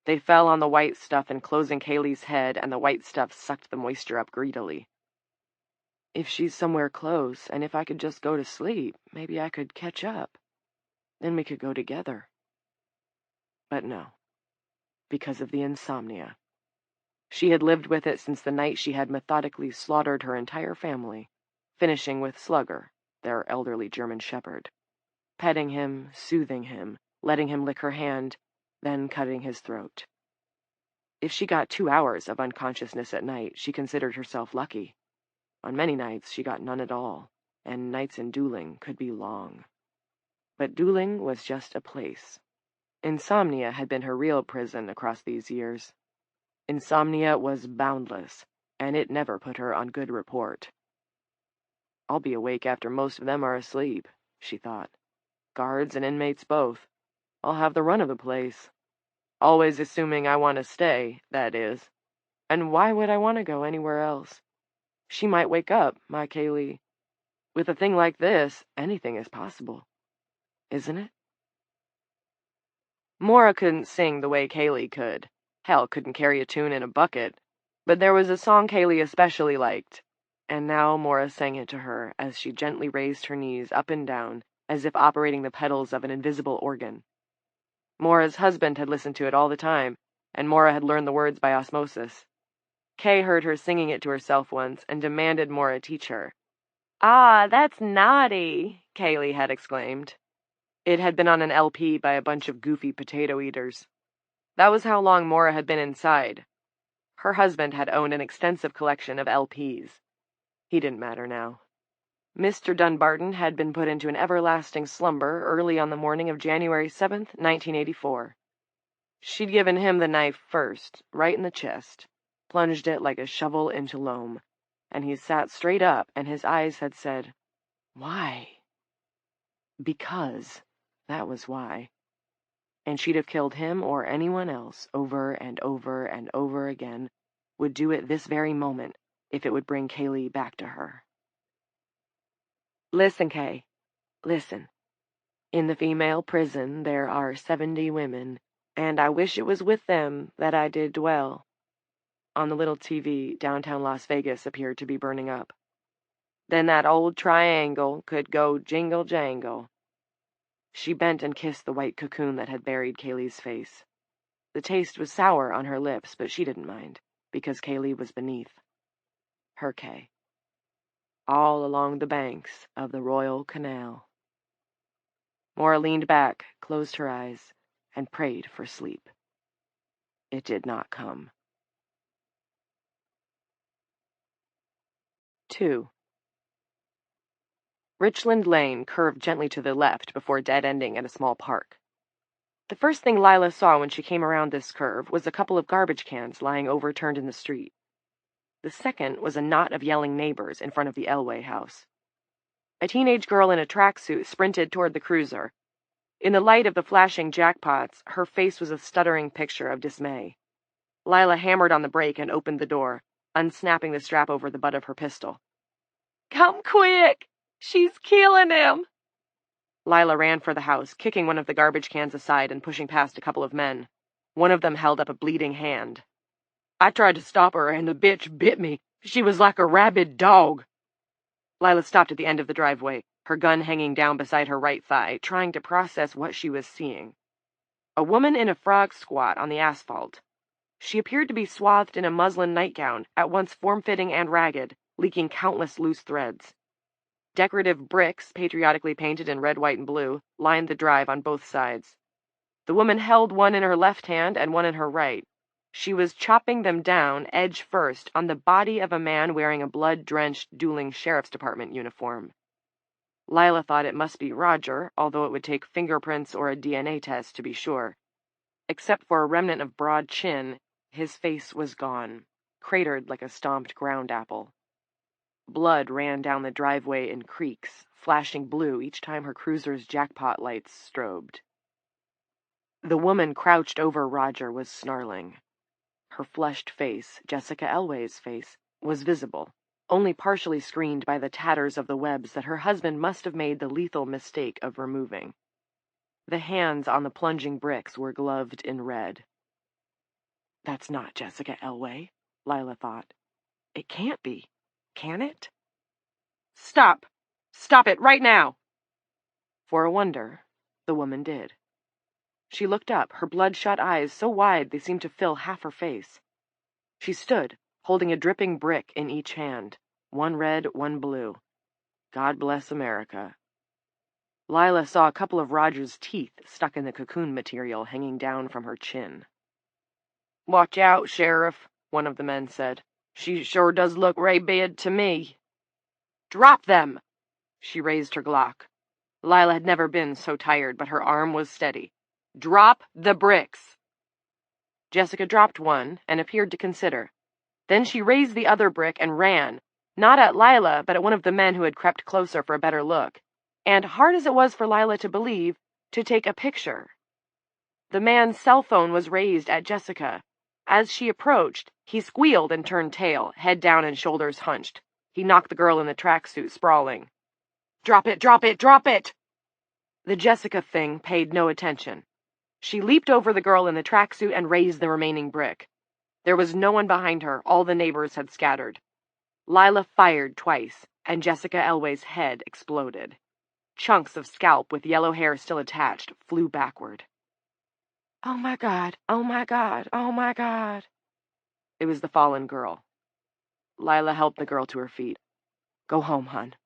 [SPEAKER 2] They fell on the white stuff enclosing Kaylee's head, and the white stuff sucked the moisture up greedily. If she's somewhere close, and if I could just go to sleep, maybe I could catch up. Then we could go together. But no, because of the insomnia. She had lived with it since the night she had methodically slaughtered her entire family, finishing with Slugger, their elderly German shepherd, petting him, soothing him, letting him lick her hand, then cutting his throat. If she got 2 hours of unconsciousness at night, she considered herself lucky. On many nights, she got none at all, and nights in Dooling could be long. But Dooling was just a place. Insomnia had been her real prison across these years. Insomnia was boundless, and it never put her on good report. I'll be awake after most of them are asleep, she thought. Guards and inmates both. I'll have the run of the place. Always assuming I want to stay, that is. And why would I want to go anywhere else? She might wake up, my Kaylee. With a thing like this, anything is possible. Isn't it? Maura couldn't sing the way Kaylee could. Hell, couldn't carry a tune in a bucket. But there was a song Kaylee especially liked, and now Maura sang it to her as she gently raised her knees up and down, as if operating the pedals of an invisible organ. Maura's husband had listened to it all the time, and Maura had learned the words by osmosis. Kay heard her singing it to herself once and demanded Maura teach her. "Ah, that's naughty," Kaylee had exclaimed. It had been on an LP by a bunch of goofy potato eaters. That was how long Maura had been inside. Her husband had owned an extensive collection of LPs. He didn't matter now. Mr. Dunbarton had been put into an everlasting slumber early on the morning of January 7th, 1984. She'd given him the knife first, right in the chest, plunged it like a shovel into loam, and he sat straight up, and his eyes had said, "Why?" Because that was why. And she'd have killed him or anyone else over and over and over again, would do it this very moment if it would bring Kaylee back to her. Listen, Kay. Listen. In the female prison there are 70 women, and I wish it was with them that I did dwell. On the little TV, downtown Las Vegas appeared to be burning up. Then that old triangle could go jingle-jangle. She bent and kissed the white cocoon that had buried Kaylee's face. The taste was sour on her lips, but she didn't mind, because Kaylee was beneath. Her Kay. All along the banks of the Royal Canal. Maura leaned back, closed her eyes, and prayed for sleep. It did not come. 2. Richland Lane curved gently to the left before dead-ending at a small park. The first thing Lila saw when she came around this curve was a couple of garbage cans lying overturned in the street. The second was a knot of yelling neighbors in front of the Elway house. A teenage girl in a tracksuit sprinted toward the cruiser. In the light of the flashing jackpots, her face was a stuttering picture of dismay. Lila hammered on the brake and opened the door, unsnapping the strap over the butt of her pistol. "Come quick! She's killing him!" Lila ran for the house, kicking one of the garbage cans aside and pushing past a couple of men. One of them held up a bleeding hand. "I tried to stop her, and the bitch bit me. She was like a rabid dog." Lila stopped at the end of the driveway, her gun hanging down beside her right thigh, trying to process what she was seeing. A woman in a frog squat on the asphalt. She appeared to be swathed in a muslin nightgown, at once form-fitting and ragged, leaking countless loose threads. Decorative bricks, patriotically painted in red, white, and blue, lined the drive on both sides. The woman held one in her left hand and one in her right. She was chopping them down, edge first, on the body of a man wearing a blood-drenched Dooling Sheriff's Department uniform. Lila thought it must be Roger, although it would take fingerprints or a DNA test to be sure. Except for a remnant of broad chin, his face was gone, cratered like a stomped ground apple. Blood ran down the driveway in creeks, flashing blue each time her cruiser's jackpot lights strobed. The woman crouched over Roger was snarling. Her flushed face, Jessica Elway's face, was visible, only partially screened by the tatters of the webs that her husband must have made the lethal mistake of removing. The hands on the plunging bricks were gloved in red. That's not Jessica Elway, Lila thought. It can't be, can it? "Stop! Stop it right now!" For a wonder, the woman did. She looked up, her bloodshot eyes so wide they seemed to fill half her face. She stood, holding a dripping brick in each hand, one red, one blue. God bless America. Lila saw a couple of Roger's teeth stuck in the cocoon material hanging down from her chin.
[SPEAKER 3] "Watch out, Sheriff," one of the men said. "She sure does look rabid to me." "Drop them!" She raised her Glock. Lila had never been so tired, but her arm was steady. "Drop the bricks!" Jessica dropped one and appeared to consider. Then she raised the other brick and ran, not at Lila, but at one of the men who had crept closer for a better look, and, hard as it was for Lila to believe, to take a picture. The man's cell phone was raised at Jessica. As she approached, he squealed and turned tail, head down and shoulders hunched. He knocked the girl in the tracksuit sprawling. "Drop it, drop it, drop it!" The Jessica thing paid no attention. She leaped over the girl in the tracksuit and raised the remaining brick. There was no one behind her. All the neighbors had scattered. Lila fired twice, and Jessica Elway's head exploded. Chunks of scalp with yellow hair still attached flew backward. "Oh my God, oh my God, oh my God." It was the fallen girl. Lila helped the girl to her feet. "Go home, hon."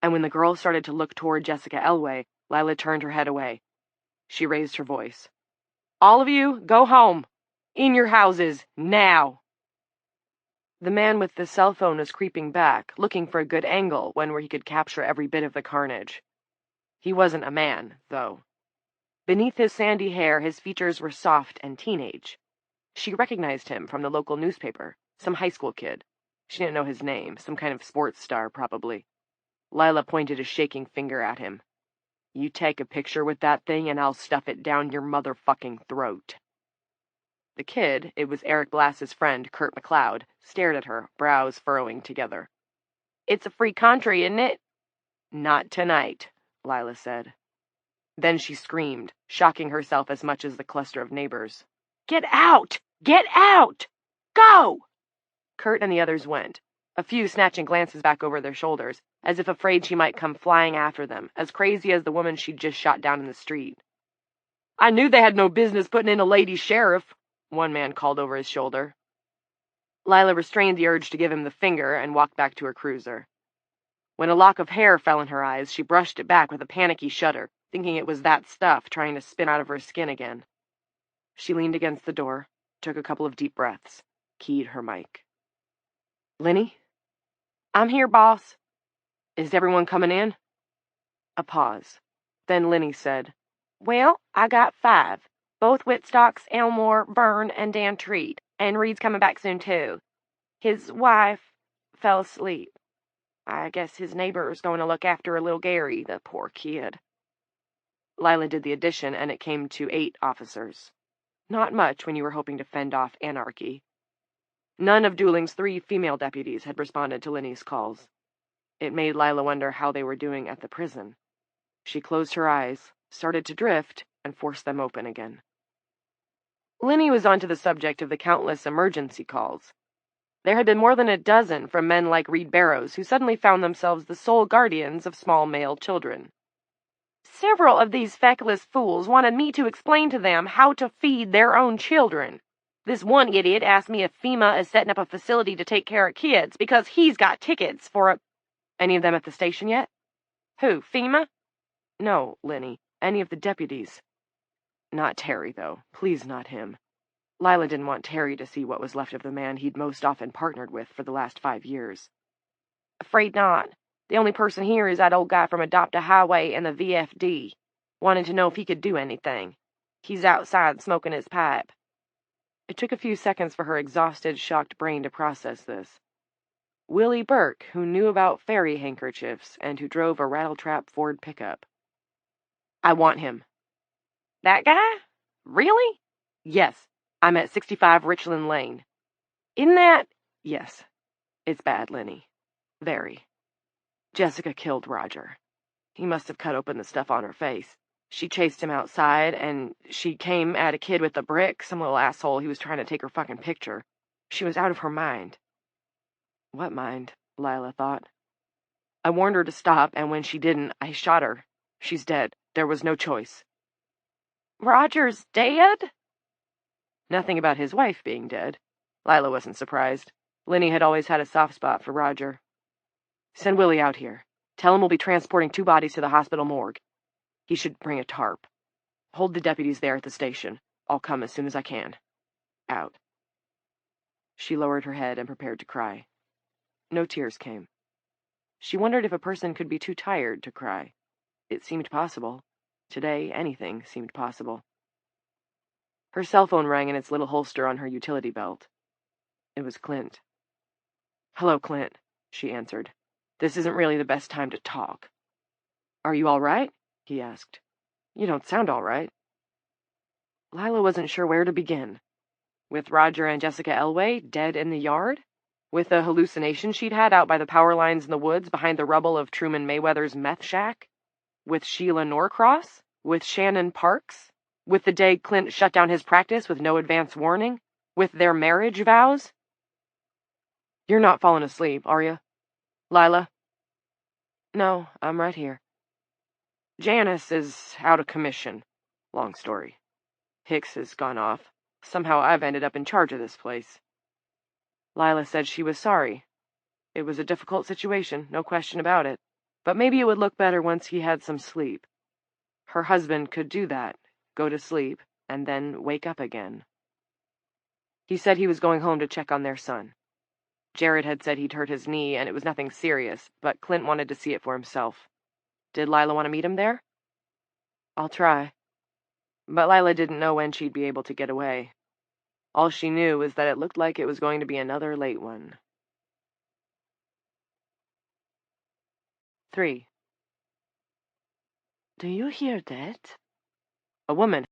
[SPEAKER 3] And when the girl started to look toward Jessica Elway, Lila turned her head away. She raised her voice. "All of you, go home. In your houses, now." The man with the cell phone was creeping back, looking for a good angle, one where he could capture every bit of the carnage. He wasn't a man, though. Beneath his sandy hair, his features were soft and teenage. She recognized him from the local newspaper, some high school kid. She didn't know his name, some kind of sports star, probably. Lila pointed a shaking finger at him. "You take a picture with that thing and I'll stuff it down your motherfucking throat." The kid, it was Eric Blass's friend, Kurt McLeod, stared at her, brows furrowing together.
[SPEAKER 4] "It's a free country, isn't it?"
[SPEAKER 3] "Not tonight," Lila said. Then she screamed, shocking herself as much as the cluster of neighbors.
[SPEAKER 4] "Get out! Get out! Go!"
[SPEAKER 3] Kurt and the others went, a few snatching glances back over their shoulders, as if afraid she might come flying after them, as crazy as the woman she'd just shot down in the street.
[SPEAKER 4] "I knew they had no business putting in a lady sheriff,"
[SPEAKER 3] one man called over his shoulder. Lila restrained the urge to give him the finger and walked back to her cruiser. When a lock of hair fell in her eyes, she brushed it back with a panicky shudder, thinking it was that stuff trying to spin out of her skin again. She leaned against the door, took a couple of deep breaths, keyed her mic. "Lenny?"
[SPEAKER 4] "I'm here, boss."
[SPEAKER 3] "Is everyone coming in?" A pause. Then Lenny said,
[SPEAKER 4] "Well, I got 5. Both Whitstocks, Elmore, Byrne, and Dan Treat. And Reed's coming back soon, too. His wife fell asleep. I guess his neighbor's going to look after little Gary, the poor kid."
[SPEAKER 3] Lila did the addition, and it came to 8 officers. Not much when you were hoping to fend off anarchy. None of Dooling's 3 female deputies had responded to Lenny's calls. It made Lila wonder how they were doing at the prison. She closed her eyes, started to drift, and forced them open again. Lenny was onto the subject of the countless emergency calls. There had been more than a dozen from men like Reed Barrows, who suddenly found themselves the sole guardians of small male children.
[SPEAKER 4] "Several of these feckless fools wanted me to explain to them how to feed their own children. This one idiot asked me if FEMA is setting up a facility to take care of kids because he's got tickets for a—"
[SPEAKER 3] "Any of them at the station yet?"
[SPEAKER 4] "Who, FEMA?"
[SPEAKER 3] "No, Lenny. Any of the deputies. Not Terry, though. Please, not him." Lila didn't want Terry to see what was left of the man he'd most often partnered with for the last 5 years.
[SPEAKER 4] "Afraid not. The only person here is that old guy from Adopt-A-Highway and the VFD. Wanted to know if he could do anything. He's outside smoking his pipe."
[SPEAKER 3] It took a few seconds for her exhausted, shocked brain to process this. Willie Burke, who knew about fairy handkerchiefs and who drove a rattletrap Ford pickup. "I want him."
[SPEAKER 4] "That guy? Really?"
[SPEAKER 3] "Yes. I'm at 65 Richland Lane."
[SPEAKER 4] "Isn't that—"
[SPEAKER 3] "Yes. It's bad, Lenny. Very. Jessica killed Roger. He must have cut open the stuff on her face. She chased him outside, and she came at a kid with a brick, some little asshole who was trying to take her fucking picture. She was out of her mind." What mind? Lila thought. "I warned her to stop, and when she didn't, I shot her. She's dead. There was no choice."
[SPEAKER 4] "Roger's dead?"
[SPEAKER 3] Nothing about his wife being dead. Lila wasn't surprised. Lenny had always had a soft spot for Roger. "Send Willie out here. Tell him we'll be transporting 2 bodies to the hospital morgue. He should bring a tarp. Hold the deputies there at the station. I'll come as soon as I can. Out."
[SPEAKER 2] She lowered her head and prepared to cry. No tears came. She wondered if a person could be too tired to cry. It seemed possible. Today, anything seemed possible. Her cell phone rang in its little holster on her utility belt. It was Clint. "Hello, Clint," she answered. "This isn't really the best time to talk." "Are you all right?" he asked. "You don't sound all right." Lila wasn't sure where to begin. With Roger and Jessica Elway dead in the yard? With the hallucination she'd had out by the power lines in the woods behind the rubble of Truman Mayweather's meth shack? With Sheila Norcross? With Shannon Parks? With the day Clint shut down his practice with no advance warning? With their marriage vows? "You're not falling asleep, are you, Lila?" "No, I'm right here." "Janice is out of commission. Long story. Hicks has gone off. Somehow I've ended up in charge of this place." Lila said she was sorry. It was a difficult situation, no question about it. But maybe it would look better once he had some sleep. Her husband could do that, go to sleep, and then wake up again. He said he was going home to check on their son. Jared had said he'd hurt his knee, and it was nothing serious, but Clint wanted to see it for himself. Did Lila want to meet him there? "I'll try." But Lila didn't know when she'd be able to get away. All she knew was that it looked like it was going to be another late one. 3.
[SPEAKER 4] "Do you hear that?"
[SPEAKER 2] A woman